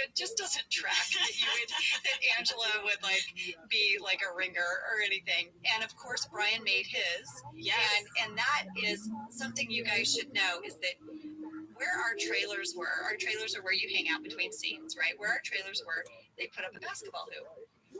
it just doesn't track that Angela would like be like a ringer or anything. And of course, Brian made his. Yes. And that is something you guys should know is that where our trailers are where you hang out between scenes, right? Where our trailers were, they put up a basketball hoop.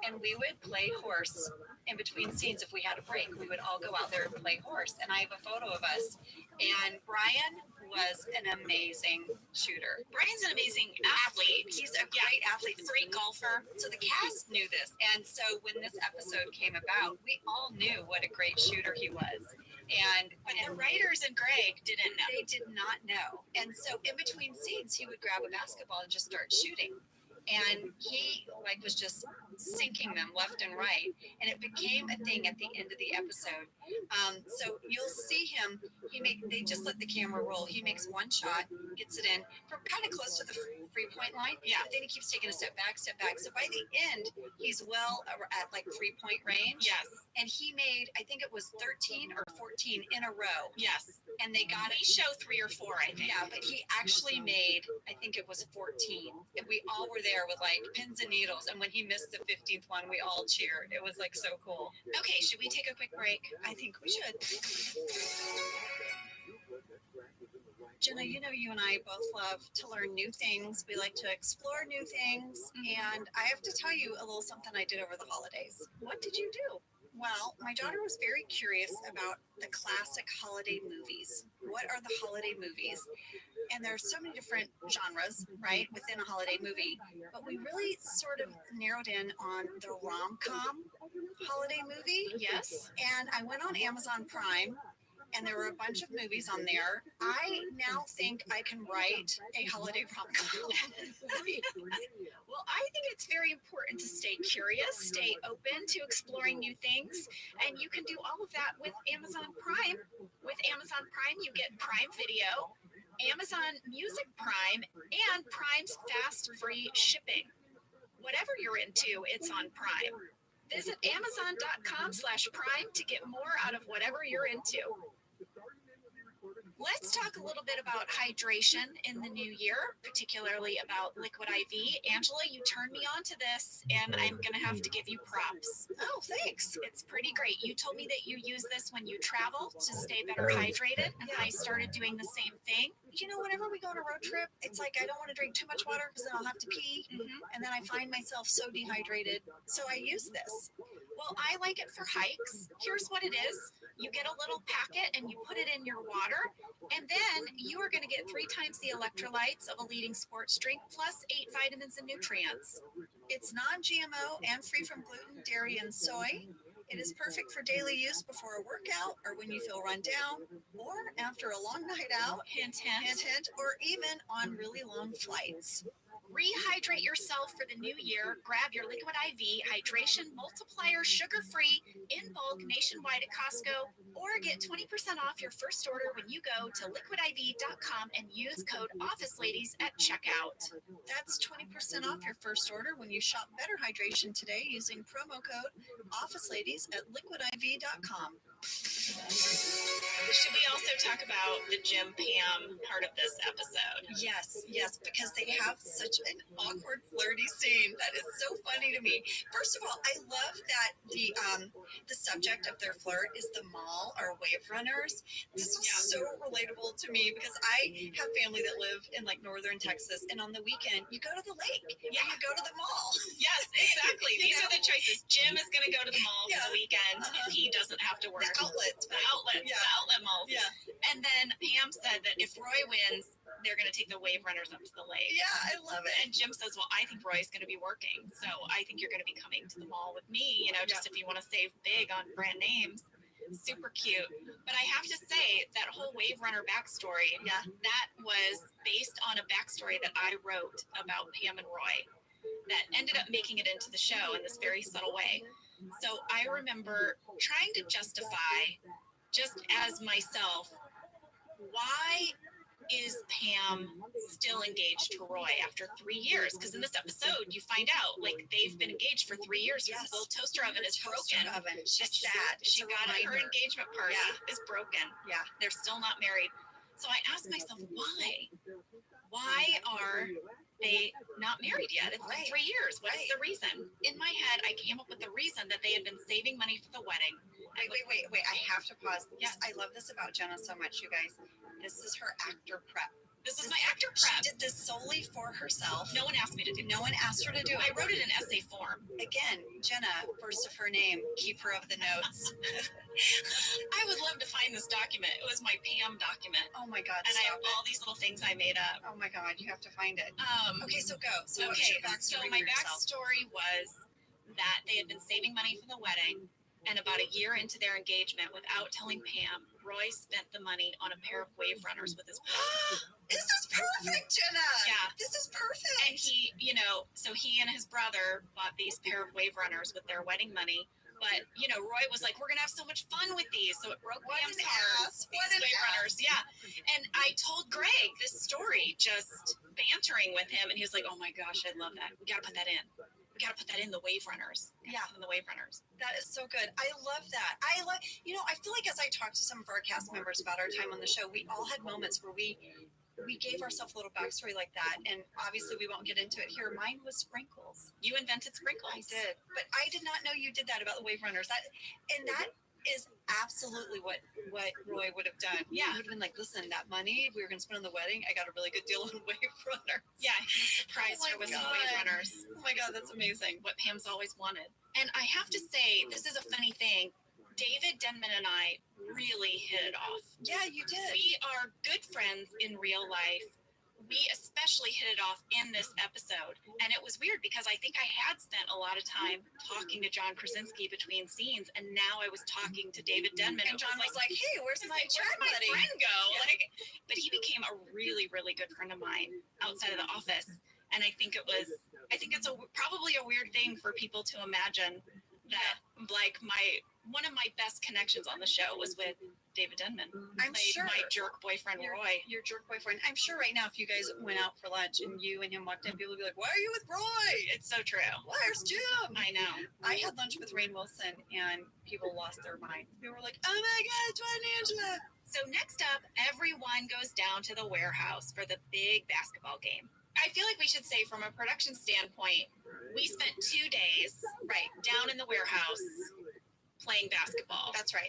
And we would play horse in between scenes. If we had a break, we would all go out there and play horse. And I have a photo of us. And Brian was an amazing shooter. Brian's an amazing athlete. He's a great athlete, great golfer. So the cast knew this. And so when this episode came about, we all knew what a great shooter he was. But the writers and Greg didn't know. They did not know. And so in between scenes, he would grab a basketball and just start shooting. And he was just sinking them left and right. And it became a thing at the end of the episode. So you'll see him, they just let the camera roll. He makes one shot, gets it in from kind of close to the 3-point line. Yeah. But then he keeps taking a step back. So by the end, he's well at 3-point range. Yes. And he made, I think it was 13 or 14 in a row. Yes. And they got We show 3 or 4, I think. Yeah, but he actually made, I think it was 14. And we all were there with pins and needles. And when he missed the 15th one, we all cheered. It was so cool. Okay, should we take a quick break? I think we should. Jenna, you and I both love to learn new things. We like to explore new things. And I have to tell you a little something I did over the holidays. What did you do? Well, my daughter was very curious about the classic holiday movies. What are the holiday movies? And there's so many different genres, right, within a holiday movie. But we really sort of narrowed in on the rom-com holiday movie. Yes. And I went on Amazon Prime, and there were a bunch of movies on there. I now think I can write a holiday rom-com movie. Well, I think it's very important to stay curious, stay open to exploring new things, and you can do all of that with Amazon Prime. With Amazon Prime, you get Prime Video, Amazon Music Prime, and Prime's fast free shipping. Whatever you're into, it's on Prime. Visit Amazon.com/Prime to get more out of whatever you're into. Let's talk a little bit about hydration in the new year, particularly about Liquid IV. Angela, you turned me on to this, and I'm going to have to give you props. Oh, thanks. It's pretty great. You told me that you use this when you travel to stay better hydrated, and I started doing the same thing. Whenever we go on a road trip, it's I don't want to drink too much water because then I'll have to pee. Mm-hmm. And then I find myself so dehydrated. So I use this. Well, I like it for hikes. Here's what it is. You get a little packet and you put it in your water, and then you are going to get 3 times the electrolytes of a leading sports drink, plus 8 vitamins and nutrients. It's non-GMO and free from gluten, dairy, and soy. It is perfect for daily use before a workout or when you feel run down or after a long night out, hint, hint, hint, hint, or even on really long flights. Rehydrate yourself for the new year. Grab your Liquid IV Hydration Multiplier sugar-free in bulk nationwide at Costco, or get 20% off your first order when you go to liquidiv.com and use code OfficeLadies at checkout. That's 20% off your first order when you shop Better Hydration today using promo code OfficeLadies at liquidiv.com. Should we also talk about the Jim Pam part of this episode? Yes, because they have such an awkward, flirty scene that is so funny to me. First of all, I love that the subject of their flirt is the mall or wave runners. This is so relatable to me because I have family that live in northern Texas, and on the weekend you go to the lake, you go to the mall. Yes, exactly. These are the choices. Jim is going to go to the mall for the weekend if he doesn't have to work. The outlets, the outlet malls. Yeah. And then Pam said that if Roy wins, they're going to take the wave runners up to the lake. Yeah, I love it. And Jim says, well, I think Roy's going to be working. So I think you're going to be coming to the mall with me, just if you want to save big on brand names. Super cute. But I have to say, that whole wave runner backstory, that was based on a backstory that I wrote about Pam and Roy that ended up making it into the show in this very subtle way. So I remember trying to justify, just as myself, why is Pam still engaged to Roy after 3 years? Because in this episode, you find out they've been engaged for 3 years. Her little toaster oven is broken. She's sad. She got it. Her engagement party is broken. Yeah, they're still not married. So I asked myself, why? Why are they not married yet? It's been Right. 3 years. What is Right. the reason? In my head, I came up with the reason that they had been saving money for the wedding. Wait. I have to pause. Yeah. I love this about Jenna so much, you guys. This is her actor prep. This is my actor prep. She did this solely for herself. No one asked me to do. No one asked her to do it. I wrote it in essay form. Again, Jenna, first of her name, keeper of the notes. I would love to find this document. It was my Pam document. Oh my God. And I have all these little things I made up. Oh my God, you have to find it. Okay, so go. So what's Okay, your backstory so my for yourself? backstory was that they had been saving money for the wedding, and about a year into their engagement, without telling Pam, Roy spent the money on a pair of wave runners with his brother. This is perfect, Jenna. Yeah. This is perfect. And he, so he and his brother bought these pair of wave runners with their wedding money. But, Roy was like, we're going to have so much fun with these. So it broke What Pam's an heart. ass. These What an wave ass. runners. Yeah. And I told Greg this story, just bantering with him. And he was like, oh my gosh, I love that. We got to put that in. We got to put that in the wave runners. Yeah. In the wave runners. That is so good. I love that. I feel like as I talked to some of our cast members about our time on the show, we all had moments where we gave ourselves a little backstory like that. And obviously we won't get into it here. Mine was sprinkles. You invented sprinkles. I did. But I did not know you did that about the wave runners. That is absolutely what Roy would have done. Yeah. He would have been like, listen, that money we were going to spend on the wedding, I got a really good deal on wave runners. Yeah, he surprised her with some wave runners. Oh my God, that's amazing. What Pam's always wanted. And I have to say, this is a funny thing. David Denman and I really hit it off. Yeah, you did. We are good friends in real life. We especially hit it off in this episode. And it was weird because I think I had spent a lot of time talking to John Krasinski between scenes, and now I was talking to David Denman. And John was like, hey, where's my where's chat my buddy? friend go? Yeah. But he became a really, really good friend of mine outside of the office. And I think it's probably a weird thing for people to imagine that one of my best connections on the show was with David Denman. I'm Played sure. my jerk boyfriend Roy. Your jerk boyfriend. I'm sure right now if you guys went out for lunch and you and him walked in, people would be like, why are you with Roy? It's so true. Where's Jim? I know. I had lunch with Rainn Wilson and people lost their mind. They were like, oh my God, it's Ryan and Angela. So next up, everyone goes down to the warehouse for the big basketball game. I feel like we should say from a production standpoint, we spent 2 days down in the warehouse playing basketball. That's right.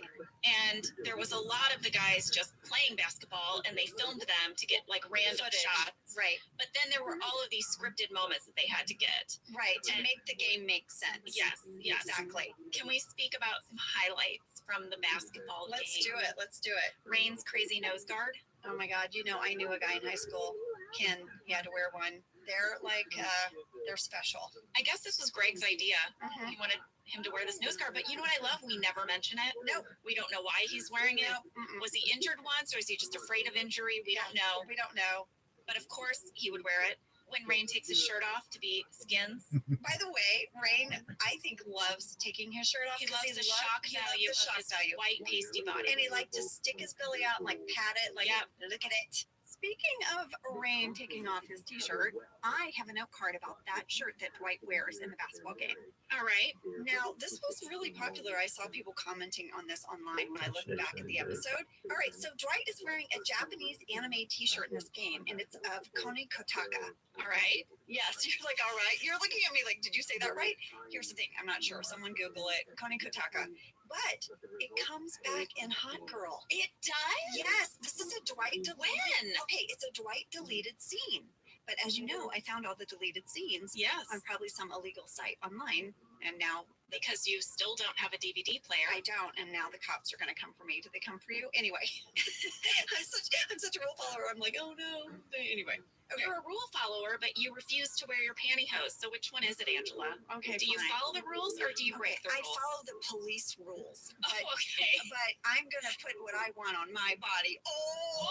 And there was a lot of the guys just playing basketball, and they filmed them to get random Footage. shots. Right. But then there were all of these scripted moments that they had to get. Right. To And- make the game make sense. Yes. Exactly. Can we speak about some highlights from the basketball Let's game? do it. Rainn's crazy nose guard. Oh my God. I knew a guy in high school, Ken, he had to wear one. They're special. I guess this was Greg's idea. Mhm. He wanted him to wear this nose guard, but you know what I love? We never mention it. Nope. We don't know why he's wearing it. Mm-mm. Was he injured once, or is he just afraid of injury? We don't know. We don't know. But of course, he would wear it when Rainn takes his shirt off to be skins. By the way, Rainn, I think, loves taking his shirt off. He 'cause loves the shock value the shock of his value. white pasty body. And he liked to stick his belly out and pat it, Yep. look at it. Speaking of Rainn taking off his t-shirt, I have a note card about that shirt that Dwight wears in the basketball game. All right. Now, this was really popular. I saw people commenting on this online when I looked back at the episode. All right, so Dwight is wearing a Japanese anime t-shirt in this game, and it's of Koni Kotaka. All right. Yes, you're like, all right. You're looking at me like, did you say that right? Here's the thing. I'm not sure. Someone Google it. Koni Kotaka. But it comes back in Hot Girl. It does? Yes, this is a Dwight When? Okay, it's a Dwight deleted scene. But as you know, I found all the deleted scenes Yes. on probably some illegal site online. And now Because you still don't have a DVD player. I don't. And now the cops are going to come for me. Do they come for you? Anyway, I'm such a rule follower. I'm like, oh no. Anyway. Okay. You're a rule follower, but you refuse to wear your pantyhose. So which one is it, Angela? Okay. Do you fine. follow the rules or do you break the I rules? follow the police rules. Oh, But, okay. but I'm going to put what I want on my body. Whoa!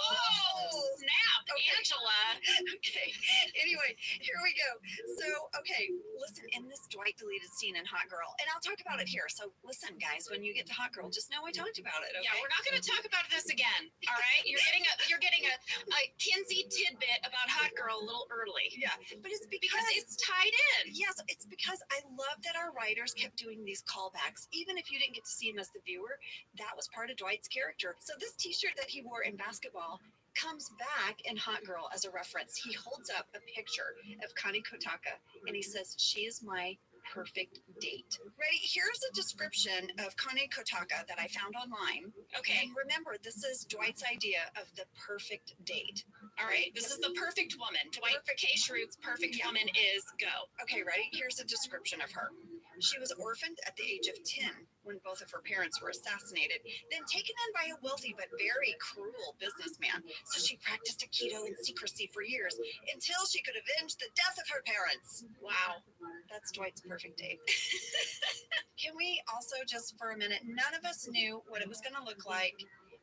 Oh! Snap, Okay. Angela. Okay. Anyway, here we go. So, okay, listen, in this Dwight deleted scene in Hot Girl, and I'll talk about it here. So, listen, guys, when you get to Hot Girl, just know I talked about it. Okay? Yeah, we're not going to talk about this again. All right, you're getting a Kinsey tidbit about Hot Girl a little early. Yeah, but it's Because it's tied in. yes, it's because I love that our writers kept doing these callbacks, even if you didn't get to see him as the viewer. That was part of Dwight's character. So this T-shirt that he wore in basketball comes back in Hot Girl as a reference. He holds up a picture of Connie Kotaka and he says, "She is my perfect date." Ready? Here's a description of Connie Kotaka that I found online. Okay. And remember, this is Dwight's idea of the perfect date. All right. This is the perfect woman. Dwight K. Schrute's perfect woman is go. Okay, ready? Here's a description of her. She was orphaned at the age of 10 when both of her parents were assassinated, then taken in by a wealthy but very cruel businessman. So she practiced Aikido in secrecy for years until she could avenge the death of her parents. Wow. That's Dwight's perfect date. Can we also just for a minute, none of us knew what it was going to look like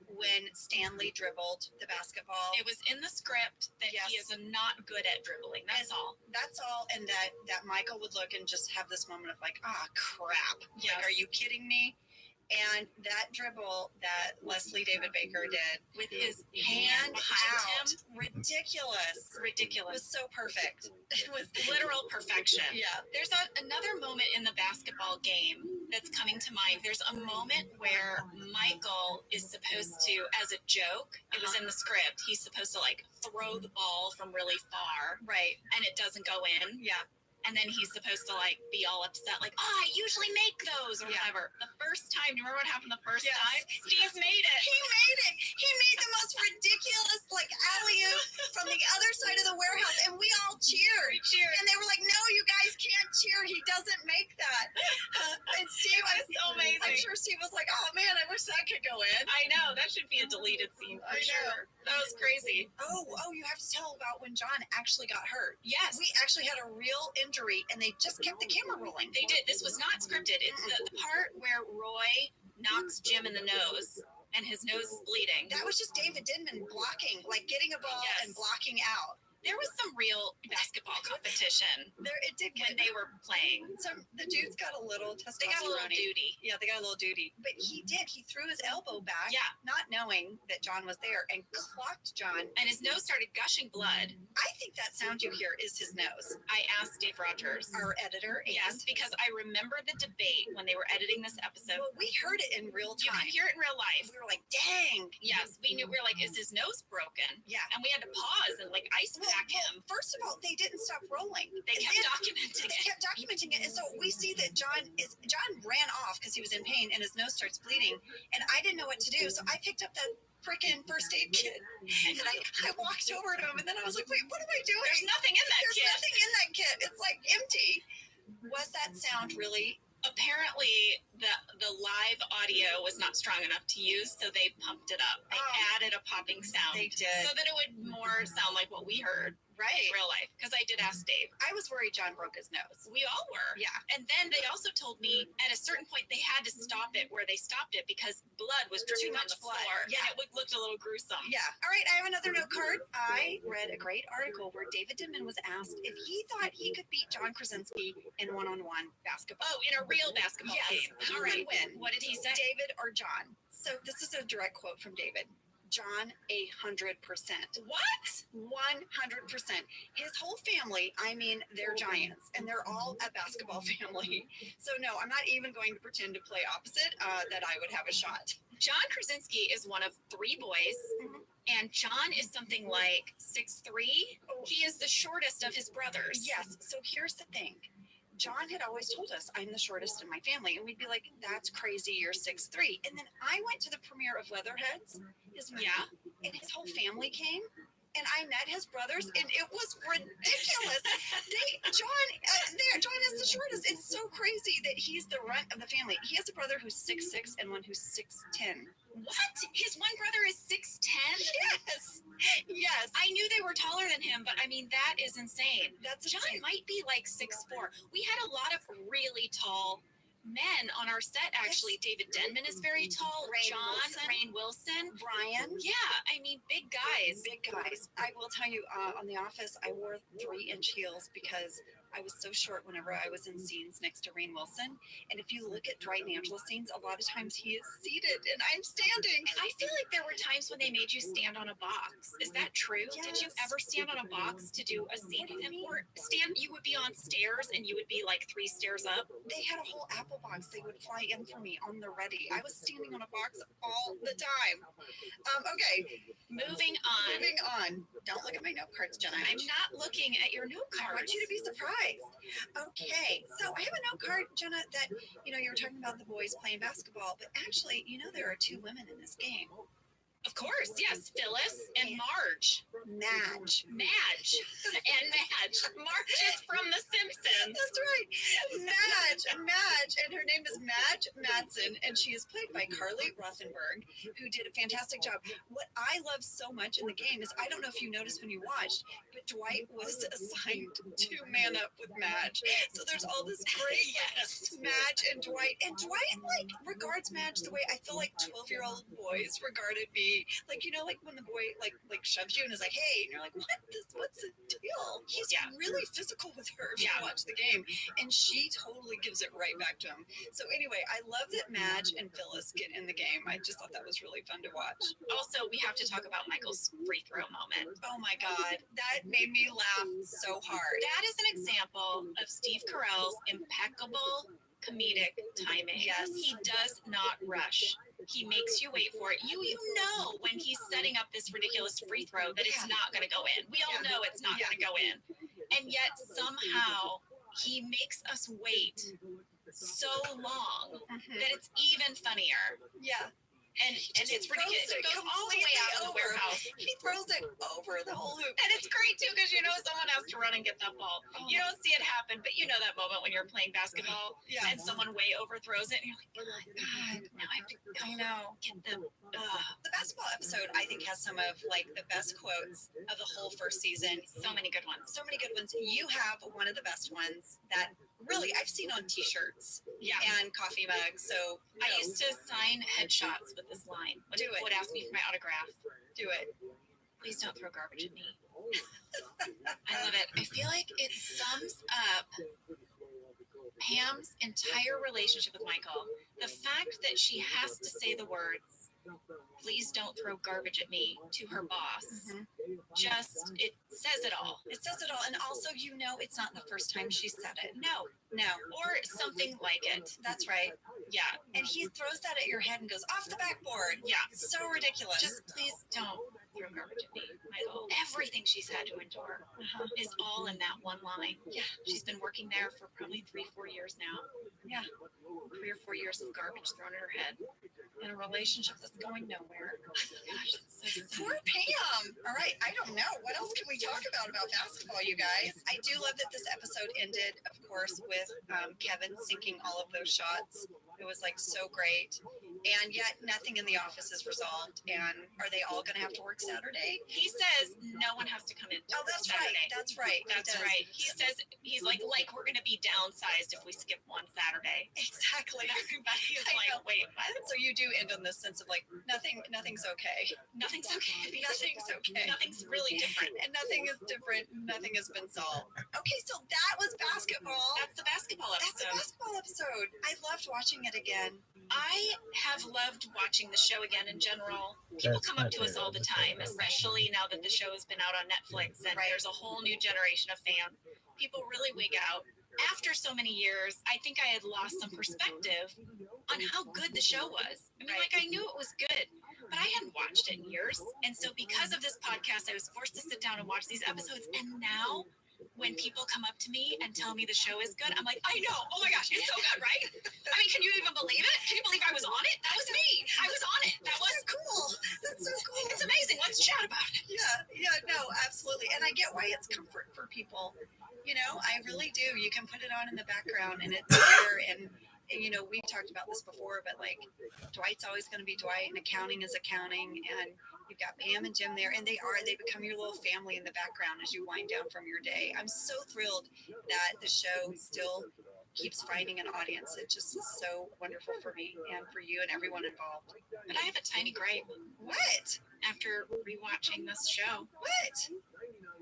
when Stanley dribbled the basketball. It was in the script that he is not good at dribbling. That's all. That's all. And that Michael would look and just have this moment of like, crap. Yes. Like, are you kidding me? And that dribble that Leslie David Baker did With his hand behind out, him. ridiculous. It Ridiculous. was so perfect. It was Literal perfection. Yeah. There's another moment in the basketball game that's coming to mind. There's a moment where Michael is supposed to, as a joke, it was in the script, he's supposed to like throw the ball from really far. Right. And it doesn't go in. Yeah. And then he's supposed to like be all upset, like, I usually make those or whatever. The first time, do you remember what happened the first time? Steve made it. He made it. He made the most ridiculous like alley-oop from the other side of the warehouse, and we all cheered. We cheered. And they were like, "No, you guys can't cheer. He doesn't make that." And Steve was so amazing. I'm sure Steve was like, "Oh man, I wish that could go in." I know. That should be a deleted scene for I know. sure. That was crazy. Oh, you have to tell about when John actually got hurt. Yes. We actually had a real injury, and they just kept the camera rolling. They did. This was not scripted. It's the part where Roy knocks Jim in the nose and his nose is bleeding. That was just David Denman blocking, like getting a ball and blocking out. There was some real basketball competition It did when they were playing. The dudes got a little testosterone. They got a little duty. Yeah, they got a little duty. But he did. He threw his elbow back, Yeah. not knowing that John was there, and clocked John. And his nose started gushing blood. I think that sound you hear is his nose. I asked Dave Rogers, Our editor. yes, because I remember the debate when they were editing this episode. Well, we heard it in real You time. could hear it in real life. We were like, dang. Yes, we knew. We were like, is his nose broken? Yeah. And we had to pause and like ice pack him. First of all, they didn't stop rolling. They kept They documenting it. kept documenting it, and so we see that John ran off because he was in pain, and his nose starts bleeding. And I didn't know what to do, so I picked up that freaking first aid kit, and I walked over to him, and then I was like, "Wait, what am I doing? There's nothing in that There's kit. nothing in that kit. It's like empty." Was that sound really? Apparently, the live audio was not strong enough to use, so they pumped it up. They added a popping sound. They did. So that it would more sound like what we heard Right. in real life. Because I did ask Dave. I was worried John broke his nose. We all were. Yeah. And then they also told me at a certain point they had to stop it where they stopped it because blood was dripping on much the blood. floor. Yeah. And it looked a little gruesome. Yeah. All right. I have another note card. I read a great article where David Denman was asked if he thought he could beat John Krasinski in one-on-one basketball. Oh, in a real basketball Yes. game. Who All would right. win? What did he say? David or John? So this is a direct quote from David. John, 100%. What? 100%. His whole family, I mean, they're giants, and they're all a basketball family. So no, I'm not even going to pretend to play opposite, that I would have a shot. John Krasinski is one of 3 boys, and John is something like 6'3". He is the shortest of his brothers. Yes. So here's the thing. John had always told us I'm the shortest in my family, and we'd be like, "That's crazy, you're 6'3". And then I went to the premiere of Leatherheads, his movie, and his whole family came, and I met his brothers, and it was ridiculous. John is the shortest. It's so crazy that he's the runt of the family. He has a brother who's 6'6" and one who's 6'10". What? His one brother is 6'10"? Yes. Yes. I knew they were taller than him, but I mean, that is insane. That's John insane. might be like 6'4". We had a lot of really tall men on our set, actually. David Denman is very tall. Rainn Wilson. Brian. Yeah, I mean, big guys. Big guys. I will tell you, on The Office, I wore 3-inch heels because I was so short whenever I was in scenes next to Rainn Wilson. And if you look at Dwight and Angela's scenes, a lot of times he is seated and I'm standing. I feel like there were times when they made you stand on a box. Is that true? Did you Yes. ever stand on a box to do a scene What do with you him? mean? Or you would be on stairs and you would be like 3 stairs up? They had a whole Apple box they would fly in for me on the ready. I was standing on a box all the time. Okay, Moving on. moving on. Don't look at my note cards, Jenna. I'm not looking at your note I cards. want you to be surprised. Okay, so I have a note card, Jenna, that, you know, you were talking about the boys playing basketball, but actually, you know, there are 2 women in this game. Of course, yes. Phyllis and Marge. Madge. Madge and Madge. Marge is from The Simpsons. That's right. Madge, and her name is Madge Madsen, and she is played by Carly Rothenberg, who did a fantastic job. What I love so much in the game is, I don't know if you noticed when you watched, but Dwight was assigned to man up with Madge. So there's all this great Madge and Dwight like regards Madge the way I feel like 12-year-old boys regarded me. Like, you know, like when the boy like shoves you and is like, hey, and you're like, what's the deal? He's really physical with her if you watch the game. And she totally gives it right back to him. So anyway, I love that Madge and Phyllis get in the game. I just thought that was really fun to watch. Also, we have to talk about Michael's free throw moment. Oh my God, that made me laugh so hard. That is an example of Steve Carell's impeccable comedic timing. Yes. He does not rush. He makes you wait for it. You know when he's setting up this ridiculous free throw that it's not going to go in. We all know it's not going to go in. And yet somehow he makes us wait so long that it's even funnier. Yeah. And it's ridiculous. It goes all the way out of the warehouse. He throws it over the whole hoop. And it's great too, because you know someone has to run and get that ball. You don't see it happen, but you know that moment when you're playing basketball and someone way overthrows it, and you're like, oh God, now I have to go. I know. Get the The basketball episode, I think, has some of like the best quotes of the whole first season. so many good ones. So many good ones. You have one of the best ones that really I've seen on T-shirts and coffee mugs. So I used to sign headshots with this line. When Do it. people would ask me for my autograph. do it. Please don't throw garbage at me. I love it. I feel like it sums up Pam's entire relationship with Michael. The fact that she has to say the words, please don't throw garbage at me, to her boss. Just, it says it all. It says it all, and also you know it's not the first time she said it. No, or something like it. That's right. Yeah. And he throws that at your head and goes off the backboard. Yeah. So ridiculous. Just please don't throw garbage at me, Michael. Everything she's had to endure is all in that one line. Yeah. She's been working there for probably 3-4 years now. Yeah. 3 or 4 years of garbage thrown at her head. In a relationship that's going nowhere. Gosh, it's so sad. Poor Pam. All right, I don't know. What else can we talk about basketball, you guys? I do love that this episode ended, of course, with Kevin sinking all of those shots. It was like so great. And yet nothing in the office is resolved. And are they all going to have to work Saturday? He says no one has to come in Oh, that's Saturday. right. That's right. He That's does. right. He says, he's like we're going to be downsized if we skip one Saturday. Exactly. And everybody's I like, know. wait, what? So you do end on this sense of like nothing's okay. Nothing's okay. Nothing's okay. Nothing's really different. And nothing is different. Nothing has been solved. Okay, so that was basketball. That's the basketball That's the episode. basketball episode. I loved watching it again. I have loved watching the show again in general. People come up to us all the time, especially now that the show has been out on Netflix and there's a whole new generation of fans. People really wig out. After so many years, I think I had lost some perspective on how good the show was. I mean, like, I knew it was good, but I hadn't watched it in years. And so because of this podcast, I was forced to sit down and watch these episodes. And now when people come up to me and tell me the show is good, I'm like, I know. Oh my gosh, it's so good, right? I mean, can you even believe it? Can you believe I was on it? That was me. I was on it. That was so cool. That's so cool. It's amazing. Let's chat about it. Yeah, no, absolutely. And I get why it's comfort for people. You know, I really do. You can put it on in the background and it's there. And you know, we've talked about this before, but like Dwight's always going to be Dwight and accounting is accounting. And you've got Pam and Jim there, and they become your little family in the background as you wind down from your day. I'm so thrilled that the show still keeps finding an audience. It just is so wonderful for me and for you and everyone involved. But I have a tiny gripe What? after rewatching this show. What?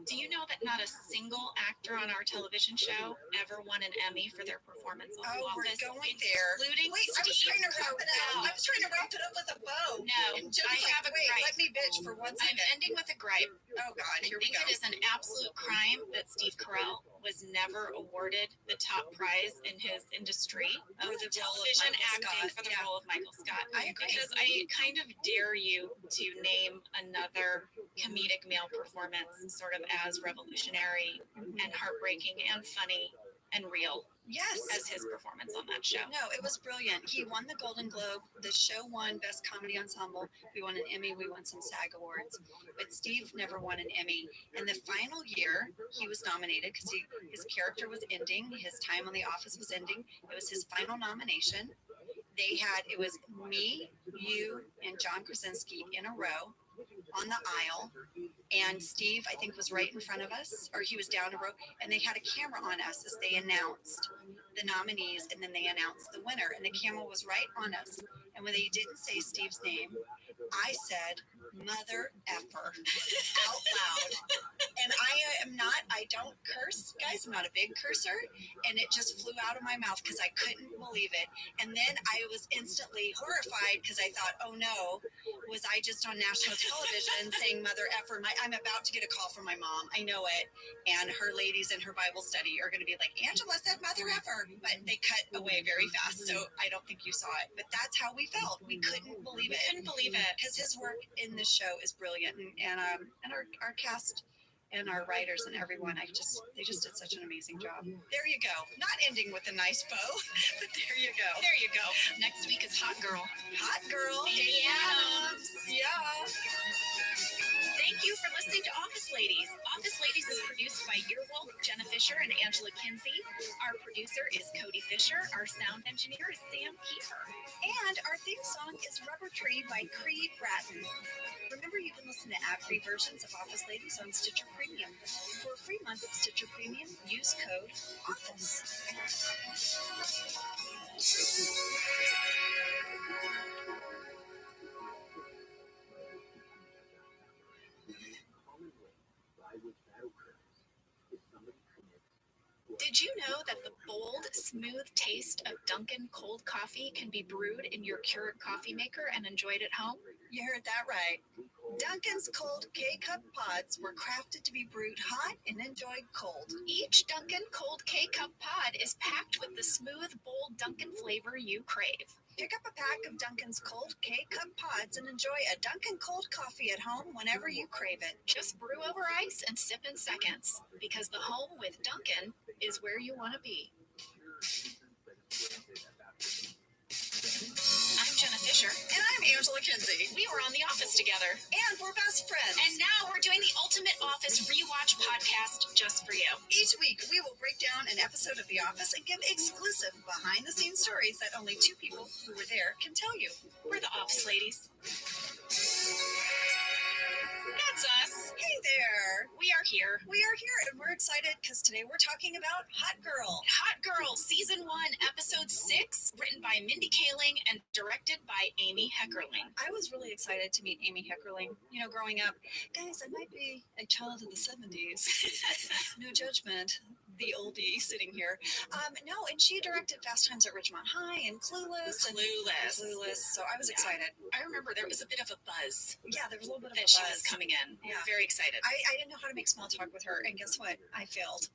Do you know that not a single actor on our television show ever won an Emmy for their performance on The We're Office, going there. including Wait, I was Steve trying to wrap it up. Carell? I was trying to wrap it up with a bow. No, And Jim's I like, have a wait, gripe. let me bitch for 1 I'm second. ending with a gripe. Oh, God, I here we think go. it is an absolute crime that Steve Carell was never awarded the top prize in his industry of For the role of television Michael acting Scott. for the Yeah. role of Michael Scott. I agree. Because I kind of dare you to name another comedic male performance sort of as revolutionary and heartbreaking and funny and real Yes. as his performance on that show. No, it was brilliant. He won the Golden Globe. The show won Best Comedy Ensemble. We won an Emmy. We won some SAG awards. But Steve never won an Emmy. And the final year, he was nominated because his character was ending. His time on The Office was ending. It was his final nomination. It was me, you, and John Krasinski in a row on the aisle. And Steve, I think, was right in front of us, or he was down a row, and they had a camera on us as they announced the nominees, and then they announced the winner, and the camera was right on us. And when they didn't say Steve's name, I said, "Mother effer," out loud. And I don't curse, guys. I'm not a big cursor. And it just flew out of my mouth because I couldn't believe it. And then I was instantly horrified because I thought, oh no, was I just on national television saying "mother effer"? I'm about to get a call from my mom. I know it. And her ladies in her Bible study are going to be like, Angela said "mother effer," but they cut away very fast. So I don't think you saw it. But that's how we felt. We couldn't believe it. Couldn't believe it. Because his work in this show is brilliant. And our cast and our writers and everyone, they just did such an amazing job. There you go. Not ending with a nice bow, but there you go. There you go. Next week is Hot Girl. Hot Girl. Amy Adams. Yeah. Thank you for listening to Office Ladies. Office Ladies is produced by Earwolf, Jenna Fisher, and Angela Kinsey. Our producer is Cody Fisher. Our sound engineer is Sam Kiefer. And our theme song is Rubber Tree by Creed Bratton. Remember, you can listen to ad-free versions of Office Ladies on Stitcher Premium. For a free month of Stitcher Premium, use code OFFICE. Did you know that the bold, smooth taste of Dunkin' cold coffee can be brewed in your Keurig coffee maker and enjoyed at home? You heard that right. Dunkin's cold K-Cup pods were crafted to be brewed hot and enjoyed cold. Each Dunkin' cold K-Cup pod is packed with the smooth, bold Dunkin' flavor you crave. Pick up a pack of Dunkin's cold K-Cup pods and enjoy a Dunkin' cold coffee at home whenever you crave it. Just brew over ice and sip in seconds, because the home with Dunkin' is where you want to be. I'm Jenna Fisher. And I'm Angela Kinsey. We were on The Office together. And we're best friends. And now we're doing the Ultimate Office Rewatch podcast just for you. Each week, we will break down an episode of The Office and give exclusive behind-the-scenes stories that only two people who were there can tell you. We're the Office Ladies. That's us. Hey there. We are here. We are here, and we're excited because today we're talking about Hot Girl. Hot Girl, Season 1, Episode 6, written by Mindy Kaling and directed by Amy Heckerling. I was really excited to meet Amy Heckerling. You know, growing up, guys, I might be a child of the 70s. No judgment. The oldie sitting here. No, and she directed Fast Times at Ridgemont High and Clueless. So I was excited. I remember there was a bit of a buzz Yeah, there was a little bit of that a she buzz. was coming in. Yeah. Very excited. I didn't know how to make small talk with her, and guess what? I failed.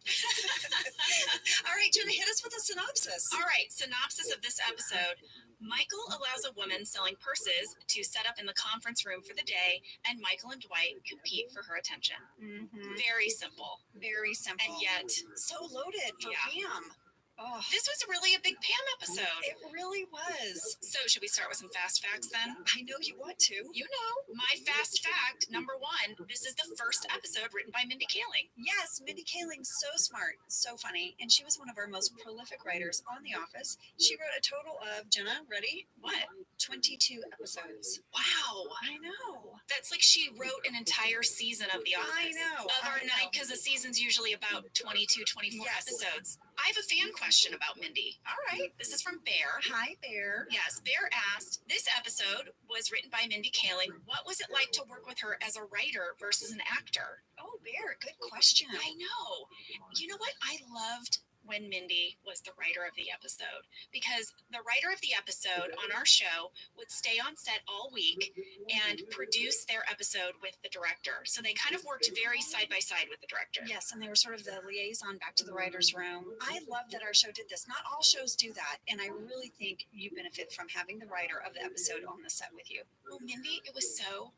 All right, Jenna, hit us with a synopsis. All right, synopsis of this episode. Michael allows a woman selling purses to set up in the conference room for the day, and Michael and Dwight compete for her attention. Mm-hmm. Very simple. Very simple. And yet, so loaded for Pam. Oh, this was really a big Pam episode. it really was. So should we start with some fast facts then? I know you want to. You know, my fast fact, number 1, this is the first episode written by Mindy Kaling. Yes, Mindy Kaling's so smart, so funny, and she was one of our most prolific writers on The Office. She wrote a total of, Jenna, ready? What? 22 episodes. Wow. I know. That's like she wrote an entire season of The Office. I know. Of our night, because the season's usually about 22, 24 Yes. episodes. I have a fan question about Mindy. All right. This is from Bear. Hi, Bear. Yes, Bear asked, this episode was written by Mindy Kaling. What was it like to work with her as a writer versus an actor? Oh, Bear, good question. I know. You know what? I loved when Mindy was the writer of the episode, because the writer of the episode on our show would stay on set all week and produce their episode with the director. So they kind of worked very side by side with the director. Yes, and they were sort of the liaison back to the writer's room. I love that our show did this. Not all shows do that, and I really think you benefit from having the writer of the episode on the set with you. Well, Mindy, it was so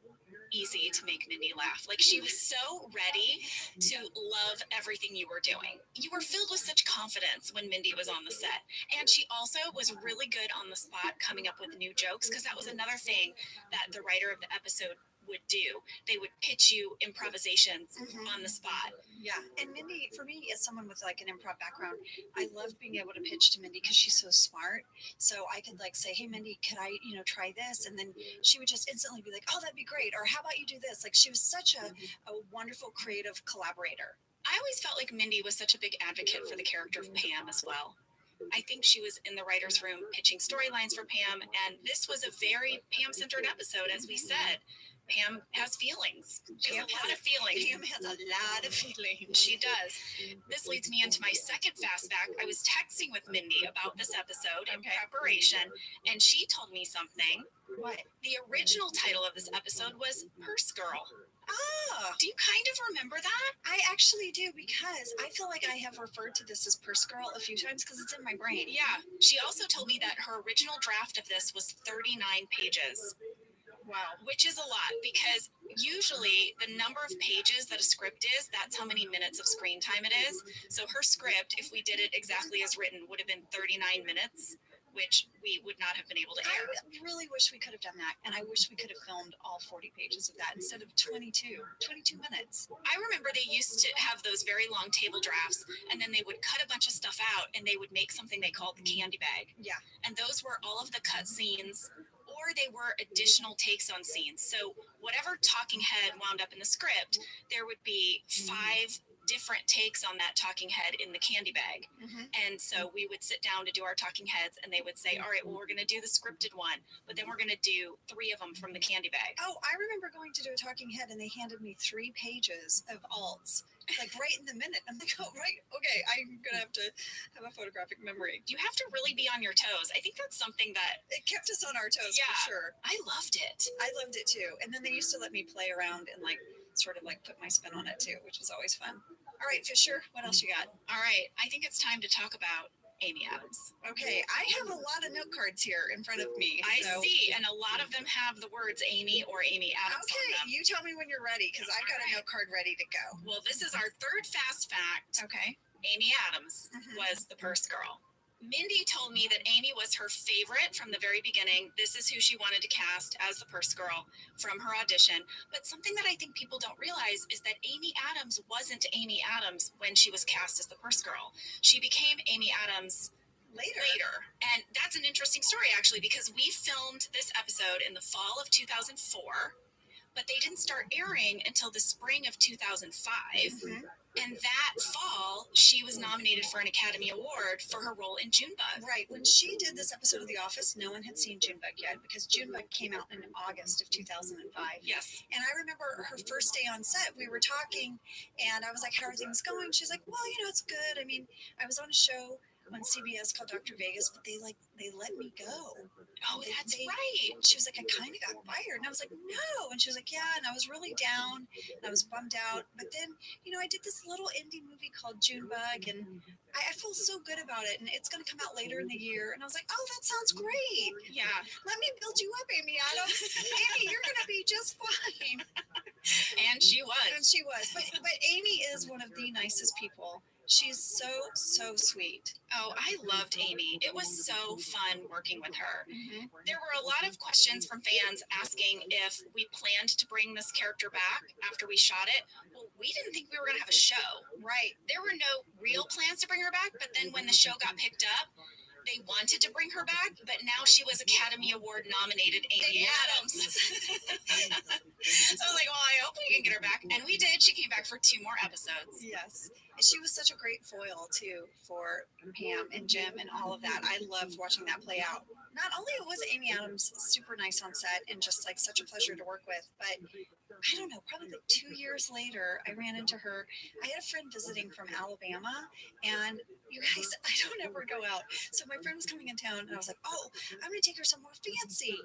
easy to make Mindy laugh. Like, she was so ready to love everything you were doing. You were filled with such confidence when Mindy was on the set. And she also was really good on the spot coming up with new jokes, because that was another thing that the writer of the episode would do. They would pitch you improvisations on the spot. Yeah, and Mindy, for me, as someone with like an improv background, I loved being able to pitch to Mindy because she's so smart. So I could like say, hey, Mindy, could I, try this? And then she would just instantly be like, oh, that'd be great. Or how about you do this? Like, she was such a wonderful creative collaborator. I always felt like Mindy was such a big advocate for the character of Pam as well. I think she was in the writer's room pitching storylines for Pam, and this was a very Pam-centered episode, as we said. Pam has feelings. She has a lot of feelings. Pam has a lot of feelings. She does. This leads me into my second fast fact. I was texting with Mindy about this episode in preparation, and she told me something. What? The original title of this episode was Purse Girl. Oh, Do you kind of remember that? I actually do, because I feel like I have referred to this as Purse Girl a few times because it's in my brain. Yeah. She also told me that her original draft of this was 39 pages. Wow. Which is a lot, because usually the number of pages that a script is, that's how many minutes of screen time it is. So her script, if we did it exactly as written, would have been 39 minutes, which we would not have been able to air. I really wish we could have done that, and I wish we could have filmed all 40 pages of that instead of 22 minutes. I remember they used to have those very long table drafts, and then they would cut a bunch of stuff out, and they would make something they called the candy bag. Yeah. And those were all of the cut scenes, or they were additional takes on scenes. So whatever talking head wound up in the script, there would be 5 different takes on that talking head in the candy bag. And so we would sit down to do our talking heads, and they would say, all right, well, we're going to do the scripted one, but then we're going to do 3 of them from the candy bag. Oh, I remember going to do a talking head, and they handed me 3 pages of alts, like right in the minute. I'm like, oh, right. Okay, I'm going to have a photographic memory. You have to really be on your toes. I think that's something that It kept us on our toes, Yeah. for sure. I loved it. I loved it too. And then they used to let me play around and like sort of like put my spin on it too, which was always fun. All right, Fisher, what else you got? All right, I think it's time to talk about Amy Adams. Okay, I have a lot of note cards here in front of me. I so- see, and a lot of them have the words Amy or Amy Adams Okay, on them. you tell me when you're ready, because I've got a note card ready to go. Well, this is our third fast fact. Okay. Amy Adams was the purse girl. Mindy told me that Amy was her favorite from the very beginning. This is who she wanted to cast as the purse girl from her audition. But something that I think people don't realize is that Amy Adams wasn't Amy Adams when she was cast as the purse girl. She became Amy Adams later. And that's an interesting story, actually, because we filmed this episode in the fall of 2004, but they didn't start airing until the spring of 2005. And that fall, she was nominated for an Academy Award for her role in Junebug. Right. When she did this episode of The Office, no one had seen Junebug yet, because Junebug came out in August of 2005. Yes. And I remember her first day on set, we were talking, and I was like, how are things going? She's like, well, it's good. I mean, I was on a show on CBS called Dr. Vegas, but they let me go. Oh, that's right. She was like, I kind of got fired. And I was like, no. And she was like, yeah. And I was really down, and I was bummed out. But then, I did this little indie movie called Junebug, and I feel so good about it. And it's going to come out later in the year. And I was like, oh, that sounds great. Yeah. Let me build you up, Amy Adams. Amy, you're going to be just fine. And she was. And she was. But Amy is one of the nicest people. She's so, so sweet. Oh, I loved Amy. It was so fun working with her. There were a lot of questions from fans asking if we planned to bring this character back after we shot it. Well, we didn't think we were going to have a show. Right. There were no real plans to bring her back, but then when the show got picked up, they wanted to bring her back, but now she was Academy Award nominated Amy Adams. So I was like, well, I hope we can get her back. And we did. She came back for 2 more episodes. Yes. And she was such a great foil, too, for Pam and Jim and all of that. I loved watching that play out. Not only was Amy Adams super nice on set and just like such a pleasure to work with, but I don't know, probably like 2 years later, I ran into her. I had a friend visiting from Alabama, and you guys, I don't ever go out. So my friend was coming in town, and I was like, oh, I'm going to take her somewhere fancy.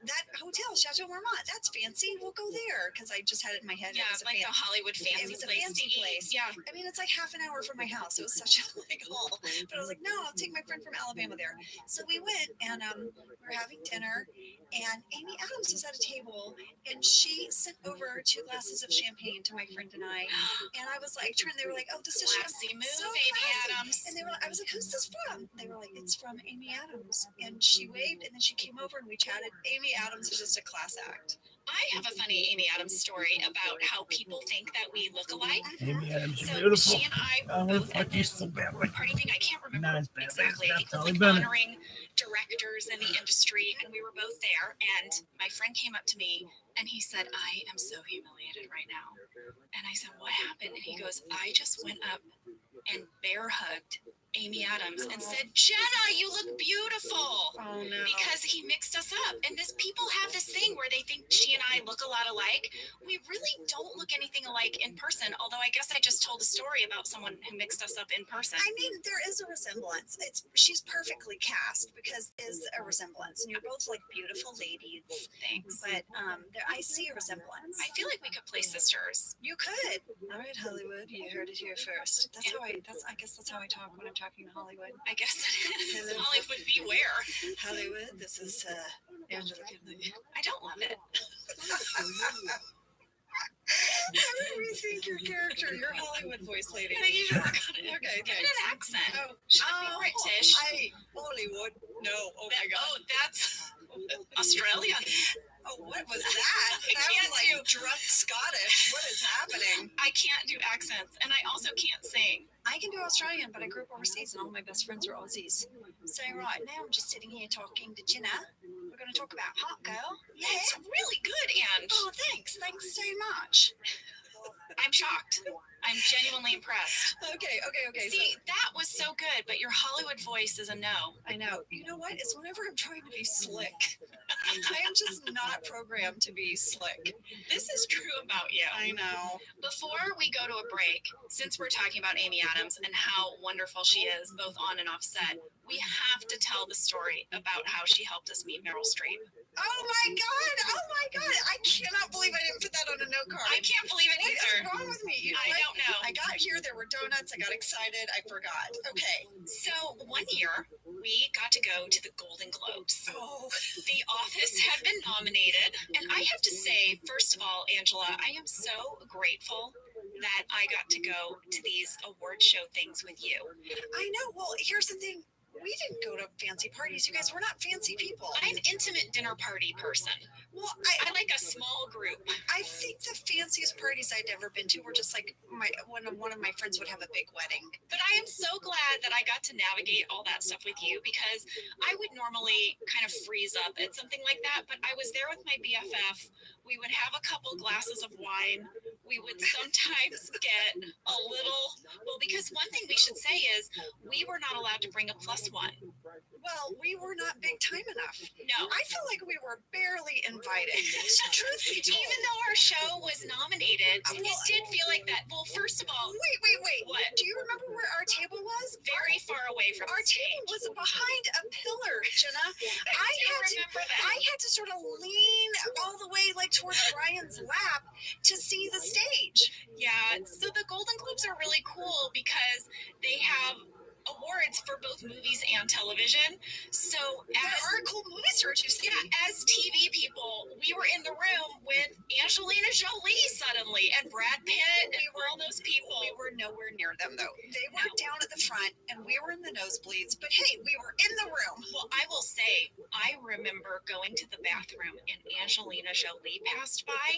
That hotel, Chateau Marmont, that's fancy. We'll go there. Because I just had it in my head. Yeah, it was a like the Hollywood fancy it was a place. fancy place. Yeah. I mean, it's like half an hour from my house. It was such a like haul. But I was like, no, I'll take my friend from Alabama there. So we went, and we were having dinner, and Amy Adams was at a table, and she sent over 2 glasses of champagne to my friend and I. And I was like, they were like, oh, this is Classy move, so Amy classy. Adams. And I was like, who's this from? They were like, it's from Amy Adams. And she waved, and then she came over and we chatted. Amy Adams is just a class act. I have a funny Amy Adams story about how people think that we look alike. Amy Adams, So beautiful. she and I I were want both to at fuck you this so badly. party thing. I can't remember Not as bad exactly. I think it was like Taliban. honoring directors in the industry, and we were both there. And my friend came up to me and he said, I am so humiliated right now. And I said, what happened? And he goes, I just went up and bear hugged Amy Adams and said, Jenna, you look beautiful. Oh, no. Because he mixed us up. And this people have this thing where they think she and I look a lot alike. We really don't look anything alike in person, although I guess I just told a story about someone who mixed us up in person. I mean, there is a resemblance. She's perfectly cast because there is a resemblance. And you're both like beautiful ladies. Thanks. But I see a resemblance. I feel like we could play sisters. You could. All right, Hollywood, you heard it here first. I guess that's how I talk when I'm talking to Hollywood. I guess Hollywood beware. Hollywood, this is Angela Kidley. I don't love it. How did we think your character, your Hollywood voice lady? I think you should work on it. Okay, Give it thanks. an accent. Oh, Should it be British? Hollywood. No, oh my God. Oh, that's Australian. Oh, what was that? I That can't was like drunk Scottish. What is happening? I can't do accents, and I also can't sing. I can do Australian, but I grew up overseas, and all my best friends are Aussies. So right now, I'm just sitting here talking to Jenna. We're going to talk about Hot Girl. Yeah. It's really good, and Oh, thanks. Thanks so much. I'm shocked. I'm genuinely impressed. Okay. See, that was so good, but your Hollywood voice is a no. I know. You know what? It's whenever I'm trying to be slick. I am just not programmed to be slick. This is true about you. I know. Before we go to a break, since we're talking about Amy Adams and how wonderful she is, both on and off set, we have to tell the story about how she helped us meet Meryl Streep. Oh my God. I cannot believe I didn't put that on a note card. I can't believe it What is either. wrong with me? You know I what? don't know. I got here, there were donuts, I got excited, I forgot. Okay. So one year, we got to go to the Golden Globes. Oh, The Office had been nominated, and I have to say, first of all, Angela, I am so grateful that I got to go to these award show things with you. I know. Well, here's the thing. We didn't go to fancy parties. You guys, we're not fancy people. I'm an intimate dinner party person. Well, I like a small group. I think the fanciest parties I'd ever been to were just like when one of my friends would have a big wedding. But I am so glad that I got to navigate all that stuff with you, because I would normally kind of freeze up at something like that. But I was there with my BFF. We would have a couple glasses of wine. We would sometimes get a little, well, because one thing we should say is we were not allowed to bring a +1. Well, we were not big time enough. No. I feel like we were barely invited. Truth be told. Even though our show was nominated, it did feel like that. Well, first of all, Wait. What? Do you remember where our table was? very far away from Our the stage. table was behind a pillar, Jenna. I do remember that. I had to sort of lean all the way like towards Brian's lap to see the stage. Yeah, so the Golden Globes are really cool because they have awards for both movies and television. So There are cool movies to you. as TV people, we were in the room with Angelina Jolie suddenly and Brad Pitt and all those people. We were nowhere near them though. They were down at the front and we were in the nosebleeds. But hey, we were in the room. Well, I will say, I remember going to the bathroom and Angelina Jolie passed by.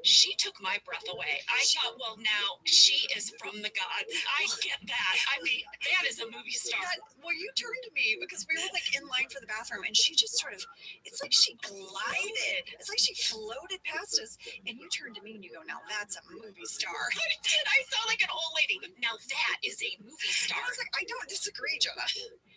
She took my breath away. I thought, well, now she is from the gods. I get that. I mean, that is a movie star. Well, you turned to me because we were like in line for the bathroom, and she just sort of, it's like she glided. It's like she floated past us, and you turned to me and you go, now that's a movie star. I saw like an old lady. Now that is a movie star. I was like, I don't disagree, Jenna.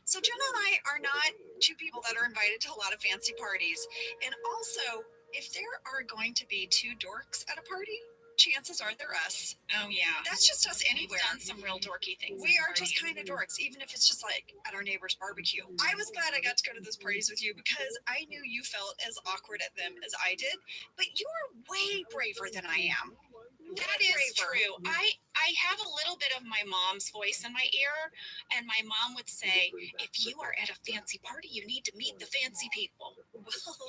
So Jenna and I are not two people that are invited to a lot of fancy parties. And also, if there are going to be two dorks at a party, chances are they're us. Oh yeah. That's just us anywhere. We've done some real dorky things. We are just kind of dorks, even if it's just like at our neighbor's barbecue. I was glad I got to go to those parties with you because I knew you felt as awkward at them as I did, but you're way braver than I am. That is true. I have a little bit of my mom's voice in my ear, and my mom would say, if you are at a fancy party, you need to meet the fancy people.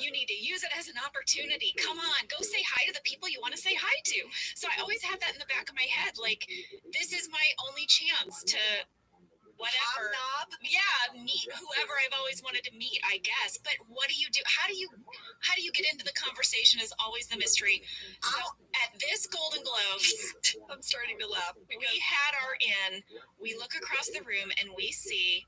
You need to use it as an opportunity. Come on, go say hi to the people you want to say hi to. So I always have that in the back of my head. Like, this is my only chance to whatever. Hobnob? Yeah, meet whoever I've always wanted to meet, I guess. But what do you do? How do you get into the conversation is always the mystery. So at this Golden Globes, I'm starting to laugh. we had our in. We look across the room and we see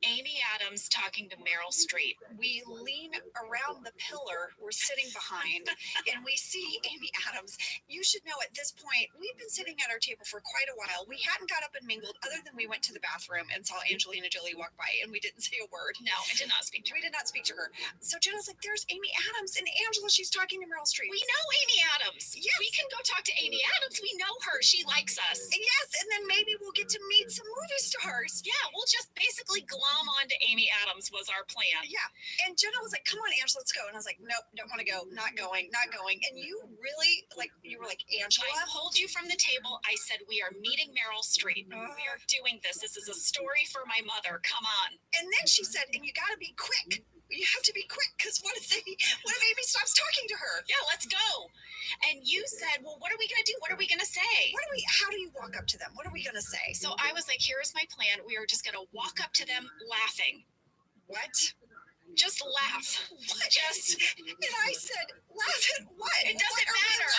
Amy Adams talking to Meryl Streep. We lean around the pillar we're sitting behind and we see Amy Adams. You should know at this point, we've been sitting at our table for quite a while. We hadn't got up and mingled other than we went to the bathroom and saw Angelina Jolie walk by and we didn't say a word. No, I did not speak to her. We did not speak to her. So Jenna's like, there's Amy Adams and Angela, she's talking to Meryl Streep. We know Amy Adams. Yes. We can go talk to Amy Adams. We know her. She likes us. And yes, and then maybe we'll get to meet some movie stars. Yeah, we'll just basically glom on to Amy Adams was our plan. Yeah. And Jenna was like, come on, Angela, let's go. And I was like, nope, don't want to go. Not going. And you really, like, you were like, Angela? I pulled you from the table. I said, we are meeting Meryl Streep. We are doing this. This is a story for my mother. Come on. And then she said, and you got to be quick. You have to be quick because what if Amy stops talking to her? Yeah, let's go. And you said, well, what are we going to do? What are we going to say? How do you walk up to them? What are we going to say? So I was like, here's my plan. We are just going to walk up to them laughing. What? Just laugh. What? And I said, laugh at what? It doesn't matter.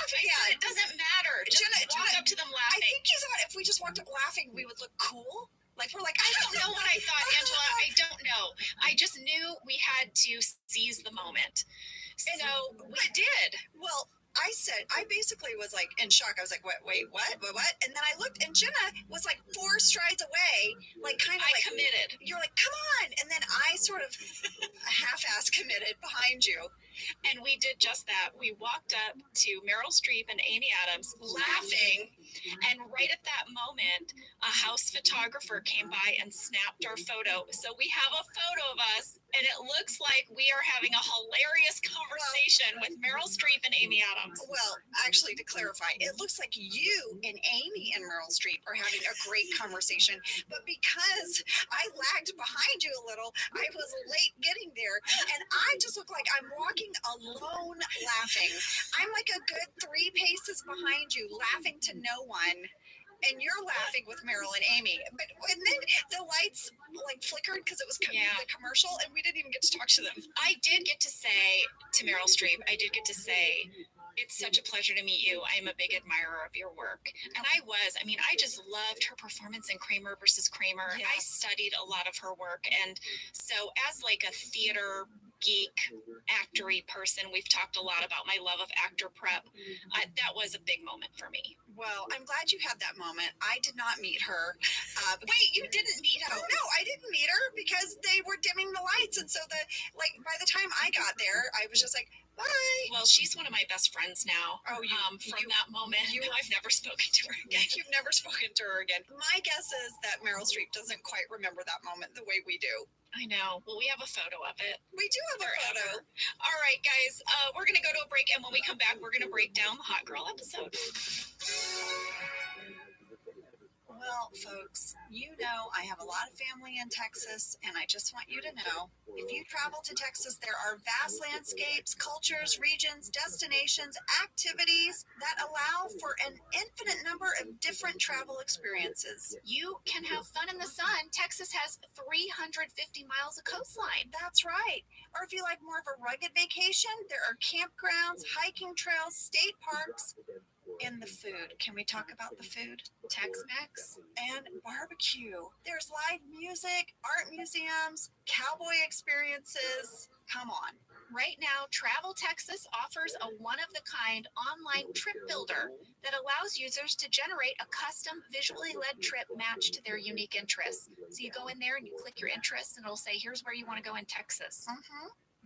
It doesn't matter. Just walk up to them laughing. I think you thought if we just walked up laughing, we would look cool. Like we're like, I don't know what I thought, Angela. I don't know. I just knew we had to seize the moment. So we did. Well, I basically was like in shock. I was like, wait, what? And then I looked and Jenna was like 4 strides away, like kind of like committed. You're like, come on. And then I sort of half-ass committed behind you. And we did just that. We walked up to Meryl Streep and Amy Adams laughing. And right at that moment, a house photographer came by and snapped our photo. So we have a photo of us, and it looks like we are having a hilarious conversation with Meryl Streep and Amy Adams. Well, actually, to clarify, it looks like you and Amy and Meryl Streep are having a great conversation. But because I lagged behind you a little, I was late getting there, and I just look like I'm walking alone laughing. I'm like a good 3 paces behind you, laughing to no one. And you're laughing with Meryl and Amy. And then the lights like flickered because it was the commercial, and we didn't even get to talk to them. I did get to say to Meryl Streep, it's such a pleasure to meet you. I am a big admirer of your work. And I just loved her performance in Kramer versus Kramer. Yeah. I studied a lot of her work. And so as like a theater geek, actory person, we've talked a lot about my love of actor prep. That was a big moment for me. Well, I'm glad you had that moment. I did not meet her. Wait, you didn't meet her? No, I didn't meet her because they were dimming the lights. And so by the time I got there, I was just like, bye. Well, she's one of my best friends now. Oh, from that moment, I've never spoken to her again. You've never spoken to her again. My guess is that Meryl Streep doesn't quite remember that moment the way we do. I know. Well, we have a photo of it. We do have a photo. All right, guys. We're going to go to a break, and when we come back, we're going to break down the Hot Girl episode. Well, folks, you know I have a lot of family in Texas, and I just want you to know, if you travel to Texas, there are vast landscapes, cultures, regions, destinations, activities that allow for an infinite number of different travel experiences. You can have fun in the sun. Texas has 350 miles of coastline. That's right. Or if you like more of a rugged vacation, there are campgrounds, hiking trails, state parks, in the food. Can we talk about the food? Tex-Mex. And barbecue. There's live music, art museums, cowboy experiences. Come on. Right now, Travel Texas offers a one-of-the-kind online trip builder that allows users to generate a custom visually led trip matched to their unique interests. So you go in there and you click your interests and it'll say, here's where you want to go in Texas.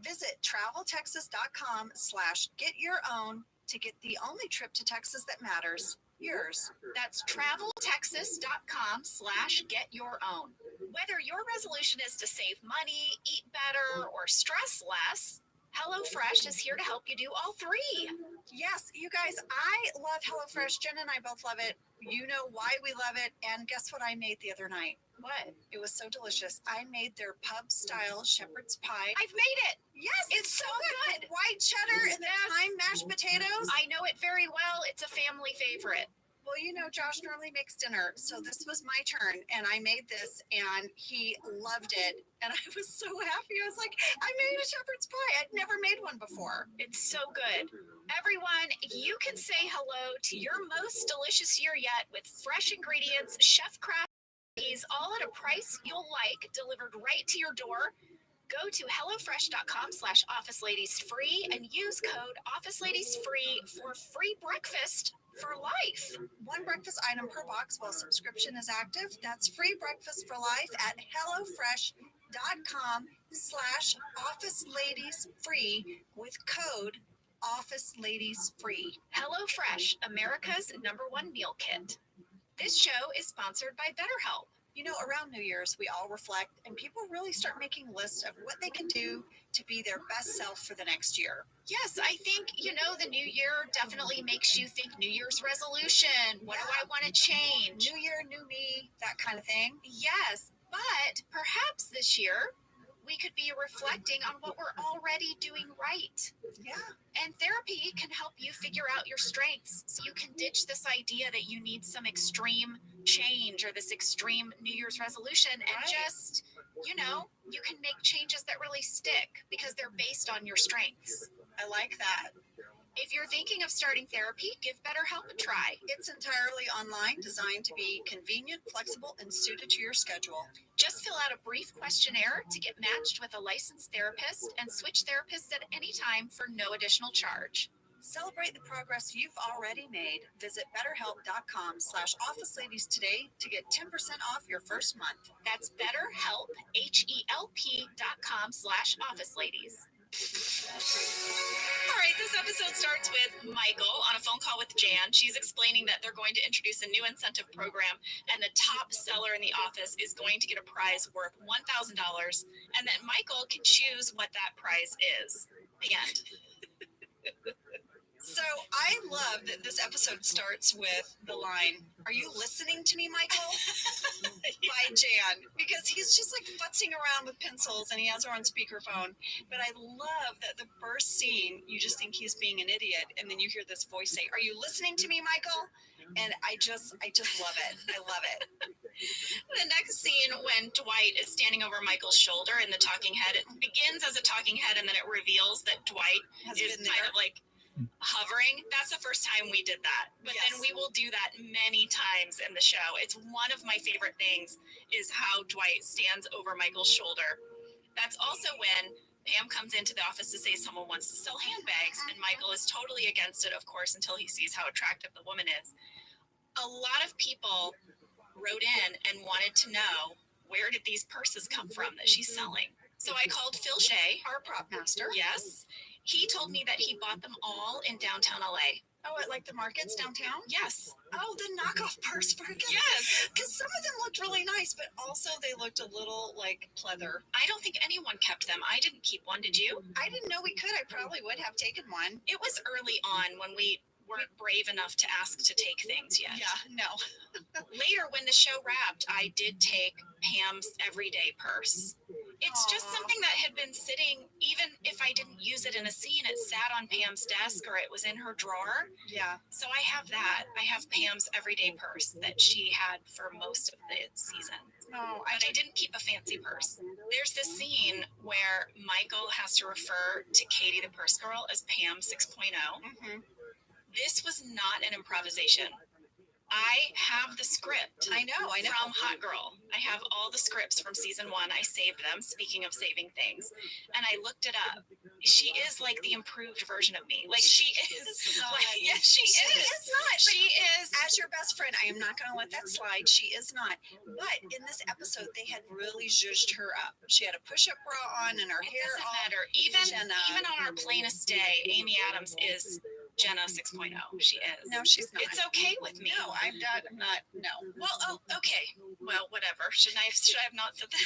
Visit traveltexas.com/get-your-own to get the only trip to Texas that matters, yours. That's traveltexas.com/get-your-own. Whether your resolution is to save money, eat better, or stress less, HelloFresh is here to help you do all three. Yes, you guys, I love HelloFresh. Jen and I both love it. You know why we love it. And guess what I made the other night? What? It was so delicious. I made their pub-style shepherd's pie. I've made it. Yes, It's so good. White cheddar and the Yes. thyme mashed potatoes. I know it very well. It's a family favorite. Well, you know, Josh normally makes dinner, so this was my turn, and I made this, and he loved it, and I was so happy. I was like, I made a shepherd's pie. I'd never made one before. It's so good. Everyone, you can say hello to your most delicious year yet with fresh ingredients, chef-craft recipes, all at a price you'll like, delivered right to your door. Go to hellofresh.com/officeladiesfree and use code officeladiesfree for free breakfast for life. One breakfast item per box while subscription is active. That's free breakfast for life at hellofresh.com/officeladiesfree with code officeladiesfree. HelloFresh, America's #1 meal kit. This show is sponsored by BetterHelp. You know, around New Year's, we all reflect and people really start making lists of what they can do to be their best self for the next year. Yes, I think, the new year definitely makes you think New Year's resolution. What do I want to change? New year, new me, that kind of thing. Yes, but perhaps this year we could be reflecting on what we're already doing right. Yeah. And therapy can help you figure out your strengths. So you can ditch this idea that you need some extreme change or this extreme New Year's resolution and Right. just, you can make changes that really stick because they're based on your strengths. I like that. If you're thinking of starting therapy, give BetterHelp a try. It's entirely online, designed to be convenient, flexible, and suited to your schedule. Just fill out a brief questionnaire to get matched with a licensed therapist and switch therapists at any time for no additional charge. Celebrate the progress you've already made. Visit betterhelp.com/officeladies today to get 10% off your first month. That's BetterHelp, HELP.com/officeladies. All right, this episode starts with Michael on a phone call with Jan. She's explaining that they're going to introduce a new incentive program, and the top seller in the office is going to get a prize worth $1,000, and that Michael can choose what that prize is. The end. So I love that this episode starts with the line, "Are you listening to me, Michael?" by Jan, because he's just like futzing around with pencils and he has her on speakerphone. But I love that the first scene, you just think he's being an idiot, and then you hear this voice say, "Are you listening to me, Michael?" And I just love it. I love it. The next scene, when Dwight is standing over Michael's shoulder in the talking head, it begins as a talking head and then it reveals that Dwight Has is been kind there. of like hovering. That's the first time we did that. But Yes. then we will do that many times in the show. It's one of my favorite things is how Dwight stands over Michael's shoulder. That's also when Pam comes into the office to say someone wants to sell handbags, and Michael is totally against it, of course, until he sees how attractive the woman is. A lot of people wrote in and wanted to know, where did these purses come from that she's selling? So I called Phil Shea, Our prop master. yes. He told me that he bought them all in downtown LA. Oh, at like the markets downtown? Yes. Oh, the knockoff purse Birkins. Yes. Because some of them looked really nice, but also they looked a little like pleather. I don't think anyone kept them. I didn't keep one. Did you? I didn't know we could. I probably would have taken one. It was early on when we weren't brave enough to ask to take things yet. Yeah, no. Later, when the show wrapped, I did take Pam's everyday purse. It's just Aw. something that had been sitting, even if I didn't use it in a scene, it sat on Pam's desk or it was in her drawer. Yeah. So I have that. I have Pam's everyday purse that she had for most of the season. No, But I didn't keep a fancy purse. There's this scene where Michael has to refer to Katie the purse girl as Pam 6.0. Mm-hmm. This was not an improvisation. I have the script. I know. From Hot Girl. I have all the scripts from season 1. I saved them, speaking of saving things. And I looked it up. She is like the improved version of me. Like she is not. like, yes, she is. Not. She is. As your best friend, I am not going to let that slide. She is not. But in this episode, they had really zhuzhed her up. She had a push-up bra on and her hair Doesn't all. matter. Even on our plainest day, Amy Adams is Jenna 6.0. She is. No, she's not. It's okay with me. No, I'm not. No. Well, oh, okay. Well, whatever. Should I have not said that?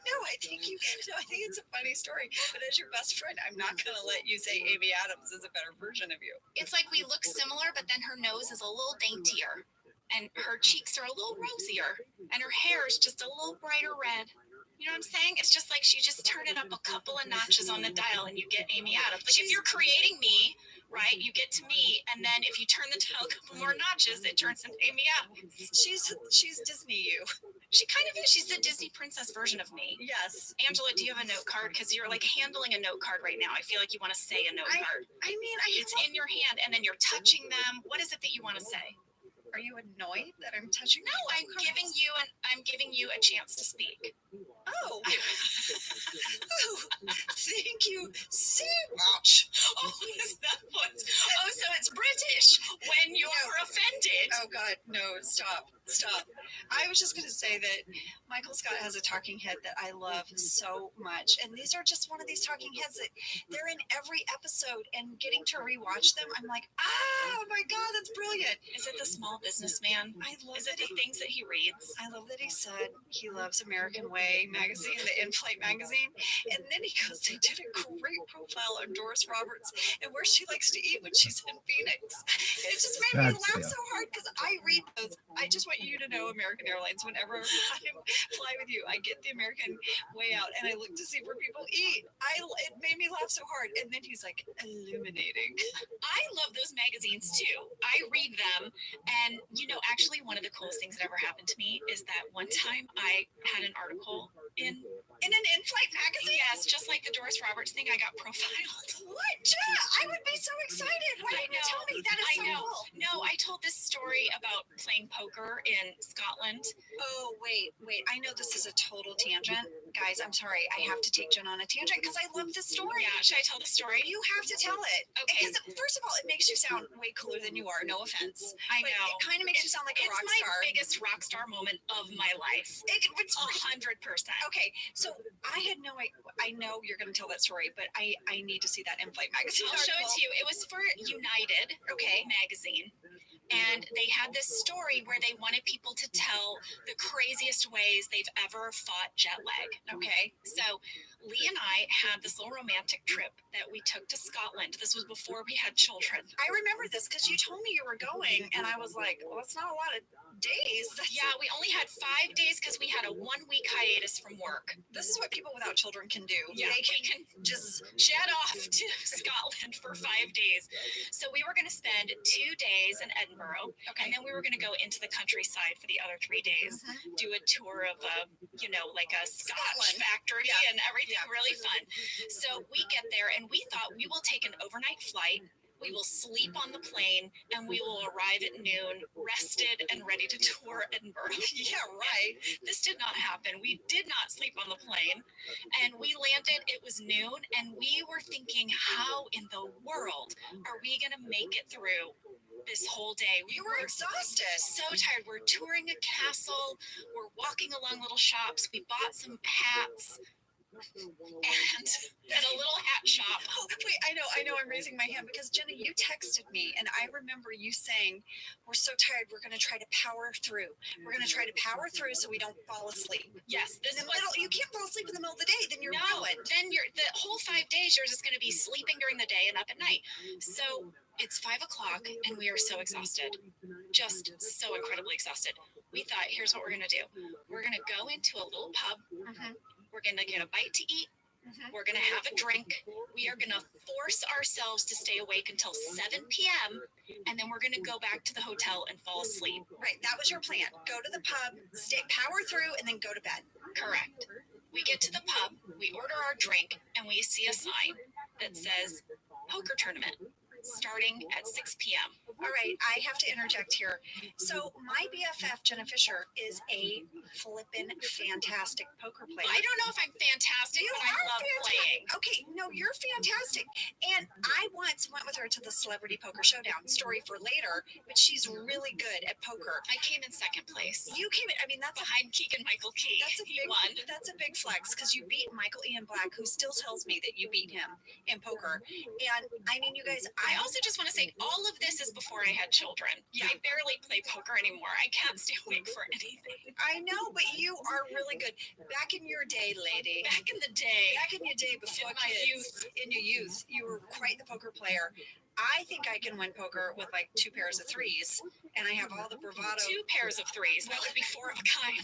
No, I think it's a funny story. But as your best friend, I'm not going to let you say Amy Adams is a better version of you. It's like we look similar, but then her nose is a little daintier, and her cheeks are a little rosier, and her hair is just a little brighter red. You know what I'm saying? It's just like she just turned it up a couple of notches on the dial, and you get Amy Adams. Like if you're creating me, right, you get to me, and then if you turn the dial a couple more notches, it turns into Amy Adams. She's Disney you. She kind of is. She's the Disney princess version of me. Yes. Angela, do you have a note card? Because you're like handling a note card right now. I feel like you want to say a note card. I mean, It's in your hand, and then you're touching them. What is it that you want to say? Are you annoyed that I'm touching? No, I'm giving you a chance to speak. Oh. Oh, thank you so much. Oh, is that what? Oh, so it's British when you're offended. Oh God, no! Stop! I was just going to say that Michael Scott has a talking head that I love so much, and these are just one of these talking heads that they're in every episode. And getting to rewatch them, I'm like, oh my God, that's brilliant! Is it the small businessman? I love Is it the things that he reads? I love that he said he loves American Way magazine, the in-flight magazine, and then he goes, they did a great profile on Doris Roberts and where she likes to eat when she's in Phoenix. And it just made me laugh so hard because I read those. I just want you to know, American Airlines, whenever I fly with you, I get the American Way out and I look to see where people eat. It made me laugh so hard. And then he's like, illuminating. I love those magazines too. I read them, and actually one of the coolest things that ever happened to me is that one time I had an article in an in-flight magazine. Yes, just like the Doris Roberts thing, I got profiled. What? Jenna, I would be so excited. Why didn't you tell me? That is so cool. No, I told this story about playing poker in Scotland. Oh, wait. I know this is a total tangent. Guys, I'm sorry. I have to take Jen on a tangent because I love this story. Yeah, should I tell the story? You have to tell it. Okay. Because first of all, it makes you sound way cooler than you are. No offense. I know. It kind of makes you sound like a rock star. It's star. my biggest rock star moment of my life. It's 100%. Okay, so I had no idea. I know you're going to tell that story, but I need to see that in-flight magazine. I'll show it to you. It was for United, magazine. And they had this story where they wanted people to tell the craziest ways they've ever fought jet lag. Okay. So Lee and I had this little romantic trip that we took to Scotland. This was before we had children. I remember this because you told me you were going, and I was like, well, it's not a lot of days. Yeah, we only had 5 days because we had a 1-week hiatus from work. This is what people without children can do. Yeah, they can just jet off to Scotland for 5 days. So we were going to spend 2 days in Edinburgh, and then we were going to go into the countryside for the other 3 days, do a tour of like a Scotch factory and everything, really fun. So we get there, and we thought we will take an overnight flight. We will sleep on the plane, and we will arrive at noon, rested and ready to tour Edinburgh. Yeah, right. This did not happen. We did not sleep on the plane, and we landed. It was noon, and we were thinking, how in the world are we going to make it through this whole day? We were exhausted. So tired. We're touring a castle. We're walking along little shops. We bought some hats. And at a little hat shop. Oh, wait, I know I'm raising my hand because Jenna, you texted me and I remember you saying, we're so tired, we're going to try to power through. We're going to try to power through so we don't fall asleep. Yes. You can't fall asleep in the middle of the day, then you're ruined. Then the whole 5 days, you're just going to be sleeping during the day and up at night. So it's 5 o'clock and we are so exhausted. Just so incredibly exhausted. We thought, here's what we're going to do. We're going to go into a little pub. We're going to get a bite to eat. We're going to have a drink. We are going to force ourselves to stay awake until 7 p.m. And then we're going to go back to the hotel and fall asleep. Right. That was your plan. Go to the pub, power through, and then go to bed. Correct. We get to the pub, we order our drink, and we see a sign that says poker tournament starting at 6 p.m. All right, I have to interject here. So my BFF, Jenna Fisher, is a flippin' fantastic poker player. I don't know if I'm fantastic, You but I are love fantastic. playing. Okay, no, you're fantastic. And I once went with her to the Celebrity Poker Showdown. Story for later, but she's really good at poker. I came in second place. You came in. I mean, that's behind Keegan Michael Key. he won. That's a big flex because you beat Michael Ian Black, who still tells me that you beat him in poker. And I mean, you guys, I also just want to say all of this is before I had children. Yeah. I barely play poker anymore. I can't stay awake for anything. I know, but you are really good. Back in your day, lady. Back in the day. Back in your day before In my kids. In your youth, you were quite the poker player. I think I can win poker with like 2 pairs of threes, and I have all the bravado. 2 pairs of threes. That would be 4 of a kind.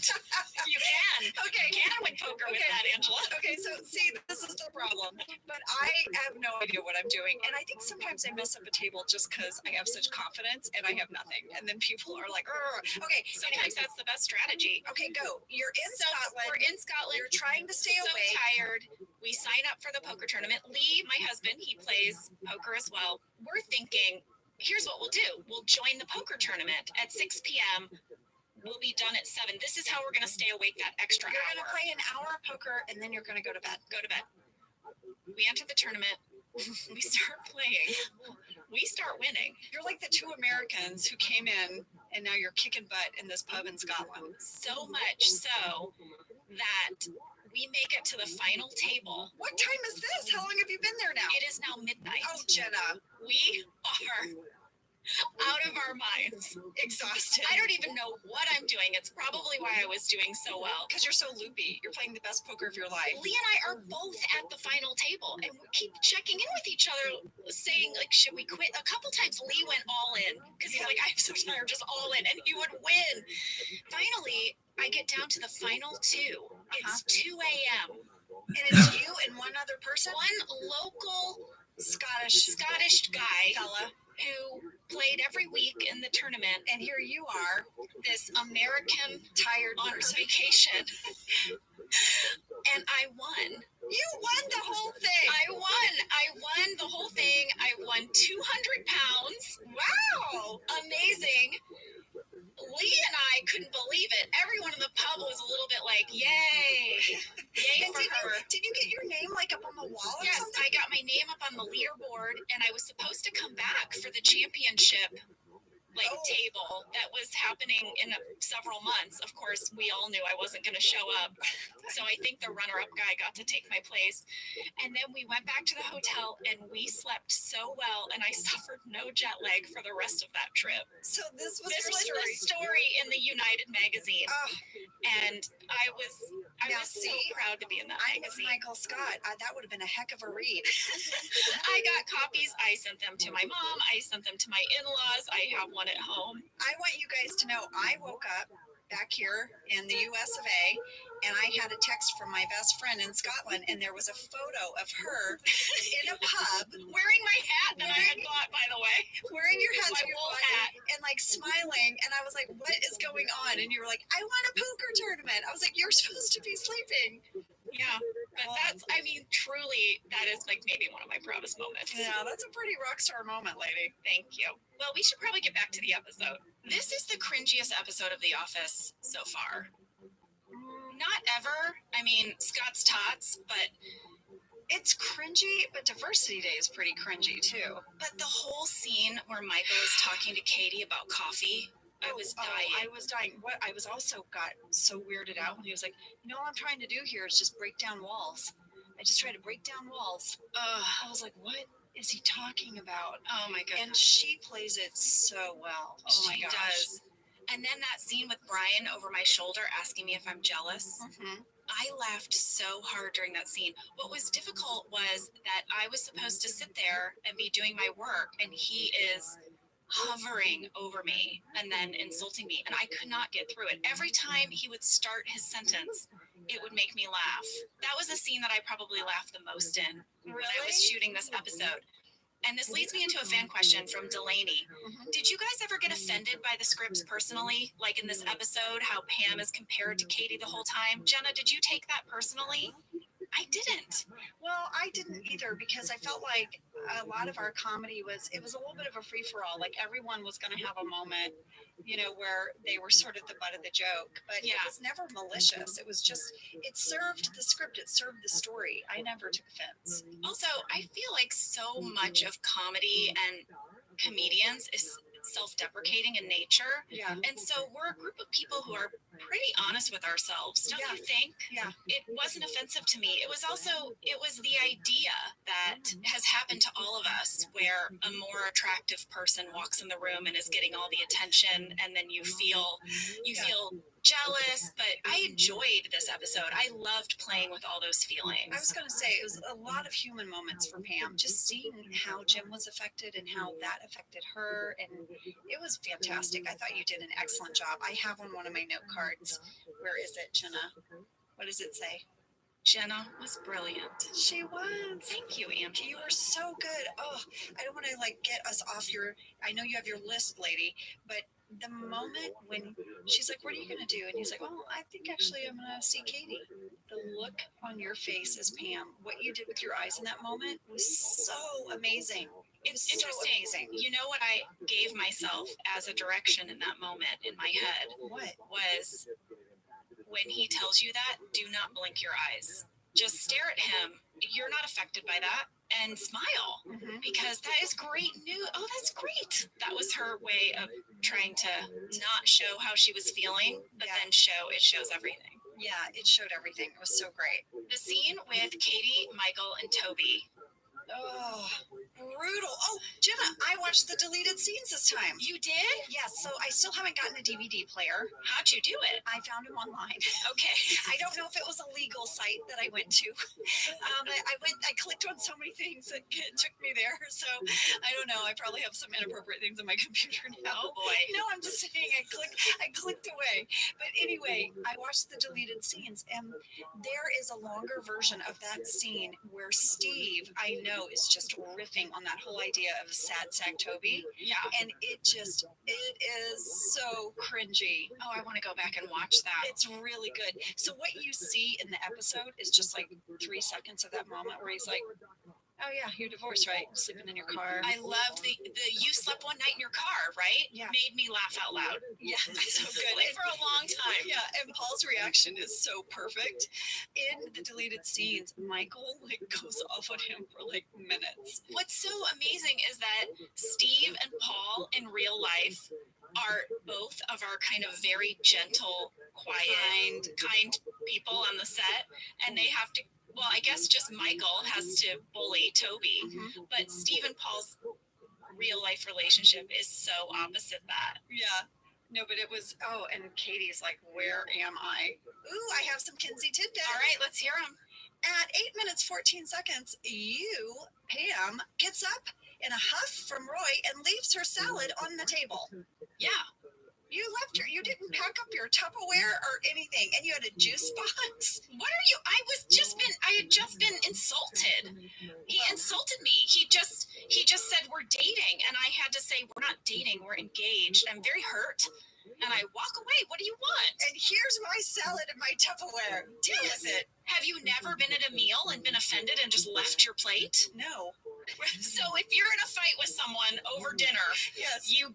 You can. Okay. You can win poker with Okay. that, Angela. Okay, so see, this is the problem. But I have no idea what I'm doing. And I think sometimes I mess up a table just because I have such confidence and I have nothing. And then people are like, "Urgh." Okay, Sometimes anyways, that's the best strategy. okay, go. You're in So Scotland. we're in Scotland. You're trying to stay so awake. tired. We sign up for the poker tournament. Lee, my husband, he plays poker as well. We're thinking, here's what we'll do. We'll join the poker tournament at 6 p.m. We'll be done at 7. This is how we're going to stay awake that extra You're hour. going to play an hour of poker and then you're going to go to bed. Go to bed. We enter the tournament. We start playing. We start winning. You're like the 2 Americans who came in and now you're kicking butt in this pub in Scotland. So much so that we make it to the final table. What time is this? How long have you been there now? It is now midnight. Oh, Jenna. We are out of our minds. Exhausted. I don't even know what I'm doing. It's probably why I was doing so well. Because you're so loopy. You're playing the best poker of your life. Lee and I are both at the final table, and we keep checking in with each other, saying, like, should we quit? A couple times Lee went all in because he's like, I'm so tired, just all in, and he would win. Finally, I get down to the final 2. It's 2 a.m. And it's you and one other person? One local Scottish guy fella. who played every week in the tournament, And here you are, this American tired on person. vacation, and I won. You won the whole thing. I won the whole thing. I won 200 pounds. Wow. Amazing. Lee and I couldn't believe it. Everyone in the pub was a little bit like, yay. Yay And for her. did you get your name like up on the wall or Yes, something? I got my name up on the leaderboard, and I was supposed to come back for the championship table that was happening in several months. Of course, we all knew I wasn't going to show up. So I think the runner-up guy got to take my place. And then we went back to the hotel and we slept so well, and I suffered no jet lag for the rest of that trip. So this was This your was story. the story in the United magazine. Oh, And I was Now, so see, proud to be in that I'm with magazine. Michael Scott. That would have been a heck of a read. I got copies. I sent them to my mom. I sent them to my in-laws. I have one at home. I want you guys to know I woke up back here in the US of A and I had a text from my best friend in Scotland and there was a photo of her in a pub Wearing my hat that I had bought, by the way. wearing your hat, My to your wool body hat. and like smiling, and I was like, what is going on? And you were like, I won a poker tournament. I was like, you're supposed to be sleeping. Yeah. But truly, that is like maybe one of my proudest moments. Yeah, that's a pretty rock star moment, lady. Thank you. Well, we should probably get back to the episode. This is the cringiest episode of The Office so far. Not ever. I mean, Scott's tots, but It's cringy, but Diversity Day is pretty cringy too. the whole scene where Michael is talking to Katie about coffee, I was dying. I was dying. What I was also got so weirded out when he was like, all I'm trying to do here is just break down walls. I just try to break down walls. I was like, what is he talking about? Oh my goodness. And she plays it so well. Oh my She gosh. does. And then that scene with Brian over my shoulder asking me if I'm jealous. Mhm. I laughed so hard during that scene. What was difficult was that I was supposed to sit there and be doing my work, and he is hovering over me and then insulting me, and I could not get through it. Every time he would start his sentence, it would make me laugh. That was a scene that I probably laughed the most in when I was shooting this episode. And this leads me into a fan question from Delaney. Mhm. Did you guys ever get offended by the scripts personally? Like in this episode, how Pam is compared to Katie the whole time? Jenna, did you take that personally? I didn't. Well, I didn't either, because I felt like a lot of our comedy was a little bit of a free for all. Like everyone was going to have a moment, where they were sort of the butt of the joke, but it was never malicious. It was just, it served the script, it served the story. I never took offense. Also, I feel like so much of comedy and comedians is self-deprecating in nature. Yeah. And so we're a group of people who are pretty honest with ourselves, don't you think? Yeah. It wasn't offensive to me. It was the idea that has happened to all of us, where a more attractive person walks in the room and is getting all the attention, and then you feel jealous. But I enjoyed this episode. I loved playing with all those feelings. I was going to say, it was a lot of human moments for Pam, just seeing how Jim was affected and how that affected her, and it was fantastic. I thought you did an excellent job. I have on one of my note cards. Where is it, Jenna? What does it say? Jenna was brilliant. She was. Thank you, Angela. You were so good. Oh, I don't want to get us off I know you have your list, lady, but the moment when she's like, "What are you going to do?" and he's like, "Oh, I think actually I'm going to see Katie." The look on your face as Pam, what you did with your eyes in that moment was so amazing. It's interesting. So amazing. You know what I gave myself as a direction in that moment in my head? What? Was when he tells you that, do not blink your eyes. Just stare at him. You're not affected by that. And smile, because that is great news. Oh, that's great. That was her way of trying to not show how she was feeling, but then it shows everything. Yeah, it showed everything. It was so great. The scene with Katie, Michael, and Toby. Oh, brutal. Oh, Jenna, I watched the deleted scenes this time. You did? Yes, so I still haven't gotten a DVD player. How'd you do it? I found them online. Okay. I don't know if it was a legal site that I went to. I clicked on so many things that took me there. So I don't know. I probably have some inappropriate things on my computer now. Oh boy. No, I'm just saying I clicked away. But anyway, I watched the deleted scenes, and there is a longer version of that scene where Steve, I know, is just riffing on that whole idea of sad sack Toby. Yeah. And it is so cringy. Oh, I want to go back and watch that. It's really good. So what you see in the episode is just 3 seconds of that moment where he's like, "Oh yeah, you're divorced, right? Sleeping in your car." I love the you slept one night in your car, right? Yeah. Made me laugh out loud. Yeah, it's so good. For a long time. Yeah, and Paul's reaction is so perfect. In the deleted scenes, Michael goes off on him for minutes. What's so amazing is that Steve and Paul in real life are both of our kind of very gentle, quiet, kind people on the set, and they have to. Well, I guess just Michael has to bully Toby, but Steve and Paul's real life relationship is so opposite that. Yeah. No, but it was, and Katie's like, "Where am I?" Ooh, I have some Kinsey tidbits. All right, let's hear them. At 8 minutes, 14 seconds, Pam, gets up in a huff from Roy and leaves her salad on the table. Yeah. You left her. You didn't pack up your Tupperware or anything, and you had a juice box. What are you? I had just been insulted. He insulted me. He just said we're dating, and I had to say we're not dating. We're engaged. I'm very hurt, and I walk away. What do you want? And here's my salad and my Tupperware. Deal with it. Have you never been at a meal and been offended and just left your plate? No. So if you're in a fight with someone over dinner, yes, you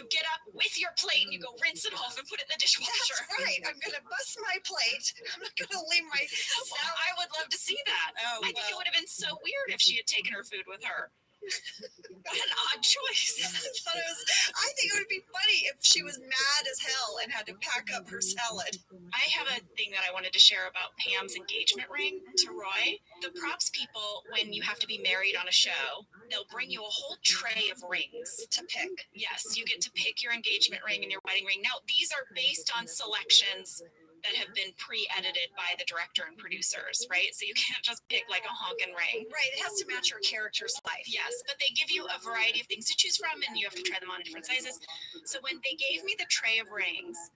get up with your plate and you go rinse it off and put it in the dishwasher. That's right. I'm going to bust my plate. I'm not going to leave my salad. Well, I would love to see that. I think it would have been so weird if she had taken her food with her. What an odd choice. I think it would be funny if she was mad as hell and had to pack up her salad. I have a thing that I wanted to share about Pam's engagement ring to Roy. The props people, when you have to be married on a show, they'll bring you a whole tray of rings to pick. Yes, you get to pick your engagement ring and your wedding ring. Now, these are based on selections that have been pre-edited by the director and producers, right? So you can't just pick a honkin' ring. Right, it has to match your character's life. Yes, but they give you a variety of things to choose from, and you have to try them on in different sizes. So when they gave me the tray of rings,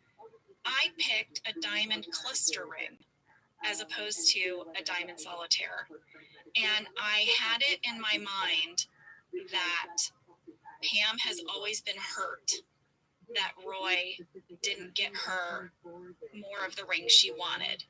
I picked a diamond cluster ring as opposed to a diamond solitaire. And I had it in my mind that Pam has always been hurt that Roy didn't get her more of the ring she wanted.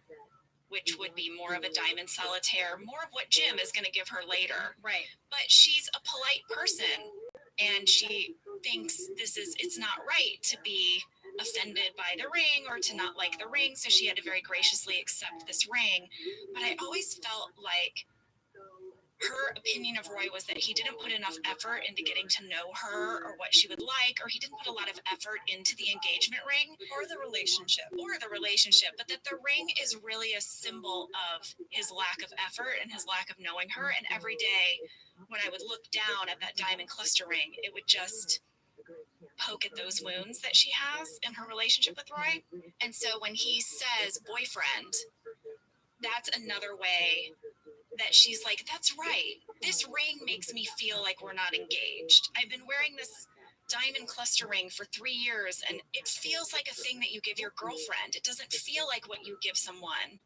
which would be more of a diamond solitaire, more of what Jim is going to give her later. Right. But she's a polite person, and she thinks it's not right to be offended by the ring or to not like the ring, so she had to very graciously accept this ring. But I always felt like her opinion of Roy was that he didn't put enough effort into getting to know her or what she would like, or he didn't put a lot of effort into the engagement ring Or the relationship. but that the ring is really a symbol of his lack of effort and his lack of knowing her. And every day when I would look down at that diamond cluster ring, it would just poke at those wounds that she has in her relationship with Roy. And so when he says boyfriend, that's another way that she's like, that's right. This ring makes me feel like we're not engaged. I've been wearing this diamond cluster ring for 3 years, and it feels like a thing that you give your girlfriend. It doesn't feel like what you give someone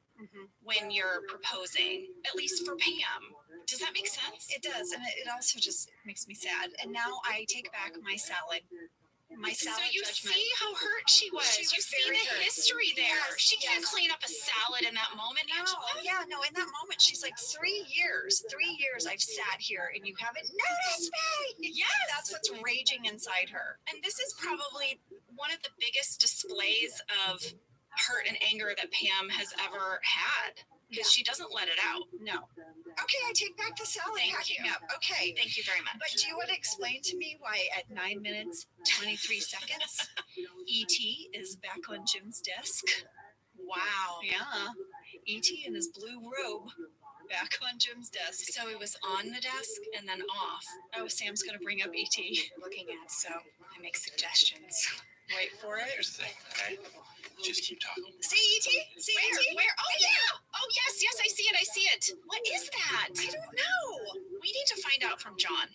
when you're proposing, at least for Pam. Does that make sense? It does, and it also just makes me sad. And now I take back my salad. So you judgment. see how hurt she was. She You was see very the hurt. history there. Yes, She can't yes. clean up a salad in that moment. No, Angela. yeah, no. In that moment, she's like, 3 years. 3 years I've sat here, and you haven't noticed me. Yes. That's what's raging inside her. And this is probably one of the biggest displays of hurt and anger that Pam has ever had, because she doesn't let it out. No. Okay, I take back the salad Thank packing you. up. Okay. Thank you very much. But do you want to explain to me why at 9 minutes, 23 seconds, E.T. is back on Jim's desk? Wow. Yeah. E.T. in his blue robe back on Jim's desk. So it was on the desk and then off. Oh, Sam's going to bring up E.T. Looking at, so I make suggestions. Wait for it. Here's the thing, okay? Just keep talking. See E.T.? See E.T.? Where? Oh, yeah. Oh, yes. Yes, I see it. I see it. What is that? I don't know. We need to find out from John.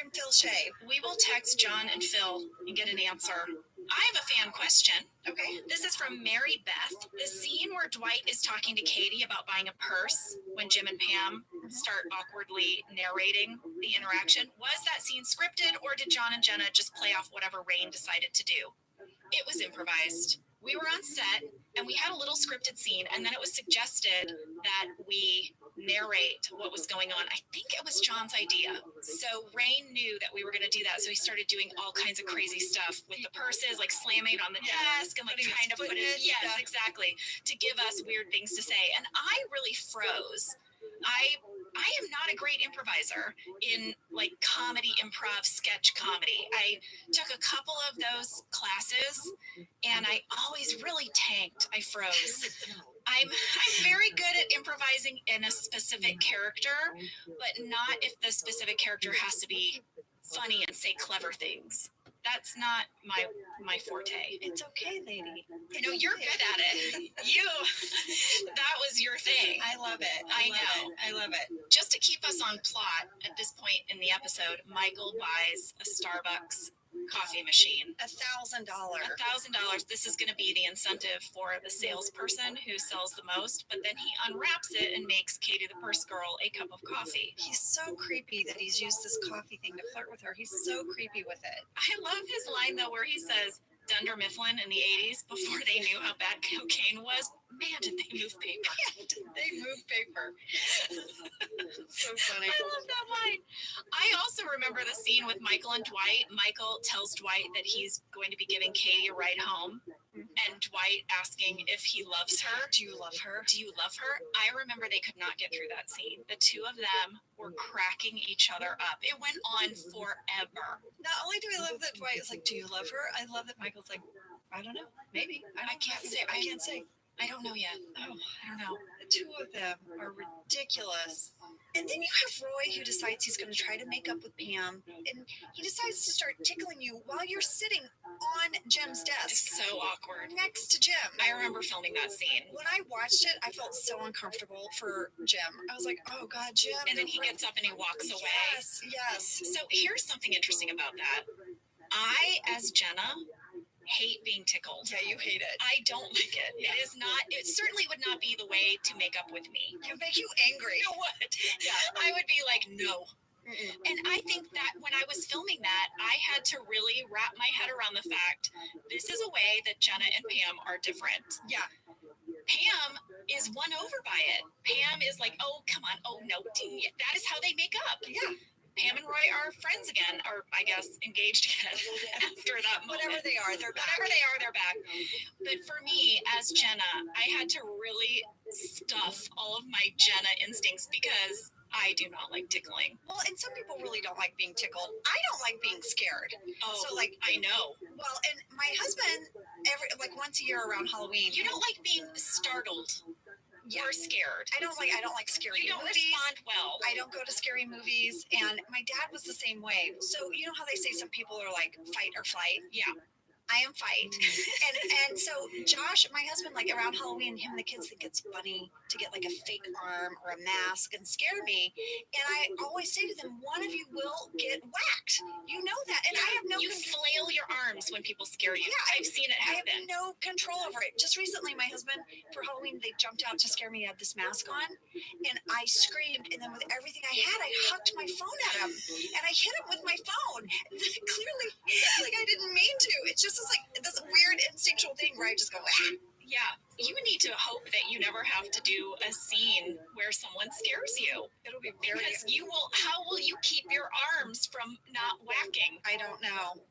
And Phil Shea. We will text John and Phil and get an answer. I have a fan question. Okay. This is from Mary Beth. The scene where Dwight is talking to Katie about buying a purse when Jim and Pam start awkwardly narrating the interaction. Was that scene scripted, or did John and Jenna just play off whatever Rain decided to do? It was improvised. We were on set and we had a little scripted scene, and then it was suggested that we narrate what was going on. I think it was John's idea. So Rain knew that we were going to do that, so he started doing all kinds of crazy stuff with the purses, like slamming it on the desk and like Putting trying to his foot put it. in. Yes, Yeah. exactly, to give us weird things to say. And I really froze. I am not a great improviser in like comedy, improv, sketch comedy. I took a couple of those classes and I always really tanked. I froze. I'm very good at improvising in a specific character, but not if the specific character has to be funny and say clever things. That's not my forte. It's okay, lady. I know you're good at it. That was your thing. I love it. I know. I love it. Just to keep us on plot at this point in the episode, Michael buys a Starbucks coffee machine. $1,000. $1,000. This is going to be the incentive for the salesperson who sells the most, but then he unwraps it and makes Katie the purse girl a cup of coffee. He's so creepy that he's used this coffee thing to flirt with her. He's so creepy with it. I love his line though, where he says, Dunder Mifflin in the 80s, before they knew how bad cocaine was, man, did they move paper. They move paper. So funny. I love that line. I also remember the scene with Michael and Dwight. Michael tells Dwight that he's going to be giving Katie a ride home, and Dwight asking if he loves her. Do you love her? Do you love her? I remember they could not get through that scene. The two of them were cracking each other up. It went on forever. Not only do I love that Dwight is like, do you love her? I love that Michael's like, I don't know. Maybe. I can't say. I can't say. I don't know yet. Oh, I don't know. the two of them are ridiculous. And then you have Roy who decides he's going to try to make up with Pam. And he decides to start tickling you while you're sitting on Jim's desk It's so awkward. next to Jim. I remember filming that scene. When I watched it, I felt so uncomfortable for Jim. I was like, oh, God, Jim. And then he gets up and he walks away. Yes, yes. So here's something interesting about that. I, as Jenna, hate being tickled. Yeah, you hate it. I don't like it. Yeah. It certainly would not be the way to make up with me. It would make you angry. It would. Yeah. I would be like, no. Mm-mm. And I think that when I was filming that, I had to really wrap my head around the fact this is a way that Jenna and Pam are different. Yeah. Pam is won over by it. Pam is like, oh, come on. Oh, no. That is how they make up. Yeah. Pam and Roy are friends again, or I guess engaged again after that moment. Whatever they are, they're back. Whatever they are, they're back. But for me, as Jenna, I had to really stuff all of my Jenna instincts because I do not like tickling. Well, and some people really don't like being tickled. I don't like being scared. Oh, So, like, I know. Well, and my husband, once a year around Halloween. You don't like being startled. Yeah. Or scared. I don't like scary movies. You don't movies. respond well. I don't go to scary movies, and my dad was the same way. So you know how they say some people are like fight or flight? Yeah. I am fight. and so Josh, my husband, like around Halloween, him and the kids think it's funny to get like a fake arm or a mask and scare me. And I always say to them, one of you will get whacked. You know that. And I have no You flail your arms when people scare you. Yeah, I've seen it happen. I have no control over it. Just recently, my husband, for Halloween, they jumped out to scare me. He had this mask on, and I screamed. And then with everything I had, I hucked my phone at him, and I hit him with my phone. Clearly, like I didn't mean to. It's just this weird instinctual thing where I just go, ah. Yeah, you need to hope that you never have to do a scene where someone scares you. It'll be very. Because how will you keep your arms from not whacking? I don't know.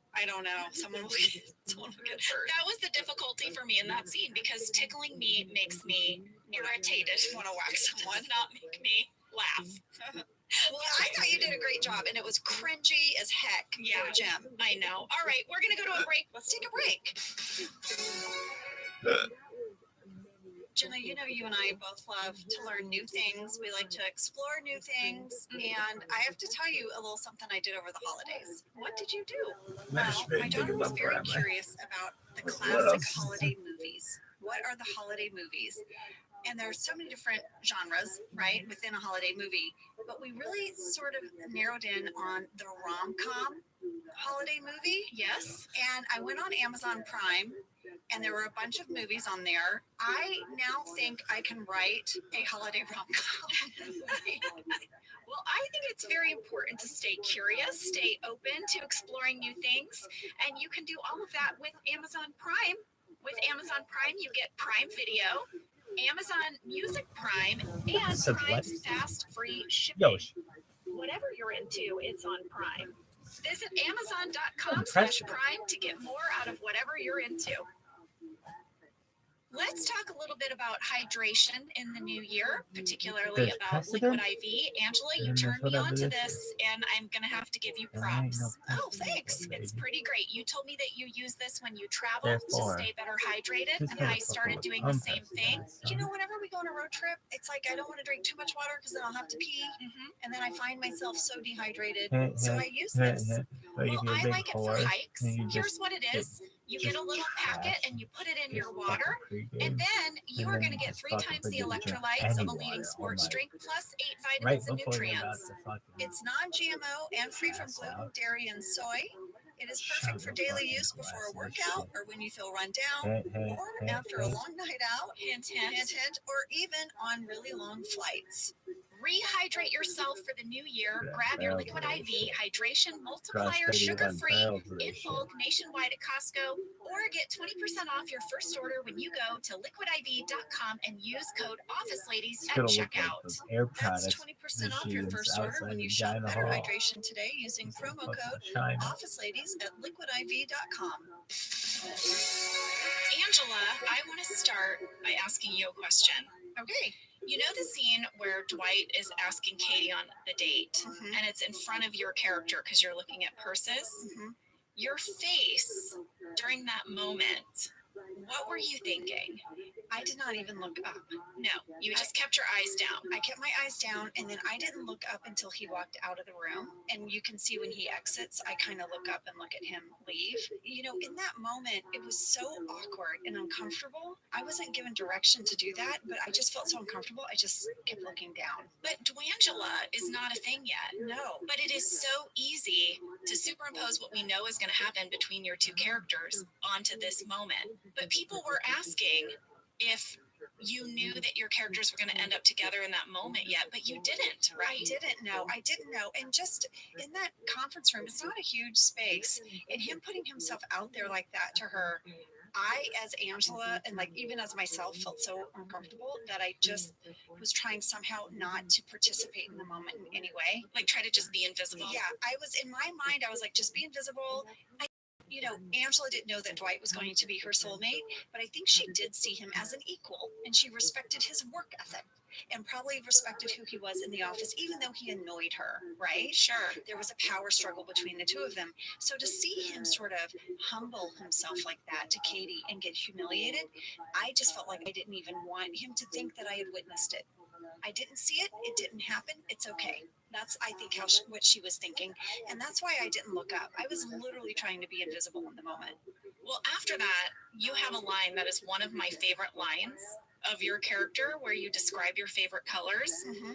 Someone will get hurt. That was the difficulty for me in that scene because tickling me makes me irritated. Want to whack someone? Does not make me laugh. Well, I thought you did a great job, and it was cringy as heck. Yeah, for Jim. I know. All right, we're gonna go to a break. Let's take a break. Jenna, you know you and I both love to learn new things. We like to explore new things. And I have to tell you a little something I did over the holidays. What did you do? Well, my daughter was very curious about the classic holiday movies. What are the holiday movies? And there are so many different genres, right, within a holiday movie. But we really sort of narrowed in on the rom-com holiday movie. Yes. And I went on Amazon Prime, and there were a bunch of movies on there. I now think I can write a holiday rom-com. Well, I think it's very important to stay curious, stay open to exploring new things, and you can do all of that with Amazon Prime. With Amazon Prime, you get Prime Video, Amazon Music Prime, and Prime's fast free shipping. Whatever you're into, it's on Prime. Visit Amazon.com/Prime to get more out of whatever you're into. Let's talk a little bit about hydration in the new year, particularly about Liquid IV. Angela, you turned me on to this, and I'm going to have to give you props. Oh, thanks. It's pretty great. You told me that you use this when you travel to stay better hydrated, and I started doing the same thing. You know, whenever we go on a road trip, it's like I don't want to drink too much water because then I'll have to pee, and then I find myself so dehydrated. So I use this. Well, I like it for hikes. Here's what it is. You get a little packet and you put it in your water, and then you are going to get 3 times the electrolytes of a leading sports drink plus 8 vitamins and nutrients. It's non-GMO and free from gluten, dairy, and soy. It is perfect for daily use before a workout or when you feel run down or after a long night out, hint, hint, or even on really long flights. Rehydrate yourself for the new year. Grab your Liquid IV Hydration Multiplier sugar-free in bulk nationwide at Costco, or get 20% off your first order when you go to liquidiv.com and use code OfficeLadies at checkout. That's 20% off your first order when you shop Better Hydration today using promo code OfficeLadies at liquidiv.com. Angela, I want to start by asking you a question. Okay. You know the scene where Dwight is asking Katie on the date, and it's in front of your character because you're looking at purses? Your face during that moment, what were you thinking? I did not even look up. No, you just kept your eyes down. I kept my eyes down, and then I didn't look up until he walked out of the room. And you can see when he exits, I kind of look up and look at him leave. You know, in that moment, it was so awkward and uncomfortable. I wasn't given direction to do that, but I just felt so uncomfortable. I just kept looking down. But Dwangela is not a thing yet. No. But it is so easy to superimpose what we know is going to happen between your two characters onto this moment. But people were asking if you knew that your characters were going to end up together in that moment yet, but you didn't, right? I didn't know. And just in that conference room, it's not a huge space. And him putting himself out there like that to her, I, as Angela, and like even as myself, felt so uncomfortable that I just was trying somehow not to participate in the moment in any way. Like try to just be invisible. Yeah, I was in my mind, I was like, just be invisible. Angela didn't know that Dwight was going to be her soulmate, but I think she did see him as an equal, and she respected his work ethic and probably respected who he was in the office, even though he annoyed her, right? Sure. There was a power struggle between the two of them. So to see him sort of humble himself like that to Katie and get humiliated, I just felt like I didn't even want him to think that I had witnessed it. I didn't see it. It didn't happen. It's okay. That's, I think, what she was thinking. And that's why I didn't look up. I was literally trying to be invisible in the moment. Well, after that, you have a line that is one of my favorite lines of your character where you describe your favorite colors. Mm-hmm.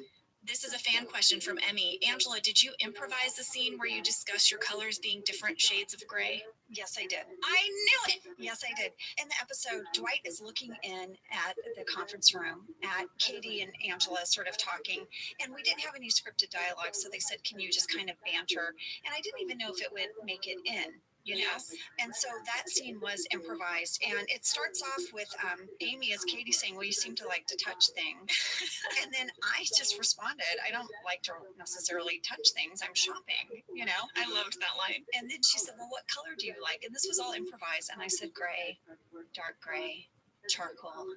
This is a fan question from Emmy. Angela, did you improvise the scene where you discuss your colors being different shades of gray? Yes, I did. I knew it. Yes, I did. In the episode, Dwight is looking in at the conference room at Katie and Angela sort of talking, and we didn't have any scripted dialogue, so they said, can you just kind of banter? And I didn't even know if it would make it in. Yes. And so that scene was improvised, and it starts off with Amy as Katie saying, well, you seem to like to touch things. And then I just responded, I don't like to necessarily touch things. I'm shopping, I loved that line. And then she said, well, what color do you like? And this was all improvised. And I said, gray, dark gray, charcoal.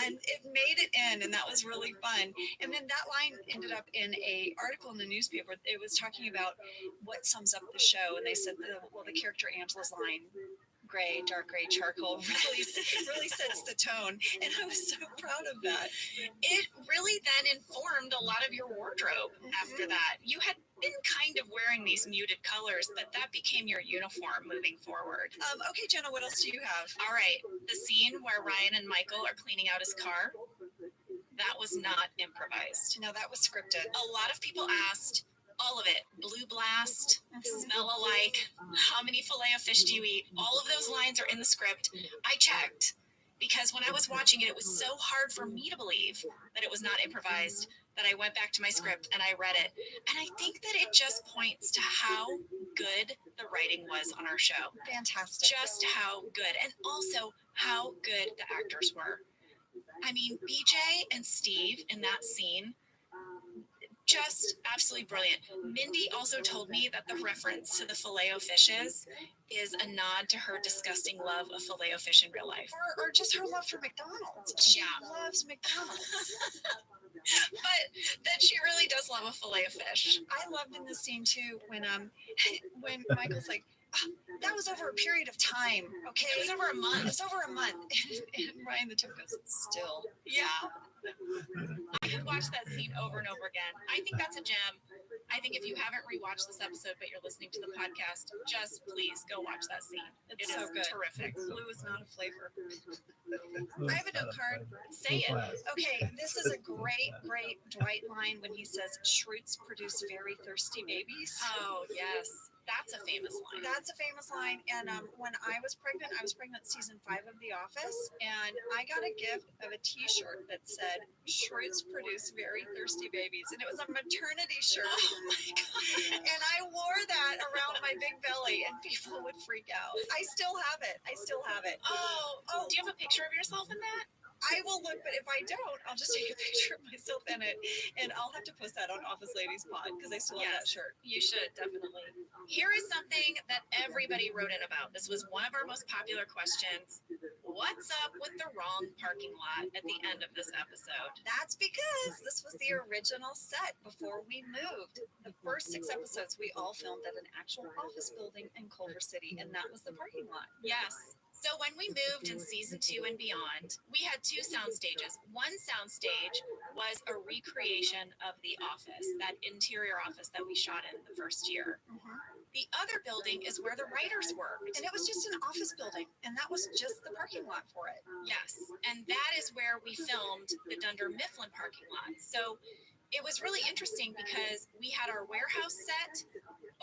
And it made it in, and that was really fun. And then that line ended up in a article in the newspaper. It was talking about what sums up the show, and they said, the character Angela's line, gray, dark gray, charcoal, really sets the tone. And I was so proud of that. It really then informed a lot of your wardrobe after that. You had been kind of wearing these muted colors, but that became your uniform moving forward. Okay, Jenna, what else do you have? All right. The scene where Ryan and Michael are cleaning out his car, that was not improvised. No, that was scripted. A lot of people asked, all of it, blue blast, smell alike, how many filet of fish do you eat? All of those lines are in the script. I checked because when I was watching it, it was so hard for me to believe that it was not improvised that I went back to my script and I read it. And I think that it just points to how good the writing was on our show. Fantastic. Just how good. And also how good the actors were. I mean, BJ and Steve in that scene, just absolutely brilliant. Mindy also told me that the reference to the filet-o-fishes is a nod to her disgusting love of filet-o-fish in real life. Or just her love for McDonald's. She loves McDonald's. But that she really does love a filet-o-fish. I loved in this scene too when Michael's like, oh, that was over a period of time, okay? It was over a month. It was over a month. And Ryan the Tip goes, still. Yeah. I could watch that scene over and over again. I think that's a gem. I think if you haven't rewatched this episode, but you're listening to the podcast, just please go watch that scene. It's It so is good. terrific. Blue is not a flavor. I have a note card. Say it. Okay, this is a great Dwight line when he says, Schrutes produce very thirsty babies. Oh, yes. That's a famous line. That's a famous line. And when I was pregnant season 5 of The Office, and I got a gift of a T-shirt that said, Schrutes produce very thirsty babies. And it was a maternity shirt. Oh my God. And I wore that around my big belly, and people would freak out. I still have it. Oh, do you have a picture of yourself in that? I will look, but if I don't, I'll just take a picture of myself in it, and I'll have to post that on Office Ladies Pod because I still have that shirt. You should, definitely. Here is something that everybody wrote in about. This was one of our most popular questions. What's up with the wrong parking lot at the end of this episode? That's because this was the original set before we moved. The first 6 episodes we all filmed at an actual office building in Culver City, and that was the parking lot. Yes. So when we moved in season 2 and beyond, we had 2 sound stages. One sound stage was a recreation of the office, that interior office that we shot in the first year. The other building is where the writers worked. And it was just an office building, and that was just the parking lot for it. Yes, and that is where we filmed the Dunder Mifflin parking lot. So it was really interesting because we had our warehouse set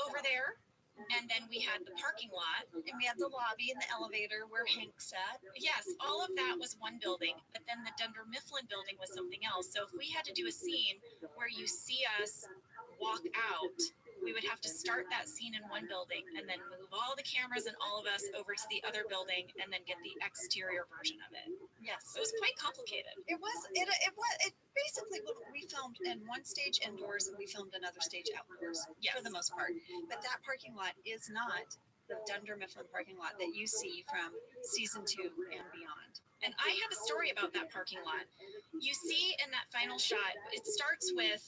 over there, And then we had the parking lot. And we had the lobby and the elevator where Hank sat. Yes, all of that was one building, but then the Dunder Mifflin building was something else. So if we had to do a scene where you see us walk out, we would have to start that scene in one building and then move all the cameras and all of us over to the other building and then get the exterior version of it. Yes. So it was quite complicated. It basically we filmed in one stage indoors and we filmed another stage outdoors Yes. for the most part. But that parking lot is not the Dunder Mifflin parking lot that you see from season 2 and beyond. And I have a story about that parking lot. You see in that final shot, it starts with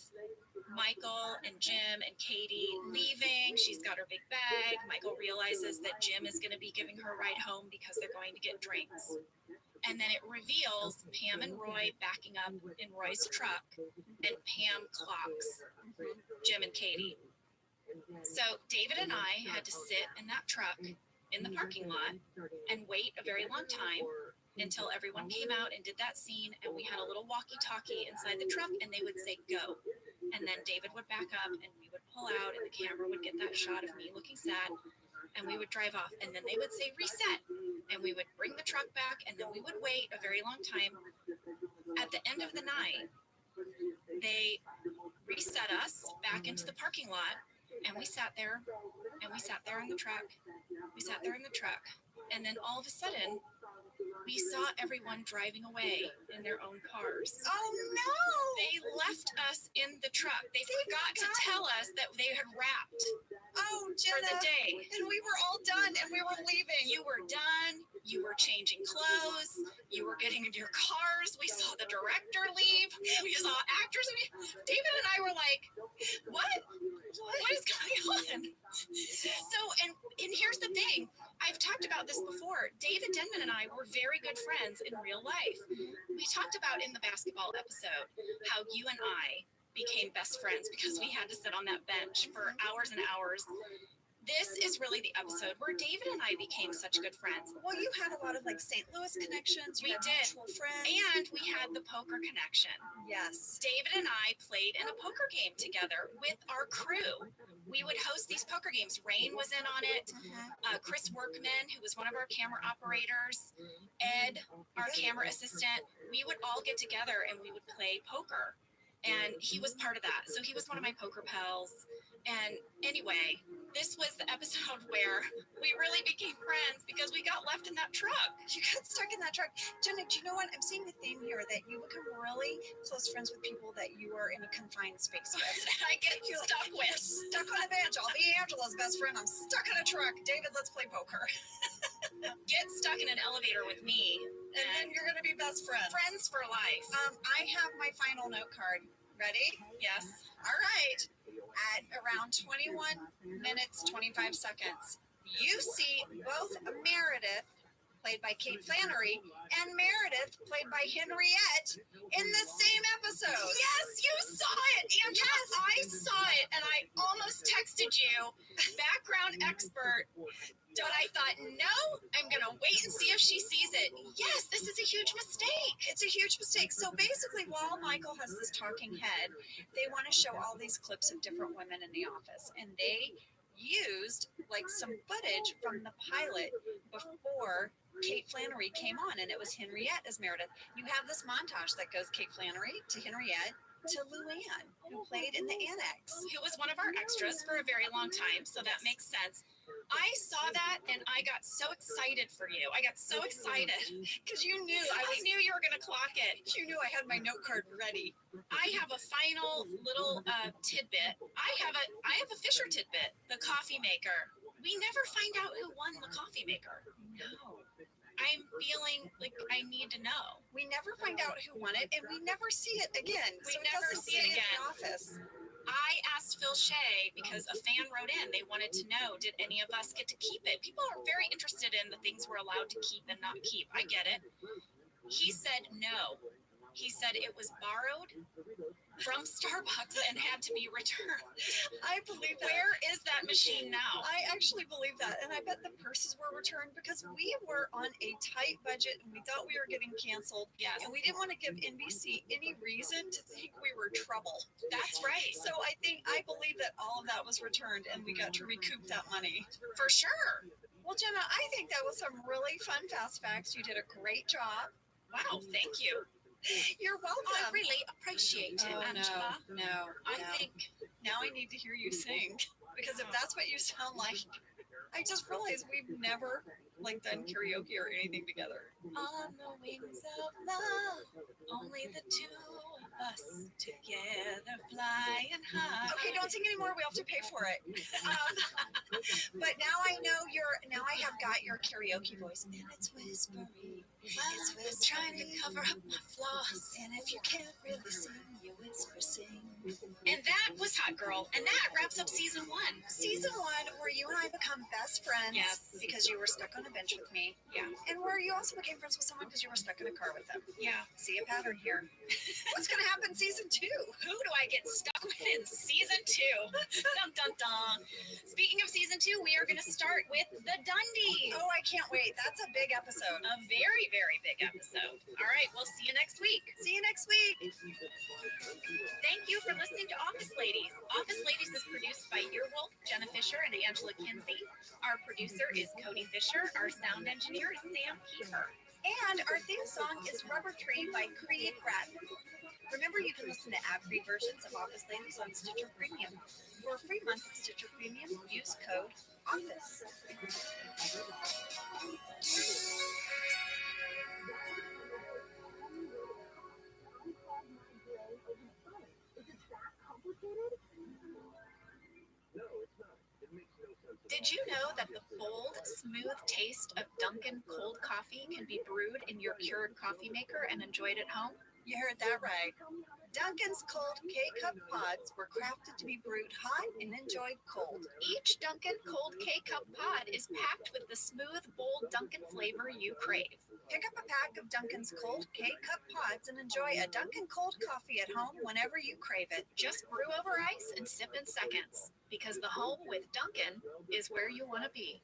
Michael and Jim and Katie leaving. She's got her big bag. Michael realizes that Jim is going to be giving her a ride home because they're going to get drinks. And then it reveals Pam and Roy backing up in Roy's truck, and Pam clocks Jim and Katie. So David and I had to sit in that truck in the parking lot and wait a very long time until everyone came out and did that scene, and we had a little walkie-talkie inside the truck, and they would say go. And then David would back up and we would pull out and the camera would get that shot of me looking sad, and we would drive off, and then they would say reset, and we would bring the truck back, and then we would wait a very long time. At the end of the night, they reset us back into the parking lot, and we sat there in the truck. We sat there in the truck, and then all of a sudden we saw everyone driving away in their own cars. Oh no! They left us in the truck. They forgot to tell us that they had wrapped Oh, for Jenna. the day. And we were all done and we were leaving. You were done. You were changing clothes. You were getting into your cars. We saw the director leave. We saw actors. David and I were like, what? What is going on? So, and here's the thing. I've talked about this before. David Denman and I were very good friends in real life. We talked about in the basketball episode how you and I became best friends because we had to sit on that bench for hours and hours. This is really the episode where David and I became such good friends. Well, you had a lot of like St. Louis connections. We had did. mutual friends. And we had the poker connection. Yes. David and I played in a poker game together with our crew. We would host these poker games. Rain was in on it. Chris Workman, who was one of our camera operators, Ed, our camera assistant. We would all get together and we would play poker. And he was part of that. So he was one of my poker pals. And anyway, this was the episode where we really became friends because we got left in that truck. You got stuck in that truck. Jenna, do you know what? I'm seeing the theme here that you become really close friends with people that you are in a confined space with. I get stuck with. Stuck on a bench. I'll be Angela's best friend. I'm stuck in a truck. David, let's play poker. Get stuck in an elevator with me. And then you're going to be best friends. Friends for life. I have my final note card. Ready? Yes. All right. At around 21 minutes, 25 seconds, you see both Meredith, played by Kate Flannery, and Meredith, played by Henriette, in the same episode. Yes, you saw it, Angela. Yes. I saw it, and I almost texted you, background expert. But I thought, no, I'm going to wait and see if she sees it. Yes, this is a huge mistake. It's a huge mistake. So basically, while Michael has this talking head, they want to show all these clips of different women in the office. And they used like some footage from the pilot before Kate Flannery came on, and it was Henriette as Meredith. You have this montage that goes Kate Flannery to Henriette to Luann, who played in the annex. Who was one of our extras for a very long time, so that makes sense. I saw that and I got so excited for you. I got so excited Because you knew I knew you were going to clock it. you knew I had my note card ready. I have a final little tidbit. I have a Fisher tidbit, the coffee maker. We never find out who won the coffee maker. No. I'm feeling like I need to know. We never find out who won it, and we never see it again. We so it never doesn't see it stay in again. the office. I asked Phil Shea because a fan wrote in. They wanted to know, did any of us get to keep it? People are very interested in the things we're allowed to keep and not keep. I get it. He said no. He said it was borrowed from Starbucks and had to be returned. I believe that. Where is that machine now? I actually believe that. And I bet the purses were returned because we were on a tight budget and we thought we were getting canceled. Yes. And we didn't want to give NBC any reason to think we were trouble. That's right. So I believe that all of that was returned and we got to recoup that money. For sure. Well, Jenna, I think that was some really fun fast facts. You did a great job. Wow, thank you. You're welcome. I really appreciate it, Angela. No. I think Now I need to hear you sing, because if that's what you sound like, I just realized we've never done karaoke or anything together. on the wings of love, only the two of us together flying high. Okay, don't sing anymore. We have to pay for it. But now I know now I have got your karaoke voice, and it's whispery. It's with trying to cover up my flaws. And if you can't really sing, you whisper sing. And that was Hot Girl. And that wraps up season 1. Season 1, where you and I become best friends. Yes. Because you were stuck on a bench with me. Yeah. And where you also became friends with someone because you were stuck in a car with them. Yeah. See a pattern here. What's going to happen season 2? Who do I get stuck with in season 2? Dun, dun, dun. Speaking of season 2, we are going to start with the Dundies. Oh, I can't wait. That's a big episode. A very, very big episode. All right, we'll see you next week. See you next week. Thank you for listening to Office Ladies. Office Ladies is produced by Earwolf, Jenna Fisher, and Angela Kinsey. Our producer is Cody Fisher. Our sound engineer is Sam Kiefer. And our theme song is Rubber Tree by Creed Bratton. Remember, you can listen to ad-free versions of Office Ladies on Stitcher Premium. For a free month of Stitcher Premium, use code OFFICE. Did you know that the bold, smooth taste of Dunkin' cold coffee can be brewed in your Keurig coffee maker and enjoyed at home? You heard that right. Dunkin's cold K-Cup pods were crafted to be brewed hot and enjoyed cold. Each Dunkin' cold K-Cup pod is packed with the smooth, bold Dunkin' flavor you crave. Pick up a pack of Dunkin's cold K-Cup pods and enjoy a Dunkin' cold coffee at home whenever you crave it. Just brew over ice and sip in seconds, because the home with Dunkin' is where you want to be.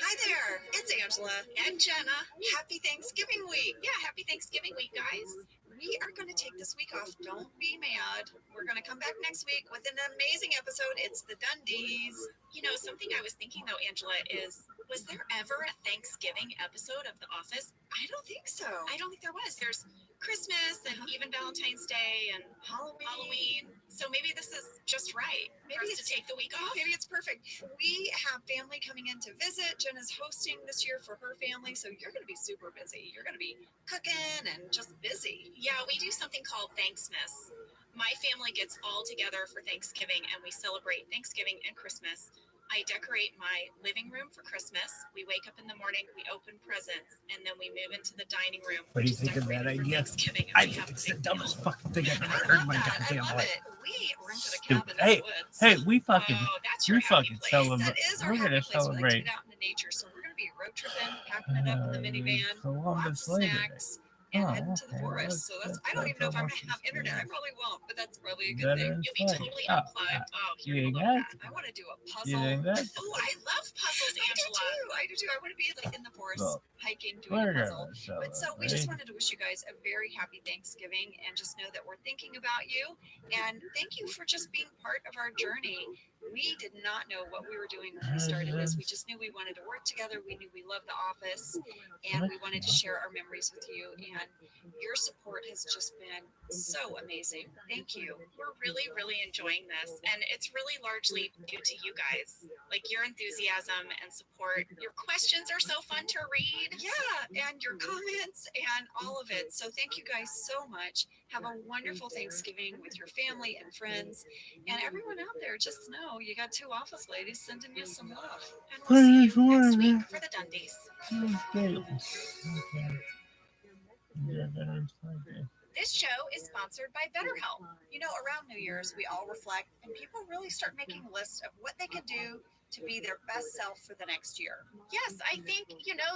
Hi there, it's Angela And Jenna. Happy Thanksgiving week. Yeah, happy Thanksgiving week, guys. We are going to take this week off. Don't be mad. We're going to come back next week with an amazing episode. It's the Dundies. You know, something I was thinking though, Angela, is was there ever a Thanksgiving episode of The Office? I don't think so. I don't think there was. There's Christmas and even Valentine's Day and Halloween. So maybe this is just right. Maybe for us to take the week off. Maybe it's perfect. We have family coming in to visit. Jenna's hosting this year for her family, so you're going to be super busy. You're going to be cooking and just busy. Yeah, we do something called Thanksmas. My family gets all together for Thanksgiving and we celebrate Thanksgiving and Christmas. I decorate my living room for Christmas. We wake up in the morning, we open presents, and then we move into the dining room. What do you which is think of that decorated for idea? Thanksgiving, and I we think have a it's the big dumbest meal. fucking thing I've ever I heard in love my that. I goddamn love life. it. We rented a Stupid. cabin in the woods. Hey, we fucking, Oh, that's your we happy fucking place. celebrate. That is our We're happy gonna place. We like to celebrate get out in the nature, so we're going to be road tripping, packing it up in the minivan, Columbus lots of Labor Day. snacks, and Oh, heading to the okay. forest. So that's, I don't even know if I'm going to have internet. I probably won't, but that's probably a good thing. Veterans You'll be Day. totally Oh, unplugged. Oh, you you're think gonna love that? that. I want to do a You puzzle. think that? Oh, I love puzzles, Angela. I do too. I want to be in the forest, Well, hiking, doing We're a puzzle. gonna But so we just celebrate. wanted to wish you guys a very happy Thanksgiving and just know that we're thinking about you. And thank you for just being part of our journey. We did not know what we were doing when we started this. We just knew we wanted to work together. We knew we loved The Office and we wanted to share our memories with you. And your support has just been so amazing. Thank you. We're really, really enjoying this. And it's really largely due to you guys. Like your enthusiasm and support. Your questions are so fun to read. Yeah, and your comments and all of it. So thank you guys so much. Have a wonderful Thanksgiving with your family and friends. And everyone out there, just know you got 2 office ladies sending you some love. And we'll see you next week for the Dundies. Okay. Yeah, Veterans Day. This show is sponsored by BetterHelp. You know, around New Year's, we all reflect and people really start making lists of what they could do to be their best self for the next year. Yes, I think,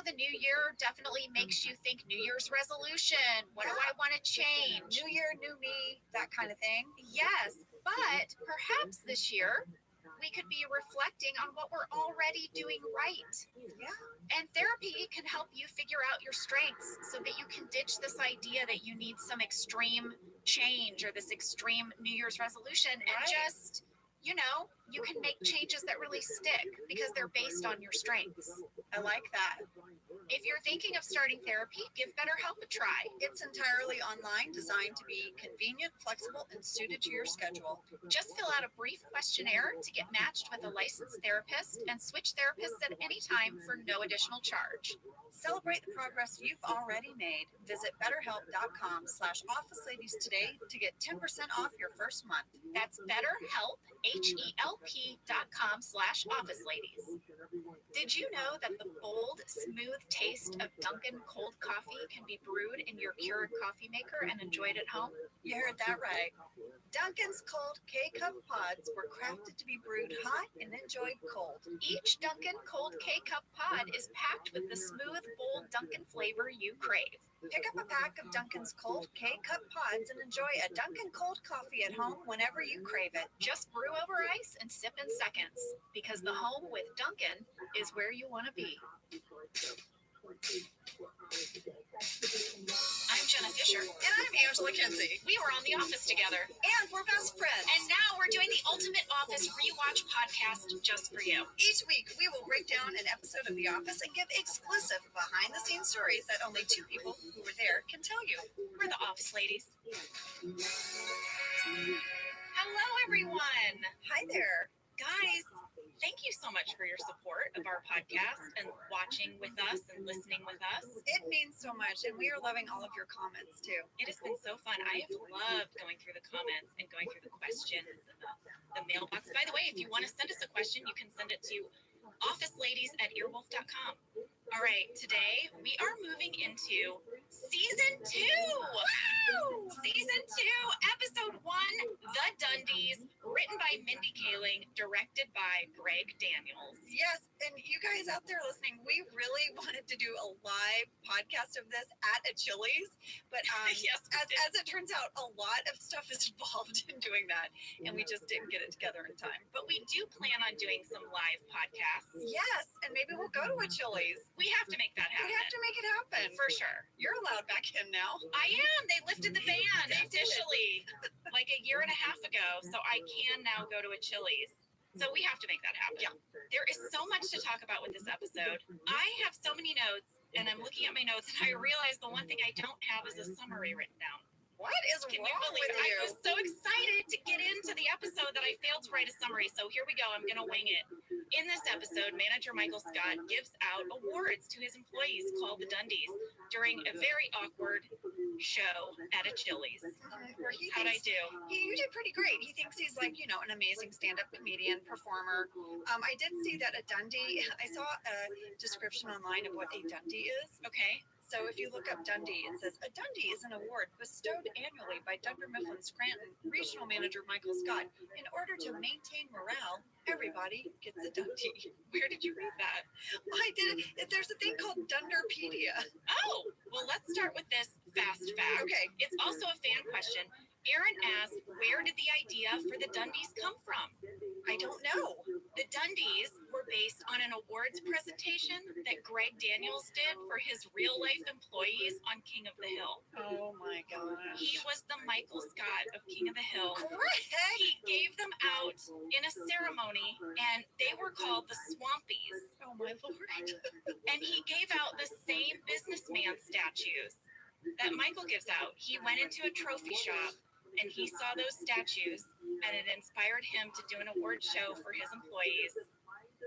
the new year definitely makes you think New Year's resolution. What do I want to change? New year, new me, that kind of thing. Yes, but perhaps this year we could be reflecting on what we're already doing right. Yeah. And therapy can help you figure out your strengths so that you can ditch this idea that you need some extreme change or this extreme New Year's resolution and Right. just, you can make changes that really stick because they're based on your strengths. I like that. If you're thinking of starting therapy, give BetterHelp a try. It's entirely online, designed to be convenient, flexible, and suited to your schedule. Just fill out a brief questionnaire to get matched with a licensed therapist and switch therapists at any time for no additional charge. Celebrate the progress you've already made. Visit betterhelp.com/officeladies today to get 10% off your first month. That's BetterHelp, HELP.com/officeladies. Did you know that the bold, smooth taste of Dunkin' cold coffee can be brewed in your Keurig coffee maker and enjoyed at home? You heard that right. Dunkin's cold K-Cup pods were crafted to be brewed hot and enjoyed cold. Each Dunkin' cold K-Cup pod is packed with the smooth, bold Dunkin' flavor you crave. Pick up a pack of Dunkin's cold K-Cup pods and enjoy a Dunkin' cold coffee at home whenever you crave it. Just brew over ice and sip in seconds, because the home with Dunkin' is where you want to be. I'm Jenna Fisher. And I'm Angela Kinsey. We were on The Office together. And we're best friends. And now we're doing the Ultimate Office Rewatch podcast just for you. Each week, we will break down an episode of The Office and give exclusive behind-the-scenes stories that only two people who were there can tell you. We're the Office Ladies. Hello, everyone. Hi there. Guys, thank you so much for your support of our podcast and watching with us and listening with us. It means so much, and we are loving all of your comments, too. It has been so fun. I have loved going through the comments and going through the questions and the mailbox. By the way, if you want to send us a question, you can send it to officeladies@earwolf.com. All right, today we are moving into season 2. Woo! Season 2, episode 1, The Dundies, written by Mindy Kaling, directed by Greg Daniels. Yes, and you guys out there listening, we really wanted to do a live podcast of this at a Chili's, but Yes, we did. as it turns out, a lot of stuff is involved in doing that, and we just didn't get it together in time. But we do plan on doing some live podcasts. Yes, and maybe we'll go to a Chili's. We have to make that happen. We have to make it happen. For sure. You're allowed back in now. I am. They lifted the ban They did. officially like a year and a half ago. So I can now go to a Chili's. So we have to make that happen. Yeah. There is so much to talk about with this episode. I have so many notes, and I'm looking at my notes, and I realize the one thing I don't have is a summary written down. What is Can you wrong believe with it? you? I was so excited to get into the episode that I failed to write a summary. So here we go. I'm going to wing it. In this episode, manager Michael Scott gives out awards to his employees called the Dundies during a very awkward show at a Chili's. Where he How'd I thinks- do? You did pretty great. He thinks he's like, an amazing stand-up comedian, performer. I did see that a Dundee, I saw a description online of what a Dundee is. Okay. So if you look up Dundee, it says a Dundee is an award bestowed annually by Dunder Mifflin Scranton regional manager Michael Scott. In order to maintain morale, everybody gets a Dundee. Where did you read that? I did. There's a thing called Dunderpedia. Oh, well, let's start with this fast fact. Okay. It's also a fan question. Aaron asked, where did the idea for the Dundies come from? I don't know. The Dundies were based on an awards presentation that Greg Daniels did for his real-life employees on King of the Hill. Oh my gosh. He was the Michael Scott of King of the Hill. Correct. He gave them out in a ceremony, and they were called the Swampies. Oh my lord. And he gave out the same businessman statues that Michael gives out. He went into a trophy shop, and he saw those statues, and it inspired him to do an award show for his employees.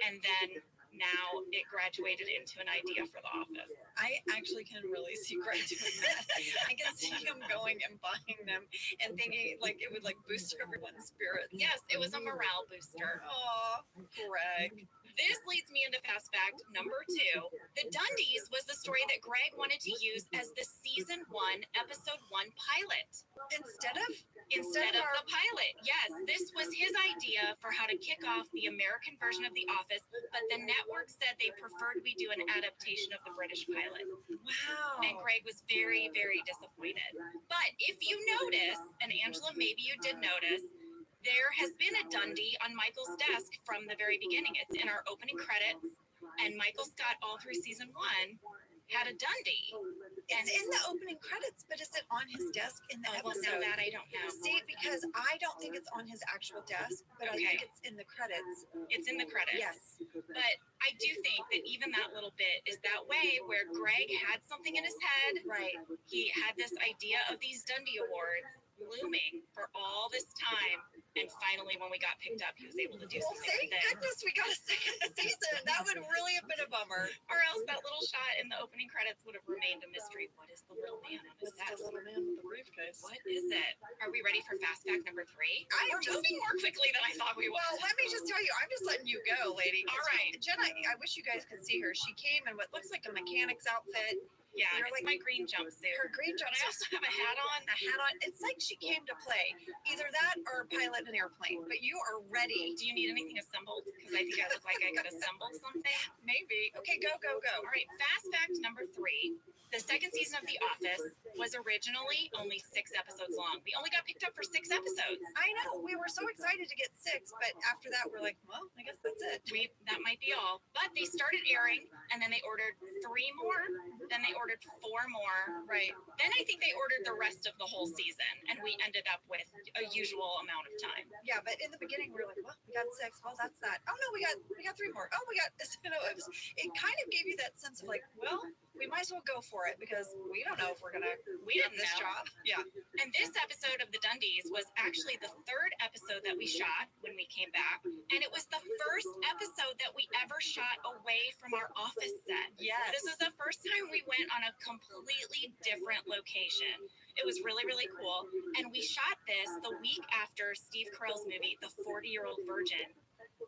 And then now it graduated into an idea for the office. I actually can really see Greg doing that. I can see him going and buying them and thinking like it would like boost everyone's spirits. Yes, it was a morale booster. Oh, Greg. This leads me into fast fact number 2. The Dundies was the story that Greg wanted to use as the season 1, episode 1 pilot. Instead of Instead of our- the pilot. Yes, this was his idea for how to kick off the American version of The Office, but the network said they preferred we do an adaptation of the British pilot. wow. And Greg was very, very disappointed. But if you notice, and Angela, maybe you did notice, there has been a Dundee on Michael's desk from the very beginning. It's in our opening credits, and Michael Scott, all through season 1, had a Dundee. It's in the opening credits, but is it on his desk in the Well, episode? now that I don't know. See, because I don't think it's on his actual desk, but I think Okay. it's in the credits. It's in the credits. Yes. But I do think that even that little bit is that way where Greg had something in his head. Right. He had this idea of these Dundee Awards looming for all this time. And finally, when we got picked up, he was able to do Well, something thank with it. goodness we got a second season. That would really have been a bummer. Or else that little shot in the opening credits would have remained a mystery. What is the little man on his What's the desk? little man with the briefcase? What is it? Are we ready for fast fact number 3? I'm We're just- moving more quickly than I thought we would. Well, let me just tell you, I'm just letting you go, lady. All right. Jenna, I wish you guys could see her. She came in what looks like a mechanic's outfit, Yeah, You're it's like- my green jumpsuit. her green But I jumpsuit, also have a hat on. a hat on. It's like she came to play. Either that or pilot an airplane. But you are ready. Do you need anything assembled? Because I think I look like I could assemble something. Maybe. Okay, go, go, go. All right, fast fact number 3. The second season of The Office was originally only 6 episodes long. We only got picked up for 6 episodes. I know. We were so excited to get 6, but after that, we're like, well, I guess that's it. That might be all. But they started airing, and then they ordered 3 more. Then they ordered 4 more. Right. Then I think they ordered the rest of the whole season, and we ended up with a usual amount of time. Yeah, but in the beginning, we were like, well, we got 6. Well, that's that. Oh, no, we got 3 more. Oh, we got this. You know, it kind of gave you that sense of like, well, we might as well go for it because we don't know if we're going to We get didn't this know. job. Yeah. And this episode of the Dundies was actually the 3rd episode that we shot when we came back. And it was the first episode that we ever shot away from our office set. Yes. This is the first time we went on a completely different location. It was really, really cool. And we shot this the week after Steve Carell's movie, The 40-Year-Old Virgin,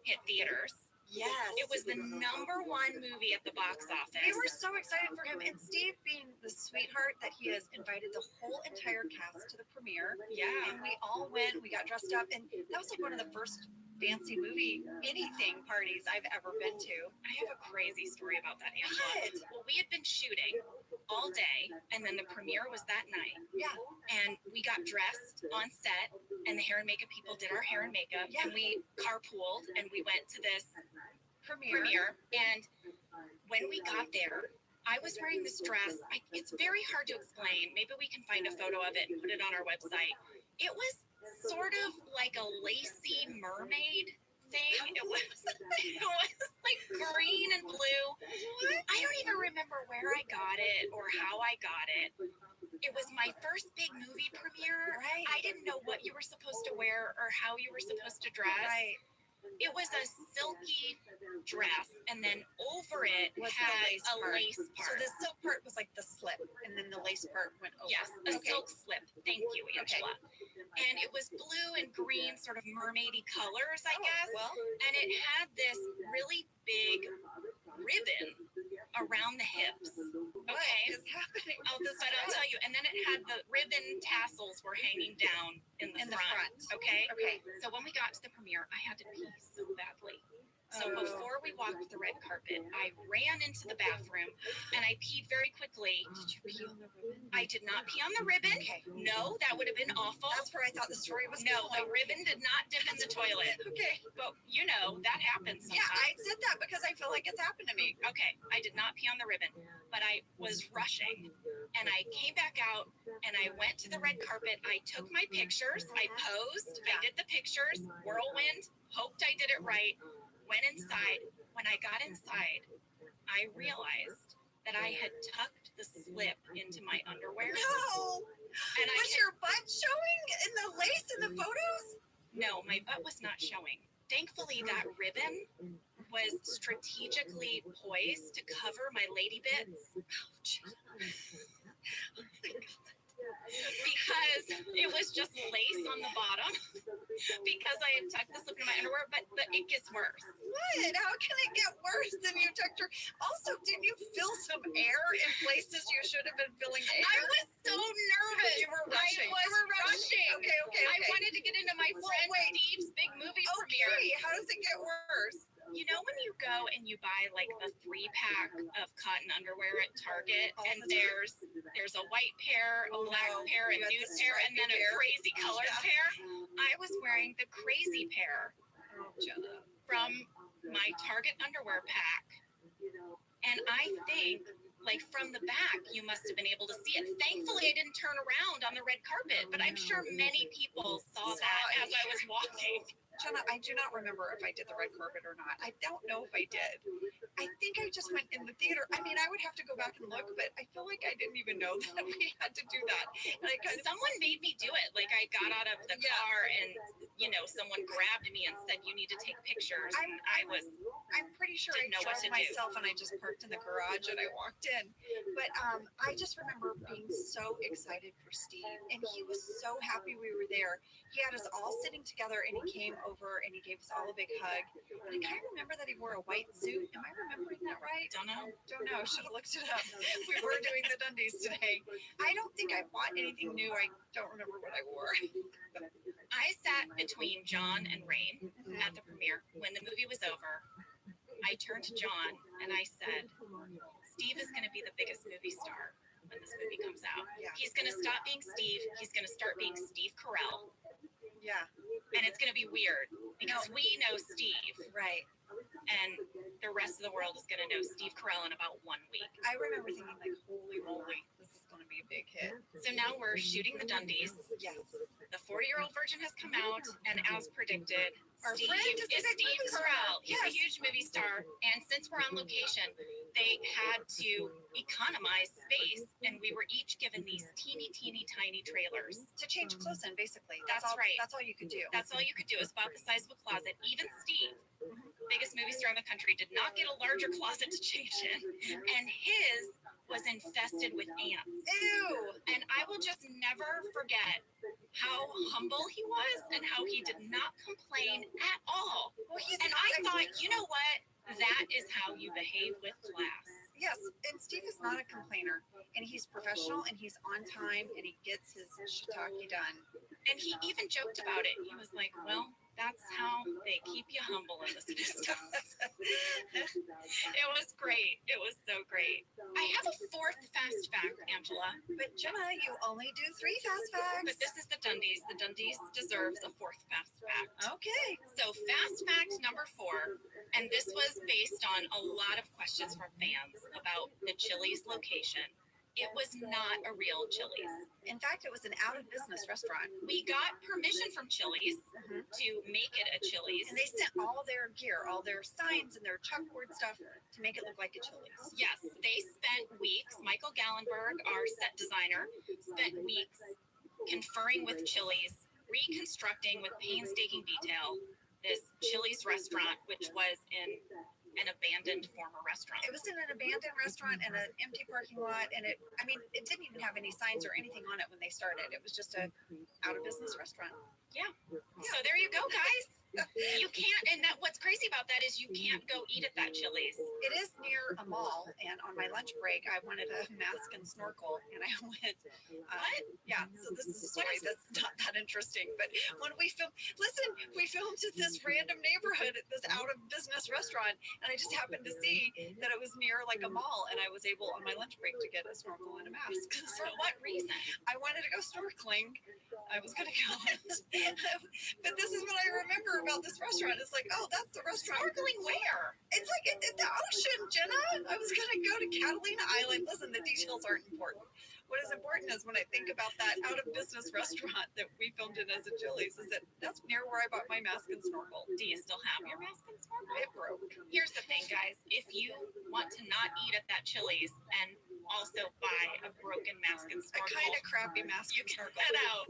hit theaters. Yes. It was the number 1 movie at the box office. We were so excited for him. And Steve, being the sweetheart that he is, invited the whole entire cast to the premiere. Yeah. And we all went, we got dressed up. And that was like one of the first fancy movie anything parties I've ever been to. I have a crazy story about that, Angela. What? Well, we had been shooting all day, and then the premiere was that night. Yeah. And we got dressed on set, and the hair and makeup people did our hair and makeup, Yeah. and we carpooled, and we went to this Premiere. And when we got there, I was wearing this dress. It's very hard to explain. Maybe we can find a photo of it and put it on our website. It was sort of like a lacy mermaid thing. It was like green and blue. I don't even remember where I got it or how I got it. It was my first big movie premiere. Right. I didn't know what you were supposed to wear or how you were supposed to dress. Right. It was a silky dress, and then over it Was the had lace a part. lace So part. the silk part was like the slip, and then the lace part went over. Yes, a Okay. silk slip. Thank you, Angela. And it was blue and green, sort of mermaidy colors, I guess. Well, And it had this really big ribbon around the hips. what Okay. is happening? I'll tell you. And then it had the ribbon tassels were hanging down in the front. Okay. Okay. So when we got to the premiere, I had to pee so badly. So Oh. before we walked the red carpet, I ran into the bathroom and I peed very quickly. Did you pee on the ribbon? I did not pee on the ribbon. Okay. No, that would have been awful. That's where I thought the story was No, the going. ribbon did not dip in the toilet. Okay. But you know, that happens Yeah, sometimes. I said that because I feel like it's happened to me. Okay, I did not pee on the ribbon, but I was rushing. And I came back out and I went to the red carpet. I took my pictures. I posed. I did the pictures. Whirlwind. Hoped I did it right. Went inside. When I got inside, I realized that I had tucked the slip into my underwear. No. And I Was your butt showing in the lace in the photos? No, my butt was not showing. Thankfully, that ribbon was strategically poised to cover my lady bits. because it was just lace on the bottom because I had tucked the slip in my underwear, but it gets worse. What? How can it get worse than you tucked your? Also, didn't you fill some air in places you should have been filling air? I was so nervous. You were rushing. I was rushing. Okay. I wanted to get into my friend Steve's big movie premiere. Okay, how does it get worse? You know when you go and you buy like the 3-pack of cotton underwear at Target, and there's a white pair, a black pair, a nude pair, and then a crazy colored pair? I was wearing the crazy pair from my Target underwear pack, and I think like from the back you must have been able to see it. Thankfully I didn't turn around on the red carpet, but I'm sure many people saw that as I was walking. Jenna, I do not remember if I did the red carpet or not. I don't know if I did. I think I just went in the theater. I mean, I would have to go back and look, but I feel like I didn't even know that we had to do that. And I kind of, someone made me do it. Like I got out of the car and, you know, someone grabbed me and said, you need to take pictures. And I'm pretty sure I didn't know what drove to do. myself and I just parked in the garage and I walked in. But I just remember being so excited for Steve, and he was so happy we were there. He had us all sitting together, and he came over and he gave us all a big hug. And I kind of remember that he wore a white suit. Am I remembering that right? Don't know. Should have looked it up. We were doing the Dundies today. I don't think I bought anything new. I don't remember what I wore. I sat between John and Rain at the premiere. When the movie was over, I turned to John and I said, Steve is going to be the biggest movie star when this movie comes out. Yeah. He's going to stop being Steve. He's going to start being Steve Carell. Yeah. And it's going to be weird because we know Steve, Right. and the rest of the world is going to know Steve Carell in about 1 week. I remember thinking, like, holy moly, this is going to be a big hit. So now we're shooting the Dundies. Yes. The 40-year-old virgin has come out, and as predicted, Our Steve friend is a is big Steve movie star. Carell. He's a Yes. huge movie star, and since we're on location, they had to economize space, and we were each given these teeny tiny trailers. To change clothes in, basically. That's right. That's all you could do. That's all you could do, is about the size of a closet. Even Steve, biggest movie star in the country, did not get a larger closet to change in, and his was infested with ants. Ew. And I will just never forget how humble he was and how he did not complain at all. Well, he's And I thought, you know what? That is how you behave with class. yes, and Steve is not a complainer, and he's professional, and he's on time, and he gets his shiitake done. And he even joked about it. He was like, well, that's how they keep you humble in this business. It was great. It was so great. I have a fourth fast fact, Angela. But Jenna, you only do 3 fast facts. But this is the Dundies. The Dundies deserves a fourth fast fact. Okay. So fast fact number 4, and this was based on a lot of questions from fans about the Chili's location. It was not a real Chili's. In fact, it was an out-of-business restaurant. We got permission from Chili's Mhm. to make it a Chili's. And they sent all their gear, all their signs and their chalkboard stuff to make it look like a Chili's. Yes, they spent weeks. Michael Gallenberg, our set designer, spent weeks conferring with Chili's, reconstructing with painstaking detail this Chili's restaurant, which was in an abandoned former restaurant. It was in an abandoned restaurant and an empty parking lot, and it didn't even have any signs or anything on it when they started. It was just a out-of-business restaurant. So there you go, guys. You can't, and that what's crazy about that is you can't go eat at that Chili's. It is near a mall, and on my lunch break, I wanted a mask and snorkel, and I went. What? Yeah, so this is a story that's not that interesting, but when we filmed at this random neighborhood at this out-of-business restaurant, and I just happened to see that it was near like a mall, and I was able on my lunch break to get a snorkel and a mask. So For what reason? I wanted to go snorkeling. I was gonna go, but this is what I remember about this restaurant. It's like, oh, that's the restaurant. Snorkeling where? It's like in the ocean, Jenna. I was gonna go to Catalina Island. Listen, the details aren't important. What is important is when I think about that out of business restaurant that we filmed in as a Chili's, is that that's near where I bought my mask and snorkel. Do you still have your mask and snorkel? It broke. Here's the thing, guys. If you want to not eat at that Chili's and also buy a broken mask and A snorkel, kind of crappy mask you and can snorkel. head out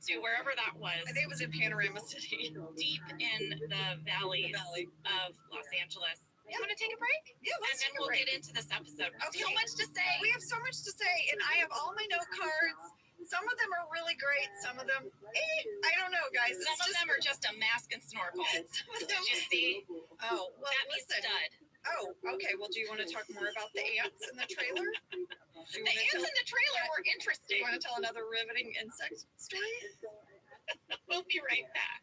to wherever that was, I think it was in Panorama City. deep in the valleys Valley. of Los Angeles. You Yeah. want to take a break? Yeah, And let's then take a we'll break. get into this episode. Okay. So much to say. We have so much to say, and I have all my note cards. Some of them are really great. Some of them, I don't know, guys. Some of them are just a mask and snorkel. Some of Did them. you see? Oh, well, That means listen. stud. Oh, okay. Well, do you want to talk more about the ants in the trailer? The ants in the trailer were Do interesting. you want to tell another riveting insect story? We'll be right back.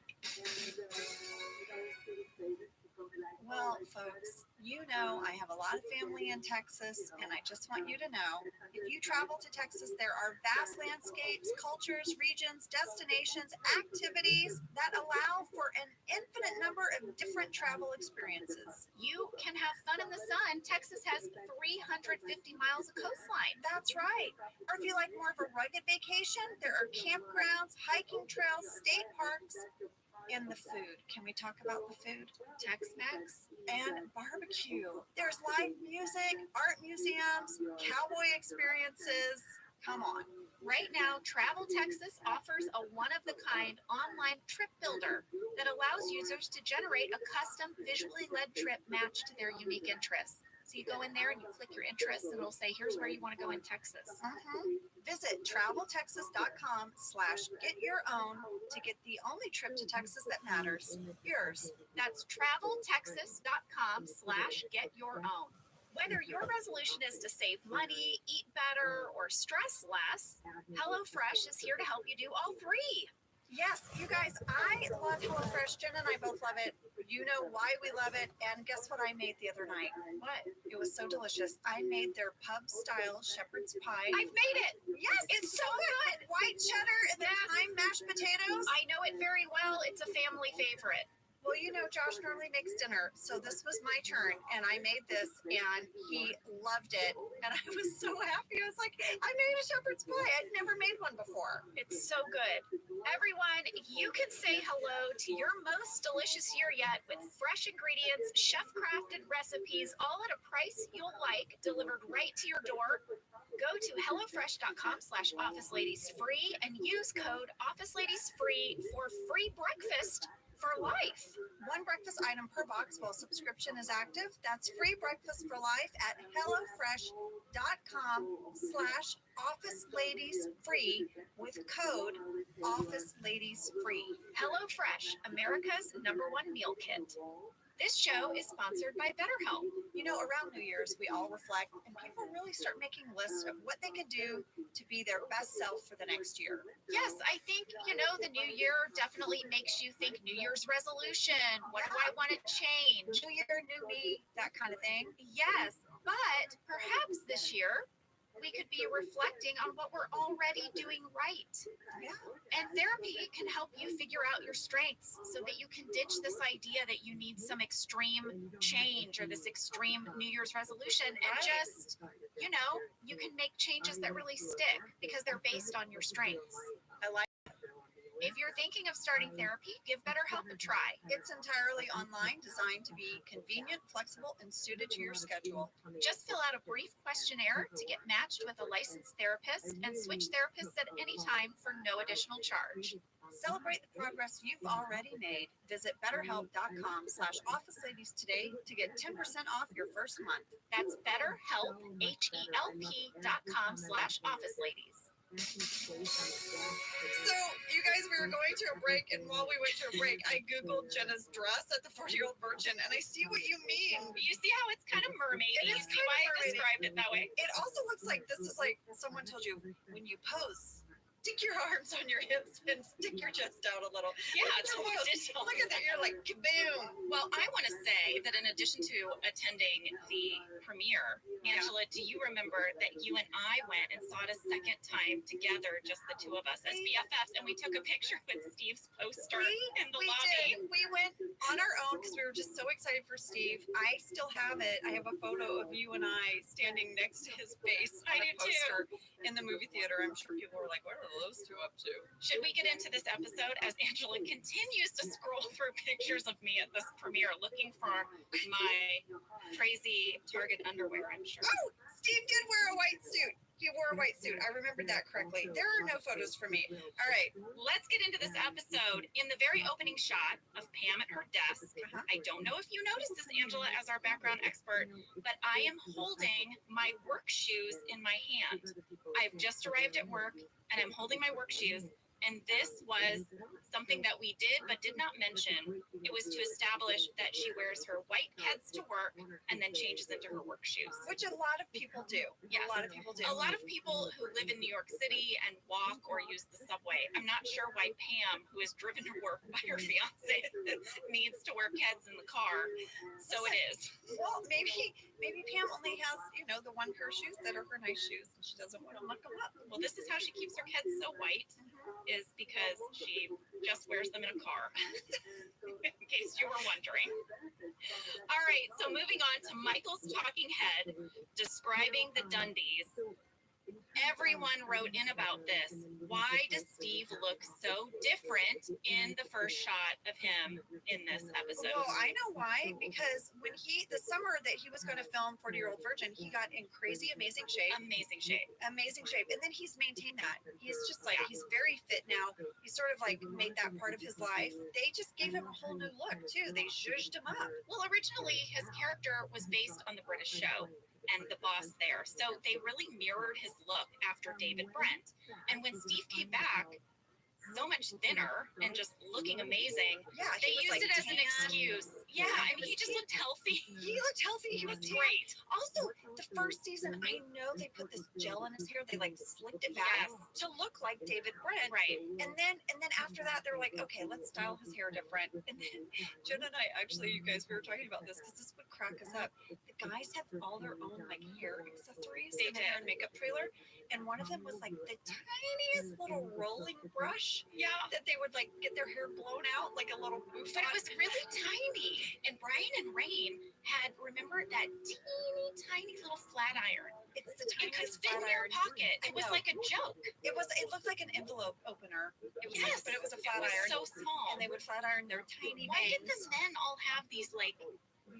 Well, folks, you know I have a lot of family in Texas, and I just want you to know, if you travel to Texas, there are vast landscapes, cultures, regions, destinations, activities that allow for an infinite number of different travel experiences. You can have fun in the sun. Texas has 350 miles of coastline. That's right. Or if you like more of a rugged vacation, there are campgrounds, hiking trails, state parks, and the food. Can we talk about the food? Tex-Mex. And barbecue. There's live music, art museums, cowboy experiences. Come on. Right now, Travel Texas offers a one-of-the-kind online trip builder that allows users to generate a custom visually led trip matched to their unique interests. So you go in there and you click your interests and it'll say, here's where you want to go in Texas. Visit traveltexas.com/get-your-own to get the only trip to Texas that matters, yours. That's traveltexas.com/get-your-own. Whether your resolution is to save money, eat better, or stress less, HelloFresh is here to help you do all three. Yes, you guys, I love HelloFresh. Jen and I both love it. You know why we love it. And guess what I made the other night? What? It was so delicious. I made their pub-style shepherd's pie. I've made it. Yes, it's so good. White cheddar and then Yes. thyme mashed potatoes. I know it very well. It's a family favorite. Well, you know, Josh normally makes dinner, so this was my turn, and I made this, and he loved it, and I was so happy. I was like, I made a shepherd's pie. I'd never made one before. It's so good. Everyone, you can say hello to your most delicious year yet with fresh ingredients, chef-crafted recipes, all at a price you'll like, delivered right to your door. Go to hellofresh.com/officeladiesfree and use code officeladiesfree for free breakfast for life. One breakfast item per box while subscription is active. That's free breakfast for life at hellofresh.com/officeladiesfree with code officeladiesfree. HelloFresh, America's #1 meal kit. This show is sponsored by BetterHelp. You know, around New Year's, we all reflect and people really start making lists of what they could do to be their best self for the next year. Yes, I think, the new year definitely makes you think New Year's resolution. What do I want to change? New year, new me, that kind of thing. Yes, but perhaps this year we could be reflecting on what we're already doing right. Yeah. And therapy can help you figure out your strengths so that you can ditch this idea that you need some extreme change or this extreme New Year's resolution and Right. just, you can make changes that really stick because they're based on your strengths. I like If you're thinking of starting therapy, give BetterHelp a try. It's entirely online, designed to be convenient, flexible, and suited to your schedule. Just fill out a brief questionnaire to get matched with a licensed therapist and switch therapists at any time for no additional charge. Celebrate the progress you've already made. Visit betterhelp.com/officeladies today to get 10% off your first month. That's BetterHelp, HELP.com/officeladies. So, you guys, we were going to a break, and while we went to a break, I Googled Jenna's dress at the 40-Year-Old Virgin, and I see what you mean. You see how it's kind of mermaidy? It is See kind of why I mermaidy. described it that way? It also looks like this is like someone told you, when you pose, stick your arms on your hips and stick your chest out a little. Yeah, Look at it's your more pose. digital. Look at that, you're like, kaboom. Well, I want to say that in addition to attending the premiere, Angela, do you remember that you and I went and saw it a second time together, just the two of us as BFFs, and we took a picture with Steve's poster in the We lobby? did. We went on our own because we were just so excited for Steve. I still have it. I have a photo of you and I standing next to his face I on a do too. poster in the movie theater. I'm sure people were like, what are those two up to? Should we get into this episode as Angela continues to scroll through pictures of me at this premiere looking for my crazy Target underwear, I'm sure. Oh, Steve did wear a white suit. He wore a white suit. I remembered that correctly. There are no photos for me. All right. Let's get into this episode. In the very opening shot of Pam at her desk, I don't know if you noticed this, Angela, as our background expert, but I am holding my work shoes in my hand. I've just arrived at work and I'm holding my work shoes. And this was something that we did but did not mention. It was to establish that she wears her white Keds to work and then changes into her work shoes. Which a lot of people do. Yes. A lot of people do. A lot of people who live in New York City and walk or use the subway. I'm not sure why Pam, who is driven to work by her fiance, needs to wear Keds in the car. So it is. Well, maybe Pam only has, the one pair of shoes that are her nice shoes, and she doesn't want to muck them up. Well, this is how she keeps her Keds so white, is because she just wears them in a car. In case you were wondering. All right, so moving on to Michael's talking head describing the Dundies. Everyone wrote in about this. Why does Steve look so different in the first shot of him in this episode? Well, I know why. Because when the summer that he was going to film 40-Year-Old Virgin, he got in crazy, amazing shape. Amazing shape. Amazing shape. And then he's maintained that. He's just like, he's very fit now. He's sort of like made that part of his life. They just gave him a whole new look, too. They zhuzhed him up. Well, originally his character was based on the British show and the boss there. So they really mirrored his look after David Brent. And when Steve came back, so much thinner and just looking amazing, Yeah, they he was used like it as an tan. excuse. Yeah, I mean, he just looked healthy. He looked healthy. He He was was tan. great. Also, the first season, I know they put this gel in his hair. They like slicked it back Yes. to look like David Brent. Right. And then after that, they're like, okay, let's style his hair different. And then Jenna and I, actually, you guys, we were talking about this because this would crack us up. The guys have all their own like hair accessories They in the hair did. and makeup trailer. And one of them was like the tiniest little rolling brush Yeah. that they would like get their hair blown out like a little But bouffant. it was really tiny. And Brian and Rain had, remember that teeny tiny little flat iron? It's the It could tiniest fit in flat your iron. pocket. I It was know. like a joke. It looked like an envelope opener. It was Yes. but it was a flat It was iron. so small. And they would flat iron their tiny Why did the bangs. men all have these like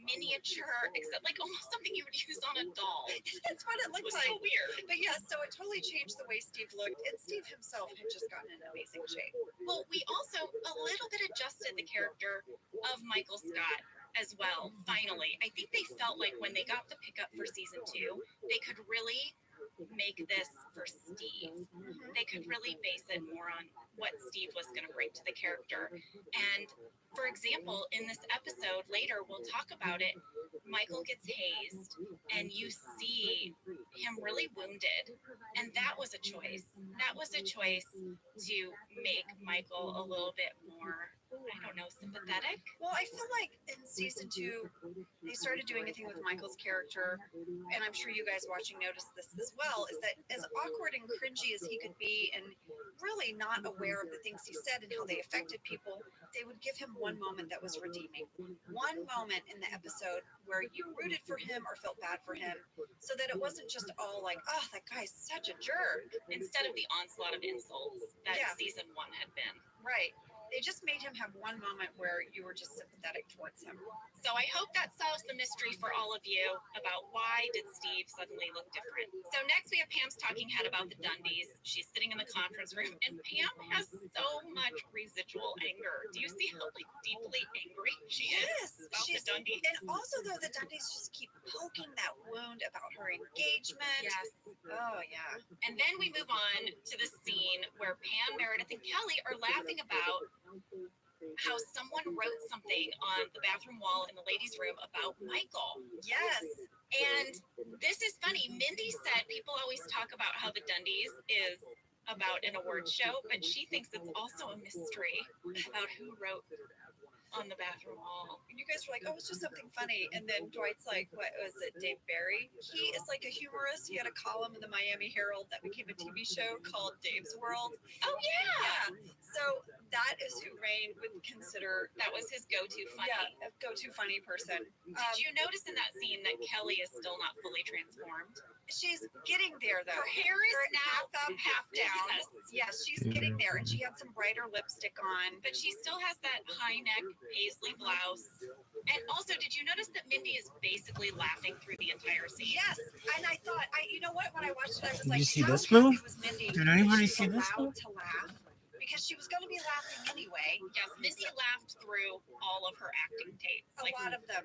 miniature, except like almost something you would use on a doll? That's what it It looked was like. so weird. But yeah, so it totally changed the way Steve looked. And Steve himself had just gotten in amazing shape. Well, we also a little bit adjusted the character of Michael Scott as well. Finally, I think they felt like when they got the pickup for season 2, they could really make this for Steve. They could really base it more on what Steve was going to bring to the character. And for example, in this episode later, we'll talk about it. Michael gets hazed, and you see him really wounded. And that was a choice. That was a choice to make Michael a little bit more, I don't know, sympathetic. Well, I feel like in season 2, they started doing a thing with Michael's character, and I'm sure you guys watching noticed this as well, is that as awkward and cringy as he could be and really not aware of the things he said and how they affected people, they would give him one moment that was redeeming. One moment in the episode where you rooted for him or felt bad for him, so that it wasn't just all like, oh, that guy's such a jerk. Instead of the onslaught of insults that Yeah. season 1 had been. Right. They just made him have one moment where you were just sympathetic towards him. So I hope that solves the mystery for all of you about why did Steve suddenly look different. So next we have Pam's talking head about the Dundies. She's sitting in the conference room, and Pam has so much residual anger. Do you see how like deeply angry she is about she's, the Dundies? and also though the Dundies just keep poking that wound about her engagement. Yes. Oh yeah. And then we move on to the scene where Pam, Meredith, and Kelly are laughing about how someone wrote something on the bathroom wall in the ladies' room about Michael. Yes. And this is funny. Mindy said people always talk about how the Dundies is about an award show, but she thinks it's also a mystery about who wrote on the bathroom wall. And you guys were like, oh, it's just something funny. And then Dwight's like, what was it, Dave Barry? He is like a humorist. He had a column in the Miami Herald that became a TV show called Dave's World. Oh yeah, So that is who Rain would consider that was his go-to funny. a go-to funny person. Did you notice in that scene that Kelly is still not fully transformed? She's getting there though. Her hair is Her now half up, half down. Yes. Yes, she's getting there, and she had some brighter lipstick on. But she still has that high neck paisley blouse. And also, did you notice that Mindy is basically laughing through the entire scene? Yes, and I thought, you know what? When I watched it, I was Did like, you see how this happy move? was Mindy Did that anybody she's see this allowed move? to laugh? Because she was going to be laughing anyway. Yes, Mindy laughed through all of her acting tapes. A lot of them.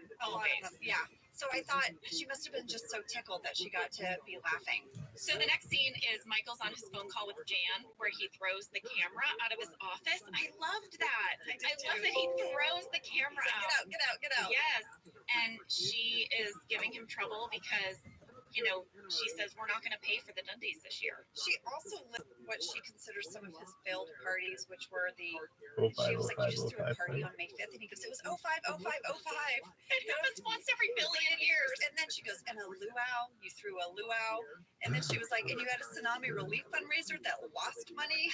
Yeah. So I thought she must have been just so tickled that she got to be laughing. So the next scene is Michael's on his phone call with Jan, where he throws the camera out of his office. I loved that. I love that he throws the camera out. Get out, get out. Yes, and she is giving him trouble because, you know, she says we're not going to pay for the Dundies this year. She also lived what she considers some of his failed parties, which were the. Oh, She was 5, like, 05, you just threw a 05, party on May 5th, and he goes, it was 05, 05, 05. It happens once every billion years. And then she goes, and a luau, you threw a luau. And then she was like, and you had a tsunami relief fundraiser that lost money.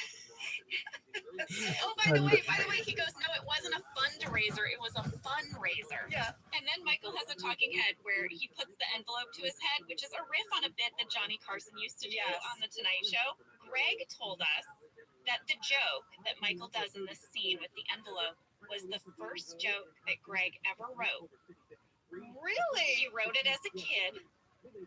Oh, by the way, he goes, no, it wasn't a fundraiser, it was a funraiser. Yeah. And then Michael has a talking head where he puts the envelope to his head, which is a riff on a bit that Johnny Carson used to do on The Tonight Show. Greg told us that the joke that Michael does in this scene with the envelope was the first joke that Greg ever wrote. Really? He wrote it as a kid.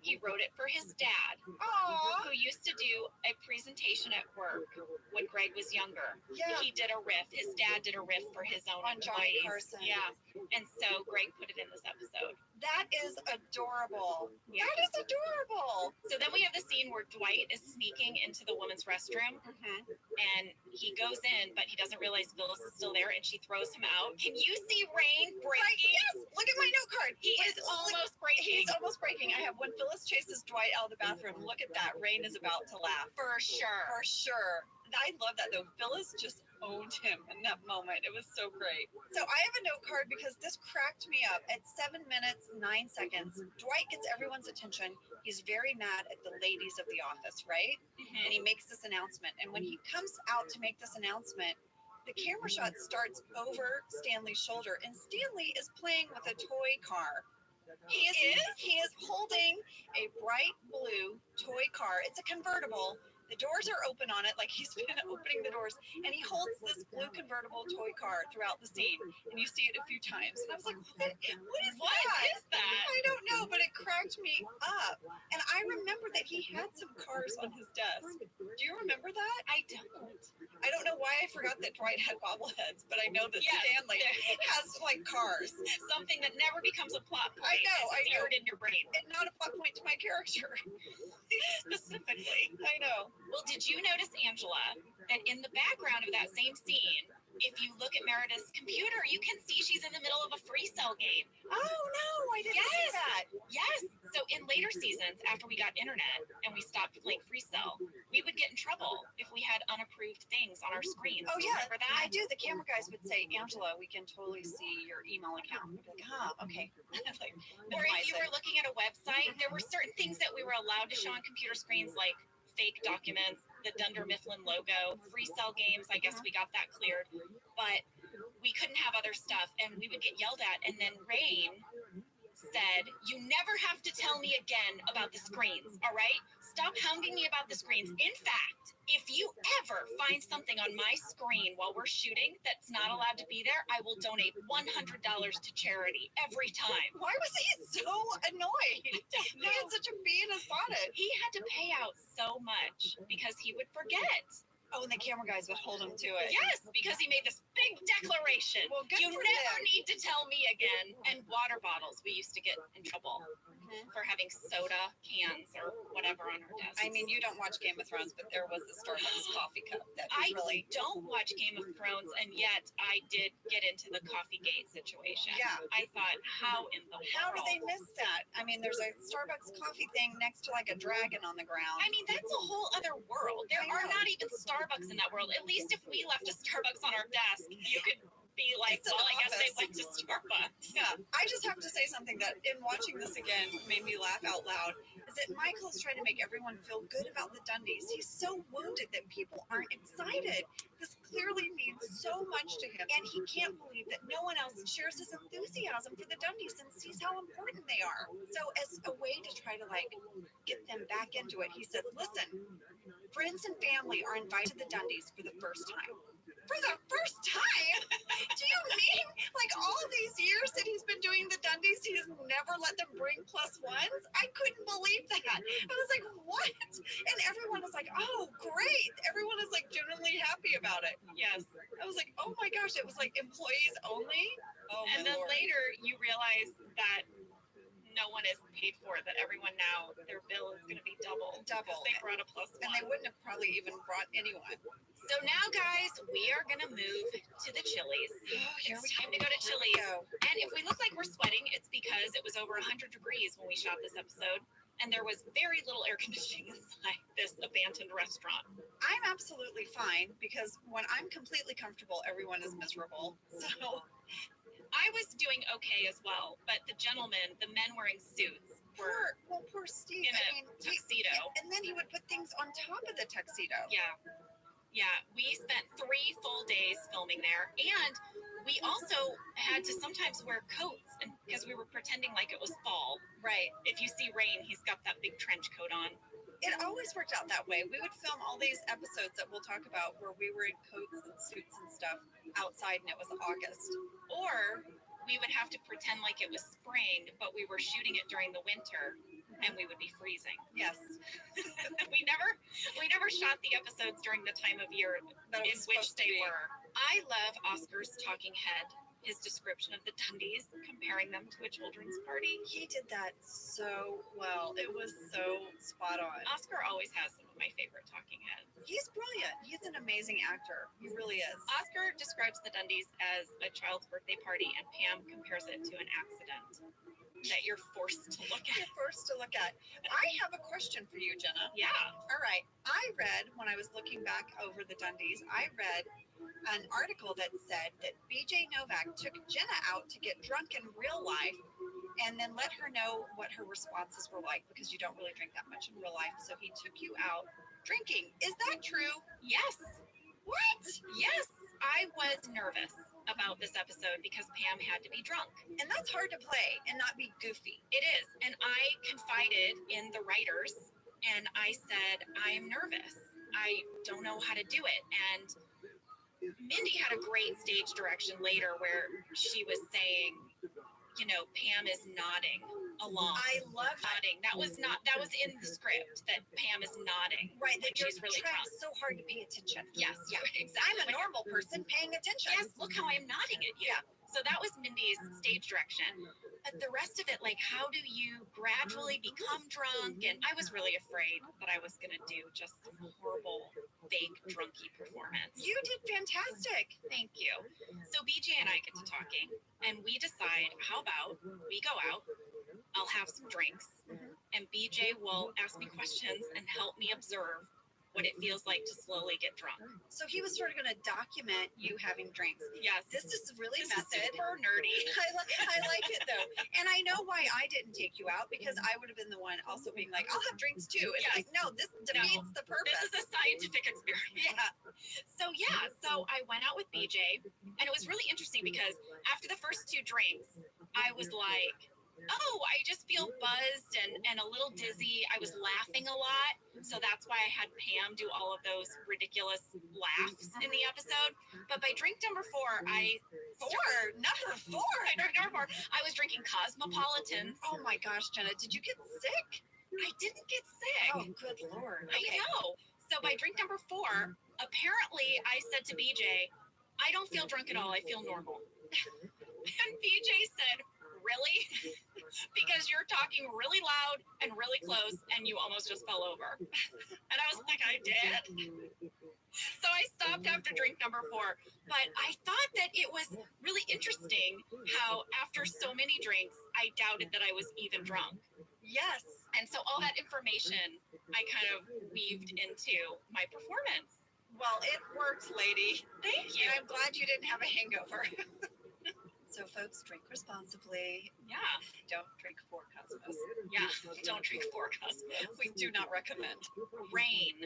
He wrote it for his dad, who used to do a presentation at work when Greg was younger. Yeah. He did a riff. His dad did a riff for his own On Johnny employees. Carson. Yeah. And so Greg put it in this episode. That is adorable. Yeah. That is adorable. So then we have the scene where Dwight is sneaking into the woman's restroom, and he goes in, but he doesn't realize Phyllis is still there, and she throws him out. Can you see Rain breaking? Yes. Look at my note card. He is almost breaking. He's almost breaking. I have when Phyllis chases Dwight out of the bathroom. Look at that. Rain is about to laugh. For sure. For sure. I love that though. Phyllis just owned him in that moment. It was so great. So I have a note card because this cracked me up. At 7 minutes, 9 seconds, Dwight gets everyone's attention. He's very mad at the ladies of the office, right? And he makes this announcement. And when he comes out to make this announcement, the camera shot starts over Stanley's shoulder, and Stanley is playing with a toy car. He is holding a bright blue toy car. It's a convertible. The doors are open on it, like he's been opening the doors, and he holds this blue convertible toy car throughout the scene, and you see it a few times. And I was like, what is that? I don't know, but it cracked me up. And I remember that he had some cars on his desk. Do you remember that? I don't. I don't know why I forgot that Dwight had bobbleheads, but I know that Yes. Stanley has like cars. Something that never becomes a plot point. I know. Is seared in your brain. And not a plot point to my character. Specifically. I know. Well, did you notice, Angela, that in the background of that same scene, if you look at Meredith's computer, you can see she's in the middle of a free cell game. Oh no, I didn't see that. Yes. So in later seasons, after we got internet and we stopped playing free cell, we would get in trouble if we had unapproved things on our screens. Oh Do you yeah, remember that? I do. The camera guys would say, Angela, we can totally see your email account. I'd be like, oh, okay. Like, Or if you minimize were looking at a website, there were certain things that we were allowed to show on computer screens, like fake documents, the Dunder Mifflin logo, free cell games. I guess we got that cleared, but we couldn't have other stuff, and we would get yelled at. And then Rain said, "You never have to tell me again about the screens. All right? Stop hounding me about the screens. In fact, if you ever find something on my screen while we're shooting that's not allowed to be there, I will donate $100 to charity every time." Why was he so annoyed? He had such a bee in his bonnet. He had to pay out so much because he would forget. Oh, and the camera guys would hold him to it. Yes, because he made this big declaration. Well, good You for never him. need to tell me again. And water bottles. We used to get in trouble for having soda cans or whatever on our desks. I mean, you don't watch Game of Thrones, but there was a Starbucks coffee cup that was I really. don't watch Game of Thrones, and yet I did get into the coffee gate situation. Yeah. I thought, how in the How world? did they miss that? I mean, there's a Starbucks coffee thing next to like a dragon on the ground. I mean, that's a whole other world. There I are know. not even Starbucks in that world. At least if we left a Starbucks on our desk, you could be like, It's an well, I guess they office. went to Starbucks. Yeah, I just have to say something that in watching this again made me laugh out loud. Is that Michael is trying to make everyone feel good about the Dundies. He's so wounded that people aren't excited. This clearly means so much to him, and he can't believe that no one else shares his enthusiasm for the Dundies and sees how important they are. So, as a way to try to like get them back into it, he says, "Listen, friends and family are invited to the Dundies for the first time." For the first time? Do you mean like all these years that he's been doing never let them bring plus ones. I couldn't believe that. I was like, what? And everyone was like, oh, great. Everyone is like genuinely happy about it. Yes. I was like, oh my gosh, it was like employees only. Oh, And my then Lord. later you realize that no one is paid for, that everyone now, their bill is going to be double. Double. Because they brought a plus And one. they wouldn't have probably even brought anyone. So now, guys, we are going to move to the Chili's. Oh, here It's we time to go to Chili's. go. And if we look like we're sweating, it's because it was over 100 degrees when we shot this episode. And there was very little air conditioning inside this abandoned restaurant. I'm absolutely fine because when I'm completely comfortable, everyone is miserable. So I was doing okay as well, but the gentlemen, the men wearing suits, were poor Steve. in a I mean, tuxedo. and then he would put things on top of the tuxedo. Yeah, we spent 3 full days filming there, and we also had to sometimes wear coats, and because we were pretending like it was fall. Right. If you see Rain, he's got that big trench coat on. It always worked out that way. We would film all these episodes that we'll talk about where we were in coats and suits and stuff outside and it was August. Or we would have to pretend like it was spring, but we were shooting it during the winter, and we would be freezing. Yes. we never shot the episodes during the time of year That in was which supposed to they be. were. I love Oscar's talking head, his description of the Dundies, comparing them to a children's party. He did that so well. It was so spot on. Oscar always has some of my favorite talking heads. He's brilliant. He's an amazing actor. He really is. Oscar describes the Dundies as a child's birthday party, and Pam compares it to an accident that you're forced to look at. You're first to look at. I have a question for you, Jenna. Yeah. All right. I read when I was looking back over the Dundies, I read an article that said that BJ Novak took Jenna out to get drunk in real life and then let her know what her responses were like because you don't really drink that much in real life. So he took you out drinking. Is that true? Yes. What? Yes. I was nervous about this episode because Pam had to be drunk. And that's hard to play and not be goofy. It is. And I confided in the writers and I said, I'm nervous. I don't know how to do it. And Mindy had a great stage direction later where she was saying, you know, Pam is nodding along. I love that. Nodding. That was in the script that Pam is nodding. Right, that She's you're really trying drunk. so hard to pay attention. Yes, Yeah. exactly. I'm a normal person paying attention. Yes, look how I'm nodding at you. Yeah. So that was Mindy's stage direction. But the rest of it, like, how do you gradually become drunk? And I was really afraid that I was going to do just some horrible, fake drunky performance. You did fantastic. Thank you. So BJ and I get to talking, and we decide, how about we go out, I'll have some drinks, and BJ will ask me questions and help me observe what it feels like to slowly get drunk. So he was sort of going to document you having drinks. Yes, This is really this is method. super nerdy. I like it though. And I know why I didn't take you out because I would have been the one also being like, I'll have drinks too. It's Yes. like, no, this defeats the purpose. This is a scientific experiment. Yeah. So I went out with BJ, and it was really interesting because after the first 2 drinks, I was like, oh, I just feel buzzed and a little dizzy. I was laughing a lot. So that's why I had Pam do all of those ridiculous laughs in the episode. But by drink number 4, Number four. I was drinking Cosmopolitans. Oh my gosh, Jenna, did you get sick? I didn't get sick. Oh, good Lord. I know. So by drink number 4, apparently I said to BJ, I don't feel drunk at all. I feel normal. And BJ said, really? Because you're talking really loud and really close and you almost just fell over. And I was like, I did? So I stopped after drink number 4. But I thought that it was really interesting how after so many drinks, I doubted that I was even drunk. Yes. And so all that information I kind of weaved into my performance. Well, it worked, lady. Thank you. And I'm glad you didn't have a hangover. So, folks, drink responsibly. Yeah. Don't drink 4 Cosmos. Yeah. Don't drink 4 Cosmos. We do not recommend. Rain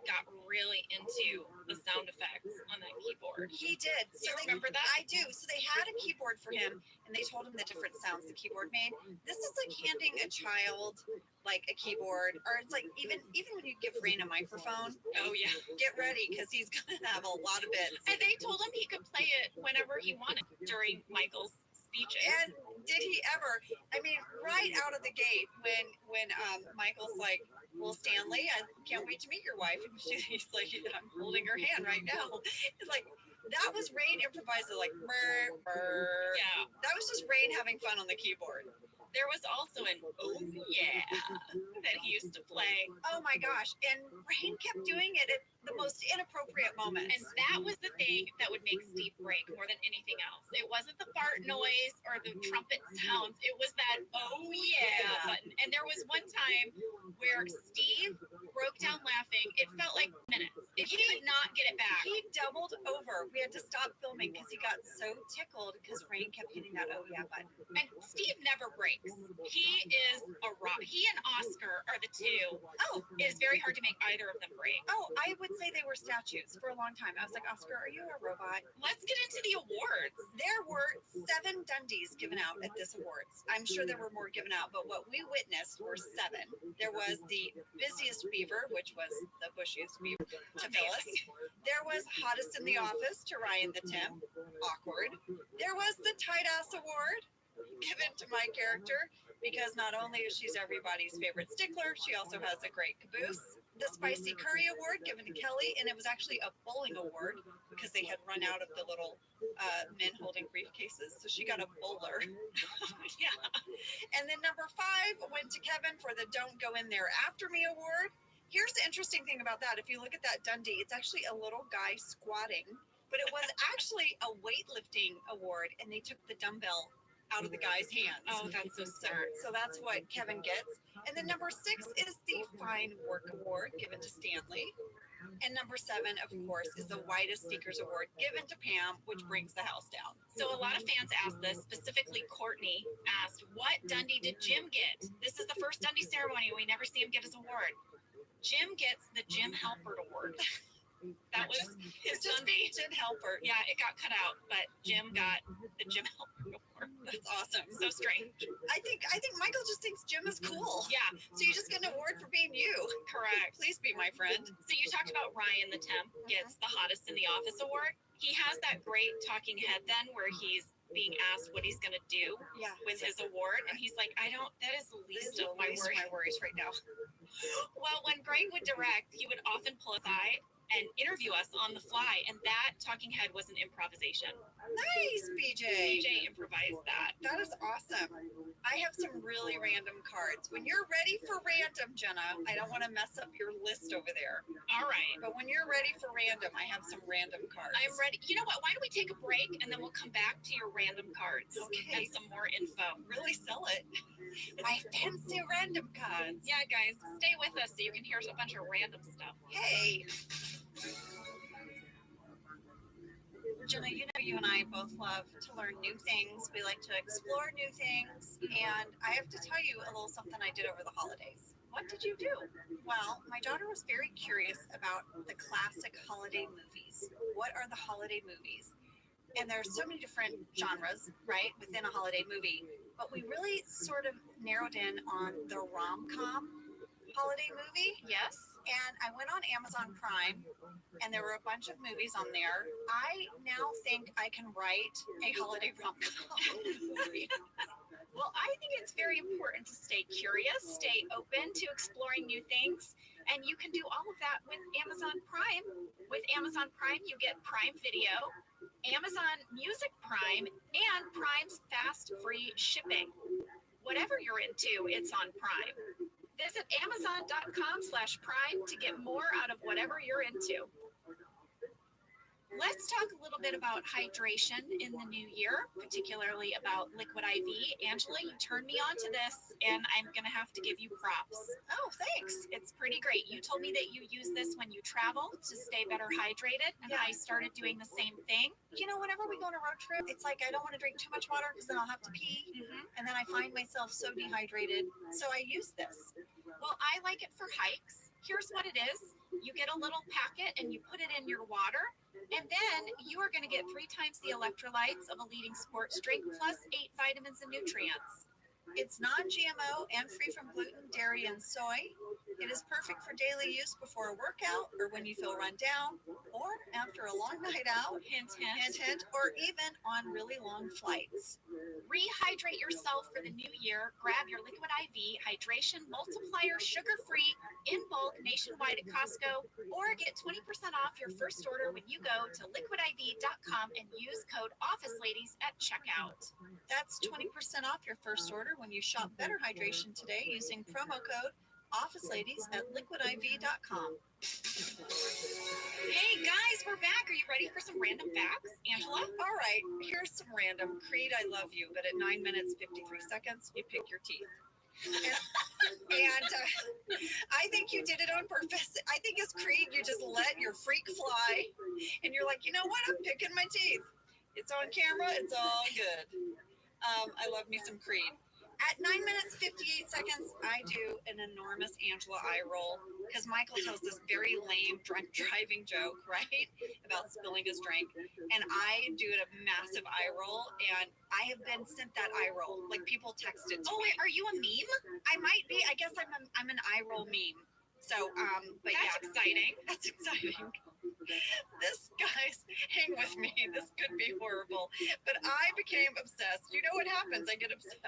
got really into the sound effects on that keyboard. He did. Do you remember that? I do. So they had a keyboard for him, and they told him the different sounds the keyboard made. This is like handing a child like a keyboard, or it's like even when you give Rain a microphone. Oh, yeah. Get ready because he's gonna have a lot of bits. And they told him he could play it whenever he wanted during Michael's speeches. And did he ever? I mean, right out of the gate, when Michael's like, "Well, Stanley, I can't wait to meet your wife," and he's like, "I'm holding her hand right now." It's like that was Rain improvising, like, brr, brr. Yeah. That was just Rain having fun on the keyboard. There was also an "oh yeah" that he used to play. Oh my gosh! And Rain kept doing it at the most inappropriate moments. And that was the thing that would make Steve break more than anything else. It wasn't the fart noise or the trumpet sounds. It was that "oh yeah" button. And there was one time where Steve broke down laughing. It felt like minutes. He could not get it back. He doubled over. We had to stop filming because he got so tickled because Rain kept hitting that "oh yeah" button. And Steve never breaks. He is a rock. He and Oscar are the two. Oh, It is very hard to make either of them break. oh, I would say they were statues for a long time. I was like, Oscar, are you a robot? Let's get into the awards. There were 7 Dundies given out at this awards. I'm sure there were more given out, but what we witnessed were 7. There was the busiest beaver, which was the bushiest beaver, to Phyllis. There was hottest in the office to Ryan the Temp. Awkward. There was the tight ass award given to my character because not only is she everybody's favorite stickler, she also has a great caboose. The spicy curry award given to Kelly, and it was actually a bowling award because they had run out of the little men holding briefcases, so she got a bowler. Yeah. And then number 5 went to Kevin for the Don't Go In There After Me award. Here's the interesting thing about that. If you look at that Dundee, it's actually a little guy squatting, but it was actually a weightlifting award, and they took the dumbbell out of the guy's hands. Oh, that's so smart. So that's what Kevin gets. And then number 6 is the Fine Work Award given to Stanley. And number 7, of course, is the Whitest Sneakers Award given to Pam, which brings the house down. So a lot of fans asked this, specifically Courtney asked, what Dundee did Jim get? This is the first Dundee ceremony. We never see him get his award. Jim gets the Jim Halpert Award. That was his It's just Dundee. Jim Halpert. Yeah, it got cut out, but Jim got the Jim Halpert Award. That's awesome. So strange. I think Michael just thinks Jim is cool. Yeah, So you just get an award for being you. correct. Please be my friend. So you talked about Ryan the Temp gets the Hottest in the Office Award. He has that great talking head then where he's being asked what he's going to do Yeah. with his award. And he's like, that is the least of my worries. my worries right now. Well, when Greg would direct, he would often pull aside and interview us on the fly. And that talking head was an improvisation. Nice, BJ. DJ improvised that. That is awesome. I have some really random cards. When you're ready for random, Jenna, I don't want to mess up your list over there. All right. But when you're ready for random, I have some random cards. I'm ready. You know what? Why don't we take a break and then we'll come back to your random cards Okay. and some more info. Really sell it. My fancy random cards. Yeah, guys, stay with us so you can hear a bunch of random stuff. Hey. Jenna, you and I both love to learn new things. We like to explore new things. And I have to tell you a little something I did over the holidays. What did you do? Well, my daughter was very curious about the classic holiday movies. What are the holiday movies? And there are so many different genres, right, within a holiday movie. But we really sort of narrowed in on the rom-com holiday movie. Yes. And I went on Amazon Prime, and there were a bunch of movies on there. I now think I can write a holiday rom-com movie. Well, I think it's very important to stay curious, stay open to exploring new things, and you can do all of that with Amazon Prime. With Amazon Prime, you get Prime Video, Amazon Music Prime, and Prime's fast free shipping. Whatever you're into, it's on Prime. Visit Amazon.com/Prime to get more out of whatever you're into. Let's talk a little bit about hydration in the new year, particularly about Liquid IV. Angela, you turned me on to this, and I'm going to have to give you props. Oh, thanks. It's pretty great. You told me that you use this when you travel to stay better hydrated, and Yeah. I started doing the same thing. You know, whenever we go on a road trip, it's like I don't want to drink too much water because then I'll have to pee. And then I find myself so dehydrated. So I use this. Well, I like it for hikes. Here's what it is. You get a little packet and you put it in your water, and then you are going to get 3 times the electrolytes of a leading sports drink plus 8 vitamins and nutrients. It's non-GMO and free from gluten, dairy, and soy. It is perfect for daily use before a workout or when you feel run down or after a long night out, Hint, hint. hint, or even on really long flights. Rehydrate yourself for the new year. Grab your Liquid IV Hydration Multiplier sugar-free in bulk nationwide at Costco, or get 20% off your first order when you go to liquidiv.com and use code OfficeLadies at checkout. That's 20% off your first order when you shop Better Hydration today using promo code OfficeLadies at liquidiv.com. Hey guys, we're back. Are you ready for some random facts, Angela? All right, here's some random. Creed, I love you, but at 9 minutes, 53 seconds, you pick your teeth. And I think you did it on purpose. I think as Creed, you just let your freak fly, and you're like, you know what? I'm picking my teeth. It's on camera. It's all good. I love me some Creed. At 9 minutes, 58 seconds, I do an enormous Angela eye roll because Michael tells this very lame drunk driving joke, right? About spilling his drink. And I do a massive eye roll, and I have been sent that eye roll. Like, people text it to me. Wait, are you a meme? I might be. I guess I'm an eye roll meme. So, but That's yeah. exciting. That's exciting. This, guys, hang with me. This could be horrible. But I became obsessed. You know what happens? I get obsessed.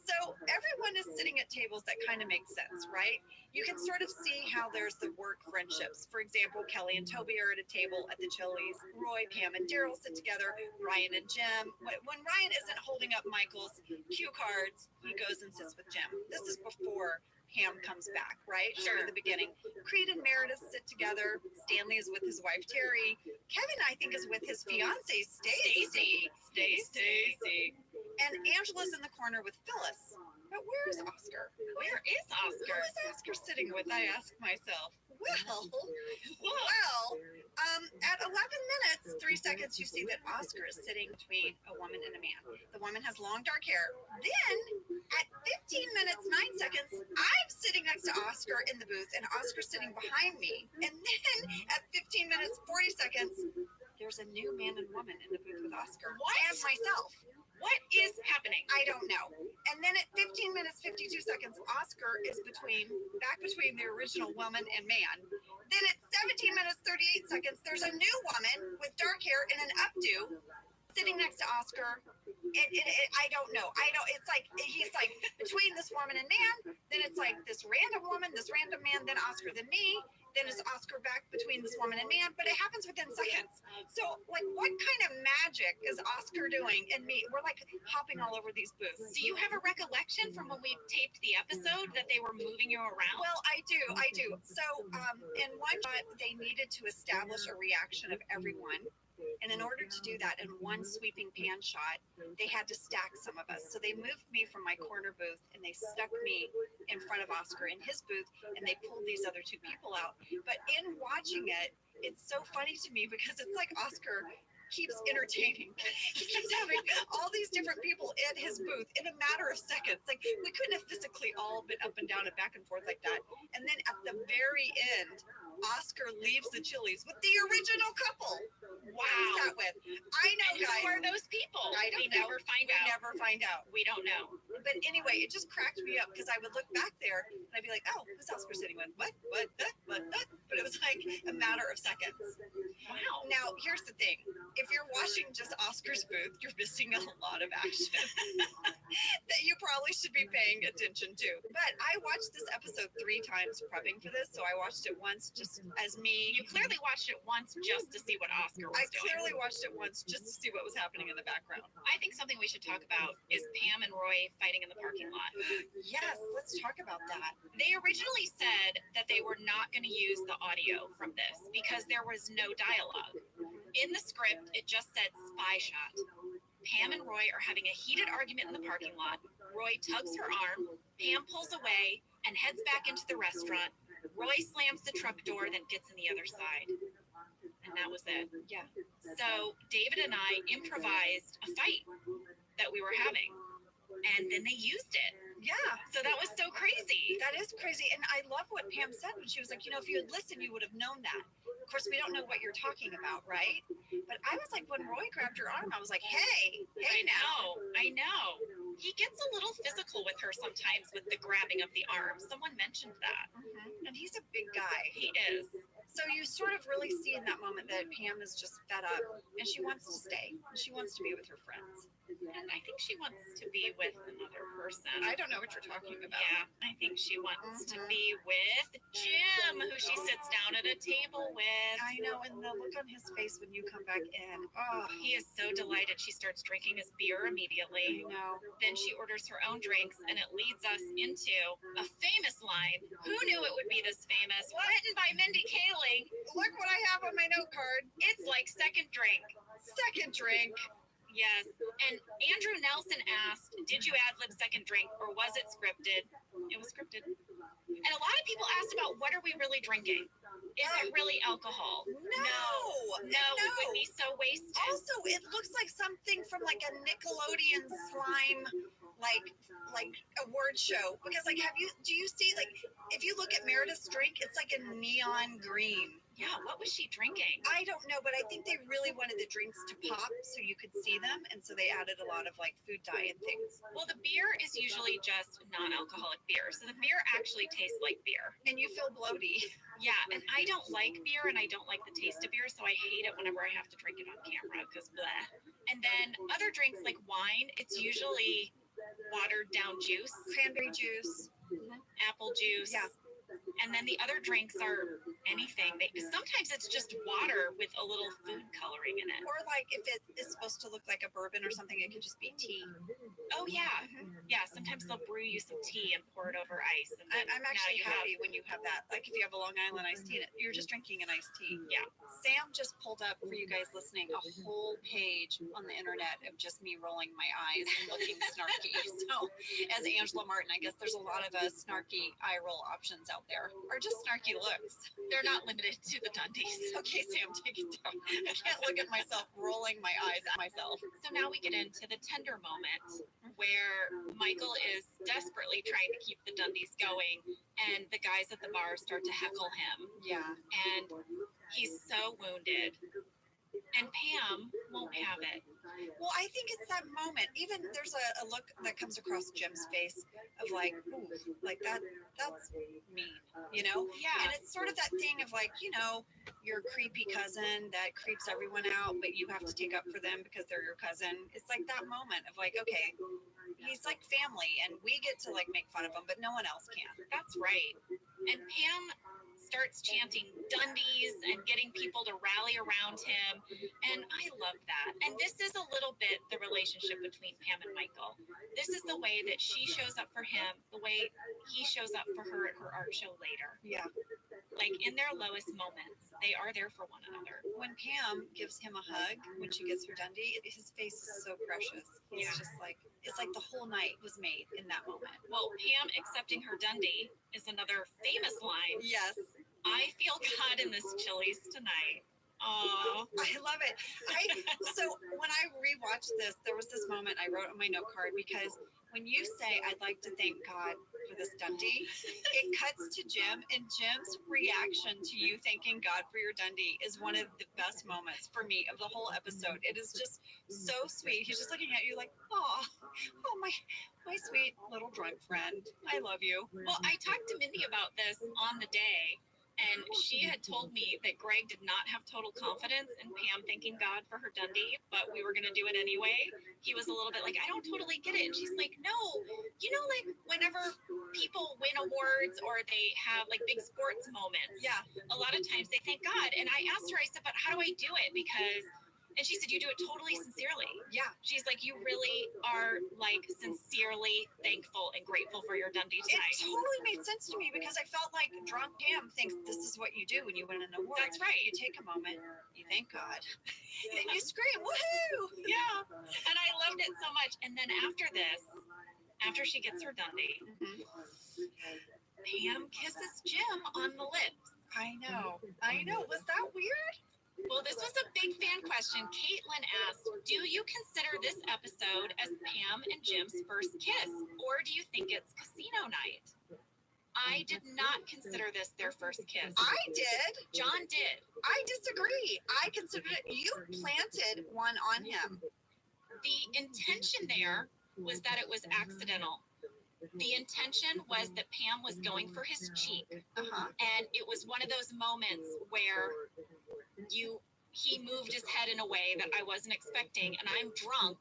So everyone is sitting at tables that kind of make sense, right? You can sort of see how there's the work friendships. For example, Kelly and Toby are at a table at the Chili's. Roy, Pam, and Daryl sit together. Ryan and Jim. When Ryan isn't holding up Michael's cue cards, he goes and sits with Jim. This is before Pam comes back, right? Sure. At the beginning. Creed and Meredith sit together. Stanley is with his wife, Terry. Kevin, I think, is with his fiancee, Stacy. Stacy. And Angela's in the corner with Phyllis. But where's Oscar? Where is Who Oscar? is Oscar sitting with? I ask myself. Well, at 11 minutes, 3 seconds, you see that Oscar is sitting between a woman and a man. The woman has long dark hair. Then, at 15 minutes, 9 seconds, I'm sitting next to Oscar in the booth, and Oscar's sitting behind me. And then, at 15 minutes, 40 seconds, there's a new man and woman in the booth with Oscar. What? And myself. What is happening? I don't know. And then at 15 minutes, 52 seconds, Oscar is back between the original woman and man. Then at 17 minutes, 38 seconds, there's a new woman with dark hair and an updo sitting next to Oscar. I don't know. It's like, he's like between this woman and man. Then it's like this random woman, this random man, then Oscar, then me. Then it's Oscar back between this woman and man, but it happens within seconds. So, like, what kind of magic is Oscar doing and me? We're like hopping all over these booths. Do you have a recollection from when we taped the episode that they were moving you around? Well, I do. So, in one shot, they needed to establish a reaction of everyone. And in order to do that in one sweeping pan shot, they had to stack some of us. So they moved me from my corner booth and they stuck me in front of Oscar in his booth, and they pulled these other two people out. But in watching it, it's so funny to me because it's like Oscar keeps entertaining. He keeps having all these different people at his booth in a matter of seconds. Like, we couldn't have physically all been up and down and back and forth like that. And then at the very end, Oscar leaves the Chili's with the original couple. Wow. Who's that with? I know, And who guys. are those people? I don't we know. never find We out. never find out. We don't know. But anyway, it just cracked me up because I would look back there and I'd be like, oh, who's Oscar sitting with? What? But it was like a matter of seconds. Wow. Now, here's the thing. If you're watching just Oscar's booth, you're missing a lot of action that you probably should be paying attention to. But I watched this episode 3 times prepping for this. So I watched it once just as me. You clearly watched it once just to see what Oscar was I doing. clearly watched it once just to see what was happening in the background. I think something we should talk about is Pam and Roy fighting in the parking lot. Yes, let's talk about that. They originally said that they were not going to use the audio from this because there was no dialogue. In the script, it just said spy shot. Pam and Roy are having a heated argument in the parking lot. Roy tugs her arm. Pam pulls away and heads back into the restaurant. Roy slams the truck door, then gets in the other side. And that was it. Yeah. So David and I improvised a fight that we were having. And then they used it. Yeah. So that was so crazy. That is crazy. And I love what Pam said when she was like, if you had listened, you would have known that. Of course, we don't know what you're talking about, right? But I was like, when Roy grabbed her arm, I was like, hey I now. know. He gets a little physical with her sometimes with the grabbing of the arm. Someone mentioned that. Mm-hmm. And he's a big guy. He is. So you sort of really see in that moment that Pam is just fed up and she wants to stay. She wants to be with her friends. And I think she wants to be with another person. I don't know what you're talking about. Yeah, I think she wants to Mhm. be with Jim, who she sits down at a table with. I know, and the look on his face when you come back in. Oh, He is so delighted. She starts drinking his beer immediately. I know. Then she orders her own drinks, and it leads us into a famous line. Who knew it would be this famous? Written by Mindy Kaling. Look what I have on my note card. It's like second drink. Second drink. Yes. And Andrew Nelson asked, did you ad-lib second drink, or was it scripted? It was scripted. And a lot of people asked about, what are we really drinking? Is it really alcohol? No. No, we would be so wasted. Also, it looks like something from like a Nickelodeon slime, like award show. Because do you see, like, if you look at Meredith's drink, it's like a neon green. Yeah, what was she drinking? I don't know, but I think they really wanted the drinks to pop so you could see them, and so they added a lot of like food dye and things. Well, the beer is usually just non-alcoholic beer, so the beer actually tastes like beer. And you feel bloaty. Yeah, and I don't like beer, and I don't like the taste of beer, so I hate it whenever I have to drink it on camera, because bleh. And then other drinks like wine, it's usually watered down juice, Cranberry juice. apple juice. Yeah. And then the other drinks are anything. Sometimes it's just water with a little food coloring in it. Or like if it is supposed to look like a bourbon or something, it could just be tea. Oh yeah, yeah. Sometimes they'll brew you some tea and pour it over ice. And then I'm now actually you happy when you have that. Like if you have a Long Island iced tea, you're just drinking an iced tea. Yeah. Sam just pulled up for you guys listening a whole page on the internet of just me rolling my eyes and looking snarky. So as Angela Martin, I guess there's a lot of snarky eye roll options out there, or just snarky looks. They're not limited to the Dundies. Okay, Sam, take it down. I can't look at myself rolling my eyes at myself. So now we get into the tender moment where Michael is desperately trying to keep the Dundies going, and the guys at the bar start to heckle him, Yeah. and he's so wounded. And Pam won't have it. Well, I think it's that moment. Even there's a look that comes across Jim's face of like, ooh, like that's mean, you know? Yeah. And it's sort of that thing of like, you know, your creepy cousin that creeps everyone out, but you have to take up for them because they're your cousin. It's like that moment of like, okay, he's like family and we get to like make fun of him, but no one else can. That's right. And Pam starts chanting Dundies and getting people to rally around him. And I love that. And this is a little bit the relationship between Pam and Michael. This is the way that she shows up for him, the way he shows up for her at her art show later. Yeah. Like in their lowest moments, they are there for one another. When Pam gives him a hug when she gets her Dundee, his face is so precious. He's Yeah. just like, it's like the whole night was made in that moment. Well, Pam accepting her Dundee is another famous line. Yes. I feel God in this Chili's tonight. Oh, I love it. So when I rewatched this, there was this moment I wrote on my note card because when you say I'd like to thank God for this Dundee, it cuts to Jim, and Jim's reaction to you thanking God for your Dundee is one of the best moments for me of the whole episode. It is just so sweet. He's just looking at you like, oh my sweet little drunk friend. I love you. well, I talked to Mindy about this on the day, and she had told me that Greg did not have total confidence in Pam thanking God for her Dundee, but we were going to do it anyway. He was a little bit like, I don't totally get it. And she's like, no, you know, like whenever people win awards or they have like big sports moments, Yeah. a lot of times they thank God. And I asked her, I said, but how do I do it? Because, and she said, you do it totally sincerely. Yeah. She's like, you really are like sincerely thankful and grateful for your Dundee It tonight. totally made sense to me because I felt like drunk Pam thinks this is what you do when you win an award. That's right. You take a moment, you thank God, and you scream, woohoo! Yeah. And I loved it so much. And then after this, after she gets her Dundee, Pam kisses Jim on the lips. I know. Was that weird? Well, this was a big fan question. Caitlin asked, do you consider this episode as Pam and Jim's first kiss, or do you think it's casino night? I did not consider this their first kiss. I did. John did. I disagree. I considered it. You planted one on him. The intention there was that it was accidental. The intention was that Pam was going for his cheek, and it was one of those moments where he moved his head in a way that I wasn't expecting, and I'm drunk,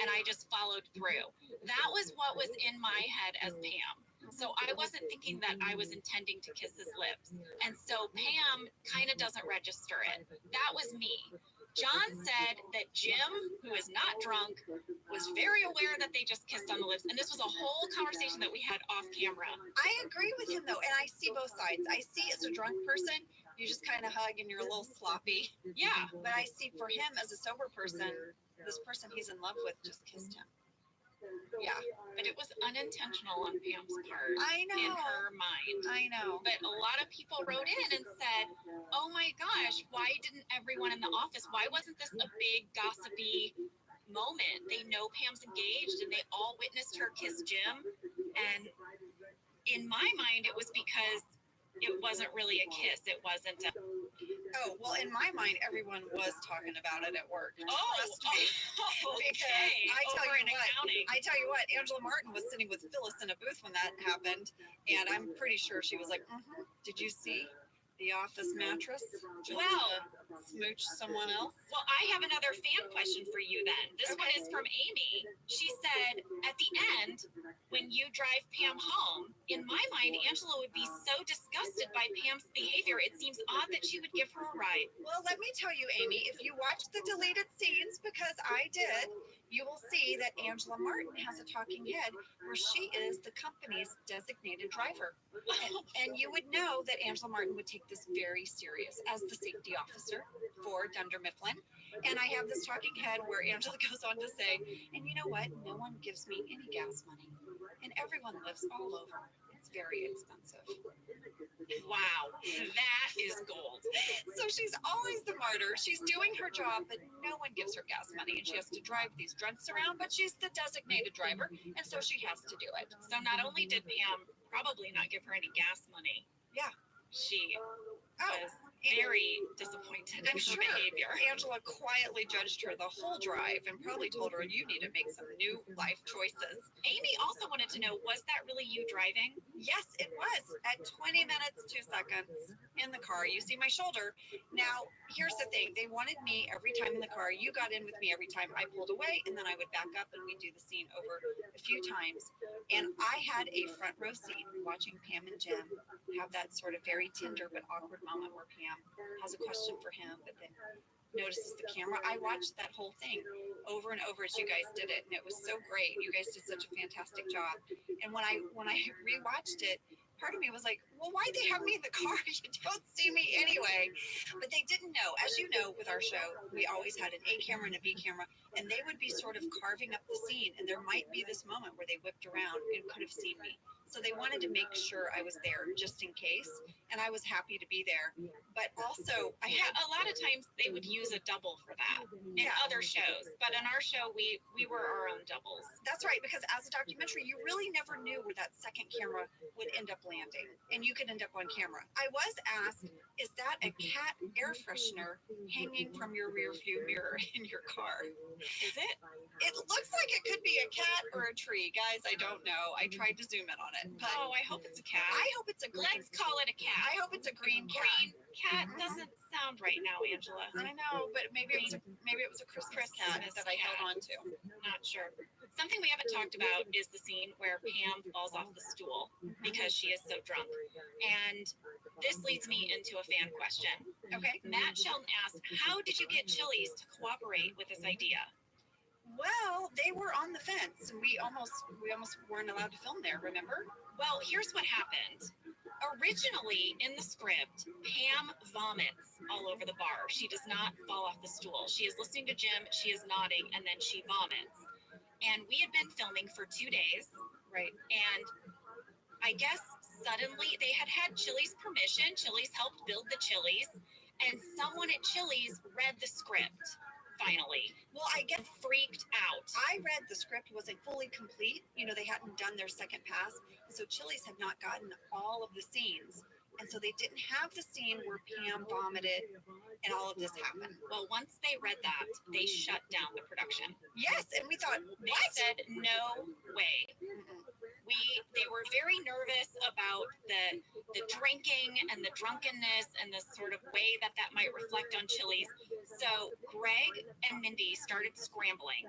and I just followed through. That was what was in my head as Pam. So I wasn't thinking that I was intending to kiss his lips. And so Pam kind of doesn't register it. That was me. John said that Jim, who is not drunk, was very aware that they just kissed on the lips. And this was a whole conversation that we had off camera. I agree with him though, and I see both sides. I see as a drunk person, you just kind of hug and you're a little sloppy. Yeah. But I see for him as a sober person, this person he's in love with just kissed him. Yeah. But it was unintentional on Pam's part. I know. In her mind. I know. But a lot of people wrote in and said, oh my gosh, why didn't everyone in the office, why wasn't this a big gossipy moment? They know Pam's engaged and they all witnessed her kiss Jim. And in my mind, it was because it wasn't really a kiss. It wasn't a... Oh, well, in my mind, everyone was talking about it at work. Oh, Trust me. okay. Because I tell Over you in what, accounting. I tell you what, Angela Martin was sitting with Phyllis in a booth when that happened, and I'm pretty sure she was like, did you see the office mattress? Just Well, smooch someone else? Well, I have another fan question for you then. This one is from Amy. She said, at the end, when you drive Pam home, in my mind, Angela would be so disgusted by Pam's behavior. It seems odd that she would give her a ride. Well, let me tell you, Amy, if you watch the deleted scenes, because I did, you will see that Angela Martin has a talking head where she is the company's designated driver. And you would know that Angela Martin would take this very serious as the safety officer for Dunder Mifflin. And I have this talking head where Angela goes on to say, and you know what? No one gives me any gas money. And everyone lives all over. It's very expensive. Wow, that is gold. So she's always the martyr. She's doing her job, but no one gives her gas money, and she has to drive these drunks around, but she's the designated driver, and so she has to do it. So not only did Pam probably not give her any gas money, Yeah. she Oh, was very disappointed in I'm her sure behavior. Angela quietly judged her the whole drive and probably told her, you need to make some new life choices. Amy also wanted to know, was that really you driving? Yes, it was. At 20 minutes, 2 seconds in the car, you see my shoulder. Now, here's the thing. They wanted me every time in the car. You got in with me every time I pulled away, and then I would back up and we'd do the scene over a few times. And I had a front row seat watching Pam and Jim have that sort of very tender but awkward moment where Pam has a question for him, but then notices the camera. I watched that whole thing over and over as you guys did it, and it was so great. You guys did such a fantastic job. And when I rewatched it, part of me was like, well, why'd they have me in the car? You don't see me anyway. But they didn't know. As you know, with our show, we always had an A camera and a B camera, and they would be sort of carving up the scene, and there might be this moment where they whipped around and could have seen me. So they wanted to make sure I was there just in case, and I was happy to be there. But also, A lot of times they would use a double for that in other shows, but in our show, we were our own doubles. That's right, because as a documentary, you really never knew where that second camera would end up landing, and you could end up on camera. I was asked, is that a cat air freshener hanging from your rear view mirror in your car? Is it? It looks like it could be a cat or a tree. Guys, I don't know. I tried to zoom in on it, but Oh, I hope it's a cat. I hope it's a green. Let's call it a cat. I hope it's a green cat. Green cat doesn't sound right now, Angela. I know, but maybe it was a Christmas cat that I held on to. Not sure. Something we haven't talked about is the scene where Pam falls off the stool because she is so drunk. And this leads me into a fan question. Okay. Matt Shelton asked, how did you get Chili's to cooperate with this idea? Well, they were on the fence, and we almost weren't allowed to film there. Remember? Well, here's what happened. Originally, in the script, Pam vomits all over the bar. She does not fall off the stool. She is listening to Jim, she is nodding, and then she vomits. And we had been filming for 2 days, Right. and I guess suddenly they had Chili's permission. Chili's helped build the Chili's, and someone at Chili's read the script, finally. Well, I get Freaked out. I read the script wasn't fully complete. You know, they hadn't done their second pass. So Chili's had not gotten all of the scenes. And so they didn't have the scene where Pam vomited and all of this happened. Well, once they read that, they shut down the production. Yes, and we thought, They what? said, no way. about the drinking and the drunkenness and the sort of way that might reflect on Chili's. So Greg and Mindy started scrambling,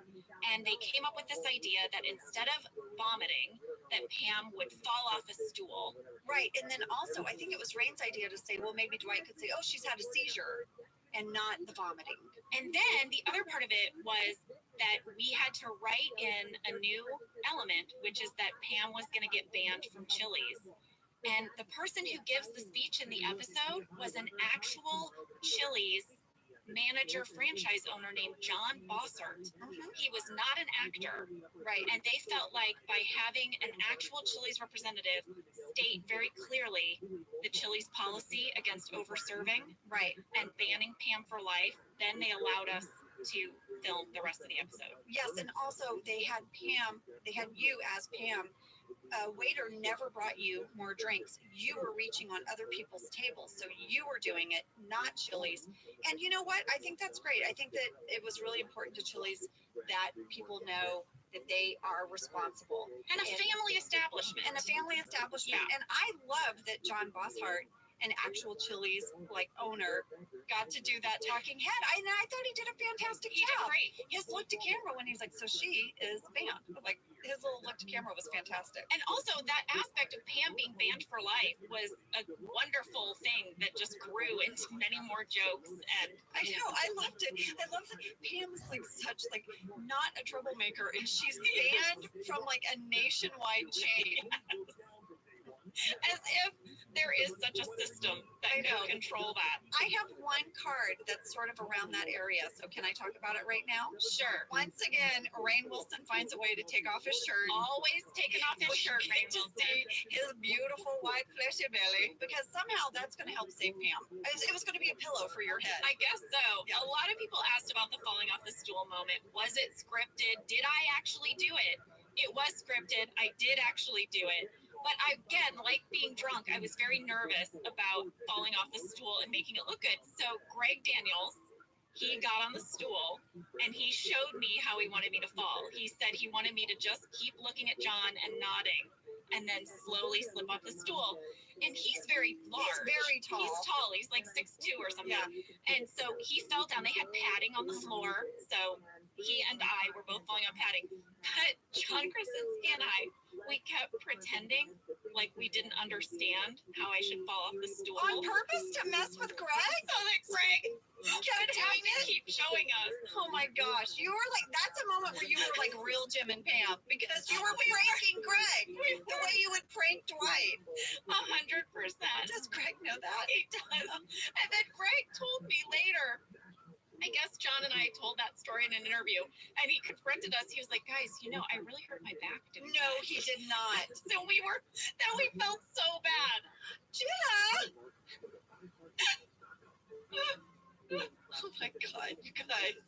and they came up with this idea that instead of vomiting, that Pam would fall off a stool. Right. And then also, I think it was Rain's idea to say, well, maybe Dwight could say, oh, she's had a seizure, and not the vomiting. And then the other part of it was that we had to write in a new element, which is that Pam was going to get banned from Chili's. And the person who gives the speech in the episode was an actual Chili's manager, franchise owner named John Bossert. He was not an actor. Right. And they felt like by having an actual Chili's representative state very clearly the Chili's policy against over-serving, Right. and banning Pam for life, then they allowed us to film the rest of the episode. Yes, and also they had you as Pam. A waiter never brought you more drinks. You were reaching on other people's tables, so you were doing it, not Chili's. And you know what? I think that's great. I think that it was really important to Chili's that people know that they are responsible. And a family establishment. And a family establishment. Yeah. And I love that John Bosshart, an actual Chili's owner, got to do that talking head. I thought he did a fantastic He did job. great. His look to camera when he's like, so she is banned. Like his little look to camera was fantastic. And also that aspect of Pam being banned for life was a wonderful thing that just grew into many more jokes. And I know, I loved it. I love that Pam is like such not a troublemaker, and she's banned from like a nationwide chain. as if there is such a system that I know. can control that. I have one card that's sort of around that area, so can I talk about it right now? Sure. Once again, Rainn Wilson finds a way to take off his shirt. Always taking off his shirt, We Rainn get to Wilson. see his beautiful white fleshy belly, because somehow that's going to help save Pam. It was going to be a pillow for your head. I guess so. Yeah. A lot of people asked about the falling off the stool moment. Was it scripted? Did I actually do it? It was scripted. I did actually do it. But again, like being drunk, I was very nervous about falling off the stool and making it look good. So Greg Daniels, he got on the stool and he showed me how he wanted me to fall. He said he wanted me to just keep looking at John and nodding and then slowly slip off the stool. And he's very large. He's very tall. He's tall. He's like 6'2" or something. Yeah. And so he fell down. They had padding on the floor. So he and I were both falling on padding. But John Krasinski and I, we kept pretending like we didn't understand how I should fall off the stool. On purpose to mess with Greg? So that Greg Kept would have doing to it? keep showing us. Oh my gosh. You were like, that's a moment where you were like real Jim and Pam, because you were pranking Greg the way you would prank Dwight. 100%. Does Greg know that? He does. And then Greg told me later, I guess John and I told that story in an interview, and he confronted us. He was like, guys, I really hurt my back doing No, that. he did not. So we felt so bad. Jenna! Oh my God, you guys.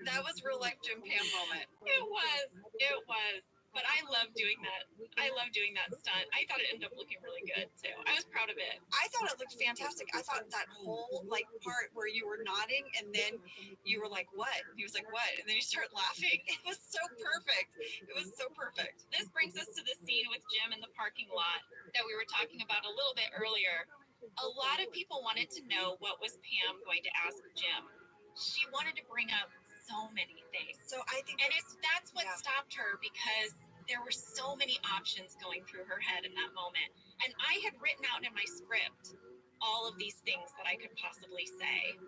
That was real life Jim Pam moment. It was. But I love doing that. I love doing that stunt. I thought it ended up looking really good too. I was proud of it. I thought it looked fantastic. I thought that whole part where you were nodding and then you were like, what? And he was like, what? And then you start laughing. It was so perfect. It was so perfect. This brings us to the scene with Jim in the parking lot that we were talking about a little bit earlier. A lot of people wanted to know what was Pam going to ask Jim. She wanted to bring up so many things. So I think, And that's what Yeah. stopped her, because there were so many options going through her head in that moment. And I had written out in my script all of these things that I could possibly say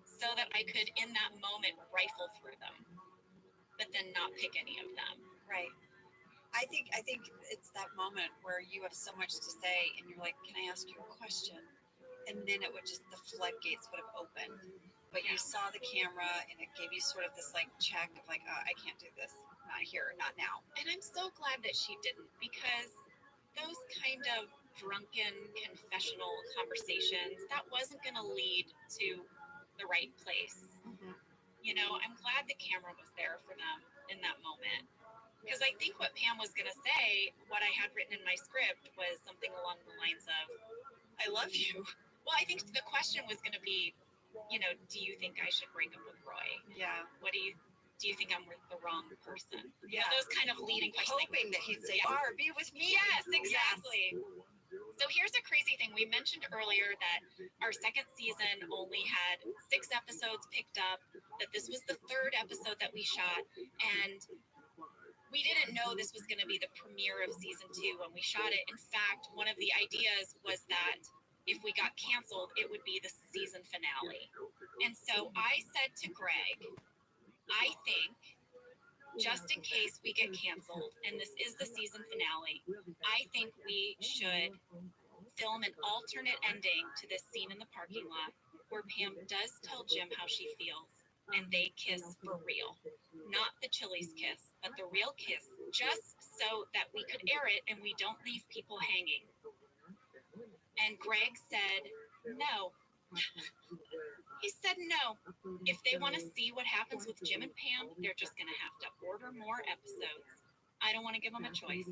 so that I could, in that moment, rifle through them, but then not pick any of them. right. I think it's that moment where you have so much to say and you're like, can I ask you a question? And then it would just, the floodgates would have opened. But you saw the camera and it gave you sort of this check of I can't do this. Not here, not now. And I'm so glad that she didn't, because those kind of drunken confessional conversations, that wasn't going to lead to the right place. I'm glad the camera was there for them in that moment. Because I think what Pam was going to say, what I had written in my script, was something along the lines of, I love you. well, I think the question was going to be, do you think I should break up with Roy? Yeah. What do you do you think I'm with the wrong person? Yeah. Those kind of leading questions. Hoping that he'd say, Yeah. be with me. Yes, exactly. So here's a crazy thing. We mentioned earlier that our second season only had 6 episodes picked up, that this was the 3rd episode that we shot, and we didn't know this was going to be the premiere of season 2 when we shot it. In fact, one of the ideas was that if we got canceled, it would be the season finale. And so I said to Greg, I think just in case we get canceled and this is the season finale, I think we should film an alternate ending to this scene in the parking lot where Pam does tell Jim how she feels and they kiss for real. Not the Chili's kiss, but the real kiss, just so that we could air it and we don't leave people hanging. And Greg said, no. He said no. If they want to see what happens with Jim and Pam, they're just going to have to order more episodes. I don't want to give them a choice.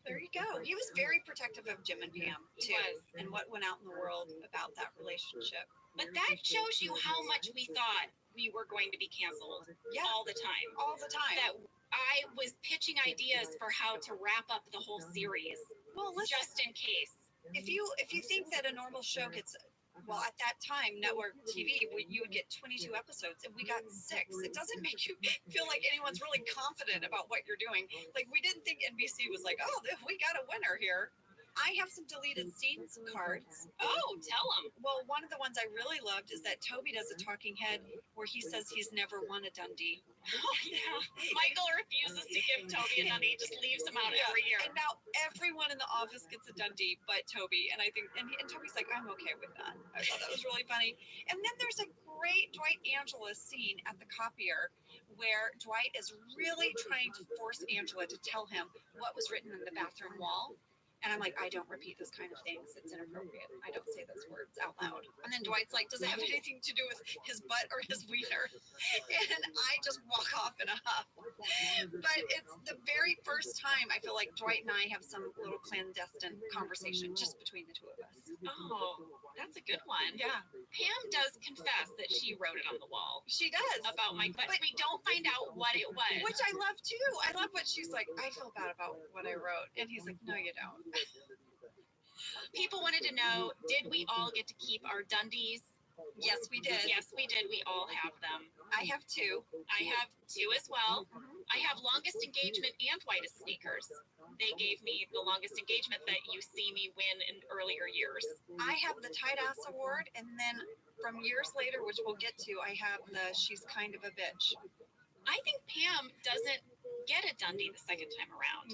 There you go. He was very protective of Jim and Pam, He too, was. and what went out in the world about that relationship. But that shows you how much we thought we were going to be canceled Yeah, all the time. all the time. That I was pitching ideas for how to wrap up the whole series, Well, listen, just in case. if you think that a normal show gets, well, at that time, network TV, you would get 22 episodes, and we got 6. It doesn't make you feel like anyone's really confident about what you're doing. Like, we didn't think NBC was like, oh, we got a winner here. I have some deleted scenes cards. Oh, tell them. Well, one of the ones I really loved is that Toby does a talking head where he says he's never won a Dundee. Oh, yeah. Michael refuses to give Toby a Dundee. He just leaves him out every year. And now everyone in the office gets a Dundee but Toby. And I think, and Toby's like, I'm okay with that. I thought that was really funny. And then there's a great Dwight Angela scene at the copier where Dwight is really trying to force Angela to tell him what was written in the bathroom wall. And I'm like, I don't repeat this kind of things. It's inappropriate. I don't say those words out loud. And then Dwight's like, does it have anything to do with his butt or his wiener? And I just walk off in a huff. But it's the very first time I feel like Dwight and I have some little clandestine conversation just between the two of us. Oh, that's a good one. Yeah, Pam does confess that she wrote it on the wall she does. about Mike, but we don't find out what it was. Which I love too. I love what she's like, I feel bad about what I wrote. And he's like, no, you don't. People wanted to know, did we all get to keep our Dundies? Yes, we did. Yes, we did. We all have them. I have 2. I have 2 as well. I have longest engagement and whitest sneakers. They gave me the longest engagement that you see me win in earlier years. I have the tight ass award, and then from years later, which we'll get to, I have the she's kind of a bitch. I think Pam doesn't get a Dundee the second time around.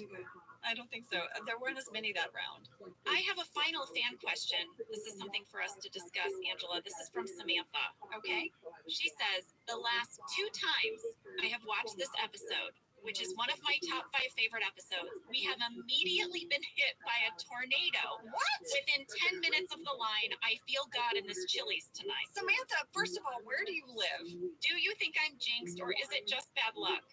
I don't think so. There weren't as many that round. I have a final fan question. This is something for us to discuss, Angela. This is from Samantha. Okay. She says, the last 2 times I have watched this episode, which is one of my top 5 favorite episodes, we have immediately been hit by a tornado. What? Within 10 minutes of the line, I feel God in this Chili's tonight. Samantha, first of all, where do you live? Do you think I'm jinxed or is it just bad luck?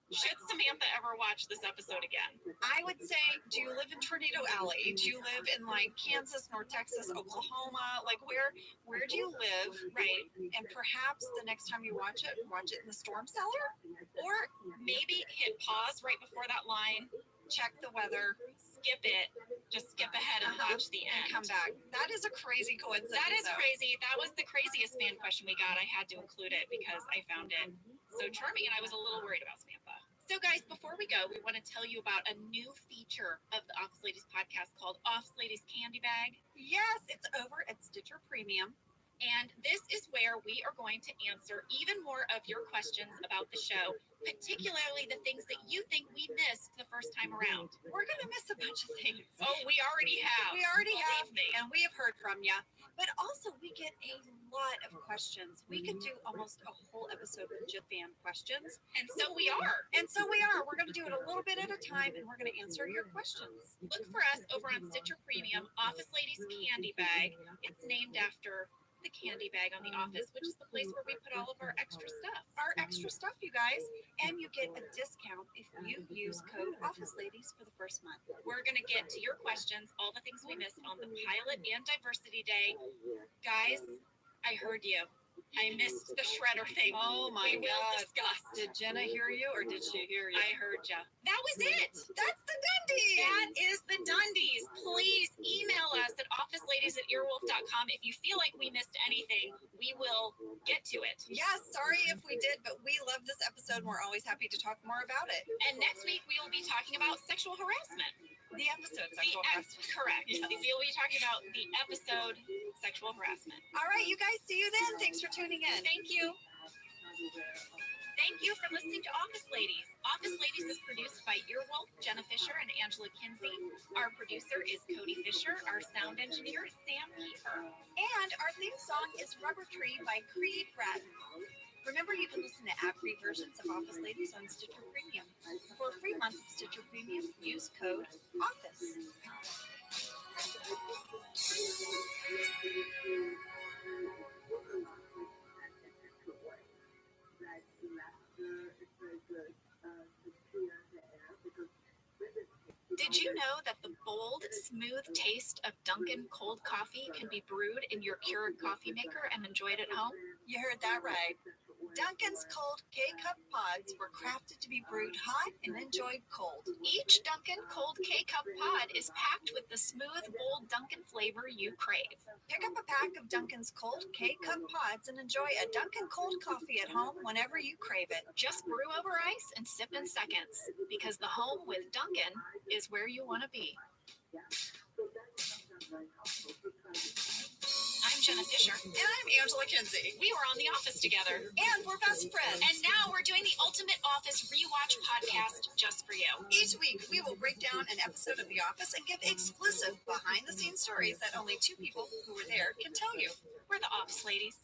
Should Samantha ever watch this episode again? I would say, do you live in Tornado Alley? Do you live in like Kansas, North Texas, Oklahoma? Like where do you live? Right. And perhaps the next time you watch it in the storm cellar? Or maybe hit pause right before that line, Check the weather, skip it, just skip ahead and watch the and end. come back. That is a crazy coincidence. That is though. crazy. That was the craziest fan question we got. I had to include it because I found it so charming and I was a little worried about Samantha. So guys, before we go, we want to tell you about a new feature of the Office Ladies podcast called Office Ladies Candy Bag. Yes, it's over at Stitcher Premium. And this is where we are going to answer even more of your questions about the show, particularly the things that you think we missed the first time around. We're going to miss a bunch of things. Oh, we already have. We already have, Believe me. and we have heard from you. But also, we get a lot of questions. We could do almost a whole episode with just fan questions. And so we are. And so we are. We're going to do it a little bit at a time, and we're going to answer your questions. Look for us over on Stitcher Premium, Office Ladies Candy Bag. It's named after the candy bag on The Office, which is the place where we put all of our extra stuff. Our extra stuff, you guys, and you get a discount if you use code Office Ladies for the first month. We're going to get to your questions, all the things we missed on the pilot and diversity day. Guys, I heard you. I missed the shredder thing. Oh my We will God. discuss. Did Jenna hear you or did she hear you? I heard ya. That was it. That's the Dundee. That is the Dundies. Please email us at officeladies@earwolf.com if you feel like we missed anything. We will get to it. Yeah, sorry if we did, but we love this episode and we're always happy to talk more about it. And next week we will be talking about sexual harassment. The episode sexual harassment. Correct. Yes. We will be talking about the episode sexual harassment. All right, you guys, see you then. Thanks for tuning in. Thank you. Thank you for listening to Office Ladies. Office Ladies is produced by Earwolf, Jenna Fisher, and Angela Kinsey. Our producer is Cody Fisher. Our sound engineer is Sam Kiefer. And our theme song is Rubber Tree by Creed Bratton. Remember, you can listen to ad-free versions of Office Ladies on Stitcher Premium. For a free month of Stitcher Premium, use code OFFICE. Did you know that the bold, smooth taste of Dunkin' cold coffee can be brewed in your Keurig coffee maker and enjoyed at home? You heard that right. Dunkin's cold K-Cup pods were crafted to be brewed hot and enjoyed cold. Each Dunkin' cold K-Cup pod is packed with the smooth, bold Dunkin' flavor you crave. Pick up a pack of Dunkin's cold K-Cup pods and enjoy a Dunkin' cold coffee at home whenever you crave it. Just brew over ice and sip in seconds, because the home with Dunkin' is where you want to be. I'm Jenna Fisher. And I'm Angela Kinsey. We were on The Office together. And we're best friends. And now we're doing the Ultimate Office Rewatch podcast just for you. Each week, we will break down an episode of The Office and give exclusive behind-the-scenes stories that only two people who were there can tell you. We're the Office Ladies.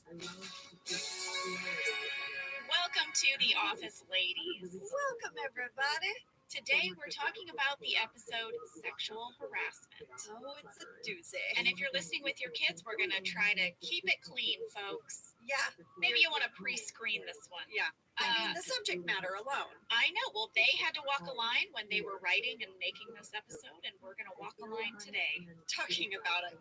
Welcome to The Office Ladies. Welcome, everybody. Today we're talking about the episode Sexual Harassment. Oh, it's a doozy. And if you're listening with your kids, we're going to try to keep it clean, folks. Yeah, Maybe you want to pre-screen this one. yeah. I mean, the subject matter alone. I know. Well, they had to walk a line when they were writing and making this episode, and we're going to walk a line today. Talking about it.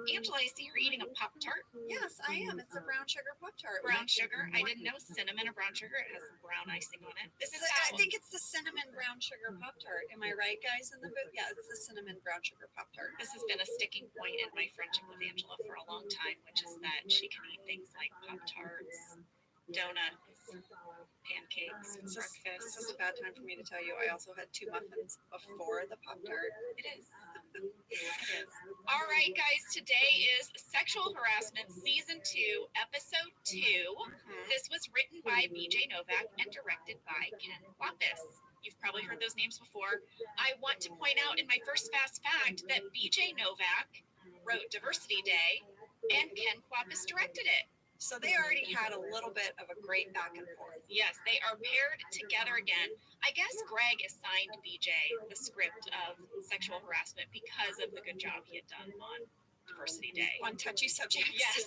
Angela, I see you're eating a Pop-Tart. Yes, I am. It's a brown sugar Pop-Tart. Brown sugar. I didn't know cinnamon or brown sugar. It has brown icing on it. This is I how think it's the cinnamon brown sugar Pop-Tart. Am I right, guys, in the booth? Yeah, it's the cinnamon brown sugar Pop-Tart. this has been a sticking point in my friendship with Angela for a long time, which is that she can eat things like Pop-Tarts, donuts, pancakes, This breakfast. is a bad time for me to tell you. I also had 2 muffins before the Pop-Tart. It is. It is. All right, guys. Today is Sexual Harassment Season 2, Episode 2. This was written by BJ Novak and directed by Ken Kwapis. You've probably heard those names before. I want to point out in my first fast fact that BJ Novak wrote Diversity Day and Ken Kwapis directed it. So they already had a little bit of a great back and forth. Yes, they are paired together again. I guess Greg assigned BJ the script of sexual harassment because of the good job he had done on Diversity Day. On touchy subjects. Yes.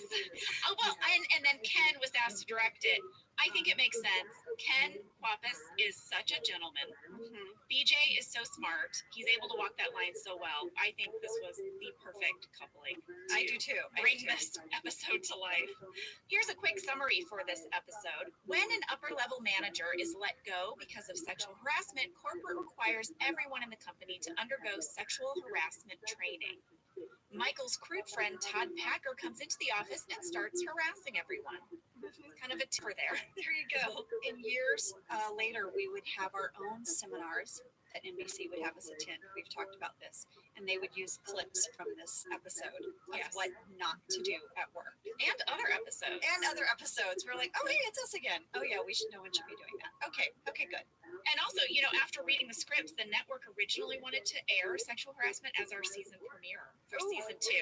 Oh, well, and then Ken was asked to direct it. I think it makes sense. Ken Kwapis is such a gentleman. Mhm. BJ is so smart. He's able to walk that line so well. I think this was the perfect coupling. I do too. Bring this episode to life. Here's a quick summary for this episode. When an upper level manager is let go because of sexual harassment, corporate requires everyone in the company to undergo sexual harassment training. Michael's crude friend Todd Packer comes into the office and starts harassing everyone. Kind of a tour there. There you go. In years later, we would have our own seminars that NBC would have us attend. We've talked about this. And they would use clips from this episode of Yes. what not to do at work. And other episodes. And other episodes. We're like, oh, hey, it's us again. Oh, yeah, no one should be doing that. Okay, good. And also, you know, after reading the scripts, the network originally wanted to air sexual harassment as our season premiere for Ooh. season 2.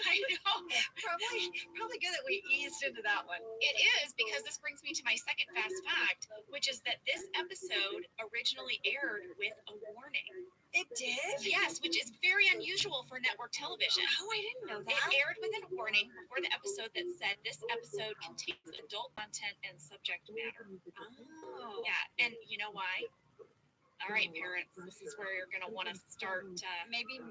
I know. Probably good that we eased into that one. It is, because this brings me to my second fast fact, which is that this episode originally aired with a warning. It did? Yes, which is very unusual for network television. Oh, I didn't know It that. aired with a warning before the episode that said this episode contains adult content and subject matter. Oh. Yeah, and you know why? All right, parents, this is where you're going to want to start. Maybe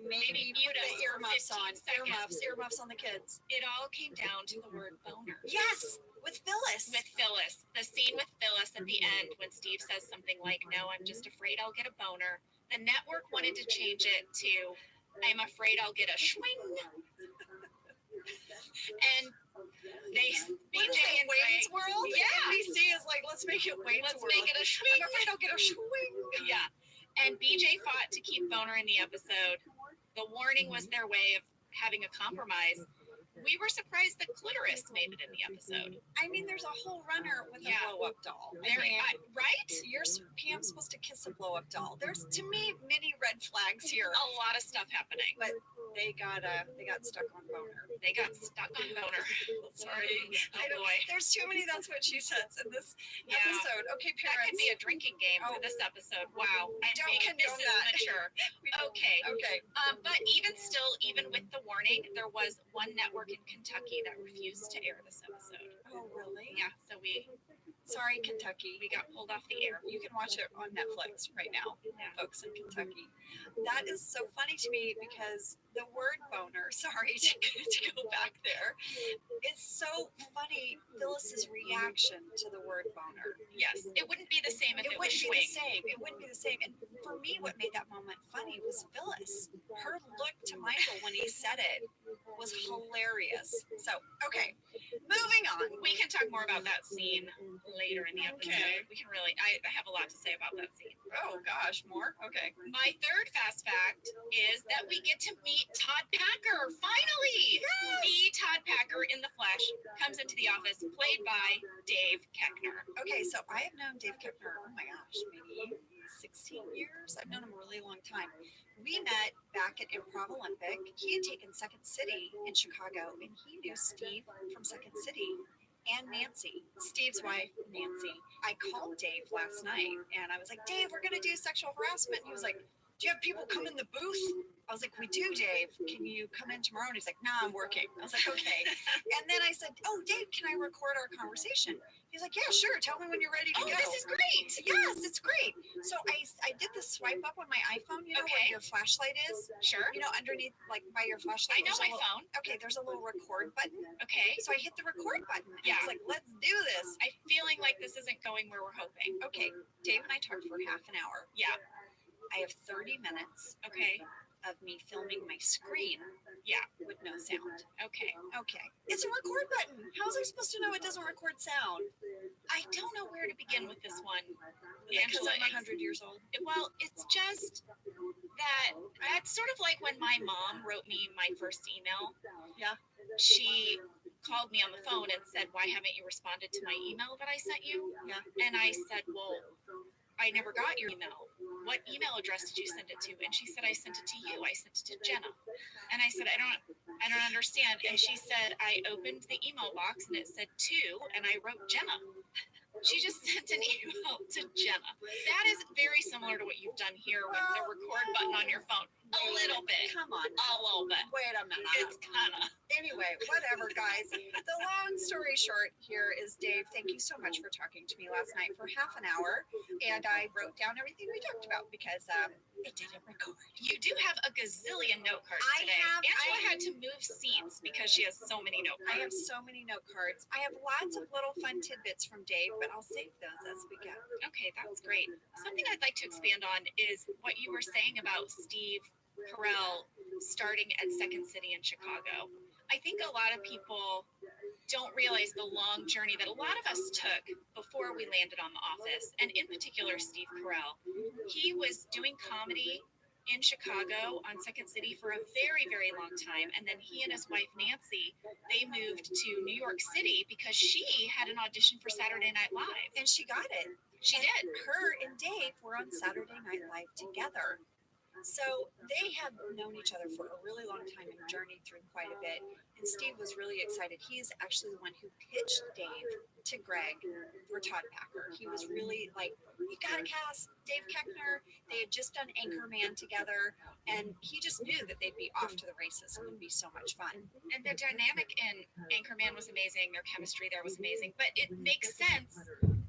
Maybe put mute us the for earmuffs 15 on. seconds. Earmuffs on the kids. It all came down to the word boner. Yes, with Phyllis. With Phyllis, the scene with Phyllis at the end when Steve says something like, "No, I'm just afraid I'll get a boner." The network wanted to change it to, "I'm afraid I'll get a swing." And they, What is BJ it, and Wayne's Greg, World? Yeah. NBC is like, let's make it Wayne's let's World. make it a swing. I'm afraid I'll get a swing. Yeah. And BJ fought to keep boner in the episode. The warning was their way of having a compromise. We were surprised that clitoris made it in the episode. I mean, there's a whole runner with Yeah. a blow-up doll. Right? Pam's supposed to kiss a blow-up doll. There's, to me, many red flags here. A lot of stuff happening. But they got stuck on boner. They got stuck on boner. Sorry. Oh boy. There's too many that's what she says in this Yeah. episode. Okay, That could parents. be a drinking game for this episode. Wow. I Don't think this condone is that. mature. Okay. Okay. But even with the warning, there was one network in Kentucky that refused to air this episode. Oh, really? Yeah, so we Sorry, Kentucky. got pulled off the air. You can watch it on Netflix right now, Yeah. folks in Kentucky. That is so funny to me because the word boner, sorry to go back there, it's so funny. Phyllis's reaction to the word boner. Yes, it wouldn't be the same if it, It was wouldn't be swing. the same. It wouldn't be the same. And for me, what made that moment funny was Phyllis. Her look to Michael when he said it was hilarious. So, okay, moving on. We can talk more about that scene later in the episode. Okay. We can really, I have a lot to say about that scene. Oh gosh, more? Okay. My third fast fact is that we get to meet Todd Packer, finally! The Todd Packer in the flesh comes into the office, played by Dave Keckner. Okay, so I have known Dave Kipner, oh my gosh, maybe 16 years. I've known him a really long time. We met back at Improv Olympic. He had taken Second City in Chicago, and he knew Steve from Second City and Nancy, Steve's wife, Nancy. I called Dave last night, and I was like, Dave, we're going to do sexual harassment. And he was like, do you have people come in the booth? I was like, we do, Dave. Can you come in tomorrow? And he's like, nah, I'm working. I was like, okay. And then I said, oh, Dave, can I record our conversation? He's like, yeah, sure. Tell me when you're ready to Oh, go. this is great! Yes, it's great. So I did the swipe up on my iPhone, you know, Okay. where your flashlight is, Sure. you know, underneath, like by your flashlight. I know there's a my little- phone. Okay, there's a little record button. Okay. So I hit the record button. And Yeah. I was like, let's do this. I'm feeling like this isn't going where we're hoping. Okay, Dave and I talked for half an hour. Yeah. I have 30 minutes Okay. of me filming my screen. Yeah. With no sound. Okay. Okay. It's a record button. How was I supposed to know it doesn't record sound? I don't know where to begin with this one. Because Angela, I'm 100 years old. Well, it's just that's sort of like when my mom wrote me my first email. Yeah. She called me on the phone and said, "Why haven't you responded to my email that I sent you?" Yeah. And I said, "Well, I never got your email. What email address did you send it to?" And she said, "I sent it to you. I sent it to Jenna." And I said, I don't understand. And she said, "I opened the email box and it said to, and I wrote Jenna." She just sent an email to Jenna. That is very similar to what you've done here with the record button on your phone. A little bit. Come on. A little bit. Wait a minute. It's kind of. Anyway, whatever, guys. The long story short here is, Dave, thank you so much for talking to me last night for half an hour. And I wrote down everything we talked about because it didn't record. You do have a gazillion note cards I today. have- Angela I- had to move seats because she has so many note I cards. have so many note cards. I have lots of little fun tidbits from Dave, but I'll save those as we go. Okay, that's great. Something I'd like to expand on is what you were saying about Steve Carell starting at Second City in Chicago. I think a lot of people don't realize the long journey that a lot of us took before we landed on The Office, and in particular, Steve Carell. He was doing comedy in Chicago on Second City for a very, very long time, and then he and his wife Nancy, they moved to New York City because she had an audition for Saturday Night Live. And she got it. She did. Her and Dave were on Saturday Night Live together. So they had known each other for a really long time and journeyed through quite a bit. And Steve was really excited. He's actually the one who pitched Dave to Greg for Todd Packer. He was really like, you gotta cast Dave Keckner. They had just done Anchorman together, and he just knew that they'd be off to the races. It would be so much fun. And the dynamic in Anchorman was amazing. Their chemistry there was amazing. But it makes sense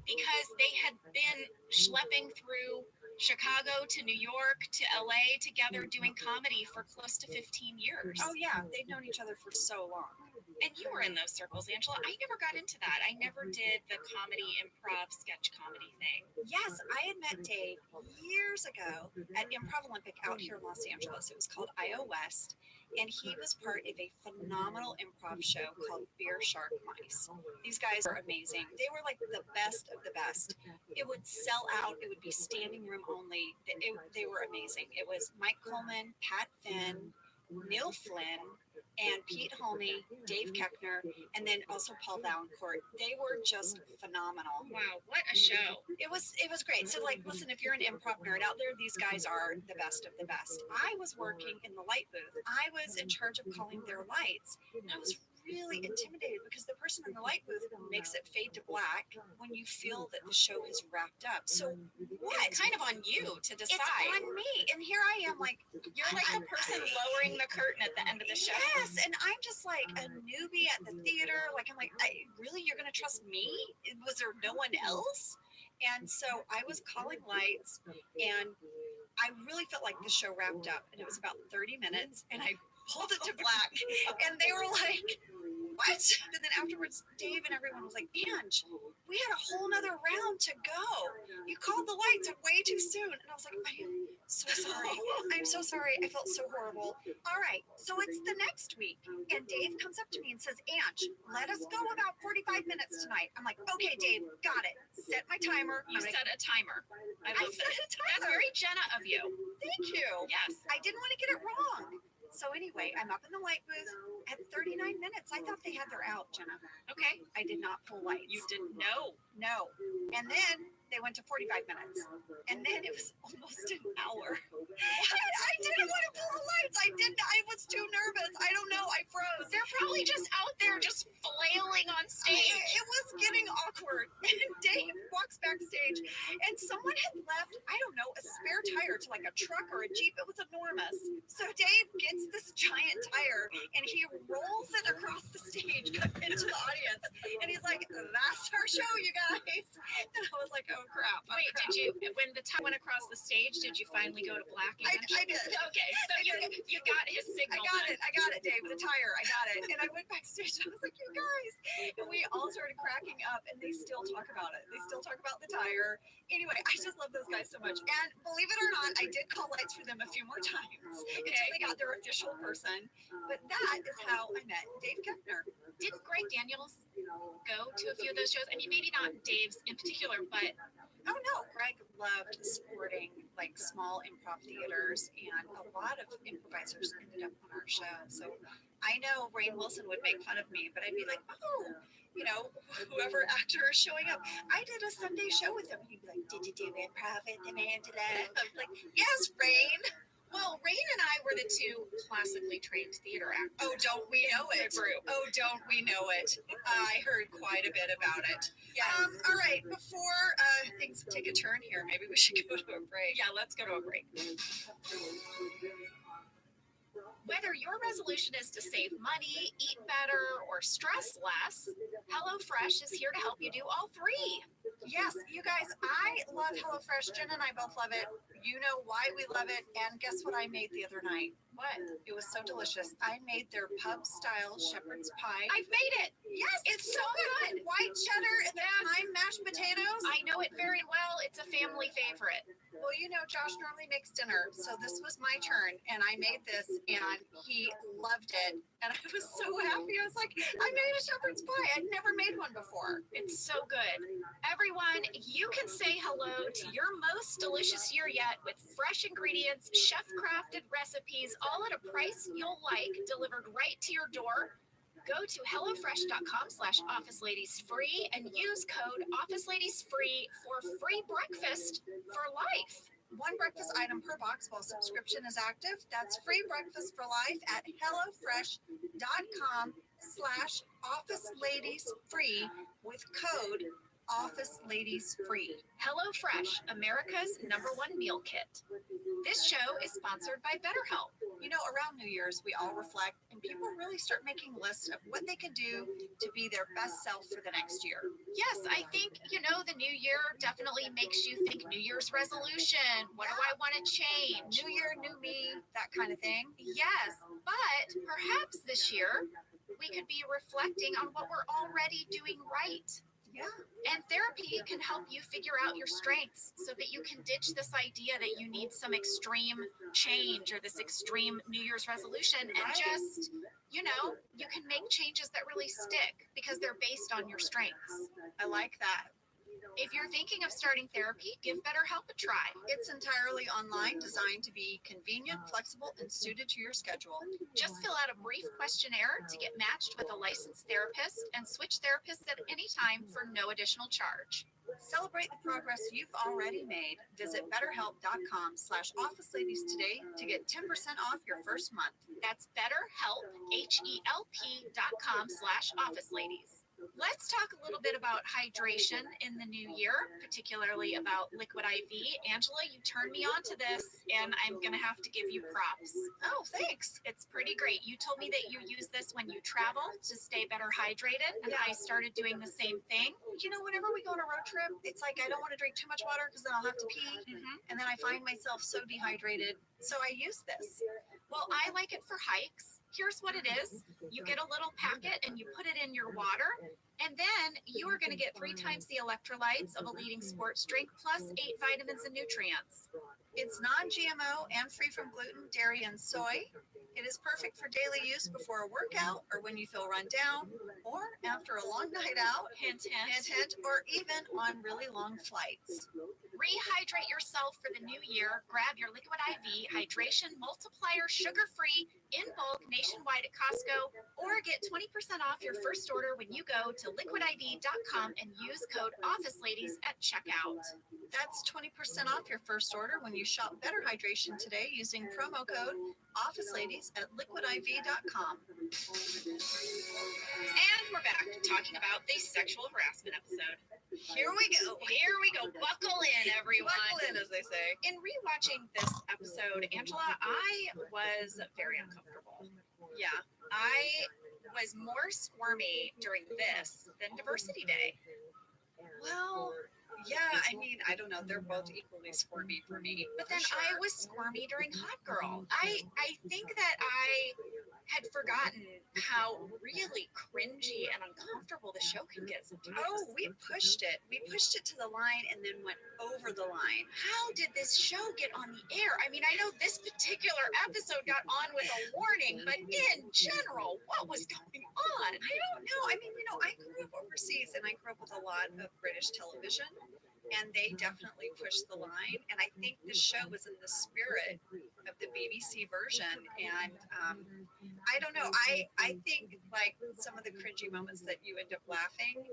because they had been schlepping through Chicago to New York to LA together doing comedy for close to 15 years. Oh yeah, they've known each other for so long. And you were in those circles, Angela. I never got into that. I never did the comedy, improv, sketch comedy thing. Yes, I had met Dave years ago at Improv Olympic out here in Los Angeles. It was called IO West, and he was part of a phenomenal improv show called Beer Shark Mice. These guys are amazing. They were like the best of the best. It would sell out. It would be standing room only. They were amazing. It was Mike Coleman, Pat Finn, Neil Flynn, and Pete Holney, Dave Keckner, and then also Paul Valancourt. They were just phenomenal. Wow, what a show. It was great. So like, listen, if you're an improv nerd out there, these guys are the best of the best. I was working in the light booth. I was in charge of calling their lights, and I was really intimidated because the person in the light booth makes it fade to black when you feel that the show has wrapped up. So what? It's kind of on you to decide. It's on me. And here I am like, You're like the person lowering the curtain at the end of the show. yes, and I'm just like a newbie at the theater. Like, I'm like, really, you're gonna trust me? Was there no one else? And so I was calling lights, and I really felt like the show wrapped up, and it was about 30 minutes, and I pulled it to black, and they were like, what? And then afterwards, Dave and everyone was like, Ange, we had a whole nother round to go. You called the lights way too soon. And I was like, I am so sorry. I'm so sorry. I felt so horrible. All right. So it's the next week. And Dave comes up to me and says, Ange, let us go about 45 minutes tonight. I'm like, okay, Dave, got it. Set my timer. You set a timer. I love set that. a timer. That's very Jenna of you. Thank you. Yes. I didn't want to get it wrong. So anyway, I'm up in the light booth at 39 minutes. I thought they had their out, Jenna. Okay. I did not pull lights. You didn't know. No. And then they went to 45 minutes. And then it was almost an hour. I didn't want to pull the lights. I was too nervous. I don't know. I froze. They're probably just out there just flailing on stage. It was getting awkward. And Dave walks backstage, and someone had left, I don't know, a spare tire to like a truck or a Jeep. It was enormous. So Dave gets this giant tire, and he rolls it across the stage into the audience. And he's like, that's our show, you guys. And I was like, oh, crap. Oh, Wait, crap. did you, when the time went across the stage, did you finally go to black again? I did. Okay, so you got his signal. I got it, Dave, the tire. I got it. And I went backstage, and I was like, you guys. And we all started cracking up, and they still talk about it. They still talk about the tire. Anyway, I just love those guys so much. And believe it or not, I did call lights for them a few more times until they got their official person. But that is how I met Dave Keckner. Didn't Greg Daniels go to a few of those shows? I mean, maybe not Dave's in particular, but Oh no, Greg loved supporting like small improv theaters, and a lot of improvisers ended up on our show. So I know Rainn Wilson would make fun of me, but I'd be like, oh, you know, whoever actor is showing up. I did a Sunday show with him. He'd be like, did you do improv with him, Angela? I'm like, yes, Rainn. well, Rainn and I were the two classically trained theater actors. Oh, don't we know it? Group. Oh, don't we know it? I heard quite a bit about it. Yes. All right, before things take a turn here, maybe we should go to a break. Yeah, let's go to a break. Whether your resolution is to save money, eat better, or stress less, HelloFresh is here to help you do all three. Yes, you guys, I love HelloFresh. Jen and I both love it. You know why we love it. And guess what I made the other night? What? It was so delicious. I made their pub-style shepherd's pie. I've made it. Yes, It's so good. White cheddar and the Yes. thyme mashed potatoes. I know it very well. It's a family favorite. Well, you know, Josh normally makes dinner, so this was my turn, and I made this, and he loved it, and I was so happy. I was like, I made a shepherd's pie. I'd never made one before. It's so good. Everyone, you can say hello to your most delicious year yet with fresh ingredients, chef-crafted recipes, all at a price you'll like, delivered right to your door. Go to hellofresh.com/officeladiesfree and use code officeladiesfree for free breakfast for life. One breakfast item per box while subscription is active. That's free breakfast for life at hellofresh.com/officeladiesfree with code officeladiesfree. HelloFresh, America's #1 meal kit. This show is sponsored by BetterHelp. You know, around New Year's, we all reflect and can people really start making lists of what they can do to be their best self for the next year? Yes, I think, the new year definitely makes you think New Year's resolution. What do I want to change? New year, new me, that kind of thing. Yes, but perhaps this year we could be reflecting on what we're already doing right. Yeah. And therapy can help you figure out your strengths so that you can ditch this idea that you need some extreme change or this extreme New Year's resolution and just, you can make changes that really stick because they're based on your strengths. I like that. If you're thinking of starting therapy, give BetterHelp a try. It's entirely online, designed to be convenient, flexible, and suited to your schedule. Just fill out a brief questionnaire to get matched with a licensed therapist and switch therapists at any time for no additional charge. Celebrate the progress you've already made. Visit betterhelp.com/officeladies today to get 10% off your first month. That's BetterHelp, HELP.com/officeladies. Let's talk a little bit about hydration in the new year, particularly about liquid IV. Angela, you turned me on to this, and I'm going to have to give you props. Oh, thanks. It's pretty great. You told me that you use this when you travel to stay better hydrated, and I started doing the same thing. Whenever we go on a road trip, it's like I don't want to drink too much water because then I'll have to pee, and then I find myself so dehydrated. So I use this. Well, I like it for hikes. Here's what it is. You get a little packet and you put it in your water, and then you are going to get 3 times the electrolytes of a leading sports drink plus 8 vitamins and nutrients. It's non-GMO and free from gluten, dairy, and soy. It is perfect for daily use before a workout or when you feel run down or after a long night out, Hint, hint. hint, hint, or even on really long flights. Rehydrate yourself for the new year. Grab your Liquid IV Hydration Multiplier sugar-free in bulk nationwide at Costco, or get 20% off your first order when you go to liquidiv.com and use code OfficeLadies at checkout. That's 20% off your first order when you shop Better Hydration today using promo code OfficeLadies at liquidiv.com. And we're back talking about the sexual harassment episode. Here we go. Here we go. Buckle in, everyone. Buckle in, as they say. In rewatching this episode, Angela, I was very uncomfortable. Yeah, I was more squirmy during this than Diversity Day. Well, yeah, I don't know. They're both equally squirmy for me. But then I was squirmy during Hot Girl. I think that I had forgotten how really cringy and uncomfortable the show can get sometimes. Oh, we pushed it. We pushed it to the line and then went over the line. How did this show get on the air? I mean, I know this particular episode got on with a warning, but in general, what was going on? I don't know. I grew up overseas and I grew up with a lot of British television, and they definitely pushed the line. And I think the show was in the spirit of the BBC version. And I don't know. I think like some of the cringy moments that you end up laughing.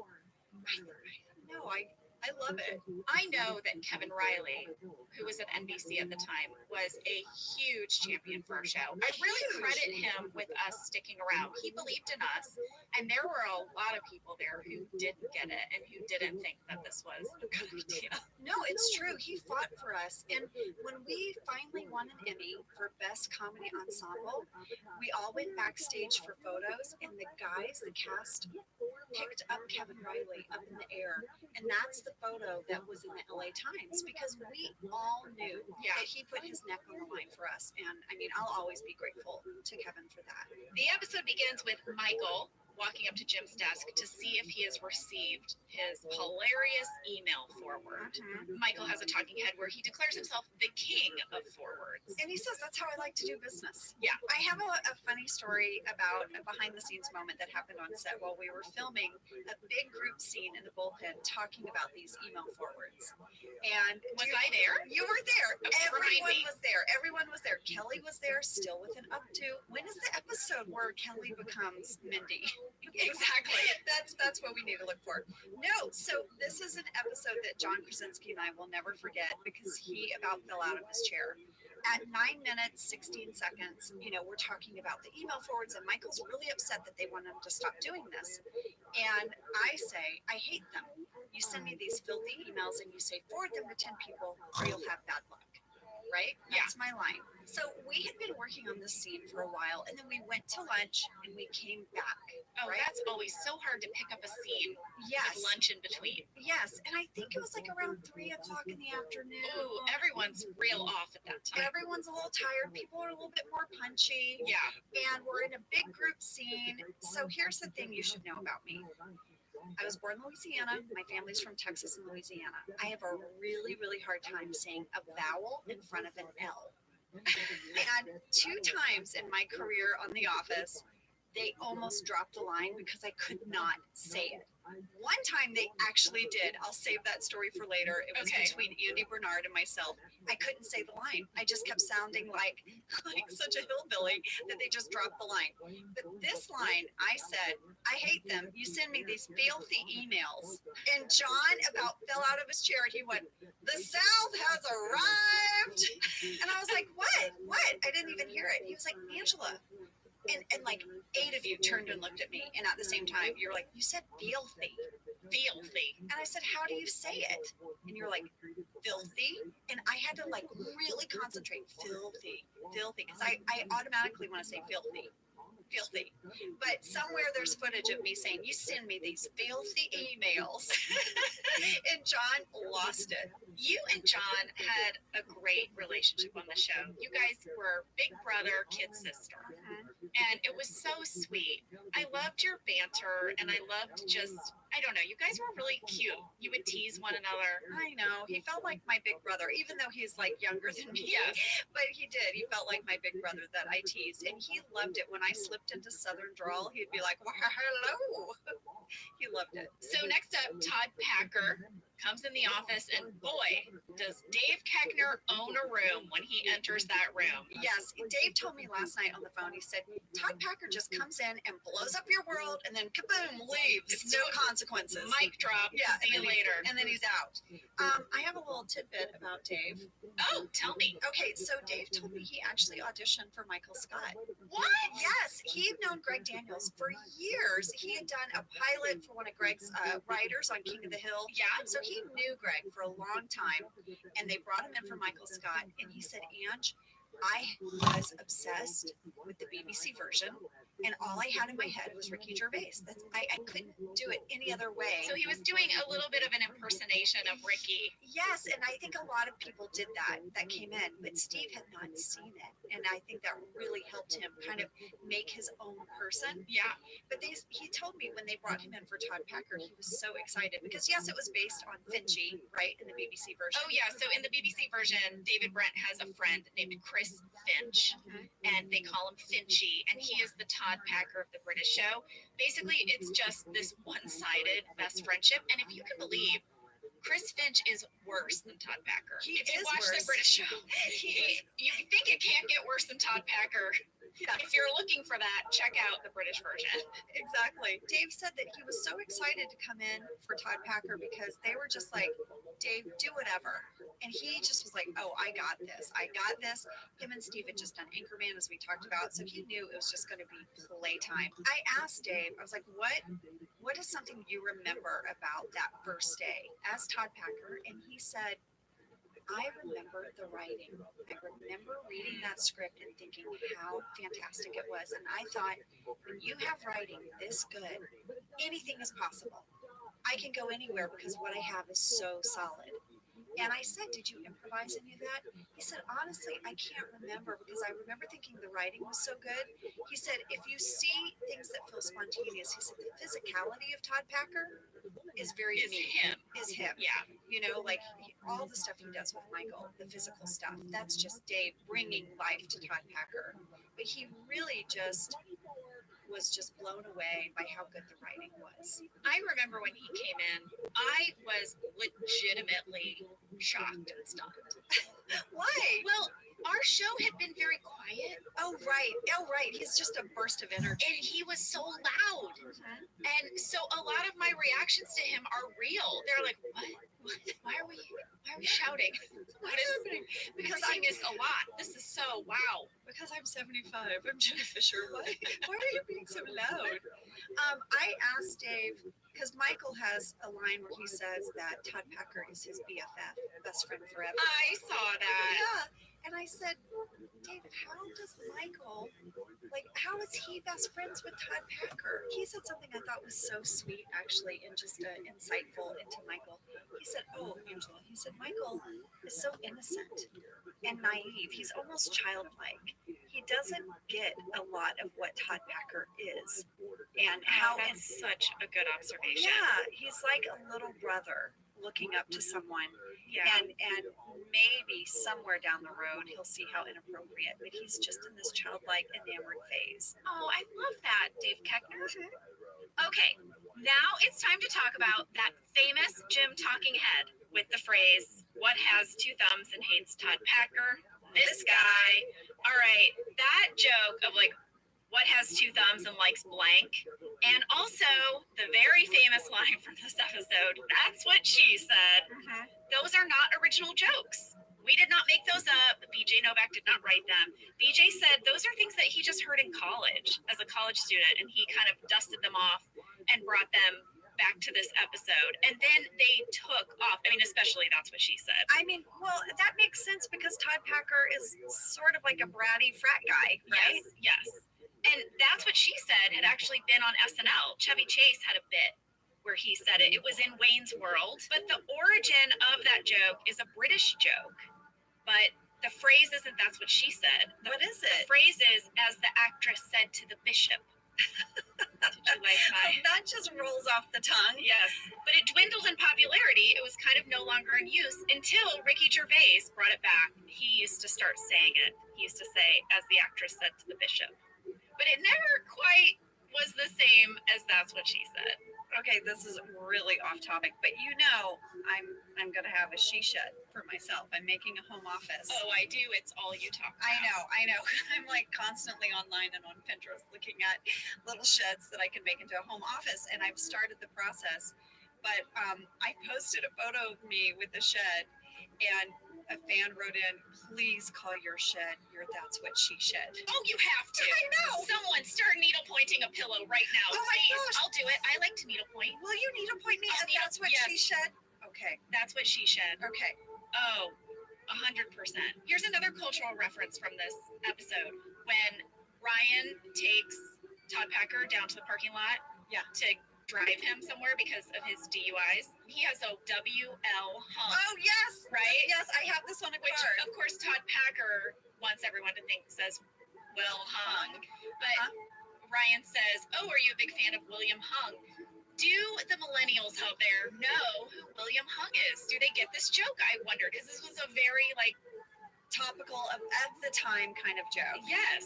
I love it. I know that Kevin Riley, who was at NBC at the time, was a huge champion for our show. I really credit him with us sticking around. He believed in us, and there were a lot of people there who didn't get it and who didn't think that this was a good idea. No, it's true. He fought for us. And when we finally won an Emmy for Best Comedy Ensemble, we all went backstage for photos, and the cast picked up Kevin Riley up in the air. And that's the photo that was in the LA Times, because we all knew that he put his neck on the line for us. And I'll always be grateful to Kevin for that. The episode begins with Michael walking up to Jim's desk to see if he has received his hilarious email forward. Michael has a talking head where he declares himself the king of forwards. And he says, that's how I like to do business. Yeah. I have a funny story about a behind the scenes moment that happened on set while we were filming a big group scene in the bullpen talking about these email forwards. And was I there? You were there. Okay, Everyone was there. Everyone was there. Kelly was there, still with an up to. When is the episode where Kelly becomes Mindy? Exactly. That's what we need to look for. No, so this is an episode that John Krasinski and I will never forget because he about fell out of his chair. At 9 minutes, 16 seconds, we're talking about the email forwards, and Michael's really upset that they want him to stop doing this. And I say, I hate them. You send me these filthy emails and you say, forward them to 10 people or you'll have bad luck. right? Yeah. That's my line. So we had been working on this scene for a while, and then we went to lunch and we came back. Oh, right? that's always so hard to pick up a scene Yes. with lunch in between. Yes. And I think it was like around 3 o'clock in the afternoon. Ooh, everyone's real off at that time. Everyone's a little tired. People are a little bit more punchy. Yeah. And we're in a big group scene. So here's the thing you should know about me. I was born in Louisiana. My family's from Texas and Louisiana. I have a really, really hard time saying a vowel in front of an L. And 2 times in my career on The Office, they almost dropped a line because I could not say it. One time they actually did. I'll save that story for later. It was Okay. between Andy Bernard and myself. I couldn't say the line. I just kept sounding like such a hillbilly that they just dropped the line. But this line, I said, I hate them. You send me these filthy emails. And John about fell out of his chair and he went, "The South has arrived." And I was like, what? What? I didn't even hear it. He was like, "Angela." And like 8 of you turned and looked at me. And at the same time, you're like, "You said filthy." Filthy. And I said, "How do you say it?" And you're like, "Filthy." And I had to like really concentrate. Filthy. Filthy. Because I automatically want to say filthy. Filthy. But somewhere there's footage of me saying, "You send me these filthy emails." And John lost it. You and John had a great relationship on the show. You guys were big brother, kid sister. And it was so sweet. I loved your banter and I loved just, I don't know, you guys were really cute. You would tease one another. I know. He felt like my big brother, even though he's like younger than me. Yes. But he did. He felt like my big brother that I teased. And he loved it. When I slipped into Southern drawl, he'd be like, "Well, hello." He loved it. So next up, Todd Packer comes in the office and boy, does Dave Keckner own a room when he enters that room. Yes. Dave told me last night on the phone, he said, "Todd Packer just comes in and blows up your world and then kaboom, leaves. No consequences." Mic drop. Yeah. See you later. And then he's out. I have a little tidbit about Dave. Oh, tell me. Okay, so Dave told me he actually auditioned for Michael Scott. What? Yes, he had known Greg Daniels for years. He had done a pilot for one of Greg's writers on King of the Hill. Yeah. So he knew Greg for a long time, and they brought him in for Michael Scott, and he said, "Ange, I was obsessed with the BBC version, and all I had in my head was Ricky Gervais. I couldn't do it any other way." So he was doing a little bit of an impersonation of Ricky. Yes, and I think a lot of people did that came in, but Steve had not seen it, and I think that really helped him kind of make his own person. Yeah. But he told me when they brought him in for Todd Packer, he was so excited because yes, it was based on Finchy, right, in the BBC version. Oh yeah. So in the BBC version, David Brent has a friend named Chris Finch, and they call him Finchy, and he is the Todd Packer of the British show. Basically, it's just this one-sided best friendship, and if you can believe, Chris Finch is worse than Todd Packer. He If you is watch worse. the British show, you think it can't get worse than Todd Packer. Yeah. If you're looking for that, check out the British version. Exactly. Dave said that he was so excited to come in for Todd Packer because they were just like, "Dave, do whatever." And he just was like, "Oh, I got this. I got this." Him and Steve had just done Anchorman, as we talked about. So he knew it was just going to be playtime. I asked Dave, I was like, what is something you remember about that first day as Todd Packer? And he said, "I remember the writing. I remember reading that script and thinking how fantastic it was. And I thought, when you have writing this good, anything is possible. I can go anywhere because what I have is so solid." And I said, "Did you improvise any of that?" He said, "Honestly, I can't remember because I remember thinking the writing was so good." He said, "If you see things that feel spontaneous," he said, "the physicality of Todd Packer is very Is unique." him. Is him. Yeah. You know, like all the stuff he does with Michael, the physical stuff, that's just Dave bringing life to Todd Packer. But he really was just blown away by how good the writing was. I remember when he came in, I was legitimately shocked and stunned. Why? Well, our show had been very quiet, Oh, right. He's just a burst of energy. and he was so loud. And so a lot of my reactions to him are real. They're like, what? Why are we shouting? What is happening? because Because I I'm miss a lot. This is so wow. Because I'm 75. I'm Jenna Fisher. Why are you being so loud? I asked Dave, because Michael has a line where he says that Todd Packer is his BFF, best friend forever. I saw that. Yeah. And I said, David, how does Michael, like, how is he best friends with Todd Packer? He said something I thought was so sweet, actually, and just insightful into Michael. He said, oh, Angela, he said, Michael is so innocent and naive. He's almost childlike. He doesn't get a lot of what Todd Packer is. And how, that's such a good observation. yeah, he's like a little brother looking up to someone. Yeah. And maybe somewhere down the road he'll see how inappropriate, but he's just in this childlike enamored phase. Oh, I love that, Dave Keckner. Okay, now it's time to talk about that famous gym talking head with the phrase, "What has two thumbs and hates Todd Packer?" This guy. All right, that joke of like, what has two thumbs and likes blank? And also the very famous line from this episode, "That's what she said." Those are not original jokes. We did not make those up. BJ Novak did not write them. BJ said those are things that he just heard in college as a college student, and he kind of dusted them off and brought them back to this episode. And then they took off. I mean, especially "That's what she said." I mean, well, that makes sense because Todd Packer is sort of like a bratty frat guy, right? Yes, yes. And "That's what she said" had actually been on SNL. Chevy Chase had a bit where he said it. It was in Wayne's World. But the origin of that joke is a British joke. But the phrase isn't "That's what she said." What is The it? phrase is "As the actress said to the bishop." Did you like my... That just rolls off the tongue. Yes, but it dwindled in popularity. It was kind of no longer in use until Ricky Gervais brought it back. He used to start saying it. He used to say, "As the actress said to the bishop." But it never quite was the same as "That's what she said." Okay, this is really off topic, but you know, I'm gonna have a she shed for myself. I'm making a home office. Oh, I do. It's all you talk about. I know. I'm like constantly online and on Pinterest looking at little sheds that I can make into a home office, and I've started the process. But I posted a photo of me with the shed, and a fan wrote in, "Please call your shed your That's What She Shed." Oh, you have to. I know. Someone start needle pointing a pillow right now. Oh my Please. gosh. I'll do it. I like to needle point. Will you needlepoint me? I'll And That's What yes. She Shed. Okay. That's what she said. Okay. Oh, 100%. Here's another cultural reference from this episode. When Ryan takes Todd Packer down to the parking lot to drive him somewhere because of his DUIs, he has a WL hung. Oh yes. Right? Yes, I have this on a Which, card. of course, Todd Packer wants everyone to think says Will Hung. But Ryan says, "Oh, are you a big fan of William Hung?" Do the millennials out there know who William Hung is? Do they get this joke? I wonder, because this was a very, like, Topical of the time kind of joke. yes.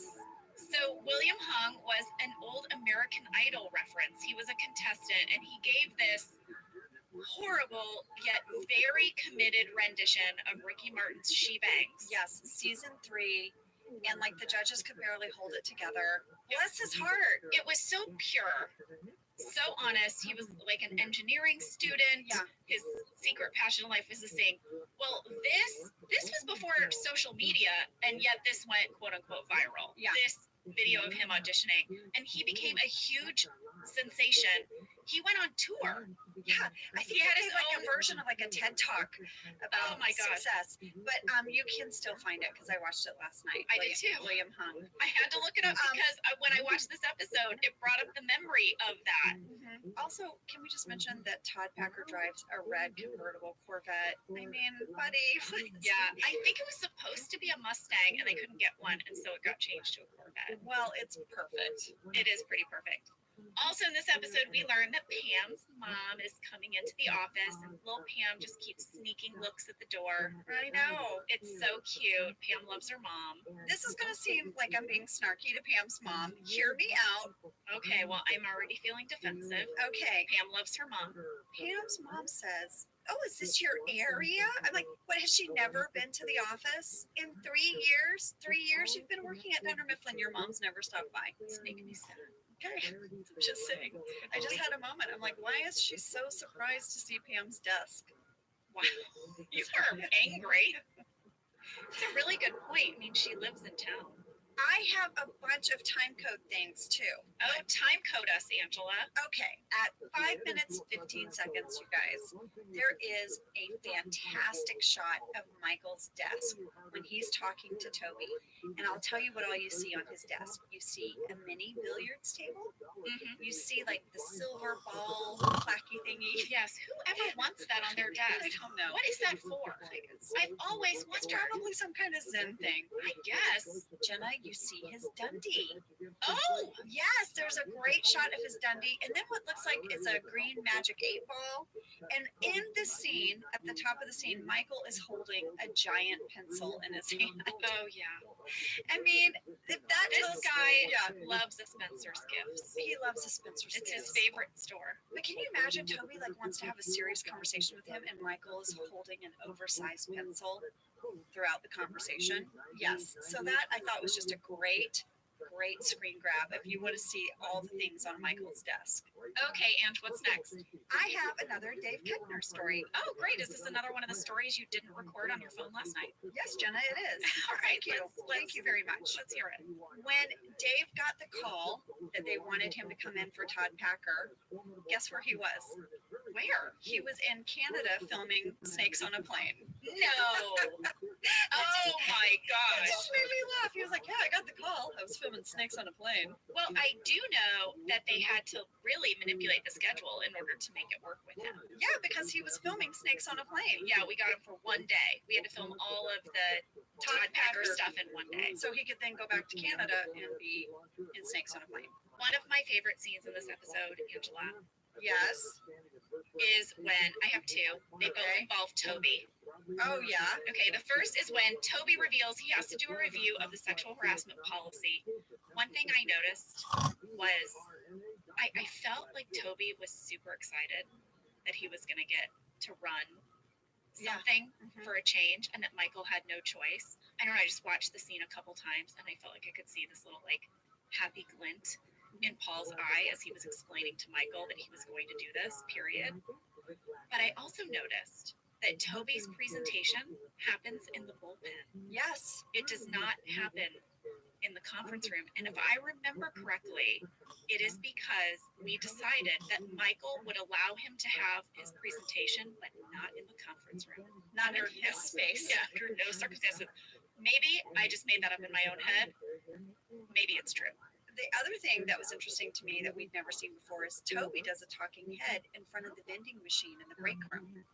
So William Hung was an old American Idol reference. He was a contestant, and he gave this horrible yet very committed rendition of Ricky Martin's "She Bangs." Yes, season 3, and like the judges could barely hold it together. Bless his heart. It was so pure, so honest. He was like an engineering student. Yeah. His secret passion in life was to sing. Well, this was before social media, and yet this went quote unquote viral. Yeah. This video of him auditioning, and he became a huge sensation. He went on tour. Yeah, I think He had he his had like a own- version of like a TED talk about Oh my God. success. But you can still find it because I watched it last night. I did too. William Hung. I had to look it up because when I watched this episode, it brought up the memory of that. Also, can we just mention that Todd Packer drives a red convertible Corvette? I mean, buddy. Yeah, I think it was supposed to be a Mustang, and they couldn't get one, and so it got changed to a Corvette. Well, it's perfect. It is pretty perfect. Also, in this episode, we learned that Pam's mom is coming into the office, and little Pam just keeps sneaking looks at the door. I know. It's so cute. Pam loves her mom. This is going to seem like I'm being snarky to Pam's mom. Hear me out. Okay, well, I'm already feeling defensive. Okay. Pam loves her mom. Pam's mom says, "Oh, is this your area?" I'm like, "What, has she never been to the office in 3 years? 3 years you've been working at Dunder Mifflin. Your mom's never stopped by." It's making me sad. Okay, just saying. I just had a moment. I'm like, why is she so surprised to see Pam's desk? Wow, you are angry. It's a really good point. I mean, she lives in town. I I have a bunch of time code things too. Oh, time code us, Angela. Okay, at 5 minutes 15 seconds, you guys, there is a fantastic shot of Michael's desk when he's talking to Toby. And I'll tell you what all you see on his desk. You see a mini billiards table. Mm-hmm. You see like the silver ball clacky thingy. Yes, whoever wants that on their I desk? don't know. What is that for? I've always It's wondered. probably some kind of Zen thing. I guess. Jenna, you see his Dundee. Oh, Yes, there's a great shot of his Dundee, and then what looks like is a green magic 8-ball. And in the scene, at the top of the scene, Michael is holding a giant pencil in his hand. oh yeah. I mean, if that This tells- guy yeah, loves the Spencer's gifts. he loves the Spencer's It's his gifts. favorite store. But can you imagine Toby like wants to have a serious conversation with him, and Michael is holding an oversized pencil throughout the conversation? Yes. So that I thought was just a great screen grab if you want to see all the things on Michael's desk. Okay, and what's next? I have another Dave Kettner story. Oh, great. Is this another one of the stories you didn't record on your phone last night? Yes, Jenna, it is. All right, Thank you. Thank you very much. Let's hear it. When Dave got the call that they wanted him to come in for Todd Packer, guess where he was? Where? He was in Canada filming Snakes on a Plane. No. Oh my It gosh. just made me laugh. He was like, "Yeah, I got the call. I was filming Snakes on a Plane." Well, I do know that they had to really manipulate the schedule in order to make it work with him. Yeah, because he was filming Snakes on a Plane. Yeah, we got him for one day. We had to film all of the Todd Packer stuff in one day. So he could then go back to Canada and be in Snakes on a Plane. One of my favorite scenes in this episode, Angela, Yes. is when I have two. They both Okay. involve Toby. Oh yeah. Okay, the first is when Toby reveals he has to do a review of the sexual harassment policy. One thing I noticed was I felt like Toby was super excited that he was going to get to run Yeah. something Mhm. for a change and that Michael had no choice. I don't know, I just watched the scene a couple times and I felt like I could see this little like happy glint in Paul's eye as he was explaining to Michael that he was going to do this, period. But I also noticed that Toby's presentation happens in the bullpen. Yes. It does not happen in the conference room. And if I remember correctly, it is because we decided that Michael would allow him to have his presentation, but not in the conference room. Not in Under his space. Yeah, under no circumstances. Maybe I just made that up in my own head. Maybe it's true. The other thing that was interesting to me that we'd never seen before is Toby does a talking head in front of the vending machine in the break room.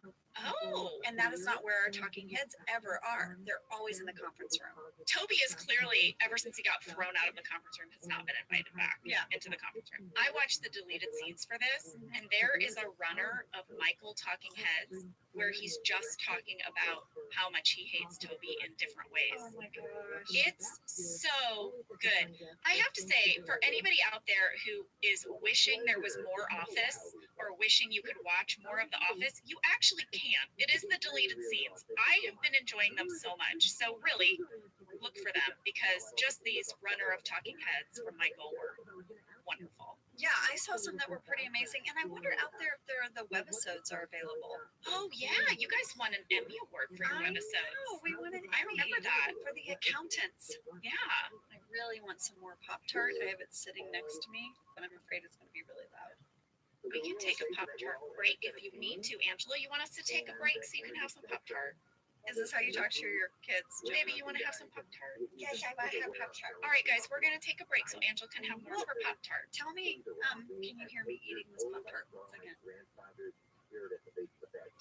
Oh, And that is not where our talking heads ever are. They're always in the conference room. Toby is clearly, ever since he got thrown out of the conference room, has not been invited back into the conference room. I watched the deleted scenes for this, and there is a runner of Michael talking heads where he's just talking about how much he hates Toby in different ways. Oh my gosh. It's so good. I have to say, for anybody out there who is wishing there was more Office or wishing you could watch more of The Office, you actually can. It is the deleted scenes. I have been enjoying them so much. So really look for them because just these runner of talking heads from Michael were wonderful. Yeah, I saw some that were pretty amazing, and I wonder out there if the webisodes are available. Oh yeah, you guys won an Emmy award for your I webisodes. know, we wanted I remember that. for the accountants. Yeah. I really want some more Pop-Tart. I have it sitting next to me, but I'm afraid it's going to be really loud. We can take a Pop-Tart break if you need to. Angela, you want us to take a break so you can have some Pop-Tart? Is this how you talk to your kids? Maybe you want to have some Pop-Tart? Yes, I want to have Pop-Tart. All right, guys, we're going to take a break so Angela can have more of her Pop-Tart. Tell me, can you hear me eating this Pop-Tart? 1 second.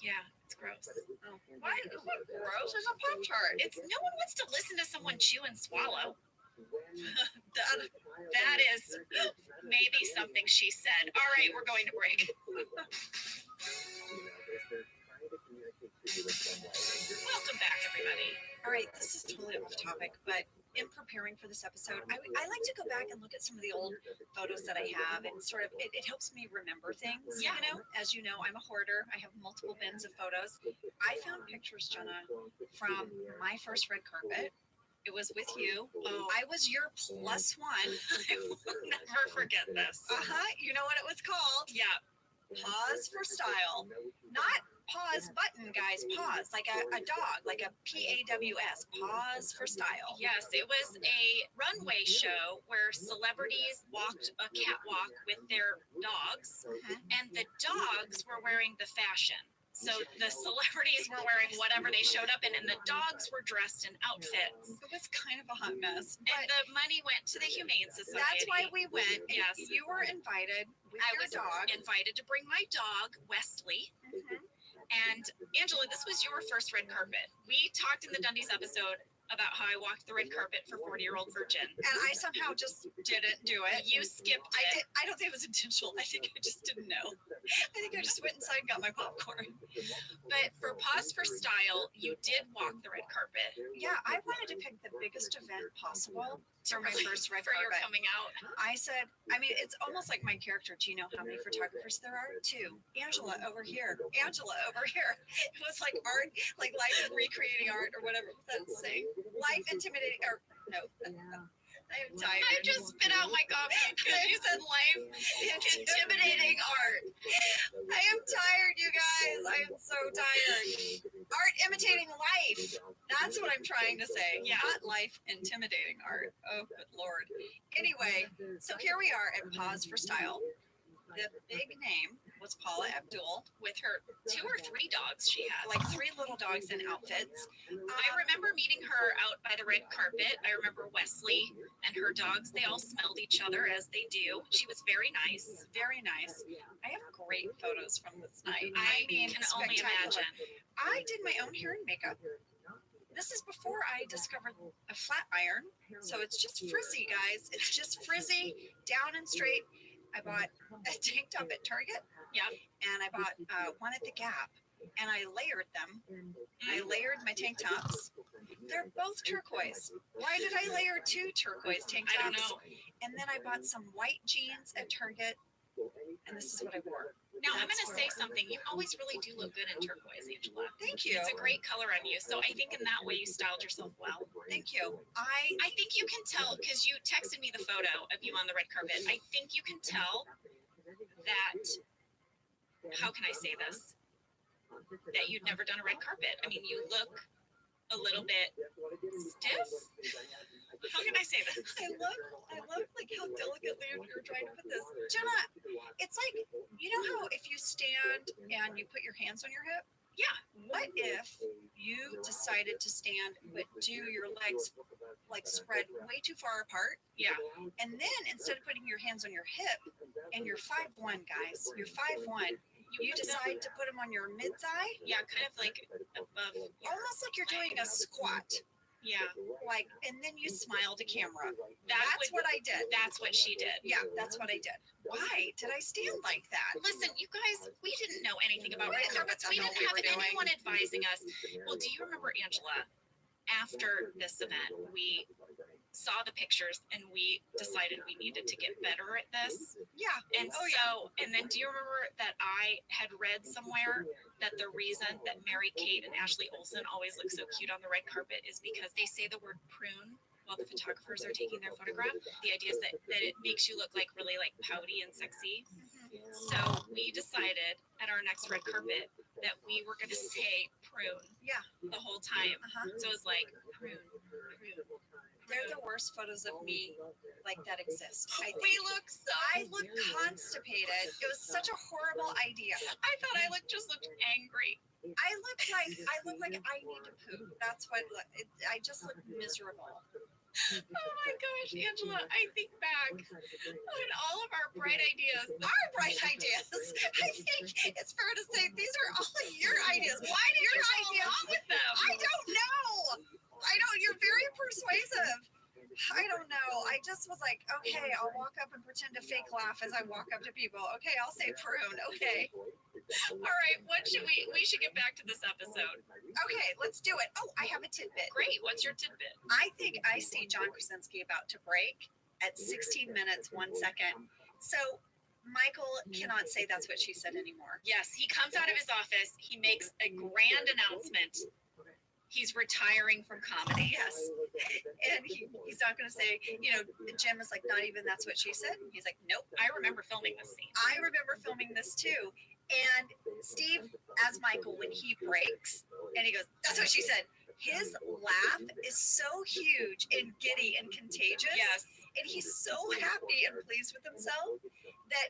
Yeah, it's gross. Oh. What gross is a Pop-Tart? It's no one wants to listen to someone chew and swallow. That, That is maybe something she said. All right, we're going to break. Welcome back, everybody. all right, this is totally off topic, but in preparing for this episode, I like to go back and look at some of the old photos that I have, and sort of it helps me remember things. Yeah. You know, as you know, I'm a hoarder. I have multiple bins of photos. I found pictures, Jenna, from my first red carpet. It was with you. Oh, I was your plus one. I will never forget this. You know what it was called? Yeah. Pause for Style. Not pause button, guys. Pause, like a dog, like a PAWS. Pause for style. Yes, it was a runway show where celebrities walked a catwalk with their dogs, and the dogs were wearing the fashion. So the celebrities were wearing whatever they showed up in, and the dogs were dressed in outfits. It was kind of a hot mess. And But the money went to the Humane Society. that's why we went. And Yes. you were invited with I your was dog. invited to bring my dog, Wesley. Mhm. And Angela, this was your first red carpet. We talked in the Dundies episode about how I walked the red carpet for 40-year-old virgin. And I somehow just didn't do it. You skipped I it. did. I don't think it was intentional. I think I just didn't know. I think I just went inside and got my popcorn. But for Pause for Style, you did walk the red carpet Yeah, I wanted to pick the biggest event possible for my first red for your carpet. coming out. I said, I mean, it's almost like my character. Do you know how many photographers there are? 2. Angela over here. Angela over here. It was like art, like life recreating art or whatever that's saying. Life intimidating or no. I am tired. I just spit out my coffee because you said life intimidating art. I am tired, you guys. I am so tired. Art imitating life. That's what I'm trying to say. Yeah. Not life intimidating art. Oh, good Lord. Anyway, so here we are at Pause for Style. The big name was Paula Abdul, With her 2 or 3 dogs she had. like 3 little dogs in outfits. I remember meeting her out by the red carpet. I remember Wesley and her dogs. They all smelled each other as they do. She was very nice. Very nice. I have great photos from this night. I mean, can only spectacular. imagine. I did my own hair and makeup. This is before I discovered a flat iron. So it's just frizzy, guys. It's just frizzy, down and straight. I bought a tank top at Target. Yeah. And I bought one at the Gap. And I layered them. I layered my tank tops. They're both turquoise. Why did I layer 2 turquoise tank I tops? don't know. And then I bought some white jeans at Target. And this is what I wore. Now I'm That's going to say what- something. You always really do look good in turquoise, Angela. Thank you. It's a great color on you. So I think in that way you styled yourself well. Thank you. I think you can tell because you texted me the photo of you on the red carpet. I think you can tell that, how can I say this? That you'd never done a red carpet. I mean, you look a little bit stiff. How can I say this? I love like how delicately you're trying to put this. Jenna, it's like, you know how if you stand and you put your hands on your hip? Yeah. What if you decided to stand but do your legs like spread way too far apart? Yeah. And then instead of putting your hands on your hip, and you're 5'1", guys, you're 5'1", you decide to put them on your mid-thigh, Yeah, kind of like above. almost like you're doing a squat. Yeah. Like, and then you smile to camera. That That's would, what I did. that's what she did. Yeah, that's what I did. Why did I stand like that? Listen, you guys, we didn't know anything about We red didn't know carpets. what We the didn't hell we have were doing. anyone advising us. Well, do you remember, Angela, after this event, we saw the pictures and we decided we needed to get better at this? Yeah. And Oh, yeah. so, and then do you remember that I had read somewhere that the reason that Mary Kate and Ashley Olsen always look so cute on the red carpet is because they say the word prune while the photographers are taking their photograph. The idea is that it makes you look like really like pouty and sexy. So we decided at our next red carpet that we were going to say prune Yeah. the whole time. Uh-huh. So it was like prune, prune. They're the worst photos of me like that exist. I We think. look so. I look constipated. It was such a horrible idea. I thought I just looked angry. I look like I need to poop. That's what I just look miserable. Oh my gosh, Angela, I think back on all of our bright ideas. Our bright ideas. I think it's fair to say these are all your ideas. Why did you Your go ideas. along with them? I don't know. I don't. You're very persuasive. I don't know. I just was like, okay, I'll walk up and pretend to fake laugh as I walk up to people. Okay, I'll say prune. Okay. All right, what should we should get back to this episode. Okay, let's do it. Oh, I have a tidbit. Great, what's your tidbit? I think I see John Krasinski about to break at 16 minutes, 1 second. So Michael cannot say that's what she said anymore. Yes, he comes out of his office, he makes a grand announcement. He's retiring from comedy. Yes. And he's not going to say, Jim is like, not even that's what she said. He's like, nope. I remember filming this scene. I remember filming this too. And Steve, as Michael, when he breaks, and he goes, "That's what she said." His laugh is so huge and giddy and contagious. Yes. And he's so happy and pleased with himself that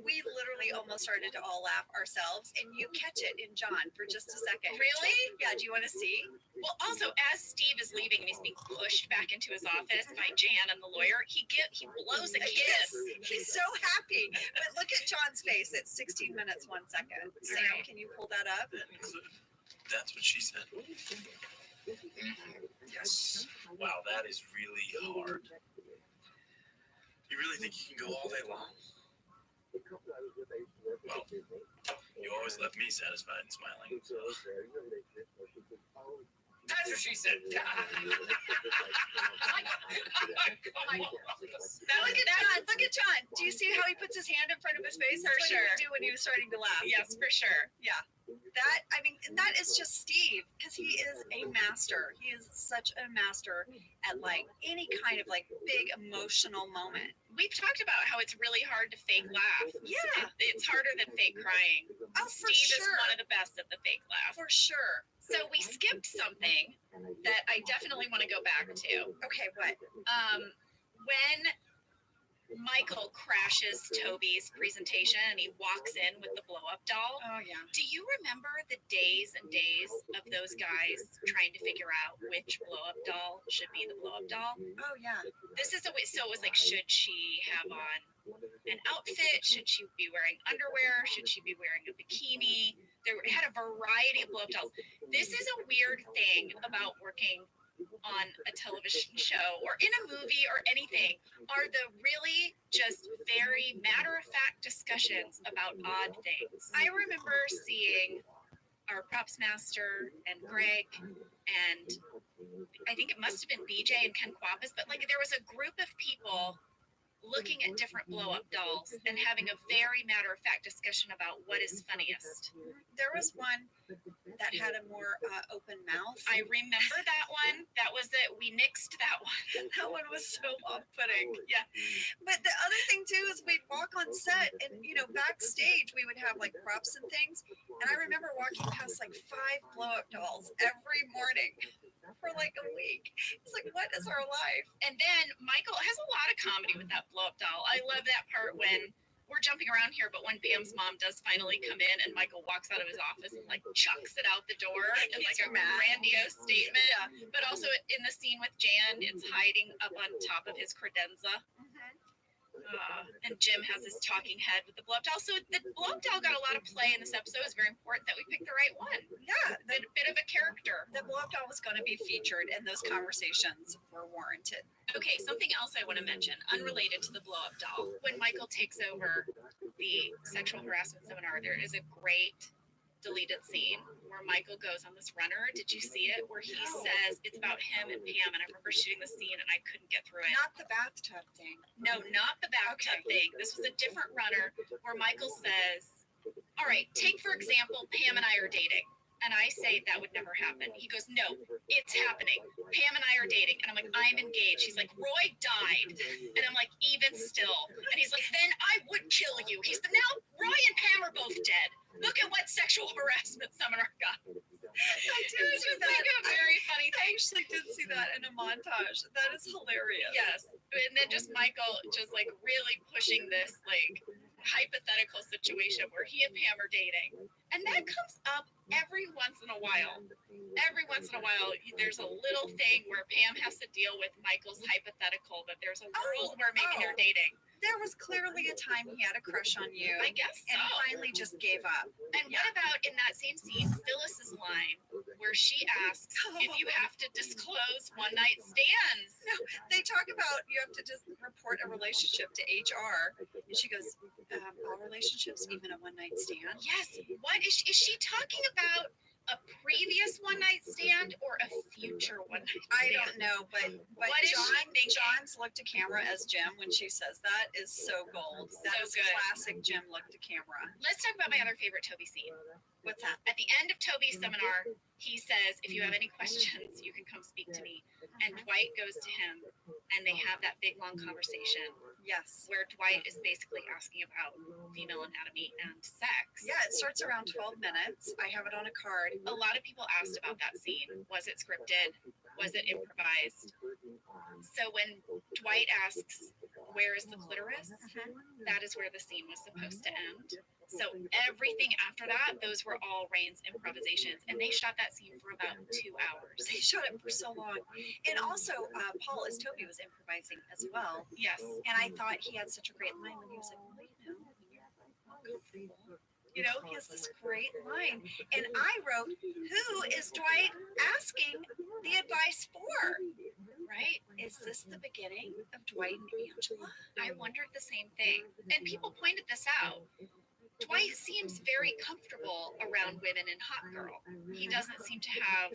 we literally almost started to all laugh ourselves. And you catch it in John for just a second. Really? Yeah. Do you want to see? Well, also, as Steve is leaving and he's being pushed back into his office by Jan and the lawyer, he blows a kiss. He's so happy. But look at John's face. It's 16 minutes, 1 second. Sam, Right. can you pull that up? That's what she said. Yes. Wow, that is really hard. You really think you can go all day long? Well, you always left me satisfied and smiling. So. That's what she said. Now look at John. Look at John. Do you see how he puts his hand in front of his face? For That's what he sure. would do when he was starting to laugh. Yes, for sure. That, I mean, that is just Steve, because he is a master. He is such a master at like any kind of like big emotional moment. We've talked about how it's really hard to fake laugh. Yeah. It's harder than fake crying. Oh, for Steve is sure. one of the best at the fake laugh. For sure. So we skipped something that I definitely want to go back to. Okay, what? When Michael crashes Toby's presentation and he walks in with the blow up doll. Oh, yeah. Do you remember the days and days of those guys trying to figure out which blow up doll should be the blow up doll? Oh, yeah. This is so it was like, should she have on an outfit? Should she be wearing underwear? Should she be wearing a bikini? There had a variety of blow up dolls. This is a weird thing about working on a television show or in a movie or anything, are the really just very matter-of-fact discussions about odd things. I remember seeing our props master and Greg, and I think it must have been BJ and Ken Quappas, but like there was a group of people looking at different blow-up dolls and having a very matter-of-fact discussion about what is funniest. There was one that had a more open mouth. I remember that one. That was it. We nixed that one. That one was so off-putting. Yeah. But the other thing too is we'd walk on set, and backstage we would have like props and things. And I remember walking past like 5 blow-up dolls every morning for like a week. It's like, what is our life? And then Michael has a lot of comedy with that blow up doll. I love that part when we're jumping around here, but when Pam's mom does finally come in and Michael walks out of his office and like chucks it out the door in like a grandiose statement. Yeah. But also in the scene with Jan, it's hiding up on top of his credenza. And Jim has his talking head with the blow up doll. So the blow up doll got a lot of play in this episode. It's very important that we picked the right one. Yeah, A bit of a character. the blow-up doll was going to be featured, and those conversations were warranted. Okay, something else I want to mention, unrelated to the blow up doll. When Michael takes over the sexual harassment seminar, there is a great deleted scene where Michael goes on this runner. Did you see it? Where he says it's about him and Pam, and I remember shooting the scene and I couldn't get through it. Not the bathtub thing. No, not the bathtub thing. This was a different runner where Michael says, all right, take for example, Pam and I are dating. And I say that would never happen. He goes, no, it's happening. Pam and I are dating. And I'm like, I'm engaged. He's like, Roy died. And I'm like, even still. And he's like, then I would kill you. He's the now Roy and Pam are both dead. Look at what sexual harassment seminar got. I did It's see just like that. a very funny I thing. actually did see that in a montage. That is hilarious. Yes. And then just Michael just like really pushing this like hypothetical situation where he and Pam are dating. And that comes up every once in a while. Every once in a while, there's a little thing where Pam has to deal with Michael's hypothetical that there's a world where maybe they're dating. There was clearly a time he had a crush on you, I guess and so. finally just gave up. And what about in that same scene, Phyllis's line where she asks if you have to disclose one night stands? They talk about you have to just report a relationship to HR, and she goes, "All relationships, even a one night stand." Yes. What is she talking about? A previous one night stand or a future one night stand? I don't know, but What is she thinking? John's look to camera as Jim when she says that is so gold. That So is good. classic Jim look to camera. Let's talk about my other favorite Toby scene. What's that? At the end of Toby's seminar, he says, if you have any questions, you can come speak to me. And Dwight goes to him and they have that big long conversation. Yes. where Dwight is basically asking about female anatomy and sex. Yeah, it starts around 12 minutes. I have it on a card. A lot of people asked about that scene. Was it scripted? Was it improvised? So when Dwight asks, where is the clitoris? That is where the scene was supposed to end. So everything after that, those were all Rain's improvisations. And they shot that scene for about 2 hours. They shot it for so long. And also, Paul, as Toby, was improvising as well. Yes. And I thought he had such a great line when he was like, well, you know, he has this great line. And I wrote, who is Dwight asking the advice for? Right? Is this the beginning of Dwight and Angela? I wondered the same thing. And people pointed this out. Dwight seems very comfortable around women in Hot Girl. He doesn't seem to have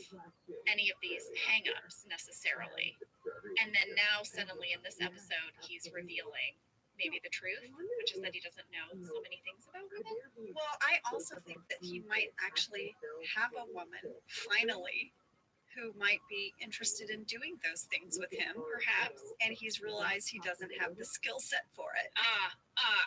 any of these hang-ups necessarily. And then now suddenly in this episode, he's revealing maybe the truth, which is that he doesn't know so many things about women. Well, I also think that he might actually have a woman, finally, who might be interested in doing those things with him, perhaps, and he's realized he doesn't have the skill set for it.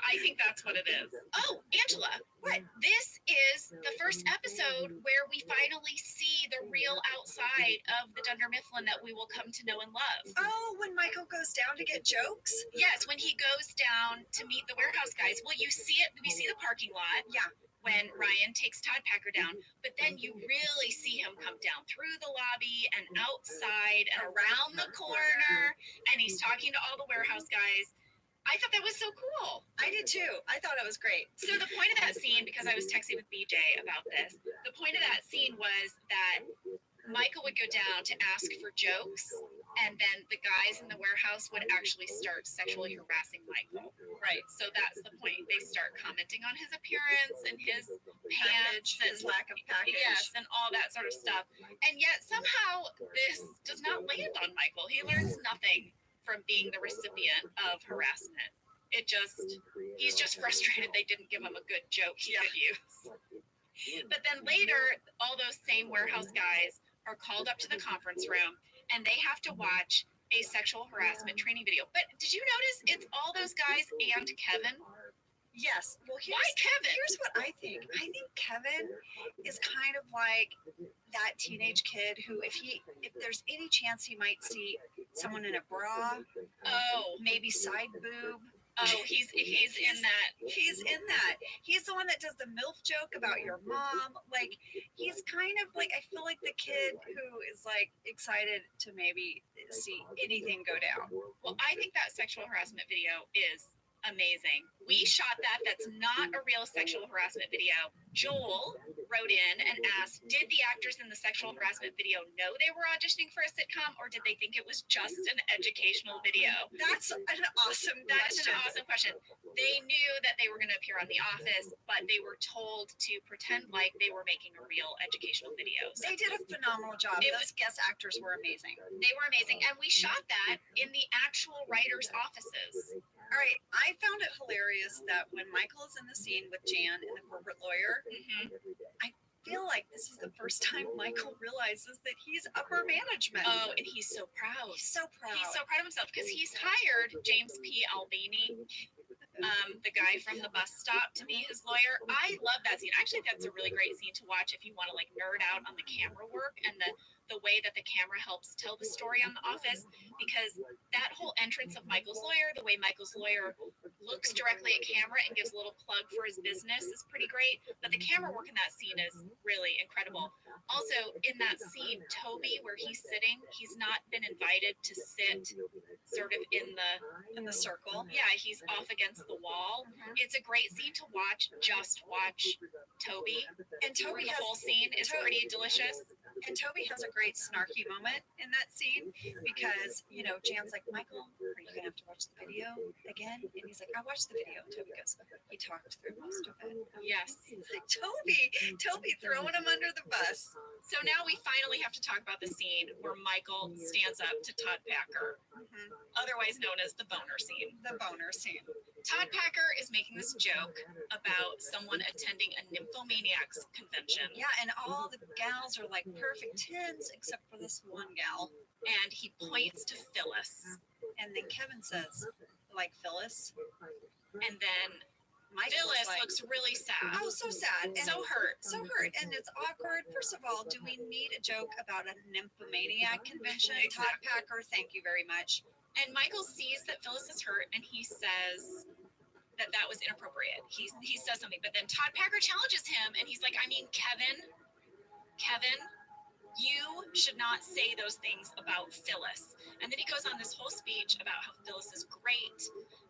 I think that's what it is. Oh, Angela, What? this is the first episode where we finally see the real outside of the Dunder Mifflin that we will come to know and love. Oh, when Michael goes down to get jokes? Yes, when he goes down to meet the warehouse guys. Well, you see it. We see the parking lot. Yeah. When Ryan takes Todd Packer down, but then you really see him come down through the lobby and outside and around the corner, and he's talking to all the warehouse guys. I thought that was so cool. I did too. I thought it was great. So the point of that scene, because I was texting with BJ about this, the point of that scene was that Michael would go down to ask for jokes, and then the guys in the warehouse would actually start sexually harassing Michael. Right. So that's the point. They start commenting on his appearance and his pants and His lack of package. yes, and all that sort of stuff. And yet somehow this does not land on Michael. He learns nothing from being the recipient of harassment. He's just frustrated they didn't give him a good joke he could use. But then later, all those same warehouse guys are called up to the conference room and they have to watch a sexual harassment training video. But did you notice it's all those guys and Kevin? Yes. Well, Why Kevin? Here's what I think. I think Kevin is kind of like that teenage kid who, if there's any chance he might see someone in a bra, maybe side boob. Oh, he's in that. He's in that. He's the one that does the MILF joke about your mom. Like, he's kind of like, I feel like the kid who is like excited to maybe see anything go down. Well, I think that sexual harassment video is amazing. We shot that. That's not a real sexual harassment video. Joel wrote in and asked, did the actors in the sexual harassment video know they were auditioning for a sitcom, or did they think it was just an educational video? That's an awesome That's question. an awesome question. They knew that they were going to appear on The Office, but they were told to pretend like they were making a real educational video. So They did a phenomenal job. It Those guest actors were amazing. they were amazing. And we shot that in the actual writers' offices. All right, I found it hilarious that when Michael is in the scene with Jan and the corporate lawyer, Mhm. I feel like this is the first time Michael realizes that he's upper management. Oh, and he's so proud. He's so proud. He's so proud of himself because he's hired James P. Albini, the guy from the bus stop, to be his lawyer. I love that scene. Actually, that's a really great scene to watch if you want to like nerd out on the camera work and the way that the camera helps tell the story on The Office, because that whole entrance of Michael's lawyer, the way Michael's lawyer looks directly at camera and gives a little plug for his business is pretty great. But the camera work in that scene is really incredible. Also, in that scene, Toby, where he's sitting, he's not been invited to sit sort of in the circle. yeah, he's off against the wall. It's a great scene to watch. Just watch Toby. And Toby The has whole scene is pretty delicious. And Toby has a great snarky moment in that scene because, you know, Jan's like, Michael, are you going to have to watch the video again? And he's like, I watched the video. And Toby goes, he talked through most of it. Yes. He's like, Toby throwing him under the bus. So now we finally have to talk about the scene where Michael stands up to Todd Packer, otherwise known as the boner scene. The boner scene. Todd Packer is making this joke about someone attending a nymphomaniacs convention. Yeah, and all the gals are like perfect 10s except for this one gal. And he points to Phyllis. And then Kevin says, like Phyllis. And then Michael Phyllis was like, looks really sad. oh, so sad. And So hurt. so hurt. And it's awkward. First of all, do we need a joke about a nymphomaniac convention? Todd Exactly. Packer, thank you very much. And Michael sees that Phyllis is hurt and he says that was inappropriate. He says something, but then Todd Packer challenges him and he's like, I mean, Kevin, you should not say those things about Phyllis. And then he goes on this whole speech about how Phyllis is great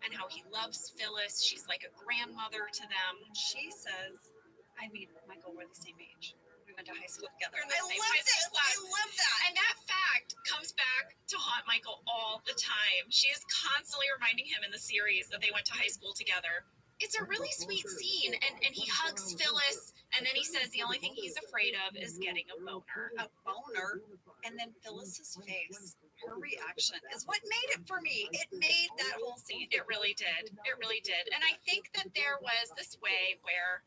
and how he loves Phyllis. She's like a grandmother to them. She says, I mean, Michael, we're the same age. We went to high school together. We're in the I same love high this. school class. I love that. And that fact comes back to haunt Michael all the time. She is constantly reminding him in the series that they went to high school together. It's a really sweet scene, and he hugs Phyllis, and then he says the only thing he's afraid of is getting a boner. A boner. And then Phyllis's face, her reaction is what made it for me. It made that whole scene. It really did. It really did. And I think that there was this way where,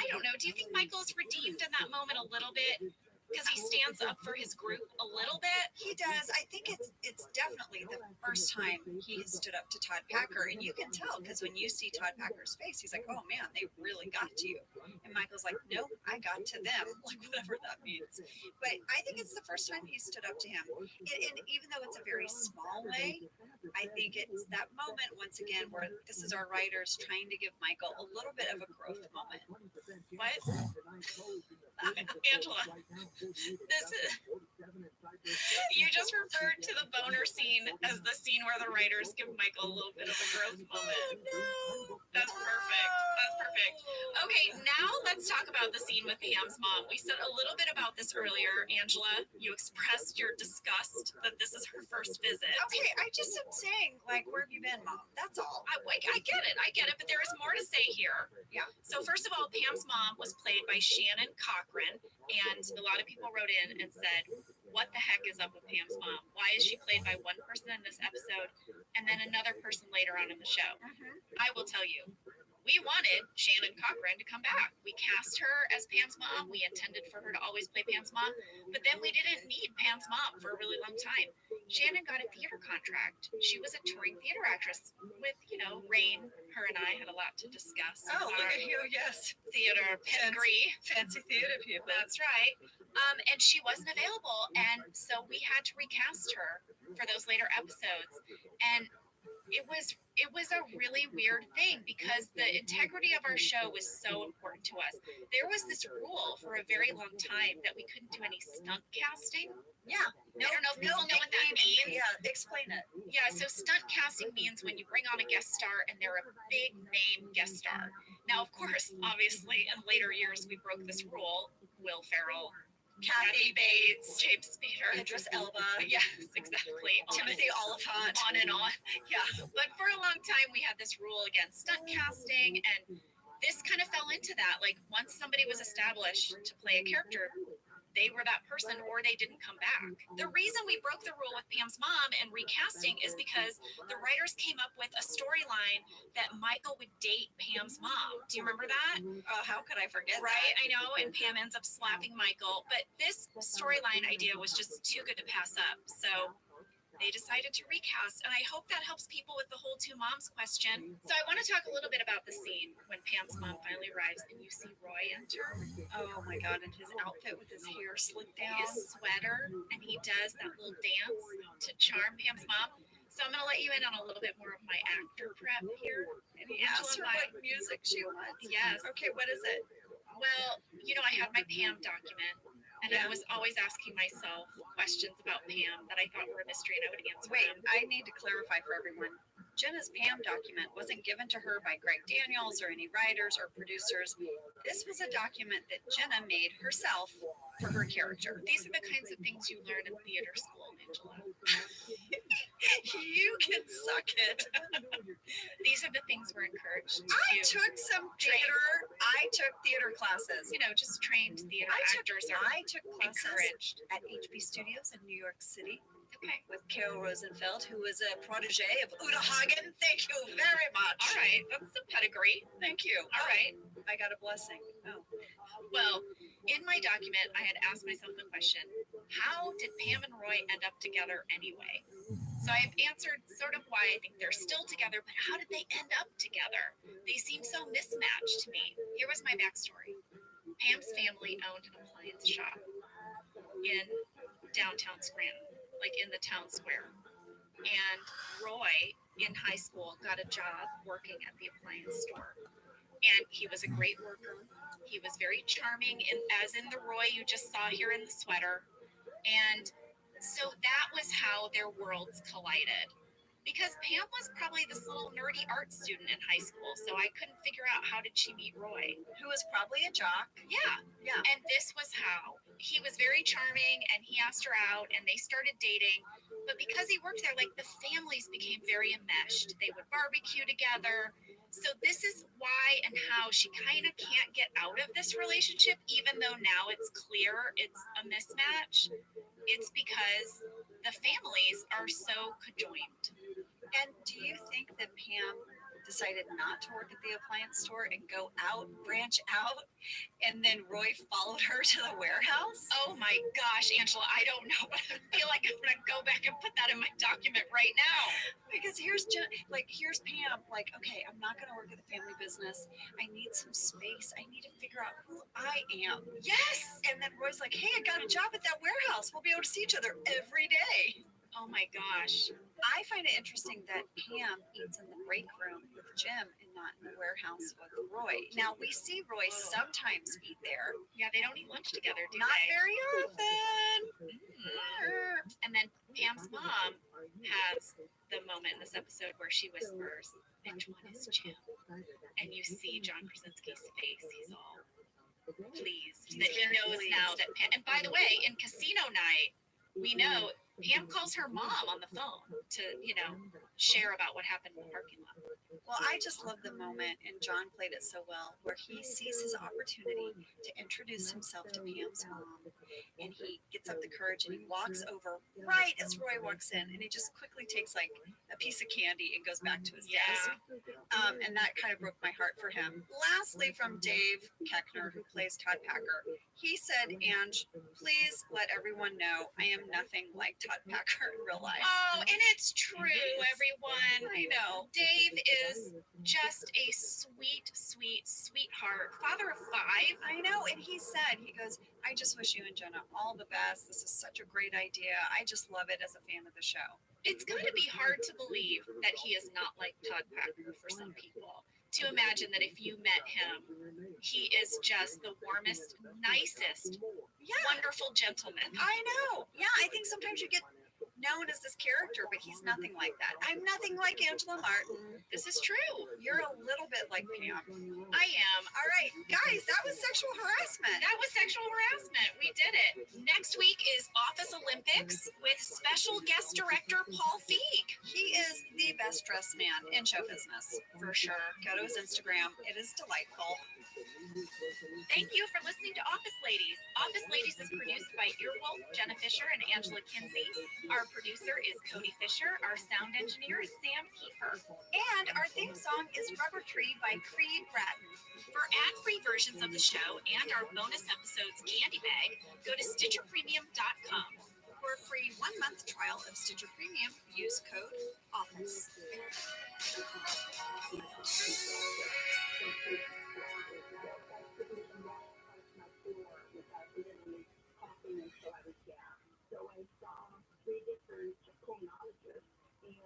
I don't know, do you think Michael's redeemed in that moment a little bit? Because he stands up for his group a little bit. He does. I think it's definitely the first time he has stood up to Todd Packer, and you can tell because when you see Todd Packer's face, he's like, "Oh man, they really got to you." And Michael's like, "Nope, I got to them," like whatever that means. But I think it's the first time he stood up to him, and even though it's a very small way, I think it's that moment once again where this is our writers trying to give Michael a little bit of a growth moment. What? Angela, this is, you just referred to the boner scene as the scene where the writers give Michael a little bit of a growth moment. That's perfect. That's perfect. Okay, now let's talk about the scene with Pam's mom. We said a little bit about this earlier, Angela. You expressed your disgust that this is her first visit. Okay, I just am saying, like, where have you been, Mom? That's all. I get it, but there is more to say here. Yeah. So first of all, Pam's mom was played by Shannon Cochran, and a lot of people wrote in and said, what the heck is up with Pam's mom? Why is she played by one person in this episode and then another person later on in the show? I will tell you, we wanted Shannon Cochran to come back. We cast her as Pam's mom. We intended for her to always play Pam's mom, but then we didn't need Pam's mom for a really long time. Shannon got a theater contract. She was a touring theater actress with, Rain. Her and I had a lot to discuss. Oh, look Our at you! Yes, theater pedigree. fancy theater people. That's right. And she wasn't available, and so we had to recast her for those later episodes. And it was a really weird thing because the integrity of our show was so important to us. There was this rule for a very long time that we couldn't do any stunt casting. Yeah. I don't know if people know what that means. Yeah, explain it. Yeah, so stunt casting means when you bring on a guest star and they're a big name guest star. Now, of course, obviously, in later years, we broke this rule. Will Ferrell, Kathy Bates, James Spader, Idris Elba. Yes, exactly. Timothy Oliphant. On and on. Yeah. But for a long time, we had this rule against stunt casting, and this kind of fell into that. Like, once somebody was established to play a character, they were that person or they didn't come back. The reason we broke the rule with Pam's mom and recasting is because the writers came up with a storyline that Michael would date Pam's mom. Do you remember that? How could I forget Right, that? I know, and Pam ends up slapping Michael, but this storyline idea was just too good to pass up. So they decided to recast, and I hope that helps people with the whole two moms question. So I want to talk a little bit about the scene when Pam's mom finally arrives and you see Roy enter. Oh my God! And his outfit with his hair slicked down. His sweater, and he does that little dance to charm Pam's mom. So I'm going to let you in on a little bit more of my actor prep here. And Ask her Angela, what music she wants. yes. Okay, what is it? Well, I had my Pam document, and I was always asking myself questions about Pam that I thought were a mystery, and I would answer Wait, them. I need to clarify for everyone. Jenna's Pam document wasn't given to her by Greg Daniels or any writers or producers. This was a document that Jenna made herself for her character. These are the kinds of things you learn in theater school, Angela. You can suck it. These are the things we're encouraged to I do. took some theater. I took theater classes. Just trained theater actors are I took classes encouraged. at HB Studios in New York City Okay. with Carol Rosenfeld, who was a protege of Uta Hagen. Thank you very much. All right. That's the pedigree. Thank you. All right. I got a blessing. Oh. Well, in my document, I had asked myself the question, how did Pam and Roy end up together anyway? So I've answered sort of why I think they're still together, but how did they end up together? They seem so mismatched to me. Here was my backstory. Pam's family owned an appliance shop in downtown Scranton, like in the town square. And Roy, in high school, got a job working at the appliance store. And he was a great worker. He was very charming, as in the Roy you just saw here in the sweater. And so that was how their worlds collided. Because Pam was probably this little nerdy art student in high school, so I couldn't figure out how did she meet Roy. Who was probably a jock. Yeah. Yeah. And this was how. He was very charming, and he asked her out, and they started dating. But because he worked there, like, the families became very enmeshed. They would barbecue together. So this is why and how she kind of can't get out of this relationship, even though now it's clear it's a mismatch. It's because the families are so conjoined. And do you think that Pam decided not to work at the appliance store and go out, branch out, and then Roy followed her to the warehouse? Oh my gosh, Angela, I don't know, but I feel like I'm gonna go back and put that in my document right now. Because here's Pam, like, okay, I'm not gonna work at the family business. I need some space. I need to figure out who I am. Yes. And then Roy's like, hey, I got a job at that warehouse. We'll be able to see each other every day. Oh my gosh. I find it interesting that Pam eats in the break room with Jim and not in the warehouse with Roy. Now, we see Roy sometimes eat there. Yeah, they don't eat lunch together, do Not they? very often. And then Pam's mom has the moment in this episode where she whispers, which one is Jim? And you see John Krasinski's face. He's all pleased that he knows now that Pam. And by the way, in Casino Night, we know Pam calls her mom on the phone to, share about what happened in the parking lot. Well, I just love the moment, and John played it so well, where he sees his opportunity to introduce himself to Pam's mom, and he gets up the courage and he walks over right as Roy walks in, and he just quickly takes like a piece of candy and goes back to his desk. And that kind of broke my heart for him. Lastly, from Dave Keckner, who plays Todd Packer, he said, Ange, please let everyone know I am nothing like Todd Packer in real life. Oh, and it's true, everyone. I know. Dave is just a sweet, sweet, sweetheart. Father of 5. I know. And he said, he goes, I just wish you and Jenna all the best. This is such a great idea. I just love it as a fan of the show. It's going to be hard to believe that he is not like Todd Packer for some people. To imagine that if you met him, he is just the warmest, nicest, wonderful gentleman. I know. Yeah, I think sometimes you get known as this character, but he's nothing like that. I'm nothing like Angela Martin. This is true. You're a little bit like Pam. I am. All right, guys, that was sexual harassment. That was sexual harassment. We did it. Next week is Office Olympics with special guest director Paul Feig. He is the best dressed man in show business. For sure. Go to his Instagram. It is delightful. Thank you for listening to Office Ladies. Office Ladies is produced by Earwolf, Jenna Fisher, and Angela Kinsey. Our producer is Cody Fisher. Our sound engineer is Sam Kiefer. And our theme song is Rubber Tree by Creed Bratton. For ad-free versions of the show and our bonus episodes Candy Bag, go to StitcherPremium.com. For a free 1-month trial of Stitcher Premium, use code OFFICE.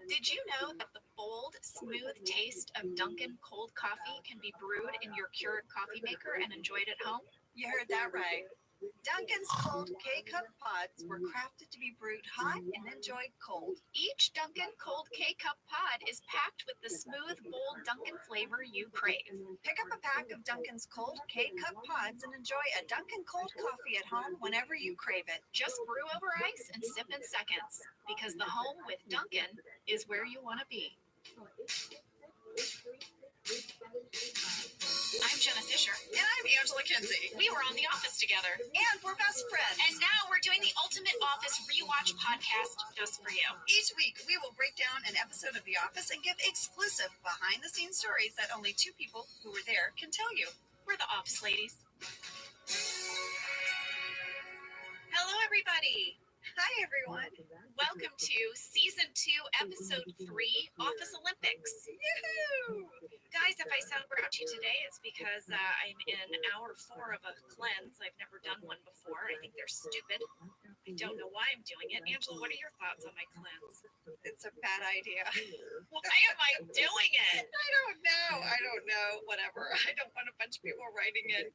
Did you know that the bold, smooth taste of Dunkin' cold coffee can be brewed in your Keurig coffee maker and enjoyed at home? You heard that right. Dunkin's cold K-Cup pods were crafted to be brewed hot and enjoyed cold. Each Dunkin' cold K-Cup pod is packed with the smooth, bold Dunkin' flavor you crave. Pick up a pack of Dunkin's cold K-Cup pods and enjoy a Dunkin' cold coffee at home whenever you crave it. Just brew over ice and sip in seconds, because the home with Dunkin' is where you want to be. I'm Jenna Fisher. And I'm Angela Kinsey. We were on The Office together. And we're best friends. And now we're doing the Ultimate Office Rewatch podcast just for you. Each week, we will break down an episode of The Office and give exclusive behind-the-scenes stories that only 2 people who were there can tell you. We're the Office Ladies. Hello, Hello, everybody. Hi, everyone. Welcome to season 2, episode 3, Office Olympics. Yoo-hoo! Guys, if I sound grouchy today, it's because I'm in hour 4 of a cleanse. I've never done one before. I think they're stupid. I don't know why I'm doing it. Angela, what are your thoughts on my cleanse? It's a bad idea. Why am I doing it? I don't know. Whatever. I don't want a bunch of people writing in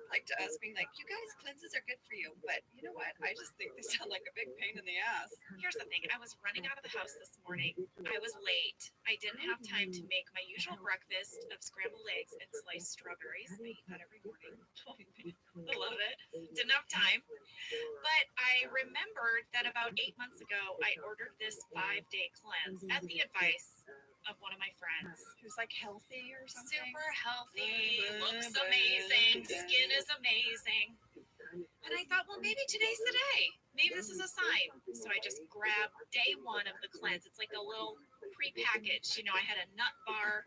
like to us being like, you guys, cleanses are good for you. But you know what? I just think they sound like a big pain in the ass. Here's the thing. I was running out of the house this morning. I was late. I didn't have time to make my usual breakfast of scrambled eggs and sliced strawberries. I eat that every morning. I love it. Didn't have time. But I remembered that about 8 months ago, I ordered this 5-day cleanse at the advice of one of my friends. Who's like healthy or something. Super healthy, looks amazing, skin is amazing. And I thought, well, maybe today's the day. Maybe this is a sign. So I just grabbed day 1 of the cleanse. It's like a little pre-packaged. You know, I had a nut bar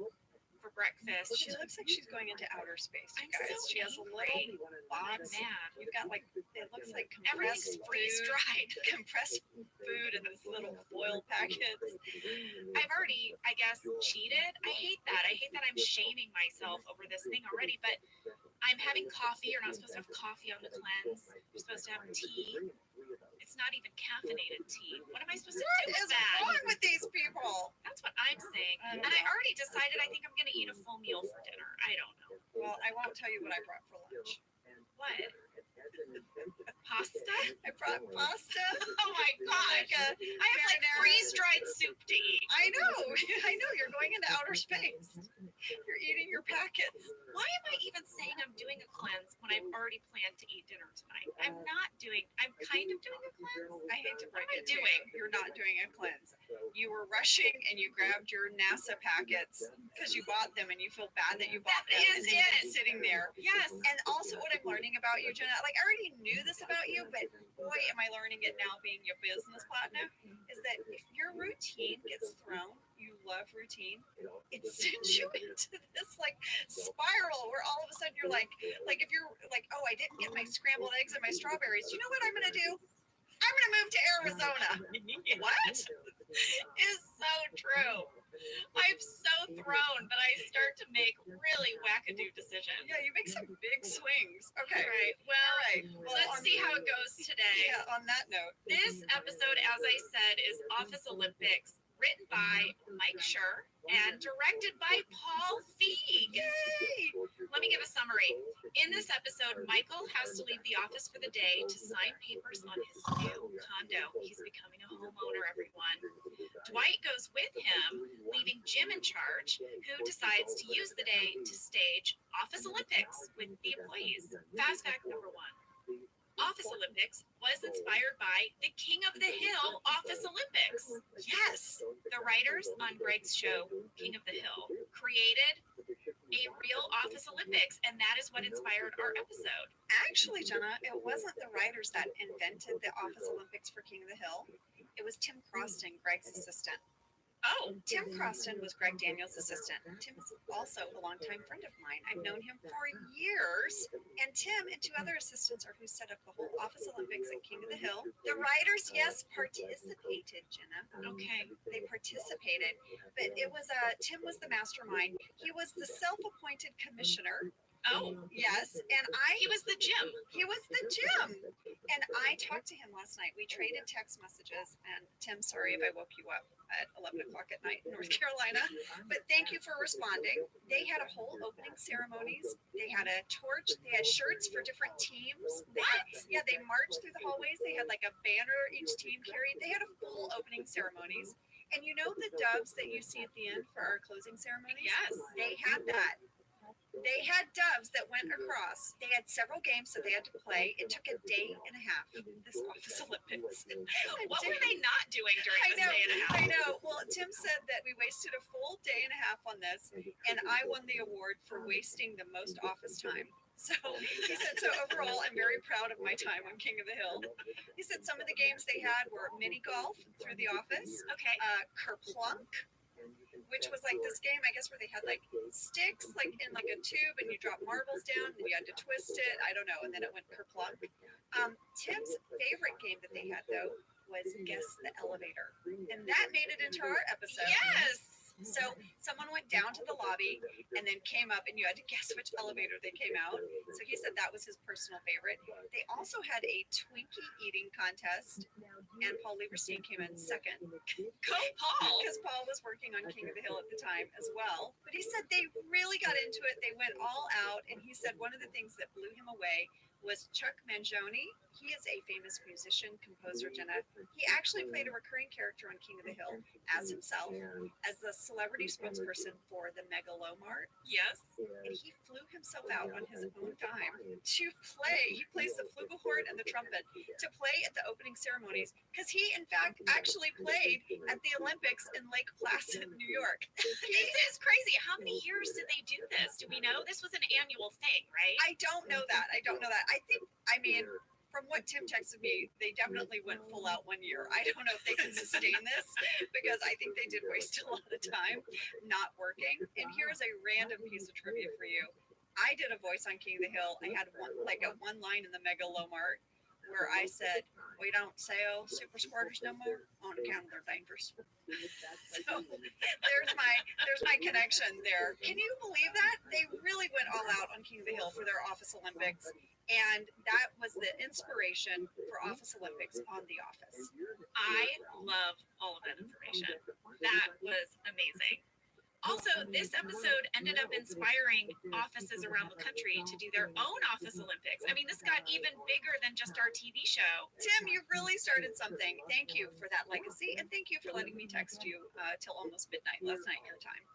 for breakfast. She looks like she's going into outer space, you I'm guys. so She has a angry. little I'm box. mad. You've got like, it looks like Everything's compressed freeze food, dried. compressed food in this little foil packets. I've already, I guess, cheated. I hate that. I hate that I'm shaming myself over this thing already, but I'm having coffee. You're not supposed to have coffee on the cleanse. You're supposed to have tea. It's not even caffeinated tea. What am I supposed to What do with is that? wrong with these people? That's what I'm saying. And I already decided I think I'm going to eat a full meal for dinner. I don't know. Well, I won't tell you what I brought for lunch. What? Pasta? I brought pasta. Oh my gosh. I have like marinara. freeze-dried soup to eat. I know. You're going into outer space. You're eating your packets. Why am I even saying I'm doing a cleanse when I've already planned to eat dinner tonight? I'm kind of doing a cleanse. I hate to break What am I it to you. doing? You're not doing a cleanse. You were rushing and you grabbed your NASA packets because you bought them and you feel bad that you bought That them is and they've been it. sitting there. Yes. And also what I'm learning about you, Jenna, like I already knew this about you, but boy, am I learning it now being your business partner, is that if your routine gets thrown, you love routine, it sends you into this like spiral where all of a sudden you're like if you're like, oh, I didn't get my scrambled eggs and my strawberries, you know what I'm gonna do? I'm gonna move to Arizona. What? Is so true. I'm so thrown, but I start to make really wackadoo decisions. Yeah, you make some big swings. Okay. All right. Well, All right. Well, let's see how it goes today. Yeah, on that note. This episode, as I said, is Office Olympics, written by Mike Schur and directed by Paul Feig. Yay! Let me give a summary. In this episode, Michael has to leave the office for the day to sign papers on his new condo. He's becoming a homeowner, everyone. Dwight goes with him, leaving Jim in charge, who decides to use the day to stage Office Olympics with the employees. Fast fact number 1. Office Olympics was inspired by the King of the Hill Office Olympics. Yes, the writers on Greg's show, King of the Hill, created a real Office Olympics, and that is what inspired our episode. Actually, Jenna, it wasn't the writers that invented the Office Olympics for King of the Hill. It was Tim Croston, Greg's assistant. Oh, Tim Croston was Greg Daniels' assistant. Tim's also a longtime friend of mine. I've known him for years. And Tim and 2 other assistants are who set up the whole Office Olympics at King of the Hill. The writers, yes, participated, Jenna. okay. They participated, but it was Tim was the mastermind. He was the self-appointed commissioner. Oh, Yes, and he was the Jim. he was the Jim. And I talked to him last night. We traded text messages. And Tim, sorry if I woke you up at 11 o'clock at night in North Carolina, but thank you for responding. They had a whole opening ceremonies. They had a torch. They had shirts for different teams. Yeah, they marched through the hallways. They had like a banner each team carried. They had a full opening ceremonies. And you know the doves that you see at the end for our closing ceremonies? Yes. They had that. They had doves that went across. They had several games that they had to play. It took a day and a half, this Office Olympics. What were they not doing during I this know, day and a half? I know. Well, Tim said that we wasted a full day and a half on this, and I won the award for wasting the most office time. So he said, so overall, I'm very proud of my time on King of the Hill. He said some of the games they had were mini golf through the office, Okay. Kerplunk, which was like this game, I guess, where they had like sticks like in like a tube, and you drop marbles down, and you had to twist it. I don't know, and then it went kerplunk. Tim's favorite game that they had though was Guess the Elevator, and that made it into our episode. Yes. So someone went down to the lobby and then came up, and you had to guess which elevator they came out. So he said that was his personal favorite. They also had a Twinkie eating contest, and Paul Lieberstein came in second. Go Paul. Because Paul was working on King of the Hill at the time as well. But he said they really got into it. They went all out, and he said one of the things that blew him away was Chuck Mangione. He is a famous musician, composer, Jenna. He actually played a recurring character on King of the Hill as himself, as the celebrity spokesperson for the Megalomart. Yes. And he flew himself out on his own dime to play. He plays the flugelhorn and the trumpet to play at the opening ceremonies, because he, in fact, actually played at the Olympics in Lake Placid, New York. This is crazy. How many years did they do this? Do we know? This was an annual thing, right? I don't know that. I mean, from what Tim texted me, they definitely went full out one year. I don't know if they can sustain this, because I think they did waste a lot of time not working. And here's a random piece of trivia for you. I did a voice on King of the Hill. I had one line in the Megalomart where I said, "We don't sell super squirters no more on account of they're dangerous." So there's my connection there. Can you believe that? They really went all out on King of the Hill for their Office Olympics, and that was the inspiration for Office Olympics on The Office. I love all of that information. That was amazing. Also, this episode ended up inspiring offices around the country to do their own Office Olympics. I mean, this got even bigger than just our TV show. Tim, you really started something. Thank you for that legacy, and thank you for letting me text you till almost midnight last night your time.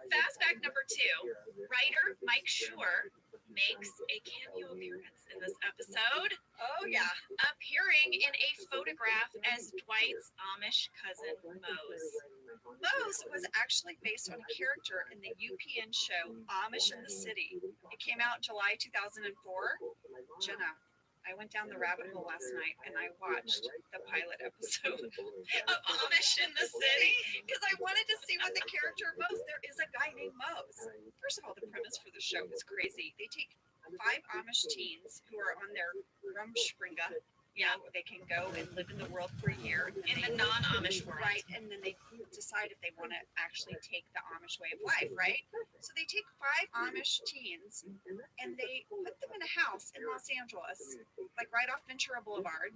Fast fact number 2, writer Mike Schur makes a cameo appearance in this episode, Oh yeah. appearing in a photograph as Dwight's Amish cousin Mose. Mose was actually based on a character in the UPN show Amish in the City. It came out July 2004. Jenna, I went down the rabbit hole last night and I watched the pilot episode Of Amish in the City. because I wanted to see what the character Mose. There is a guy named Mose. First of all, the premise for the show is crazy. They take 5 Amish teens who are on their Rumspringa. Yeah, where they can go and live in the world for a year. In a non-Amish world. Right, and then they decide if they want to actually take the Amish way of life, right? So they take 5 Amish teens and they put them in a house in Los Angeles, like right off Ventura Boulevard,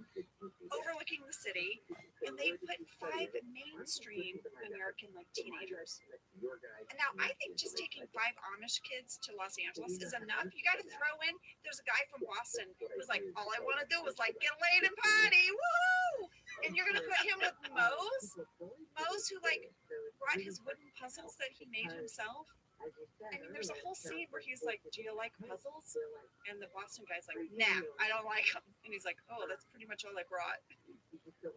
overlooking the city, and they put 5 mainstream American like teenagers. And now I think just taking 5 Amish kids to Los Angeles is enough. You got to throw in. There's a guy from Boston who's like, all I want to do is like get laid and party, woohoo! And you're gonna put him with Mose, who like brought his wooden puzzles that he made himself. I mean, there's a whole scene where he's like, "Do you like puzzles?" And the Boston guy's like, "Nah, I don't like them." And he's like, "Oh, that's pretty much all I brought."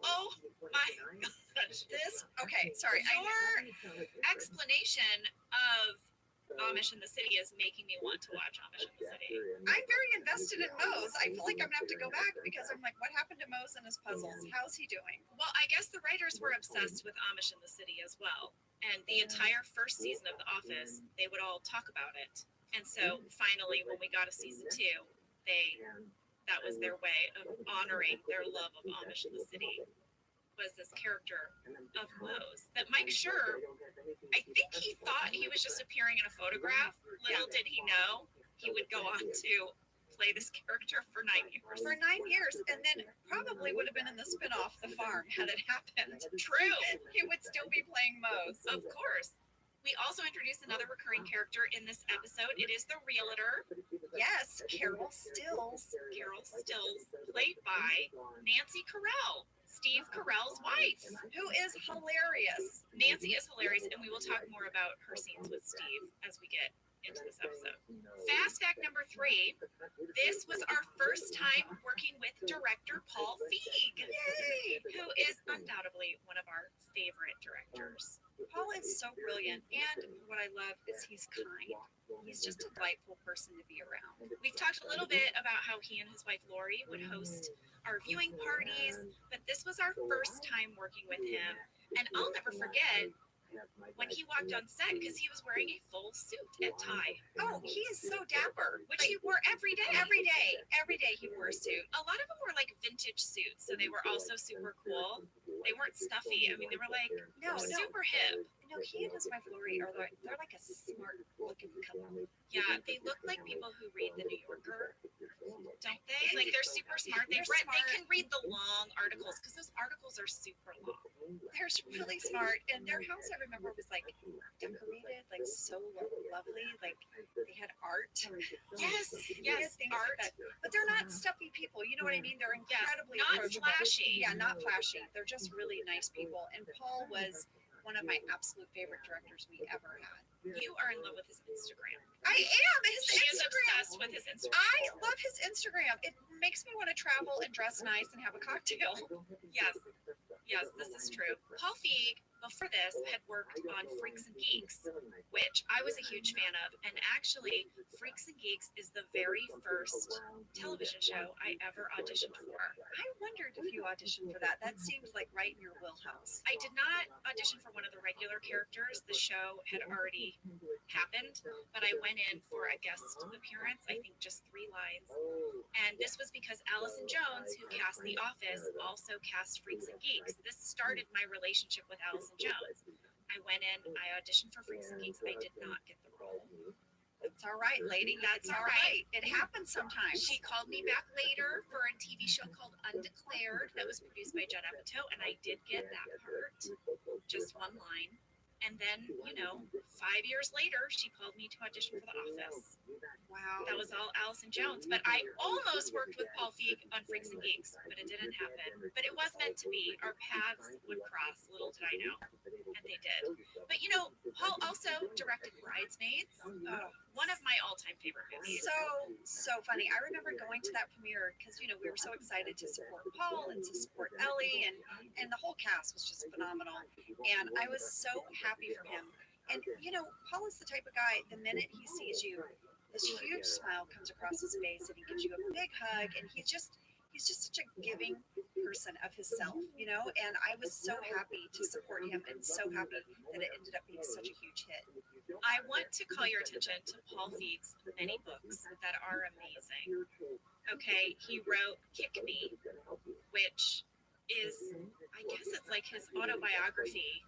Oh my gosh. Okay, sorry. Your explanation of Amish in the City is making me want to watch Amish in the City. I'm very invested in Mose. I feel like I'm gonna have to go back because I'm like, what happened to Mose and his puzzles? How's he doing? Well, I guess the writers were obsessed with Amish in the City as well. And the entire first season of The Office, they would all talk about it. And so finally, when we got a season 2, that was their way of honoring their love of Amish in the City, was this character of Mose that Mike Schur, I think he thought he was just appearing in a photograph. Little did he know he would go on to play this character for 9 years. For 9 years, and then probably would have been in the spinoff, The Farm, had it happened. True. He would still be playing Mose. Of course. We also introduced another recurring character in this episode. It is the realtor, Yes, Carol Stills. Carol Stills, played by Nancy Carell, Steve Carell's wife. Who is hilarious. Nancy is hilarious, and we will talk more about her scenes with Steve as we get into this episode. Fast fact number 3, this was our first time working with director Paul Feig, Yay! who is undoubtedly one of our favorite directors. Paul is so brilliant, and what I love is he's kind. He's just a delightful person to be around. We've talked a little bit about how he and his wife Lori would host our viewing parties, but this was our first time working with him, and I'll never forget, when he walked on set because he was wearing a full suit and tie, Oh, he is so dapper. which he wore every day. Every day he wore a suit. A lot of them were like vintage suits, so they were also super cool. They weren't stuffy. I mean, they were like No, super hip. No, he and his wife Lori are they're like a smart looking couple. Yeah, they look like people who read the New Yorker, don't they? Like they're super smart. They're They smart. can read the long articles because those articles are super long. They're really smart, and their house I remember was like decorated, like so lovely. Like they had art. Yes, yes, things art. like that. But they're not stuffy people. You know what I mean? They're Yes, incredibly not approachable. flashy. Yeah, not flashy. They're just really nice people. And Paul was one of my absolute favorite directors we ever had. You are in love with his Instagram. I am his She is Instagram. obsessed with his Instagram. I love his Instagram. It makes me want to travel and dress nice and have a cocktail. Yes, yes, this is true. Paul Feig, before this, had worked on Freaks and Geeks, which I was a huge fan of. And actually, Freaks and Geeks is the very first television show I ever auditioned for. I wondered if you auditioned for that. That seemed like right in your wheelhouse. I did not audition for one of the regular characters. The show had already happened, but I went in for a guest appearance, I think just 3 lines. And this was because Allison Jones, who cast The Office, also cast Freaks and Geeks. This started my relationship with Allison Jones. I went in, I auditioned for Freaks and Geeks. I did not get the role. It's all right, lady. That's all right. It happens sometimes. She called me back later for a TV show called Undeclared that was produced by Judd Apatow, and I did get that part, just 1 line. And then, 5 years later, she called me to audition for The Office. Wow. That was all Allison Jones. But I almost worked with Paul Feig on Freaks and Geeks, but it didn't happen. But it was meant to be. Our paths would cross, little did I know. And they did. But Paul also directed Bridesmaids, one of my all-time favorite movies. So funny. I remember going to that premiere because we were so excited to support Paul and to support Ellie, and the whole cast was just phenomenal. And I was so happy for him. And Paul is the type of guy, the minute he sees you, this huge smile comes across his face and he gives you a big hug, and he's just such a giving person of himself, and I was so happy to support him and so happy that it ended up being such a huge hit. I want to call your attention to Paul Feig's many books that are amazing. Okay, he wrote Kick Me, which is, I guess it's like his autobiography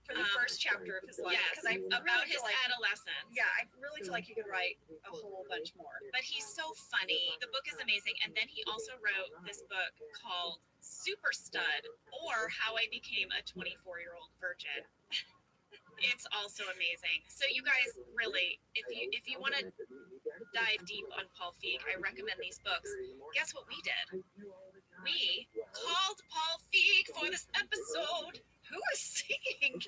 For the first chapter of his life. Yes, 'Cause I about really his feel like, adolescence. yeah, I really feel like he could write a whole bunch more. But he's so funny. The book is amazing. And then he also wrote this book called Super Stud, or How I Became a 24-Year-Old Virgin. It's also amazing. So you guys really, if you want to dive deep on Paul Feig, I recommend these books. Guess what we did? We called Paul Feig for this episode. Who is singing?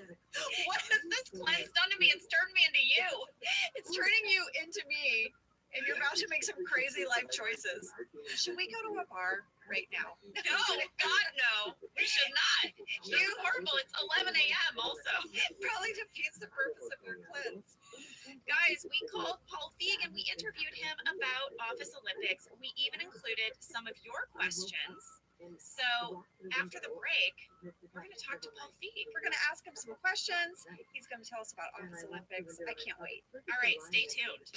What has this cleanse done to me? It's turned me into you. It's turning you into me, and you're about to make some crazy life choices. Should we go to a bar right now? No, God, no. We should not. You horrible. It's 11 a.m. also. Probably defeats the purpose of your cleanse. Guys, we called Paul Feig and we interviewed him about Office Olympics. We even included some of your questions. So after the break, we're going to talk to Paul Feig. We're going to ask him some questions. He's going to tell us about Office Olympics. I can't wait. All right, stay tuned.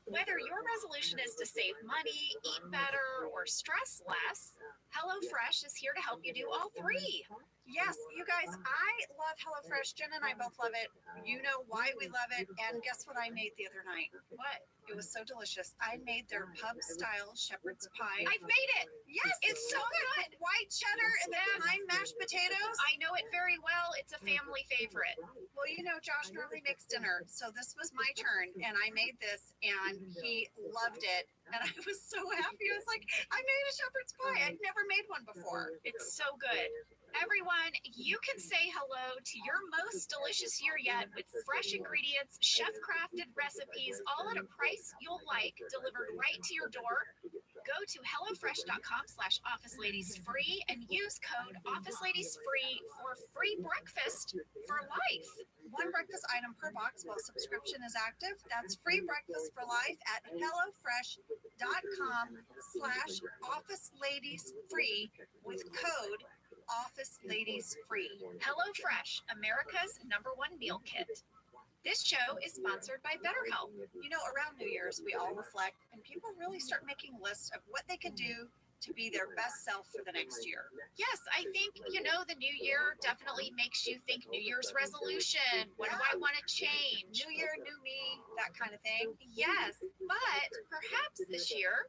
Whether your resolution is to save money, eat better, or stress less, HelloFresh is here to help you do all 3. Yes, you guys, I love HelloFresh. Jen and I both love it. You know why we love it. And guess what I made the other night? What? It was so delicious. I made their pub-style shepherd's pie. I've made it. Yes, it's so good. White cheddar and the pine mashed potatoes. I know it very well. It's a family favorite. Well, Josh normally makes dinner, so this was my turn, and I made this, and he loved it, and I was so happy. I was like, I made a shepherd's pie. I'd never made one before. It's so good. Everyone, you can say hello to your most delicious year yet with fresh ingredients, chef-crafted recipes, all at a price you'll like, delivered right to your door. Go to hellofresh.com/officeladiesfree and use code officeladiesfree for free breakfast for life. One breakfast item per box while subscription is active. That's free breakfast for life at hellofresh.com/officeladiesfree with code Office Ladies Free. HelloFresh, America's #1 meal kit. This show is sponsored by BetterHelp. You know, around New Year's, we all reflect and people really start making lists of what they can do to be their best self for the next year. Yes, I think, the new year definitely makes you think New Year's resolution. What do I want to change? New year, new me, that kind of thing. Yes, but perhaps this year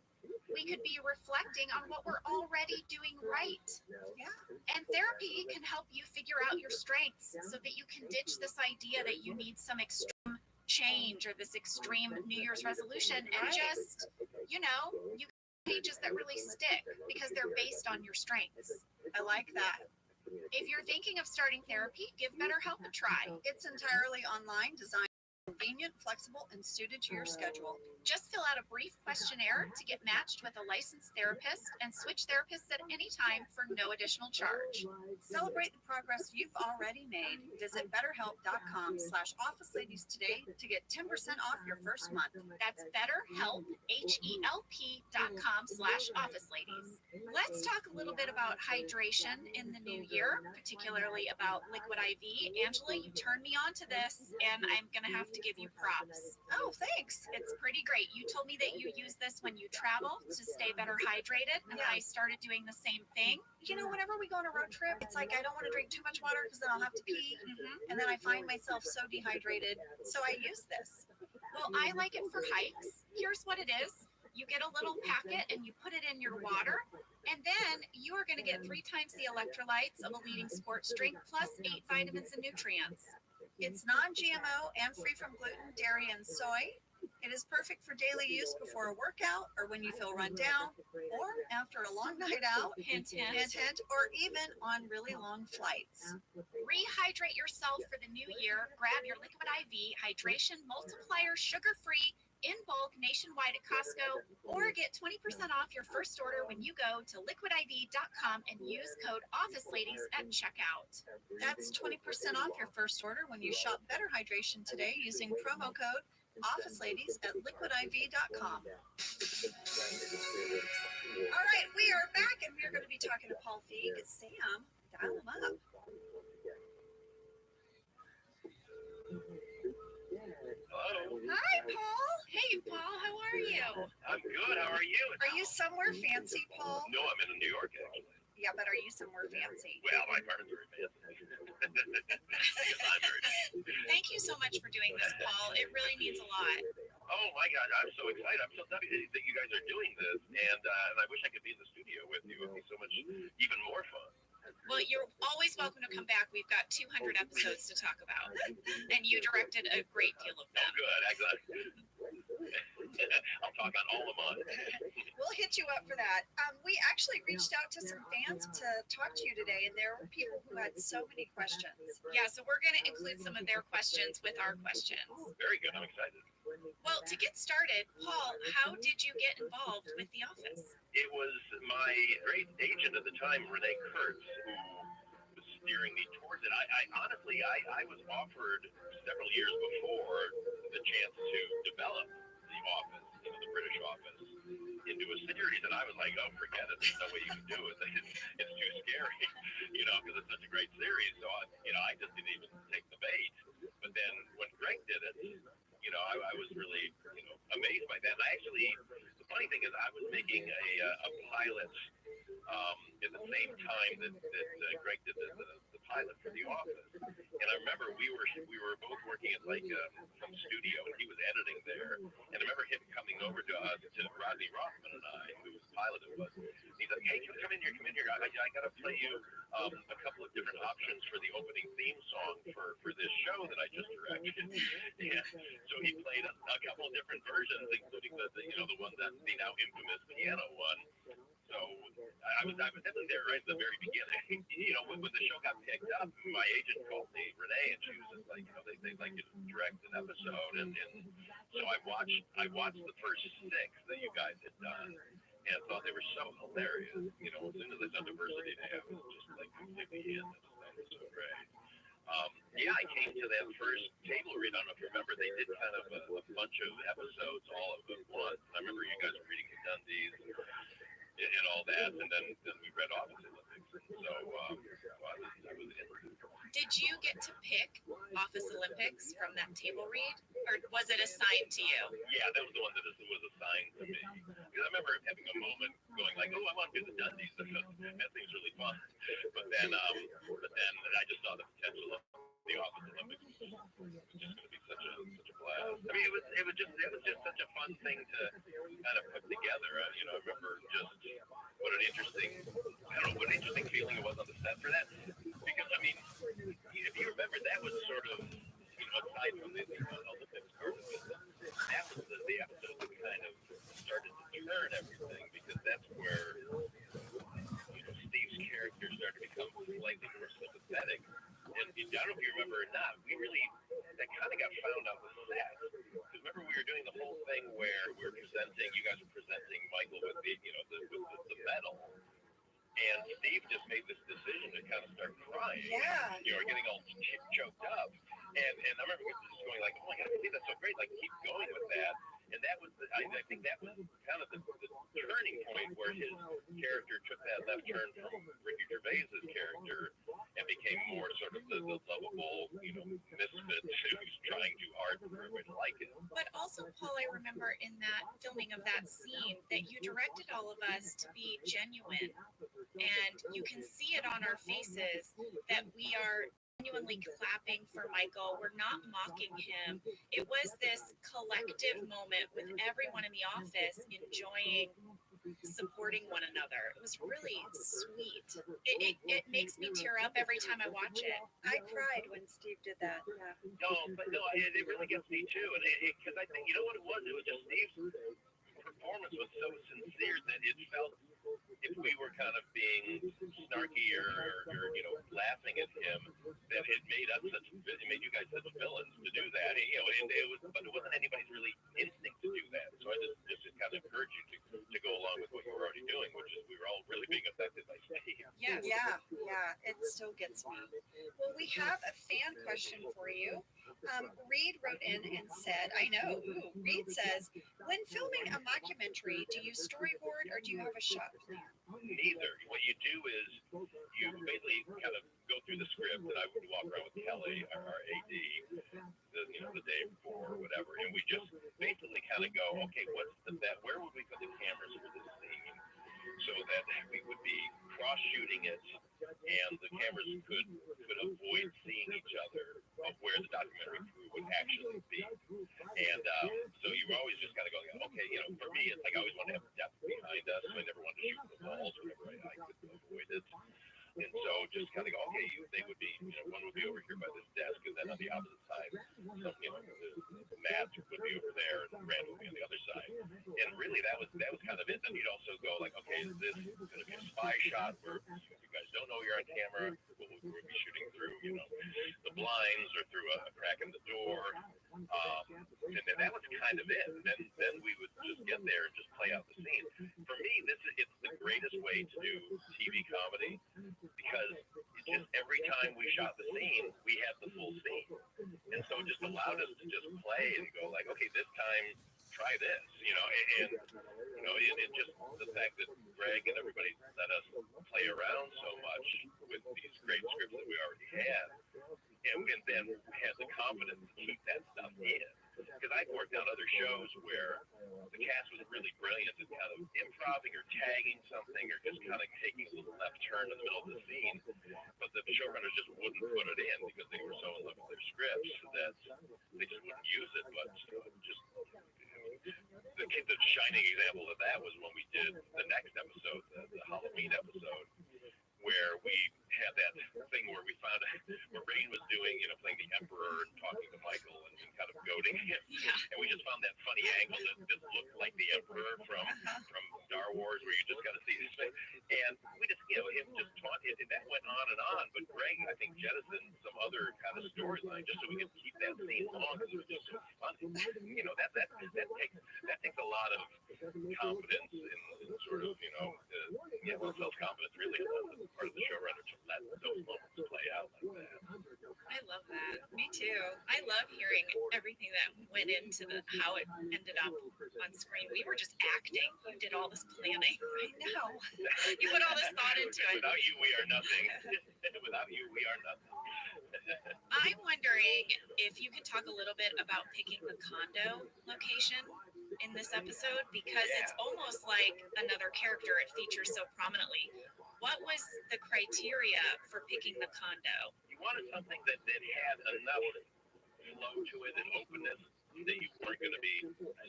we could be reflecting on what we're already doing right. Yeah. And therapy can help you figure out your strengths so that you can ditch this idea that you need some extreme change or this extreme New Year's resolution and Right. just, you get pages that really stick because they're based on your strengths. I like that. If you're thinking of starting therapy, give BetterHelp a try. It's entirely online, designed convenient, flexible, and suited to your schedule. Just fill out a brief questionnaire to get matched with a licensed therapist and switch therapists at any time for no additional charge. Celebrate the progress you've already made. Visit betterhelp.com/officeladies today to get 10% off your first month. That's BetterHelp, HELP.com/officeladies. Let's talk a little bit about hydration in the new year, particularly about Liquid IV. Angela, you turned me on to this, and I'm going to have to give you props. Oh, thanks. It's pretty great. You told me that you use this when you travel to stay better hydrated, and I started doing the same thing. You know, whenever we go on a road trip, it's like I don't want to drink too much water because then I'll have to pee. Mm-hmm. And then I find myself so dehydrated. So I use this. Well, I like it for hikes. Here's what it is. You get a little packet and you put it in your water, and then you are going to get 3 times the electrolytes of a leading sports drink plus 8 vitamins and nutrients. It's non-GMO and free from gluten, dairy, and soy. It is perfect for daily use before a workout or when you feel run down or after a long night out, Hint, hint. hint, hint, or even on really long flights. Rehydrate yourself for the new year. Grab your Liquid IV Hydration Multiplier sugar-free in bulk nationwide at Costco, or get 20% off your first order when you go to liquidiv.com and use code OfficeLadies at checkout. That's 20% off your first order when you shop Better Hydration today using promo code OfficeLadies at liquidiv.com. All right, we are back, and we are going to be talking to Paul Feig. Sam, dial him up. Hello. Hi, Paul. Hey, Paul, how are you? I'm good. How are you? Are you somewhere fancy, Paul? No, I'm in New York, actually. Yeah, but are you somewhere fancy? Well, my apartment's very fancy. I'm very fancy. Thank you so much for doing this, Paul. It really means a lot. Oh, my God. I'm so excited. I'm so happy that you guys are doing this. And I wish I could be in the studio with you. It would be so much, even more fun. Well, you're always welcome to come back. We've got 200 episodes to talk about, and you directed a great deal of Oh, them. good. Exactly. I'll talk on all of mine. We'll hit you up for that. We actually reached out to some fans to talk to you today, and there were people who had so many questions. Yeah, so we're going to include some of their questions with our questions. Very good. I'm excited. Well, to get started, Paul, how did you get involved with The Office? It was my great agent at the time, Renee Kurtz, who was steering me towards it. I honestly was offered several years before the chance to develop The Office, the British Office, into a series, and I was like, oh, forget it. There's no way you can do it. It's too scary, because it's such a great series. So, I just didn't even take the bait. But then when Greg did it, I was really, amazed by that. And the funny thing is, I was making a pilot at the same time that Greg did the pilot for The Office. And I remember we were both working at some studio, and he was editing there. And I remember him coming over to us, to Rodney Rothman and I, who was piloted us. He's like, hey, come in here. I got to play you a couple of different options for the opening theme song for this show that I just directed. And so he played a couple of different versions, including the one that the now infamous piano one. So I was definitely there right at the very beginning. When the show got picked up, my agent called me, Renee, and she was just like, they'd like you to direct an episode, and so I watched the first 6 that you guys had done, and thought they were so hilarious. As soon as I saw Diversity Day, I was just like completely in. That was so great. I came to that first table read. I don't know if you remember, they did kind of a bunch of episodes all of at once. I remember you guys were reading the Dundies. and all that, and then we read Office Olympics. So I was in. Did you get to pick Office Olympics from that table read, or was it assigned to you? Yeah, that was the one that was assigned to me. Because I remember having a moment going like, oh, I want to do the Dundies. That seems really fun. But then I just saw the potential of the Office Olympics. It's just going to be such a blast. I mean, it was just such a fun thing to kind of put together. I remember just what an interesting feeling it was on the set for that. Because I mean, if you remember, that was sort of aside from the Olympics part of it, that was the episode that kind of started to turn everything, because that's where Steve's character started to become slightly more sympathetic. And I don't know if you remember or not, that kind of got found on the set. Because remember, we were doing the whole thing where you guys were presenting Michael with the medal. And Steve just made this decision to kind of start crying. Yeah. Getting all choked up. And I remember just going like, oh my God, Steve, that's so great. Like, keep going with that. And that was, I think that was kind of the turning point where his character took that left turn from Ricky Gervais's character and became more sort of the lovable, misfit who's trying too hard for everybody to like it. But also, Paul, I remember in that filming of that scene that you directed all of us to be genuine. And you can see it on our faces that we are genuinely clapping for Michael. We're not mocking him. It was this collective moment with everyone in the office enjoying supporting one another. It was really sweet. It makes me tear up every time I watch it. I cried when Steve did that. Yeah. No, it really gets me too. And because I think, what it was? It was just Steve's performance was so sincere that it felt, if we were kind of being snarky or laughing at him, that it made you guys such villains to do that. But it wasn't anybody's really instinct to do that. So I just kind of encourage you to go along with what you were already doing, which is we were all really being affected by Steve. Yes. Yeah. It still gets me. Well, we have a fan question for you. Reed wrote in and said, Reed says, when filming a mockumentary, do you storyboard or do you have a shot plan? Neither. What you do is you basically kind of go through the script, and I would walk around with Kelly, our AD, the day before or whatever, and we just basically kind of go, okay, where would we put the cameras for this scene so that we would be cross-shooting it, and the cameras could avoid seeing each other of where the documentary crew would actually be. And so you were always just kind of going, okay, for me, it's like I always want to have depth behind us, so I never wanted to shoot the walls whenever I could avoid it. And so just kind of go, okay, they would be, one would be over here by this desk, and then on the opposite side, Matt would be over there, and Randall would be on the other side. And really, that was kind of it. Then you'd also go like, okay, is this going to be a spy shot where you guys don't know you're on camera? We'll be shooting through, the blinds or through a crack in the door. And then that was kind of it. Then we would just get there and just play out the scene. For me, it's the greatest way to do TV comedy, because just every time we shot the scene, we had the full scene. And so it just allowed us to just play and go like, okay, this time try this, and it just the fact that Greg and everybody let us play around so much with these great scripts that we already had, and then had the confidence to keep that stuff in. Because I've worked on other shows where the cast was really brilliant at kind of improvising or tagging something or just kind of taking a little left turn in the middle of the scene, but the showrunners just wouldn't put it in because they were so in love with their scripts that they just wouldn't use it. But just the shining example of that was when we did the next episode, the Halloween episode, where we had that thing where we found out where Rain was doing, playing the Emperor and talking to Michael and kind of goading him. Yeah. And we just found that funny angle that just looked like the Emperor from Star Wars, where you just got to see his face. And we just, him just taught it, and that went on and on. But Greg, I think, jettisoned some other kind of storyline just so we could keep that scene long because it was just so funny. That takes a lot of confidence in sort of, self-confidence really on the part of the showrunner to let those moments play out like that. I love that. Me too. I love hearing everything that went into how it ended up on screen. We were just acting. You did all this planning. I know. You put all this thought into it. Without you, we are nothing. Without you, we are nothing. I'm wondering if you could talk a little bit about picking the condo location in this episode, because it's almost like another character. It features so prominently. What was the criteria for picking the condo? You wanted something that had enough flow to it and openness that you weren't going to be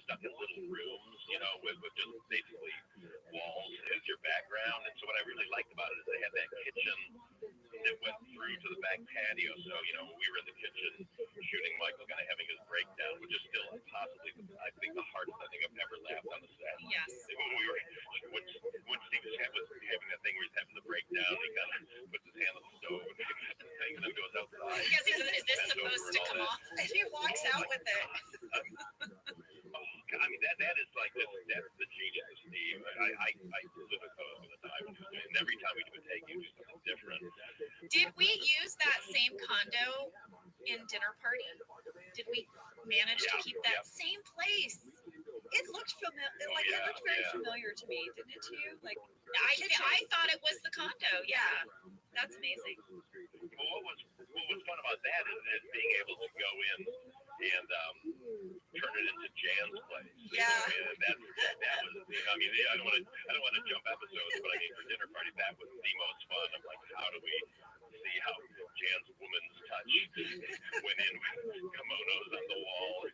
stuck in little rooms, with just basically walls as your background. And so what I really liked about it is they had that kitchen that went through to the back patio. So, when we were in the kitchen shooting Michael kind of having his breakdown, which is still possibly, I think, the hardest I think I've ever laughed on the set. Yes. When Steve was having that thing where he's having the breakdown, he kind of puts his hand on the stove and the thing and then goes outside. Because he says, is this supposed to come off? And he walks out with it. I mean, that is like, that's the genius of Steve. I live with those all the time. And every time we do a take, you do something different. Did we use that same condo in Dinner Party? Did we manage to keep that same place? It looked familiar. It looked very familiar to me, didn't it? To you, like I thought it was the condo. Yeah, that's amazing. Well, what was fun about that is being able to go in and turn it into Jan's place. Yeah. And that was, I mean, I don't want to jump episodes, but I mean, for Dinner Party, that was the most fun. I'm like, how do we see how Jan's woman's touch went in with kimonos on the wall?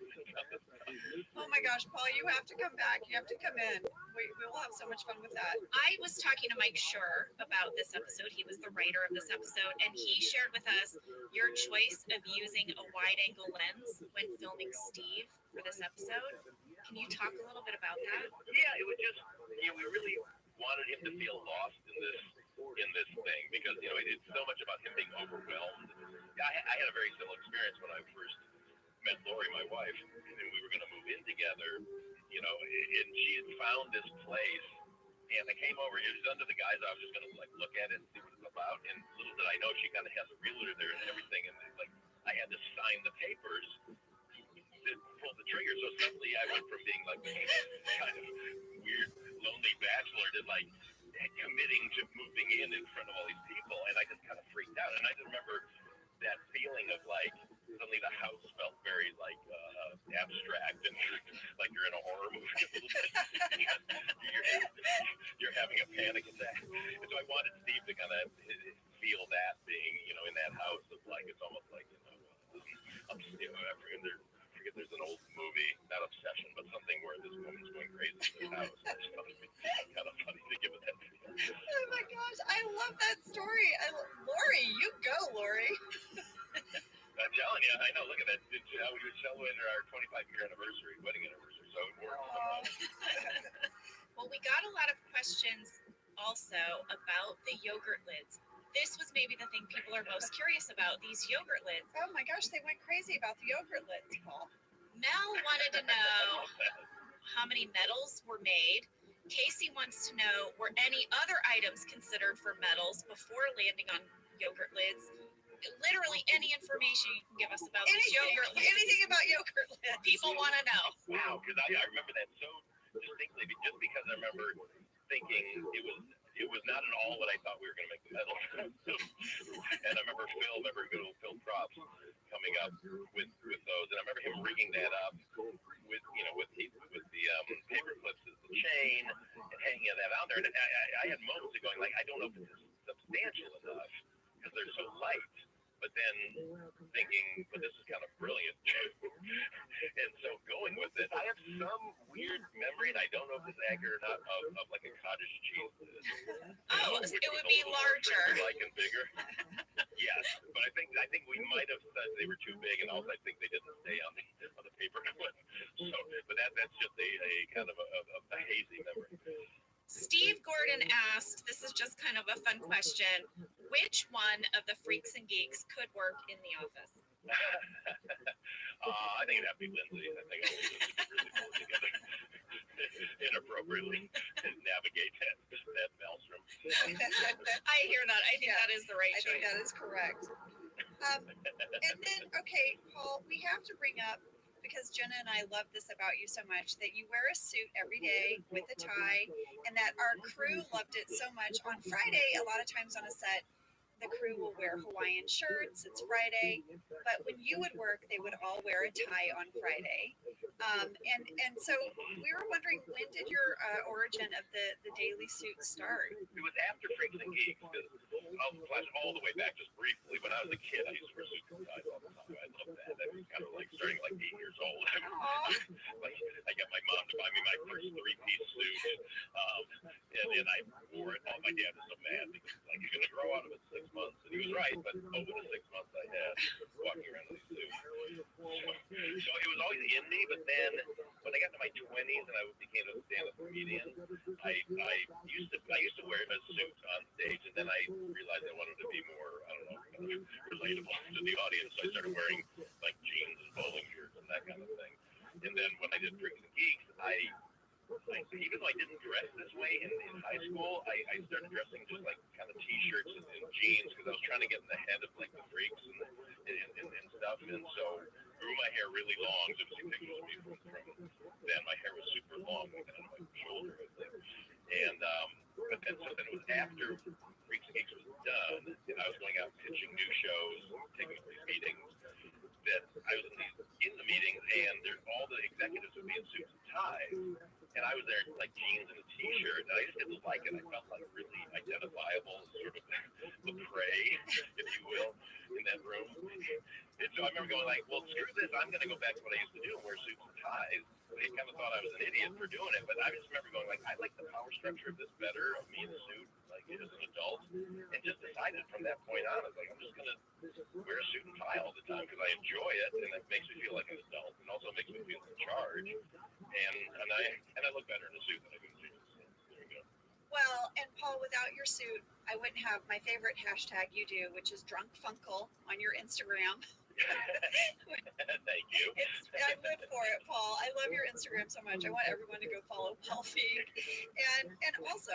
oh my gosh, Paul, you have to come back. You have to come in. We will have so much fun with that. I was talking to Mike Schur about this episode. He was the writer of this episode, and he shared with us your choice of using a wide-angle lens when filming Steve for this episode. Can you talk a little bit about that? Yeah, it was just, we really wanted him to feel lost in this thing because, it's so much about him being overwhelmed. I had a very similar experience when I first met Lori, my wife, and we were going to move in together, and she had found this place, and I came over, it was under the guise I was just going to look at it and see what it's about, and little did I know she kind of has a realtor there and everything, and I had to sign the papers to pull the trigger, so suddenly I went from being kind of weird, lonely bachelor to committing to moving in front of all these people, and I just kind of freaked out, and I just remember that feeling of suddenly the house felt very abstract and you're in a horror movie a little bit. you're having a panic attack. And so I wanted Steve to kind of feel that being, in that house of it's almost I forget there's an old movie, not Obsession, but something where this woman's going crazy in this house. It's kind of funny to give it that feel. Oh my gosh, I love that story. Lori, you go, Lori. I'm telling you, I know. Look at that. We would celebrate our 25-year wedding anniversary, so it worked. Well, we got a lot of questions also about the yogurt lids. This was maybe the thing people are most curious about, these yogurt lids. Oh my gosh, they went crazy about the yogurt lids, Paul. Mel wanted to know how many medals were made. Casey wants to know, were any other items considered for medals before landing on yogurt lids? Literally any information you can give us about these yogurt lids. Anything about yogurt lids. People want to know. Wow, because I remember that so distinctly, just because I remember thinking it was not at all what I thought we were going to make the medal. And I remember good old Phil Props coming up with those, and I remember him rigging that up with the paper clips as the chain and hanging that on there. And I had moments of going I don't know if it's substantial enough because they're so light. But then thinking, but this is kind of brilliant. And so going with it, I have some weird memory, and I don't know if this is accurate or not, of a cottage cheese. Oh, it would be larger. And bigger. Yes, but I think we might have said they were too big, and also I think they didn't stay on the paper clip. So, but that's just a kind of a hazy memory. Steve Gordon asked, this is just kind of a fun question, which one of the freaks and geeks could work in the office? I think it'd have to be Lindsay. I think it'd really pull it together inappropriately and navigate that maelstrom. I hear that. I think that is the right choice. I think that is correct. And then, okay, Paul, we have to bring up, because Jenna and I love this about you so much, that you wear a suit every day with a tie, and that our crew loved it so much. On Friday, a lot of times on a set, the crew will wear Hawaiian shirts. It's Friday, but when you would work, they would all wear a tie on Friday. And so we were wondering, when did your origin of the daily suit start? It was after Freaks and Geeks, because I'll flash all the way back just briefly. When I was a kid, I used to wear suits and ties all the time. I loved that. That was kind of like starting like 8 years old. Like, I got my mom to buy me my first three-piece suit, and I wore it. Oh, my dad was so mad because like, you're going to grow out of it in 6 months. And he was right, but over the 6 months I had walking around in a suit. So it was always in me, but then when I got to my 20s and I became a stand-up comedian, I used to wear a suit on stage, and then I realized I wanted to be more, I don't know, kind of relatable to the audience. So I started wearing like jeans and bowling shirts and that kind of thing. And then when I did Freaks and Geeks, even though I didn't dress this way in high school, I started dressing just like kind of t-shirts and jeans because I was trying to get in the head of like the freaks and stuff. And so grew my hair really long. So you see pictures of me from then, my hair was super long, like on my shoulder, I think. And but then it was after Freaks and Geeks was done, and I was going out pitching new shows, taking these meetings, that I was in the meeting, and all the executives would be in suits and ties. And I was there in like jeans and a t-shirt, and I just didn't like it. I felt like really identifiable, sort of the prey, if you will, in that room. And so I remember going like, well, screw this. I'm going to go back to what I used to do and wear suits and ties. They kind of thought I was an idiot for doing it, but I just remember going like, I like the power structure of this better, of me in a suit, like as an adult, and just decided from that point on, I was like, I'm just going to wear a suit and tie all the time because I enjoy it, and it makes me feel like an adult, and also makes me feel in charge. And I look better in a suit than I do in jeans. So there you go. Well, and Paul, without your suit, I wouldn't have my favorite hashtag you do, which is drunkfunkle on your Instagram. Thank you. I live for it, Paul. I love your Instagram so much. I want everyone to go follow Paul Feig. And also,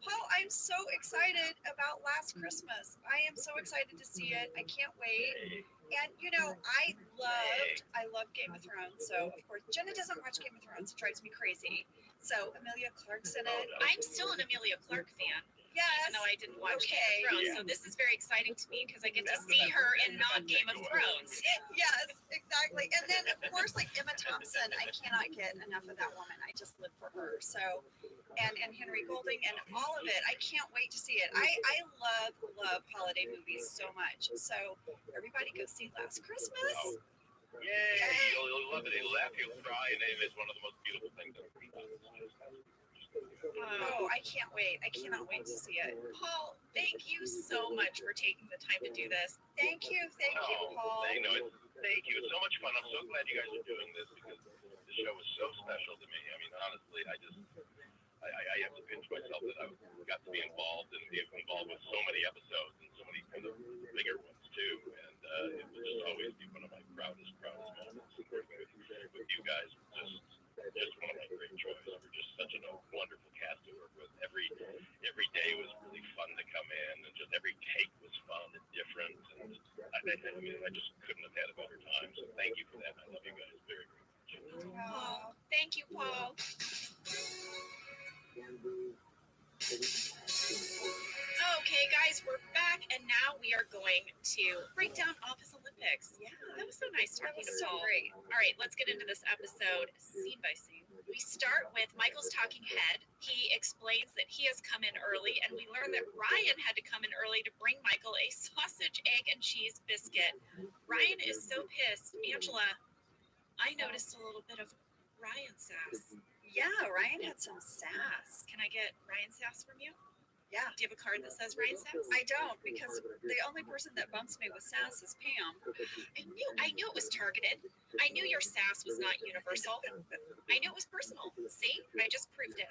Paul, I'm so excited about Last Christmas. I am so excited to see it. I can't wait. And you know, I love Game of Thrones. So of course, Jenna doesn't watch Game of Thrones. It drives me crazy. So Emilia Clarke's in it. I'm still an Emilia Clarke fan. Yes. Even though I didn't watch Game Okay. of Thrones, Yeah. so this is very exciting to me because I get to see her in not Game of Thrones. Yes, exactly. And then of course, like Emma Thompson, I cannot get enough of that woman. I just live for her. So, and Henry Golding and all of it. I can't wait to see it. I love holiday movies so much. So everybody go see Last Christmas. Oh. Yay! You'll love it. You'll laugh, you'll cry, and it's one of the most beautiful things I've ever done. Oh, I can't wait. I cannot wait to see it. Paul, thank you so much for taking the time to do this. Thank you, Paul. Thank you. It's so much fun. I'm so glad you guys are doing this because the show was so special to me. I mean, honestly, I have to pinch myself that I got to be involved and be involved with so many episodes and so many kind of bigger ones too. And it will just always be one of my proudest moments. Working with you guys was just one of my great choices. We're just such a wonderful cast to work with. Every day was really fun to come in, and just every take was fun and different. And I just couldn't have had a better time. So thank you for that. I love you guys very, very much. Oh, thank you, Paul. Okay, guys, we're back, and now we are going to break down Office Olympics. Yeah, That was so nice that talking was to so Paul. great. All right, let's get into this episode scene by scene. We start with Michael's talking head. He explains that he has come in early, and we learn that Ryan had to come in early to bring Michael a sausage, egg, and cheese biscuit. Ryan is so pissed. Angela, I noticed a little bit of Ryan sass. Yeah, Ryan had some sass. Can I get Ryan sass from you? Yeah. Do you have a card that says Ryan sass? I don't, because the only person that bumps me with sass is Pam. I knew it was targeted. I knew your sass was not universal. I knew it was personal. See, I just proved it.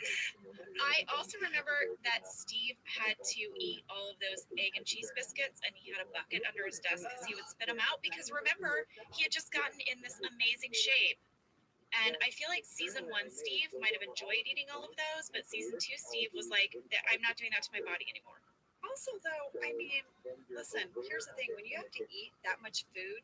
I also remember that Steve had to eat all of those egg and cheese biscuits, and he had a bucket under his desk because he would spit them out. Because remember, he had just gotten in this amazing shape. And I feel like season 1, Steve might have enjoyed eating all of those, but season 2, Steve was like, I'm not doing that to my body anymore. Also, though, I mean, listen, here's the thing: when you have to eat that much food,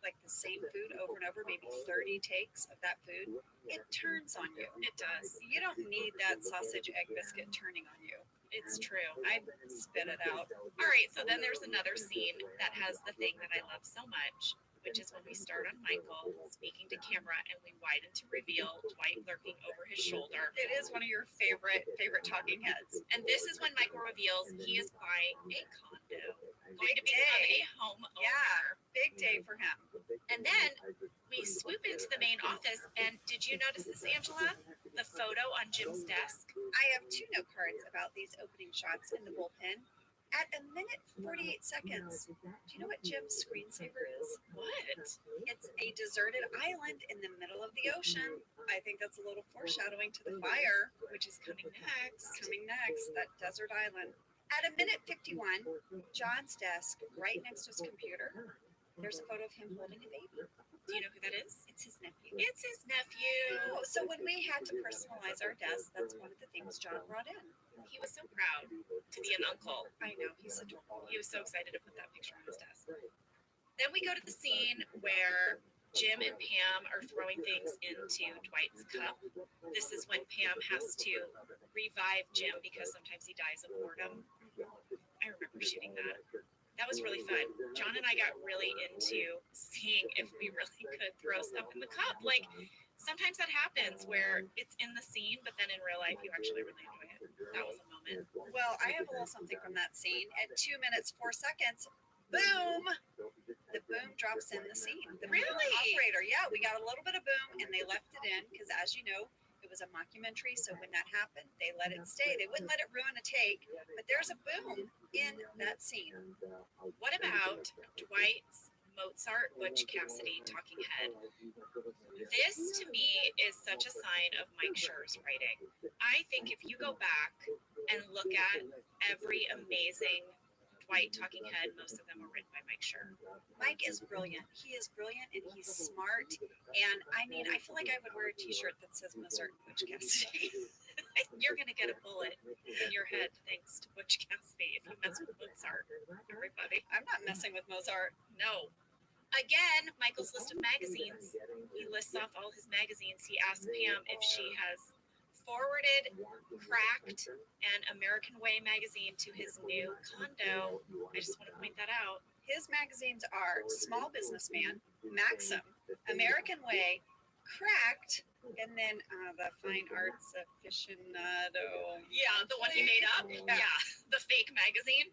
like the same food over and over, maybe 30 takes of that food, it turns on you. It does. You don't need that sausage egg biscuit turning on you. It's true. I spit it out. All right, so then there's another scene that has the thing that I love so much, which is when we start on Michael speaking to camera and we widen to reveal Dwight lurking over his shoulder. It is one of your favorite talking heads. And this is when Michael reveals he is buying a condo, going to Big become day. a homeowner. Yeah, big day for him. And then we swoop into the main office, and did you notice this, Angela? The photo on Jim's desk? I have two note cards about these opening shots in the bullpen. At a minute 48 seconds, do you know what Jim's screensaver is? What? It's a deserted island in the middle of the ocean. I think that's a little foreshadowing to the fire, Which is coming next. coming next, that desert island. At a minute 51, John's desk, right next to his computer, there's a photo of him holding a baby. Do you know who that is? It's his nephew. It's his nephew. Oh, so when we had to personalize our desk, that's one of the things John brought in. He was so proud to be an uncle. I know, he's adorable. He was so excited to put that picture on his desk. Then we go to the scene where Jim and Pam are throwing things into Dwight's cup. This is when Pam has to revive Jim because sometimes he dies of boredom. I remember shooting that. That was really fun. John and I got really into seeing if we really could throw stuff in the cup. Like, sometimes that happens where it's in the scene, but then in real life you actually really enjoy it. That was a moment. Well, I have a little something from that scene. At 2 minutes 4 seconds, boom! The boom drops in the scene. The boom Really? operator. Yeah, we got a little bit of boom, and they left it in because, as you know, it was a mockumentary. So when that happened, they let it stay. They wouldn't let it ruin a take. But there's a boom in that scene. What about Dwight's Mozart Butch Cassidy talking head? This to me is such a sign of Mike Schur's writing. I think if you go back and look at every amazing Dwight talking head, most of them are written by Mike Schur. Mike is brilliant. He is brilliant and he's smart. And I mean, I feel like I would wear a T-shirt that says Mozart Butch Cassidy. You're gonna get a bullet in your head thanks to Butch Cassidy if you mess with Mozart. Everybody. I'm not messing with Mozart. No. Again, Michael's list of magazines. He lists off all his magazines. He asks Pam if she has forwarded Cracked and American Way magazine to his new condo. I just want to point that out. His magazines are Small Businessman, Maxim, American Way, Cracked, and then the Fine Arts Aficionado. Yeah, the one he made up. Yeah. Yeah, the fake magazine.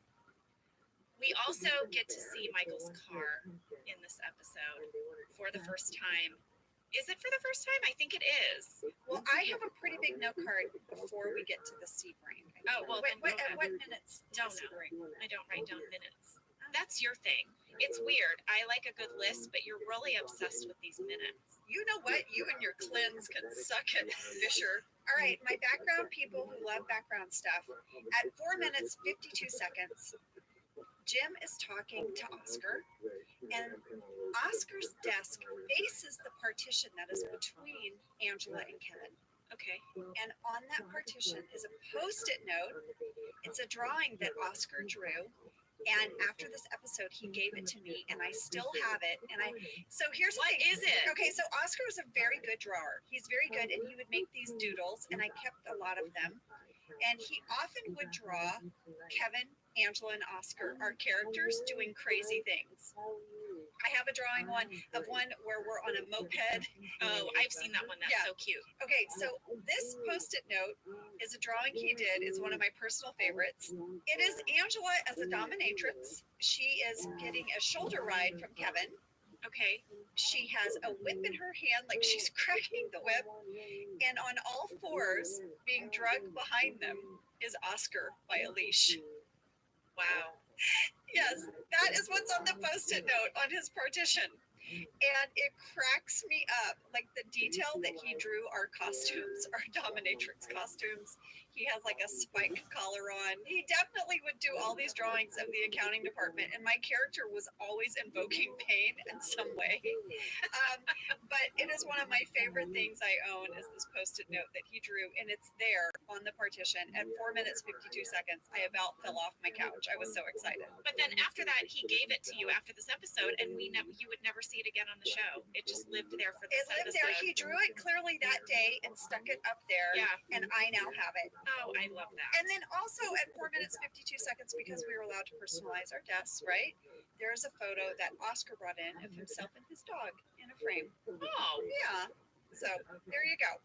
We also get to see Michael's car in this episode for the first time. Is it for the first time? I think it is. Well, I have a pretty big note card before we get to the sea brain. Oh, well, Wait, then go at ahead. what minutes? Don't the sea know. brain? I don't write down minutes. That's your thing. It's weird. I like a good list, but you're really obsessed with these minutes. You know what? You and your cleanse can suck it, Fisher. All right, my background people who love background stuff. At 4 minutes 52 seconds, Jim is talking to Oscar, and Oscar's desk faces the partition that is between Angela and Kevin. Okay. And on that partition is a post-it note. It's a drawing that Oscar drew. And after this episode, he gave it to me, and I still have it. And so here's What the thing. is it? Okay, so Oscar was a very good drawer. He's very good, and he would make these doodles, and I kept a lot of them. And he often would draw Kevin, Angela, and Oscar, our characters, doing crazy things. I have a drawing of one where we're on a moped. Oh, I've seen that one. That's Yeah. so cute. Okay, so this post-it note is a drawing he did. It's one of my personal favorites. It is Angela as a dominatrix. She is getting a shoulder ride from Kevin. Okay. She has a whip in her hand, like she's cracking the whip. And on all fours, being dragged behind them, is Oscar by a leash. Wow. Yes, that is what's on the post-it note on his partition. And it cracks me up. Like the detail that he drew our costumes, our dominatrix costumes, He has like a spike collar on. He definitely would do all these drawings of the accounting department, and my character was always invoking pain in some way. But it is one of my favorite things I own is this post-it note that he drew, and it's there on the partition at 4 minutes 52 seconds. I about fell off my couch. I was so excited. But then after that, he gave it to you after this episode, and you would never see it again on the show. It just lived there for this It lived episode. there. He drew it clearly that day and stuck it up there. Yeah. And I now have it. Oh, I love that. And then also at 4 minutes 52 seconds, because we were allowed to personalize our desks, right? There's a photo that Oscar brought in of himself and his dog in a frame. Oh, Yeah. So there you go.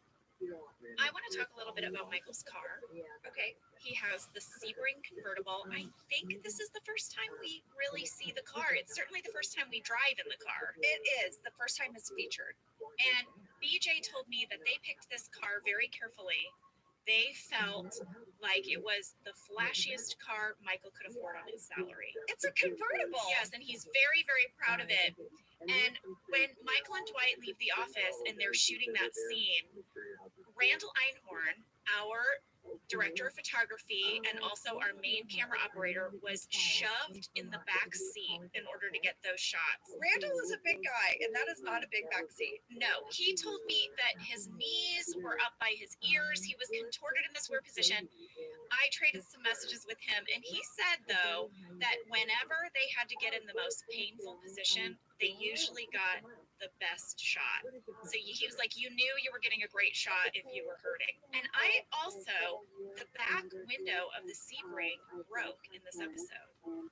I want to talk a little bit about Michael's car. Okay. He has the Sebring convertible. I think this is the first time we really see the car. It's certainly the first time we drive in the car. It is. The first time it's featured. And BJ told me that they picked this car very carefully. They felt like it was the flashiest car Michael could afford on his salary. It's a convertible. Yes, and he's very, very proud of it. And when Michael and Dwight leave the office and they're shooting that scene, Randall Einhorn, our director of photography and also our main camera operator, was shoved in the back seat in order to get those shots. Randall is a big guy, and that is not a big back seat. No, he told me that his knees were up by his ears. He was contorted in this weird position. I traded some messages with him, and he said, though, that whenever they had to get in the most painful position, they usually got the best shot. So he was like, you knew you were getting a great shot if you were hurting. And I also, the back window of the Sebring broke in this episode.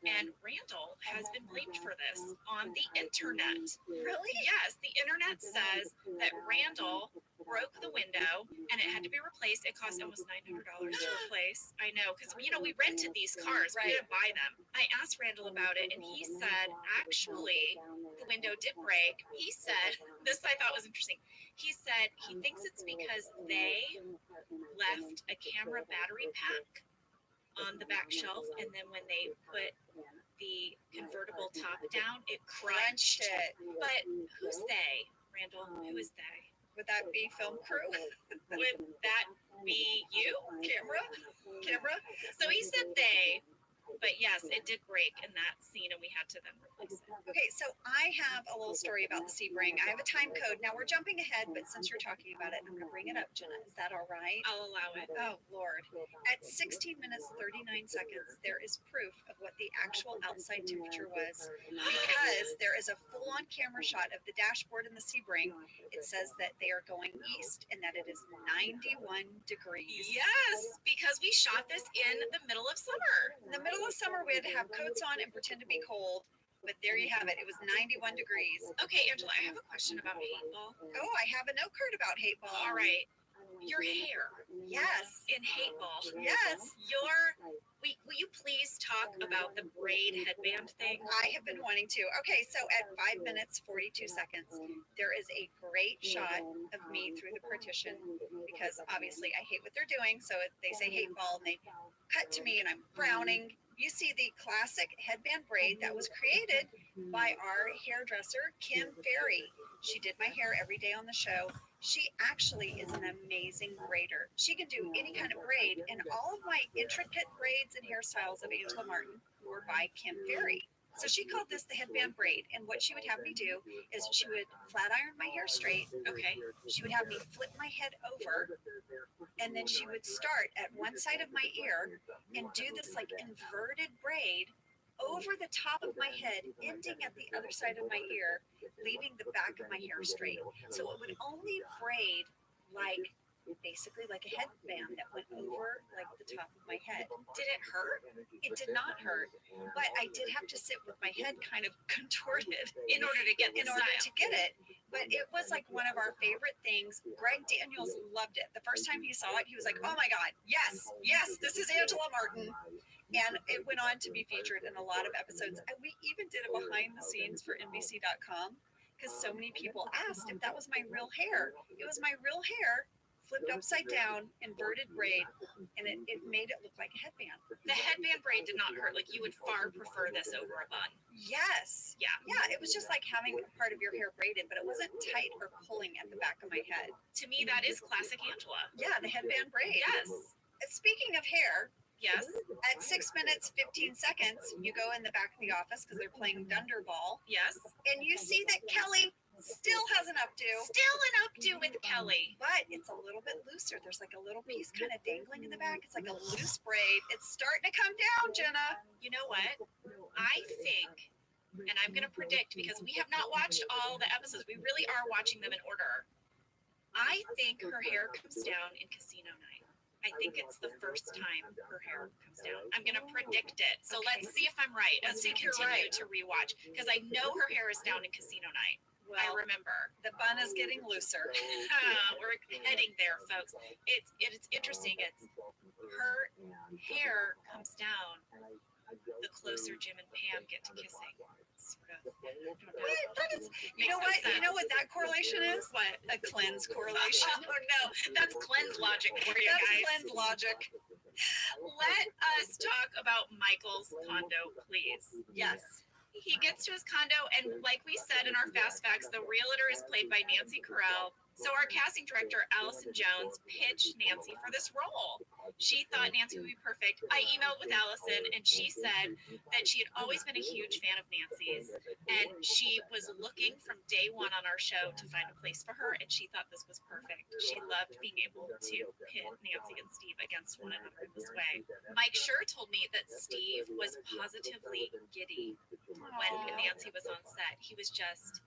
And Randall has been blamed for this on the internet. Really? Yes, the internet says that Randall broke the window and it had to be replaced. It cost almost $900 to replace. I know, because we rented these cars, we didn't buy them. I asked Randall about it, and he said actually the window did break. He said this I thought was interesting. He said he thinks it's because they left a camera battery pack on the back shelf, and then when they put the convertible top down, it crunched. It. But who's they, Randall? Who is they? Would that be film crew? Would that be you? Camera? So he said they, but yes, it did break in that scene, and we had to then replace it. Okay, so I have a little story about the Sebring. I have a time code. Now we're jumping ahead, but since you're talking about it, I'm going to bring it up, Jenna. Is that all right? I'll allow it. Oh, Lord. At 16 minutes, 39 seconds, there is proof of what the actual outside temperature was because there is a full-on camera shot of the dashboard in the Sebring. It says that they are going east and that it is 91 degrees. Yes, because we shot this in the middle of summer. In the middle of summer, we had to have coats on and pretend to be cold. But there you have it. It was 91 degrees. Okay, Angela, I have a question about Hateball. Oh, I have a note card about Hateball. All right. Your hair Yes. in Hateball. Yes. Will you please talk about the braid headband thing? I have been wanting to. Okay, so at 5 minutes, 42 seconds, there is a great shot of me through the partition because obviously I hate what they're doing. So they say Hateball and they cut to me and I'm frowning. You see the classic headband braid that was created by our hairdresser, Kim Ferry. She did my hair every day on the show. She actually is an amazing braider. She can do any kind of braid, and all of my intricate braids and hairstyles of Angela Martin were by Kim Ferry. So she called this the headband braid, and what she would have me do is she would flat iron my hair straight. Okay. She would have me flip my head over, and then she would start at one side of my ear and do this like inverted braid over the top of my head, ending at the other side of my ear, leaving the back of my hair straight. So it would only braid like basically like a headband that went over like the top of my head. Did it hurt? It did not hurt, but I did have to sit with my head kind of contorted In order to get in the order style. to get it. But it was like one of our favorite things. Greg Daniels loved it. The first time he saw it, he was like, "Oh my God, yes, this is Angela Martin." And it went on to be featured in a lot of episodes. And we even did a behind the scenes for NBC.com because so many people asked if that was my real hair. It was my real hair flipped upside down, inverted braid, and it made it look like a headband. The headband braid did not hurt. Like, you would far prefer this over a bun. Yes. Yeah. Yeah, it was just like having a part of your hair braided, but it wasn't tight or pulling at the back of my head. To me, that is classic Angela. Yeah, the headband braid. Yes. Speaking of hair, Yes. at 6 minutes 15 seconds, you go in the back of the office because they're playing Dunderball, Yes. and you see that Kelly still has an updo, Still an updo with Kelly. but it's a little bit looser. There's like a little piece kind of dangling in the back. It's like a loose braid. It's starting to come down, Jenna. You know what? I think, and I'm going to predict because we have not watched all the episodes. We really are watching them in order. I think her hair comes down in Casino Night. I think it's the first time her hair comes down. I'm going to predict it. So Okay. let's see if I'm right as Let's we see if you're continue right. to rewatch because I know her hair is down in Casino Night. I Well, remember. the bun is getting looser. We're heading there, folks. It's interesting. It's her hair comes down the closer Jim and Pam get to kissing. Sort of. I don't know. What? That is, you Makes know no what? You sense. know what that correlation is? What? A cleanse correlation. Oh no, that's cleanse logic for you That's guys. cleanse logic. Let us talk about Michael's condo, please. Yes. He gets to his condo, and like we said in our fast facts, the realtor is played by Nancy Corral. So our casting director, Allison Jones, pitched Nancy for this role. She thought Nancy would be perfect. I emailed with Allison, and she said that she had always been a huge fan of Nancy's, and she was looking from day one on our show to find a place for her, and she thought this was perfect. She loved being able to pit Nancy and Steve against one another in this way. Mike Schur told me that Steve was positively giddy when Nancy was on set. He was just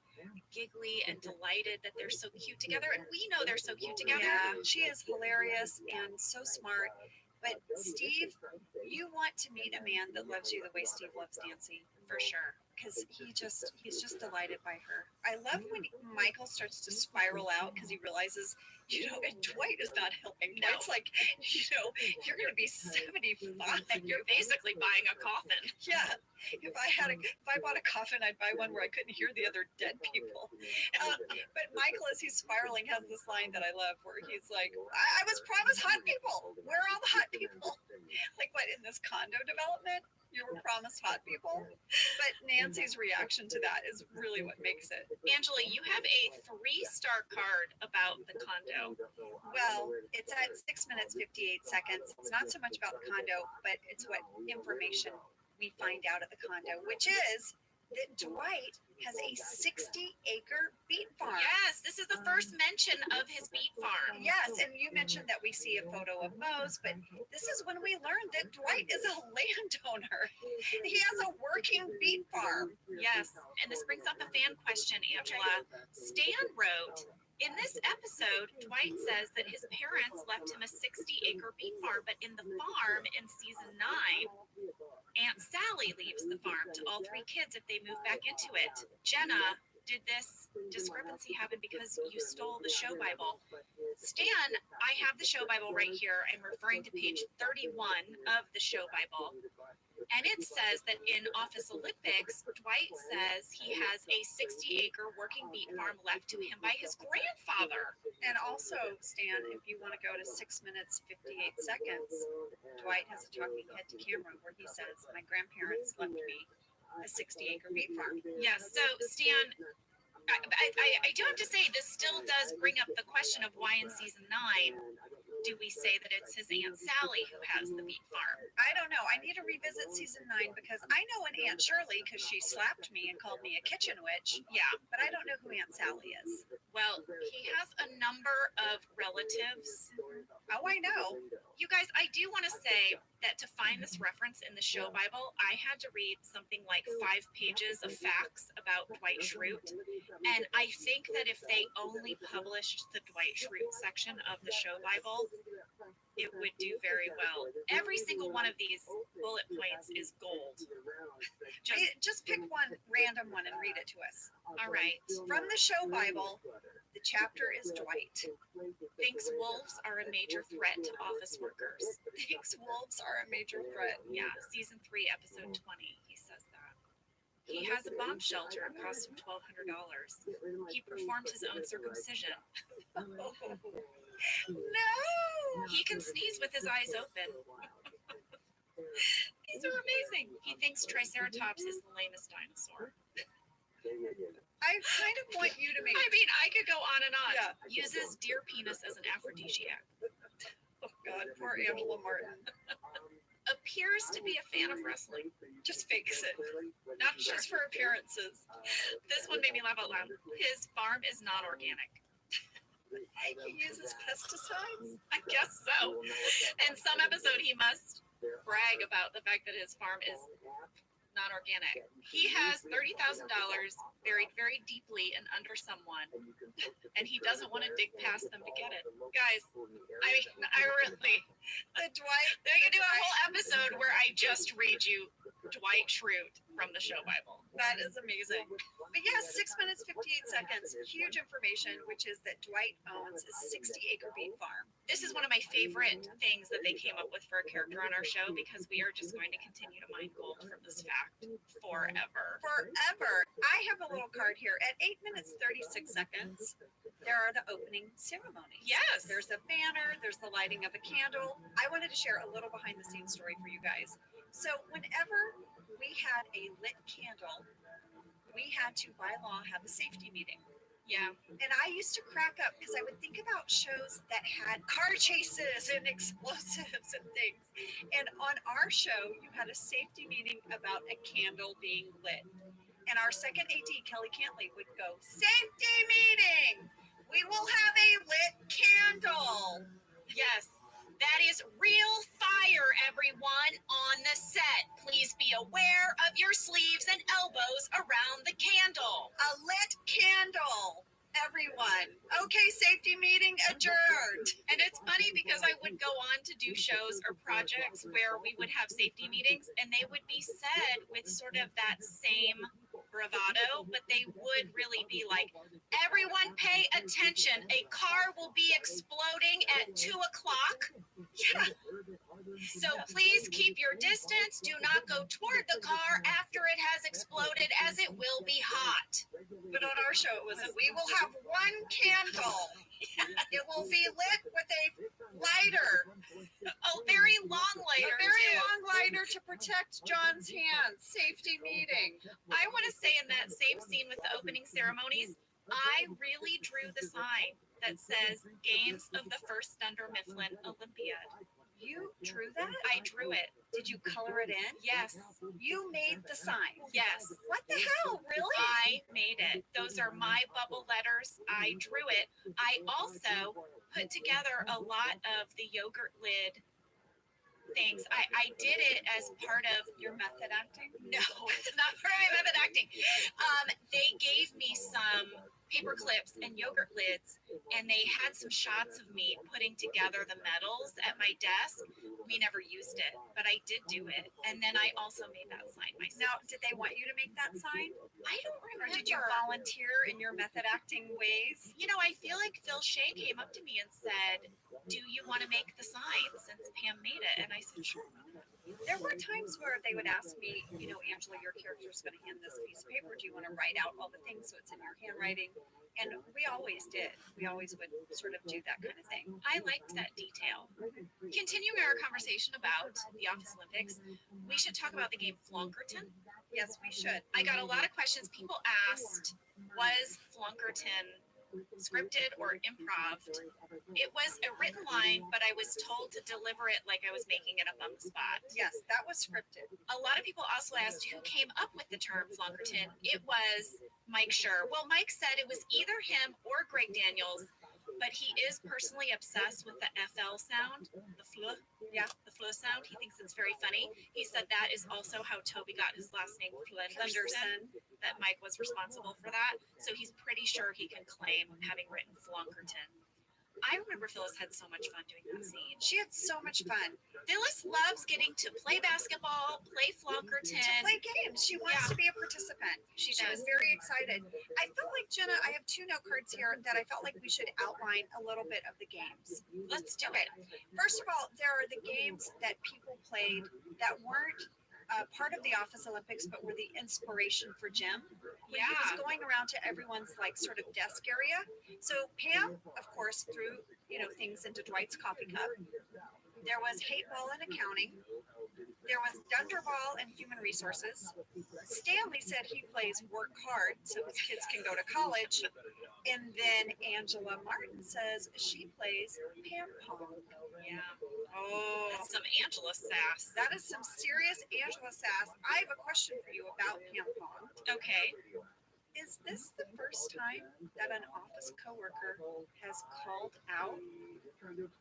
giggly and delighted that they're so cute together, and we know they're so cute together. Yeah, she is hilarious and so smart. But Steve, you want to meet a man that loves you the way Steve loves Nancy, For sure. because he's just delighted by her. I love when Michael starts to spiral out because he realizes, and Dwight is not helping. No. Dwight's like, you're going to be 75. You're basically buying a coffin. Yeah. If I bought a coffin, I'd buy one where I couldn't hear the other dead people. But Michael, as he's spiraling, has this line that I love where he's like, I was promised hot people. Where are all the hot people? Like, what, in this condo development? You were promised hot people? But Nancy's reaction to that is really what makes it. Angela, you have a 3-star card about the condo. Well, it's at 6 minutes 58 seconds. It's not so much about the condo, but it's what information we find out at the condo, which is that Dwight has a 60-acre beet farm. Yes, this is the first mention of his beet farm. Yes, and you mentioned that we see a photo of Moe's, but this is when we learned that Dwight is a landowner. He has a working beet farm. Yes, and this brings up a fan question, Angela. Stan wrote, in this episode, Dwight says that his parents left him a 60-acre beet farm, but in the farm in season 9, Aunt Sally leaves the farm to all 3 kids if they move back into it. Jenna, did this discrepancy happen because you stole the show Bible? Stan, I have the show Bible right here. I'm referring to page 31 of the show Bible. And it says that in Office Olympics, Dwight says he has a 60-acre working beet farm left to him by his grandfather. And also, Stan, if you want to go to 6 minutes 58 seconds, Dwight has a talking head to camera where he says, my grandparents left me a 60-acre beet farm. Yes, so Stan, I do have to say, this still does bring up the question of why in season 9 do we say that it's his Aunt Sally who has the beet farm? I don't know. I need to revisit season 9 because I know an Aunt Shirley because she slapped me and called me a kitchen witch. Yeah, But I don't know who Aunt Sally is. well, he has a number of relatives. Oh, I know. You guys, I do want to say that to find this reference in the show Bible, I had to read something like 5 pages of facts about Dwight Schrute. And I think that if they only published the Dwight Schrute section of the show Bible, it would do very well. Every single one of these bullet points is gold. Just pick one random one and read it to us. All right. From the show Bible, the chapter is Dwight. Thinks wolves are a major threat to office workers. Thinks wolves are a major threat. Yeah, season 3, episode 20, he says that. He has a bomb shelter. It cost him $1,200. He performed his own circumcision. No! He can sneeze with his eyes open. These are amazing. He thinks Triceratops is the lamest dinosaur. I kind of want you to make. I mean, I could go on and on. Yeah. Uses deer penis as an aphrodisiac. Oh God, poor Angela Martin. Appears to be a fan of wrestling. Just fakes it. Not sure. Just for appearances. This one made me laugh out loud. His farm is not organic. He uses pesticides. I guess so. In some episode, he must brag about the fact that his farm is not organic. He has $30,000 buried very deeply and under someone, and he doesn't want to dig past them to get it. Guys, I really, The Dwight. we could do a whole episode where I just read you Dwight Schrute from the show Bible. That is amazing. But yes, 6 minutes, 58 seconds. Huge information, which is that Dwight owns a 60-acre beet farm. This is one of my favorite things that they came up with for a character on our show, because we are just going to continue to mine gold from this fact forever. Forever. I have a little card here. At 8 minutes, 36 seconds, there are the opening ceremonies. Yes. There's a banner, there's the lighting of a candle. I wanted to share a little behind the scenes story for you guys. So whenever we had a lit candle, we had to, by law, have a safety meeting. Yeah. And I used to crack up because I would think about shows that had car chases and explosives and things. And on our show, you had a safety meeting about a candle being lit. And our second AD, Kelly Cantley, would go, "Safety meeting! We will have a lit candle." Yes. That is real fire, everyone, on the set. Please be aware of your sleeves and elbows around the candle. A lit candle, everyone. Okay, safety meeting adjourned. And it's funny because I would go on to do shows or projects where we would have safety meetings, and they would be said with sort of that same bravado, but they would really be like, "Everyone pay attention. A car will be exploding at 2:00. Yeah. So please keep your distance. Do not go toward the car after it has exploded, as it will be hot." But on our show, it was, "We will have one candle. It will be lit with a lighter, A very long lighter. a very too. long lighter to protect John's hands. Safety meeting." I want to say in that same scene with the opening ceremonies, I really drew the sign that says Games of the First Dunder Mifflin Olympiad. You drew that? I drew it. Did you color it in? Yes. You made the sign. Yes. What the hell? Really? I made it. Those are my bubble letters. I drew it. I also put together a lot of the yogurt lid things. I did it as part of Your method acting? No, it's not part of my method acting. They gave me some paper clips and yogurt lids, and they had some shots of me putting together the medals at my desk. We never used it, but I did do it. And then I also made that sign myself. Now, did they want you to make that sign? I don't Or remember. did you volunteer in your method acting ways? You know, I feel like Phil Shea came up to me and said, "Do you want to make the sign since Pam made it?" And I said, "Sure." There were times where they would ask me, "Angela, your character's going to hand this piece of paper. Do you want to write out all the things so it's in your handwriting?" And we always did. We always would sort of do that kind of thing. I liked that detail. Continuing our conversation about the Office Olympics, we should talk about the game Flonkerton. Yes, we should. I got a lot of questions. People asked, was Flonkerton scripted or improv? It was a written line, but I was told to deliver it like I was making it up on the spot. Yes, that was scripted. A lot of people also asked who came up with the term Flonkerton. It was Mike Schur. Well, Mike said it was either him or Greg Daniels, but he is personally obsessed with the FL sound, the fl. Yeah, the fl sound. He thinks it's very funny. He said that is also how Toby got his last name, Flenderson, that Mike was responsible for that. So he's pretty sure he can claim having written Flonkerton. I remember Phyllis had so much fun doing that scene. She had so much fun Phyllis loves getting to play basketball, play Flonkerton. to play games. She wants to be a participant. She She was does. very excited. I felt like, Jenna, I have 2 note cards here that I felt like we should outline a little bit of the games. Let's do it. First of all, there are the games that people played that weren't part of the Office Olympics, but were the inspiration for Jim. When he Yeah. was going around to everyone's sort of desk area. So Pam, of course, threw things into Dwight's coffee cup. There was hate ball and accounting. There was Dunderball and Human Resources. Stanley said he plays Work Hard so his kids can go to college. And then Angela Martin says she plays Pam Pong. Yeah. Oh, That's some Angela sass. that is some serious Angela sass. I have a question for you about Pam Pong. Okay. Is this the first time that an office coworker has called out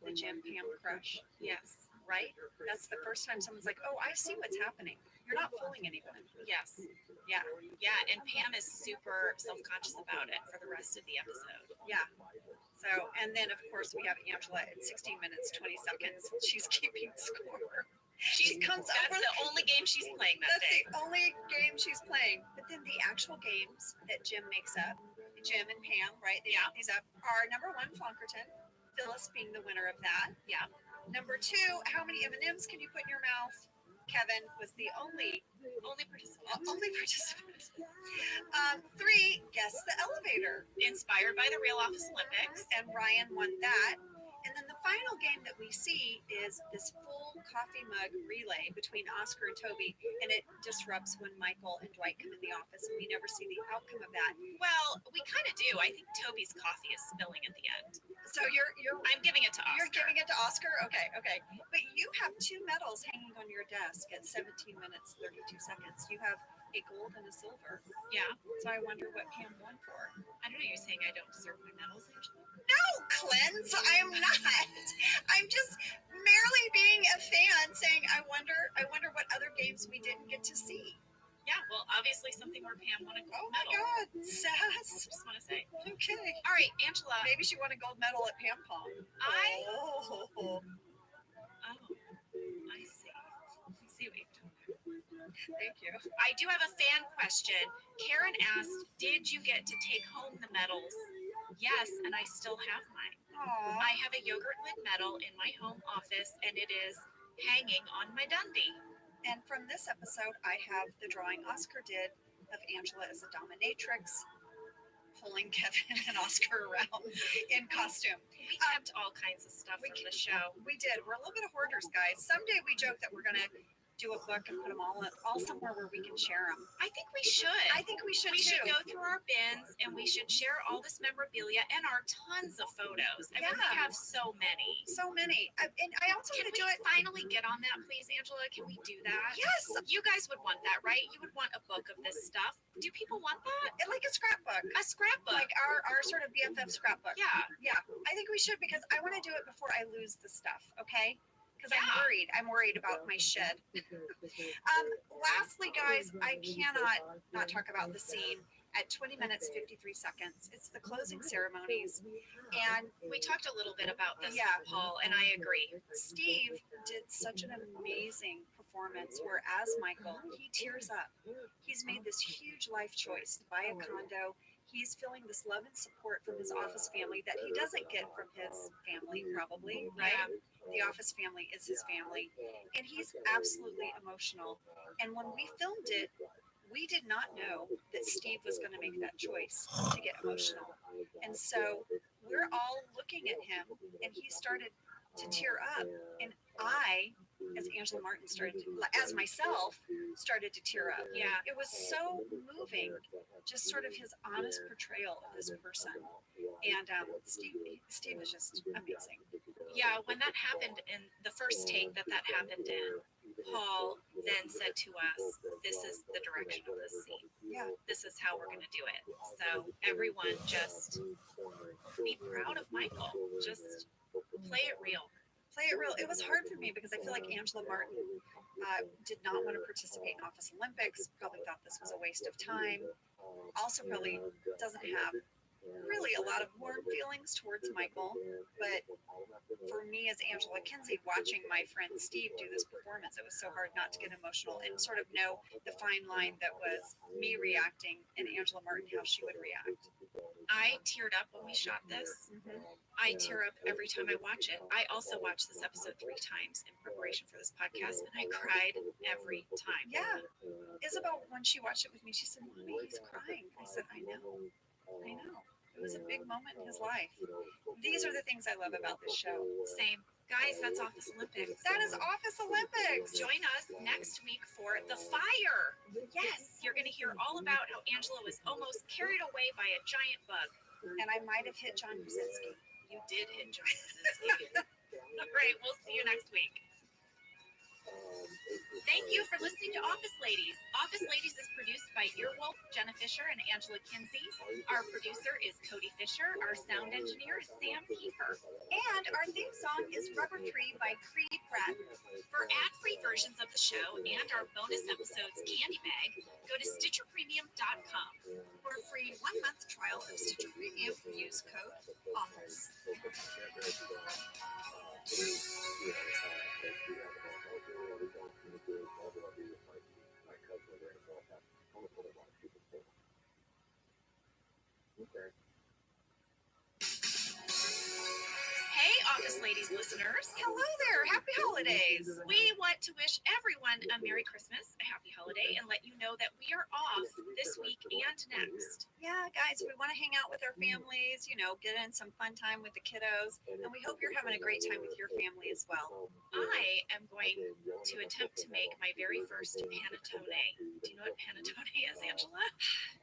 the Jim Pam crush? Yes. Right? That's the first time someone's like, "Oh, I see what's happening. You're not fooling anyone." Yes. Yeah, Yeah. And Pam is super self-conscious about it for the rest of the episode. yeah. So, and then of course we have Angela at 16 minutes 20 seconds. She's keeping score. She comes That's over. the only game she's playing that That's day. the only game she's playing. But then the actual games that Jim makes up, Jim and Pam, right? They Yeah. make these up. Are number one, Flonkerton. Phyllis being the winner of that. Yeah. Number two, how many M&Ms can you put in your mouth? Kevin was the only Participant. participant. Three, guess the elevator. Inspired by the Real Office Olympics. And Ryan won that. And then the final game that we see is this full coffee mug relay between Oscar and Toby, and it disrupts when Michael and Dwight come in the office, and we never see the outcome of that. Well, we kind of do. I think Toby's coffee is spilling at the end. So you're I'm giving it to Oscar. You're giving it to Oscar? Okay. But you have two medals hanging on your desk at 17 minutes 32 seconds. You have a gold and a silver. Yeah. So I wonder what Pam won for. I don't know. You're saying I don't deserve my medals, Angela? No, Clint, I am not. I'm just merely being a fan saying I wonder what other games we didn't get to see. Yeah. Well, obviously something where Pam won a gold Oh my medal. God, I sass. just want to say. Okay. All right, Angela. Maybe she won a gold medal at Pam Pong. Oh, Oh, I see. I see what you've done there. thank you. I do have a fan question. Karen asked, "Did you get to take home the medals?" Yes, and I still have mine. Aw. I have a yogurt lid medal in my home office, and it is hanging on my Dundee. And from this episode, I have the drawing Oscar did of Angela as a dominatrix, pulling Kevin and Oscar around in costume. We kept all kinds of stuff from the show. We did. We're a little bit of hoarders, guys. Someday we joke that we're going to do a book and put them all somewhere where we can share them. I think we should. I think we should We too. should go through our bins and we should share all this memorabilia and our tons of photos. I mean, we Yeah. have so many. So many. And I also Can want we to do it. finally get on that, please, Angela? Can we do that? Yes. You guys would want that, right? You would want a book of this stuff. Do people want that? Like a scrapbook. A scrapbook. Like our sort of BFF scrapbook. Yeah. Yeah. I think we should because I want to do it before I lose the stuff, okay? Because Yeah. I'm worried about my shed. Lastly, guys, I cannot not talk about the scene at 20 minutes 53 seconds. It's the closing ceremonies, and We talked a little bit about this, Yeah. with Paul, and I agree. Steve did such an amazing performance where as Michael, he tears up. He's made this huge life choice to buy a condo. He's feeling this love and support from his office family that he doesn't get from his family, probably, right? Yeah. The office family is his family. And he's absolutely emotional. And when we filmed it, we did not know that Steve was going to make that choice to get emotional. And so we're all looking at him, and he started to tear up. And I, as Angela Martin as myself, started to tear up. Yeah. It was so moving, just sort of his honest portrayal of this person. And Steve is just amazing. Yeah, when that happened in the first take that happened in, Paul then said to us, "This is the direction of this scene. Yeah. This is how we're going to do it." So everyone just be proud of Michael. Just play it real. Play it real. It was hard for me because I feel like Angela Martin did not want to participate in Office Olympics, probably thought this was a waste of time. Also probably doesn't have really a lot of warm feelings towards Michael. But for me as Angela Kinsey, watching my friend Steve do this performance, it was so hard not to get emotional and sort of know the fine line that was me reacting and Angela Martin, how she would react. I teared up when we shot this. I tear up every time I watch it. I also watched this episode 3 times in preparation for this podcast, and I cried every time. Yeah. Isabel, when she watched it with me, she said, "Mommy, he's crying." I said, I know. It was a big moment in his life. These are the things I love about this show. Same. Guys, that's Office Olympics. That is Office Olympics. Join us next week for The Fire. Yes, you're going to hear all about how Angela was almost carried away by a giant bug. And I might have hit John Krasinski. You did hit John Krasinski. All right, we'll see you next week. Thank you for listening to Office Ladies. Office Ladies is produced by Earwolf, Jenna Fisher, and Angela Kinsey. Our producer is Cody Fisher. Our sound engineer is Sam Kiefer. And our theme song is Rubber Tree by Creed Bratton. For ad-free versions of the show and our bonus episodes candy bag, go to StitcherPremium.com. For a free 1-month trial of Stitcher Premium, use code OFFICE. Hey, Office Ladies listeners. Hello there. Happy holidays. We want to wish everyone a Merry Christmas, a Happy Holiday, and let you know that we are off this week and next. Yeah, guys, we want to hang out with our families, get in some fun time with the kiddos. And we hope you're having a great time with your family as well. I am going to attempt to make my very first panettone. Do you know what panettone is, Angela?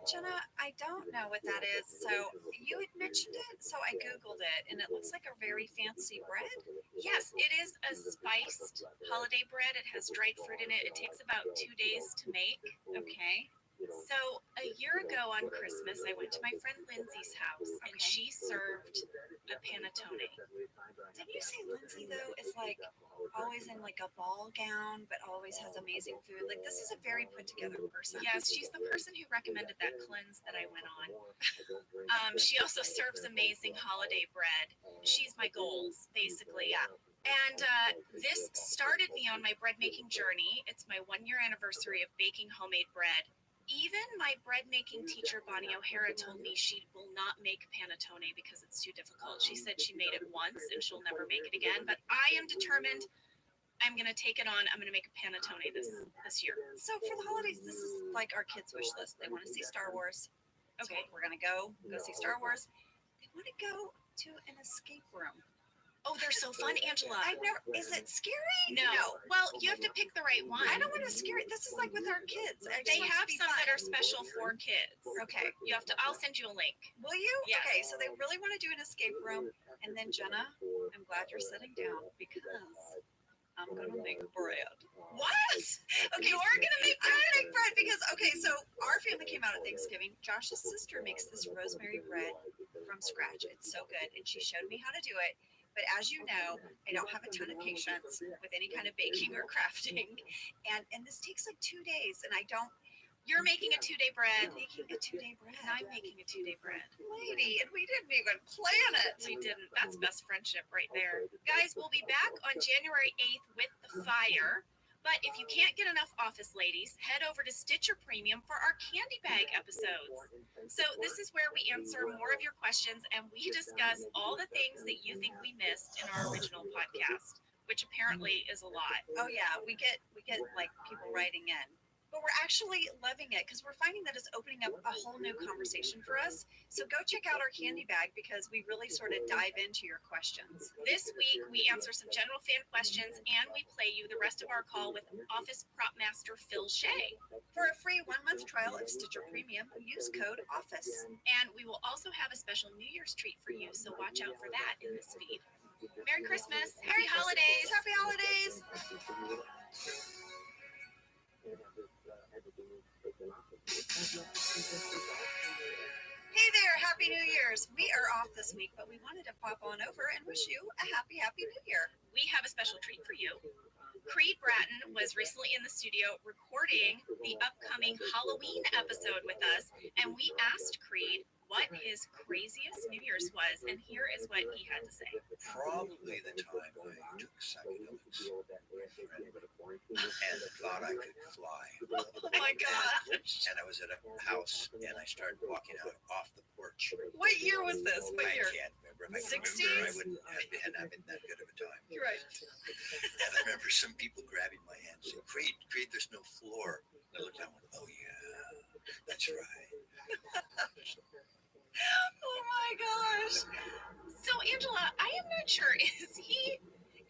Jenna, I don't know what that is. So you had mentioned it, so I Googled it, and it looks like a very fancy bread. Yes, it is a spiced holiday bread. It has dried fruit in it. It takes about 2 days to make. Okay. So a year ago on Christmas, I went to my friend Lindsay's house, and she served a panettone. Didn't you say Lindsay, though, is like always in like a ball gown, but always has amazing food? Like, this is a very put together person. Yes, she's the person who recommended that cleanse that I went on. She also serves amazing holiday bread. She's my goals, basically. Yeah. And this started me on my bread making journey. It's my 1-year anniversary of baking homemade bread. Even my bread making teacher, Bonnie O'Hara, told me she will not make panettone because it's too difficult. She said she made it once and she'll never make it again. But I am determined. I'm going to take it on. I'm going to make a panettone this year. So for the holidays, this is like our kids' wish list. They want to see Star Wars. Okay. So we're going to go see Star Wars. They want to go to an escape room. Oh, they're so fun, Angela. I've never. Is it scary? No. Well, you have to pick the right one. I don't want to scary. This is like with our kids. They have some that are special for kids. Okay. You have to. I'll send you a link. Will you? Yes. Okay. So they really want to do an escape room, and then Jenna, I'm glad you're sitting down because I'm gonna make bread. What? Okay, You are gonna make I'm gonna make bread because so our family came out at Thanksgiving. Josh's sister makes this rosemary bread from scratch. It's so good, and she showed me how to do it. But as you know, I don't have a ton of patience with any kind of baking or crafting, and this takes like 2 days, and I don't. You're making a 2-day bread. I'm making a 2-day bread. And I'm making a 2-day bread. Lady, and we didn't even plan it. We didn't. That's best friendship right there. Guys, we'll be back on January 8th with The Fire. But if you can't get enough Office Ladies, head over to Stitcher Premium for our candy bag episodes. So this is where we answer more of your questions and we discuss all the things that you think we missed in our original podcast, which apparently is a lot. Oh yeah, we get like people writing in. But we're actually loving it because we're finding that it's opening up a whole new conversation for us. So go check out our candy bag because we really sort of dive into your questions. This week, we answer some general fan questions and we play you the rest of our call with Office Prop Master Phil Shea. For a free 1-month trial of Stitcher Premium, use code OFFICE. And we will also have a special New Year's treat for you, so watch out for that in this feed. Merry Christmas! Happy holidays! Happy holidays! Hey there, Happy New Year's. We are off this week, but we wanted to pop on over and wish you a happy New Year. We have a special treat for you. Creed Bratton was recently in the studio recording the upcoming Halloween episode with us, and we asked Creed what his craziest New Year's was, and here is what he had to say. Probably the time I took psychedelics and thought I could fly. Oh my gosh! And I was at a house and I started walking out off the porch. What year was this? What I year? can't remember. If I could 60s? remember, I wouldn't have been having that good of a time. You're right. And I remember some people grabbing my hand saying, Creed, there's no floor. And I looked down and went, oh yeah, that's right. Oh my gosh. So Angela, I am not sure.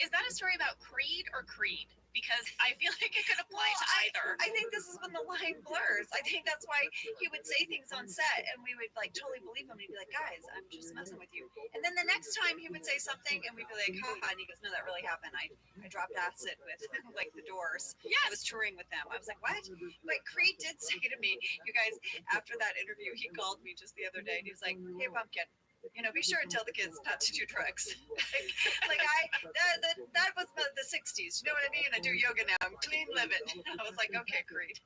Is got a story about Creed or Creed? Because I feel like it could apply to either. I think this is when the line blurs. I think that's why he would say things on set and we would like totally believe him. He'd be like, guys, I'm just messing with you. And then the next time he would say something and we'd be like, haha. And he goes, no, that really happened. I dropped acid with like the Doors. I Yes. was touring with them. I was like, what? But Creed did say to me, you guys, after that interview, he called me just the other day and he was like, hey, Pumpkin, be sure and tell the kids not to do drugs. that was the 60s. You know what I mean? I do yoga now. I'm clean living. I was like, okay, Creed.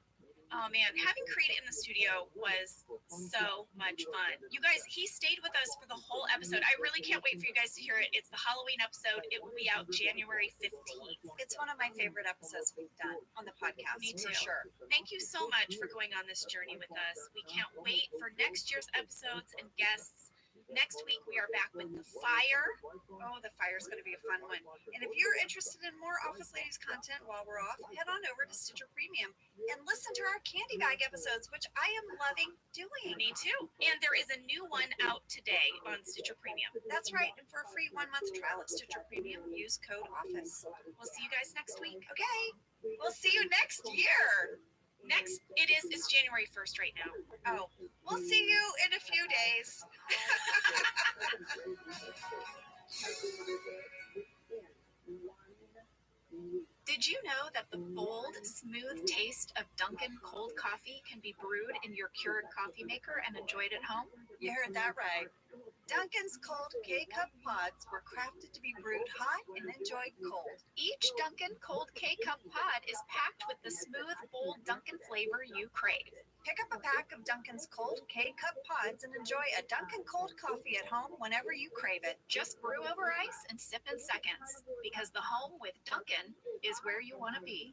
Oh man, having Creed in the studio was so much fun. You guys, he stayed with us for the whole episode. I really can't wait for you guys to hear it. It's the Halloween episode. It will be out January 15th. It's one of my favorite episodes we've done on the podcast. Me for too. sure. Thank you so much for going on this journey with us. We can't wait for next year's episodes and guests. Next week, we are back with The Fire. Oh, The Fire's going to be a fun one. And if you're interested in more Office Ladies content while we're off, head on over to Stitcher Premium and listen to our candy bag episodes, which I am loving doing. Me too. And there is a new one out today on Stitcher Premium. That's right. And for a free 1-month trial at Stitcher Premium, use code OFFICE. We'll see you guys next week. Okay. We'll see you next year. Next, it's January 1st right now. Oh, we'll see you in a few days. Did you know that the bold, smooth taste of Dunkin' cold coffee can be brewed in your Keurig coffee maker and enjoyed at home? You heard that right. Dunkin's cold K-Cup pods were crafted to be brewed hot and enjoyed cold. Each Dunkin' cold K-Cup pod is packed with the smooth, bold Dunkin' flavor you crave. Pick up a pack of Dunkin's cold K-Cup pods and enjoy a Dunkin' cold coffee at home whenever you crave it. Just brew over ice and sip in seconds, because the home with Dunkin' is where you want to be.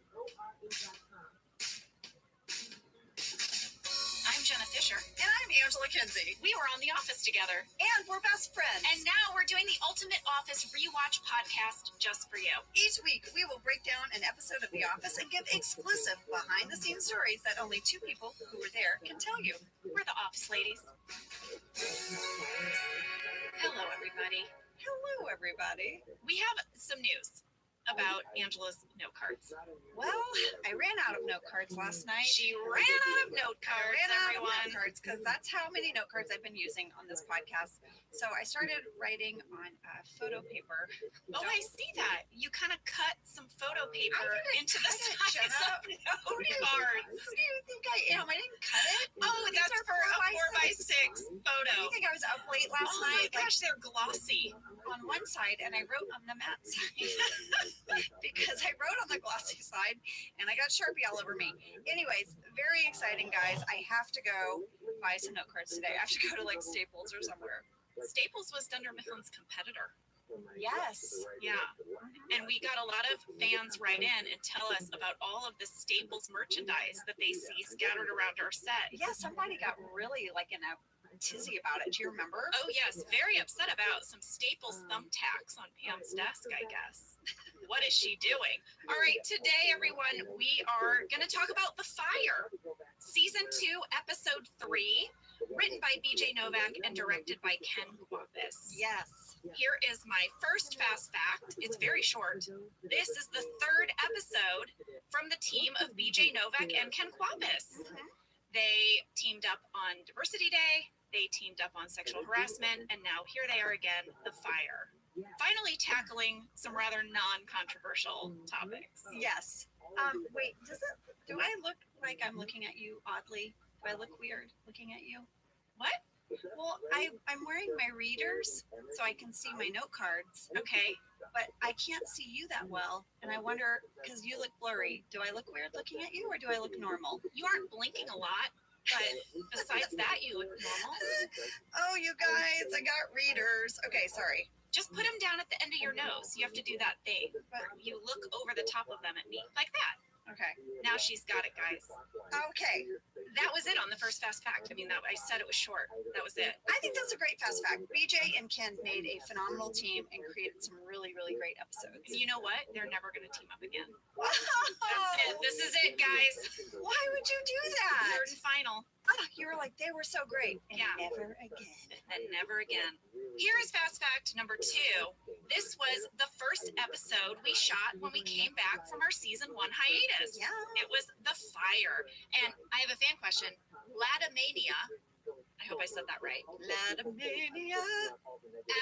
I'm Jenna Fisher. And I'm Angela Kinsey. We were on The Office together. And we're best friends. And now we're doing the Ultimate Office Rewatch podcast just for you. Each week, we will break down an episode of The Office and give exclusive behind-the-scenes stories that only two people who were there can tell you. We're the Office Ladies. Hello, everybody. Hello, everybody. We have some news about Angela's note cards. Well, I ran out of note cards last night. She ran out of note cards, everyone. Because that's how many note cards I've been using on this podcast. So I started writing on photo paper. Oh, I see that. You kind of cut some photo paper didn't into the cut it, sides Jenna. of note cards. Who do you think I am? I didn't cut it. Oh, These that's are for a 4x6 4x6 photo. Do you think I was up late last Oh night? my gosh, they're glossy. On one side, and I wrote on the matte side because I wrote on the glossy side, and I got Sharpie all over me. Anyways, very exciting, guys. I have to go buy some note cards today. I have to go to like Staples or somewhere. Staples was Dunder Mifflin's competitor. Yes. Yeah. And we got a lot of fans write in and tell us about all of the Staples merchandise that they see scattered around our set. Yeah, somebody got really like in a tizzy about it. Do you remember? Oh, yes. Very upset about some Staples thumbtacks on Pam's desk, I guess. What is she doing? All right. Today, everyone, we are going to talk about The Fire, Season 2, Episode 3, written by BJ Novak and directed by Ken Kwapis. Yes. Here is my first fast fact. It's very short. This is the third episode from the team of BJ Novak and Ken Kwapis. They teamed up on Diversity Day. They teamed up on sexual harassment. And now here they are again, The Fire. Finally tackling some rather non-controversial topics. Yes. Wait, do I look like I'm looking at you oddly? Do I look weird looking at you? What? Well, I'm wearing my readers so I can see my note cards, Okay. but I can't see you that well. And I wonder, because you look blurry, do I look weird looking at you or do I look normal? You aren't blinking a lot, but besides that, you look normal. Oh, you guys, I got readers. Okay, sorry. Just put them down at the end of your nose. You have to do that thing where you look over the top of them at me, like that. Okay. Now she's got it, guys. Okay. That was it on the first fast fact. I mean, I said it was short. That was it. I think that's a great fast fact. BJ and Ken made a phenomenal team and created some really, really great episodes. And you know what? They're never going to team up again. Wow. That's it. This is it, guys. Why would you do that? Third and final. You were like, they were so great. And Yeah. never again. And never again. Here is fast fact number 2. This was the first episode we shot when we came back from our season 1 hiatus. Yeah. It was The Fire. And I have a fan question. Ladamania, I hope I said that right, Ladamania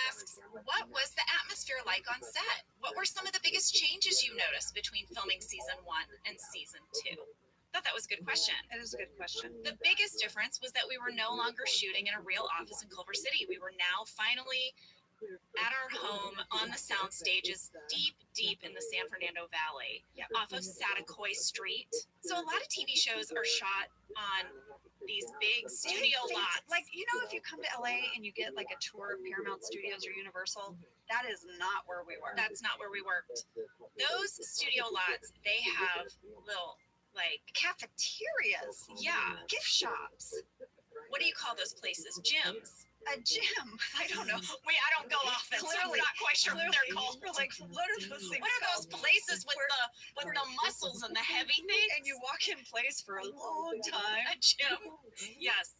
asks, what was the atmosphere like on set? What were some of the biggest changes you noticed between filming season 1 and season 2? Thought that was a good question. That is a good question. The biggest difference was that we were no longer shooting in a real office in Culver City. We were now finally at our home on the sound stages deep in the San Fernando Valley, off of Satakoy Street. So a lot of TV shows are shot on these big studio lots. Like, if you come to LA and you get like a tour of Paramount Studios or Universal, that is not where we were. That's not where we worked. Those studio lots, they have little, like, Cafeterias, gift shops. what do you call those places? Gyms. A gym. I don't know. I don't go often, so I'm Clearly- not quite sure what they're called. We're like, what are those things What are those called? places with the muscles and the heavy things? And you walk in place for a long time. A gym. Yes.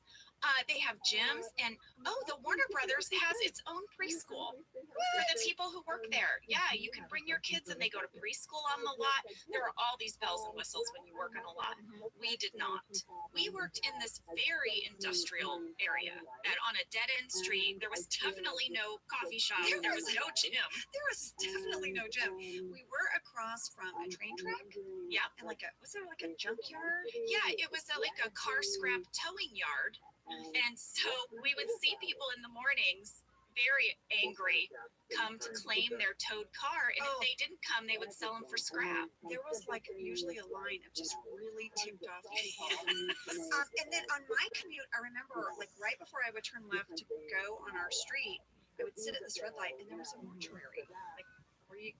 They have gyms, and the Warner Brothers has its own preschool for the people who work there. Yeah, you can bring your kids and they go to preschool on the lot. There are all these bells and whistles when you work on a lot. We did not. We worked in this very industrial area and on a dead end street. There was definitely no coffee shop. There was no gym. There was definitely no gym. We were across from a train track. Yeah. And was there like a junkyard? Yeah, it was like a car scrap towing yard. And so we would see people in the mornings very angry come to claim their towed car. And if they didn't come, they would sell them for scrap. There was like usually a line of just really ticked off people. And then on my commute, I remember like right before I would turn left to go on our street, I would sit at this red light and there was a mortuary. Like, where you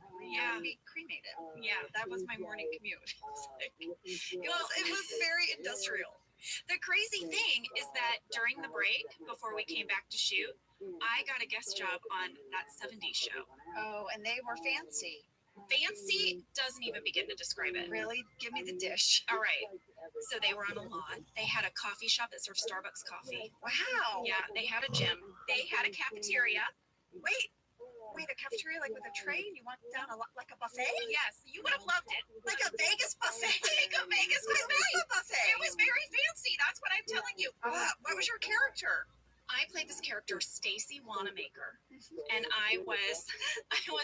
be cremated. Yeah. That was my morning commute. It was very industrial. The crazy thing is that during the break, before we came back to shoot, I got a guest job on that 70s show. Oh, and they were fancy. Fancy doesn't even begin to describe it. Really? Give me the dish. All right. So they were on a lot. They had a coffee shop that served Starbucks coffee. Wow. Yeah, they had a gym. They had a cafeteria. Wait, a cafeteria like with a tray and you walk down like a buffet? Yes, you would have loved it. Like a Vegas buffet? Like a Vegas I buffet. love a buffet. It was very fancy. That's what I'm telling you. What was your character? I played this character, Stacy Wanamaker, and I was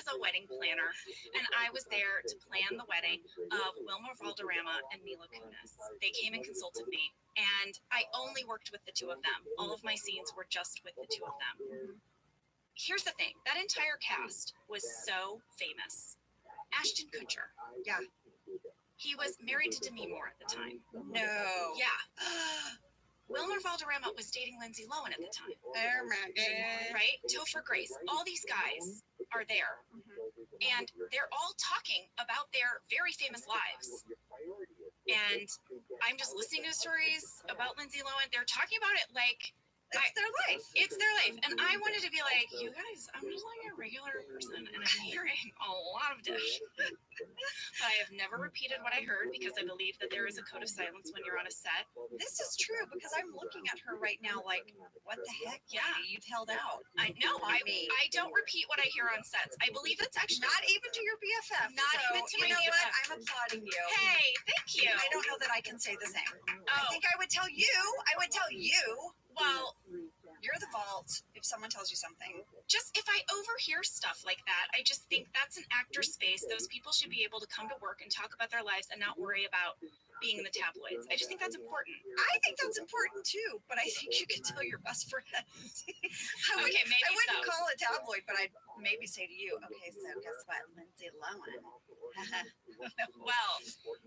a wedding planner, and I was there to plan the wedding of Wilmer Valderrama and Mila Kunis. They came and consulted me, and I only worked with the two of them. All of my scenes were just with the two of them. Here's the thing, that entire cast was so famous. Ashton Kutcher. Yeah. He was married to Demi Moore at the time. No. Yeah. Wilmer Valderrama was dating Lindsay Lohan at the time. Oh my God. Right? Topher Grace. All these guys are there. And they're all talking about their very famous lives. And I'm just listening to stories about Lindsay Lohan. They're talking about it like It's their life. it's their life. And I wanted to be like, you guys, I'm just like a regular person and I'm hearing a lot of dish. But I have never repeated what I heard because I believe that there is a code of silence when you're on a set. This is true because I'm looking at her right now like, what the heck? Yeah. lady? You've held out. I know. On me. I don't repeat what I hear on sets. I believe that's actually Not even to your BFF. Not So, even to you my know BFF. what? I'm applauding you. Hey, thank you. I don't know that I can say the same. I Oh, think I would tell you. well, You're the vault if someone tells you something. just if I overhear stuff like that, I just think that's an actor space. Those people should be able to come to work and talk about their lives and not worry about being in the tabloids. I just think that's important. I think that's important too, but I think you can tell your best friend. Okay, maybe I wouldn't so. call it tabloid, but I'd maybe say to you, okay, so guess what? Lindsay Lohan. Well,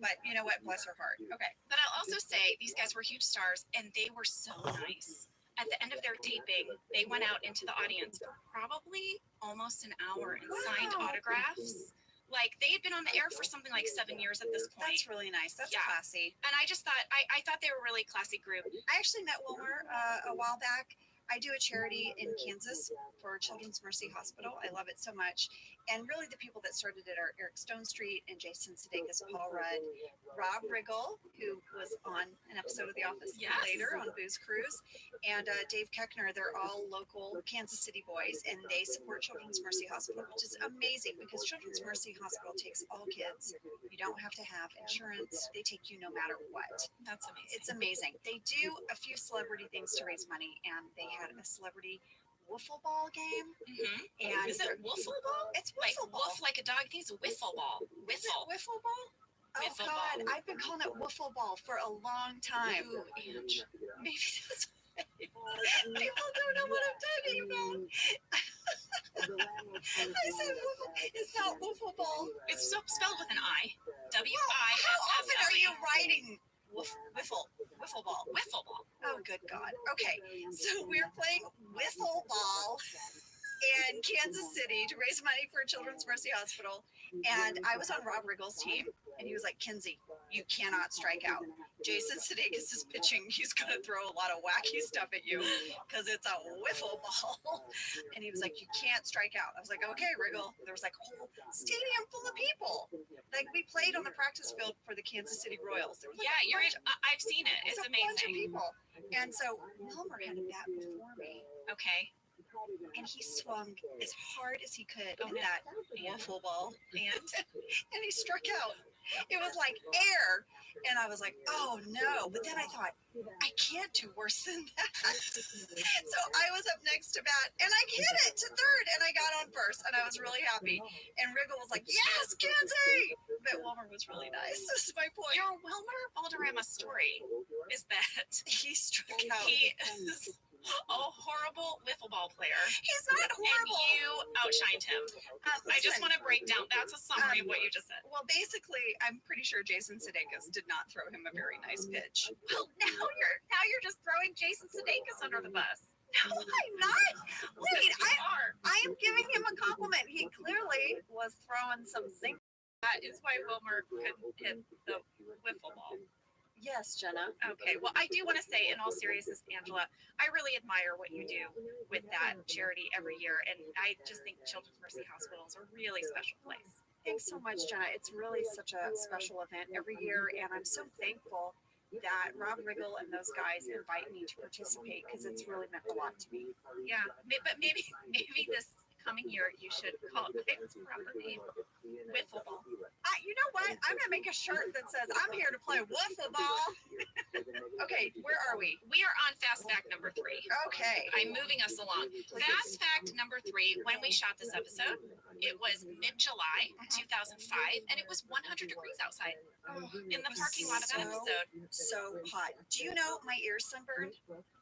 But you know what? Bless her heart. Okay. but I'll also say these guys were huge stars and they were so nice. At the end of their taping, they went out into the audience for probably almost an hour and signed Wow. autographs. Like they had been on the air for something like 7 years at this point. That's really nice. That's Yeah. classy. And I just thought, I thought they were a really classy group. I actually met Wilmer a while back I do a charity in Kansas for Children's Mercy Hospital. I love it so much. And really, the people that started it are Eric Stone Street and Jason Sudeikis, Paul Rudd, Rob Riggle, who was on an episode of The Office Yes. later on Booze Cruise, and Dave Keckner. They're all local Kansas City boys, and they support Children's Mercy Hospital, which is amazing because Children's Mercy Hospital takes all kids. You don't have to have insurance. They take you no matter what. That's amazing. It's amazing. They do a few celebrity things to raise money, and they had a celebrity wiffle ball game. And Is it wiffle ball? It's Like wiffle ball. wolf like a dog? I think it's wiffle ball. Is it Wiffle. wiffle ball? Oh Wiffle God, ball. I've been calling it wiffle ball for a long time. Ooh, Ange. Maybe that's why people don't know what I'm talking about. I said wiffle. It's not wiffle ball. It's spelled with an I. How often are you writing wiffle ball? Wiffle ball. Oh, good God. Okay, so we're playing wiffle ball in Kansas City to raise money for Children's Mercy Hospital. And I was on Rob Riggle's team, and he was like, Kinsey, you cannot strike out. Jason Sudeikis is pitching. He's going to throw a lot of wacky stuff at you because it's a wiffle ball. And he was like, you can't strike out. I was like, okay, Riggle. There was like a whole stadium full of people. Like we played on the practice field for the Kansas City Royals. There was like Yeah, I've seen it. It's a bunch of amazing. people. And so Wilmer had a bat before me, Okay. and he swung as hard as he could Oh, in that and- wiffle ball, And and he struck out. It was like air, and I was like, "Oh no!" But then I thought, I can't do worse than that. So I was up next to bat, and I hit it to third, and I got on first, and I was really happy. And Riggle was like, "Yes, Kinsey!" But Wilmer was really nice. This is my point. your Wilmer Valderrama story is that He struck out. he is a horrible wiffle ball player. He's not And horrible. you outshined him. I just Listen, want to break down. That's a summary of what you just said. Well, basically, I'm pretty sure Jason Sudeikis did not throw him a very nice pitch. Well, now you're just throwing Jason Sudeikis under the bus. No, I'm not. Wait, Yes, you are. I am giving him a compliment. He clearly was throwing some zinc. That is why Wilmer couldn't hit the wiffle ball. Yes, Jenna. Okay. Well, I do want to say, in all seriousness, Angela, I really admire what you do with that charity every year, and I just think Children's Mercy Hospital is a really special place. Thanks so much, Jenna. It's really such a special event every year, and I'm so thankful that Rob Riggle and those guys invite me to participate because it's really meant a lot to me. Yeah, but maybe this coming year you should call it by its proper name, wiffle ball. You know what? I'm gonna make a shirt that says "I'm here to play wiffle ball." Okay, where are we? We are on fast fact number 3. Okay. I'm moving us along. Fast fact number 3, when we shot this episode, it was mid-July 2005, and it was 100 degrees outside in the parking lot of that episode. So hot. Do you know my ears sunburned?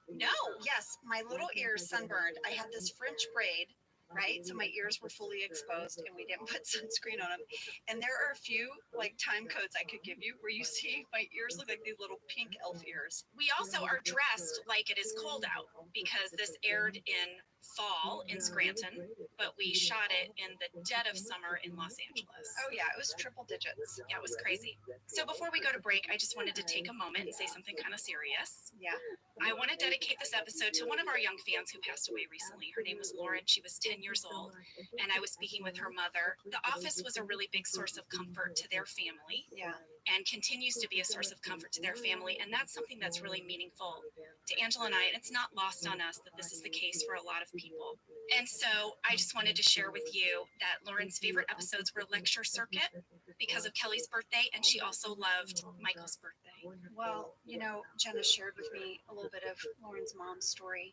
No. Yes, my little ears sunburned. I had this French braid, right? So my ears were fully exposed, and we didn't put sunscreen on them. And there are a few like time codes I could give you where you see my ears look like these little pink elf ears. We also are dressed like it is cold out because this aired in fall in Scranton, but we shot it in the dead of summer in Los Angeles. Oh yeah, it was triple digits. Yeah, it was crazy. So before we go to break, I just wanted to take a moment and say something kind of serious. Yeah. I want to dedicate this episode to one of our young fans who passed away recently. Her name was Lauren. She was 10 years old, and I was speaking with her mother. The Office was a really big source of comfort to their family Yeah. and continues to be a source of comfort to their family. And that's something that's really meaningful to Angela and I. And it's not lost on us that this is the case for a lot of people. And so I just wanted to share with you that Lauren's favorite episodes were Lecture Circuit because of Kelly's birthday, and she also loved Michael's birthday. Well, you know, Jenna shared with me a little bit of Lauren's mom's story,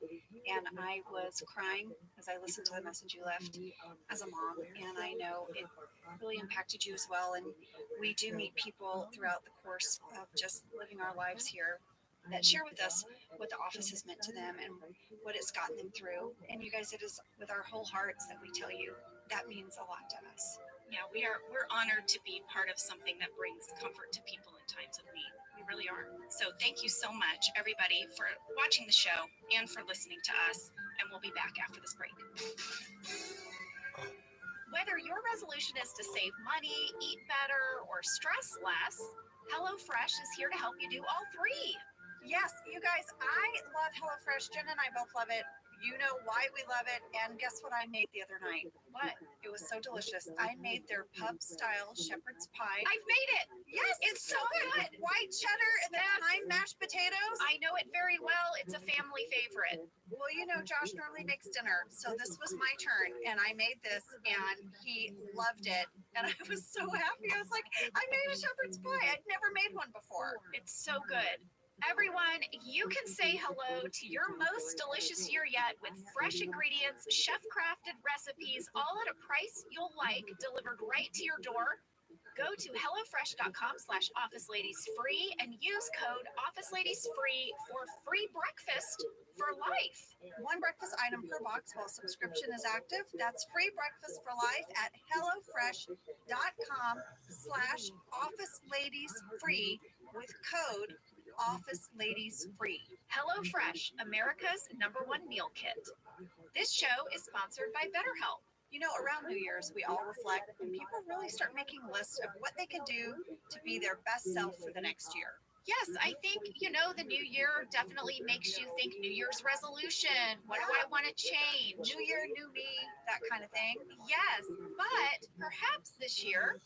and I was crying as I listened to the message you left as a mom, and I know it really impacted you as well. And we do meet people throughout the course of just living our lives here that share with us what the office has meant to them and what it's gotten them through. And you guys, it is with our whole hearts that we tell you that means a lot to us. Yeah, we're honored to be part of something that brings comfort to people in times of need. We really are. So thank you so much, everybody, for watching the show and for listening to us. And we'll be back after this break. Whether your resolution is to save money, eat better, or stress less, HelloFresh is here to help you do all 3. Yes, you guys, I love HelloFresh. Jen and I both love it. You know why we love it. And guess what I made the other night? What? It was so delicious. I made their pub style shepherd's pie. I've made it. Yes, it's so good. White cheddar and the Yes. thyme mashed potatoes. I know it very well. It's a family favorite. Well, you know, Josh normally makes dinner, so this was my turn, and I made this, and he loved it, and I was so happy. I was like, I made a shepherd's pie. I'd never made one before. It's so good. Everyone, you can say hello to your most delicious year yet with fresh ingredients, chef-crafted recipes, all at a price you'll like, delivered right to your door. Go to hellofresh.com/officeladiesfree and use code officeladiesfree for free breakfast for life. One breakfast item per box while subscription is active. That's free breakfast for life at hellofresh.com/officeladiesfree with code officeladiesfree. HelloFresh, America's #1 meal kit. This show is sponsored by BetterHelp. You know, around New Year's, we all reflect and people really start making lists of what they can do to be their best self for the next year. Yes, I think, the new year definitely makes you think New Year's resolution. What do I want to change? New year, new me, that kind of thing. Yes, but perhaps this year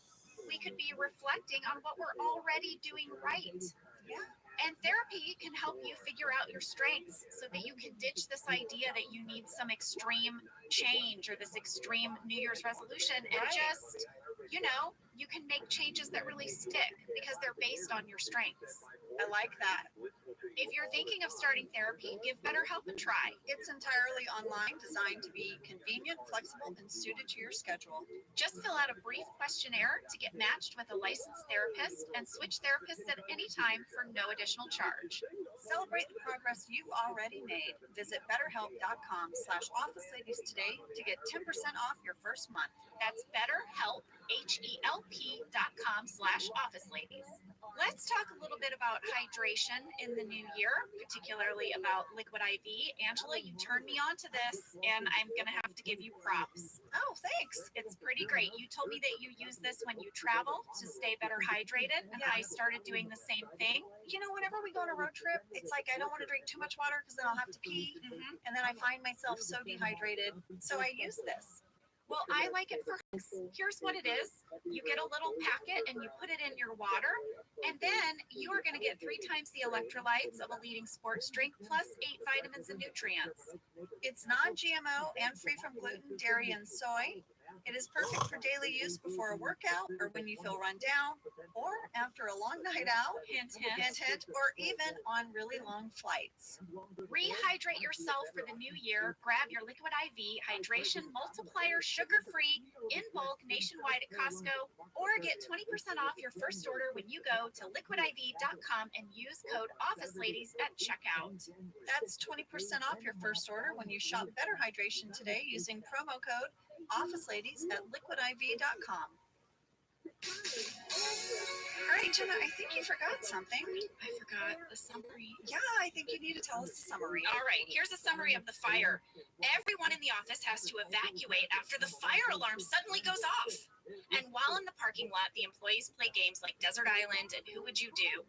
we could be reflecting on what we're already doing right. Yeah. And therapy can help you figure out your strengths so that you can ditch this idea that you need some extreme change or this extreme New Year's resolution and Right. just, you can make changes that really stick because they're based on your strengths. I like that. If you're thinking of starting therapy, give BetterHelp a try. It's entirely online, designed to be convenient, flexible, and suited to your schedule. Just fill out a brief questionnaire to get matched with a licensed therapist and switch therapists at any time for no additional charge. Celebrate the progress you've already made. Visit betterhelp.com/officeladies today to get 10% off your first month. That's BetterHelp, HELP.com/officeladies. Let's talk a little bit about hydration in the new year, particularly about liquid IV. Angela, you turned me on to this, and I'm going to have to give you props. Oh, thanks. It's pretty great. You told me that you use this when you travel to stay better hydrated, and I started doing the same thing. You know, whenever we go on a road trip, it's like I don't want to drink too much water because then I'll have to pee. And then I find myself so dehydrated. So I use this. Well, I like it for hugs. Here's what it is. You get a little packet and you put it in your water, and then you are going to get 3 times the electrolytes of a leading sports drink plus 8 vitamins and nutrients. It's non-GMO and free from gluten, dairy, and soy. It is perfect for daily use before a workout or when you feel run down or after a long night out, Hint, hint. hint, hint, or even on really long flights. Rehydrate yourself for the new year. Grab your Liquid IV Hydration Multiplier sugar-free in bulk nationwide at Costco, or get 20% off your first order when you go to liquidiv.com and use code OfficeLadies at checkout. That's 20% off your first order when you shop Better Hydration today using promo code OfficeLadies at liquidiv.com. All right, Jenna, I think you forgot something. I forgot the summary. Yeah, I think you need to tell us the summary. All right, here's a summary of the fire. Everyone in the office has to evacuate after the fire alarm suddenly goes off. And while in the parking lot, the employees play games like Desert Island and Who Would You Do?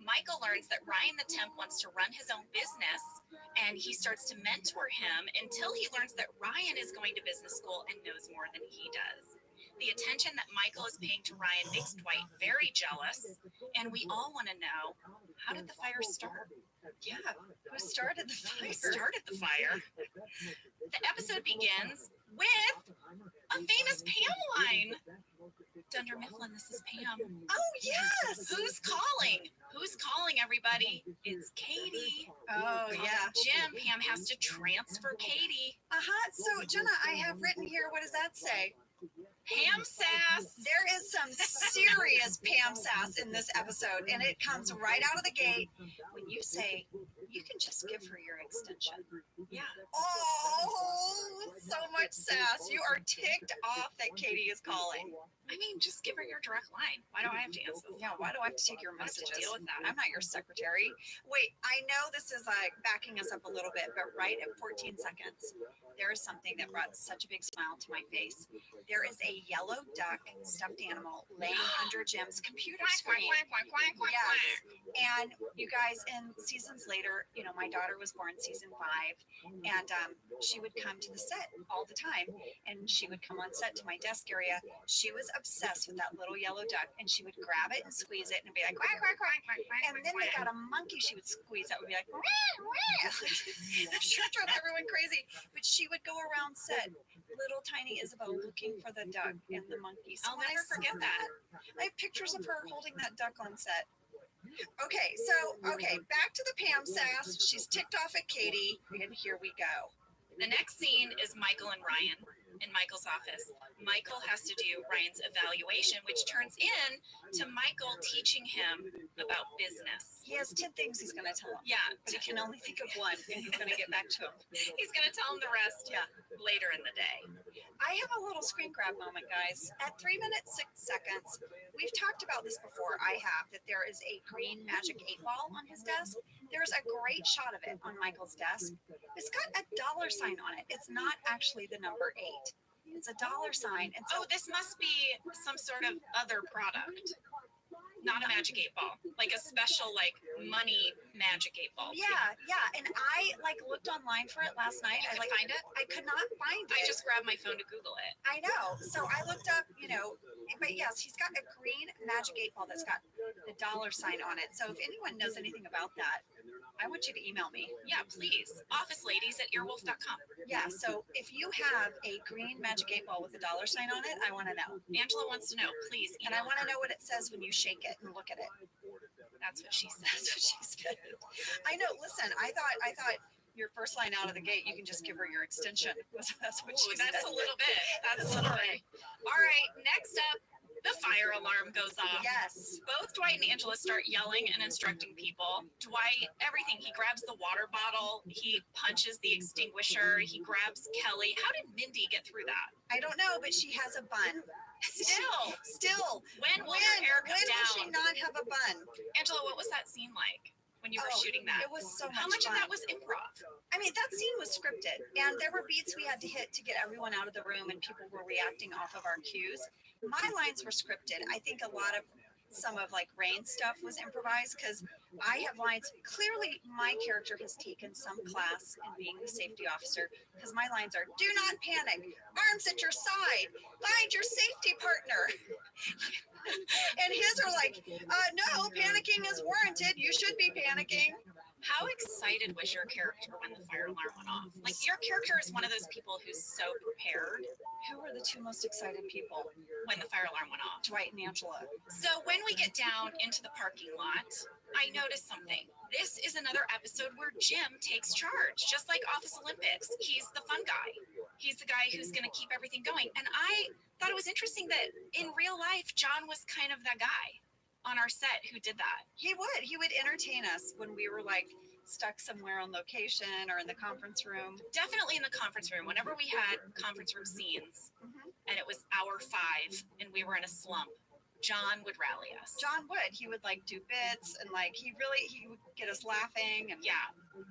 Michael learns that Ryan the temp wants to run his own business, and he starts to mentor him until he learns that Ryan is going to business school and knows more than he does. The attention that Michael is paying to Ryan makes Dwight very jealous, and we all want to know, how did the fire start? Yeah, who started the Who fire? started the fire? The episode begins with a famous Pam line. Dunder Mifflin, this is Pam. Oh, yes. Who's calling? Who's calling, everybody? It's Katie. Oh, yeah. Jim, Pam has to transfer Katie. So, Jenna, I have written here, what does that say? Pam sass. There is some serious Pam sass in this episode, and it comes right out of the gate when you say, you can just give her your extension. Yeah. Oh, so much sass. You are ticked off that Katie is calling. I mean, just give her your direct line. Why do I have to answer? Yeah, why do I have to take your I have to messages? deal with that. I'm not your secretary. Wait, I know this is like backing us up a little bit, but right at 14 seconds, there is something that brought such a big smile to my face. There is a yellow duck stuffed animal laying under Jim's computer screen. Yes. And you guys, in seasons later, you know, my daughter was born season 5, and she would come to the set all the time, and she would come on set to my desk area. She was obsessed with that little yellow duck, and she would grab it and squeeze it and be like, quack, quack, quack, quack, quack. And then they got a monkey she would squeeze that would be like, wah, wah. I'm sure it drove everyone crazy. But she would go around set, little tiny Isabel looking for the duck and the monkey. So I'll when never forget that. I have pictures of her holding that duck on set. Okay, back to the Pam sass. She's ticked off at Katie, and here we go. The next scene is Michael and Ryan in Michael's office. Michael has to do Ryan's evaluation, which turns in to Michael teaching him about business. He has 10 things he's going to tell him, Yeah, but he can only think of one, and he's going to get back to him. he's going to tell him the rest later in the day. I have a little screen grab moment, guys. At 3 minutes 6 seconds, we've talked about this before. I have that there is a green magic 8-ball on his desk. There's a great shot of it on Michael's desk. It's got a dollar sign on it. It's not actually the number 8. It's a dollar sign. And so Oh, this must be some sort of other product. Not a magic 8-ball, like a special like money magic 8-ball. yeah. And I looked online for it last night. You I could find it? I could not find it. I just grabbed my phone to Google it. I know. So I looked up, but yes, he's got a green magic 8-ball that's got the dollar sign on it. So if anyone knows anything about that, I want you to email me. Yeah, please. Officeladies@earwolf.com. Yeah. So if you have a green magic 8-ball with a dollar sign on it, I want to know. Angela wants to know. Please. And I email want to her. know what it says when you shake it and look at it. That's what she says. That's what she said. I know. Listen, I thought your first line out of the gate, you can just give her your extension. That's what she Ooh, said. that's a little bit. That's a little bit. All right. Next up, the fire alarm goes off. Yes. Both Dwight and Angela start yelling and instructing people. Dwight, everything. He grabs the water bottle. He punches the extinguisher. He grabs Kelly. How did Mindy get through that? I don't know, but she has a bun. Still. When will When her hair come will she down? not have a bun? Angela, what was that scene like when you were Oh, shooting that? It was so much How much fun. of that was improv? I mean, that scene was scripted, and there were beats we had to hit to get everyone out of the room, and people were reacting off of our cues. My lines were scripted. I think some of Rain's stuff was improvised because I have lines. Clearly, my character has taken some class in being the safety officer because my lines are: "Do not panic. Arms at your side. Find your safety partner." And his are no, panicking is warranted. You should be panicking. How excited was your character when the fire alarm went off? Like, your character is one of those people who's so prepared Who were the two most excited people? when the fire alarm went off. Dwight and Angela. So when we get down into the parking lot, I noticed something. This is another episode where Jim takes charge, just like Office Olympics. He's the fun guy. He's the guy who's going to keep everything going. And I thought it was interesting that in real life, John was kind of that guy on our set who did that. He would entertain us when we were stuck somewhere on location or in the conference room. Definitely in the conference room. Whenever we had conference room scenes and it was hour 5 and we were in a slump, John would rally us. John would. He would do bits and he would get us laughing and Yeah.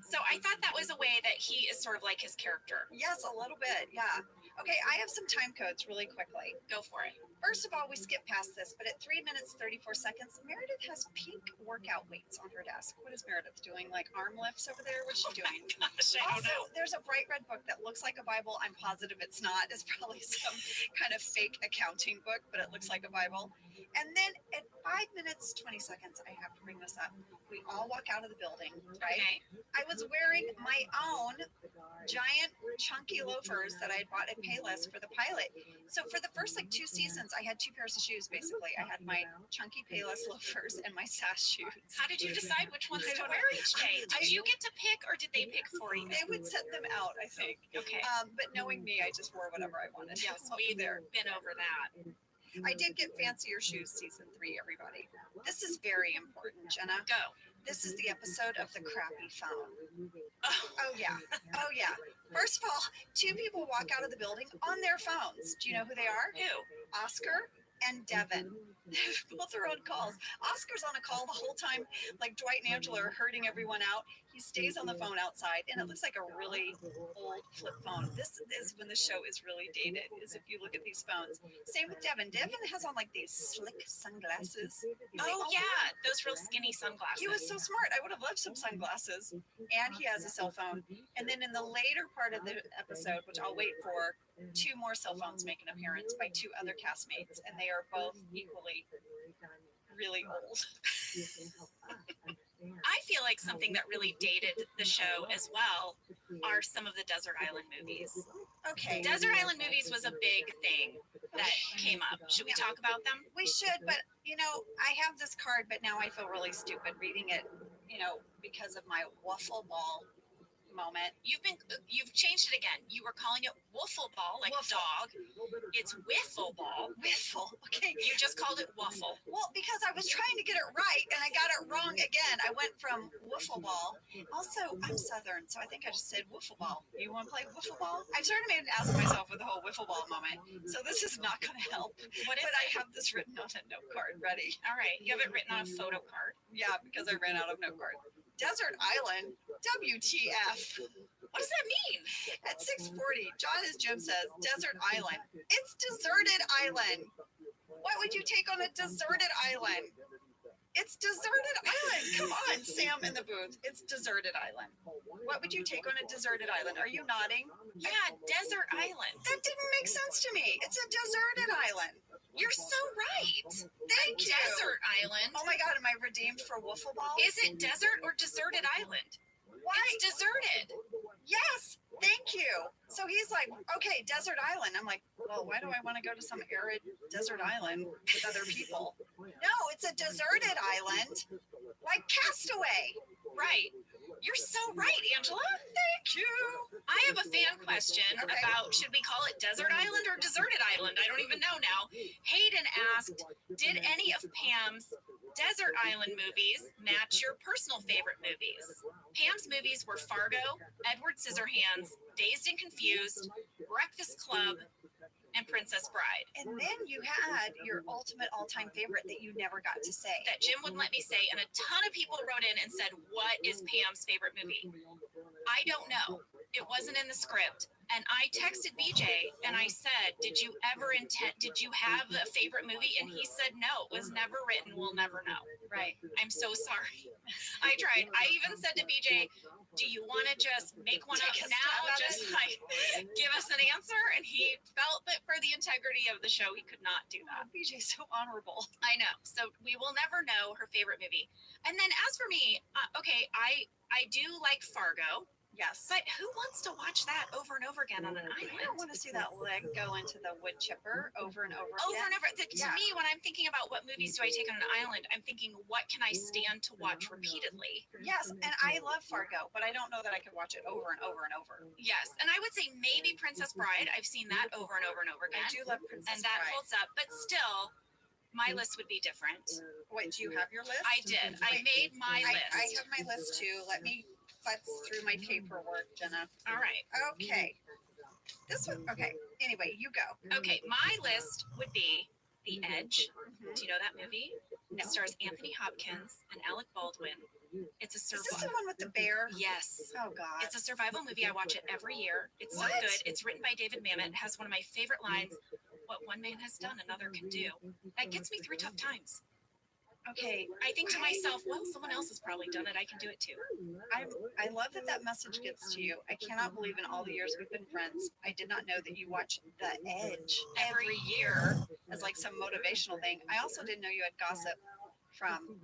So I thought that was a way that he is sort of like his character. yes, a little bit. Yeah. Okay, I have some time codes really quickly. Go for it. First of all, we skip past this, but at 3 minutes 34 seconds, Meredith has pink workout weights on her desk. What is Meredith doing? Arm lifts over there? What's she doing? Gosh, I don't Also, know. there's a bright red book that looks like a Bible. I'm positive it's not. It's probably some kind of fake accounting book, but it looks like a Bible. And then at 5 minutes 20 seconds, I have to bring this up. We all walk out of the building, right? Okay. I was wearing my own giant chunky loafers that I had bought at Payless for the pilot. So for the first 2 seasons, I had 2 pairs of shoes basically. I had my chunky Payless loafers and my sass shoes. How did you decide which ones I to don't wear each day? I- Did you get to pick or did they pick for you? They would set them out, I think. Okay. But knowing me, I just wore whatever I wanted. Yes, What was we've there. been over that. I did get fancier shoes season 3, everybody. This is very important, Jenna. Go. This is the episode of the crappy phone. Oh, Oh yeah. Oh yeah. First of all, 2 people walk out of the building on their phones. Do you know who they are? who? Oscar and Devin. Both are on calls. Oscar's on a call the whole time, Dwight and Angela are herding everyone out. He stays on the phone outside, and it looks like a really old flip phone. This is when the show is really dated, is if you look at these phones. Same with Devin. Devin has on like these slick sunglasses. He's like, Oh yeah, those real skinny sunglasses. he was so smart. I would have loved some sunglasses. And he has a cell phone. And then in the later part of the episode, which I'll wait for, 2 more cell phones make an appearance by 2 other castmates, and they are both equally really old. I feel like something that really dated the show as well are some of the Desert Island movies. Okay. Desert Island movies was a big thing that came up. Should we talk about them? We should, but I have this card, but now I feel really stupid reading it, because of my waffle ball moment. You've changed it again. You were calling it waffle ball, like Waffle. dog. It's wiffle ball. Wiffle. Okay. You just called it waffle. Well, because I was trying to get it right and I got it wrong again. I went from wiffle ball. Also, I'm Southern, so I think I just said wiffle ball. You want to play wiffle ball? I've started to ask myself with the whole wiffle ball moment. So this is not going to help. What is But I it? have this written on a note card ready. All right. You have it written on a photo card. Yeah, because I ran out of note cards. Desert Island, WTF. What does that mean? At 6:40, John, as Jim says, Desert Island. It's deserted island. What would you take on a deserted island? It's deserted island. Come on, Sam in the booth. It's deserted island. What would you take on a deserted island? Are you nodding? Yeah, desert island. That didn't make sense to me. It's a deserted island. You're so right. Thank you. Desert island. Oh my God, am I redeemed for wiffle ball? Is it desert or deserted island? Why? It's deserted. Yes, thank you. So he's like, okay, desert island. I'm like, well, why do I want to go to some arid desert island with other people? No, it's a deserted island, like Castaway. Right. You're so right, Angela. Thank you. I have a fan question Okay. about should we call it desert island or deserted island? I don't even know now. Hayden asked, did any of Pam's desert island movies match your personal favorite movies? Pam's movies were Fargo, Edward Scissorhands, Dazed and Confused, Breakfast Club, and Princess Bride. And then you had your ultimate all-time favorite that you never got to say. That Jim wouldn't let me say, and a ton of people wrote in and said, what is Pam's favorite movie? I don't know. It wasn't in the script. And I texted BJ and I said, did you have a favorite movie? And he said, no, it was never written. We'll never know. Right. I'm so sorry. I tried. I even said to BJ, do you want to just make one up Take a now? stab at Just like give us an answer? And he felt that for the integrity of the show, he could not do that. BJ's so honorable. I know. So we will never know her favorite movie. And then as for me, okay, I do like Fargo. Yes. But who wants to watch that over and over again on an I island? don't want to see that leg go into the wood chipper over and over Over again. and over. To Yeah. me, when I'm thinking about what movies do I take on an island, I'm thinking, what can I stand to watch repeatedly? Yes, and I love Fargo, but I don't know that I could watch it over and over and over. Yes. And I would say maybe Princess Bride. I've seen that over and over and over I again. do love Princess And that Bride. holds up. But still, my list would be different. Wait, do you have your list? I did. I made my list. I have my list too. Let me futz through my paperwork, Jenna. All right. Okay. This one, okay. Anyway, you go. Okay. My list would be The Edge. Mhm. Do you know that movie? It stars Anthony Hopkins and Alec Baldwin. It's a Is this the survival. one with the bear? Yes. Oh God. It's a survival movie. I watch it every year. It's so What? good. It's written by David Mamet. It has one of my favorite lines. What one man has done, another can do. That gets me through tough times. Okay. I think to myself, well, someone else has probably done it. I can do it too. I love that that message gets to you. I cannot believe in all the years we've been friends, I did not know that you watch The Edge every year as like some motivational thing. I also didn't know you had gossip from,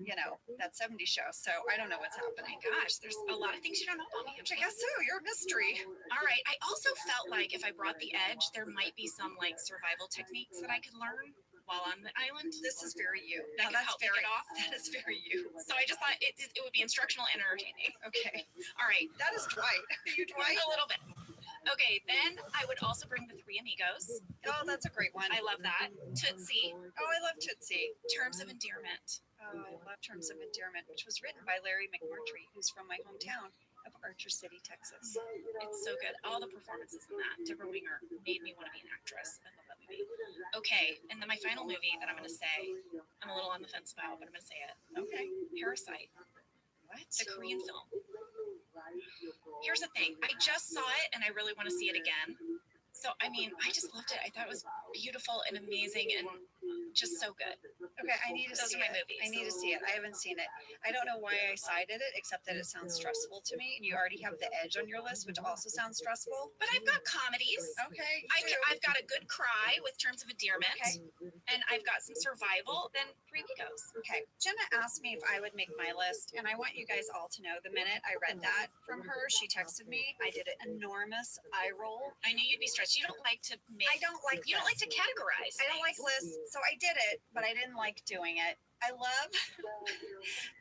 that 70s show. So I don't know what's happening. Gosh, there's a lot of things you don't know about me. I guess so. You're a mystery. All right. I also felt like if I brought The Edge, there might be some like survival techniques that I could learn while on the island. This is very you. That Now, could help kick it off. That is very you. So I just thought it would be instructional and entertaining. Okay. All right. That is Dwight. Are you Dwight? A little bit. Okay, then I would also bring The Three Amigos. Oh, that's a great one. I love that. Tootsie, Oh, I love Tootsie. Terms of Endearment. Oh, I love Terms of Endearment, which was written by Larry McMurtry, who's from my hometown of Archer City, Texas. It's so good. All the performances in that. Deborah Winger made me want to be an actress. I love that movie. Okay, and then my final movie that I'm going to say, I'm a little on the fence about, but I'm going to say it. Okay. Parasite, What? the Korean film. here's the thing. I just saw it and I really want to see it again. So, I mean, I just loved it. I thought it was beautiful and amazing and just so good. Okay, I need to Those see are my it. movies. I need to see it. I haven't seen it. I don't know why I cited it, except that it sounds stressful to me. And you already have The Edge on your list, which also sounds stressful. But I've got comedies. Okay. I've got a good cry with Terms of Endearment. Okay. And I've got some survival. Then Three Amigos. Okay. Jenna asked me if I would make my list, and I want you guys all to know the minute I read that from her, she texted me. I did an enormous eye roll. I knew you'd be stressed. You don't like to make. I don't like You don't like to categorize. I don't like lists, so I did it, but I didn't like doing it. I love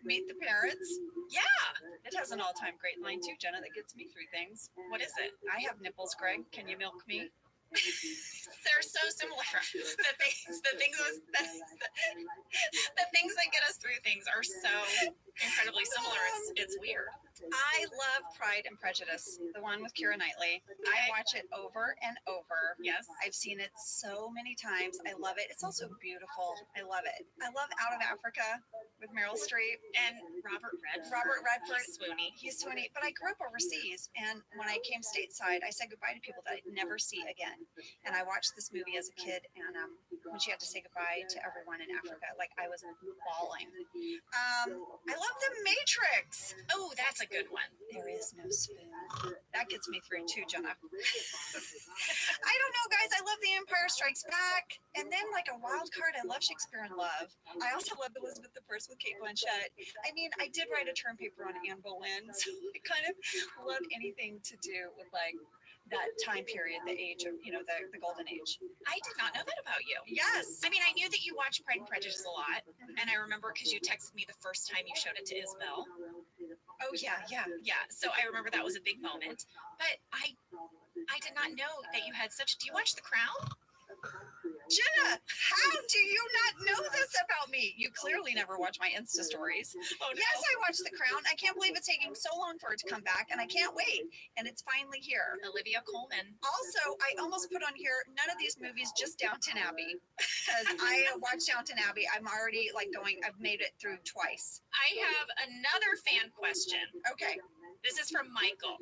Meet the Parents. Yeah. It has an all-time great line too, Jenna, that gets me through things. What is it? I have nipples, Greg. Can you milk me? They're so similar. The things that get us through things are so incredibly similar. It's weird. I love Pride and Prejudice, the one with Keira Knightley. I watch it over and over. Yes. I've seen it so many times. I love it. It's also beautiful. I love it. I love Out of Africa with Meryl Streep And Robert Redford. Robert Redford. He's swoony. He's 20, but I grew up overseas, and when I came stateside, I said goodbye to people that I'd never see again. And I watched this movie as a kid, and when she had to say goodbye to everyone in Africa, like I was bawling. I love The Matrix. Oh, that's a good one. There is no spoon. That gets me through too, Jenna. I don't know, guys. I love The Empire Strikes Back, and then like a wild card, I love Shakespeare in Love. I also love Elizabeth I with Kate Blanchett. I mean, I did write a term paper on Anne Boleyn, so I kind of love anything to do with like that time period, the age of, the golden age. I did not know that about you. Yes. I mean, I knew that you watched Pride and Prejudice a lot, and I remember because you texted me the first time you showed it to Isabel. Oh yeah. Yeah, so I remember that was a big moment. But I did not know that you had such. Do you watch The Crown? Jenna, how do you not know this about me? You clearly never watch my Insta stories. Oh, no. Yes, I watched The Crown. I can't believe it's taking so long for it to come back, and I can't wait. And it's finally here. Olivia Colman. Also, I almost put on here none of these movies, just Downton Abbey, because I watched Downton Abbey. I'm already I've made it through twice. I have another fan question. Okay. This is from Michael.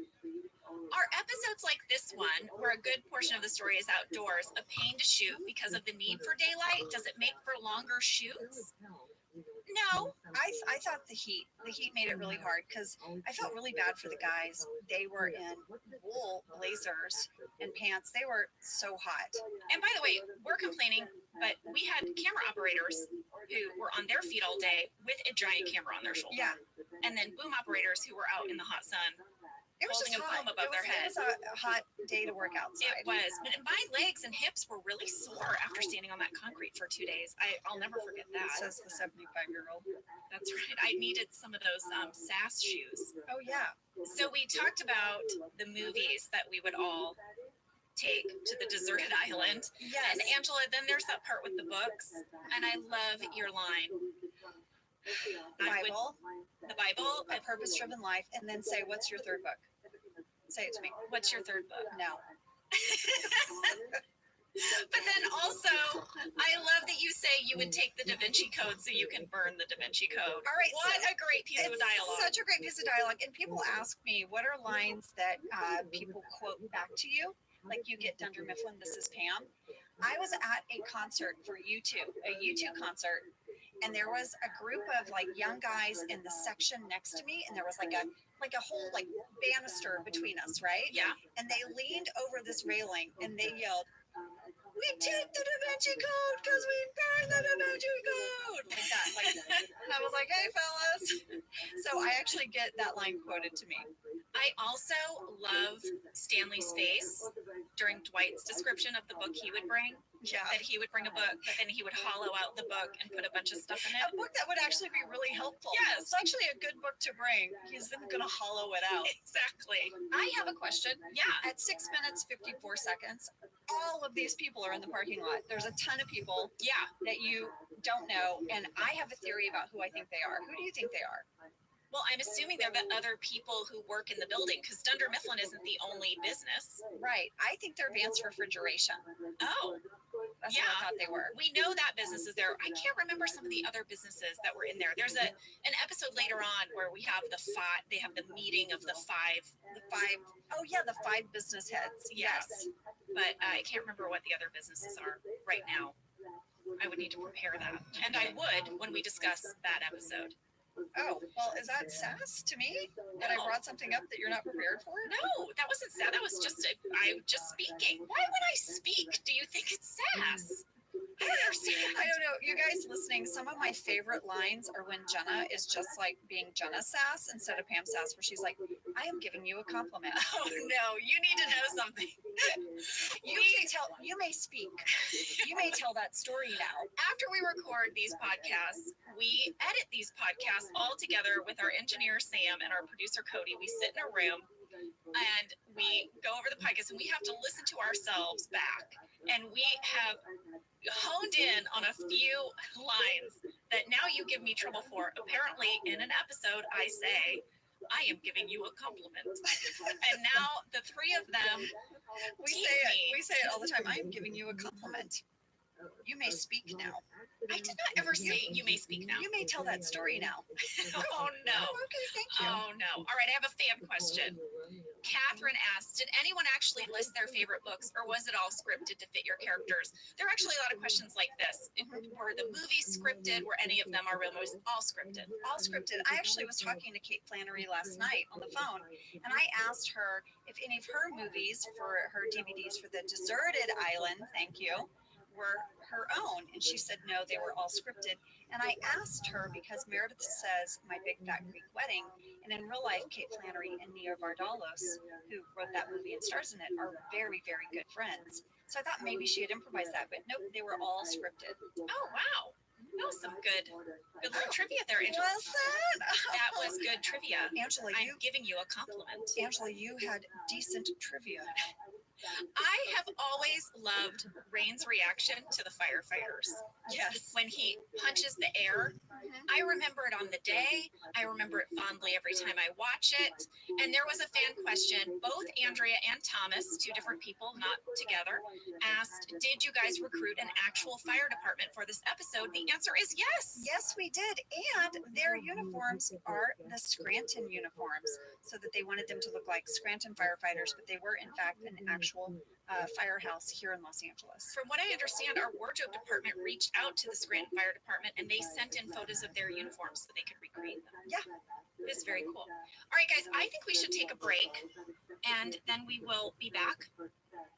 Are episodes like this one, where a good portion of the story is outdoors, a pain to shoot because of the need for daylight? Does it make for longer shoots? No. I thought the heat made it really hard because I felt really bad for the guys. They were in wool blazers and pants. They were so hot. And by the way, we're complaining, but we had camera operators who were on their feet all day with a giant camera on their shoulder. Yeah. And then boom operators who were out in the hot sun. It was just Holding a hot. boom above their It head. was a hot day to work outside. It was. But my legs and hips were really sore after standing on that concrete for 2 days. I'll never forget that. Says the 75-year-old. That's right. I needed some of those SAS shoes. Oh yeah. So we talked about the movies that we would all take to the deserted island. Yes. And Angela, then there's that part with the books. And I love your line. Bible, The Bible. A Purpose-Driven Life, and then say, what's your third book? Say it to me. What's your third book? No. But then also, I love that you say you would take the Da Vinci Code so you can burn the Da Vinci Code. All right. What a great piece of It's dialogue. such a great piece of dialogue. And people ask me, what are lines that people quote back to you? Like you get Dunder Mifflin, this is Pam. I was at a concert for U2, a U2 concert, and there was a group of like young guys in the section next to me, and there was like a whole like banister between us, right? Yeah. And they leaned over this railing and they yelled, "We take the Da Vinci Code because we burn the Da Vinci Code!" Like that. And I was like, "Hey, fellas." So I actually get that line quoted to me. I also love Stanley's face during Dwight's description of the book he would bring. Yeah. That he would bring a book, but then he would hollow out the book and put a bunch of stuff in A it. book that would actually be really helpful. Yes. It's actually a good book to bring. He's then going to hollow it out. Exactly. I have a question. Yeah. At 6 minutes, 54 seconds, all of these people are in the parking lot. There's a ton of people Yeah. that you don't know. And I have a theory about who I think they are. Who do you think they are? Well, I'm assuming they're the other people who work in the building because Dunder Mifflin isn't the only business. Right. I think they're Vance Refrigeration. Oh, That's what I Yeah. thought they were. We know that business is there. I can't remember some of the other businesses that were in there. There's an episode later on where we have they have the meeting of the five. Oh yeah, the 5 business heads. Yes. But I can't remember what the other businesses are right now. I would need to prepare that. And I would when we discuss that episode. Oh, well, is that sass to me that I No. brought something up that you're not prepared for? No, that wasn't sad. That was just I'm just speaking. Why would I speak? Do you think it's sass? I don't understand. I don't know. You guys listening, some of my favorite lines are when Jenna is just like being Jenna sass instead of Pam sass, where she's like, I am giving you a compliment. Oh no, you need to know something. You may speak. You may tell that story now. After we record these podcasts, we edit these podcasts all together with our engineer Sam and our producer Cody. We sit in a room and we go over the podcast and we have to listen to ourselves back. And we have honed in on a few lines that now you give me trouble for. Apparently, in an episode, I say, I am giving you a compliment. And now the 3 of them We tease say it. me. We say it all the time. I am giving you a compliment. You may speak now. I did not ever say you may speak now. You may tell that story now. Oh no. Okay, thank you. Oh no. All right, I have a fan question. Catherine asked, did anyone actually list their favorite books or was it all scripted to fit your characters? There are actually a lot of questions like this. Were the movies scripted? Were any of them our real movies? All scripted. All scripted. I actually was talking to Kate Flannery last night on the phone, and I asked her if any of her movies for her DVDs for the Deserted Island, thank you, were her own. And she said no, they were all scripted. And I asked her because Meredith says My Big Fat Greek Wedding, and in real life, Kate Flannery and Nia Vardalos, who wrote that movie and stars in it, are very, very good friends. So I thought maybe she had improvised that, but nope, they were all scripted. Oh wow. That was some good little trivia there, Angela. Was that? That was good trivia. Angela, I'm giving you a compliment. Angela, you had decent trivia. I have always loved Rain's reaction to the firefighters. Yes. When he punches the air, I remember it on the day. I remember it fondly every time I watch it. And there was a fan question. Both Andrea and Thomas, 2 different people, not together, asked, did you guys recruit an actual fire department for this episode? The answer is yes. Yes, we did. And their uniforms are the Scranton uniforms, so that they wanted them to look like Scranton firefighters, but they were, in fact, an actual firehouse here in Los Angeles. From what I understand, our wardrobe department reached out to the Scranton Fire Department and they sent in photos of their uniforms so they could recreate them. Yeah. It's very cool. All right, guys, I think we should take a break and then we will be back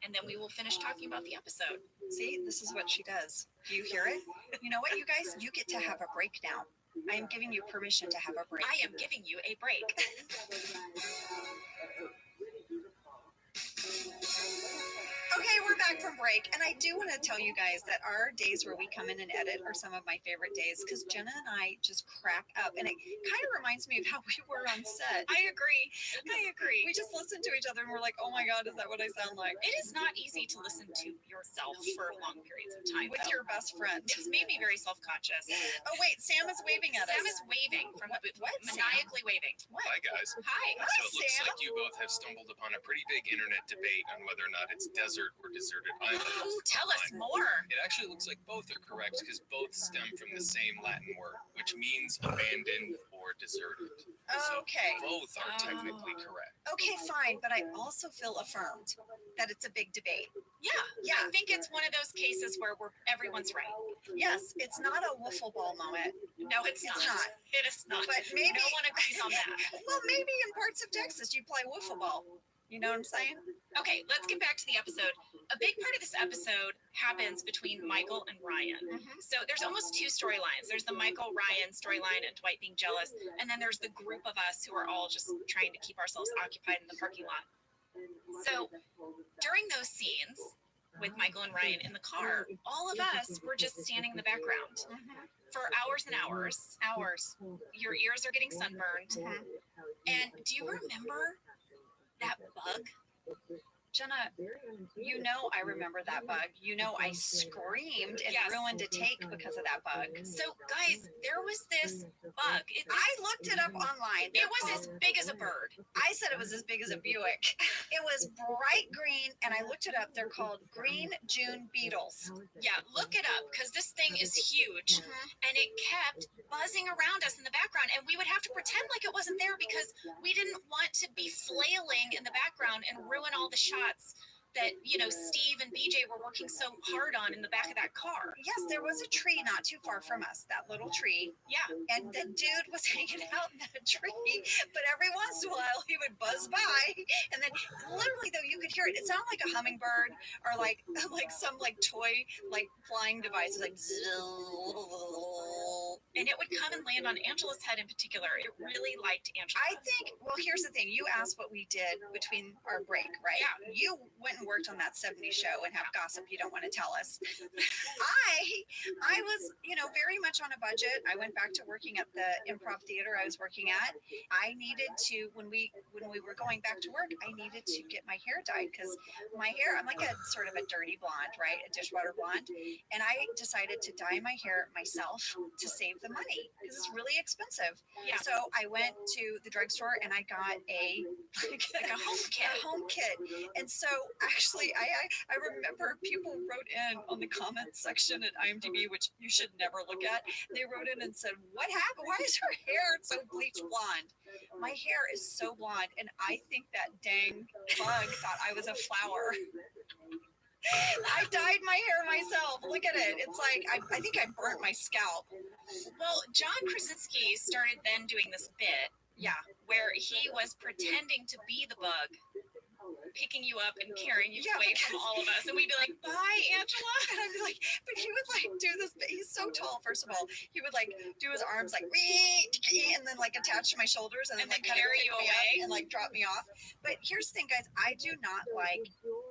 and then we will finish talking about the episode. See, this is what she does. Do you hear it? You know what, you guys? You get to have a break now. I am giving you permission to have a break. I am giving you a break. Okay, we're back from break, and I do want to tell you guys that our days where we come in and edit are some of my favorite days because Jenna and I just crack up, and it kind of reminds me of how we were on set. I agree. We just listen to each other and we're like, oh my god, is that what I sound like? It is not easy to listen to yourself for long periods of time. With though. your best friend. It's made me very self-conscious. Oh wait, Sam is waving at Sam us. is waving from the booth, What, Sam? maniacally waving. Hi guys. Hi. Hi, So it looks Sam. like you both have stumbled upon a pretty big internet debate on whether or not it's desert or deserted island. Ooh, tell us more. It actually looks like both are correct because both stem from the same Latin word, which means abandoned or deserted. So Okay. both are technically correct. Okay, fine, but I also feel affirmed that it's a big debate. Yeah. Yeah. I think it's one of those cases where everyone's right. Yes, it's not a wiffle ball moment, No, it's not. not. It is not. but maybe No one agrees on that. Well, maybe in parts of Texas you play wiffle ball. You know what I'm saying? Okay, let's get back to the episode. A big part of this episode happens between Michael and Ryan. So there's almost 2 storylines. There's the Michael Ryan storyline and Dwight being jealous, and then there's the group of us who are all just trying to keep ourselves occupied in the parking lot. So during those scenes with Michael and Ryan in the car, all of us were just standing in the background for hours and hours. Your ears are getting sunburned. And do you remember that bug Jenna, you know I remember that bug. You know I screamed and Yes. ruined a take because of that bug. So, guys, there was this bug. I looked it up online. It was as big as a bird. I said it was as big as a Buick. It was bright green, and I looked it up. They're called green June beetles. Yeah, look it up because this thing is huge. And it kept buzzing around us in the background. And we would have to pretend like it wasn't there because we didn't want to be flailing in the background and ruin all the shots that, you know, Steve and BJ were working so hard on in the back of that car. Yes, there was a tree not too far from us, that little tree. Yeah. And the dude was hanging out in that tree, but every once in a while he would buzz by, and then literally though you could hear it. It sounded like a hummingbird or like some like toy like flying device, like And it would come and land on Angela's head in particular. It really liked Angela. I think, well, here's the thing. You asked what we did between our break, right? Yeah. You went and worked on that 70s show and have gossip you don't want to tell us. I was, you know, very much on a budget. I went back to working at the improv theater I was working at. I needed to, when we were going back to work, I needed to get my hair dyed because my hair, I'm like a sort of a dirty blonde, right? A dishwater blonde. And I decided to dye my hair myself to save the money because it's really expensive. Yeah. So I went to the drugstore and I got like a home kit. A home kit. And so actually I remember people wrote in on the comments section at IMDb, which you should never look at. They wrote in and said, "What happened? Why is her hair so bleach blonde?" My hair is so blonde, and I think that dang bug thought I was a flower. I dyed my hair myself. Look at it. It's like I think I burnt my scalp. Well, John Krasinski started then doing this bit, Yeah. where he was pretending to be the bug, picking you up and carrying you Yeah, away from because- all of us. And we'd be like, bye, Angela. And I'd be like, but he would like do this. He's so tall, first of all. He would like do his arms like, and then like attach to my shoulders and then like carry pick you me up away. and like drop me off. But here's the thing, guys. I do not like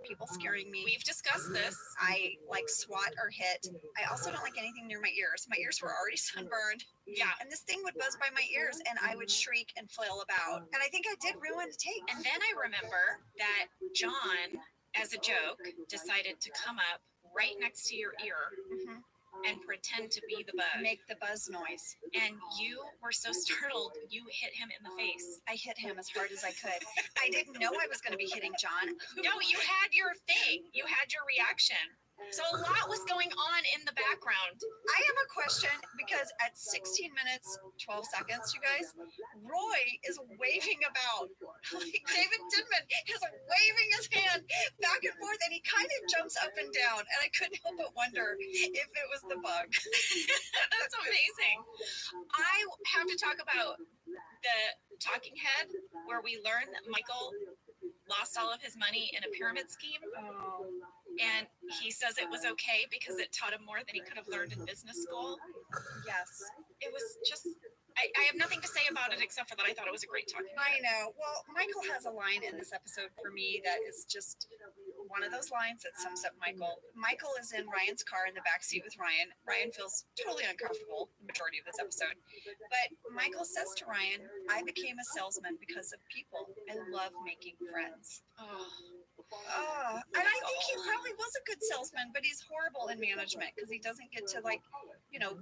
people scaring me. We've discussed this. I like swat or hit. I also don't like anything near my ears. My ears were already sunburned. Yeah. And this thing would buzz by my ears and I would shriek and flail about. And I think I did ruin a take. And then I remember that John, as a joke, decided to come up right next to your ear Mhm. and pretend to be the bug. Make the buzz noise. And you were so startled, you hit him in the face. I hit him as hard as I could. I didn't know I was going to be hitting John. No, you had your thing. You had your reaction. So a lot was going on in the background. I have a question because at 16 minutes, 12 seconds, you guys, Roy is waving about. Like David Denman is waving his hand back and forth and he kind of jumps up and down. And I couldn't help but wonder if it was the bug. That's amazing. I have to talk about the talking head where we learned that Michael lost all of his money in a pyramid scheme. Oh, And he says it was okay because it taught him more than he could have learned in business school. yes. It was just, I have nothing to say about it except for that I thought it was a great talking I head. know. Well, Michael has a line in this episode for me that is just one of those lines that sums up Michael. Michael is in Ryan's car in the backseat with Ryan. Ryan feels totally uncomfortable the majority of this episode. But Michael says to Ryan, "I became a salesman because of people. I love making friends." Oh, And I think he probably was a good salesman, but he's horrible in management because he doesn't get to like, you know,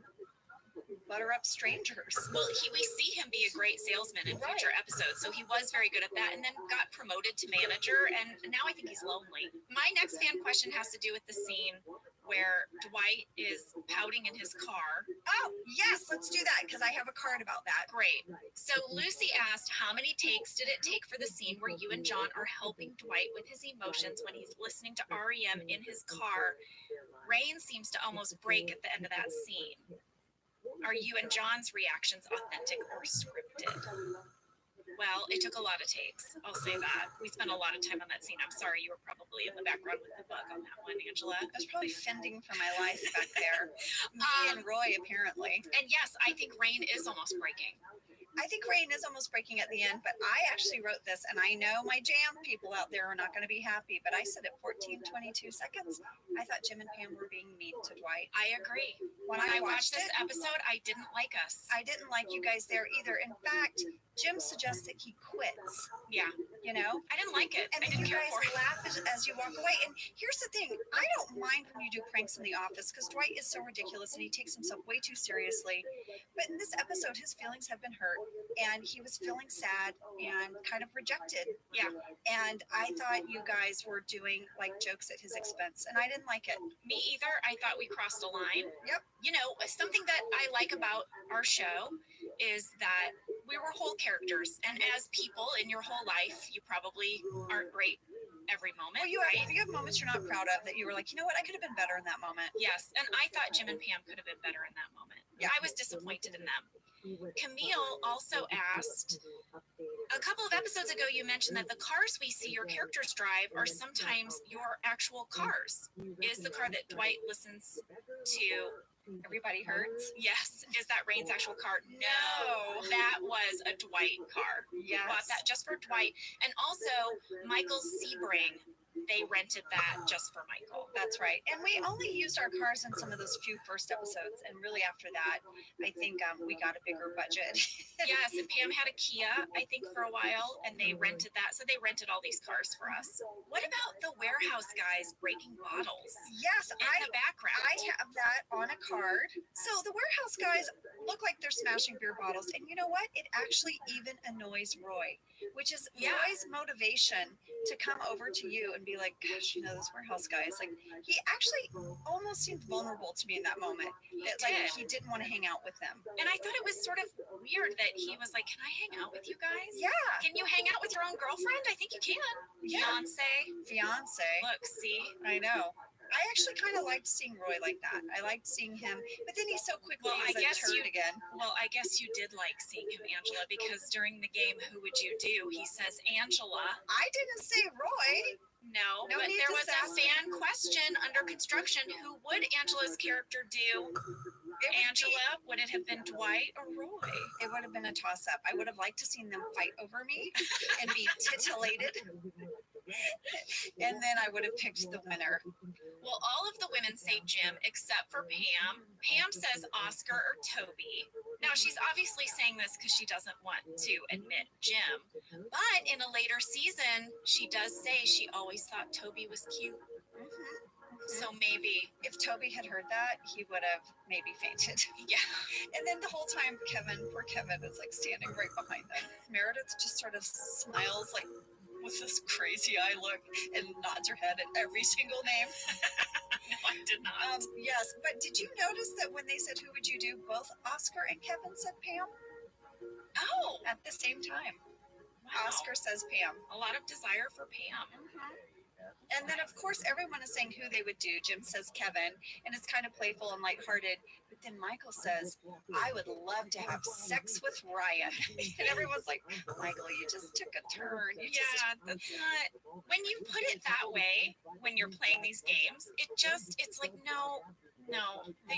butter up strangers. well, we see him be a great salesman in future episodes, so he was very good at that and then got promoted to manager, and now I think he's lonely. My next fan question has to do with the scene where Dwight is pouting in his car. Oh, yes, let's do that because I have a card about that. Great. So Lucy asked, how many takes did it take for the scene where you and John are helping Dwight with his emotions when he's listening to REM in his car? Rain seems to almost break at the end of that scene. Are you and John's reactions authentic or scripted? Well, it took a lot of takes. I'll say that. We spent a lot of time on that scene. I'm sorry you were probably in the background with the bug on that one, Angela. I was probably fending for my life back there. Me and Roy, apparently. And yes, I think Rain is almost breaking. I think Rain is almost breaking at the end, but I actually wrote this, and I know my jam people out there are not going to be happy, but I said at 14:22 seconds, I thought Jim and Pam were being mean to Dwight. I agree. When When I I watched watched this it, episode, I didn't like us. I didn't like you guys there either. In fact, Jim suggests that he quits, Yeah, you know? I didn't like it. And I then didn't you care guys for it. laugh as you walk away. And here's the thing, I don't mind when you do pranks in the office because Dwight is so ridiculous and he takes himself way too seriously. But in this episode, his feelings have been hurt and he was feeling sad and kind of rejected. Yeah. And I thought you guys were doing like jokes at his expense and I didn't like it. Me either. I thought we crossed a line. Yep. You know, something that I like about our show is that we were whole characters. And as people in your whole life, you probably aren't great every moment, Well, you right? have moments you're not proud of that you were like, you know what, I could have been better in that moment. Yes. And I thought Jim and Pam could have been better in that moment. Yeah. I was disappointed in them. Camille also asked, a couple of episodes ago, you mentioned that the cars we see your characters drive are sometimes your actual cars. Is the car that Dwight listens to? Everybody hurts. Yes. Is that Rain's actual car? No. That was a Dwight car. Yes. Bought that just for Dwight. And also, Michael Sebring, they rented that just for Michael. That's right. And we only used our cars in some of those few first episodes. And really after that, I think we got a bigger budget. Yes, and Pam had a Kia, I think, for a while, and they rented that. So they rented all these cars for us. What about the warehouse guys breaking bottles Yes, in the background? I have that on a card. So the warehouse guys look like they're smashing beer bottles. And you know what? It actually even annoys Roy, which is Yeah. Roy's motivation to come over to you and be like, gosh, you know, those warehouse guys. Like, he actually almost seemed vulnerable to me in that moment. That, like, did. he didn't want to hang out with them. And I thought it was sort of weird that he was like, "Can I hang out with you guys? Yeah. Can you hang out with your own girlfriend? I think you can." Yeah. Fiance. Fiance. Look, see. I know. I actually kind of liked seeing Roy like that. I liked seeing him, but then he so quickly Well, I is a guess turd you- again. Well, I guess you did like seeing him, Angela, because during the game, Who Would You Do? He says, Angela. I didn't say Roy. No, No but need there to was a sass me. fan question under construction. Who would Angela's character do? It would Angela, would it have been Dwight or Roy? It would have been a toss up. I would have liked to seen them fight over me and be titillated. And then I would have picked the winner. Well, all of the women say Jim except for Pam. Pam says Oscar or Toby. Now, she's obviously saying this because she doesn't want to admit Jim. But in a later season, she does say she always thought Toby was cute. So maybe, If Toby had heard that, he would have maybe fainted. yeah. And then the whole time, poor Kevin is like standing right behind them. Meredith just sort of smiles like with this crazy eye look and nods her head at every single name. No, I did not. Yes, but did you notice that when they said, who would you do? Both Oscar and Kevin said Pam Oh, at the same time. wow. Oscar says Pam. A lot of desire for Pam. And then, of course, everyone is saying who they would do. Jim says Kevin, and it's kind of playful and lighthearted. But then Michael says, I would love to have sex with Ryan. And everyone's like, Michael, you just took a turn. Yeah, that's not. When you put it that way, when you're playing these games, it's like, no,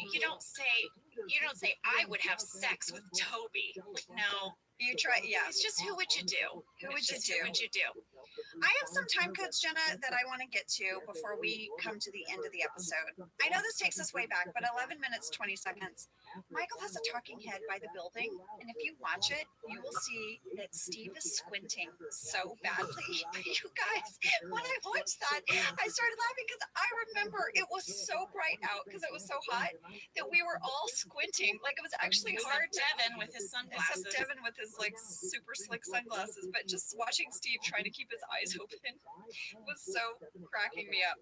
you don't say, I would have sex with Toby. Like, no, You try, yeah. it's just, who would you do? Who would It's you just, do? Who would you do? I have some time codes, Jenna, that I want to get to before we come to the end of the episode. I know this takes us way back, but 11 minutes, 20 seconds. Michael has a talking head by the building, and if you watch it, you will see that Steve is squinting so badly. You guys, when I watched that, I started laughing because I remember it was so bright out because it was so hot that we were all squinting. Like it was actually hard to Devin with his sunglasses. Except Devin with his like super slick sunglasses, but just watching Steve trying to keep his eyes open was so cracking me up.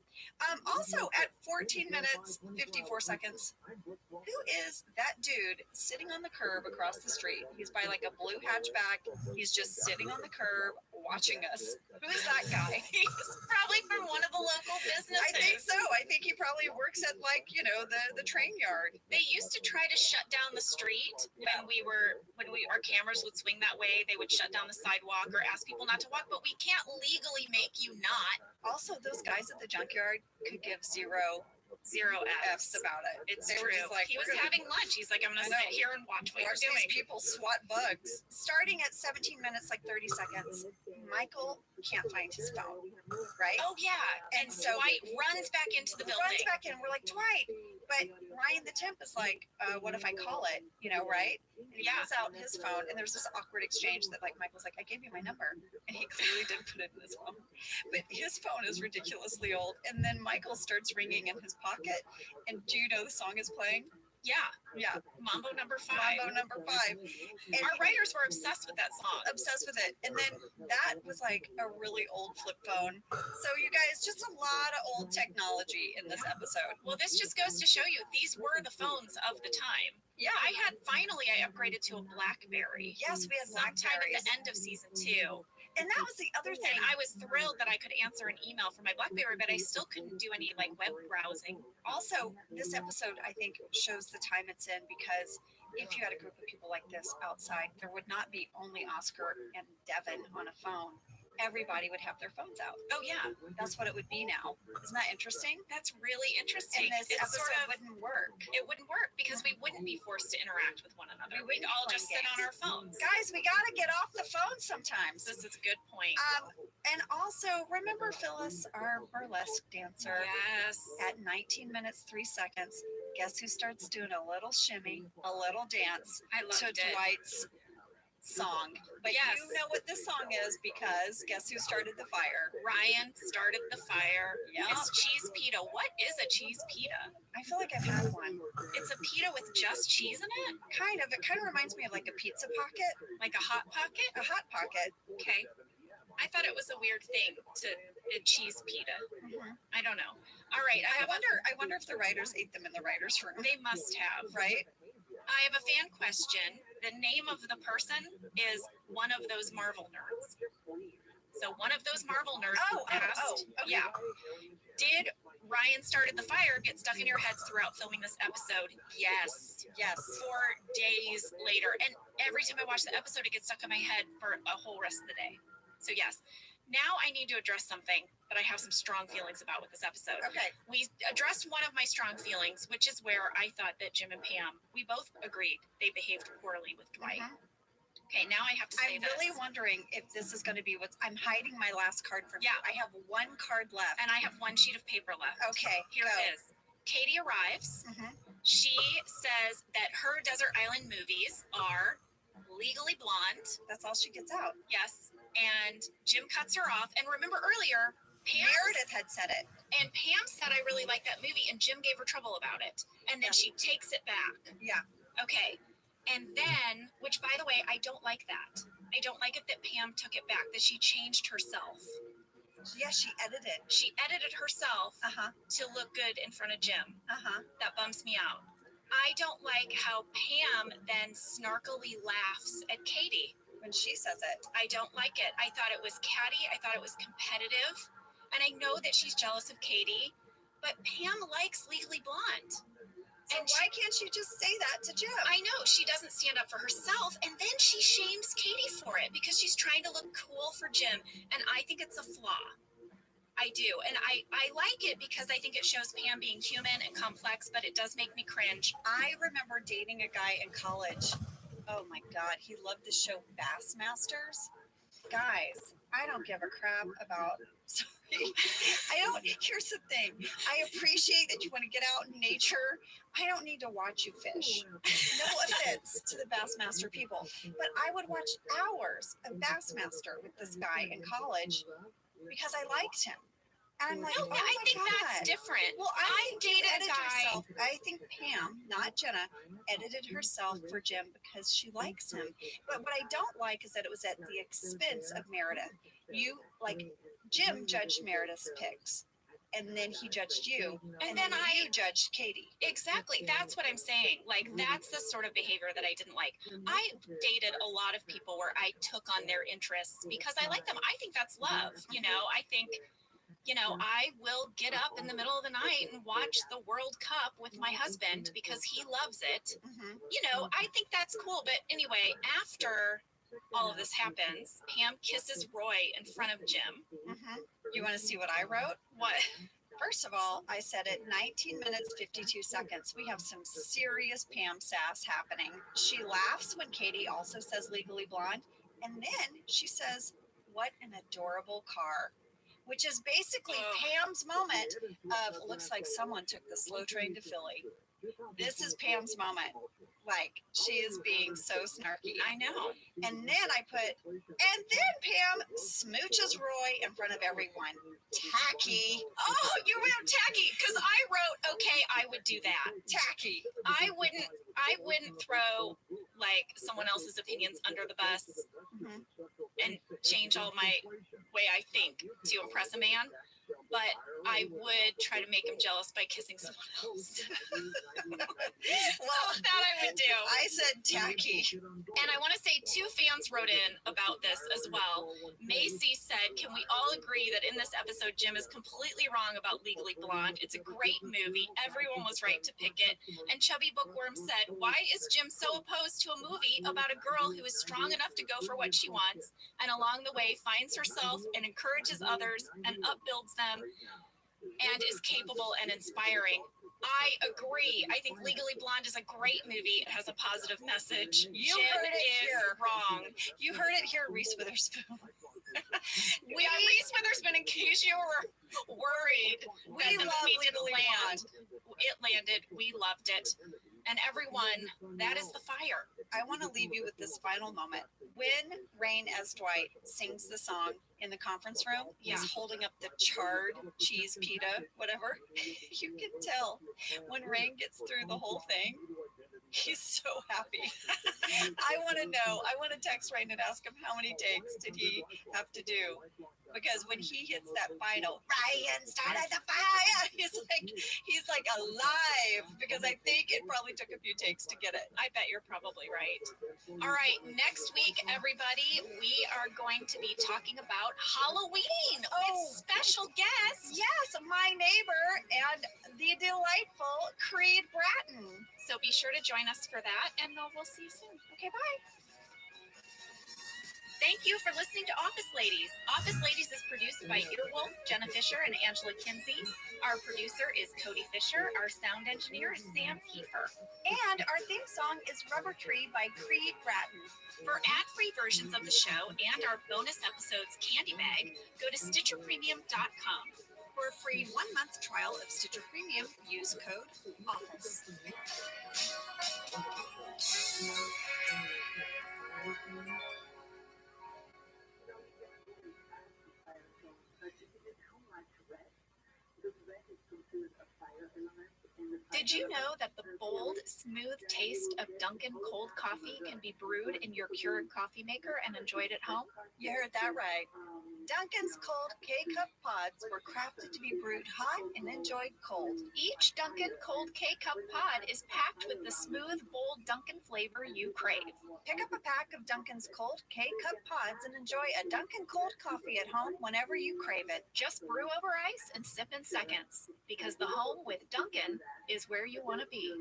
Also, at 14 minutes 54 seconds, who is that dude sitting on the curb across the street? He's by like a blue hatchback. He's just sitting on the curb watching us. Who is that guy? He's probably from one of the local businesses. I think so. I think he probably works at like, you know, the train yard. They used to try to shut down the street when our cameras would swing that way. They would shut down the sidewalk or ask people not to walk, but we can't legally make you not. Also, those guys at the junkyard could give zero F's. F's about it. It's They were true. just like, He was "We're gonna having lunch. He's like, I'm I gonna know. sit here and watch what watch you're these doing. people swat bugs." Starting at 17 minutes, like 30 seconds, Michael can't find his phone, right? Oh yeah, and And so- Dwight runs back into the Runs building. back in. We're like, Dwight, But Ryan the temp is like, what if I call it? Right? And he pulls out his phone, and there's this awkward exchange that like Michael's like, I gave you my number, and he clearly didn't put it in his phone. But his phone is ridiculously old, and then Michael starts ringing in his pocket, and do you know the song is playing? Yeah. Yeah, Mambo number 5. Mambo number 5. And Our writers were obsessed with that song. obsessed with it. And then that was like a really old flip phone. So you guys, just a lot of old technology in this episode. Well, this just goes to show you these were the phones of the time. Yeah, I upgraded to a BlackBerry. yes, we had Sometime at Blackberries. the end of season 2. And that was the other thing. And I was thrilled that I could answer an email from my BlackBerry, but I still couldn't do any like web browsing. Also, this episode, I think, shows the time it's in, because if you had a group of people like this outside, there would not be only Oscar and Devin on a phone. Everybody would have their phones out. Oh yeah, That's what it would be now. Isn't that interesting? that's really interesting. And this It's episode sort of, wouldn't work. it wouldn't work because we wouldn't be forced to interact with one another. We We'd wouldn't all play just sit on games. our phones. Guys, we got to get off the phone sometimes. This is a good point. And also, remember Phyllis, our burlesque dancer, Yes. at 19 minutes, 3 seconds, guess who starts doing a little shimmy, a little dance I to loved it. Dwight's song? But Yes. you know what this song is, because guess who started the fire? Ryan started the fire. Yeah. It's cheese pita. What is a cheese pita? I feel like I've had one. It's a pita with just cheese in it? Kind of. It kind of reminds me of like a pizza pocket, Like a hot pocket? a hot pocket. Okay. I thought it was a weird thing to a cheese pita. I don't know. All right. I wonder if the writers ate them in the writers' room. They must have. Right? I have a fan question. The name of the person is one of those Marvel nerds. So one of those Marvel nerds asked, okay. yeah, did Ryan started the fire get stuck in your heads throughout filming this episode? Yes. Yes. 4 days later. And every time I watch the episode, it gets stuck in my head for a whole rest of the day. So yes. Now I need to address something that I have some strong feelings about with this episode. Okay. We addressed one of my strong feelings, which is where I thought that Jim and Pam, we both agreed they behaved poorly with Dwight. Okay, now I have to say I'm this. really wondering if this is going to be I'm hiding my last card from Yeah. you. I have one card left. And I have one sheet of paper left. Okay, Here go. it is. Katie arrives. Mhm. She says that her Desert Island movies are Legally Blonde. That's all she gets out. Yes. And Jim cuts her off. And remember earlier, Meredith had said it. And Pam said, I really like that movie. And Jim gave her trouble about it. And then she takes it back. Yeah. Okay. And then, which by the way, I don't like that. I don't like it that Pam took it back, that she changed herself. Yeah, she edited. She edited herself Uh-huh. to look good in front of Jim. Uh-huh. That bums me out. I don't like how Pam then snarkily laughs at Katie. When she says it. I don't like it. I thought it was catty. I thought it was competitive. And I know that she's jealous of Katie, but Pam likes Legally Blonde. So And why can't she just say that to Jim? I know she doesn't stand up for herself, and then she shames Katie for it because she's trying to look cool for Jim, and I think it's a flaw. I do, and I like it because I think it shows Pam being human and complex, but it does make me cringe. I remember dating a guy in college. Oh my God, he loved the show Bassmasters. Guys, I don't give a crap about. Sorry, I don't. Here's the thing. I appreciate that you want to get out in nature. I don't need to watch you fish. No offense to the Bassmaster people, but I would watch hours of Bassmaster with this guy in college because I liked him. And I'm like, No, oh I my think God. that's different. Well, I think dated she a edited guy. herself. I think Pam, not Jenna, edited herself for Jim because she likes him. But what I don't like is that it was at the expense of Meredith. You like Jim judged Meredith's picks, and then he judged you, And then then you judged Katie. Exactly. That's what I'm saying. Like, that's the sort of behavior that I didn't like. I dated a lot of people where I took on their interests because I like them. I think that's love. You know, I think, you know, I will get up in the middle of the night and watch the World Cup with my husband because he loves it. Mm-hmm. You know, I think that's cool. But anyway, after all of this happens, Pam kisses Roy in front of Jim. Mm-hmm. You want to see what I wrote? What? First of all, I said at 19 minutes 52 seconds, we have some serious Pam sass happening. She laughs when Katie also says Legally Blonde, and then she says, "What an adorable car." which is basically Pam's moment of looks like someone took the slow train to Philly. This is Pam's moment. Like, she is being so snarky. I know. And then I put, and then Pam smooches Roy in front of everyone. Tacky. Oh, you wrote tacky because I wrote, okay, I would do that. Tacky. I wouldn't throw like someone else's opinions under the bus and change all my way I think to impress a man. But I would try to make him jealous by kissing someone else. Well, That I would do. I said tacky. And I want to say 2 fans wrote in about this as well. Macy said, can we all agree that in this episode, Jim is completely wrong about Legally Blonde? It's a great movie. Everyone was right to pick it. And Chubby Bookworm said, why is Jim so opposed to a movie about a girl who is strong enough to go for what she wants and along the way finds herself and encourages others and upbuilds them and is capable and inspiring? I agree. I think Legally Blonde is a great movie. It has a positive message. You Jim heard it is here. wrong. You heard it here, Reese Witherspoon. Reese Witherspoon, in case you were worried We that the love movie didn't Legally land. It landed. We loved it. And everyone, that is the fire. I want to leave you with this final moment. When Rain as Dwight sings the song in the conference room, he's holding up the charred cheese pita, whatever. You can tell when Rain gets through the whole thing, he's so happy. I want to know. I want to text Rain and ask him how many takes did he have to do? Because when he hits that final, Ryan started the fire, he's like alive. Because I think it probably took a few takes to get it. I bet you're probably right. All right, next week, everybody, we are going to be talking about Halloween with special guests. Yes, my neighbor and the delightful Creed Bratton. So be sure to join us for that, and we'll see you soon. Okay, bye. Thank you for listening to Office Ladies. Office Ladies is produced by Earwolf, Jenna Fisher, and Angela Kinsey. Our producer is Cody Fisher. Our sound engineer is Sam Kiefer. And our theme song is Rubber Tree by Creed Bratton. For ad-free versions of the show and our bonus episodes Candy Bag, go to StitcherPremium.com. For a free 1-month trial of Stitcher Premium, use code OFFICE. Did you know that the bold, smooth taste of Dunkin' cold coffee can be brewed in your Keurig coffee maker and enjoyed at home? You heard that right. Dunkin's cold K-Cup pods were crafted to be brewed hot and enjoyed cold. Each Dunkin' cold K-Cup pod is packed with the smooth, bold Dunkin' flavor you crave. Pick up a pack of Dunkin's cold K-Cup pods and enjoy a Dunkin' cold coffee at home whenever you crave it. Just brew over ice and sip in seconds, because the home with Dunkin' is where you want to be.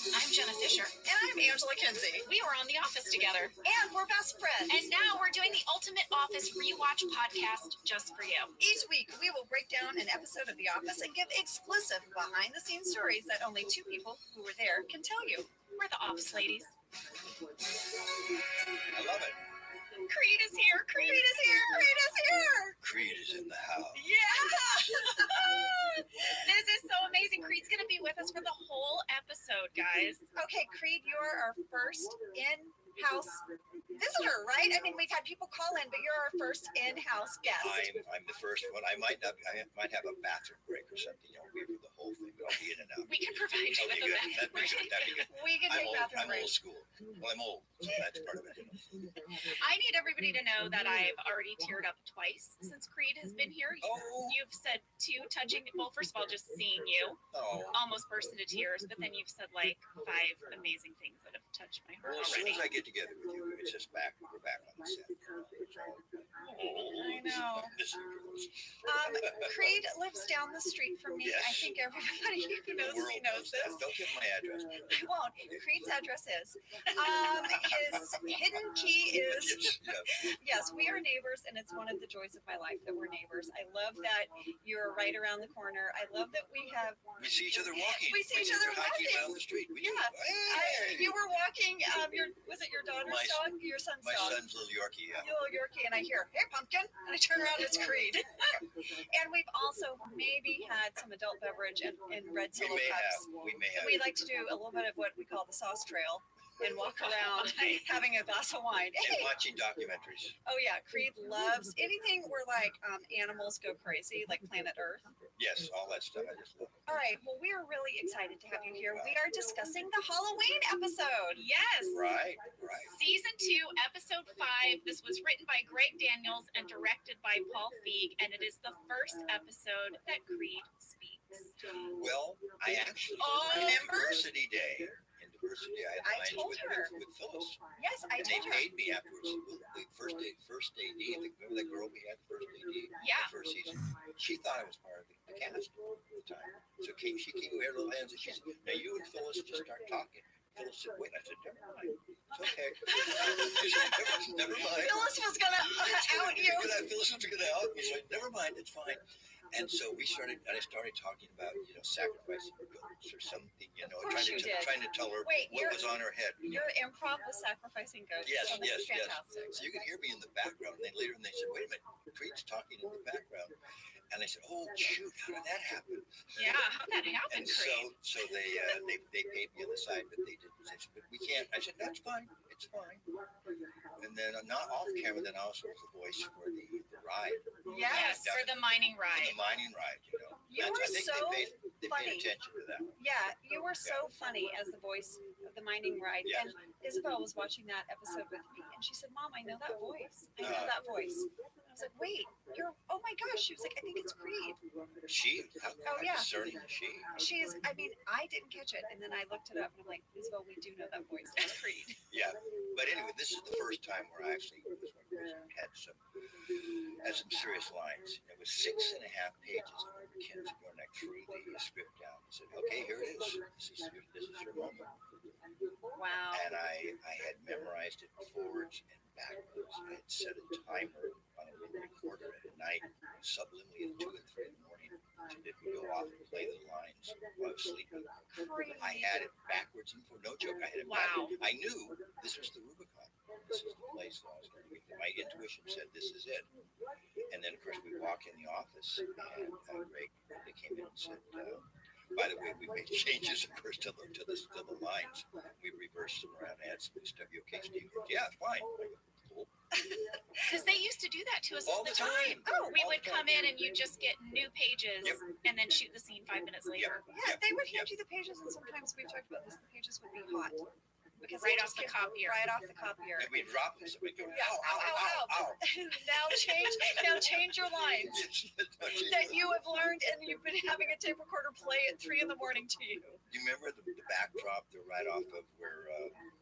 I'm Jenna Fisher. And I'm Angela Kinsey. We were on The Office together. And we're best friends. And now we're doing the Ultimate Office Rewatch podcast just for you. Each week, we will break down an episode of The Office and give exclusive behind-the-scenes stories that only 2 people who were there can tell you. We're the Office Ladies. I love it. Creed is here. Creed is here. Creed is here. Creed is in the house. Yeah. This is so amazing. Creed's going to be with us for the whole episode, guys. Okay, Creed, you're our first in-house visitor, right? I mean, we've had people call in, but you're our first in-house guest. I'm the first one. I might have a bathroom break or something. You know, we do the whole thing, but I'll be in and out. We can provide you with That'd be a good. That'd be good. We can take bathroom I'm old breaks. school. Well, I'm old, so that's part of it. I need everybody to know that I've already teared up twice since Creed has been here. Oh. You've said 2 touching, well, first of all, just seeing you Oh. almost burst into tears, but then you've said like 5 amazing things that have touched my heart Well, as soon already. as I get together with you, it's just we're back on the set. I know. This is gross. Creed lives down the street from me. Yes. I think everybody who knows The me world knows this. that. Don't give my address. I won't. Creed's address is. His hidden key is. Yes, we are neighbors, and it's one of the joys of my life that we're neighbors. I love that you're right around the corner. I love that we have. We see each other walking. We see each other hiking walking. down the street. We do. Yeah. Hey. You were walking. Was it your daughter's My- dog? Your your son's My dog. son's little Yorkie, yeah. Little Yorkie, and I hear, "Hey, pumpkin," and I turn around, it's Creed. And we've also maybe had some adult beverage in red We solo may cups. have. We may have. We like to do a little bit of what we call the sauce trail and walk around having a glass of wine. And watching documentaries. Oh yeah, Creed loves anything where like animals go crazy, like Planet Earth. Yes, all that stuff. I just love it. All right, well, we are really excited to have you here. We are discussing the Halloween episode. Yes. Right. Season 2, episode 5. This was written by Greg Daniels and directed by Paul Feig, and it is the first episode that Creed speaks. Well, I actually Oh, did remember? Diversity Day. In Diversity, I I had told lines her. with Phyllis. Yes, I And they told her. paid me afterwards. The first AD, remember that girl we had, the first AD? Yeah. The first season. She thought I was part of the cast at the time. So she came with her little hands and she said, "Now you and Phyllis just start talking." Phyllis said, "Wait." I said, "Never mind. It's okay." She said, never mind. Phyllis was gonna out you. Phyllis was gonna out me. So I said, "Never mind, it's fine." And so I started talking about, sacrificing goats or something, Of course you did. trying to tell her Wait, what was on her head. Your improv was sacrificing goats. Yes, So that's yes. fantastic. So you could hear me in the background. And then later, they said, "Wait a minute, Creed's talking in the background." And I said, "Oh shoot, how did that happen?" Yeah, how'd that happen, And Creed? so they paid me on the side, but they didn't. They said, "But we can't." I said, "That's fine. It's fine." And then not off camera, then I also was the voice for the ride. Yes, for the mining For ride. the mining ride, You That's- were I think so they funny. paid attention to that. Yeah, you were so funny as the voice of the mining ride. Yes. And Isabel was watching that episode with me, and she said, "Mom, I know that voice. I know Uh. that voice." I was like, "Wait, oh my gosh." She was like, "I think it's Creed." How yeah. discerning is she? She is, I mean, I didn't catch it. And then I looked it up and I'm like, Isabel, we do know that voice. It's Creed. Yeah. But anyway, this is the first time where I actually had some serious lines. It was 6.5 pages of Ken's going through the script down and said, "Okay, here it is. This is your moment." Wow. And I had memorized it forwards and backwards. I had set a timer on a little recorder at night, subliminally at 2 and 3 in the morning, to it would go off and play the lines while I was sleeping. I had it backwards and forwards. No joke, I had it Wow. backwards. I knew this was the Rubicon. This is the place that I was going to be. My intuition said, "This is it." And then, of course, we walk in the office, and Greg, they came in and said, "By the way, we made changes, of course, to the lines. We reversed them around, add some new stuff. You okay, Steve?" Goes, "Yeah, fine." I go, "Cool." Because they used to do that to us all the time. Oh, We all would the come in and you just get new pages Yep. and then shoot the scene 5 minutes later. Yeah, they would hand you the pages, and sometimes we've talked about this, the pages would be hot. Because Right they off just the get copier. Right off the copier. And we'd drop this, and we'd go, Yeah, "Ow, ow, ow, ow." now change your lines that you have learned, and you've been having a tape recorder play at 3 a.m. to you. You remember the backdrop, the right off of where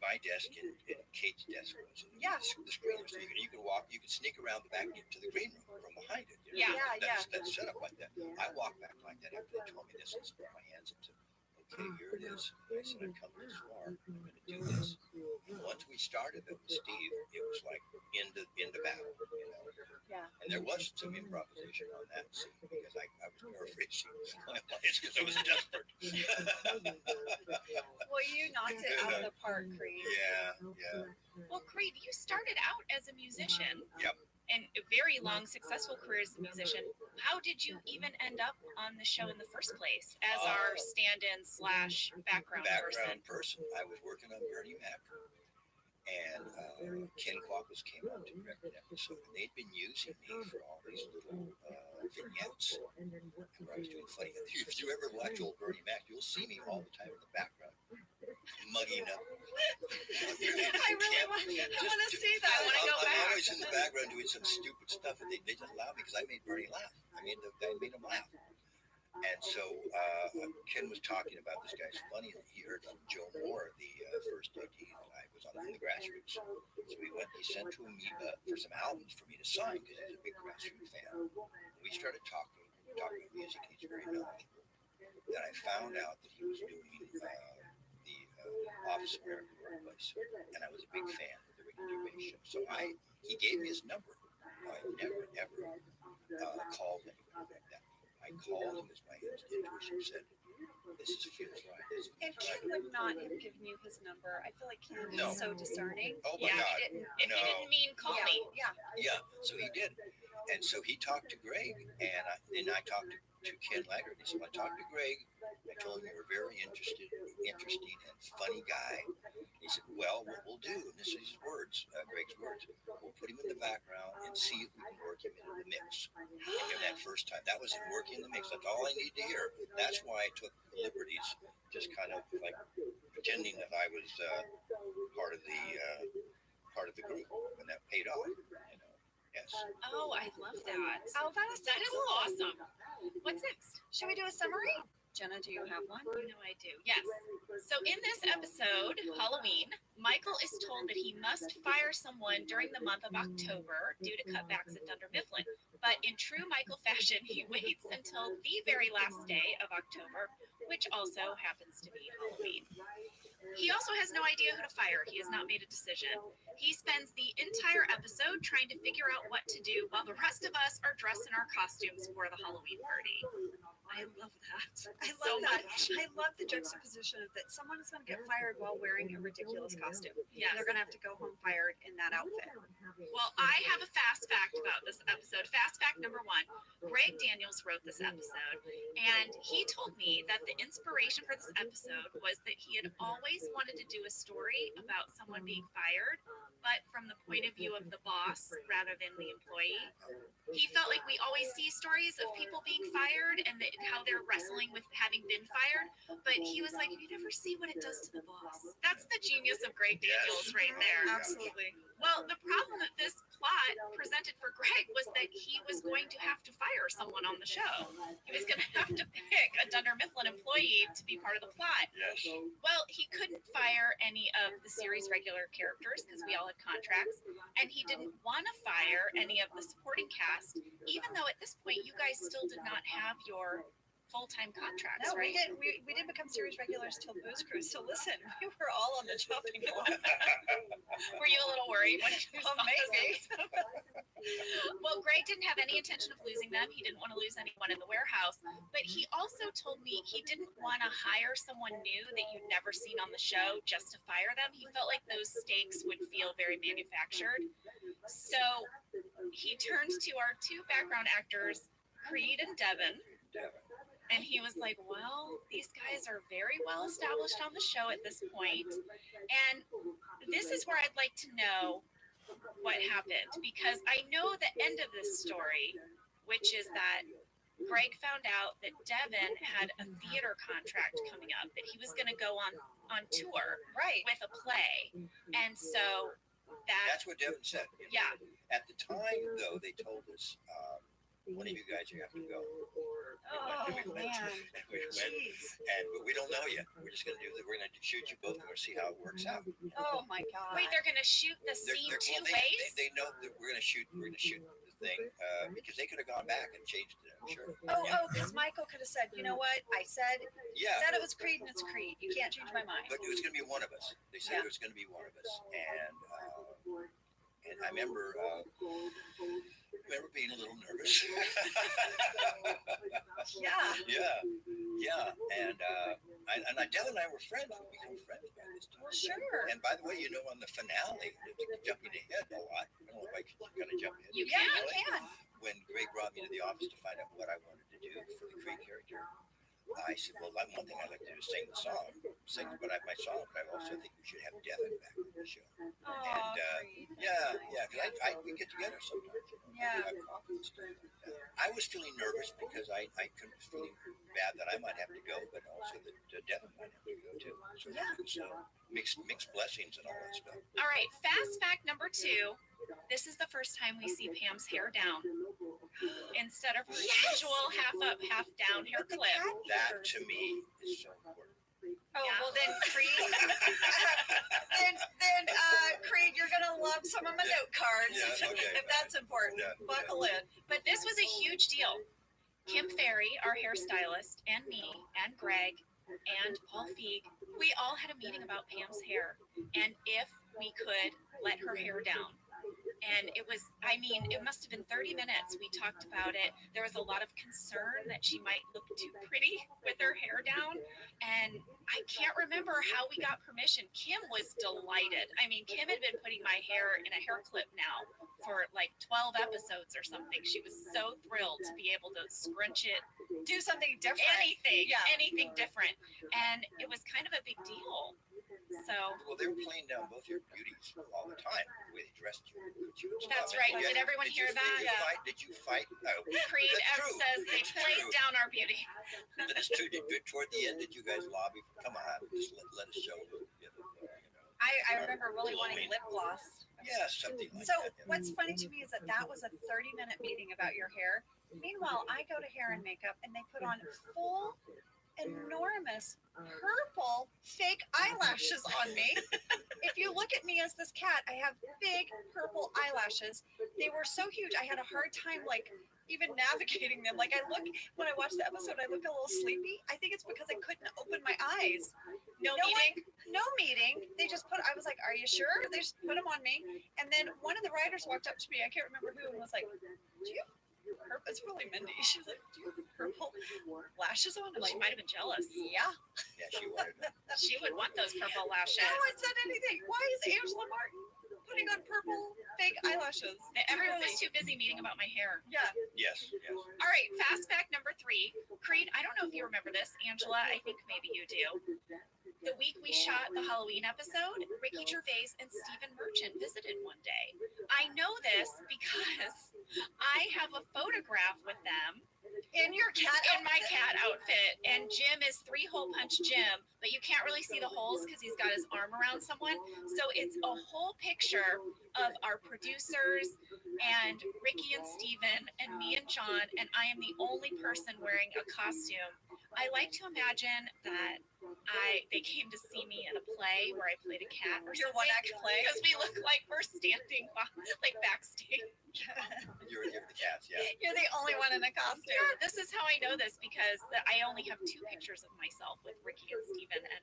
my desk and Kate's desk was? Yeah. The screen was, so you could sneak around the back into the green room from behind it. Yeah. That's set up like that. I walked back like that after they told me this, and put my hands up to, "Okay, here it is." I said, "I've come this far. I'm going to do this." And once we started it with Steve, it was like into battle, Yeah. And there was some improvisation on that scene because I was paraphrasing my lines because I was desperate. Well, you knocked it out of the park, Creed. Yeah. Well, Creed, you started out as a musician. Yep. And a very long, successful career as a musician. How did you even end up on the show in the first place as our stand-in / background person? person. I was working on Bernie Mac, and Ken Quappus came out to direct an episode, and they'd been using me for all these little vignettes where I was doing funny. If you ever watch old Bernie Mac, you'll see me all the time in the background, mugging up. I really want to see that. I wanna go I'm back. always in the background doing some stupid stuff, and they just allow me because I made Bernie laugh. I made him laugh. And so Ken was talking about this guy's funny, and he heard from Joe Moore, the first AD that I was on the grassroots. So he sent to me for some albums for me to sign because he's a big grassroots fan. We started talking music, and he's very knowledgeable. Then I found out that he was doing the Office of American Workplace, and I was a big fan of the Ricky Gervais show. So he gave me his number. I never, ever called anybody like that. I called him as my intuition said, this feels right. This And feels Kim right. would not have given you his number. I feel like Kim is No. so discerning. Oh my Yeah, God. He didn't. If No. he didn't mean call yeah, me. yeah. Yeah, so he did. And so he talked to Greg, and I talked to Ken Laggard. He said, I talked to Greg. I told him you were very interesting and funny guy. He said, well, what we'll do, and this is his words, Greg's words, we'll put him in the background and see if we can work him into the mix. And that first time, that was working in the mix. That's all I need to hear. That's why I took the liberties, just kind of like pretending that I was part of the group, and that paid off. Yes. Oh, I love that. Oh, that is That is cool. awesome. What's next? Should we do a summary? Jenna, do you have one? You know I do. Yes. So in this episode, Halloween, Michael is told that he must fire someone during the month of October due to cutbacks at Dunder Mifflin. But in true Michael fashion, he waits until the very last day of October, which also happens to be Halloween. He also has no idea who to fire. He has not made a decision. He spends the entire episode trying to figure out what to do while the rest of us are dressed in our costumes for the Halloween party. I love that. I so love that. much. I love the juxtaposition of that someone is going to get fired while wearing a ridiculous costume. Yes. They're going to have to go home fired in that outfit. Well, I have a fast fact about this episode. Fast fact number 1. Greg Daniels wrote this episode, and he told me that the inspiration for this episode was that he had always wanted to do a story about someone being fired, but from the point of view of the boss rather than the employee. He felt like we always see stories of people being fired and how they're wrestling with having been fired, but he was like, you never see what it does to the boss. That's the genius of Greg Daniels right there. Absolutely. Well, the problem that this plot presented for Greg was that he was going to have to fire someone on the show. He was going to have to pick a Dunder Mifflin employee to be part of the plot. Yes. Well, he couldn't fire any of the series regular characters because we all had contracts, and he didn't want to fire any of the supporting cast, even though at this point you guys still did not have your full-time contracts, No, right? we didn't become series regulars till Booze Cruise. So listen, we were all on the chopping block. Were you a little worried when you saw Maybe. this episode? Well, Greg didn't have any intention of losing them. He didn't want to lose anyone in the warehouse. But he also told me he didn't want to hire someone new that you'd never seen on the show just to fire them. He felt like those stakes would feel very manufactured. So he turned to our 2 background actors, Creed and Devin. And he was like, well, these guys are very well established on the show at this point. And this is where I'd like to know what happened, because I know the end of this story, which is that Greg found out that Devin had a theater contract coming up, that he was going to go on tour Right. with a play. And so That's what Devin said. yeah. At the time, though, they told us, one of you guys, you have to go. Oh, We went- man. we went, Jeez. but we don't know yet. We're just going to do that. We're going to shoot you both and we'll see how it works out. Oh, my God. Wait, they're going to shoot the They're- scene they're- two well, ways? They know that we're going to shoot the thing because they could have gone back and changed it. I'm sure. Oh, because Michael could have said, you know what? I said Yeah. it was Creed and it's Creed. You can't change my mind. But it was going to be one of us. They said it was going to be one of us, and I remember being a little nervous. yeah, and Devin and I were friends. We became friends by this time. Well, sure. And by the way, on the finale, jumping ahead a lot. I don't know if I can kind of jump ahead. You Yeah, can. you can. When Greg brought me to the office to find out what I wanted to do for the Creed character, I said, well, one thing I'd like to do is sing the song, my song, but I also think we should have Devin back on the show. Oh, And, Creed. because we get together sometimes. Yeah. Have coffee and stuff. I was feeling nervous because I couldn't feeling bad that I might have to go, but also that Devin might have to go too. So mixed blessings and all that stuff. All right, fast fact number 2. This is the first time we see Pam's hair down instead of her usual half up, half down hair With the clip. cat That ears. to me is so important. Oh, Yeah. well then, Creed. then Creed, you're gonna love some of my note cards Yeah, okay. if that's important. Yeah, Buckle in. But this was a huge deal. Kim Ferry, our hairstylist, and me, and Greg, and Paul Feig, we all had a meeting about Pam's hair and if we could let her hair down. And it was, I mean, it must have been 30 minutes. We talked about it. There was a lot of concern that she might look too pretty with her hair down. And I can't remember how we got permission. Kim was delighted. I mean, Kim had been putting my hair in a hair clip now for like 12 episodes or something. She was so thrilled to be able to scrunch it, Do something different. anything different. And it was kind of a big deal. So Well, they were playing down both your beauties all the time, the way they dressed you. that's right. Did everyone hear that? Did you fight? No. Creed That's M true. says they That's played true. down our beauty. That's true. Toward the end, did you guys lobby? Come on, just let us show you. I remember really wanting lip gloss. Yeah, something like So that. what's funny to me is that was a 30-minute meeting about your hair. Meanwhile, I go to hair and makeup and they put on full, enormous, purple fake eyelashes on me. If you look at me as this cat, I have big purple eyelashes. They were so huge. I had a hard time like even navigating them. Like when I watched the episode, I look a little sleepy. I think it's because I couldn't open my eyes. No No meeting. No meeting. They just I was like, are you sure? They just put them on me. And then one of the writers walked up to me. I can't remember who, and was like, do you have purple? It's really Mindy. She was like, do you have purple lashes on? I'm She like, might have been jealous. yeah. Yeah, she wanted to. She would want those purple lashes. No one said anything. Why is Angela Martin putting on purple fake eyelashes? Everyone was too busy meeting about my hair. Yeah. Yes, yes. All right, fast fact number 3. Creed, I don't know if you remember this. Angela, I think maybe you do. The week we shot the Halloween episode, Ricky Gervais and Stephen Merchant visited one day. I know this because I have a photograph with them In your cat. in my cat outfit, and Jim is 3-hole punch Jim, but you can't really see the holes because he's got his arm around someone. So it's a whole picture of our producers and Ricky and Steven and me and John, and I am the only person wearing a costume. I like to imagine that they came to see me in a play where I played a cat or Your something, one-act play. because we look like we're standing like backstage. You're the cats, yeah. You're the only one in a costume. Yeah, this is how I know this because I only have 2 pictures of myself with Ricky and Steven, and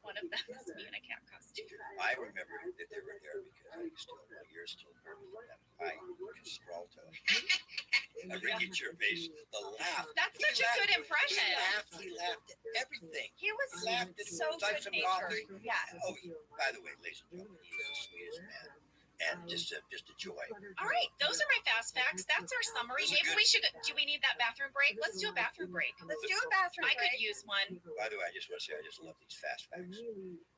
one of them is me in a cat costume. I remember that they were there because I used to, my ears still hurt me. And I could sprawl to Ricky Gervais, the laugh. That's such a good impression. He laughed at everything. He was Laughed at so like good some natured. coffee. Yeah. Oh, by the way, ladies and gentlemen, he is the sweetest man. And just a joy. All right, those are my fast facts. That's our summary. Those are Maybe good. we should. Do we need that bathroom break? Let's do a bathroom break. Let's do a bathroom I could break. use one. By the way, I just want to say I just love these fast facts.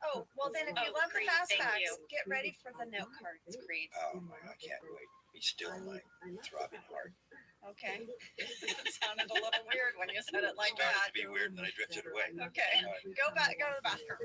Oh, well then if you Oh, love the Creed, fast thank facts, you. get ready for the note cards, Creed. Oh my, I can't wait. Be still my throbbing heart. Okay. It sounded a little weird when you said it like Started that. to be weird, and then I drifted away. Okay. All right. Go to the bathroom.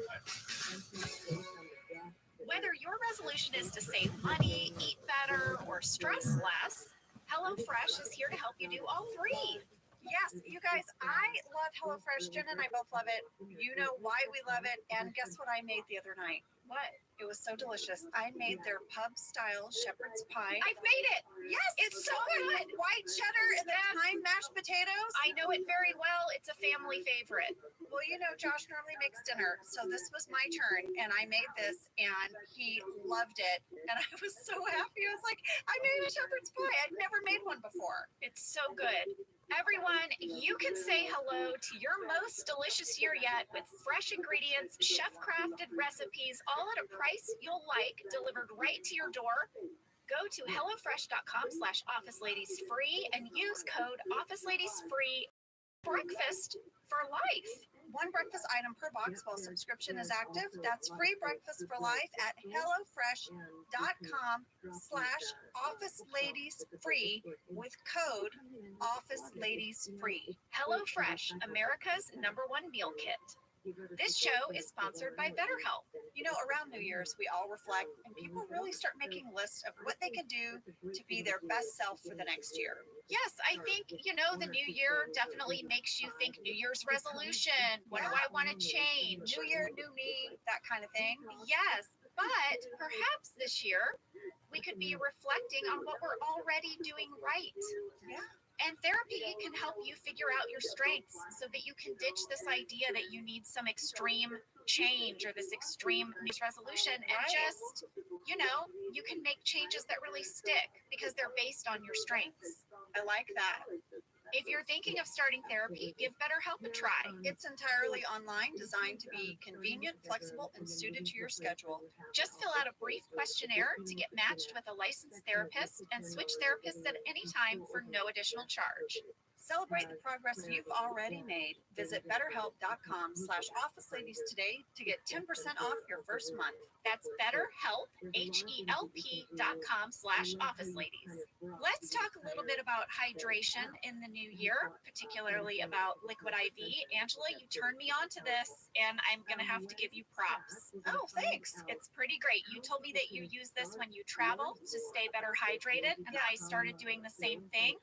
Whether your resolution is to save money, eat better, or stress less, HelloFresh is here to help you do all 3. Yes, you guys, I love HelloFresh. Jen and I both love it. You know why we love it. And guess what I made the other night? What? It was so delicious. I made their pub-style shepherd's pie. I've made it. Yes, it's so good. White cheddar and the Yes. thyme mashed potatoes. I know it very well. It's a family favorite. Well, you know, Josh normally makes dinner, so this was my turn, and I made this, and he loved it, and I was so happy. I was like, I made a shepherd's pie. I'd never made one before. It's so good. Everyone, you can say hello to your most delicious year yet with fresh ingredients, chef-crafted recipes, all at a price you'll like, delivered right to your door. Go to hellofresh.com/officeladiesfree and use code officeladiesfree breakfast for life. One breakfast item per box while subscription is active. That's free breakfast for life at hellofresh.com/officeladiesfree with code officeladiesfree. HelloFresh, America's #1 meal kit. This show is sponsored by BetterHelp. You know, around New Year's, we all reflect and people really start making lists of what they can do to be their best self for the next year. Yes, I think, the new year definitely makes you think New Year's resolution. What do I want to change? New year, new me, that kind of thing. Yes, but perhaps this year we could be reflecting on what we're already doing right. Yeah. And therapy can help you figure out your strengths so that you can ditch this idea that you need some extreme change or this extreme New Year's resolution and Right. just, you can make changes that really stick because they're based on your strengths. I like that. If you're thinking of starting therapy, give BetterHelp a try. It's entirely online, designed to be convenient, flexible, and suited to your schedule. Just fill out a brief questionnaire to get matched with a licensed therapist and switch therapists at any time for no additional charge. Celebrate the progress you've already made. Visit betterhelp.com/officeladies today to get 10% off your first month. That's BetterHelp, HELP.com/officeladies. Let's talk a little bit about hydration in the new year, particularly about Liquid IV. Angela, you turned me on to this, and I'm going to have to give you props. Oh, thanks. It's pretty great. You told me that you use this when you travel to stay better hydrated, and I started doing the same thing.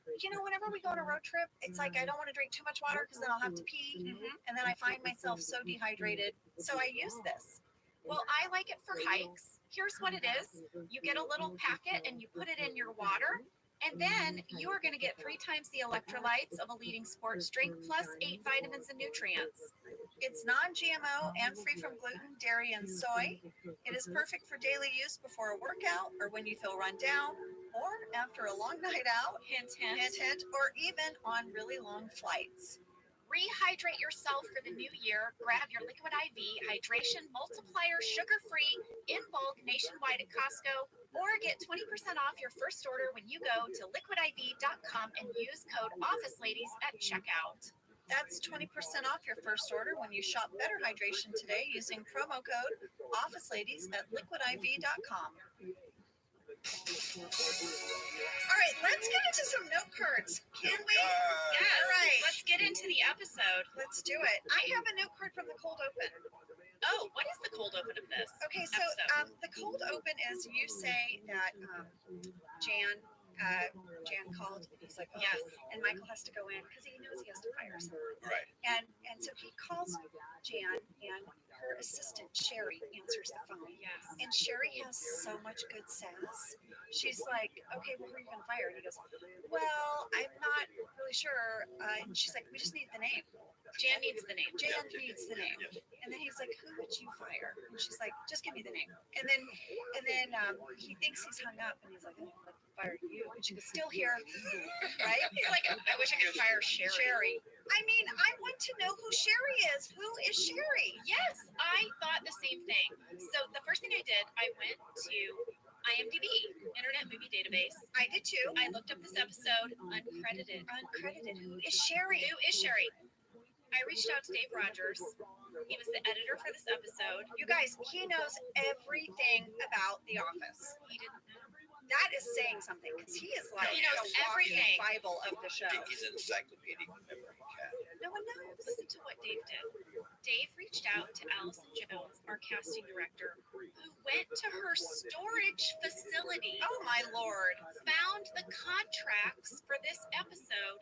Whenever we go on a road trip, it's like I don't want to drink too much water because then I'll have to pee. And then I find myself so dehydrated. So I use this. Well, I like it for hikes. Here's what it is. You get a little packet and you put it in your water, and then you are going to get 3 times the electrolytes of a leading sports drink plus 8 vitamins and nutrients. It's non-GMO and free from gluten, dairy, and soy. It is perfect for daily use before a workout or when you feel run down or after a long night out, Hint, hint. hint, hint, or even on really long flights. Rehydrate yourself for the new year. Grab your Liquid IV Hydration Multiplier sugar-free in bulk nationwide at Costco, or get 20% off your first order when you go to liquidiv.com and use code OfficeLadies at checkout. That's 20% off your first order when you shop Better Hydration today using promo code OfficeLadies at liquidiv.com. All right, let's get into some note cards. Can we? Yes. All right. Let's get into the episode. Let's do it. I have a note card from the cold open. Oh, what is the cold open of this? Okay, so the cold open is you say that Jan called and he's like, oh, Yes. and Michael has to go in because he knows he has to fire someone. Right. And so he calls Jan, and her assistant Sherry answers the phone. Yes. And Sherry has so much good sass. She's like, okay, well, who are you going to fire? And he goes, well, I'm not really sure. And she's like, we just need the name. Jan needs the name. Jan needs the name. And then he's like, who would you fire? And she's like, just give me the name. And then he thinks he's hung up, and he's like, I'd like to fire you. And she goes, still here, right? He's like, I wish I could fire Sherry. Sherry. I mean, I want to know who Sherry is. Who is Sherry? Yes, I thought the same thing. So the first thing I did, I went to IMDb, Internet Movie Database. I did too. I looked up this episode, uncredited. Uncredited. Who is Sherry? Who is Sherry? I reached out to Dave Rogers. He was the editor for this episode. You guys, he knows everything about The Office. He didn't know. That is saying something because he is like He knows the walking everything. Bible of the show. He's an encyclopedic memory cat. No one knows. Listen to what Dave did. Dave reached out to Allison Jones, our casting director, who went to her storage facility, Oh my lord. found the contracts for this episode,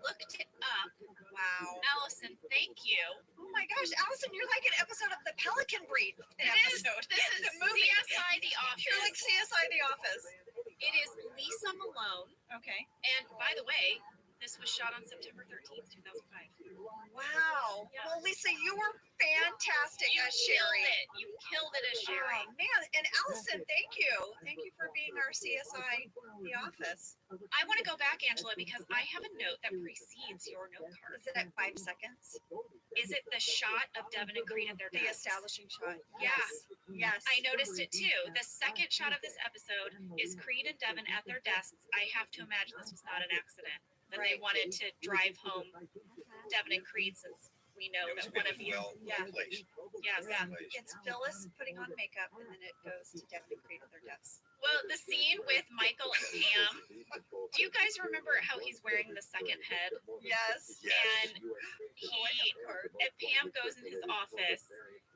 looked it up. Wow. Allison, thank you. Oh my gosh, Allison, you're like an episode of The Pelican Brief. It is. Episode. This is The movie. CSI The Office. You're like CSI The Office. It is Lisa Malone. Okay. And by the way, this was shot on September 13th, 2005. Wow. Yeah. Well, Lisa, you were fantastic You as killed Sherry. it. You killed it as Sherry. Oh, man. And Allison, thank you. Thank you for being our CSI The Office. I want to go back, Angela, because I have a note that precedes your note card. Is it at 5 seconds? Is it the shot of Devin and Creed at their The desks? establishing shot. Yeah. Yes. I noticed it too. The second shot of this episode is Creed and Devin at their desks. I have to imagine this was not an accident. That they Right. wanted to drive home Devin and Creed, since we know It was that one of you. well Yeah. placed. Yes. Yeah. Well placed. It's Phyllis putting on makeup, and then it goes to Devin and Creed at their desks. Well, the scene with Michael and Pam. Do you guys remember how he's wearing the second head? Yes. Yes. And Pam goes in his office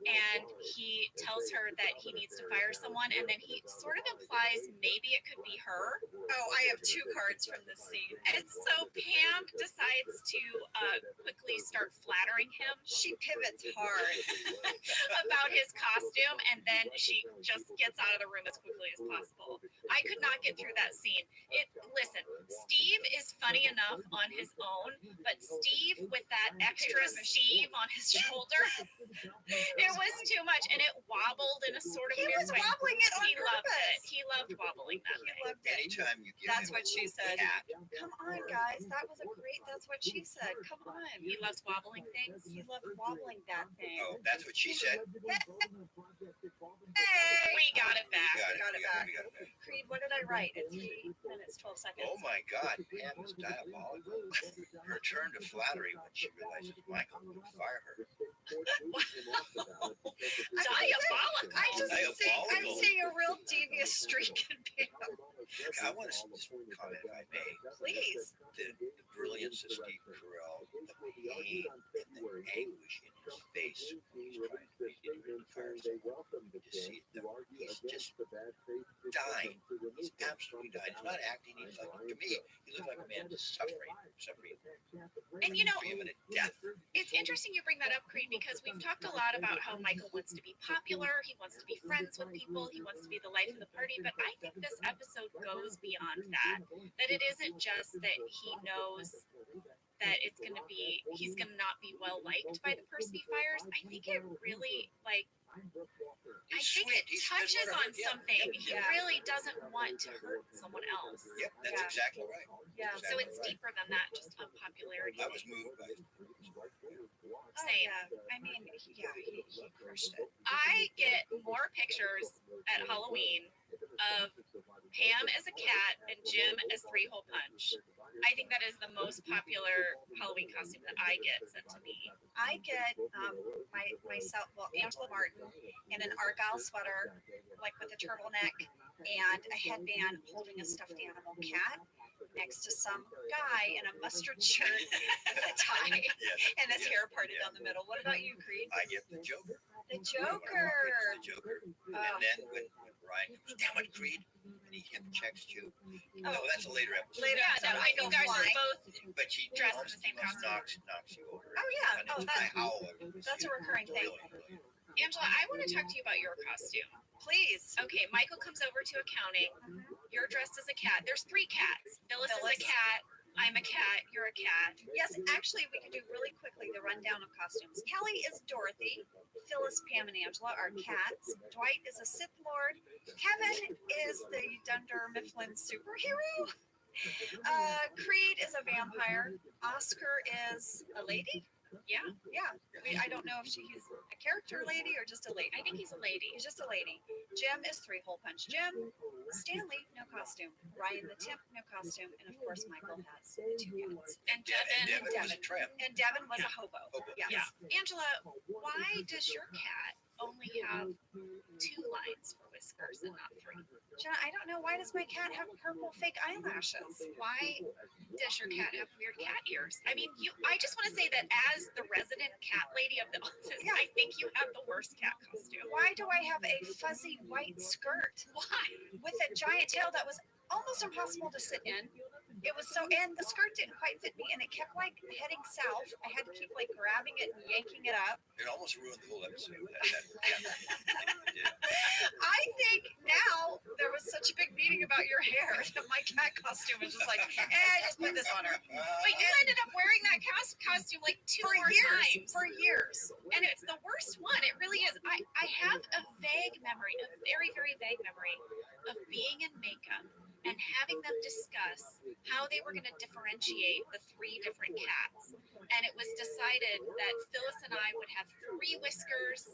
and he tells her that he needs to fire someone, and then he sort of implies maybe it could be her. Oh, I have 2 cards from this scene. And so Pam decides to quickly start flattering him She pivots hard. about his costume, and then she just gets out of the room as quickly as possible. I could not get through that scene. Listen, Steve is funny enough on his own, but Steve with that extra Steve on his shoulder, it was too much, and it wobbled in a sort of He weird was way. wobbling it on He loved it. purpose. He loved wobbling that He thing. loved it. Anytime you give That's him what she a said. cat, Come on, guys. That was a great. That's what she said. Come on. He loves wobbling things. He loved wobbling that thing. oh, that's what she said. Hey. We got it back. We got it back. Creed, what did I write? At 3 minutes, 12 seconds. Oh my God, Pam was diabolical. Her turn to flattery when she realizes Michael would fire her. Diabolical. I just see. I'm Diabolical. seeing a real devious streak in Pam. I want to just comment, if I may, Please. the brilliance of Steve Carell, the pain and the anguish in his face when he's trying to fire someone. You just see it. He's just dying. He's absolutely dying. He's not acting. He's like, to me, he looks like a man just suffering. And you know, Preeminent death. it's interesting you bring that up, Creed, because we've talked a lot about how Michael wants to be popular, he wants to be friends with people, he wants to be the life of the party, but I think this episode goes beyond that. That it isn't just that he knows that it's going to be, he's going to not be well liked by the person he fires. I think it really, like, I He's think sweet. it He touches doesn't on wanna hurt- yeah, something. He yeah. really doesn't want to hurt someone else. Yep, that's Yeah. exactly right. Yeah. So Exactly it's right. deeper than that, just unpopularity. I was moved by it. Oh, Same. yeah. I mean, yeah, he crushed it. I get more pictures at Halloween of Pam as a cat and Jim as 3-hole punch. I think that is the most popular Halloween costume that I get sent to me. I get myself, well, Angela Martin in an Argyle sweater, like with a turtleneck and a headband holding a stuffed animal cat next to some guy in a mustard shirt with a tie Yes. and his yes, hair parted yeah. down the middle. What about you, Creed? I get the Joker. The Joker. The Joker. Oh. And then when Ryan goes, damn it, Creed, and he hip checks you. Oh. No, that's a later episode. Later Yeah, no, episode, I you go guys are flying. both But she dressed in almost, the same almost costume. knocks you over. Oh, yeah. And Oh, it's that- I howl. that's a recurring thing. Really, really. Angela, I want to talk to you about your costume. Please. Okay, Michael comes over to accounting. You're dressed as a cat. There's 3 cats. Phyllis is Phyllis. a cat. I'm a cat. You're a cat. Yes, actually, we can do really quickly the rundown of costumes. Kelly is Dorothy. Phyllis, Pam, and Angela are cats. Dwight is a Sith Lord. Kevin is the Dunder Mifflin superhero. Creed is a vampire. Oscar is a lady. Yeah, Yeah, I don't know if she's a character lady or just a lady. I think he's a lady. He's just a lady. Jim is 3-hole punch. Jim. Stanley, no costume. Ryan the Temp, no costume. And of course, Michael has the 2 cats. And Yeah, and Devin. Devin was a tramp. And Devin was a hobo. Hobo. Yes. Yeah. Angela, why does your cat only have 2 lines for whiskers and not 3? Jenna, I don't know. Why does my cat have purple fake eyelashes? Why does your cat have weird cat ears? I mean, I just want to say that as the resident cat lady of the office, Yeah. I think you have the worst cat costume. Why do I have a fuzzy white skirt Why? with a giant tail that was almost impossible to sit in? It was so, and the skirt didn't quite fit me, and it kept like heading south. I had to keep like grabbing it and yanking it up. It almost ruined the whole episode. Yeah. I think now there was such a big meeting about your hair that my cat costume is just like, just put this on her. But you ended up wearing that costume like 2 For more years, times. for years. And it's the worst one. It really is. I have a vague memory, a very, very vague memory of being in makeup and having them discuss how they were going to differentiate the 3 different cats. And it was decided that Phyllis and I would have 3 whiskers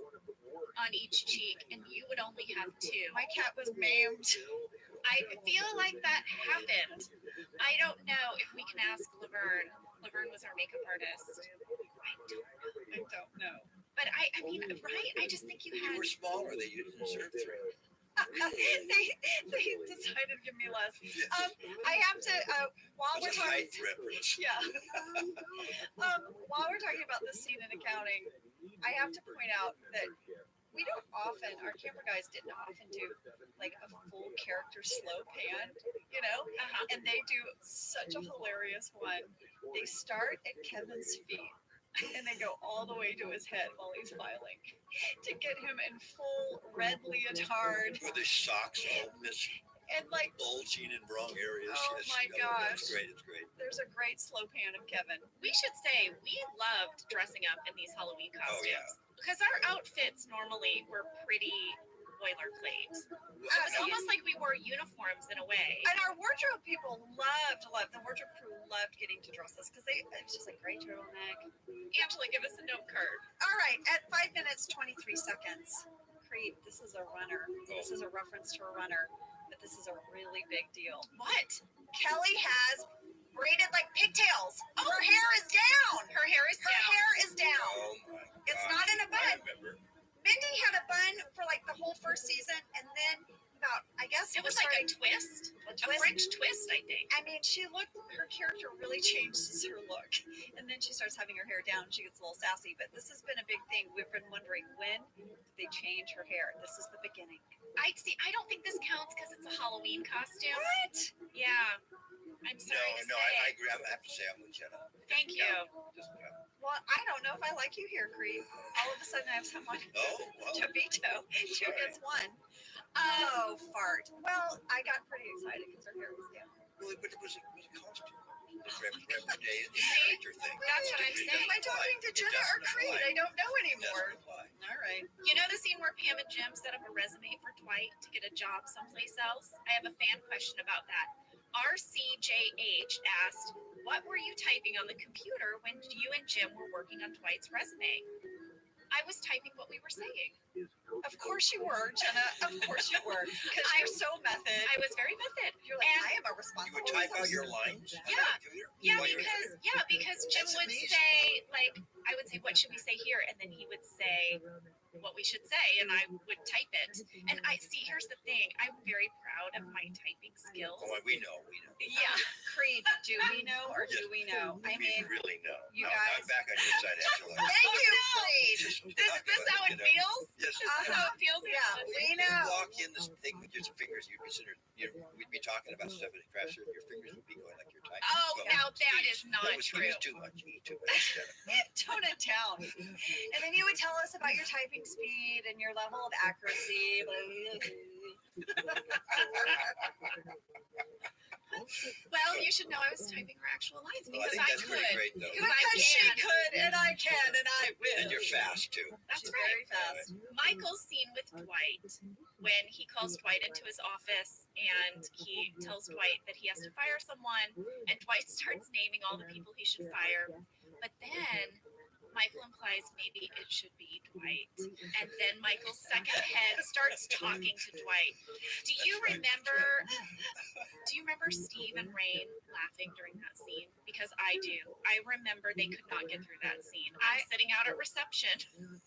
on each cheek, and you would only have 2. My cat was maimed. I feel like that happened. I don't know if we can ask Laverne. Laverne was our makeup artist. I don't know. But I mean, right? I just think you You had. were smaller. They didn't deserve 3. they decided to give me less. I have to while It we're was a talking. height reference. Yeah. While we're talking about this scene in accounting, I have to point out that we don't often, our camera guys didn't often do like a full character slow pan, you know? And they do such a hilarious one. They start at Kevin's feet and they go all the way to his head while he's filing to get him in full red leotard With his socks all and like, bulging in wrong areas. Oh Yes, my no, gosh. It's great. It's great. there's a great slow pan of Kevin. We should say we loved dressing up in these Halloween Oh, costumes yeah. because our outfits normally were pretty boilerplate. It was almost like we wore uniforms in a way. And our wardrobe people loved, the wardrobe crew loved getting to dress us because it was just like great turtleneck. Angela, give us a note card. All right, at 5 minutes, 23 seconds. Creed, this is a runner. This is a reference to a runner, but this is a really big deal. What? Kelly has braided like pigtails. Her hair is down. Her hair is Her down. hair is down. Oh, my It's God. not in a I bun. remember. Mindy had a bun for like the whole first season, and then about, I guess It was like a twist, a French twist, I think. I mean, her character really changes her look. And then she starts having her hair down. She gets a little sassy. But this has been a big thing. We've been wondering, when did they change her hair? This is the beginning. I don't think this counts because it's a Halloween costume. What? Yeah. I'm sorry to No, say. I agree. I have to say I'm with Jenna. Thank you. Doesn't count. Well, I don't know if I like you here, Creed. All of a sudden, I have someone Oh, well. to veto. Two Sorry. against one. Oh, fart. Well, I got pretty excited because her hair was down. Well, but it was a costume. The Rabbi Day and the See? character thing. That's what I'm It saying. Am I talking to It Jenna or doesn't Creed? apply. I don't know It anymore. doesn't apply. All right. You know the scene where Pam and Jim set up a resume for Dwight to get a job someplace else? I have a fan question about that. RCJH asked, what were you typing on the computer when you and Jim were working on Dwight's resume? I was typing what we were saying. Of course you were, Jenna. Of course you were. Because you're so method. I was very method. You're like, And- I am a You responsible would type out person. your lines on Yeah. the computer? Yeah, while you were because Jim That's would amazing. say, like, I would say, what should we say here? And then he would say what we should say, and I would type it. And I see, here's the thing, I'm very proud of my typing skills. Oh, we know. Yeah. Creed, do we know or do we know? I We mean, really know. you No, guys- I'm back on your side, Angela. thank you, Creed. Just This talk this about how it you know. feels? Yes. This is how it feels? Yeah, we You'd know. walk in this thing with your fingers, you'd be sitting, we'd be talking about stuff in the craft and your fingers would be going like you're typing. Oh, Well, now that is not He true. was too much. He was too much. Jenna. Tone it down. And then you would tell us about your typing speed and your level of accuracy. Well, you should know I was typing her actual lines Well, I because think I that's pretty could. great, though. Because I Because she can. could, and I can, and I will. And you're fast, too. That's She's right. very fast. Michael's scene with Dwight, when he calls Dwight into his office and he tells Dwight that he has to fire someone, and Dwight starts naming all the people he should fire. But then Michael implies maybe it should be Dwight. And then Michael's second head starts talking to Dwight. Do you remember Steve and Rain laughing during that scene? Because I do. I remember they could not get through that scene. I'm sitting out at reception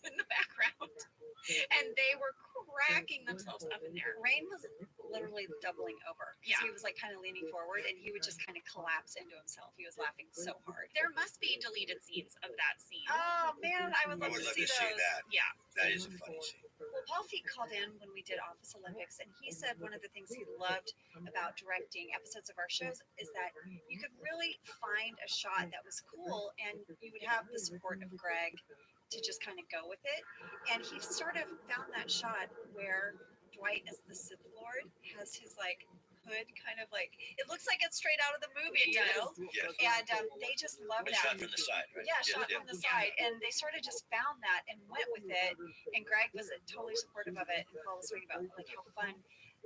in the background, and they were cracking themselves up in there. Rain was literally doubling over. Yeah. He was like kind of leaning forward and he would just kind of collapse into himself. He was laughing so hard. There must be deleted scenes of that scene. Oh man, I would I love would to love see to see those. that. Yeah. That is a funny scene. Well, Paul Feig called in when we did Office Olympics, and he said one of the things he loved about directing episodes of our shows is that you could really find a shot that was cool, and you would have the support of Greg to just kind of go with it. And he sort of found that shot where Dwight, as the Sith Lord, has his like hood kind of like, it looks like it's straight out of the movie, you know? Yes. And they just love But that. shot from the side, right? Yeah, shot from the side. And they sort of just found that and went with it. And Greg was totally supportive of it. And Paul was talking about like how fun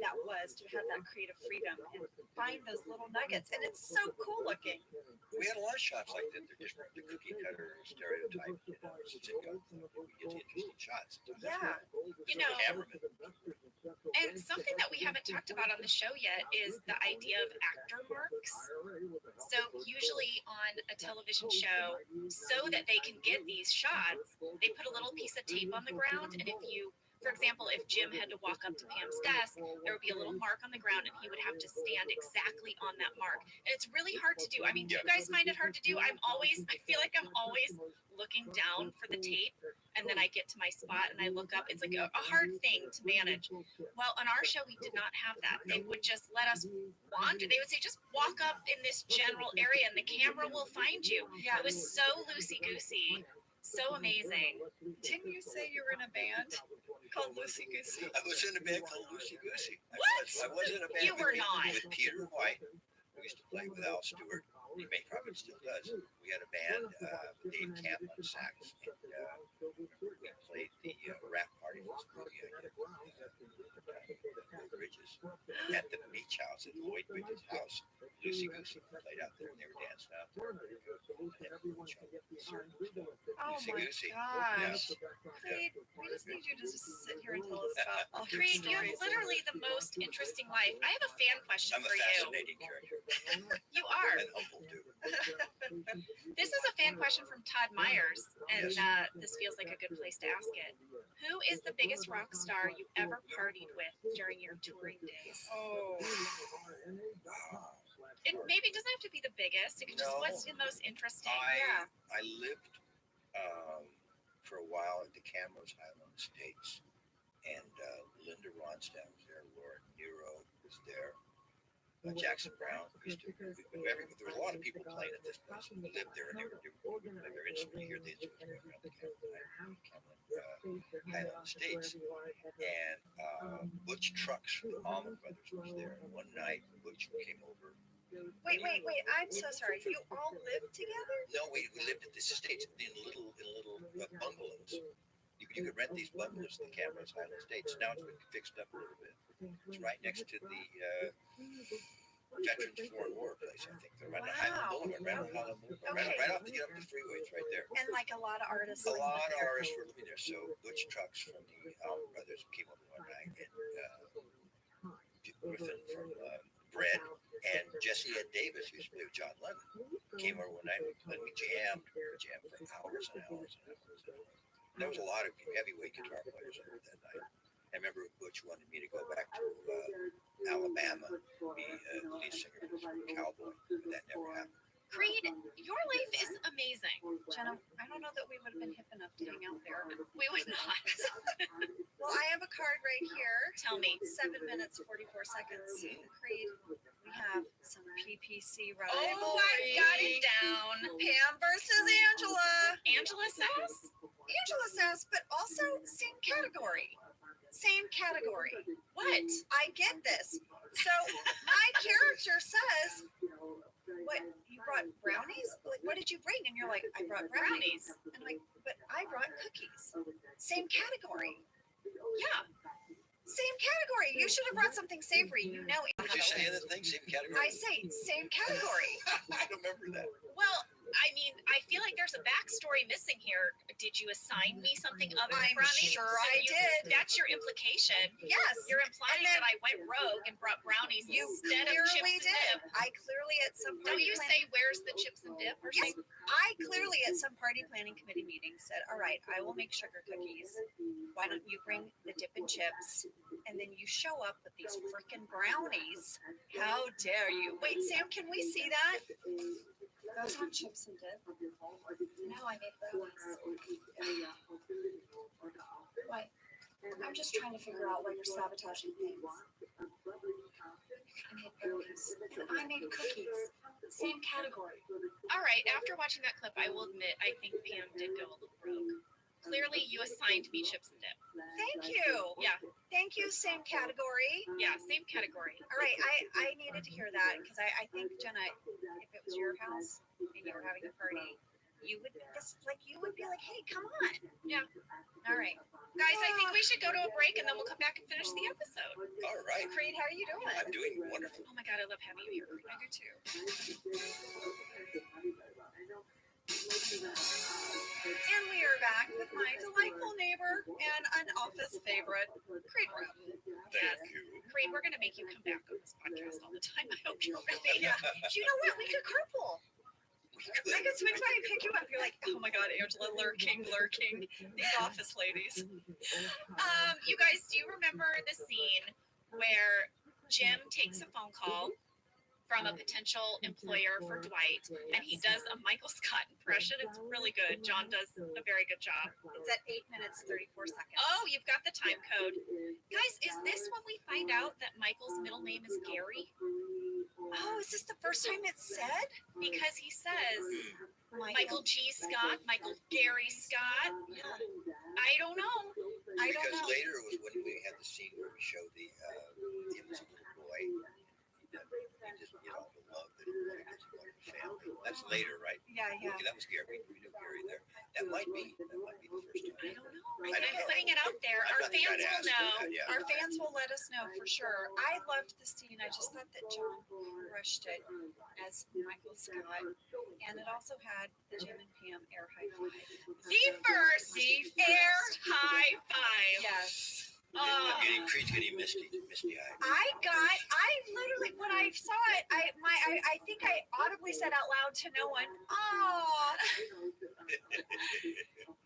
that was to have that creative freedom and find those little nuggets. And it's so cool looking. We had a lot of shots like that. They're just the cookie cutter stereotype, you know, sitcom. We get the interesting shots. Yeah. You know, Cameraman. and something that we haven't talked about on the show yet is the idea of actor marks. So usually on a television show, so that they can get these shots, they put a little piece of tape on the ground, and if you for example, if Jim had to walk up to Pam's desk, there would be a little mark on the ground and he would have to stand exactly on that mark. And it's really hard to do. I mean, do you guys find it hard to do? I feel like I'm always looking down for the tape, and then I get to my spot and I look up. It's like a hard thing to manage. Well, on our show, we did not have that. They would just let us wander. They would say, just walk up in this general area and the camera will find you. Yeah. It was so loosey-goosey. So amazing. Didn't you say you were in a band called Loosey Goosey? I was in a band called Loosey Goosey. What? I was in a band You were not. with Peter White. We used to play with Al Stewart. He probably still does. We had a band with Dave Camp on sax, and we played the rap party was Bridges at the beach house at Lloyd Bridges' house. Loosey Goosey played out there, and they were dancing out there. Oh Loosey my Goosey. gosh. Creed, we just need you to just sit here and tell us about all your Creed, you have stories. literally the most interesting life. I have a fan question I'm a for you. fascinating character. You are. And humble too. This is a fan question from Todd Myers, and this feels like a good place to ask it. Who is the biggest rock star you ever partied with during your touring days? Oh. It maybe doesn't have to be the biggest. It could just No. what's the most interesting. I lived for a while at the Camrose Highland Estates, and Linda Ronstadt was there. Laura Nero was there. Jackson Brown used to. There was a lot of people playing at this place. We lived there, and they were playing their instrument here. The instruments around the Highland Estates, and Butch Trucks from the Allman Brothers was there. And one night, Butch came over. Wait. I'm so sorry. You all lived together? No, we lived at this estate in little bungalows. You could rent these bungalows in the Camrose Highland Estates. Now it's been fixed up a little bit. It's right next to the Veterans Foreign War place, I think. They're right on Highland Boulevard, right on Highland Boulevard, right off to get up the freeway. It's right there. And like a lot of artists. A live lot of there. artists were living there. So Butch Trucks from the Allman Brothers came over one night, and Griffin from Bread, and Jesse Ed Davis, who used to play with John Lennon, came over one night and we jammed for hours and hours and hours. There was a lot of heavyweight guitar players over that night. I remember Butch wanted me to go back to Alabama, be a lead singer for Cowboy, but that never happened. Creed, your life is amazing. Jenna, I don't know that we would have been hip enough to hang out there. We would not. Well, I have a card right here. Tell me. 7 minutes, 44 seconds. Creed, we have some PPC rivalry. Oh, I got it down. Pam versus Angela. Angela says? Angela says, but also same category. Same category. What? I get this. So my character says, what, you brought brownies? Like, what did you bring? And you're like, I brought brownies. And I'm like, but I brought cookies. Same category. Yeah. Same category. You should have brought something savory. You know. Would you say other things? Same category? I say same category. I don't remember that. Well, I mean, I feel like there's a backstory missing here. Did you assign me something other than I'm brownies? sure I did. That's your implication. Yes. You're implying And then- that I went rogue and brought brownies You instead of chips clearly and did. dip. I clearly at some Don't party you say, where's the chips and dip? Or Yes. something? I clearly at some party planning committee meeting said, all right, I will make sugar cookies. Why don't you bring the dip and chips? And then you show up with these freaking brownies. How dare you? Wait, Sam, can we see that? Those aren't chips and dip. No, I made brownies. Why? I'm just trying to figure out why you're sabotaging things. I made brownies. I made cookies. Same category. All right. After watching that clip, I will admit I think Pam did go a little rogue. Clearly, you assigned me chips and dip. Thank you. Yeah. Thank you, same category. Yeah. Same category. All right, I needed to hear that because I think, Jenna, if it was your house and you were having a party, you would be like, hey, come on. Yeah. All right. Guys, I think we should go to a break and then we'll come back and finish the episode. All right. Creed, how are you doing? I'm doing wonderful. Oh my God, I love having you here. I do too. And we are back with my delightful neighbor and an office favorite, Creed Rabbi. Thank you. Creed, we're going to make you come back on this podcast all the time. I hope you're ready. Yeah. You know what? We could carpool. be good. I could swing by and pick you up. You're like, oh my God, Angela, lurking. These office ladies. You guys, do you remember the scene where Jim takes a phone call from a potential employer for Dwight, and he does a Michael Scott impression? It's really good. John does a very good job. It's at 8 minutes, 34 seconds. Oh, you've got the time code. Guys, is this when we find out that Michael's middle name is Gary? Oh, is this the first time it's said? Because he says Michael G. Scott, Michael Gary Scott. Yeah. I don't know. Because later it was when we had the scene where we showed him as a little boy. He just, the love that he wanted as a part of the family. That's later, right? Yeah. Okay, that was Gary. We knew Gary there. That might be the first time. I don't know. I don't I'm know. putting it out there. I'm Our not the guy fans to will ask know. that, yeah. Our fans will let us know for sure. I loved the scene. I just thought that John rushed it as Michael Scott. And it also had the Jim and Pam air high five. The first air high five. Yes. Oh, Creed's getting misty-eyed. I literally, when I saw it, I think I audibly said out loud to no one, oh.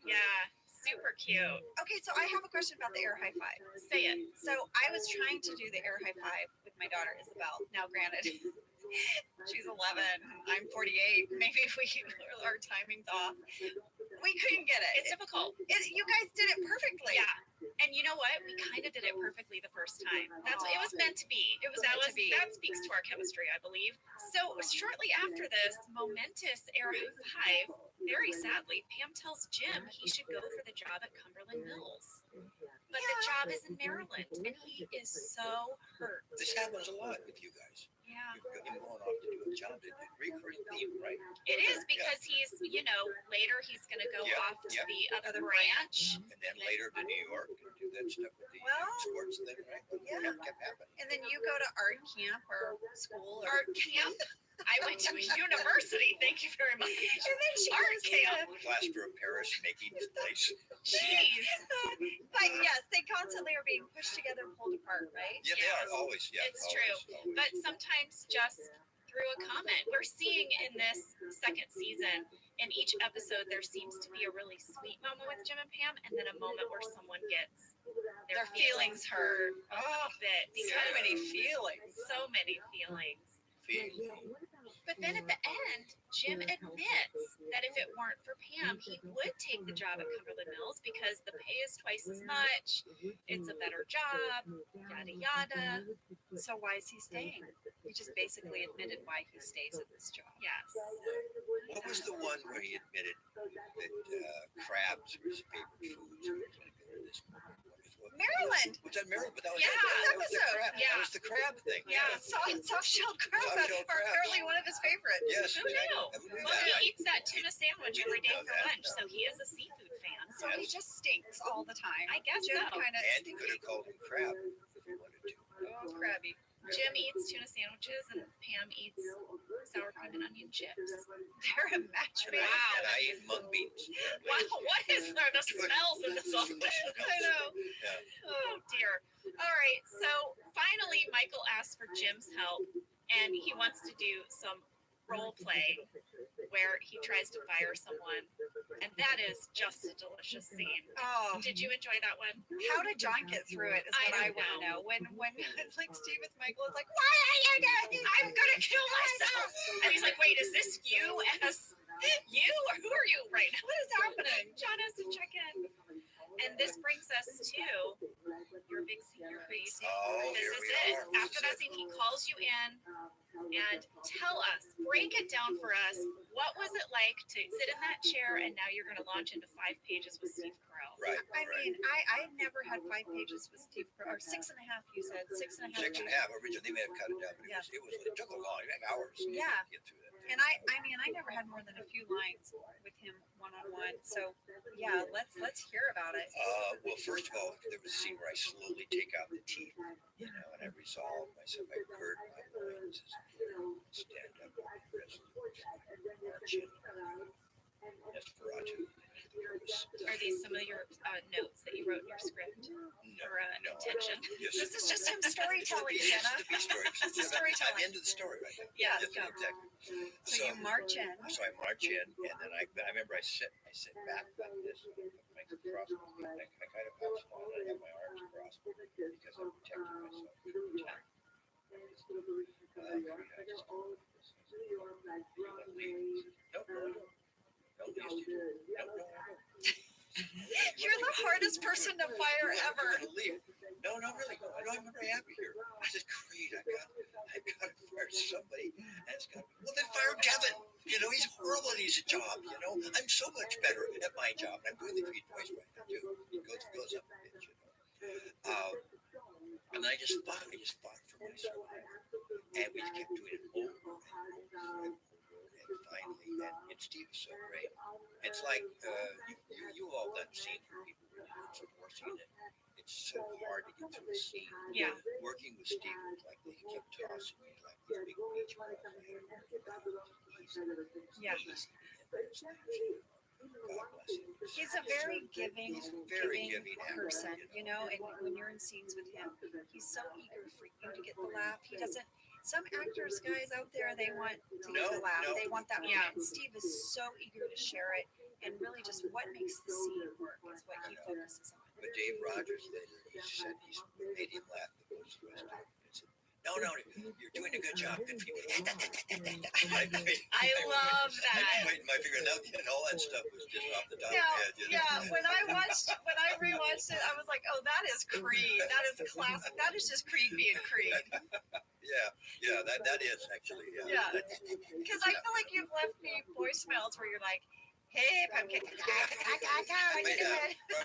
yeah, super cute. Okay, so I have a question about the air high five. Say it. So I was trying to do the air high five with my daughter Isabel. Now, granted, she's 11, I'm 48. Maybe our timing's off. We couldn't get it. It's difficult. You guys did it perfectly. Yeah. And you know what? We kind of did it perfectly the first time. It was meant to be. That speaks to our chemistry, I believe. So shortly after this momentous air high five, very sadly, Pam tells Jim he should go for the job at Cumberland Mills. But the job is in Maryland, and he is so hurt. This happens a lot with you guys. Yeah. You're going off to do a job. It's a recurring theme, right? It is because he's, later he's going to go off to the other branch. And then later to New York and do that stuff with the sports thing, right? Yeah. Kept happening. And then you go to art camp or school or Art camp. I went to a university. Thank you very much. And then she Art goes to camp. Plaster of Paris making this place. Jeez. But yes, they constantly are being pushed together and pulled apart, right? Yeah, they are always. Yeah, It's always, true. always. But sometimes just through a comment. We're seeing in this second season, in each episode, there seems to be a really sweet moment with Jim and Pam, and then a moment where someone gets Their feelings hurt. a little bit. So Because many feelings. So many feelings. Feeling. But then at the end, Jim admits that if it weren't for Pam, he would take the job at Cumberland Mills because the pay is twice as much. It's a better job, yada yada. So why is he staying? He just basically admitted why he stays at this job. Yes. What was the one where he admitted that crabs were his favorite foods? He was going to go to this. Maryland. Was that Maryland? But that was Yeah. that was the Episode. crab. Yeah. That was the crab thing. Yeah. Soft-shelled crab Soft-shelled are crabs. apparently one of his favorites. Yes. Who knew? Who knew Well, that? he eats that tuna sandwich every day Didn't know for that. lunch, so he is a seafood fan. So he just stinks all the time. I guess Jim so. kind of And he could have called him crab if he wanted to. Oh, crabby. Jim eats tuna sandwiches and Pam eats sour cream and onion chips. They're a match And made. Wow. And I eat mung beans. Wow, what is there? The smells in this office. I know. Yeah. Oh dear. All right. So finally, Michael asks for Jim's help, and he wants to do some role play where he tries to fire someone, and that is just a delicious scene. Oh, Did you enjoy that one? how did John get through it? Is I what I don't want to know. know. When it's like Stevens Michael is like, why are you doing? I'm gonna kill myself. And he's like, wait, is this you as you, or who are you right now? What is happening? John has to check in. And this brings us to your big senior priest. Oh, This here is we it. are. After that scene, he calls you in and tell us, break it down for us. What was it like to sit in that chair and now you're going to launch into 5 pages with Steve Carell? Right. I right. mean, I've never had 5 pages with Steve, or 6.5. You said 6.5. 6.5 originally. They may have cut it down, but it took a long, like hours. Yeah. To get through that. And I mean, I never had more than a few lines with him one-on-one. So yeah, let's hear about it. Well, first of all, there was a scene where I slowly take out the teeth, and I resolve myself. I heard my lines as stand up, resolute, march in, Desperado. Are these some of your notes that you wrote in your script? No, for attention. Yes. This is just him storytelling, It's Jenna. the story. It's a storytelling. I'm into the story right now. Yeah. Yes, Yeah. exactly. So you march in. So I march in, and then I remember I sit back like this, my cross, I kind of have small, and I have my arms crossed because I'm protecting myself. Yeah. You're the hardest person to fire ever. No, really. No, I'm very happy here. I said, great, I got to fire somebody. And it's got, well, then fire Kevin. You know, he's horrible at his job. You know, I'm so much better at my job. I'm doing the Creed voice right now too. It goes up a bit, you know. And I just fought for myself. And we kept doing it over and over and finally, and Steve is so great. It's like you all done scenes for people who've before seen it. It's so hard to get through a scene. Yeah. Working with Steve was like they kept tossing me like these big beach balls. Yeah. God bless him. He's a very giving, He's a very giving person, actor, you know, and when you're in scenes with him, he's so eager for you to get the laugh. He doesn't, some actors, guys out there, they want to get the laugh. They want that Yeah. moment. Steve is so eager to share it and really just what makes the scene work is what he focuses on. But Dave Rogers later, he said he's made him laugh the most of us. No, you're doing a good job. Good for you. I love I'm that. waiting my finger out, and all that stuff was just off the top Yeah, of my head. You know? yeah. When I rewatched it, I was like, oh, that is Creed. That is classic. That is just Creed being Creed. Yeah, that is actually. Yeah. Because I feel like you've left me voicemails where you're like, hey, pumpkin. I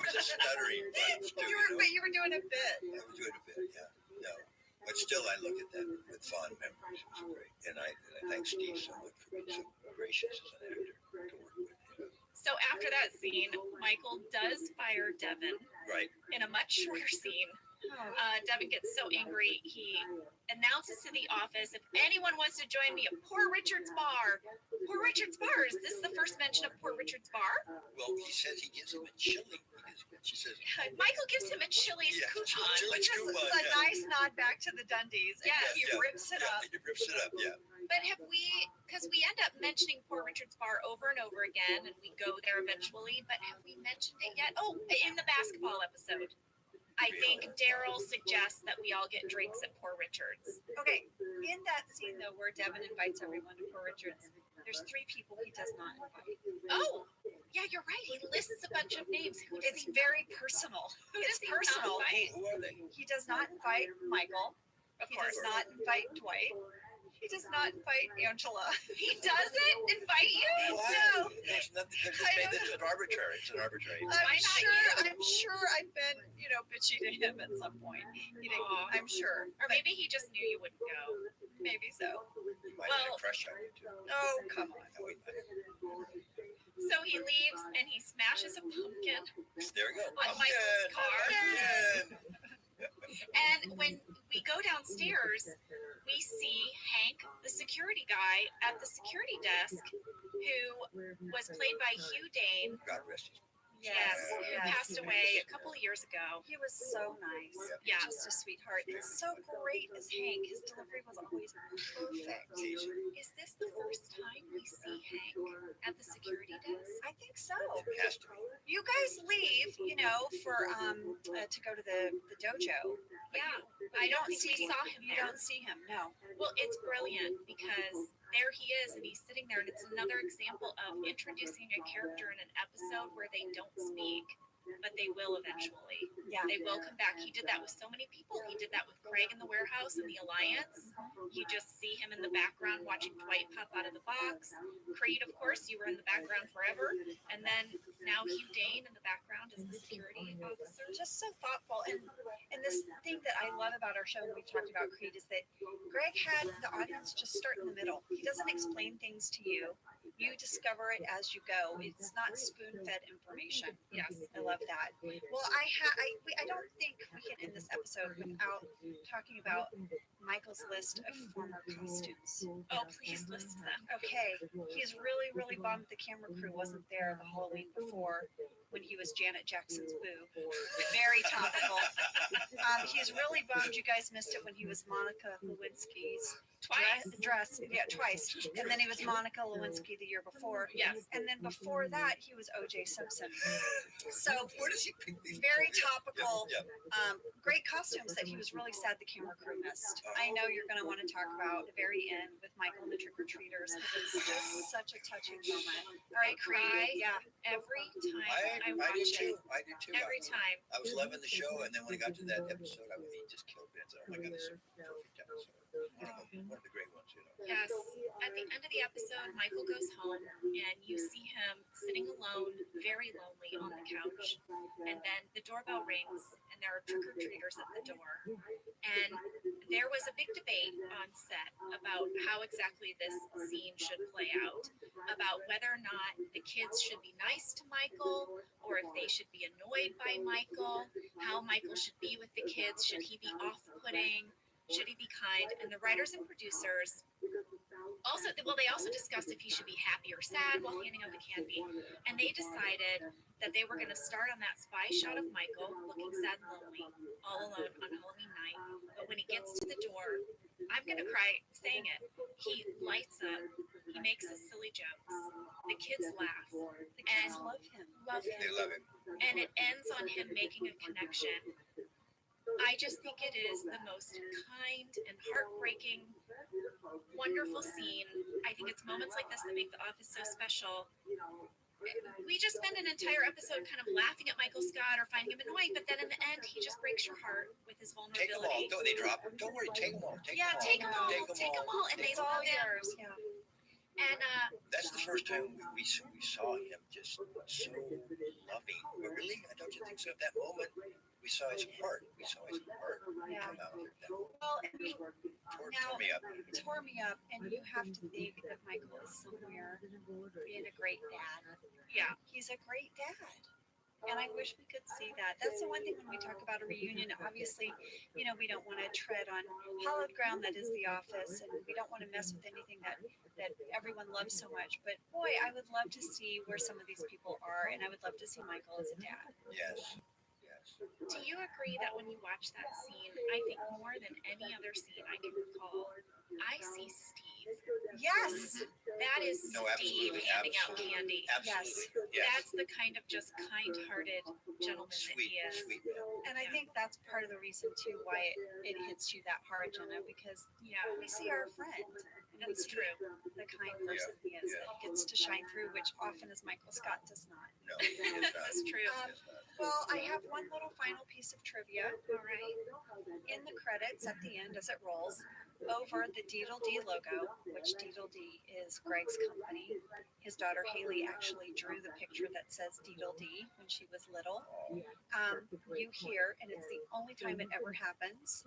was just stuttering. But you were doing a bit. I was doing a bit, yeah. No. But still, I look at that with fond memories. It was great. And I thank Steve so much for being so gracious as an actor to work with him. So after that scene, Michael does fire Devin Right. in a much shorter scene. Devin gets so angry, he announces to the office, if anyone wants to join me at Poor Richard's Bar. Poor Richard's Bar, is this the first mention of Poor Richard's Bar? Well, he says he gives him a chili. She says, Michael gives him a Chili's Yeah, coupon. Chili's Just coupon, a yeah. nice nod back to the Dundies. And Yes. he rips it up. He rips it up, yeah. But have we, because we end up mentioning Poor Richard's Bar over and over again, and we go there eventually, but have we mentioned it yet? Oh, in the basketball episode. I think Daryl suggests that we all get drinks at Poor Richard's. Okay, in that scene though, where Devin invites everyone to Poor Richard's, there's 3 people he does not invite. Oh, yeah, you're right. He lists a bunch of names. Who does It's he very personal. Who It's does he not personal. invite? Who are they? He does not invite Michael. Of He course. does not invite Dwight. He does not invite Angela. He doesn't invite you? Why? No. There's nothing. I don't It's an arbitrary. It's an arbitrary. Why not you? I'm sure I've been, bitchy to him at some point. He didn't, Aw. I'm sure. Or maybe he just knew you wouldn't go. Maybe so. You might have a crush on you too. Oh, come on. No, he might. So he leaves and he smashes a pumpkin. There we go. On Michael's car. Pumpkin. And when we go downstairs, we see Hank, the security guy at the security desk, who was played by Hugh Dane. God rest his. Yes, who passed away a couple of years ago. He was so nice. Yeah. Just a sweetheart. And so great as Hank. His delivery was always perfect. Is this the first time we see Hank at the security desk? I think so. It has to be. You guys leave, for to go to the dojo. Yeah, I don't think we saw him You there. don't see him. No. Well, it's brilliant because there he is and he's sitting there, and it's another example of introducing a character in an episode where they don't speak, but they will eventually. Yeah. They will come back. He did that with so many people. He did that with Craig in the warehouse and the Alliance. You just see him in the background watching Dwight pop out of the box. Creed, of course, you were in the background forever. And then now Hugh Dane in the background as the security officer. Just so thoughtful. And this thing that I love about our show when we talked about Creed is that Greg had the audience just start in the middle. He doesn't explain things to you. You discover it as you go. It's not spoon-fed information. Yes. I love that. Well, I don't think we can end this episode without talking about Michael's list of former costumes. Oh, please list them. Okay, he's really, really bummed the camera crew wasn't there the Halloween before when he was Janet Jackson's boo. Very topical. He's really bummed you guys missed it when he was Monica Lewinsky's Twice. dress. Yeah, twice. And then he was Monica Lewinsky the year before. Yes. And then before that, he was O.J. Simpson. So Where does he pick these? very topical. Yep. Great costumes that he was really sad the camera crew missed. I know you're going to want to talk about the very end with Michael and the trick or treaters because it's just such a touching moment. All right, cry. yeah. Every time I I watch do too. it. I do too. Every time. I was loving the show, and then when I got to that episode, he just killed Vince. Oh my God, this is a perfect episode. One of the great ones, you know. Yes. At the end of the episode, Michael goes home and you see him sitting alone, very lonely on the couch. And then the doorbell rings and there are trick or treaters at the door. And there was a big debate on set about how exactly this scene should play out, about whether or not the kids should be nice to Michael or if they should be annoyed by Michael, how Michael should be with the kids, should he be off-putting? Should he be kind? And the writers and producers they also discussed if he should be happy or sad while handing out the candy. And they decided that they were going to start on that spy shot of Michael looking sad and lonely, all alone on Halloween night. But when he gets to the door, I'm going to cry saying it. He lights up. He makes his silly jokes. The kids laugh. The kids love him. They love him. And it ends on him making a connection. I just think it is the most kind and heartbreaking, wonderful scene. I think it's moments like this that make The Office so special. We just spend an entire episode kind of laughing at Michael Scott or finding him annoying, but then in the end, he just breaks your heart with his Take them all. vulnerability. Don't they drop them? Don't worry. Take them all. Take Yeah, them all. take them all, and they It's all love him. yours. Yeah. And That's the first time we saw him just so loving. But really, don't you think so? At that moment, we saw his heart. We saw his heart Yeah. come out. That Well, I mean, tore me up. it tore me up, and you have to think that Michael is somewhere being a great dad. yeah, He's a great dad. And I wish we could see that. That's the one thing when we talk about a reunion. Obviously, we don't want to tread on hallowed ground that is The Office, and we don't want to mess with anything that everyone loves so much. But boy, I would love to see where some of these people are, and I would love to see Michael as a dad. Yes. Yes. do you agree that when you watch that scene, I think more than any other scene I can recall, I see Steve. Yes. That is No, Steve absolutely, handing out absolutely. candy. Absolutely. Yes. That's the kind of just kind-hearted gentleman that Sweet, he is. sweet man. And I think that's part of the reason too why it hits you that hard, Jenna, because Yeah, we see our friend. And that's we see true. the kind person he is yeah. that gets to shine through, which often is Michael Scott does not. No. it's not. That's true. Well, I have one little final piece of trivia. All right. In the credits at the end, as it rolls, over the Deedle D logo, which Deedle D is Greg's company, his daughter Haley actually drew the picture that says Deedle D when she was little. You hear, and it's the only time it ever happens,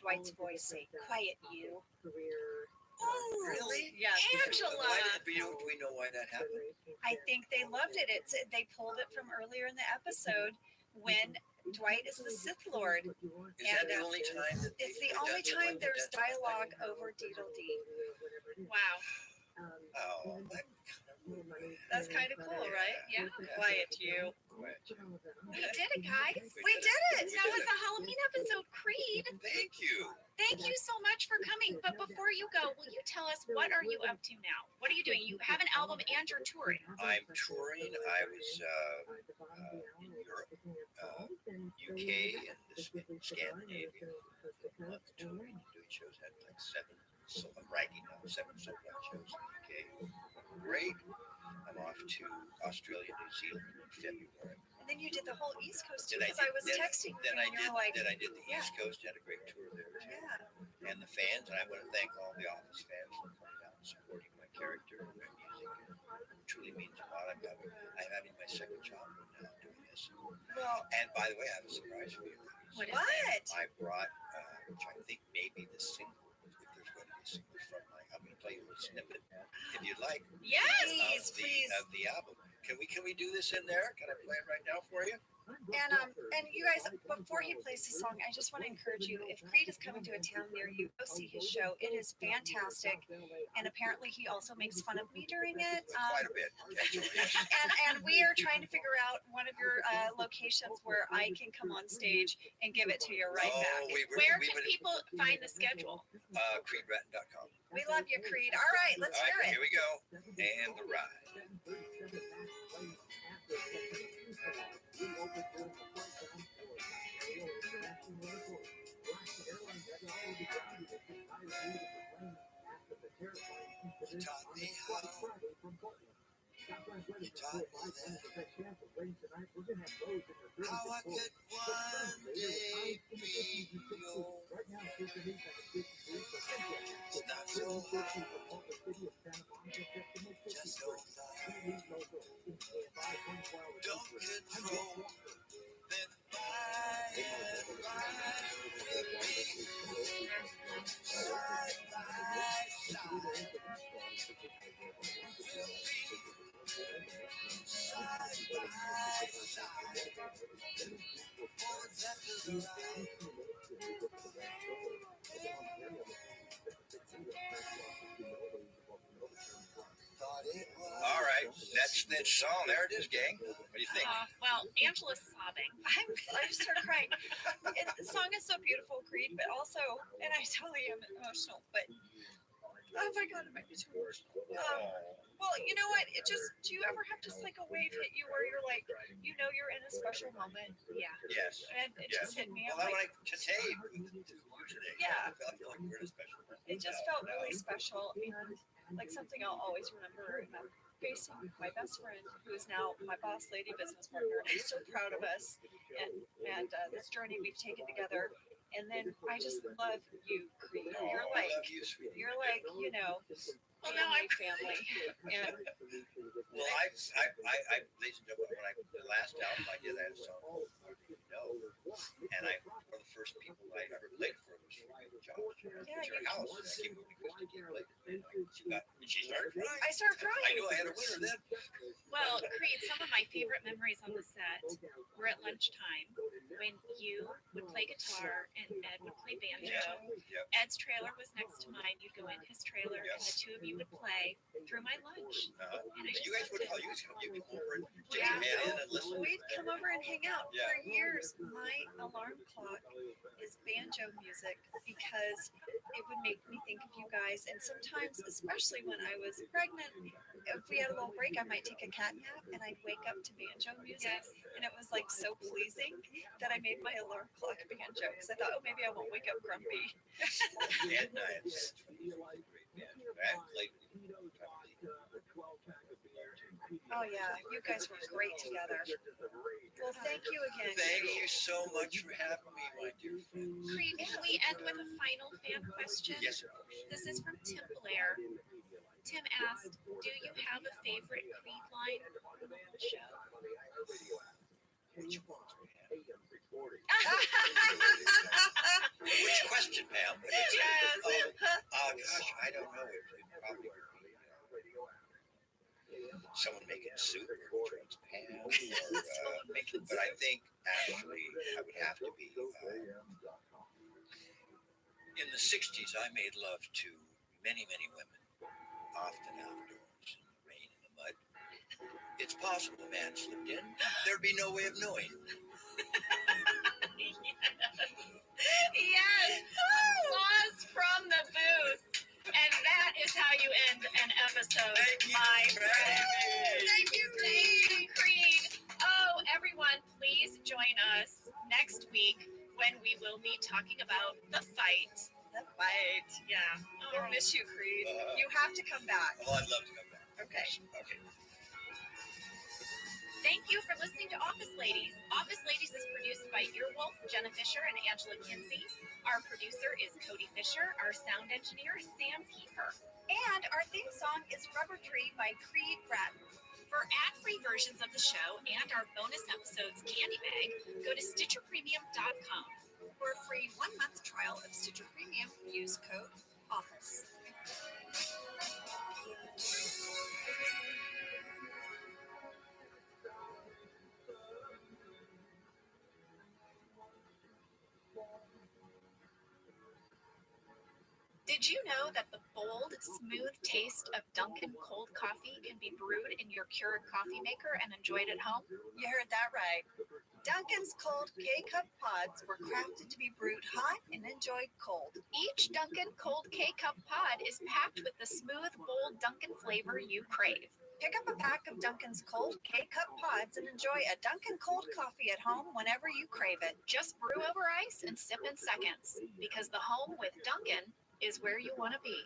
Dwight's voice say, "Quiet, you." Oh, really? Yes. Angela! Do we know why that happened? I think they loved it. They pulled it from earlier in the episode when Dwight is the Sith Lord. Is that the only time that It's the only time there's dialogue over Deedle D. Wow. Oh, That's kind of cool, right? Yeah. Quiet, you. We did it, guys. We did it. That was the Halloween episode, Creed. Thank you. Thank you so much for coming. But before you go, will you tell us what are you up to now? What are you doing? You have an album and you're touring. I'm touring. I was in Europe, UK, and Scandinavia. Love touring and doing shows. Had like I'm bragging now, 7 sold out shows in the UK. Great. I'm off to Australia, New Zealand in February. And then you did the whole East Coast too, Then because I was texting you Then and I you're like, did the yeah. East Coast. Had a great tour there too. yeah. And the fans, and I want to thank all the Office fans for coming out and supporting my character and my music. It truly means a lot. I'm having my second childhood now doing this. Well, And by the way, I have a surprise for you. What is what? I brought, which I think may be the single, if there's going to be a single from I'm going to play you a little snippet, if you'd like, Yes. Please. of the album. Can we do this in there? Can I play it right now for you? And you guys, before he plays the song, I just want to encourage you. If Creed is coming to a town near you, go see his show. It is fantastic, and apparently he also makes fun of me during it. Quite a bit. And we are trying to figure out one of your locations where I can come on stage and give it to you right back. Where can people find the schedule? CreedRatton.com. We love you, Creed. All right, let's All hear right, it. here we go. And the ride. You taught me how. You taught me that. How I could one day be yours. It's not so hard. Just hold on. Don't control. Then by and by we'll be side by side. We'll be side by side. For that is right. All right, that's that song. There it is, gang. What do you think? Well, Angela's sobbing. I just started crying. The song is so beautiful, Creed, but also, and I totally am emotional, but oh my God, it makes me too emotional. Well, you know what? It just, do you ever have just like a wave hit you where you're like, you know, you're in a special moment? Yeah. Yes. And it just hit me. Well, I'm I like, like today. Today. Yeah. I feel like we're in a special moment. it just felt really special and like something I'll always remember. And I'm facing my best friend, who is now my boss lady business partner. I'm so proud of us and this journey we've taken together. And then I just love you, Creed. You're I like, love you, sweetie. you're like, you know, Well, now I'm family. And Well, ladies and gentlemen, the last album I did, I had a song called No, and one of the first people I ever played for was Josh. Yeah, At her house. I came over because I played. She started crying. I started crying. I knew I had a winner then. Well, Creed, some of my favorite memories on the set were at lunchtime when you would play guitar and Ed would play banjo. Yeah. Ed's trailer was next to mine. You'd go in his trailer and the two of you would play through my lunch. And you guys would you come over and take Yeah. your hand in and listen. We'd come over and hang out. Yeah. For years, my alarm clock is banjo music because it would make me think of you guys. And sometimes, especially when I was pregnant, if we had a little break, I might take a cat nap and I'd wake up to banjo music. Yes. And it was like so pleasing that I made my alarm clock banjo because I thought, oh, maybe I won't wake up grumpy. And I played. Oh, yeah. You guys were great together. Well, thank you again. Thank you so much for having me, my dear friend. Creed, can we end with a final fan question? Yes, sir. This is from Tim Blair. Tim asked, do you have a favorite Creed line on the show? Which ones we have? Which question, Pam? Yes. Gosh, I don't know. It probably would be someone making soup or drinks Pam. But I think actually I would have to be. In the 60s, I made love to many, many women, often outdoors in the rain and the mud. It's possible a man slipped in. There'd be no way of knowing. Yes. Applause from the booth. And that is how you end an episode, my friend. Thank you, Creed. Oh, everyone, please join us next week when we will be talking about the fight. The fight. Yeah. We'll miss you, Creed. You have to come back. Oh, I'd love to come back. Okay. Okay. Thank you for listening to Office Ladies. Office Ladies is produced by Earwolf, Jenna Fisher, and Angela Kinsey. Our producer is Cody Fisher. Our sound engineer is Sam Kiefer. And our theme song is Rubber Tree by Creed Ratton. For ad-free versions of the show and our bonus episodes candy bag, go to StitcherPremium.com. For a free 1-month trial of Stitcher Premium, use code OFFICE. Did you know that the bold, smooth taste of Dunkin' cold coffee can be brewed in your Keurig coffee maker and enjoyed at home? You heard that right. Dunkin's cold K-Cup pods were crafted to be brewed hot and enjoyed cold. Each Dunkin' cold K-Cup pod is packed with the smooth, bold Dunkin' flavor you crave. Pick up a pack of Dunkin's cold K-Cup pods and enjoy a Dunkin' cold coffee at home whenever you crave it. Just brew over ice and sip in seconds, because the home with Dunkin' is where you want to be.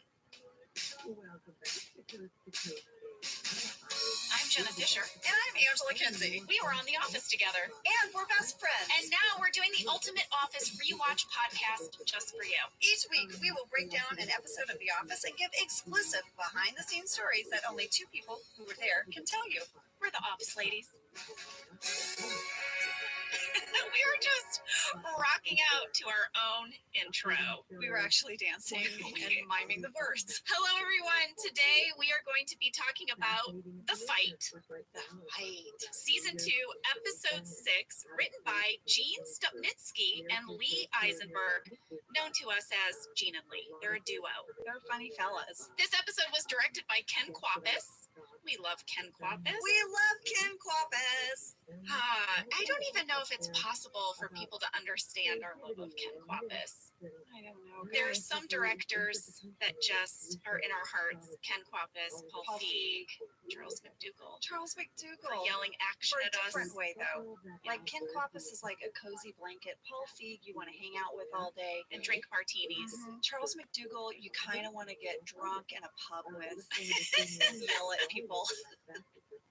I'm Jenna Fisher. And I'm Angela Kinsey. We were on The Office together. And we're best friends. And now we're doing the Ultimate Office Rewatch podcast just for you. Each week, we will break down an episode of The Office and give exclusive behind-the-scenes stories that only two people who were there can tell you. We're the Office ladies. We were just rocking out to our own intro. We were actually dancing and miming the words. Hello, everyone. Today we are going to be talking about The Fight. Season 2, Episode 6, written by Gene Stupnitsky and Lee Eisenberg, known to us as Gene and Lee. They're a duo. They're funny fellas. This episode was directed by Ken Kwapis. We love Ken Kwapis. We love Ken Kwapis. I don't even know if it's possible for people to understand our love of Ken Kwapis. I don't know. There are some directors that just are in our hearts. Ken Kwapis, Paul Feig, Charles McDougall. Charles For McDougall. yelling action For a at us. different way, though. Like Ken Kwapis is like a cozy blanket. Paul Feig, you want to hang out with all day. And drink martinis. Charles McDougall, you kind of want to get drunk in a pub with and yell at people.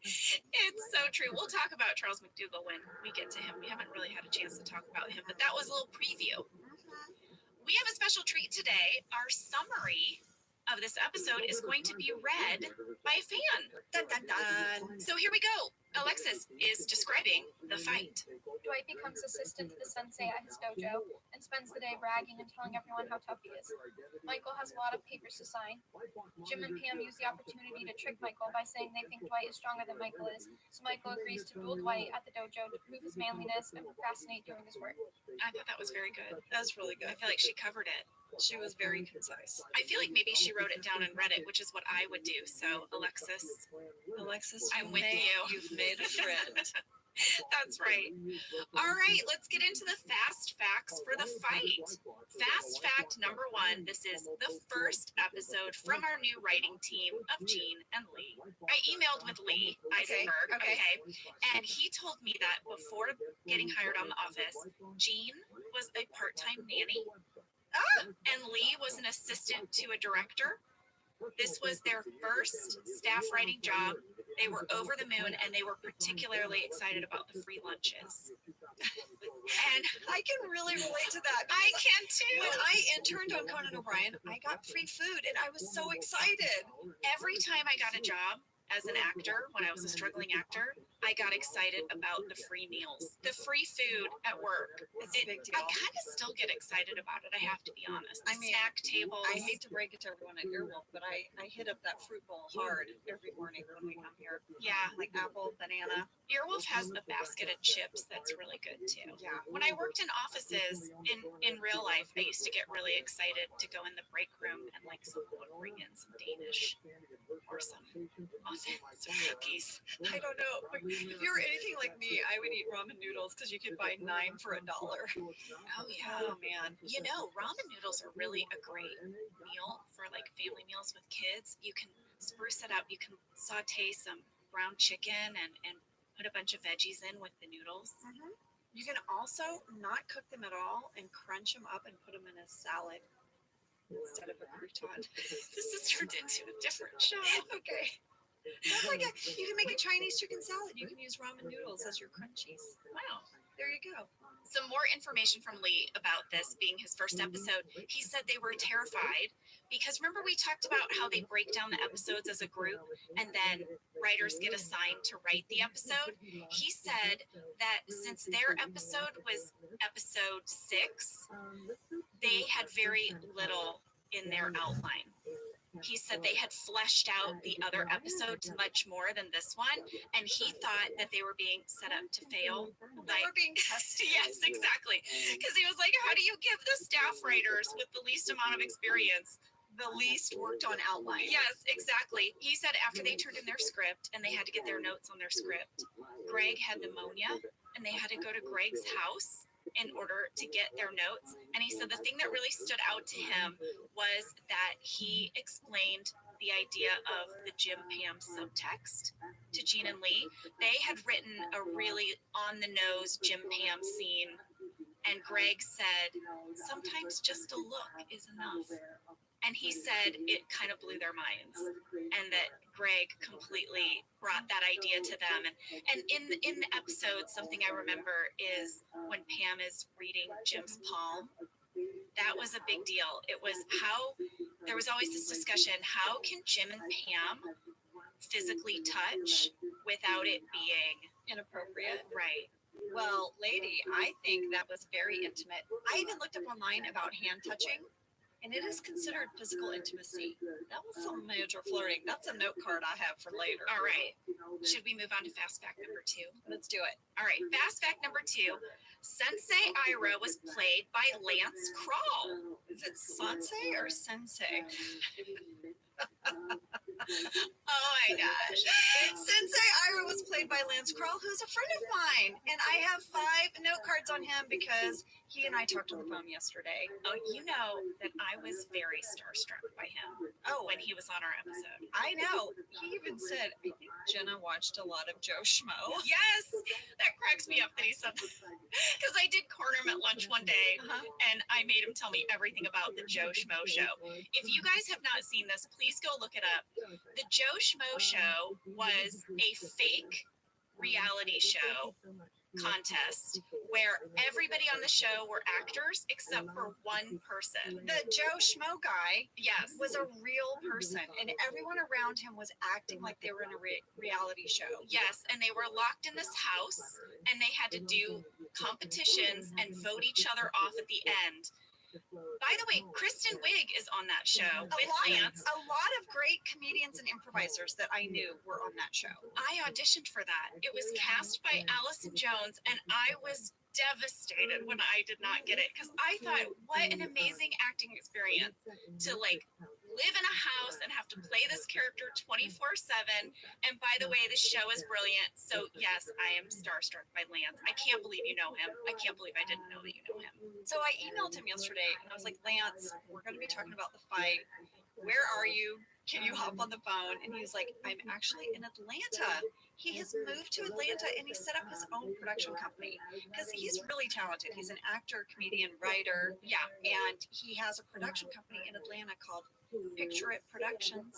It's so true. We'll talk about Charles McDougall when we get to him. We haven't really had a chance to talk about him, but that was a little preview. We have a special treat today. Our summary of this episode is going to be read by a fan. Dun, dun, dun. So here we go. Alexis is describing The Fight. Dwight becomes assistant to the sensei at his dojo and spends the day bragging and telling everyone how tough he is. Michael has a lot of papers to sign. Jim and Pam use the opportunity to trick Michael by saying they think Dwight is stronger than Michael is, so Michael agrees to duel Dwight at the dojo to prove his manliness and procrastinate doing his work. I thought that was very good. That's really good. I feel like she covered it. She was very concise. I feel like maybe she wrote it down and read it, which is what I would do. So, Alexis, I'm with you. You've made a friend. that's right. All right, let's get into the fast facts for The Fight. Fast fact number 1, this is the first episode from our new writing team of Gene and Lee. I emailed with Lee Eisenberg, okay. And he told me that before getting hired on The Office, Gene was a part-time nanny. And Lee was an assistant to a director. This was their first staff writing job. They were over the moon and they were particularly excited about the free lunches. And I can really relate to that. I can too. When I interned on Conan O'Brien, I got free food and I was so excited. Every time I got a job as an actor, when I was a struggling actor, I got excited about the free meals, the free food at work. It's a big deal. I kind of still get excited about it, I have to be honest. I mean, Snack tables. I hate to break it to everyone at Earwolf, but I hit up that fruit bowl hard every morning when we come here. Yeah, Like apple, banana. Earwolf has a basket of chips that's really good too. Yeah. When I worked in offices in real life, I used to get really excited to go in the break room and like someone would bring in some Danish or some muffins or cookies. I don't know. If you were anything like me, I would eat ramen noodles because you could buy 9 for $1. Oh yeah. Oh man. You know, ramen noodles are really a great meal for like family meals with kids. You can spruce it up. You can saute some ground chicken and put a bunch of veggies in with the noodles. You can also not cook them at all and crunch them up and put them in a salad instead of a crouton. This has turned into a different show. Okay. That's like you can make a Chinese chicken salad. You can use ramen noodles as your crunchies. Wow. There you go. Some more information from Lee about this being his first episode. He said they were terrified because remember we talked about how they break down the episodes as a group and then writers get assigned to write the episode. He said that since their episode was episode 6, they had very little in their outline. He said they had fleshed out the other episodes much more than this one, and he thought that they were being set up to fail. They were being tested. Yes, exactly. Because he was like, how do you give the staff writers with the least amount of experience the least worked on outline. Yes, exactly. He said after they turned in their script and they had to get their notes on their script, Greg had pneumonia and they had to go to Greg's house in order to get their notes. And he said the thing that really stood out to him was that he explained the idea of the Jim Pam subtext to Gene and Lee. They had written a really on the nose Jim Pam scene, and Greg said, sometimes just a look is enough. And he said it kind of blew their minds, and that Greg completely brought that idea to them. And in the episode, something I remember is when Pam is reading Jim's palm. That was a big deal. It was how there was always this discussion: how can Jim and Pam physically touch without it being Inappropriate. right? Well, lady, I think that was very intimate. I even looked up online about hand touching, and it is considered physical intimacy. That was some major flirting. That's a note card I have for later. All right. Should we move on to fast fact number 2? Let's do it. All right. Fast fact number 2. Sensei Ira was played by Lance Crawl. Is it sensei or sensei? Oh my gosh. Sensei Ira was played by Lance Kroll, who's a friend of mine. And I have 5 note cards on him because he and I talked on the phone yesterday. Oh, you know that I was very starstruck by him. Oh, When he was on our episode. I know. He even said, I think Jenna watched a lot of Joe Schmo. Yes, that cracks me up that he said that. Because I did corner him at lunch one day, and I made him tell me everything about the Joe Schmo show. If you guys have not seen this, please go look it up. The Joe Schmo show was a fake reality show contest where everybody on the show were actors except for one person. The Joe Schmo guy Yes. was a real person, and everyone around him was acting like they were in a reality show. Yes, and they were locked in this house, and they had to do competitions and vote each other off at the end. By the way, Kristen Wiig is on that show with Lance. A lot of great comedians and improvisers that I knew were on that show. I auditioned for that. It was cast by Allison Jones, and I was devastated when I did not get it because I thought, what an amazing acting experience to like live in a house and have to play this character 24/7. And by the way, this show is brilliant. So yes, I am starstruck by Lance. I can't believe you know him. I can't believe I didn't know that you know him. So I emailed him yesterday and I was like, Lance, we're going to be talking about the fight. Where are you? Can you hop on the phone? And he was like, I'm actually in Atlanta. He has moved to Atlanta and he set up his own production company because he's really talented. He's an actor, comedian, writer. Yeah. And he has a production company in Atlanta called Picture It Productions.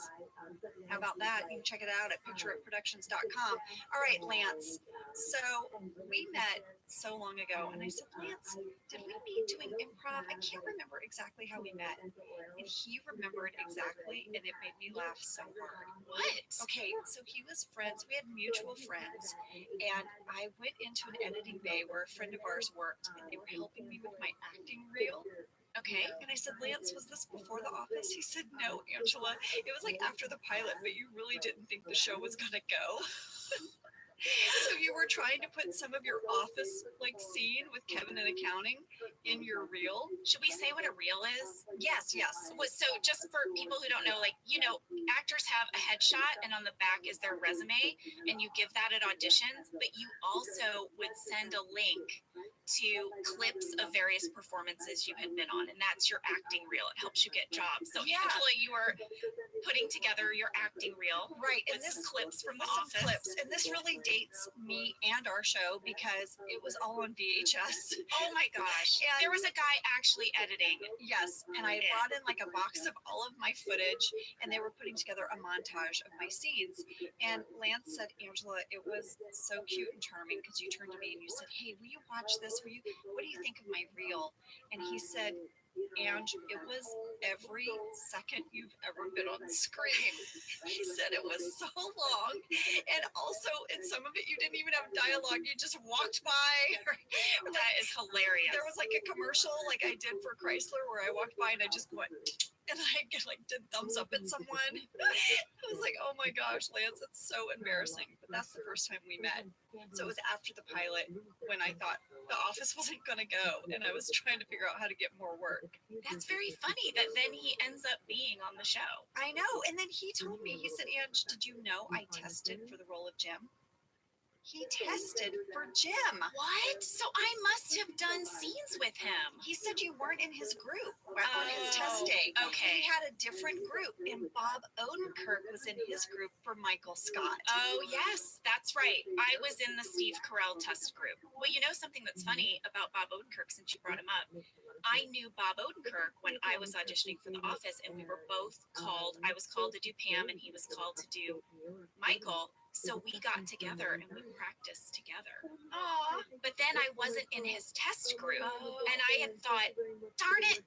How about that? You can check it out at pictureitproductions.com. All right, Lance. So we met so long ago, and I said, Lance, did we meet doing improv? I can't remember exactly how we met. And he remembered exactly, and it made me laugh so hard. What? Okay, so he was friends. We had mutual friends, and I went into an editing bay where a friend of ours worked, and they were helping me with my acting reel. Okay. And I said, Lance, was this before The Office? He said, no, Angela. It was like after the pilot, but you really didn't think the show was going to go. So you were trying to put some of your Office like scene with Kevin in accounting in your reel. Should we say what a reel is? Yes, yes. So just for people who don't know, like, you know, actors have a headshot and on the back is their resume and you give that at auditions, but you also would send a link to clips of various performances you had been on, and that's your acting reel. It helps you get jobs. So Yeah. Angela, you were putting together your acting reel Right, and with this some clips from The with some Office. clips, and this really dates me and our show because it was all on VHS. Oh my gosh. And- There was a guy actually editing. Yes, and I brought in like a box of all of my footage, and they were putting together a montage of my scenes. And Lance said, Angela, it was so cute and charming because you turned to me and you said, hey, will you watch this? What do you think of my reel? And he said, Ange, it was every second you've ever been on screen. He said it was so long. And also, in some of it, you didn't even have dialogue. You just walked by. That is hilarious. There was like a commercial like I did for Chrysler where I walked by and I just went and I like did thumbs up at someone. I was like, oh my gosh, Lance, it's so embarrassing. But that's the first time we met. So it was after the pilot when I thought the office wasn't going to go, and I was trying to figure out how to get more work. That's very funny that then he ends up being on the show. I know. And then he told me, he said, Ange, did you know I tested for the role of Jim? He tested for Jim. What? So I must have done scenes with him. He said you weren't in his group on his test day. Okay. He had a different group, and Bob Odenkirk was in his group for Michael Scott. Oh, yes, that's right. I was in the Steve Carell test group. Well, you know something that's funny about Bob Odenkirk, since you brought him up? I knew Bob Odenkirk when I was auditioning for The Office, and we were both called. I was called to do Pam, and he was called to do Michael. So we got together and we practiced together. Aw. But then I wasn't in his test group, and I had thought, darn it,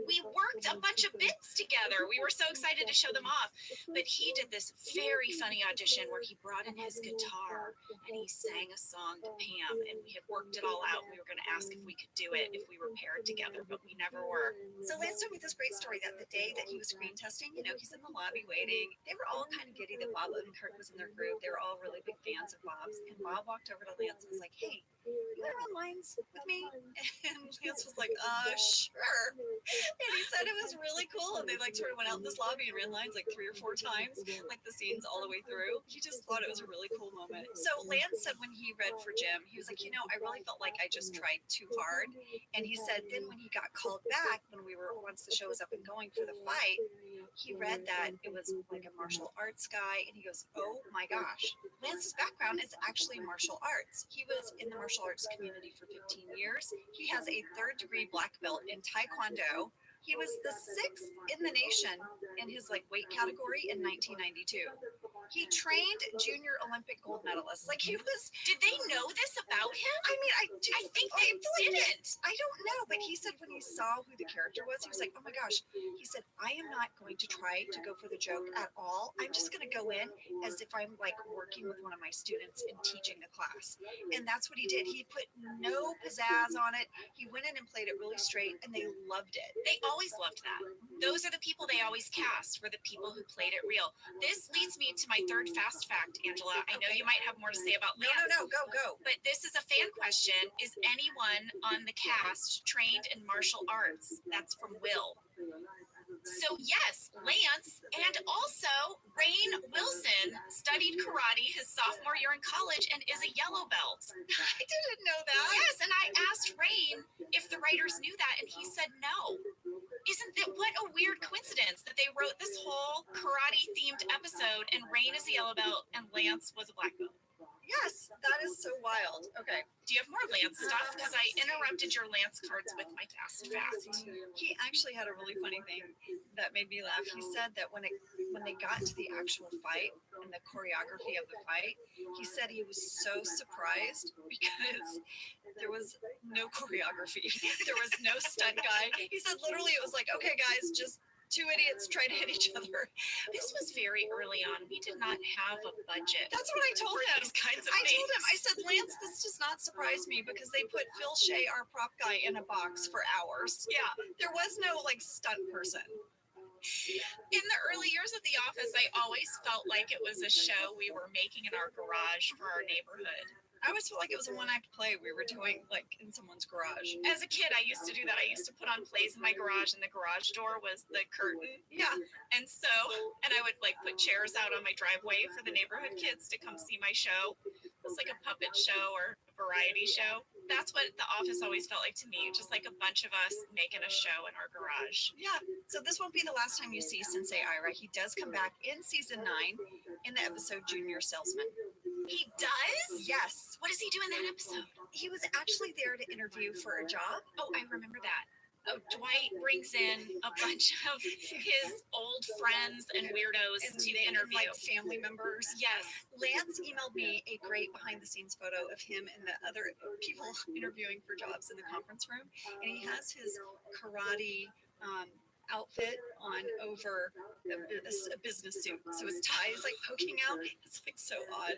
we worked a bunch of bits together. We were so excited to show them off. But he did this very funny audition where he brought in his guitar and he sang a song to Pam, and we had worked it all out. We were going to ask if we could do it if we were paired together, but we never were. So Lance told me this great story that the day that he was screen testing, you know, he's in the lobby waiting. They were all kind of giddy that Bob Odenkirk was in their group. They were all really big fans of Bob's. And Bob walked over to Lance and was like, hey, you want to run lines with me? And Lance was like, sure. And he said it was really cool. And they like sort of went out in this lobby and ran lines like 3 or 4 times, like the scenes all the way through. He just thought it was a really cool moment. So Lance said when he read for Jim, he was like, you know, I really felt like I just tried too hard. And he said then when he got called back, once the show was up and going for the fight, he read that it was like a martial arts guy, and he goes, oh my gosh, Lance's background is actually martial arts. He was in the martial arts community for 15 years. He has a 3rd-degree black belt in Taekwondo. He was the 6th in the nation in his like weight category in 1992. He trained junior Olympic gold medalists. Like he was. Did they know this about him? I mean, I think they didn't. I don't know, but he said when he saw who the character was, he was like, oh my gosh. He said, I am not going to try to go for the joke at all. I'm just going to go in as if I'm like working with one of my students and teaching the class. And that's what he did. He put no pizzazz on it. He went in and played it really straight, and they loved it. They always loved that. Those are the people they always cast, were the people who played it real. This leads me to my 3rd fast fact, Angela. I know you might have more to say about Lance. No, go. But this is a fan question. Is anyone on the cast trained in martial arts? That's from Will. So yes, Lance and also Rainn Wilson studied karate his sophomore year in college and is a yellow belt. I didn't know that. Yes, and I asked Rainn if the writers knew that, and he said no. Isn't that what a weird coincidence that they wrote this whole karate themed episode and Rainn is a yellow belt and Lance was a black belt? Yes, that is so wild. Okay. Do you have more Lance stuff? Because I interrupted your Lance cards with my fast fact. He actually had a really funny thing that made me laugh. He said that when they got into the actual fight and the choreography of the fight, he said he was so surprised because there was no choreography. There was no stunt guy. He said literally it was like, okay guys, just 2 idiots trying to hit each other. This was very early on. We did not have a budget. That's what I told him. These kinds of I things. told him, I said, Lance, this does not surprise me because they put Phil Shea, our prop guy, in a box for hours. Yeah. There was no like stunt person. In the early years of The Office, I always felt like it was a show we were making in our garage for our neighborhood. I always felt like it was a one-act play we were doing like in someone's garage. As a kid, I used to do that. I used to put on plays in my garage, and the garage door was the curtain. Yeah. And so, and I would like put chairs out on my driveway for the neighborhood kids to come see my show. It was like a puppet show or a variety show. That's what The Office always felt like to me, just like a bunch of us making a show in our garage. Yeah. So this won't be the last time you see Sensei Ira. He does come back in season 9 in the episode Junior Salesman. He does? Yes. What does he do in that episode? He was actually there to interview for a job. Oh, I remember that. Dwight brings in a bunch of his old friends and weirdos to interview. Like family members. Yes. Lance emailed me a great behind-the-scenes photo of him and the other people interviewing for jobs in the conference room. And he has his karate outfit on over a business suit. So his tie is like poking out. It's like so odd.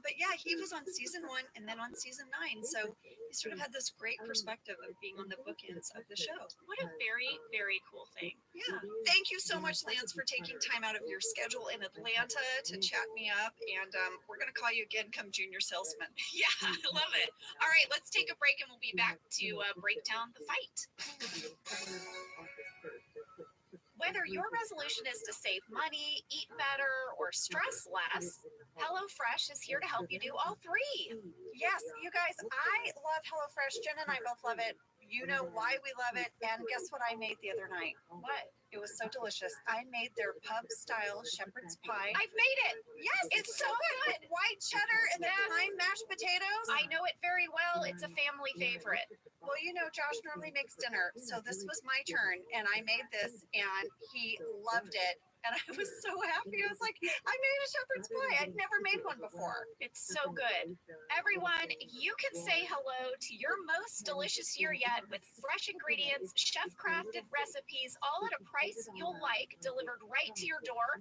But yeah, he was on season 1 and then on season 9. So he sort of had this great perspective of being on the bookends of the show. What a very, very cool thing. Yeah. Thank you so much, Lance, for taking time out of your schedule in Atlanta to chat me up. And we're going to call you again come junior salesman. Yeah, I love it. All right, let's take a break and we'll be back to break down the fight. Whether your resolution is to save money, eat better, or stress less, HelloFresh is here to help you do all three. Yes, you guys, I love HelloFresh. Jen and I both love it. You know why we love it. And guess what I made the other night? What? It was so delicious. I made their pub-style shepherd's pie. I've made it. Yes, it's so good. White cheddar and the Yes. thyme mashed potatoes. I know it very well. It's a family favorite. Well, you know, Josh normally makes dinner, so this was my turn, and I made this, and he loved it. And I was so happy. I was like, I made a shepherd's pie. I'd never made one before. It's so good. Everyone, you can say hello to your most delicious year yet with fresh ingredients, chef-crafted recipes, all at a price you'll like, delivered right to your door.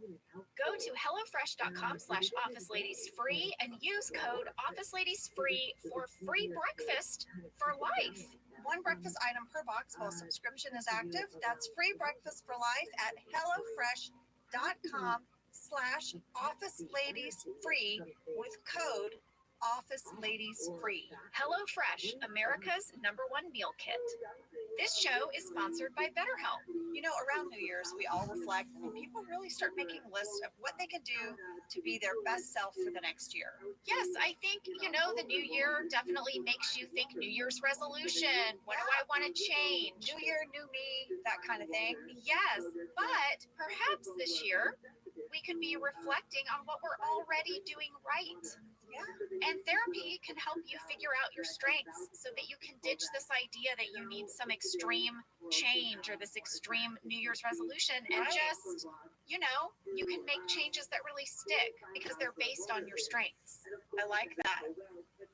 Go to hellofresh.com/officeladiesfree and use code officeladiesfree for free breakfast for life. One breakfast item per box while subscription is active. That's free breakfast for life at hellofresh.com/officeladiesfree with code officeladiesfree. HelloFresh, America's #1 meal kit. This show is sponsored by BetterHelp. You know, around New Year's, we all reflect and people really start making lists of what they can do to be their best self for the next year. Yes, I think, the new year definitely makes you think New Year's resolution. What do I want to change? New year, new me, that kind of thing. Yes, but perhaps this year we could be reflecting on what we're already doing right. Yeah. And therapy can help you figure out your strengths so that you can ditch this idea that you need some extreme change or this extreme New Year's resolution and Right. just, you can make changes that really stick because they're based on your strengths. I like that.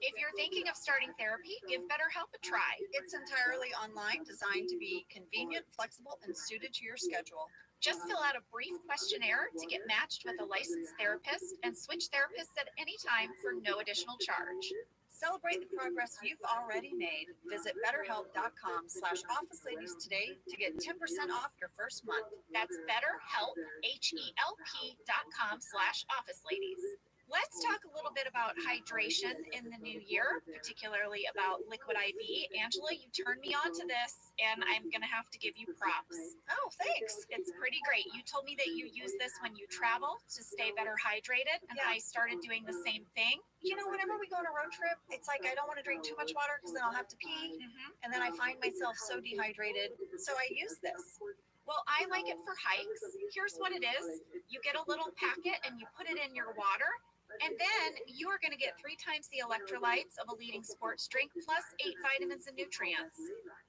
If you're thinking of starting therapy, give BetterHelp a try. It's entirely online, designed to be convenient, flexible, and suited to your schedule. Just fill out a brief questionnaire to get matched with a licensed therapist and switch therapists at any time for no additional charge. Celebrate the progress you've already made. Visit betterhelp.com/officeladies today to get 10% off your first month. That's BetterHelp, HELP.com/officeladies. Let's talk a little bit about hydration in the new year, particularly about liquid IV. Angela, you turned me on to this, and I'm going to have to give you props. Oh, thanks. It's pretty great. You told me that you use this when you travel to stay better hydrated, and Yeah. I started doing the same thing. You know, whenever we go on a road trip, it's like I don't want to drink too much water because then I'll have to pee. And then I find myself so dehydrated. So I use this. Well, I like it for hikes. Here's what it is. You get a little packet and you put it in your water. And then you are going to get 3 times the electrolytes of a leading sports drink, plus 8 vitamins and nutrients.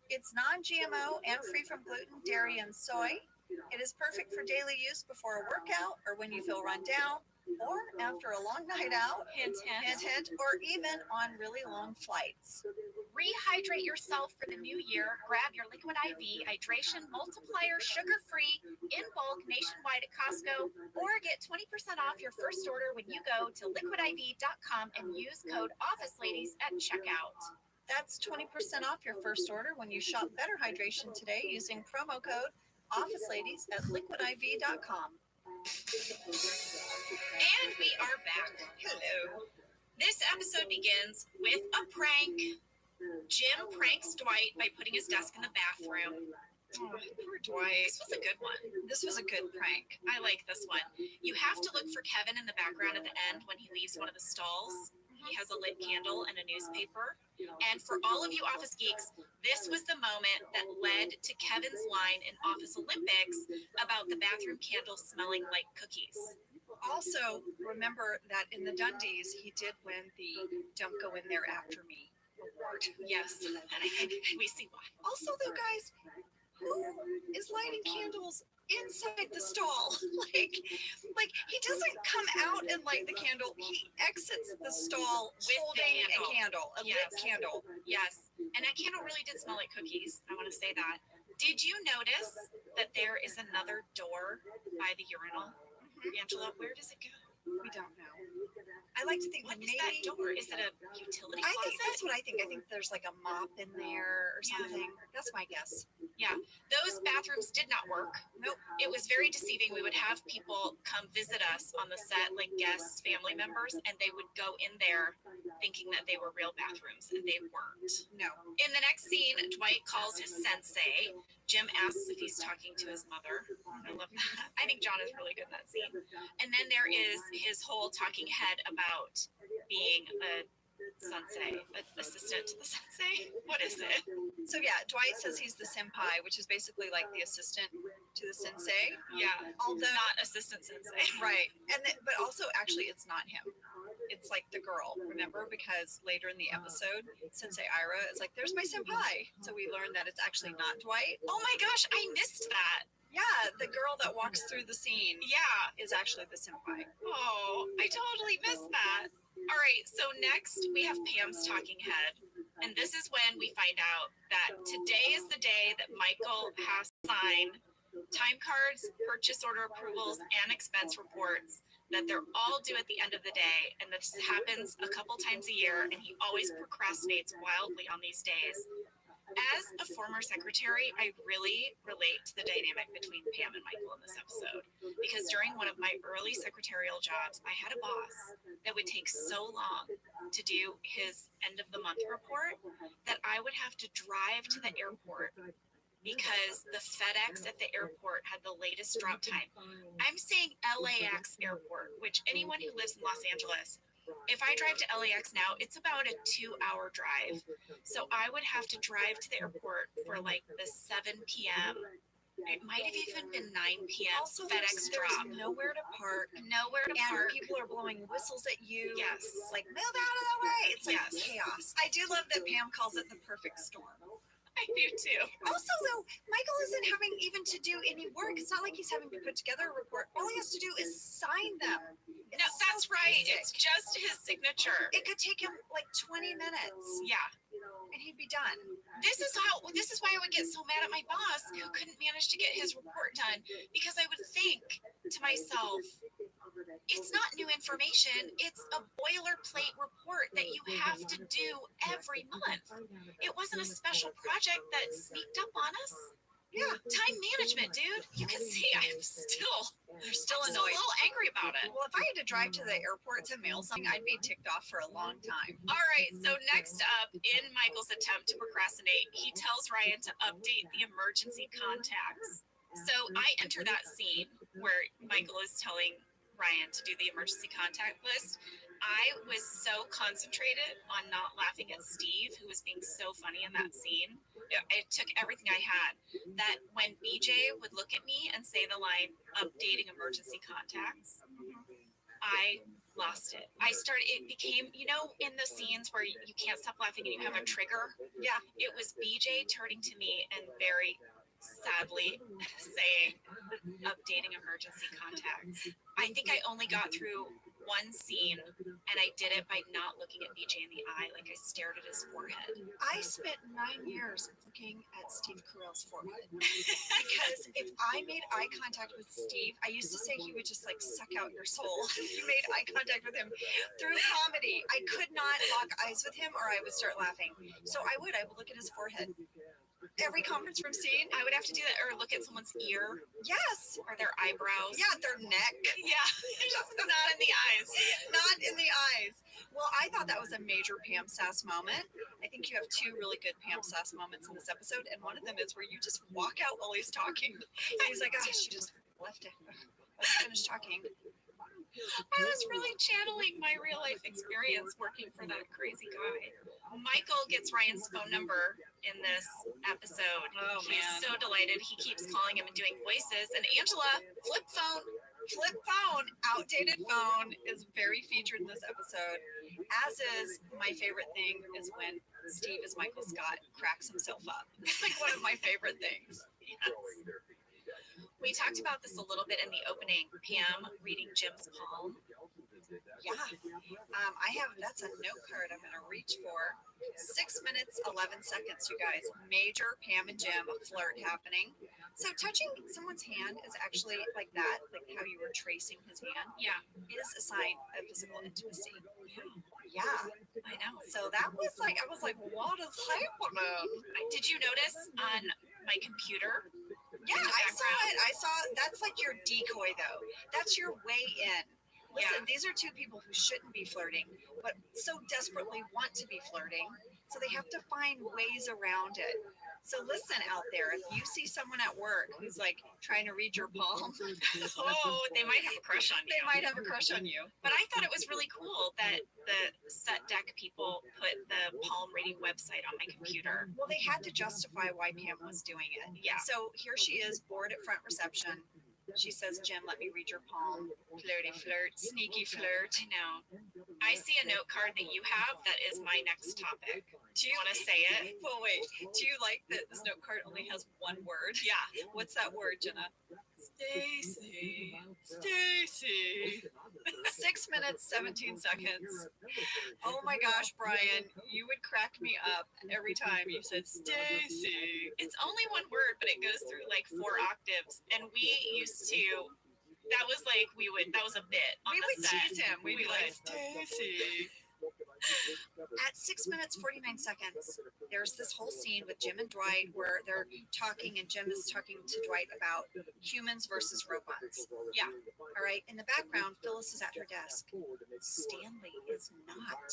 It's non-GMO and free from gluten, dairy, and soy. It is perfect for daily use before a workout or when you feel run down or after a long night out, Hint, hint. hint, or even on really long flights. Rehydrate yourself for the new year. Grab your Liquid IV Hydration Multiplier sugar-free in bulk nationwide at Costco, or get 20% off your first order when you go to liquidiv.com and use code OfficeLadies at checkout. That's 20% off your first order when you shop Better Hydration today using promo code OfficeLadies at liquidiv.com. And we are back. Hello. This episode begins with a prank. Jim pranks Dwight by putting his desk in the bathroom. Oh, poor Dwight. This was a good one. This was a good prank. I like this one. You have to look for Kevin in the background at the end when he leaves one of the stalls. He has a lit candle and a newspaper. And for all of you Office geeks, this was the moment that led to Kevin's line in Office Olympics about the bathroom candle smelling like cookies. Also, remember that in the Dundies, he did win the Don't Go In There After Me award. Yes, and we see why. Also, though, guys, who is lighting candles inside the stall? like he doesn't come out and light the candle. He exits the stall With holding the a candle, a lit Yes. candle. Yes, and that candle really did smell like cookies. I want to say that. Did you notice that there is another door by the urinal? Angela, where does it go? We don't know. I like to think What is maybe that door? Is it a utility I think closet? that's what I think. I think there's like a mop in there or Yeah. something. That's my guess. Those bathrooms did not work. Nope. It was very deceiving. We would have people come visit us on the set, like guests, family members, and they would go in there thinking that they were real bathrooms, and they weren't. No. In the next scene, Dwight calls his sensei. Jim asks if he's talking to his mother. I love that. I think John is really good in that scene. And then there is his whole talking head about being a sensei, an assistant to the sensei. What is it? So yeah, Dwight says he's the senpai, which is basically like the assistant to the sensei. Yeah, Although not assistant sensei. right, and but also actually it's not him. It's like the girl. Remember, because later in the episode, Sensei Ira is like, "There's my senpai." So we learn that it's actually not Dwight. Oh my gosh, I missed that. Yeah, the girl that walks through the scene Yeah. is actually the senpai. Oh, I totally missed that. All right, so next we have Pam's talking head. And this is when we find out that today is the day that Michael has to sign time cards, purchase order approvals, and expense reports, that they're all due at the end of the day. And this happens a couple times a year, and he always procrastinates wildly on these days. As a former secretary, I really relate to the dynamic between Pam and Michael in this episode, because during one of my early secretarial jobs, I had a boss that would take so long to do his end of the month report that I would have to drive to the airport because the FedEx at the airport had the latest drop time. I'm saying LAX airport, which anyone who lives in Los Angeles, if I drive to LAX now, it's about a 2-hour drive. So I would have to drive to the airport for like the 7 p.m. It might have even been 9 p.m. Also, FedEx there's drop. nowhere to park, Nowhere to and park. people are blowing whistles at you. Yes. Like, move out of the way. It's like Yes. chaos. I do love that Pam calls it the perfect storm. I do too. Also, though, Michael isn't having even to do any work. It's not like he's having to put together a report. All he has to do is sign them. It's No, so that's right. basic. It's just his signature. It could take him like 20 minutes, Yeah. and he'd be done. This is why I would get so mad at my boss who couldn't manage to get his report done, because I would think to myself, it's not new information, it's a boilerplate report that you have to do every month. It wasn't a special project that sneaked up on us. Yeah. Time management, dude. You can see I'm still You're still a annoyed. little angry about it. Well, if I had to drive to the airport to mail something, I'd be ticked off for a long time. All right, so next up, in Michael's attempt to procrastinate, he tells Ryan to update the emergency contacts. So I enter that scene where Michael is telling Ryan to do the emergency contact list. I was so concentrated on not laughing at Steve, who was being so funny in that scene. It took everything I had. That when BJ would look at me and say the line, updating emergency contacts, I lost it. It became, in the scenes where you can't stop laughing and you have a trigger. Yeah. It was BJ turning to me and very sadly saying, updating emergency contacts. I think I only got through one scene, and I did it by not looking at BJ in the eye, like I stared at his forehead. I spent 9 years looking at Steve Carell's forehead because if I made eye contact with Steve, I used to say he would just like suck out your soul. If you made eye contact with him through comedy, I could not lock eyes with him or I would start laughing. So I would look at his forehead. Every conference room scene, I would have to do that, or look at someone's ear yes, or their eyebrows. yeah, their neck, Yeah, just not in the eyes. not in the eyes. Well, I thought that was a major Pam Sass moment. I think you have two really good Pam Sass moments in this episode, and one of them is where you just walk out while he's talking. And he's like, "Ah, she just left it. Let's finish talking." I was really channeling my real life experience working for that crazy guy. Michael gets Ryan's phone number in this episode. Oh, He's man. so delighted. He keeps calling him and doing voices. And Angela, flip phone. Flip phone, outdated phone is very featured in this episode. As is my favorite thing is when Steve as Michael Scott cracks himself up. It's like one of my favorite things. Yes. We talked about this a little bit in the opening. Pam reading Jim's palm. Yeah. I have, that's a note card I'm going to reach for. 6 minutes, 11 seconds, you guys. Major Pam and Jim flirt happening. So touching someone's hand is actually like that, like how you were tracing his hand, Yeah, is a sign of physical intimacy. Yeah. I know. So that was like, I was like, what is happening? Did you notice on my computer? Yeah, In the I saw background? it. I saw that's like your decoy though. That's your way in. Listen, these are two people who shouldn't be flirting, but so desperately want to be flirting. So they have to find ways around it. So listen out there, if you see someone at work who's like trying to read your palm, Oh, they might have a crush on you. they might have a crush on you. But I thought it was really cool that the set deck people put the palm reading website on my computer. Well, they had to justify why Pam was doing it. Yeah. So here she is, bored at front reception. She says, Jim, let me read your palm. Flirty flirt, sneaky flirt. I know. I see a note card that you have that is my next topic. Do You want to say it? Well, wait. Do you like that this note card only has one word? Yeah. What's that word, Jenna? Stacy. Stacy. 6 minutes, 17 seconds. Oh my gosh, Brian, you would crack me up every time you said Stacy. It's only one word, but it goes through like 4 octaves. And we used to, that was a bit on We the would set. tease him. We'd be We like, would. Stacy. At 6 minutes, 49 seconds, there's this whole scene with Jim and Dwight where they're talking, and Jim is talking to Dwight about humans versus robots. Yeah. All right. In the background, Phyllis is at her desk. Stanley is not.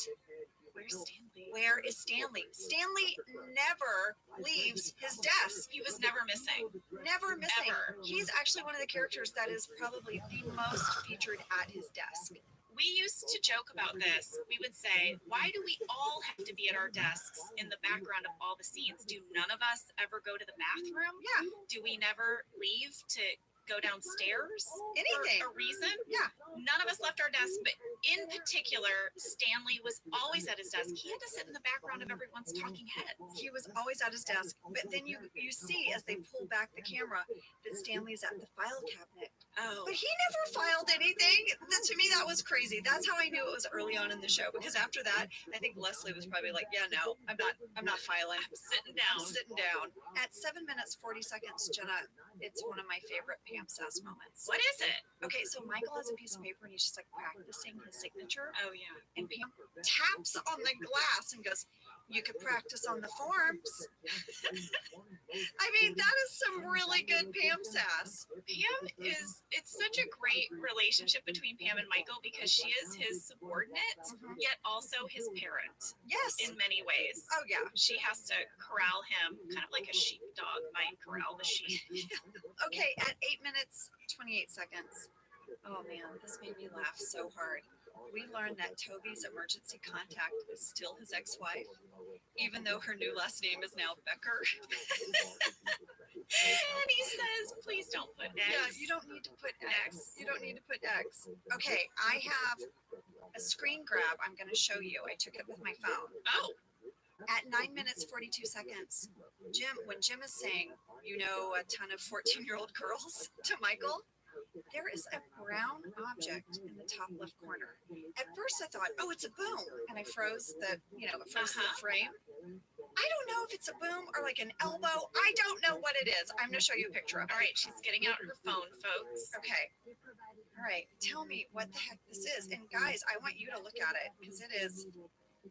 Where's Stanley? Where is Stanley? Stanley never leaves his desk. He was never missing. Never missing. Ever. He's actually one of the characters that is probably the most featured at his desk. We used to joke about this. We would say, why do we all have to be at our desks in the background of all the scenes? Do none of us ever go to the bathroom? Yeah. Do we never leave to go downstairs? Anything. For a reason? Yeah. None of us left our desk, but in particular, Stanley was always at his desk. He had to sit in the background of everyone's talking heads. He was always at his desk, but then you see as they pull back the camera that Stanley's at the file cabinet. Oh. But he never filed anything. To me, that was crazy. That's how I knew it was early on in the show, because after that, I think Leslie was probably like, "Yeah, no, I'm not filing. I'm sitting I'm down. sitting down." At 7 minutes 40 seconds, Jenna, it's one of my favorite Pam Sass moments. What is it? Okay, so Michael has a piece of paper and he's just like practicing his signature, Oh, yeah. and Pam taps on the glass and goes, "You could practice on the forms." I mean, that is some really good Pam sass. Pam it's such a great relationship between Pam and Michael because she is his subordinate, yet also his parent Yes. in many ways. Oh yeah. She has to corral him kind of like a sheepdog might corral the sheep. Okay, at 8 minutes 28 seconds. Oh man, this made me laugh so hard. We learned that Toby's emergency contact is still his ex-wife, even though her new last name is now Becker. And he says, please don't put X. Yeah, you don't need to put X. You don't need to put X. Okay, I have a screen grab I'm going to show you. I took it with my phone. Oh, At 9 minutes 42 seconds, when Jim is saying, you know, a ton of 14-year-old girls to Michael, there is a brown object in the top left corner. At first I thought, oh, it's a boom. And I froze the frame. I don't know if it's a boom or like an elbow. I don't know what it is. I'm going to show you a picture of it. all right. She's getting out her phone, folks. Okay. All right. Tell me what the heck this is. And guys, I want you to look at it because it is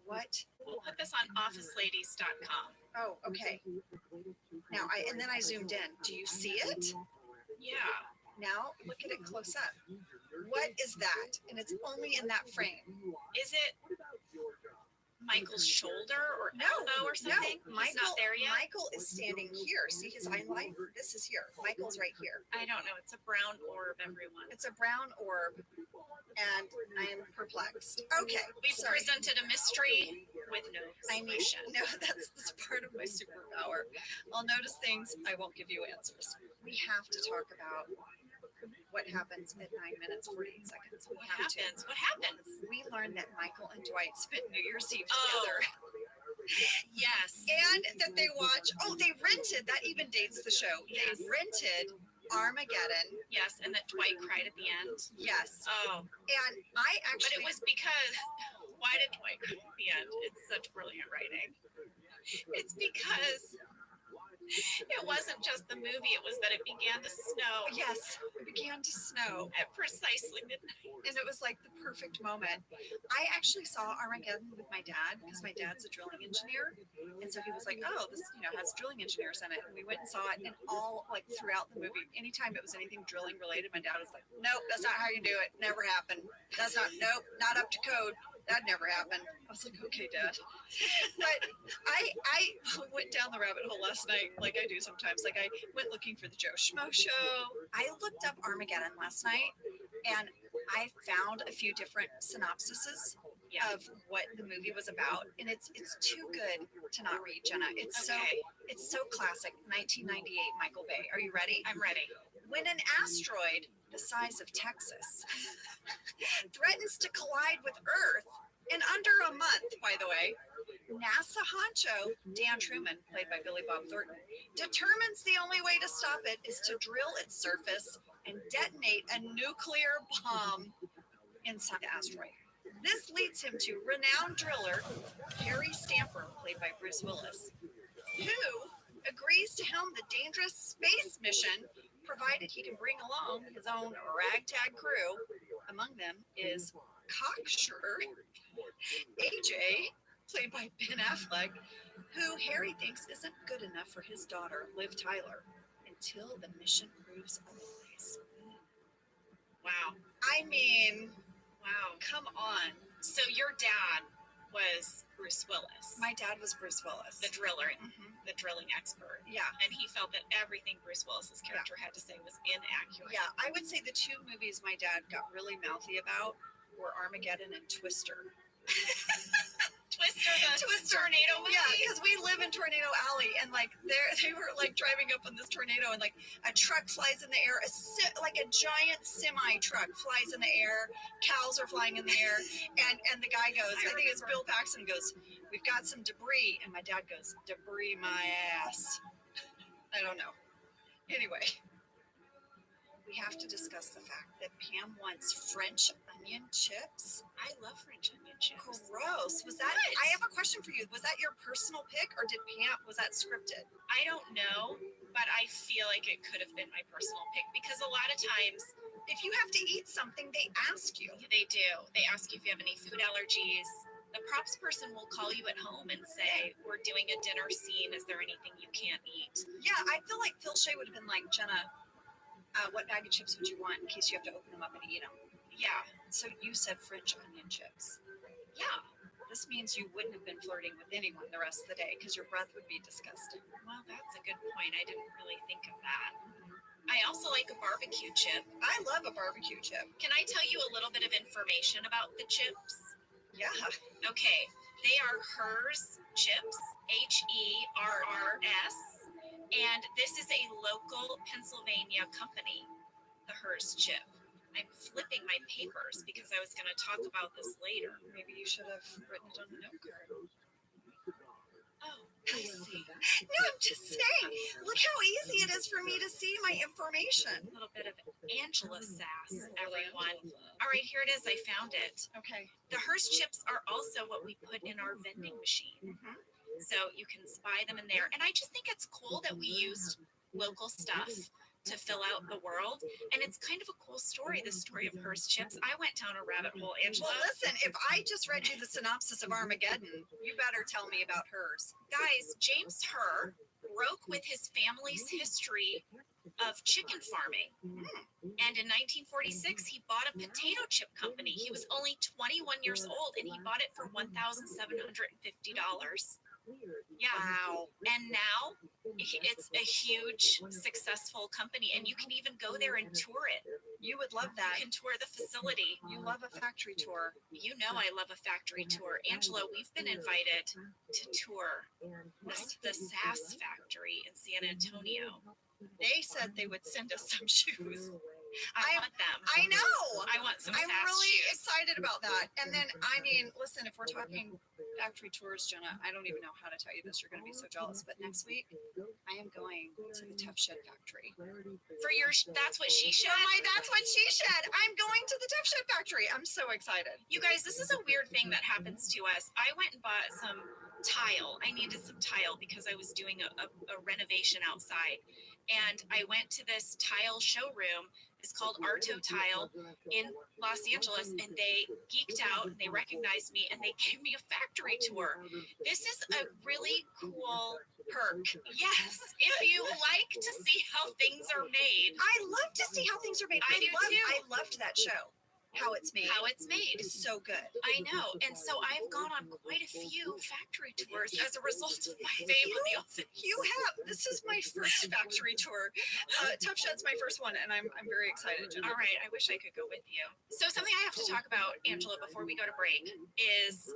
what? We'll put this on officeladies.com. Oh, okay. Now then I zoomed in. Do you see it? Yeah. Now look at it close up. What is that? And it's only in that frame. Is it Michael's shoulder or No, elbow or something? No, He's not there yet. Michael is standing here. See his highlight? This is here. Michael's right here. I don't know. It's a brown orb, everyone. It's a brown orb, and I am perplexed. Okay, We've sorry. presented a mystery with no I need solution. no. That's part of my superpower. I'll notice things. I won't give you answers. We have to talk about what happens at 9 minutes 48 seconds. We What have to. happens? What happens? We learned that Michael and Dwight spent New Year's Eve Oh. together. Yes. And that they watch, they rented, that even dates the show. Yes. They rented Armageddon. Yes, and that Dwight cried at the end. Yes. Oh, And I but actually, it was because, why did Dwight cry at the end? It's such brilliant writing. It's because it wasn't just the movie, it was that it began to snow yes, it began to snow. at precisely midnight. And it was like the perfect moment. I actually saw Armageddon with my dad because my dad's a drilling engineer. And so he was like, oh, this, has drilling engineers in it. And we went and saw it. And all like throughout the movie, anytime it was anything drilling related, my dad was like, nope, that's not how you do it. Never happened. That's not, nope, not up to code. That never happened. I was like, okay, Dad. But I went down the rabbit hole last night, like I do sometimes. Like I went looking for the Joe Schmo show. I looked up Armageddon last night, and I found a few different synopsises of what the movie was about, and it's too good to not read, Jenna. It's so classic. 1998, Michael Bay. Are you ready? I'm ready. When an asteroid the size of Texas threatens to collide with Earth in under a month, by the way, NASA honcho Dan Truman, played by Billy Bob Thornton, determines the only way to stop it is to drill its surface and detonate a nuclear bomb inside the asteroid. This leads him to renowned driller Harry Stamper, played by Bruce Willis, who agrees to helm the dangerous space mission provided he can bring along his own ragtag crew. Among them is cocksure AJ, played by Ben Affleck, who Harry thinks isn't good enough for his daughter, Liv Tyler, until the mission proves otherwise. Wow. I mean, Wow. come on. So your dad was Bruce Willis, My dad was Bruce Willis. the driller, Mhm. the drilling expert. Yeah. And he felt that everything Bruce Willis's character had to say was inaccurate. Yeah, I would say the two movies my dad got really mouthy about were Armageddon and Twister. Twister, the Twister. tornado movie. Yeah, because we live in Tornado Alley, and like they were like driving up on this tornado, and like a truck flies in the air, like a giant semi truck flies in the air. Cows are flying in the air, and the guy goes, I think it's Bill Paxton goes, we've got some debris, and my dad goes, debris my ass. I don't know. Anyway, we have to discuss the fact that Pam wants French onion chips. I love French onion chips. Gross. Was that? What? I have a question for you. Was that your personal pick, or was that scripted? I don't know, but I feel like it could have been my personal pick because a lot of times If you have to eat something, they ask you. they do. They ask you if you have any food allergies. The props person will call you at home and say, we're doing a dinner scene. Is there anything you can't eat? Yeah, I feel like Phil Shea would have been like, Jenna, what bag of chips would you want in case you have to open them up and eat them? Yeah. So you said French onion chips. Yeah. This means you wouldn't have been flirting with anyone the rest of the day because your breath would be disgusting. Well, that's a good point. I didn't really think of that. I also like a barbecue chip. I love a barbecue chip. Can I tell you a little bit of information about the chips? Yeah. Okay, they are Hers chips, Herrs, and this is a local Pennsylvania company, the Hers chip. I'm flipping my papers because I was going to talk about this later. Maybe you should have written it on a note card. Oh, I see. No, I'm just saying. Look how easy it is for me to see my information. A little bit of Angela sass, everyone. All right, here it is. I found it. Okay. The Hers chips are also what we put in our vending machine. Mhm. So you can spy them in there. And I just think it's cool that we used local stuff to fill out the world. And it's kind of a cool story, the story of Hers chips. I went down a rabbit hole, Angela. Well, listen, if I just read you the synopsis of Armageddon, you better tell me about hers. Guys, James Herr broke with his family's history of chicken farming. And in 1946, he bought a potato chip company. He was only 21 years old and he bought it for $1,750. Yeah. Wow. And now it's a huge, successful company, and you can even go there and tour it. You would love You that. can tour the facility. You love a factory tour. You know I love a factory tour. Angela, we've been invited to tour the SAS factory in San Antonio. They said they would send us some shoes. I want them. I know. I want some I'm SAS really shoes. excited about that. And then, I mean, listen, if we're talking factory tours, Jenna. I don't even know how to tell you this. You're going to be so jealous. But next week, I am going to the Tough Shed factory. For your, that's what she For said. that's what she said. I'm going to the Tough Shed factory. I'm so excited. You guys, this is a weird thing that happens to us. I went and bought some tile. I needed some tile because I was doing a renovation outside. And I went to this tile showroom. It's called Arto Tile in Los Angeles. And they geeked out and they recognized me and they gave me a factory tour. This is a really cool perk. Yes. If you like to see how things are made. I love to see how things are made. I do too. I loved that show. How it's made. How it's made. It's so good. I know. And so I've gone on quite a few factory tours as a result of my fame on the Open. You have. This is my first factory tour. Tough Shed's my first one, and I'm very excited. Jenna. All right. I wish I could go with you. So something I have to talk about, Angela, before we go to break is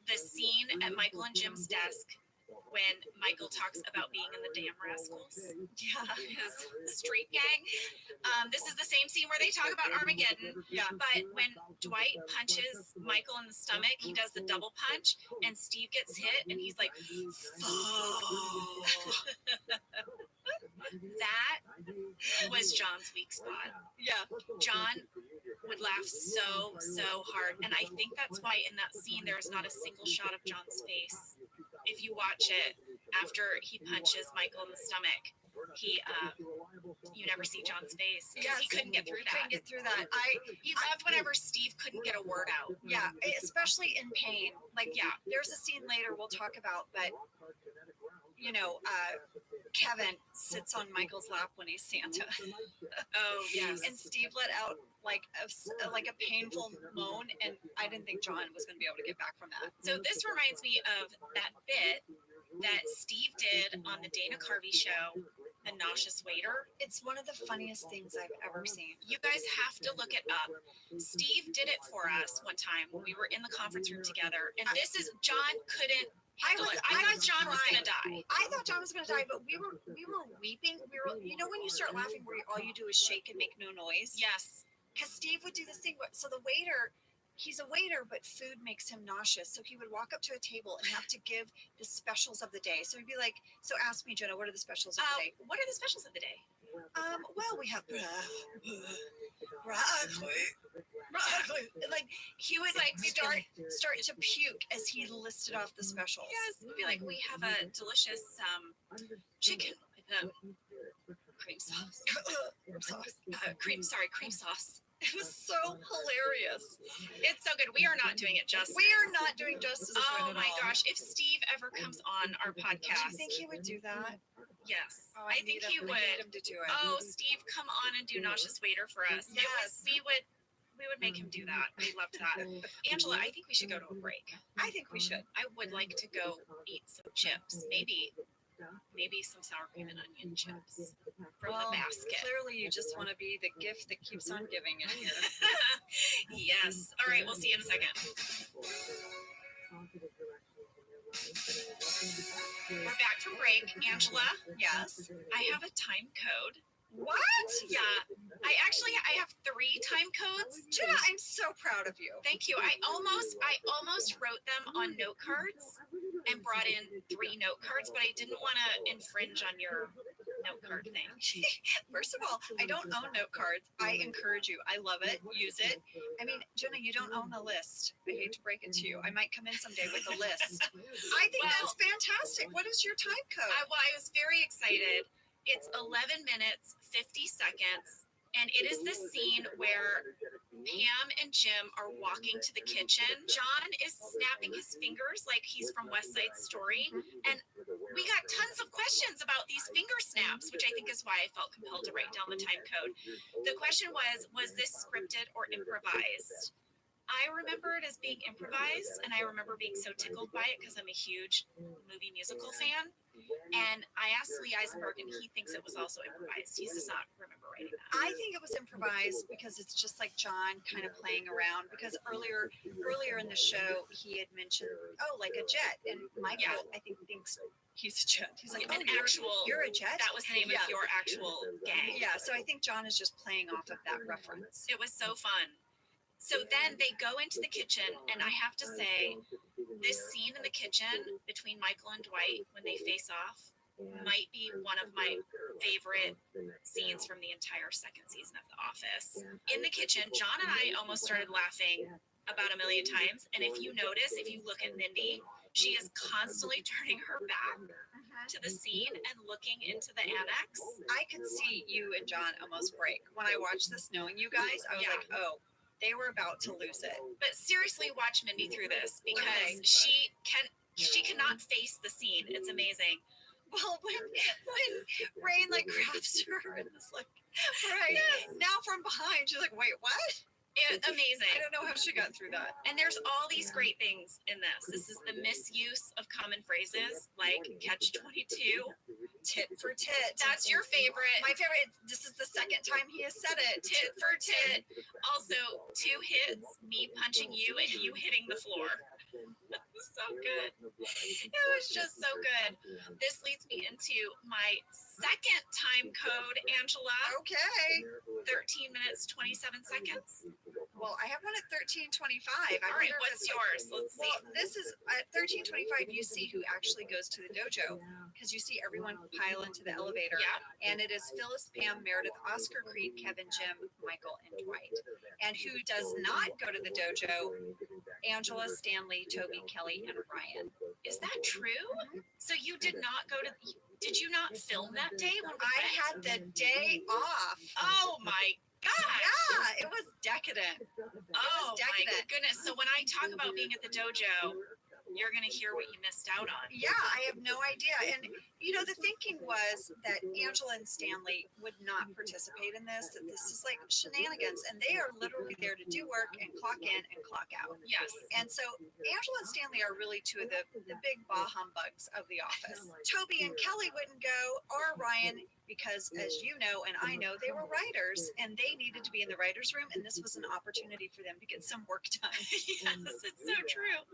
the scene at Michael and Jim's desk when Michael talks about being in the Damn Rascals. Yeah, his street gang. This is the same scene where they talk about Armageddon. Yeah. But when Dwight punches Michael in the stomach, he does the double punch, and Steve gets hit, and he's like, that was John's weak spot. Yeah. John would laugh so hard, and I think that's why in that scene there is not a single shot of John's face. If you watch it after he punches Michael in the stomach, you never see John's face because he couldn't get through that. Couldn't get through that. He loved whenever Steve couldn't get a word out. Yeah, especially in pain. Like, yeah, there's a scene later we'll talk about, but you know, Kevin sits on Michael's lap when he's Santa. Oh yes. And Steve let out like a painful moan, and I didn't think John was going to be able to get back from that. So this reminds me of that bit that Steve did on the Dana Carvey show, The Nauseous Waiter. It's one of the funniest things I've ever seen. You guys have to look it up. Steve did it for us one time when we were in the conference room together, and this is John couldn't. I thought John was gonna die. I thought John was gonna die, but we were weeping. We were, you know, when you start laughing, where all you do is shake and make no noise. Yes. Because Steve would do this thing. So the waiter, he's a waiter, but food makes him nauseous. So he would walk up to a table and have to give the specials of the day. So he'd be like, "So ask me, Jenna, what are the specials of the day?" What are the specials of the day? Well, we have broccoli. Like he would like start to puke as he listed off the specials. Yes, it'd be like, we have a delicious chicken with cream sauce. Cream sauce. It was so hilarious. It's so good. We are not doing it justice. We are not doing justice. Oh my gosh! If Steve ever comes on our Do podcast, you think he would do that? yes, Oh, I think he I would. need him to do it. Oh, Steve, come on and do Nauseous Waiter for us. Yes. We would make him do that. We loved that. Angela, I think we should go to a break. I think we should. I would like to go eat some chips, maybe some sour cream and onion chips from the basket. Clearly, you just want to be the gift that keeps on giving in here. Yes. All right. We'll see you in a second. We're back from break. Angela, Yes. I have a time code. What? Yeah. I have 3 time codes. Jenna, I'm so proud of you. Thank you. I almost wrote them on note cards and brought in 3 note cards, but I didn't want to infringe on your note card thing. First of all, I don't own note cards. I encourage you. I love it. Use it. I mean, Jenna, you don't own a list. I hate to break it to you. I might come in someday with a list. I think that's fantastic. What is your time code? I was very excited. It's 11 minutes, 50 seconds, and it is this scene where Pam and Jim are walking to the kitchen. John is snapping his fingers like he's from West Side Story, and we got tons of questions about these finger snaps, which I think is why I felt compelled to write down the time code. The question was this scripted or improvised? I remember it as being improvised, and I remember being so tickled by it because I'm a huge movie musical fan. And I asked Lee Eisenberg, and he thinks it was also improvised. He does not remember writing that. I think it was improvised because it's just like John kind of playing around. Because earlier in the show, he had mentioned, like a jet, and Michael, I think, thinks he's a jet. He's like, you're a jet. That was the name of your actual gang. Yeah, so I think John is just playing off of that reference. It was so fun. So then they go into the kitchen, and I have to say, This scene in the kitchen between Michael and Dwight when they face off might be one of my favorite scenes from the entire second season of The Office. In the kitchen, John and I almost started laughing about a million times. And if you notice, if you look at Mindy, she is constantly turning her back to the scene and looking into the annex. I could see you and John almost break when I watched this, knowing you guys. I was Yeah. like, oh, they were about to lose it. But seriously, watch Mindy through this because Okay. she cannot face the scene. It's amazing. Well, when Rain like grabs her and is like, right now from behind, she's like, wait, what? Amazing. I don't know how she got through that. And there's all these great things in this. This is the misuse of common phrases like catch 22. Tit for tit. That's your favorite. My favorite. This is the second time he has said it. Tit for tit. Also, 2 hits, me punching you and you hitting the floor. That was so good. It was just so good. This leads me into my second time code, Angela. Okay. 13 minutes, 27 seconds. Well, I have one at 13:25. All right, what's yours? Let's see. Well, this is at 13:25. You see who actually goes to the dojo because you see everyone pile into the elevator. Yeah. And it is Phyllis, Pam, Meredith, Oscar, Creed, Kevin, Jim, Michael, and Dwight. And who does not go to the dojo? Angela, Stanley, Toby, Kelly, and Ryan. Is that true? So you did not go to? Did you not film that day when we I went? had the day off. Oh my gosh! Yeah, it was decadent. Oh my decadent. goodness! So when I talk about being at the dojo, you're gonna hear what you missed out on. Yeah, I have no idea. And you know, the thinking was that Angela and Stanley would not participate in this, that this is like shenanigans, and they are literally there to do work and clock in and clock out. Yes. And so Angela and Stanley are really two of the big bah humbugs of the office. Toby and Kelly wouldn't go, or Ryan, because as you know and I know, they were writers and they needed to be in the writers' room, and this was an opportunity for them to get some work done. Yes, it's so true.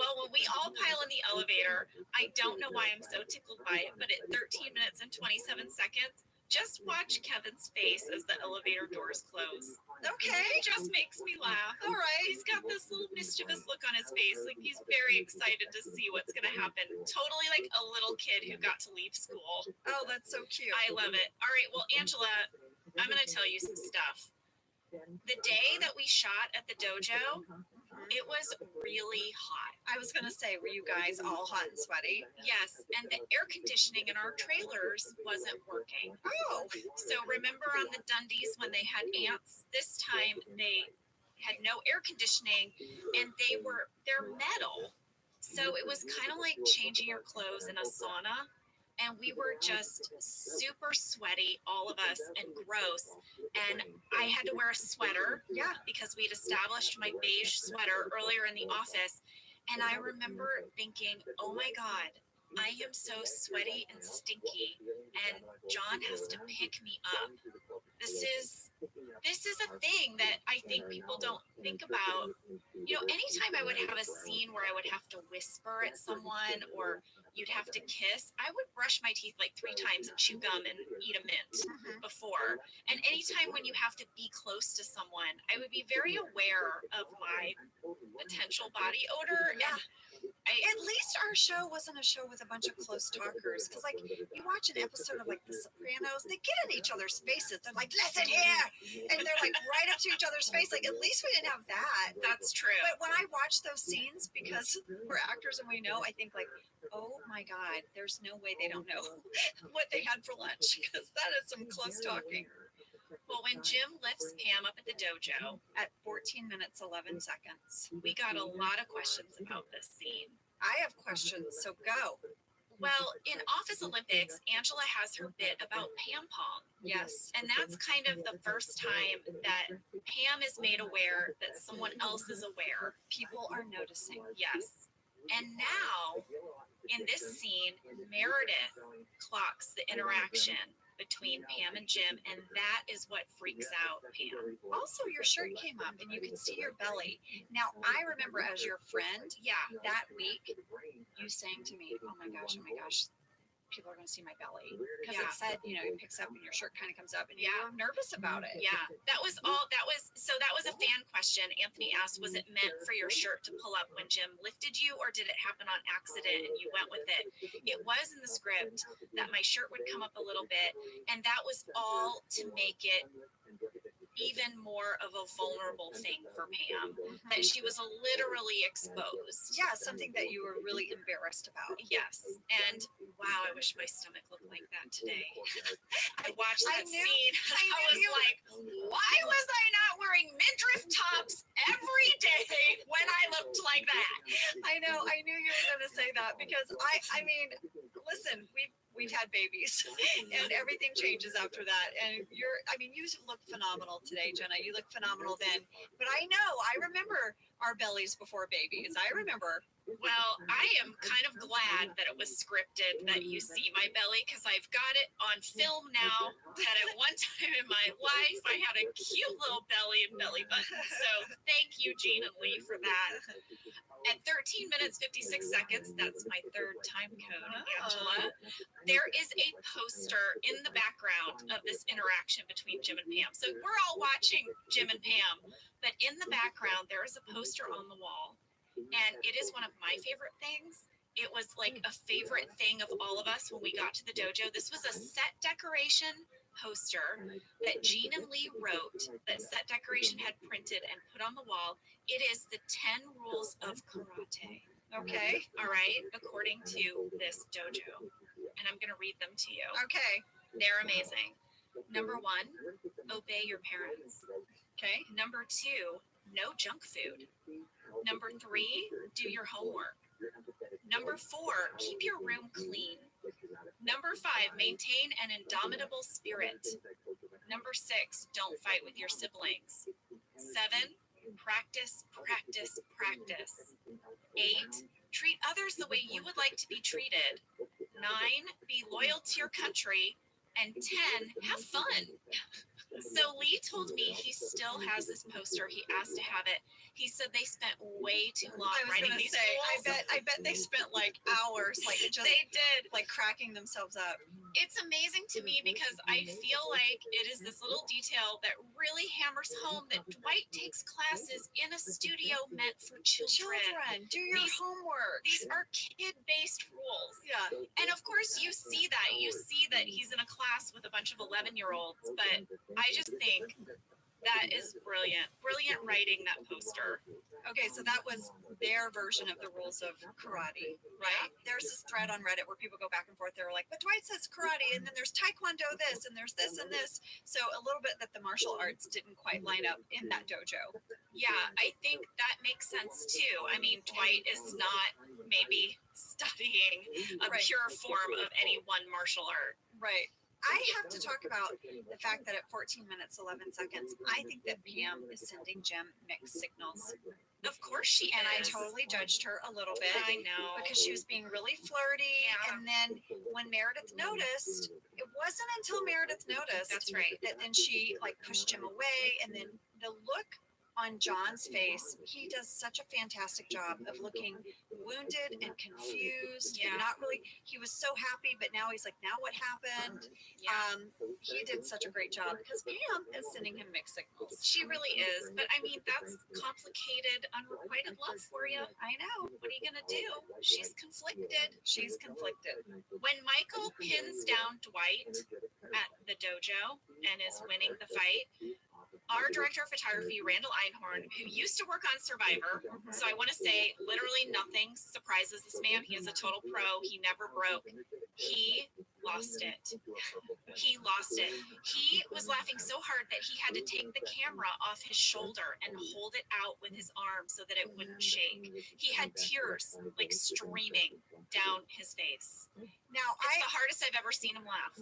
Well, when we all pile in the elevator, I don't know why I'm so tickled by it, but at 13 minutes and 27 seconds, just watch Kevin's face as the elevator doors close. Okay. It just makes me laugh. All right. He's got this little mischievous look on his face, like he's very excited to see what's going to happen. Totally like a little kid who got to leave school. Oh, that's so cute. I love it. All right, well, Angela, I'm going to tell you some stuff. The day that we shot at the dojo, it was really hot. I was going to say, were you guys all hot and sweaty? Yes, and the air conditioning in our trailers wasn't working. Oh, So remember on the Dundies when they had ants? This time they had no air conditioning and they're metal. So it was kind of like changing your clothes in a sauna. And we were just super sweaty, all of us, and gross. And I had to wear a sweater. yeah. Because we'd established my beige sweater earlier in the office. And I remember thinking, oh my God, I am so sweaty and stinky. And John has to pick me up. This is a thing that I think people don't think about. You know, anytime I would have a scene where I would have to whisper at someone or you'd have to kiss, I would brush my teeth like 3 times and chew gum and eat a mint before. And anytime when you have to be close to someone, I would be very aware of my potential body odor. Yeah. And At least our show wasn't a show with a bunch of close talkers. Because, like, you watch an episode of, like, The Sopranos, they get in each other's faces. They're like, listen here. And they're, like, right up to each other's face. Like, at least we didn't have that. that's true. But when I watch those scenes, because we're actors and we know, I think, like, oh my God, there's no way they don't know what they had for lunch. Because that is some close talking. Well, when Jim lifts Pam up at the dojo, At 14 minutes, 11 seconds. we got a lot of questions about this scene. I have questions, so go. Well, in Office Olympics, Angela has her bit about Pam Pong. Yes. And that's kind of the first time that Pam is made aware that someone else is aware. People are noticing. Yes. And now, in this scene, Meredith clocks the interaction between Pam and Jim, and that is what freaks out Pam. Also, your shirt came up and you could see your belly. Now, I remember as your friend, Yeah. that week, you saying to me, oh my gosh, people are going to see my belly because Yeah. it said, you know, it picks up and your shirt kind of comes up and Yeah. you're nervous about it. Yeah, that was a fan question. Anthony asked, was it meant for your shirt to pull up when Jim lifted you, or did it happen on accident and you went with it? It was in the script that my shirt would come up a little bit, and that was all to make it even more of a vulnerable thing for Pam, that she was literally exposed. Yeah, something that you were really embarrassed about. Yes, and wow, I wish my stomach looked like that today. I watched I that knew- scene. I I was knew you- like, why was I not wearing midriff tops every day when I looked like that? I know. I knew you were going to say that because I mean, listen, we've had babies and everything changes after that. And you look phenomenal today, Jenna. You look phenomenal then. But I remember our bellies before babies. I remember. Well, I am kind of glad that it was scripted that you see my belly, because I've got it on film now that at one time in my life I had a cute little belly and belly button. So thank you, Jean and Lee, for that. At 13 minutes 56 seconds, that's my third time code, Angela. There is a poster in the background of this interaction between Jim and Pam. So we're all watching Jim and Pam, but in the background there is a poster on the wall. And it is one of my favorite things. It was like a favorite thing of all of us when we got to the dojo. This was a set decoration poster that Jean and Lee wrote, that set decoration had printed and put on the wall. It is the 10 rules of karate. Okay. All right, according to this dojo. And I'm going to read them to you. Okay. They're amazing. Number 1, obey your parents. Okay. Number 2, no junk food. Number 3, do your homework. Number 4, keep your room clean. Number 5, maintain an indomitable spirit. Number 6, don't fight with your siblings. 7, practice, practice, practice. 8, treat others the way you would like to be treated. 9, be loyal to your country. And 10, have fun. So Lee told me he still has this poster. He asked to have it. He said they spent way too long I was writing going to these say, rules. I bet they spent like hours, like just They did. like cracking themselves up. It's amazing to me because I feel like it is this little detail that really hammers home that Dwight takes classes in a studio meant for children. Do your These- homework. These are kid-based rules. Yeah. And of course you see that. You see that he's in a class with a bunch of 11-year-olds, but I just think that is brilliant. Brilliant writing, that poster. Okay, so that was their version of the rules of karate, right? There's this thread on Reddit where people go back and forth. They're like, but Dwight says karate, and then there's taekwondo this, and there's this and this. So a little bit that the martial arts didn't quite line up in that dojo. Yeah, I think that makes sense too. I mean, Dwight is not maybe studying a Right. pure form of any one martial art. Right. I have to talk about the fact that at 14 minutes 11 seconds, I think that Pam is sending Jim mixed signals, Of course she and I is. totally judged her a little bit. I know. Because she was being really flirty, Yeah. and then when Meredith noticed, it wasn't until Meredith noticed That's right. that then she like pushed him away, and then the look on John's face, he does such a fantastic job of looking wounded and confused. Yeah. And not really, he was so happy, but now he's like, now what happened? Yeah. He did such a great job because Pam is sending him mixed signals. She really is. But I mean, that's complicated, unrequited love for you. I know. What are you going to do? She's conflicted. She's conflicted. When Michael pins down Dwight at the dojo and is winning the fight, our director of photography, Randall Einhorn, who used to work on Survivor, so I want to say literally nothing surprises this man. He is a total pro. He never broke. He lost it. He lost it. He was laughing so hard that he had to take the camera off his shoulder and hold it out with his arm so that it wouldn't shake. He had tears like streaming down his face. Now, It's the hardest I've ever seen him laugh.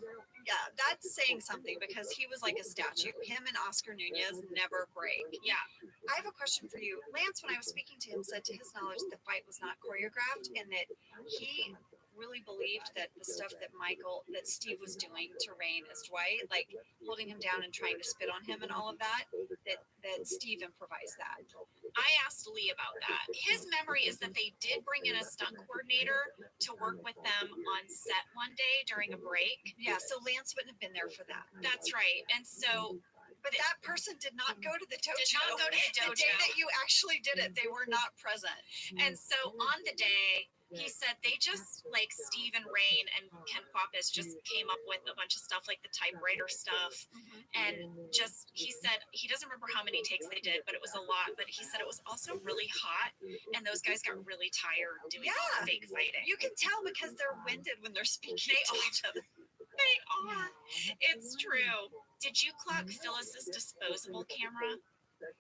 yeah, that's saying something because he was like a statue. Him and Oscar Nunez never break. Yeah. I have a question for you. Lance, when I was speaking to him, said to his knowledge the fight was not choreographed and that he really believed that the stuff that Steve was doing to Rain as Dwight, like holding him down and trying to spit on him and all of that, that Steve improvised that. I asked Lee about that. His memory is that they did bring in a stunt coordinator to work with them on set one day during a break. Yeah, so Lance wouldn't have been there for that. That's right. And so But that person did not go to the dojo. did not go to the dojo. The day that you actually did it, they were not present. And so on the day, he said they just, like Steve and Rain and Ken Quapis just came up with a bunch of stuff, like the typewriter stuff. And just, he said, he doesn't remember how many takes they did, but it was a lot. But he said it was also really hot. And those guys got really tired doing all the fake fighting. You can tell because they're winded when they're speaking to each other. They are. It's true. Did you clock Phyllis's disposable camera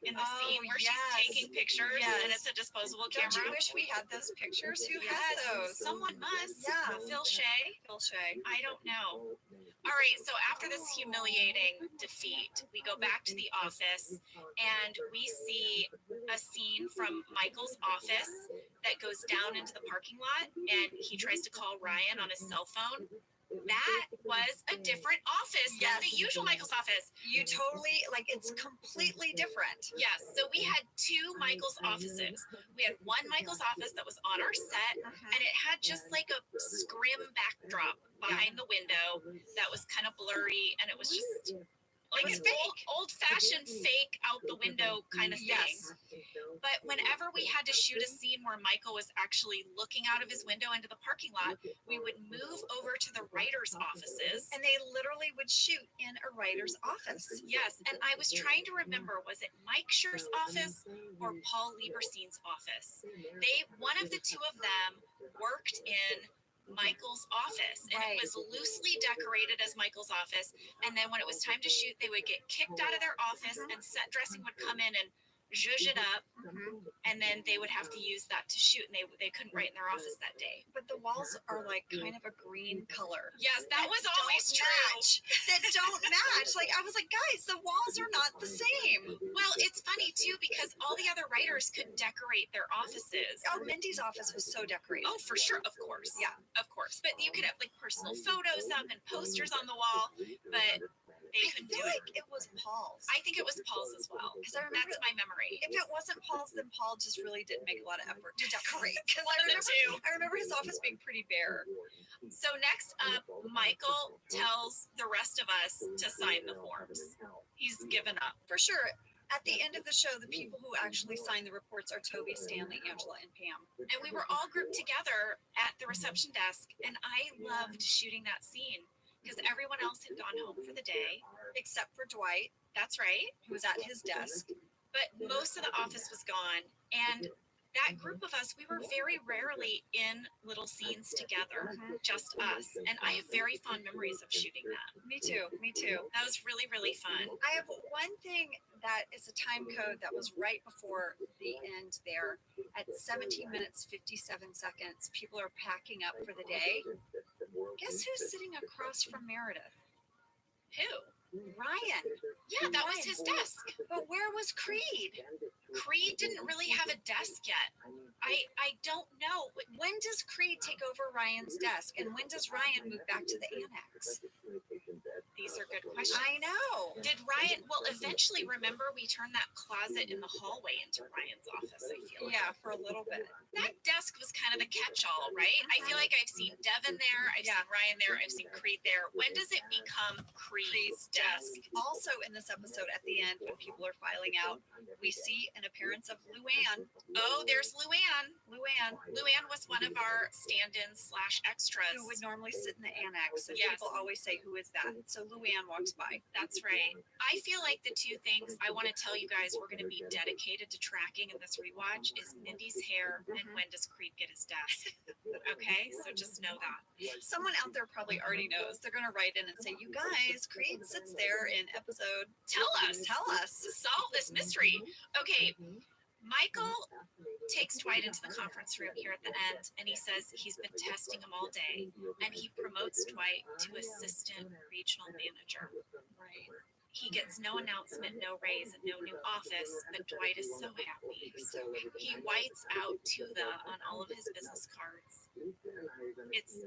in the scene where yes. she's taking pictures Yes. and it's a disposable Don't camera? you wish we had those pictures? Who Yes, has those? someone must. Yeah. Phil Shea. Phil Shea. I don't know. All right, so after this humiliating defeat, we go back to the office and we see a scene from Michael's office that goes down into the parking lot and he tries to call Ryan on his cell phone. That was a different office than the Yes. usual Michael's office. You totally, like, it's completely different. Yes, so we had two Michael's offices. We had one Michael's office that was on our set, and it had just like a scrim backdrop behind the window that was kind of blurry, and it was just like was an old-fashioned fake out the window kind of thing. Yes. But whenever we had to shoot a scene where Michael was actually looking out of his window into the parking lot, we would move over to the writers' offices. And they literally would shoot in a writer's office. Yes, and I was trying to remember, was it Mike Schur's office or Paul Lieberstein's office? One of the two of them worked in Michael's office, and Right. it was loosely decorated as Michael's office. And then when it was time to shoot, they would get kicked out of their office, and set dressing would come in and zhuzh it up, and then they would have to use that to shoot, and they couldn't write in their office that day. But the walls are like kind of a green color. Yes, that was always don't true. match. That don't match. Like, I was like, guys, the walls are not the same. Well, it's funny too because all the other writers could decorate their offices. Oh, Mindy's office was so decorated. Oh, for sure, of course. Yeah. Of course. But you could have like personal photos up and posters on the wall, but they I couldn't feel do it. like it was Paul's. I think it was Paul's as well. Because I remember, That's my memory. if it wasn't Paul's, then Paul just really didn't make a lot of effort to decorate. Because One of the two. I remember his office being pretty bare. So next up, Michael tells the rest of us to sign the forms. He's given up. For sure. At the end of the show, the people who actually sign the reports are Toby, Stanley, Angela, and Pam. And we were all grouped together at the reception desk, and I loved shooting that scene because everyone else had gone home for the day. Except for Dwight, That's right. who was at his desk. But most of the office was gone. And that group of us, we were very rarely in little scenes together, just us. And I have very fond memories of shooting that. Me too. Me too. That was really, really fun. I have one thing that is a time code that was right before the end there. At 17 minutes, 57 seconds, people are packing up for the day. Guess who's sitting across from Meredith? Who? Ryan. Yeah, that was his desk. But where was Creed? Creed didn't really have a desk yet. I don't know. When does Creed take over Ryan's desk? And when does Ryan move back to the annex? These are good questions. I know. Did Ryan, well, eventually, remember we turned that closet in the hallway into Ryan's office, I feel like. Yeah, for a little bit. That desk was kind of the catch-all, right? I feel like I've seen Devin there, I've seen Ryan there, I've seen Creed there. When does it become Creed's desk? Also in this episode at the end, when people are filing out, we see an appearance of Luann. Oh, there's Luann. Luann, Luann was one of our stand-ins / extras. who would normally sit in the annex. And Yes. people always say, who is that? So Luann walks by. That's right. I feel like the two things I want to tell you guys we're going to be dedicated to tracking in this rewatch is Mindy's hair and when does Creed get his desk. Okay, so just know that. Someone out there probably already knows. They're going to write in and say, you guys, Creed sits there in episode. Tell us. Tell us. Solve this mystery. Okay, Michael takes Dwight into the conference room here at the end and he says he's been testing him all day and he promotes Dwight to assistant regional manager. Right. He gets no announcement, no raise, and no new office, but Dwight is so happy. So he whites out to the on all of his business cards. It's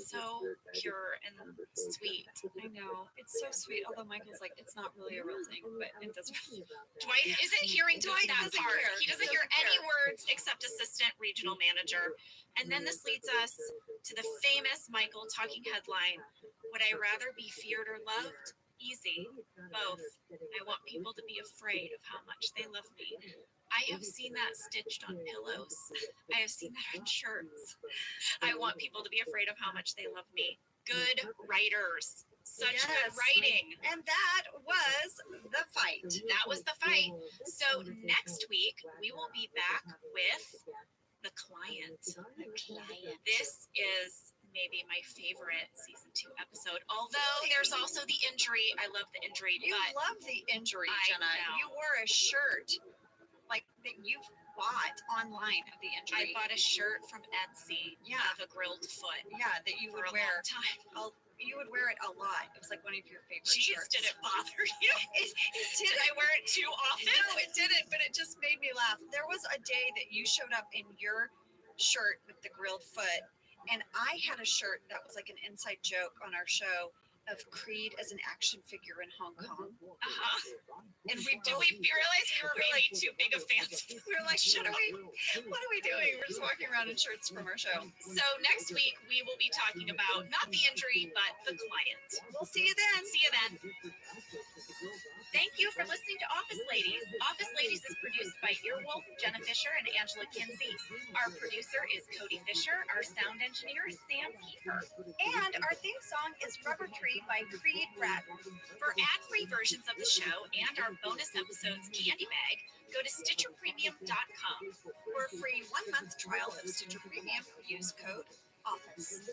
so pure and sweet. I know. It's so sweet. Although Michael's like, it's not really a real thing, but it doesn't really. Dwight isn't hearing Dwight that doesn't part. care. He doesn't hear any words except assistant regional manager. And then this leads us to the famous Michael talking headline: would I rather be feared or loved? Easy. Both. I want people to be afraid of how much they love me. I have seen that stitched on pillows. I have seen that on shirts. I want people to be afraid of how much they love me. Good writers. Such good Yes. writing. And that was the fight. That was the fight. So next week we will be back with the client. This is maybe my favorite season 2 episode. Although there's also the injury. I love the injury, You but love the injury, I Jenna. know. You wore a shirt like that you bought online of the I injury. bought a shirt from Etsy Yeah. of a grilled foot Yeah, that you for would a wear. long time. You would wear it a lot. It was like one of your favorite Jeez, shirts. did it bother you? It Did I wear it too often? No, it didn't, but it just made me laugh. There was a day that you showed up in your shirt with the grilled foot, and I had a shirt that was like an inside joke on our show of Creed as an action figure in Hong Kong. And we Did we realize we were maybe too big of fans? we were like, what are we doing? We're just walking around in shirts from our show. So next week we will be talking about not the injury, but the client. We'll see you then. See you then. Thank you for listening to Office Ladies. Office Ladies is produced by Earwolf, Jenna Fisher, and Angela Kinsey. Our producer is Cody Fisher. Our sound engineer is Sam Kiefer. And our theme song is Rubber Tree by Creed Bratton. For ad-free versions of the show and our bonus episodes candy bag, go to StitcherPremium.com. For a free 1-month trial of Stitcher Premium, use code OFFICE.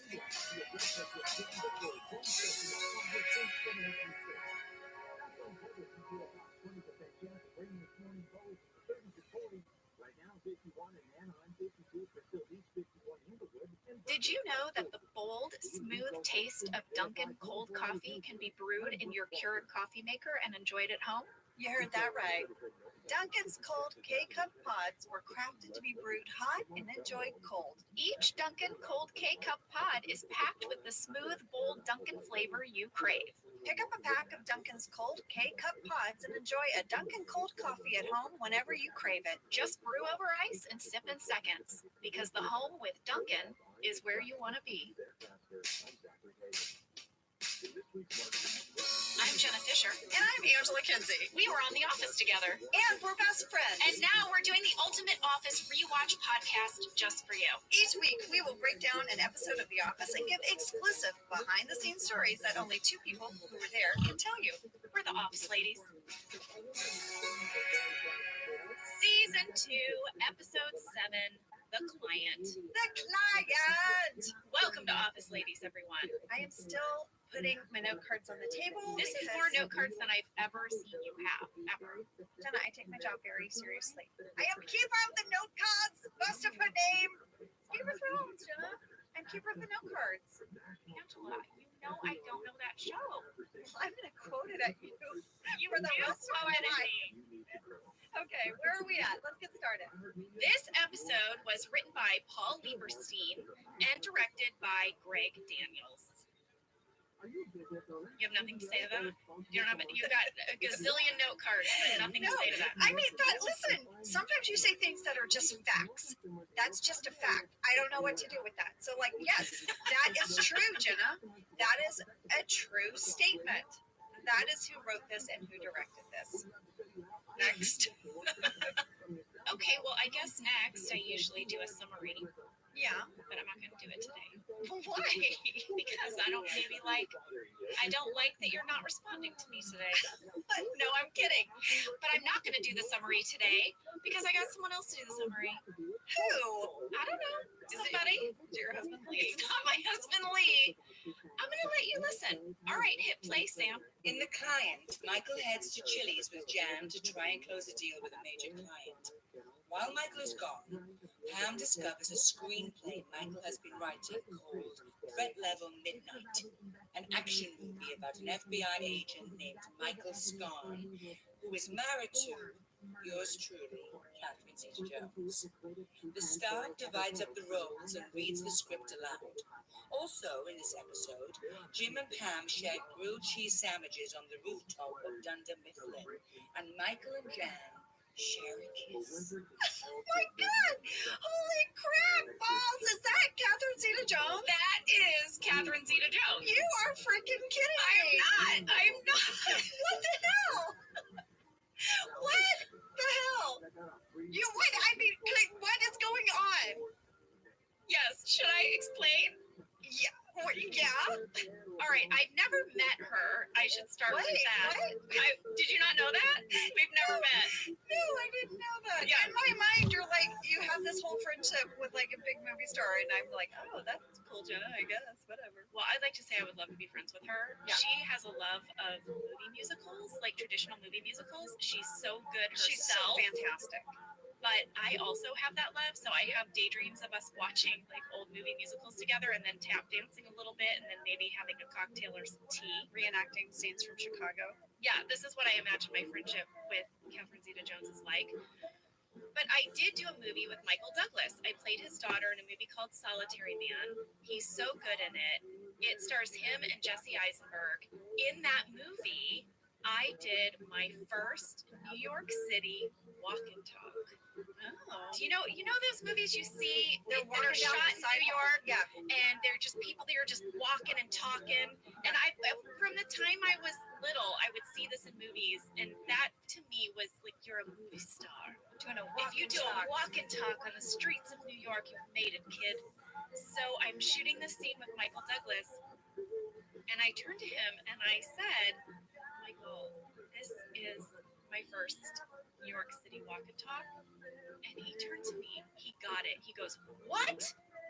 Did you know that the bold, smooth taste of Dunkin' cold coffee can be brewed in your Keurig coffee maker and enjoyed at home? You heard that right. Dunkin's cold K-Cup pods were crafted to be brewed hot and enjoyed cold. Each Dunkin' cold K-Cup pod is packed with the smooth, bold Dunkin' flavor you crave. Pick up a pack of Dunkin's cold K-Cup pods and enjoy a Dunkin' cold coffee at home whenever you crave it. Just brew over ice and sip in seconds, because the home with Dunkin' is where you want to be. I'm Jenna Fisher. And I'm Angela Kinsey. We were on The Office together. And we're best friends. And now we're doing the Ultimate Office Rewatch podcast just for you. Each week, we will break down an episode of The Office and give exclusive behind-the-scenes stories that only 2 people who were there can tell you. We're the Office Ladies. Season 2, Episode 7, The Client. The client! Welcome to Office Ladies, everyone. I am still putting my note cards on the table. This is because- more note cards than I've ever seen you have, ever. Jenna, I take my job very seriously. I am keeper of the note cards. Most of her name. Game of Thrones, Jenna. I'm keeper of the note cards. Angela, you know I don't know that show. I'm gonna quote it at you. You For the do rest of quote my it at life. me. Okay, where are we at? Let's get started. This episode was written by Paul Lieberstein and directed by Greg Daniels. You have nothing to say to that? You don't have. You've got a gazillion note cards, but nothing to No, say to that. I mean, listen, sometimes you say things that are just facts. That's just a fact. I don't know what to do with that. So, like, yes, that is true, Jenna. That is a true statement. That is who wrote this and who directed this. Next. Okay, well, I guess next I usually do a summary, Yeah. but I'm not going to do it today Why? because I don't like that you're not responding to me today. No, I'm kidding. But I'm not going to do the summary today because I got someone else to do the summary. Who? I don't know. Is it Somebody. your husband Lee? It's not my husband Lee. I'm going to let you listen. All right, hit play, Sam. In The Client, Michael heads to Chili's with Jan to try and close a deal with a major client. While Michael is gone, Pam discovers a screenplay Michael has been writing called Threat Level Midnight, an action movie about an FBI agent named Michael Scarn, who is married to yours truly, Catherine Zeta-Jones. The star divides up the roles and reads the script aloud. Also, in this episode, Jim and Pam share grilled cheese sandwiches on the rooftop of Dunder Mifflin, and Michael and Jan share a kiss. Oh my God! Holy crap, balls! Is that Catherine Zeta-Jones? That is Catherine Zeta-Jones. You are freaking kidding me! I'm not. What the hell? What the hell? You what? I mean, what is going on? Yes, should I explain? Yeah. Yeah. All right, I've never met her. I should start with Wait, that. what? Did you not know that? We've never met. No, I didn't know that. Yeah. In my mind, you're like, you have this whole friendship with like a big movie star, and I'm like, oh, that's cool, Jenna, I guess, whatever. Well, I'd like to say I would love to be friends with her. Yeah. She has a love of movie musicals, like traditional movie musicals. She's so good herself. She's so fantastic. But I also have that love, so I have daydreams of us watching like old movie musicals together and then tap dancing a little bit and then maybe having a cocktail or some tea. Reenacting scenes from Chicago. Yeah, this is what I imagine my friendship with Catherine Zeta-Jones is like. But I did do a movie with Michael Douglas. I played his daughter in a movie called Solitary Man. He's so good in it. It stars him and Jesse Eisenberg. In that movie, I did my first New York City walk and talk. Oh. Do you know those movies you see They're that are walking down shot the in New sidewalk. York? Yeah. And they're just people that are just walking and talking. And from the time I was little, I would see this in movies, and that to me was like, you're a movie star. Doing a If you do a walk and talk on the streets of New York, you've made it, kid. So I'm shooting this scene with Michael Douglas, and I turned to him and I said, Michael, this is my first New York City walk and talk. And he turned to me, he got it. He goes, what?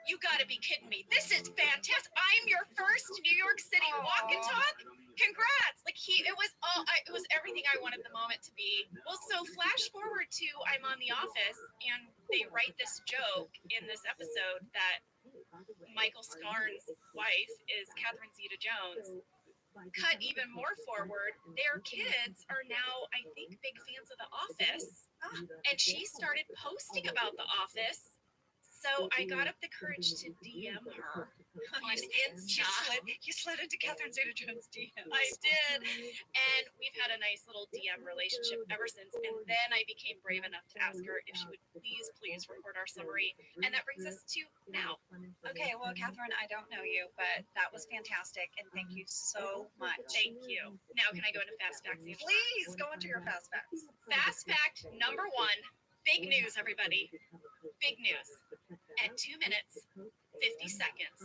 You gotta be kidding me. This is fantastic. I'm your first New York City walk and talk. Congrats. Like it was everything I wanted the moment to be. Well, so flash forward to I'm on The Office and they write this joke in this episode that Michael Scarn's wife is Catherine Zeta-Jones. Cut even more forward, their kids are now, I think, big fans of The Office. And she started posting about The Office. So I got up the courage to DM her. You slid into Catherine Zeta-Jones' DMs. I did. And we've had a nice little DM relationship ever since. And then I became brave enough to ask her if she would please record our summary. And that brings us to now. Okay, well, Catherine, I don't know you, but that was fantastic, and thank you so much. Thank you. Now can I go into fast facts? Please go into your fast facts. Fast fact number 1. Big news, everybody. Big news. At 2 minutes, 50 seconds,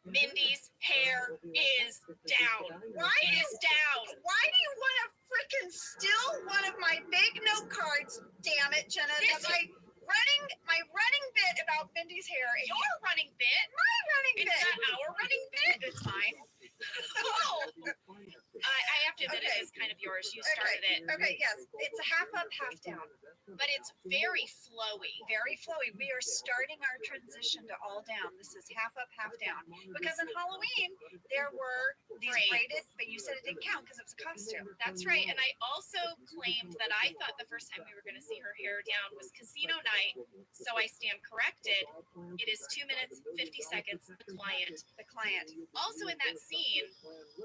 Mindy's hair is down. Why It is down. Why do you want to freaking steal one of my big note cards? Damn it, Jenna. This My running bit about Mindy's hair. is Your running bit. my running It's bit. not our running bit. It's fine. Oh. I have to admit Okay. it is kind of yours. You started it. Okay, yes. It's a half up, half down. But it's very flowy. Very flowy. We are starting our transition to all down. This is half up, half down. Because in Halloween, there were these Braids. braided, but you said it didn't count because it was a costume. That's right. And I also claimed that I thought the first time we were going to see her hair down was casino night. So I stand corrected. It is 2 minutes, 50 seconds. The client. The client. Also in that scene,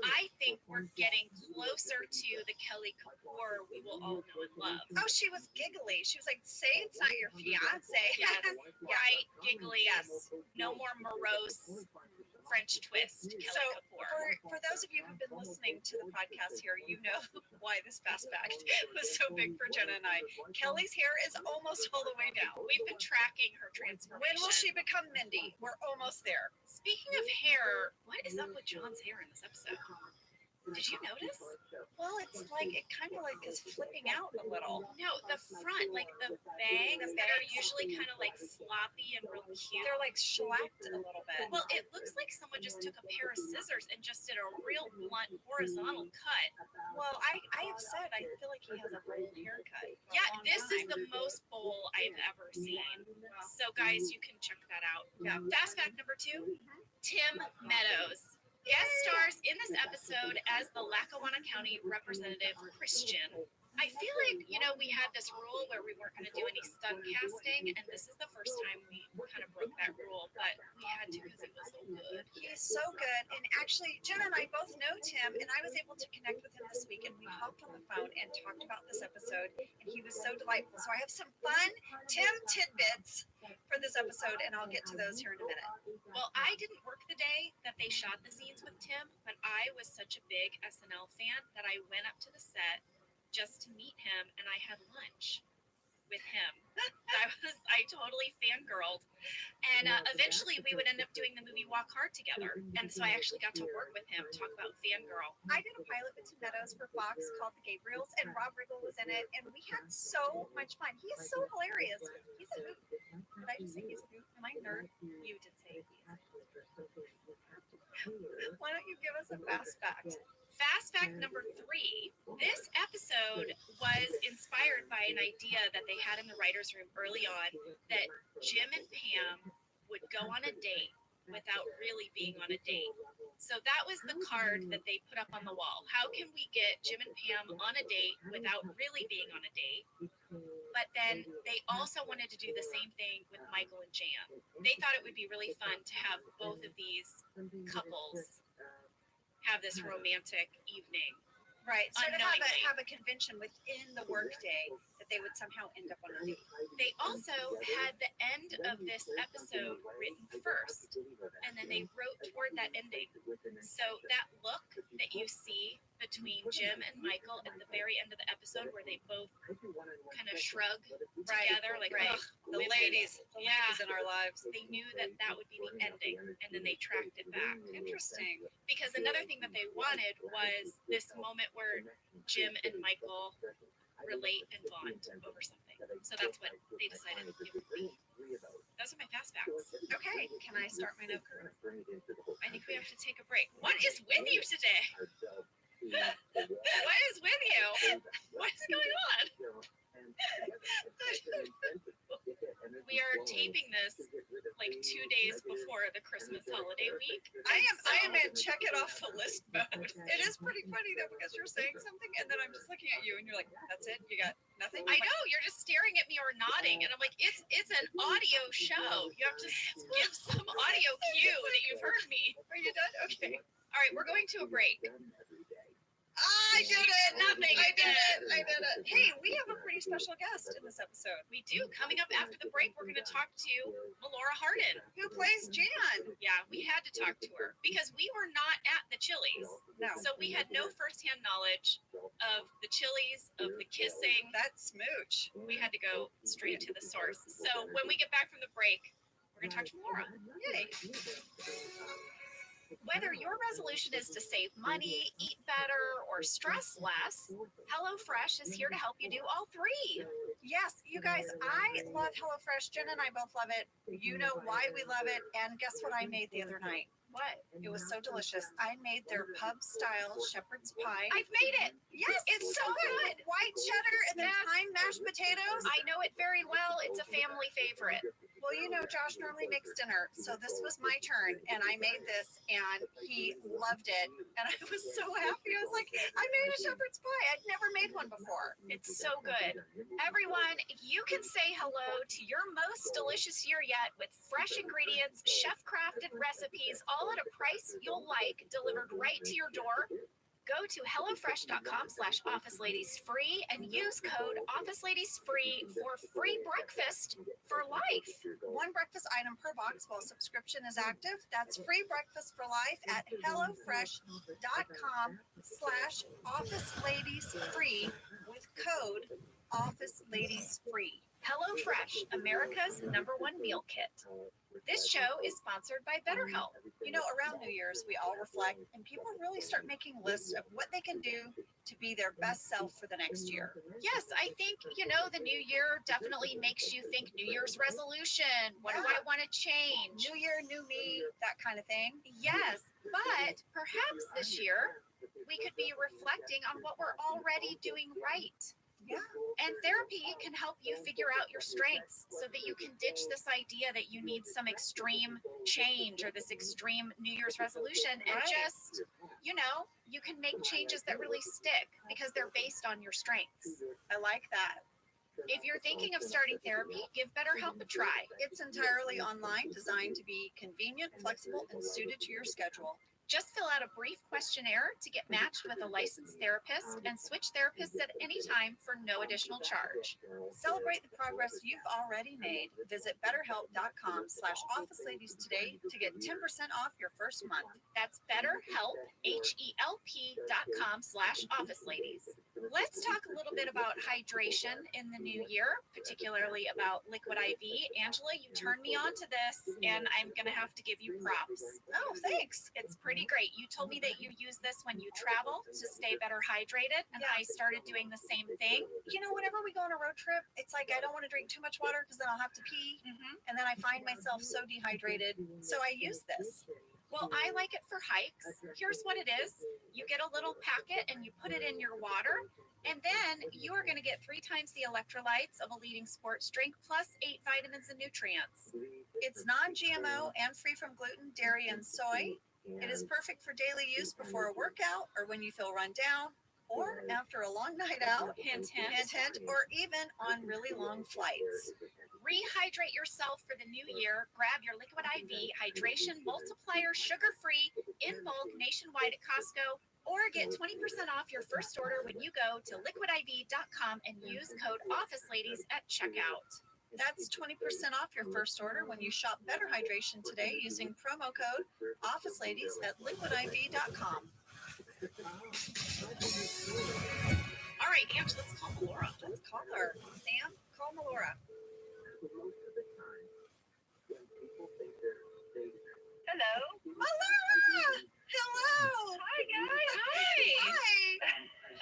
I think we're getting closer to the Kelly Kapoor we will all know and love. Oh, she was giggly. She was like, say it's not your fiance. Yes, right, giggly. Yes, no more morose French twist. Kelly So, Kapoor. For those of you who've been listening to the podcast here, you know why this fast fact was so big for Jenna and I. Kelly's hair is almost all the way down. We've been tracking her transformation. When will she become Mindy? We're almost there. Speaking of hair, what is up with John's hair in this episode? Did you notice? Well, it's like it kind of like is flipping out a little. No, the front, like the bangs that are usually kind of like floppy and real cute. They're like shellacked a little bit. Well, it looks like someone just took a pair of scissors and just did a real blunt horizontal cut. Well, I have said I feel like he has a bold haircut. for a Yeah, long this is time. the most bowl I've ever seen. So, guys, you can check that out. Yeah. Fast fact number 2, Tim Meadows guest stars in this episode as the Lackawanna County Representative Christian, I feel like, we had this rule where we weren't going to do any stunt casting, and this is the first time we kind of broke that rule, but we had to because it was so good. He's so good. And actually, Jenna and I both know Tim, and I was able to connect with him this week, and we hopped on the phone and talked about this episode, and he was so delightful. So I have some fun Tim tidbits for this episode, and I'll get to those here in a minute. Well, I didn't work the day that they shot the scenes with Tim, but I was such a big SNL fan that I went up to the set just to meet him, and I had lunch with him. I totally fangirled, and eventually we would end up doing the movie Walk Hard together, and so I actually got to work with him. Talk about fangirl. I did a pilot with Tim Meadows for Fox called The Gabriels, and Rob Riggle was in it, and we had so much fun. He is so hilarious. He's a hoot. Did I just say he's a hoot? Am I a nerd? You did say he's Why don't you give us a fast fact? Fast fact number 3. This episode was inspired by an idea that they had in the writer's room early on, that Jim and Pam would go on a date without really being on a date. So that was the card that they put up on the wall. How can we get Jim and Pam on a date without really being on a date? But then they also wanted to do the same thing with Michael and Jan. They thought it would be really fun to have both of these couples have this romantic evening. Right. So to Unknowingly. have a convention within the workday that they would somehow end up on a date. They also had the end of this episode written first, and then they wrote toward that ending. So that look that you see between Jim and Michael at the very end of the episode, where they both kind of shrug together, like, Right. "Ugh, The women." ladies Yeah. in our lives. They knew that that would be the ending, and then they tracked it back. Interesting. Because another thing that they wanted was this moment where Jim and Michael relate and bond over something. So that's what they decided it would be. Those are my fast facts. Okay. Can I start my note? I think we have to take a break. What is with you today? What is with you? What's going on? We are taping this like 2 days before the Christmas holiday week. I am in check it off the list mode. It is pretty funny though, because you're saying something and then I'm just looking at you and you're like, that's it? You got nothing? I know, you're just staring at me or nodding, and I'm like, it's an audio show. You have to give some audio cue that you've heard me. Are you done? Okay. All right, we're going to a break. I did it. Nothing. I did it. I did it. Hey, we have a pretty special guest in this episode. We do. Coming up after the break, we're going to talk to Melora Hardin. Who plays Jan? Yeah, we had to talk to her because we were not at the Chili's. No. So we had no firsthand knowledge of the Chili's, of the kissing. That's Smooch. We had to go straight to the source. So when we get back from the break, we're going to talk to Melora. Yay. Whether your resolution is to save money, eat better, or stress less, HelloFresh is here to help you do all 3. Yes, you guys, I love HelloFresh. Jen and I both love it. You know why we love it. And guess what I made the other night? What? It was so delicious. I made their pub-style shepherd's pie. I've made it. Yes, it's so good. White cheddar and then Yes. thyme mashed potatoes. I know it very well. It's a family favorite. Well, you know, Josh normally makes dinner, so this was my turn, and I made this, and he loved it, and I was so happy. I was like, I made a shepherd's pie. I'd never made one before. It's so good. Everyone, you can say hello to your most delicious year yet with fresh ingredients, chef-crafted recipes, all at a price you'll like, delivered right to your door. Go to hellofresh.com/officeladiesfree and use code officeladiesfree for free breakfast for life. One breakfast item per box while subscription is active. That's free breakfast for life at hellofresh.com/officeladiesfree with code officeladiesfree. HelloFresh, America's #1 meal kit. This show is sponsored by BetterHelp. You know, around New Year's, we all reflect and people really start making lists of what they can do to be their best self for the next year. Yes, I think, the new year definitely makes you think New Year's resolution. What do I want to change? New year, new me, that kind of thing. Yes, but perhaps this year we could be reflecting on what we're already doing right. Yeah. And therapy can help you figure out your strengths so that you can ditch this idea that you need some extreme change or this extreme New Year's resolution, and Right. just, you can make changes that really stick because they're based on your strengths. I like that. If you're thinking of starting therapy, give BetterHelp a try. It's entirely online, designed to be convenient, flexible, and suited to your schedule. Just fill out a brief questionnaire to get matched with a licensed therapist and switch therapists at any time for no additional charge. Celebrate the progress you've already made. Visit betterhelp.com/officeladies today to get 10% off your first month. That's BetterHelp, HELP.com/officeladies. Let's talk a little bit about hydration in the new year, particularly about liquid IV. Angela, you turned me on to this, and I'm going to have to give you props. Oh, thanks. It's pretty great. You told me that you use this when you travel to stay better hydrated, and Yeah. I started doing the same thing. Whenever we go on a road trip, it's like I don't want to drink too much water because then I'll have to pee. And then I find myself so dehydrated. So I use this. Well, I like it for hikes. Here's what it is. You get a little packet and you put it in your water, and then you are going to get 3 times the electrolytes of a leading sports drink plus 8 vitamins and nutrients. It's non-GMO and free from gluten, dairy, and soy. It is perfect for daily use before a workout or when you feel run down or after a long night out, Hint, hint. hint, hint, or even on really long flights. Rehydrate yourself for the new year. Grab your Liquid IV Hydration Multiplier sugar-free in bulk nationwide at Costco, or get 20% off your first order when you go to liquidiv.com and use code OfficeLadies at checkout. That's 20% off your first order when you shop Better Hydration today using promo code OfficeLadies at liquidiv.com. All right, Ange, let's call Laura. Let's call her. Sam, call Melora. Hello. Melora! Hello! Hi, guys. Hi!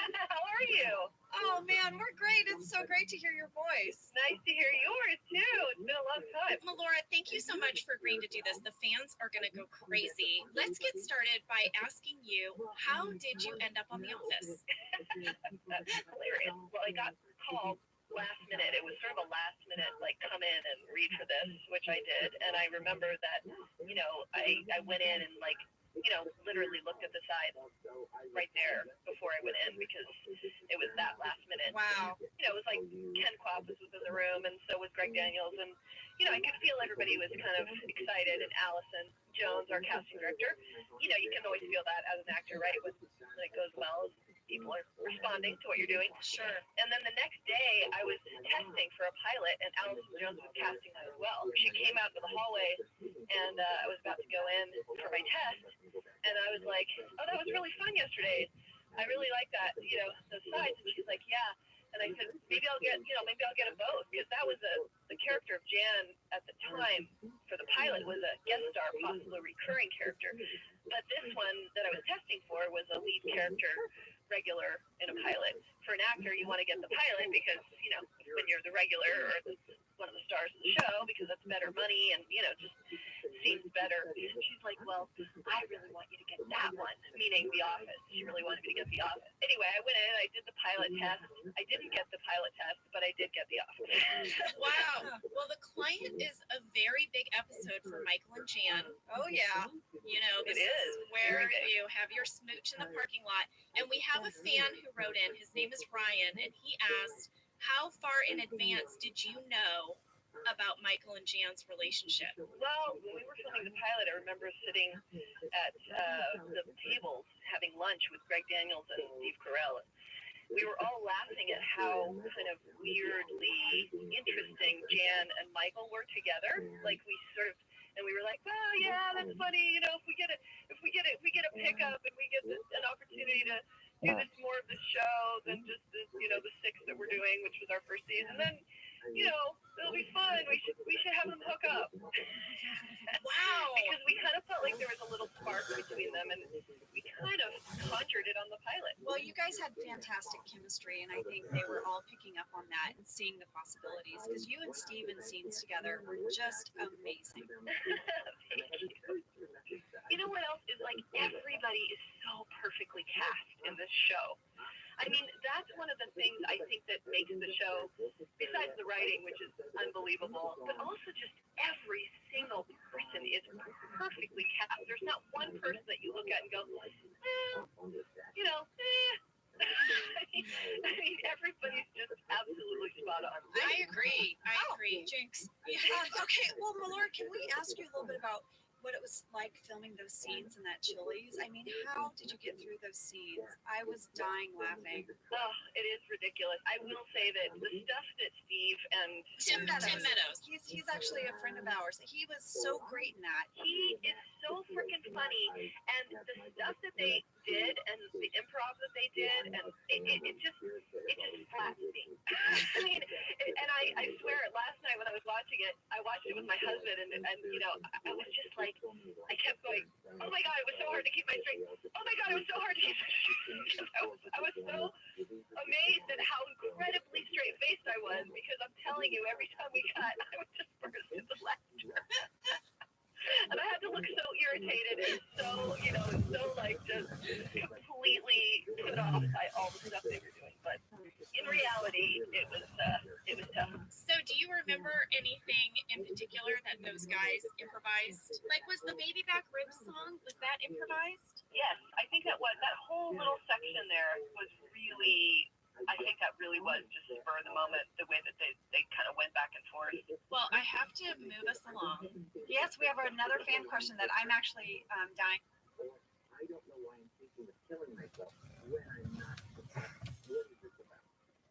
How are you? Oh, man, we're great. It's so great to hear your voice. Nice to hear yours, too. It's been a long time. Melora, thank you so much for agreeing to do this. The fans are going to go crazy. Let's get started by asking you, how did you end up on The Office? That's hilarious. Well, I got called last minute. It was sort of a last minute, come in and read for this, which I did. And I remember that, I went in and, literally looked at the side right there before I went in because it was that last minute. Wow. It was like Ken Quapis was in the room, and so was Greg Daniels, and I could feel everybody was kind of excited. And Allison Jones, our casting director, you can always feel that as an actor, right? When it goes well, people are responding to what you're doing. Sure. And then the next day, I was testing for a pilot, and Allison Jones was casting that as well. She came out to the hallway, and I was about to go in for my test, and I was like, "Oh, that was really fun yesterday. I really like that, those sides." And she's like, "Yeah." And I said, maybe I'll get a vote, because that was the character of Jan at the time for the pilot was a guest star, possibly a recurring character. But this one that I was testing for was a lead character, regular in a pilot. For an actor, you want to get the pilot because, when you're the regular or one of the stars of the show, because that's better money and, just seems better. She's like, "Well, I really want you to get that one," meaning The Office. She really wanted me to get The Office. Anyway, I went in, I did the pilot test. I didn't get the pilot test, but I did get The Office. Wow. Well, The Client is a very big episode for Michael and Jan. Oh, yeah. This It is. where Very big. you have your smooch in the parking lot. And we have a fan who wrote in. His name is Ryan, and he asked, how far in advance did you know about Michael and Jan's relationship? Well, when we were filming the pilot, I remember sitting at the tables having lunch with Greg Daniels and Steve Carell. We were all laughing at how kind of weirdly interesting Jan and Michael were together. And we were like, "Well, yeah, that's funny. If we get a pickup and we get an opportunity to do this more of the show than just the 6 that we're doing, which was our first season, then it'll be fun. We should have them hook up." Wow. Because we kind of felt like there was a little spark between them, and we kind of conjured it on the pilot. Well, you guys had fantastic chemistry, and I think they were all picking up on that and seeing the possibilities, because you and Steve in scenes together were just amazing. Thank you. You know what else is everybody is so perfectly cast in this show. I mean, that's one of the things I think that makes the show, besides the writing, which is unbelievable, but also just every single person is perfectly cast. There's not one person that you look at and go, you know, I mean, everybody's just absolutely spot on. I agree. I agree. Jinx. Okay, well, Malora, can we ask you a little bit about what it was like filming those scenes in that Chili's? I mean, how did you get through those scenes? I was dying laughing. Oh, it is ridiculous. I will say that the stuff that Steve and Tim Meadows. He's actually a friend of ours. He was so great in that. he is so freaking funny, and the stuff that they did and the improv that they did, and it just flat me. I mean, and I swear, last night when I was watching it, I watched it with my husband, and you know, I was just like, I kept going, oh my god, it was so hard to keep my straight. Oh my god, it was so hard to keep my straight. I was so amazed at how incredibly straight faced I was, because I'm telling you, every time we cut, I would just burst into laughter. And I had to look so irritated and so, you know, so like just completely put off by all the stuff they were doing. But in reality, it was tough. So, do you remember anything in particular that those guys improvised? Like, was the Baby Back Ribs song, was that improvised? Yes, I think that whole little section there was really, I think that really was just spur of the moment, the way that they kind of went back and forth. Well, I have to move us along. Yes, we have another fan question that I'm actually dying. I don't know why I'm thinking of killing myself when I'm not. What is this about?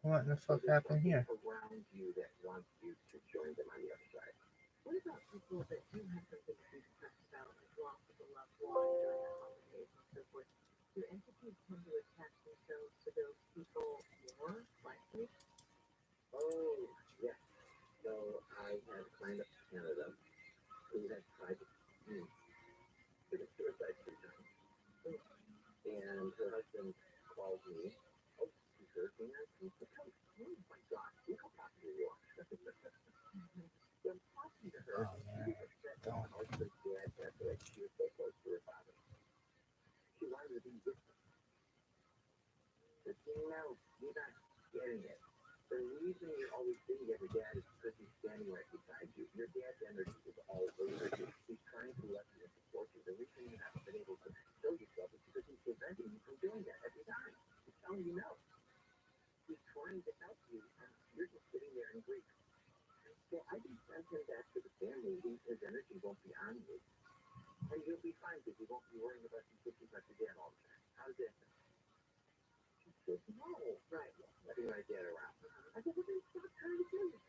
What the fuck happened here? Around you that wants you to join them on the other side. What about people that do have something to be stressed about, like loss of a loved one during the holidays and so forth? Do entities tend to attach themselves to those people more likely? Oh, yes. So I had a client up in Canada who had tried to commit suicide 3 times. And her husband called me. Oh, she heard me. And I said, oh my God, you know how popular you are. So I'm talking to her. She was upset that her husband's dad passed away. She was so close to her father. She wanted to be with him. But no, you're not getting it. The reason you're always thinking of your dad is because he's standing right beside you. Your dad's energy is all over you. He's trying to let you and support you. The reason you haven't been able to show yourself is because he's preventing you from doing that every time. He's telling you no. He's trying to help you, and you're just sitting there in grief. So I just sent him back to the family. His energy won't be on you. And you'll be fine because you won't be worrying about you thinking about your dad all the time. How's that? She said, no. Right. Letting my dad around. I said, well, then stop trying to do it.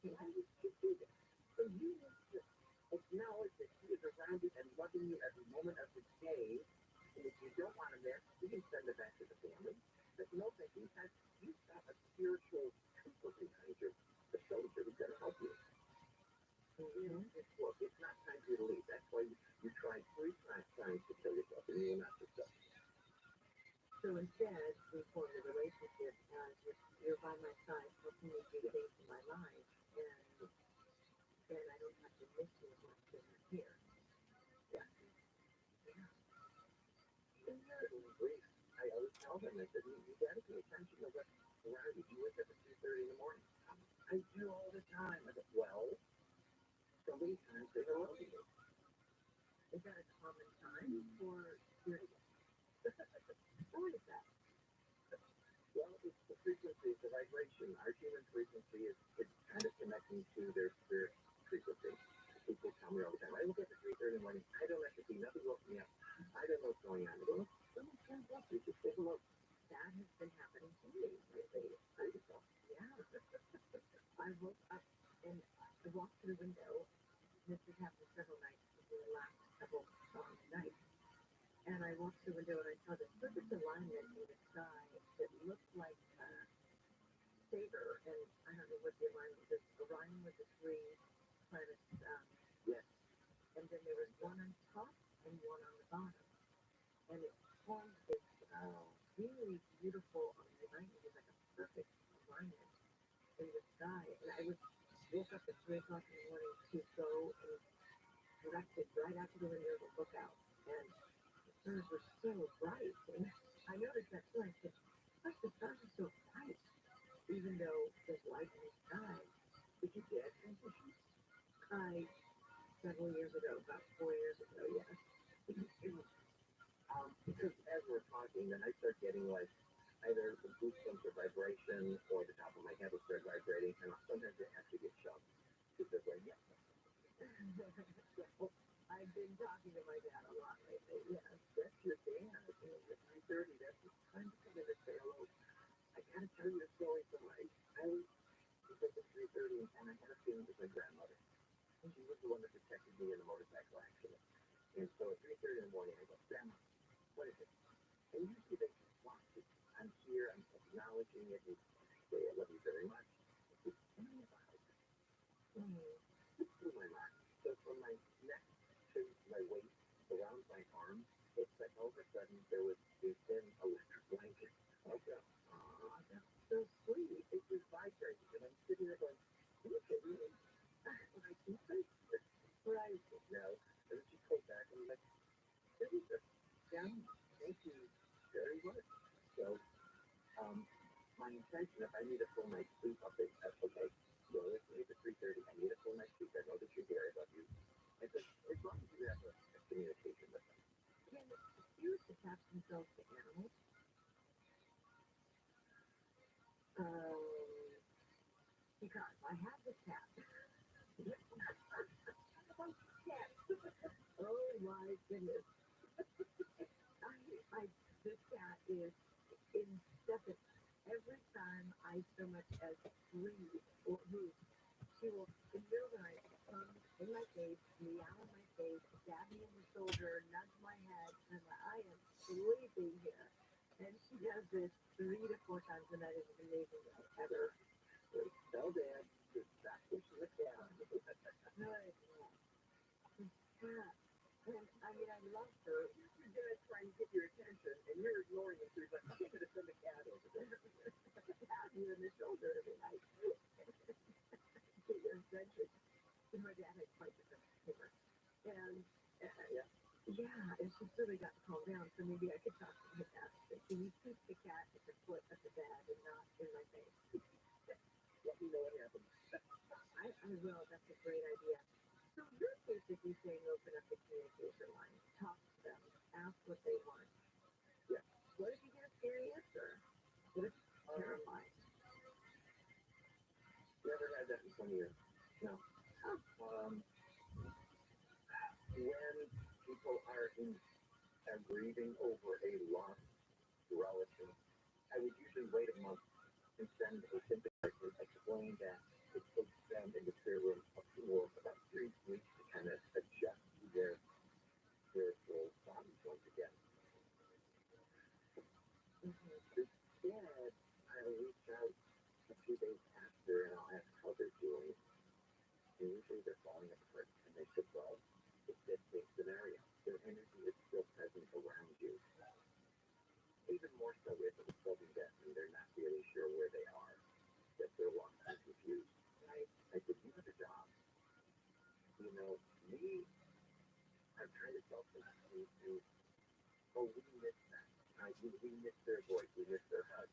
Why would you do that? So you need to acknowledge that he is around you and loving you every moment of the day. And if you don't want him there, you can send it back to the family. But no, that you've got a spiritual trooper behind you, the soldier who's going to help you. So, you know, look, it's not time for you to leave. That's why you tried 3 times to kill yourself, and you were not successful. So instead, we formed a relationship, and you're by my side, helping me do things in my life, and then I don't have to miss you as much when you're here. Yeah. And you're in grief. I always tell them, I said, you got to pay attention to what's around you. You wake up at 2:30 in the morning. I do all the time. I said, well, so many times they hello to you. Is that a common time for hearing it? What is that? Well, it's the frequency, the vibration. Our human frequency is kind of connecting to their spirit frequency. People tell me all the time, I woke up at 3:30 in the morning. I don't have to see nothing woke me up. I don't know what's going on. I don't know. Someone turns up. You just say hello. That has been happening to me lately. Yeah. I woke up and I walked to the window. This has happened several nights in the last couple nights. And I walked to the window and I saw this perfect alignment in the sky that looked like a saber. And I don't know what the alignment was. Orion was the 3 planets. Yes. And then there was one on top and one on the bottom. And it formed this really beautiful alignment. It was like a perfect alignment in the sky. And I woke up at 3 o'clock in the morning to go and direct it right out to the window to look out. And the stars were so bright. And I noticed that too. I said, gosh, the stars are so bright, even though there's light in the sky. Did you get transition? Several years ago, about 4 years ago, yes. Because as we're talking, then I start getting like either the goosebumps or vibration, or the top of my head will start vibrating, and sometimes I have to get shoved because they're like, yeah. So, I've been talking to my dad a lot lately. Yes, that's your dad. At 3:30, that's the time to come in and say hello. I gotta tell you a story from I was at 3:30, and I had a feeling with my grandmother. She was the one that protected me in the motorcycle accident. And so at 3:30 in the morning, I go, Grandma, what is it? And usually they just watch it. I'm here, I'm acknowledging it, and say, I love you very much. I said, tell me about it. It blew my mind. So from my neck to my waist, around my arm, it's like all of a sudden there was this thin electric blanket. I go, aw, that's so sweet. It was vibrating. And I'm sitting there going, look at me. Like, right now, and then she pulled back and I'm like, yeah, thank you very much. So, my intention, if I need a full night's sleep, I'll say, that's okay. Well, it's 3:30. I need a full night's sleep. I know that you're here. I love you. And so, as long as you have a communication with them. Can spirits attach themselves to animals? Because I have this cat. Oh my goodness. This cat is incessant. Every time I so much as breathe or move, she will, in the middle of the night, come in my face, meow in my face, stab me in the shoulder, nudge my head, and I am sleeping here. And she does this 3 to 4 times a night. It's amazing. I ever tell Dad to stop pushing the cat on me. Good. Cat. And I mean, I love her. She's gonna try and get your attention, and you're ignoring it. So he's like, I'm gonna send the cat over there. Stab you in the shoulder every night. Get your attention. And my dad had quite a sense of humor. And yeah, and she's really got to calm down. So maybe I could talk to my dad. Can you keep the cat at the foot of the bed and not in my face? Let me know what happens. I will. That's a great idea. So you're basically saying open up the communication line, talk to them, ask what they want. Yeah. What if you get a scary answer? What if it's terrifying? Never had that in 20 years. No. When people are grieving over a lost relative, I would usually wait a month and send a sympathizer, explain that it takes them in the prayer room for about 3 weeks to kind of adjust to their spiritual bodies once again. Instead, I'll reach out a few days after and I'll ask how they're doing. And usually they're falling apart and they said, well, it's this case scenario. Their energy is still present around you. Even more so if it's sudden death and they're not really sure where they are, that they're lost and confused. Right? I said, you have a job. You know, we are trying to tell them to, oh, we miss them. We miss their voice. We miss their hug.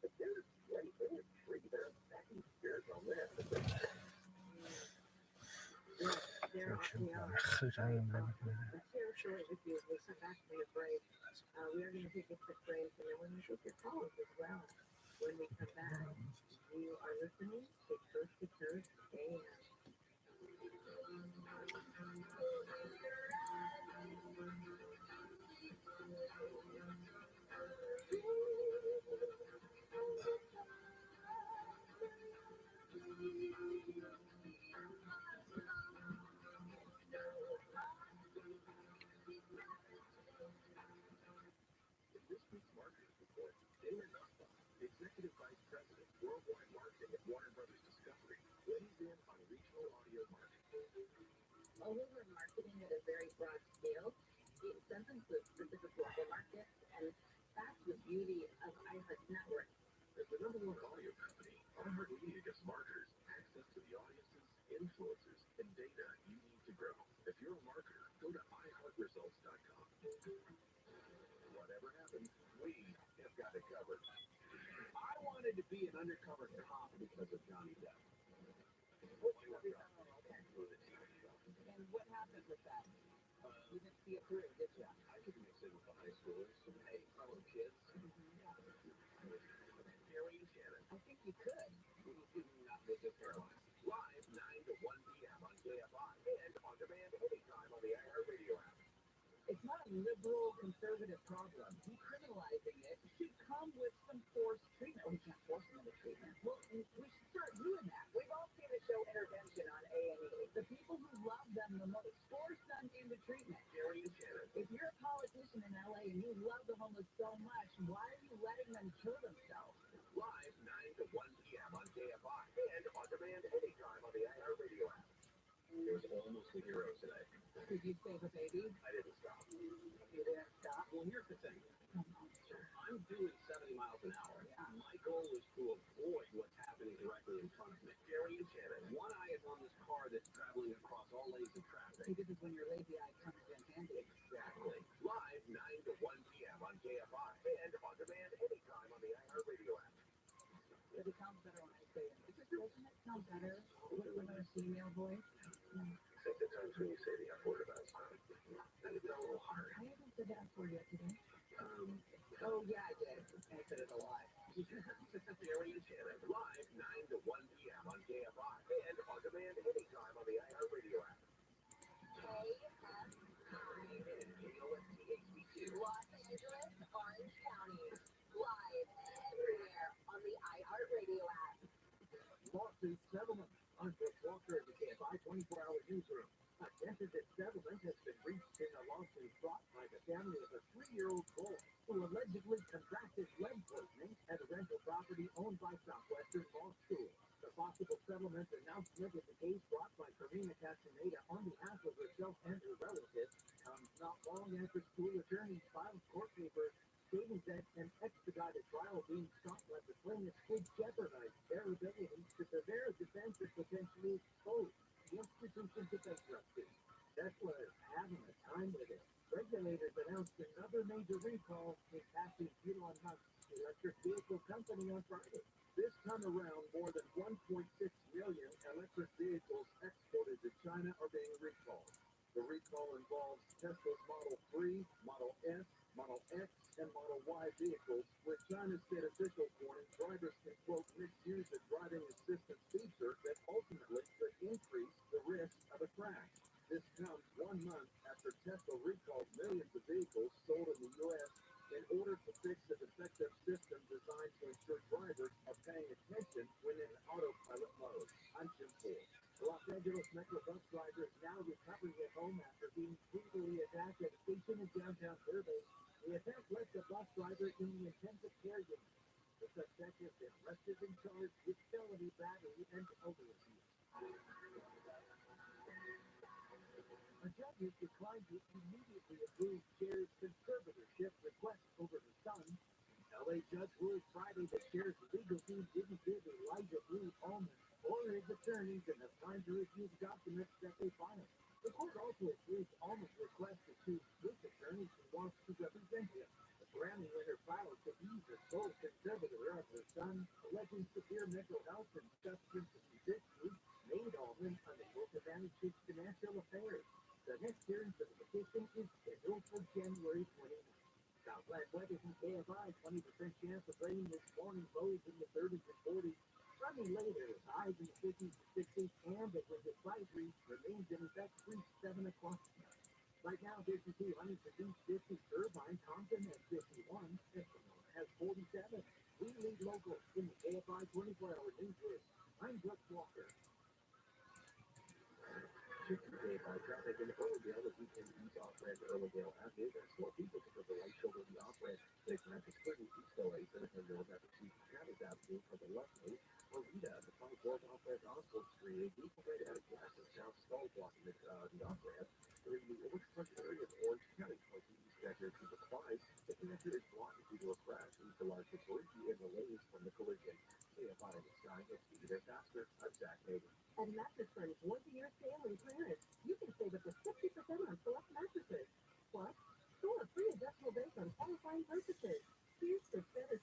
But they're great. They're free. They're backing spirits on this. They're share short with you. We'll come back from your break. We are going to take a quick break, and then we're going to take your calls as well. When we come back, you are listening to Coast to Coast AM. This week's Marketers Report, David Nussbaum, Executive Vice President, Worldwide Marketing at Warner Brothers Discovery, weighs in on regional audio marketing. Although we're marketing at a very broad scale, it does include specific local markets, and that's the beauty of iHeart's network. As the #1 audio company, iHeartMedia gives marketers access to the audiences, influencers, and data you need to grow. If you're a marketer, go to iHeartResults.com. Whatever happens, got it covered. I wanted to be an undercover cop because of Johnny Depp. And what happened with that? You didn't see it through, did you? I could mix in with the high schoolers, some fellow kids. Gary and Shannon. I think you could. Not with the Carolines. Live 9 to 1 p.m. on KFI and on demand anytime on the iHeartRadio app. It's not a liberal conservative problem. Decriminalizing it should come with some forced treatment. We can't force them into treatment. Well, we should start doing that. We've all seen the show Intervention on A&E. The people who love them the most force them into treatment. Gary and Shannon. If you're a politician in LA and you love the homeless so much, why are you letting them kill themselves? Live 9 to 1 p.m. on KFI and on demand anytime on the iHeartRadio app. It was almost a hero today. Did you save a baby? I didn't stop. You didn't stop? Well, here's the thing. I'm doing 70 miles an hour. My goal is to avoid what's happening directly in front of me. Gary and Shannon. One eye is on this car that's traveling across all lanes of traffic. See, this is when your lazy eye comes in handy. Exactly. Live 9 to 1 p.m. on KFI and on demand anytime on the iHeartRadio app. But it sounds better when I say it. Doesn't it sound better with a female voice? Except the times when you say the F word about stuff. And it's a little hard. I haven't said that for you today. Oh, yeah, I did. I said it a lot. Gary and Shannon. Live 9 to 1 p.m. on KFI and on demand anytime on the iHeartRadio app. KFI and KOSTHB2. Los Angeles, Orange County. Live everywhere on the iHeartRadio app. Lawsuit settlement. I'm Chris Walker at the KFI 24-hour newsroom. A tentative settlement has been reached in a lawsuit brought by the family of a 3-year-old boy who allegedly contracted lead poisoning at a rental property owned by Southwestern Law School. The possible settlement announcement of the case brought by Karina Castaneda on behalf of herself and her relatives comes not long after school attorneys filed court papers stating that an expedited trial being sought by the plaintiffs could jeopardize their ability to prepare a defense and potentially expose the institution to bankruptcy. Tesla's having a time with it. Regulators announced another major recall impacting Elon Musk's electric vehicle company on Friday. This time around, more than 1.6 million electric vehicles exported to China are being recalled. The recall involves Tesla's Model 3, Model S, Model X, and Model Y vehicles, where China's state officials warning drivers can, quote, misuse the driving assistance feature that ultimately could increase the risk of a crash. This comes 1 month after Tesla recalled millions of vehicles sold in the U.S. in order to fix a defective system designed to ensure drivers are paying attention when in autopilot mode. I'm Jim Ford. The Los Angeles Metro bus driver is now recovering at home after being brutally attacked at a station in downtown Burbank. The attack left the bus driver in the intensive care unit. The suspect has been arrested and charged with felony battery and elder abuse. A judge has declined to immediately approve Cher's conservatorship request over her son. LA judge ruled Friday that Cher's legal team didn't give Elijah Blue Allman or his attorneys enough time to review the documents that they filed. The court also approved Allman's request to choose which attorney she wants to represent him. The Grammy winner filed to be the sole conservator of her son, alleging severe mental health and substance abuse issues made Allman unable to manage his financial affairs. The next hearing for the petition is scheduled for January 29th. Southland weather from KFI, 20% chance of rain this morning, lows in the 30s and 40s. Sunny later, highs in the 50s and 60s, and the wind advisory remains in effect through 7 o'clock tonight. Right now, 52 Huntington Beach, 50 Irvine, Compton at 51, Espanola has 47. We lead local in the KFI 24-hour newsroom. I'm Brooks Walker. KFI traffic in Irwindale as we can ease off-ramp to Irwindale Avenue. There's more people to the right shoulder of the off-ramp. The traffic currently east LA, Senator North after Travis Avenue from the left lane. Rita, the front fourth off-ramp Oxford Street, a vehicle right out of gas and south stall blocking the off-ramp. During the overexpressed area of Orange County, towards the east connector to the Clyde, the connector is blocked due to a crash. East of large debris in the lanes from the collision. KFI in the sky, it's speeding faster. I'm Zach Hagan. At Mattress Firm, once-a-year sale and clearance, you can save up to 60% on select mattresses. Plus, store a free adjustable base on qualifying purchases. Here's the better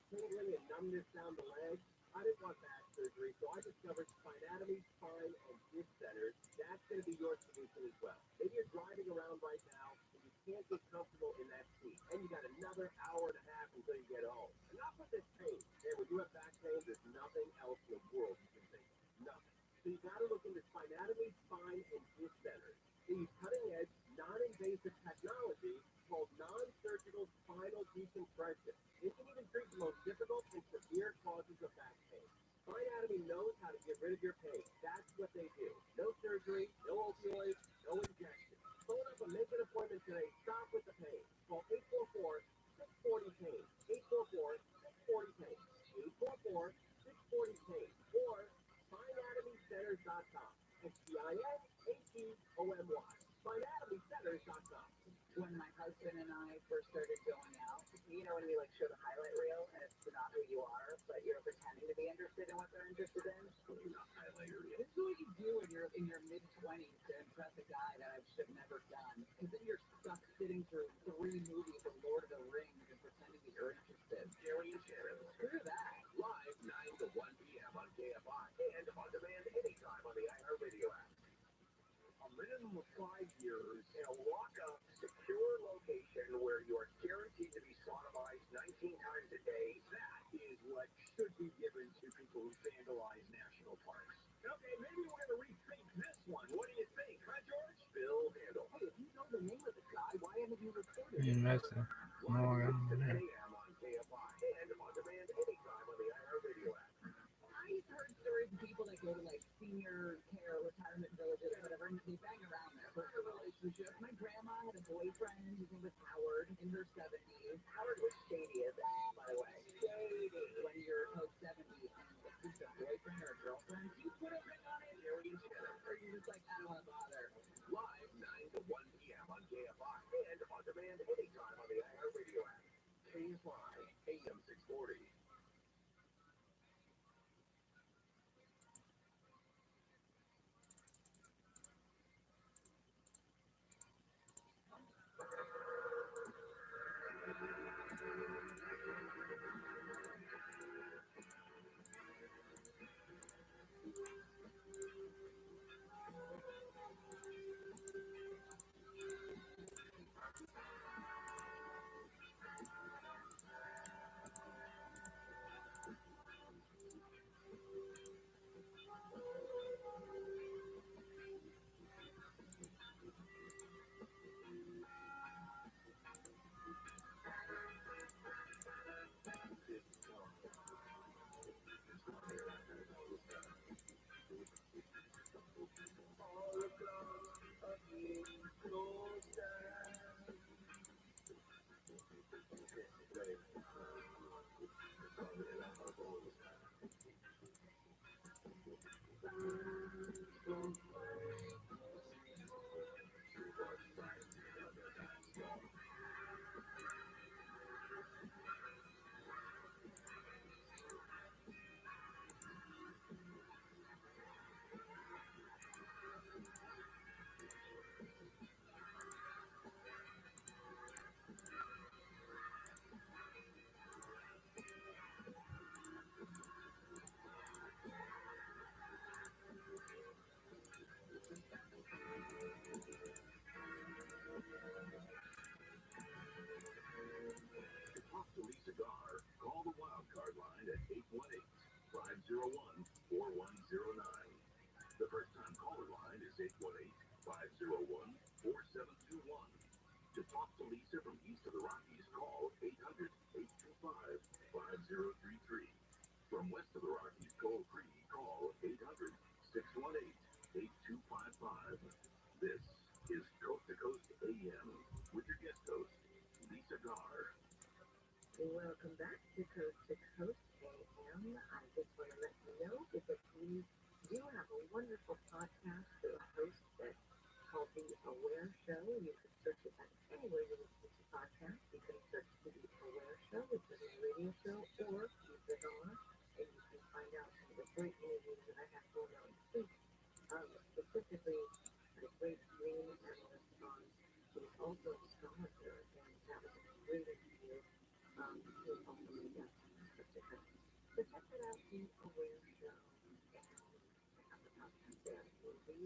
tingling and numbness down the leg? I didn't want back surgery, so I discovered Spinatomy Spine and Disc Centers. That's going to be your solution as well. Maybe you're driving around right now and you can't get comfortable in that seat, and you got another hour and a half until you get home. Enough with this pain. Hey, when you have back pain, there's nothing else in the world you can think of. Nothing. So you got to look into Spinatomy Spine and Disc Centers. They use cutting-edge, non-invasive technology called non-surgical spinal decompression. It can even treat the most difficult and severe causes of back pain. Spinatomy knows how to get rid of your pain. That's what they do. No surgery, no opioids, no injection. Phone up and make an appointment today. Stop with the pain. Call 844-640-PAIN. 844-640-PAIN. 844-640-PAIN. Or spinatomycenters.com. SPINATOMY. SpinatomyCenters.com. When my husband and I first started going out, you know, when we like show the highlight reel and it's not who you are, but you're pretending to be interested in what they're interested in. Not highlight reel. This is what you do when you're in your mid-20s to impress a guy that I should have never done. Because then you're stuck sitting through 3 movies of Lord of the Rings and pretending that you're interested. Jerry and Sharon. Screw that. Live 9 to 1 p.m. on KFI and on demand anytime on the iHeartRadio app. A minimum of 5 years in a lock-up, secure location where you are guaranteed to be sodomized 19 times a day. That is what should be given to people who vandalize national parks. Okay, maybe we're going to rethink this one. What do you think, huh, George? Bill Handel. Hey, if you know the name of the guy, why haven't you reported it? Messing. Live 6 to 10 a.m. on KFI and on demand anytime on the iHeartRadio app. I've heard stories of people that go to like senior care retirement villages or whatever, and they bang around there for a relationship. My grandma had a boyfriend, his name was Howard, in her 70s. Howard was shady as ass, by the way. Shady. When you're post 70 and it's just a boyfriend or a girlfriend, you put a ring on it, or you just like, I don't want to bother. Live 9 to 1 p.m. on KFI and on demand anytime on the iHeartRadio app. KFI, AM 640. Call the wildcard line at 818-501-4109. The first time caller line is 818-501-4721. To talk to Lisa from east of the Rockies, call 800-825-5033. From west of the Rockies, toll free, call 800-618-8255. This is Coast to Coast AM with your guest host, Lisa Gar. Welcome back to Coast AM. I just want to let you know that we do have a wonderful podcast that I host that's called The Aware Show. You can search it at anywhere you listen to podcasts. You can search The Aware Show, which is a radio show, or keep it on, and you can find out some of the great interviews that I have going on this week. Specifically, a great dream analyst on who is also a scholar, and that was a great interview. He was also my guest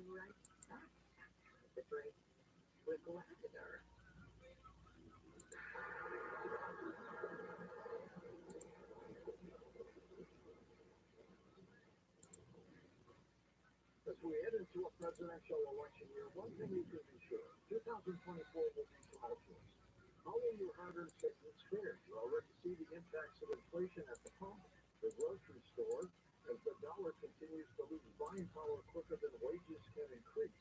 be right back after the break with Lavender. As we head into a presidential election year, one thing you can be sure, 2024 will be tumultuous. How will your hard-earned savings fare? You already see the impacts of inflation at the pump, the grocery store, as the dollar continues to lose buying power quicker than wages can increase.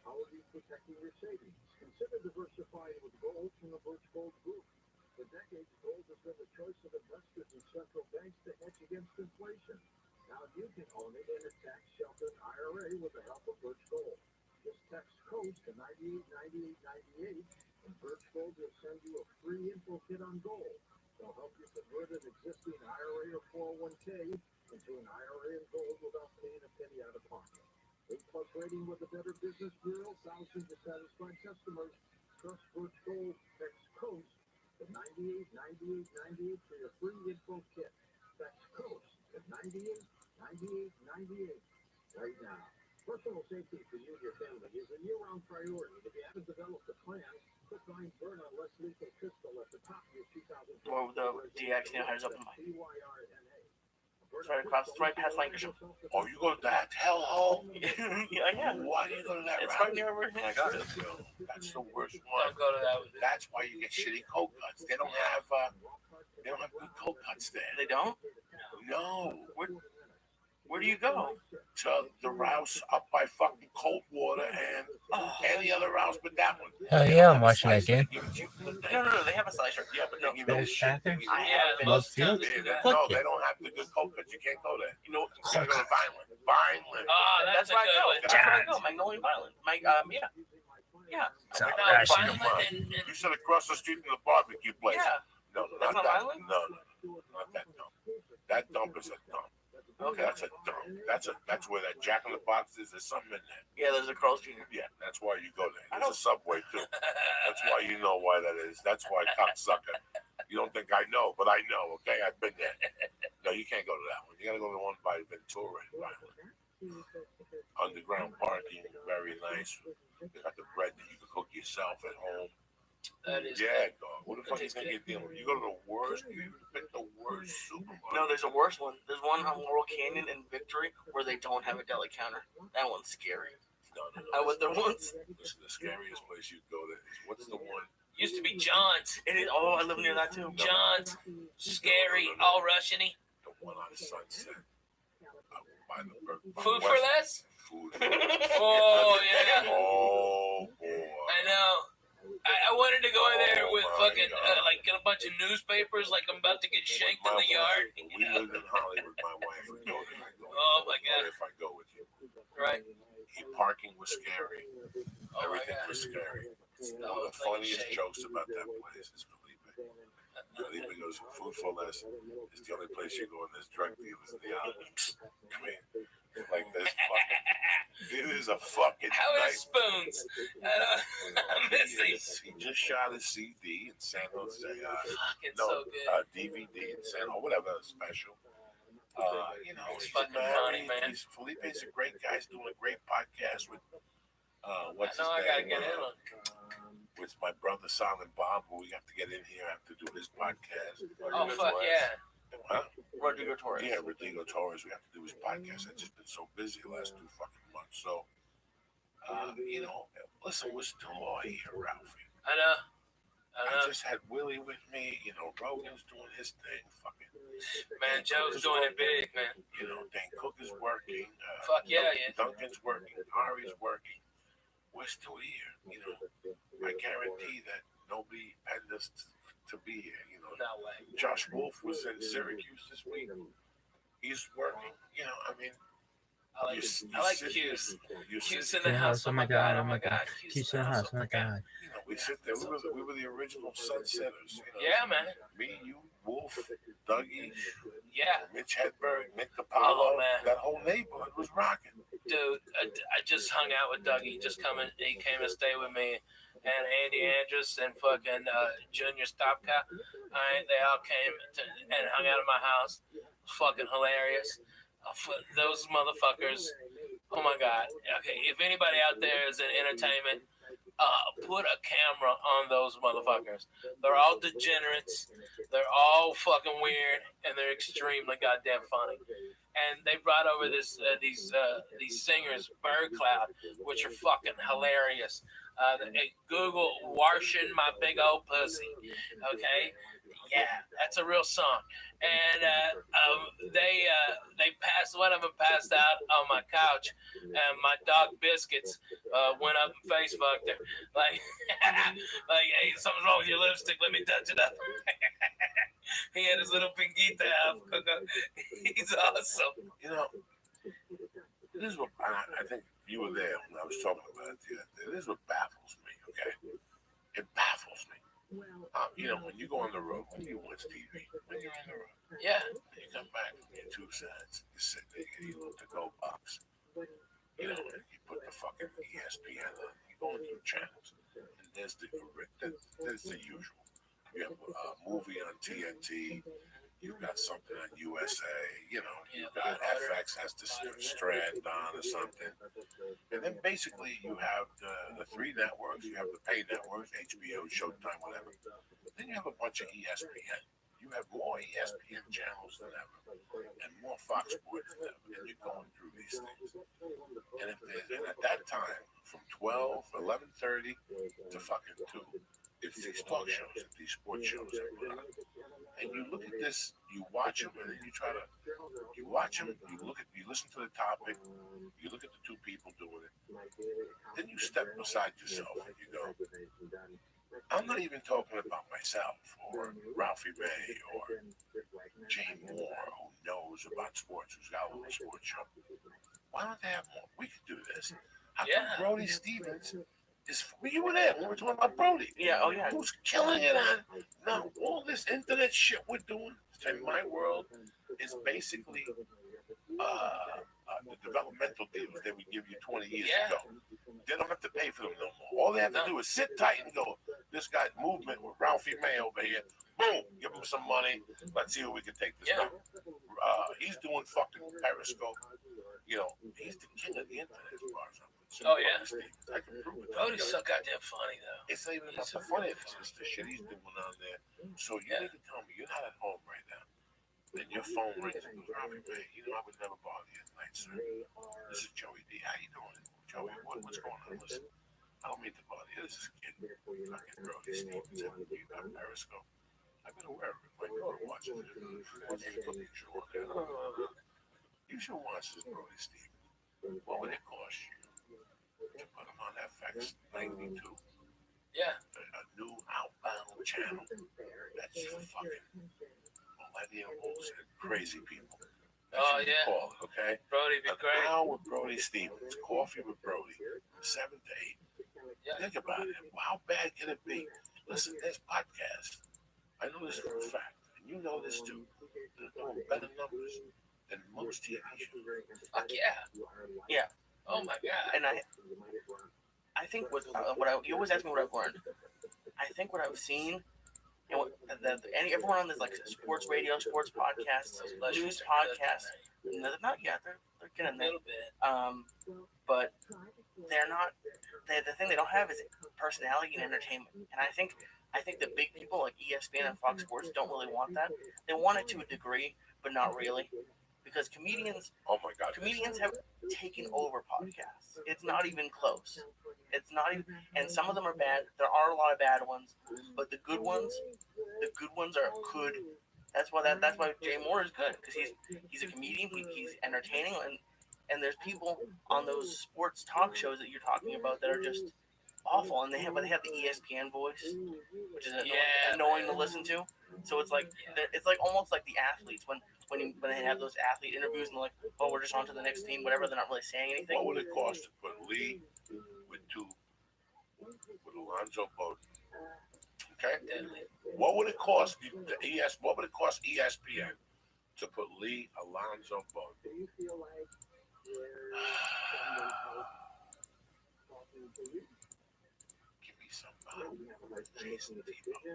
How are you protecting your savings? Consider diversifying with gold from the Birch Gold Group. For decades, gold has been the choice of investors and central banks to hedge against inflation. Now you can own it in a tax-sheltered IRA with the help of Birch Gold. Just text COAST to 989898, and Birch Gold will send you a free info kit on gold. They'll help you convert an existing IRA or 401k into an IRA in gold without paying a penny out of pocket. A+ rating with the Better Business Bureau, thousands of satisfied customers. Trust Birch Gold. Text COAST to 989898 for your free info kit. Text COAST to 989898 right now. Personal safety for you and your family is a year-round priority. If you haven't developed a plan, put Ryan Byrne on less lethal pistol at the top of your 2020. Well, the DX now has open mic. BYRNA. Right past Lancashire. Oh, you go to that hellhole? yeah. Why do you go to that? It's route? right near where That's the worst one. Don't go to that. That's why you get shitty cold cuts. They don't have good cold cuts there. They don't? No. Where do you go? To the Rouse up by fucking Coldwater and any other Rouse but that one. Hell yeah, I'm watching that game. No, they have a slicer. Yeah, but they give you There's Panther? Most Field? no, they don't have the good cold cuts. You can't go there. You know, You gotta go to Vineland. Vineland. that's where I go. That's where I go. Magnolia Violent. Yeah. Stop Now, crashing Violent them. You said across the street from the barbecue place. Yeah. No, That's not not that. Vineland? No, not that dump. That dump is a dump. Okay. That's a dump. That's where that Jack in the Box is. There's something in there. Yeah, there's a Carl's Jr. Yeah, that's why you go there. There's a Subway too. That's why you know why that is. That's why cocksucker. You don't think I know, but I know. Okay, I've been there. No, you can't go to that one. You gotta go to the one by Ventura and Vineland. Underground parking, very nice. They got the bread that you can cook yourself at home. That is. Yeah, dog. What the fuck you think you're dealing with? You go to the worst. You pick the worst supermarket. No, there's a worse one. There's one on Laurel Canyon and Victory where they don't have a deli counter. That one's scary. No. I went there once. Listen, the scariest place you go to is what's the one? Used to be John's. It is. Oh, I live near that too. John's. Scary. All Russian-y. The one on Sunset. By the Food for less? Food. Oh, yeah. Oh, boy. I know. I wanted to go in there with fucking, get a bunch of newspapers, like I'm about to get shanked in the yard. We lived in Hollywood, my wife would go there. Oh, my God. If I go with you. Right. Parking was scary. Oh, Everything was scary. One of the funniest jokes about that place is Felipe. Felipe goes, food for less. It's the only place you go in there's drug dealers in the islands. I mean, like this fucking, it is a fucking How are night. spoons? I'm missing. He just shot a CD in San Jose. Fucking so good. DVD in San Jose, whatever, special. You know, It's he's fucking married. funny, man. Felipe's a great guy. He's doing a great podcast with, what's I know I his gotta name? get in on. With my brother Silent Bob, who we have to get in here after do his podcast. Oh, fuck yeah. Huh? Rodrigo Torres. Yeah, Rodrigo Torres. We have to do his podcast. I've just been so busy the last 2 fucking months. So, you know, listen, we're still all here, Ralphie. I know. I just had Willie with me. You know, Rogan's doing his thing. Fucking Man, Joe's doing it big, man. You know, Dan Cook is working. Fuck yeah, yeah. Duncan's working. Ari's working. We're still here. You know, I guarantee that nobody had us to be here. You know, No way. Josh Wolf was in Syracuse this week. He's working. You know, I mean, I like Q's. Q's in In the house. oh my god, oh my god. Keeps in the house, oh my god. You know, we sit there. We were the original Sunsetters. You know, Yeah, man. Me, you, Wolf, Dougie, Yeah. Mitch Hedberg, Nick Oh, DiPaolo. man. That whole neighborhood was rocking. Dude, I just hung out with Dougie. He came to stay with me. And Andy Andrus and fucking Junior Stopka. They all came and hung out at my house. It was fucking hilarious. Those motherfuckers Oh my God. Okay, if anybody out there is in entertainment, put a camera on those motherfuckers. They're all degenerates. They're all fucking weird, and they're extremely goddamn funny. And they brought over these singers, Bird Cloud, which are fucking hilarious. Google "washing my big old pussy." Okay, yeah, that's a real song. And they passed, one of them passed out on my couch, and my dog Biscuits went up and face fucked her. Like, like, hey, something's wrong with your lipstick. Let me touch it up. He had his little pinguita out. He's awesome. You know, this is what I think you were there when I was talking about it the other day. This is what baffles me, okay? It baffles me. You know, when you go on the road, when you watch TV, when you're on the road, yeah, and you come back from your 2 cents, you sit there and you look at the go box. You know, and you put the fucking ESPN on, you go into the channels, and there's the usual. You have a movie on TNT, you've got something on USA, you know, you've got FX has the Strand on or something. And then basically you have the 3 networks, you have the pay networks, HBO, Showtime, whatever. Then you have a bunch of ESPN. You have more ESPN channels than ever, and more Fox Sports than ever. And you're going through these things. And at that time, from 12, 11:30 to fucking 2, it's these talk shows, these sports shows that put on. And you look at this, you watch them, and then you watch them, you listen to the topic, you look at the 2 people doing it. Then you step beside yourself and you go, I'm not even talking about myself or Ralphie May or Jay Moore, who knows about sports, who's got a little sports show. Why don't they have more? We could do this. How come Brody Stevens is? You were there. We were talking about Brody. Yeah. Oh yeah. Who's killing it on? Now all this internet shit we're doing in my world is basically the developmental deals that we give you 20 years ago. They don't have to pay for them no more. All they have to do is sit tight and go, this guy's movement with Ralphie May over here. Boom, give him some money. Let's see where we can take this guy. He's doing fucking Periscope. You know, he's the king of the internet as far as I'm concerned. Oh yeah. I can prove it. Brody's so goddamn funny though. It's not even about the funny. It's the shit he's doing on there. So you need to tell me you're not at home right now. And your phone rings and goes, Ralphie May, you know I would never bother you at night, sir. This is Joey D. How you doing? Joey, what's going on? Listen, I don't mean to bother you. This is a kid. Fucking Brody Stevens. You got Periscope. I've been aware of it. My daughter watches it. You should watch this Brody Stevens. What would it cost you to put him on FX 92? Yeah. A new outbound channel. That's for fucking millennials and crazy people. Oh yeah. Call it, okay? Brody be great. Now with Brody Stevens, coffee with Brody, from 7 to 8. Yeah. Think about it. How bad can it be? Listen, there's podcasts. I know this for a fact, and you know this too. They're doing better numbers than most TV shows. Fuck yeah. Yeah. Oh my God. And I think you always ask me what I've learned. I think what I've seen, and everyone on this like sports radio, sports podcasts, news podcasts, they're not yet. They're getting there. A little bit. But they're not. The thing they don't have is personality and entertainment. And I think the big people like ESPN and Fox Sports don't really want that. They want it to a degree, but not really, because comedians. Oh my God! Comedians have taken over podcasts. It's not even close. It's not even, and some of them are bad. There are a lot of bad ones, but the good ones are good. That's why Jay Moore is good, because he's a comedian. He's entertaining, and there's people on those sports talk shows that you're talking about that are just awful, and they have the ESPN voice, which is annoying to listen to. So it's like almost like the athletes when they have those athlete interviews and they're like, oh, we're just on to the next team, whatever. They're not really saying anything. What would it cost to put Lee with Alonzo Bowden? Okay. What would it cost What would it cost ESPN to put Lee Alonzo Bowden? Do you feel like Give me Jason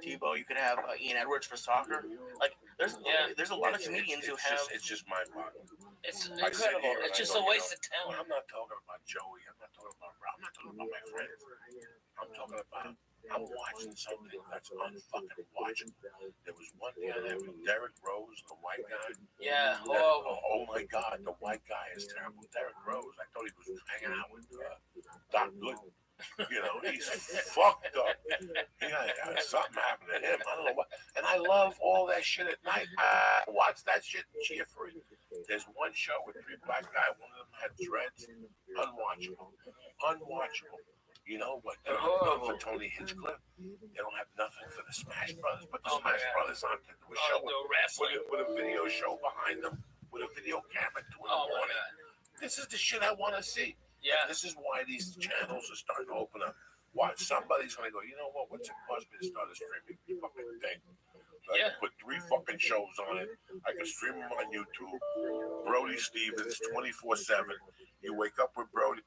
Tebow, you could have Ian Edwards for soccer. Like, there's a lot of comedians who have. It's just mind-boggling. It's I sit incredible. here and It's I just go, a waste of well, talent. I'm not talking about Joey. I'm not talking about Rob. I'm not talking about my friends. I'm talking about I'm watching something that's unfucking watchable. There was one the other day with Derek Rose, the white guy. Yeah, That- horrible. oh my God, the white guy is terrible. Derek Rose, I thought he was hanging out with Doc Gooden. You know, he's fucked up. Yeah, something happened to him. I don't know what. And I love all that shit at night. I watch that shit and cheer for it. There's one show with 3 black guys. One of them had dreads. Unwatchable. Unwatchable. You know, but they don't have nothing for Tony Hinchcliffe. They don't have nothing for the Smash Brothers. But the Smash Brothers aren't the show with a video show behind them, with a video camera at 2 in the morning. This is the shit I want to see. Yeah. This is why these channels are starting to open up. Watch, somebody's going to go, you know what? What's it cost me to start a streaming fucking thing? I can put 3 fucking shows on it. I can stream them on YouTube. Brody Stevens, 24/7. You wake up with Brody.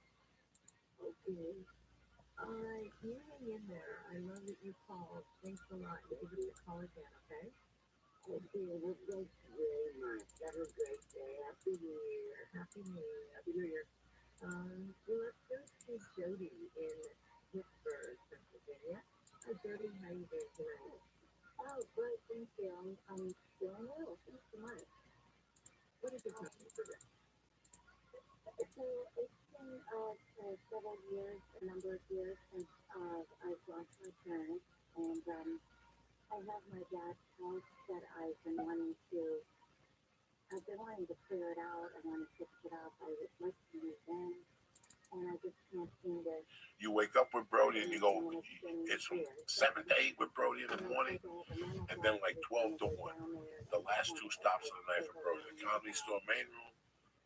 All right, you hang in there. I love that you called. Thanks a lot. You give us a call again, okay? Okay, well, thank you very much. Have a great day. Happy New Year. Happy New Year. Happy New Year. Well, let's go to Jody in Pittsburgh, Pennsylvania. Hi, Jody. How you doing tonight? Oh, great. Thank you. I'm doing well. Thanks so much. What is your company for this? So it's been several years, a number of years since I've lost my parents, and I have my dad's house that I've been wanting to clear it out. I want to fix it up. I would like to move in, and I just can't seem to. You wake up with Brody and you go, it's from 7 to 8 with Brody in the morning, and then like 12 to 1. The last 2 stops of the night for Brody. The Comedy Store main room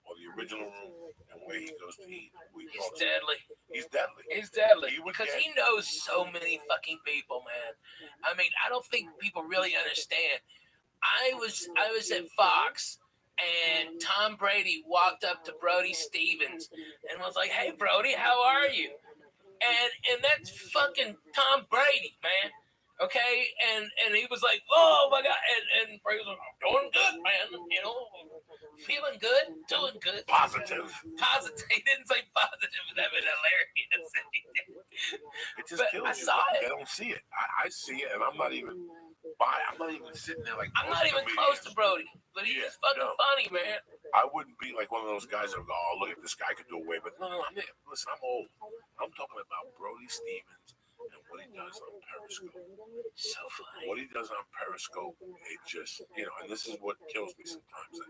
or the original room, and where he goes to eat. He's deadly. He's deadly. He's deadly because he knows so many fucking people, man. I mean, I don't think people really understand. I was at Fox, and Tom Brady walked up to Brody Stevens and was like, "Hey, Brody, how are you?" And that's fucking Tom Brady, man. Okay, and he was like, "Oh my God," and Brady was like, "I'm doing good, man. You know, feeling good, doing good, positive." He didn't say positive, but that was hilarious. It just kills I you. saw it. They don't see it. I see it, and I'm not even sitting there like. I'm not even close to Brody, but he's just fucking funny, man. I wouldn't be like one of those guys that go, "Oh, look at this guy could do away," but no, listen, I'm old. I'm talking about Brody Stevens and what he does on Periscope. So funny. What he does on Periscope, it just, and this is what kills me sometimes.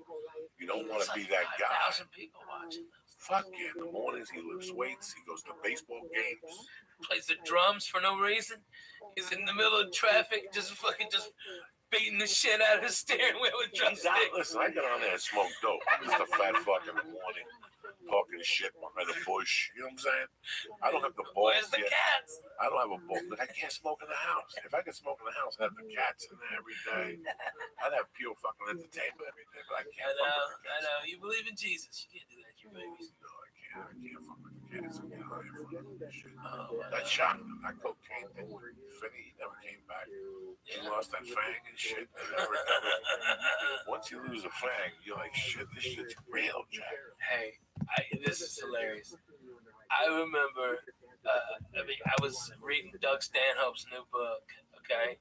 You don't want to be that guy. 5,000 people watching. Fuck yeah! In the mornings he lifts weights. He goes to baseball games. Plays the drums for no reason. He's in the middle of traffic, just beating the shit out of his steering wheel with drumsticks. Listen, I get on there and smoke dope. I'm just a fat fuck in the morning, talking shit behind a bush. You know what I'm saying? I don't have the balls. Where's the yet. cats? I don't have a ball, but I can't smoke in the house. If I could smoke in the house, I'd have the cats in there every day. I'd have pure fucking entertainment every day, but I can't. I know. You believe in Jesus. You can't do that to your babies. No, I can't fuck with the cats. I get high from that shit. That shot, that cocaine thing, Finny, he never came back. He lost that fang and shit. Once you lose a fang, you're like, shit, this shit's real, Jack. Hey, this is hilarious. I remember, I was reading Doug Stanhope's new book, okay?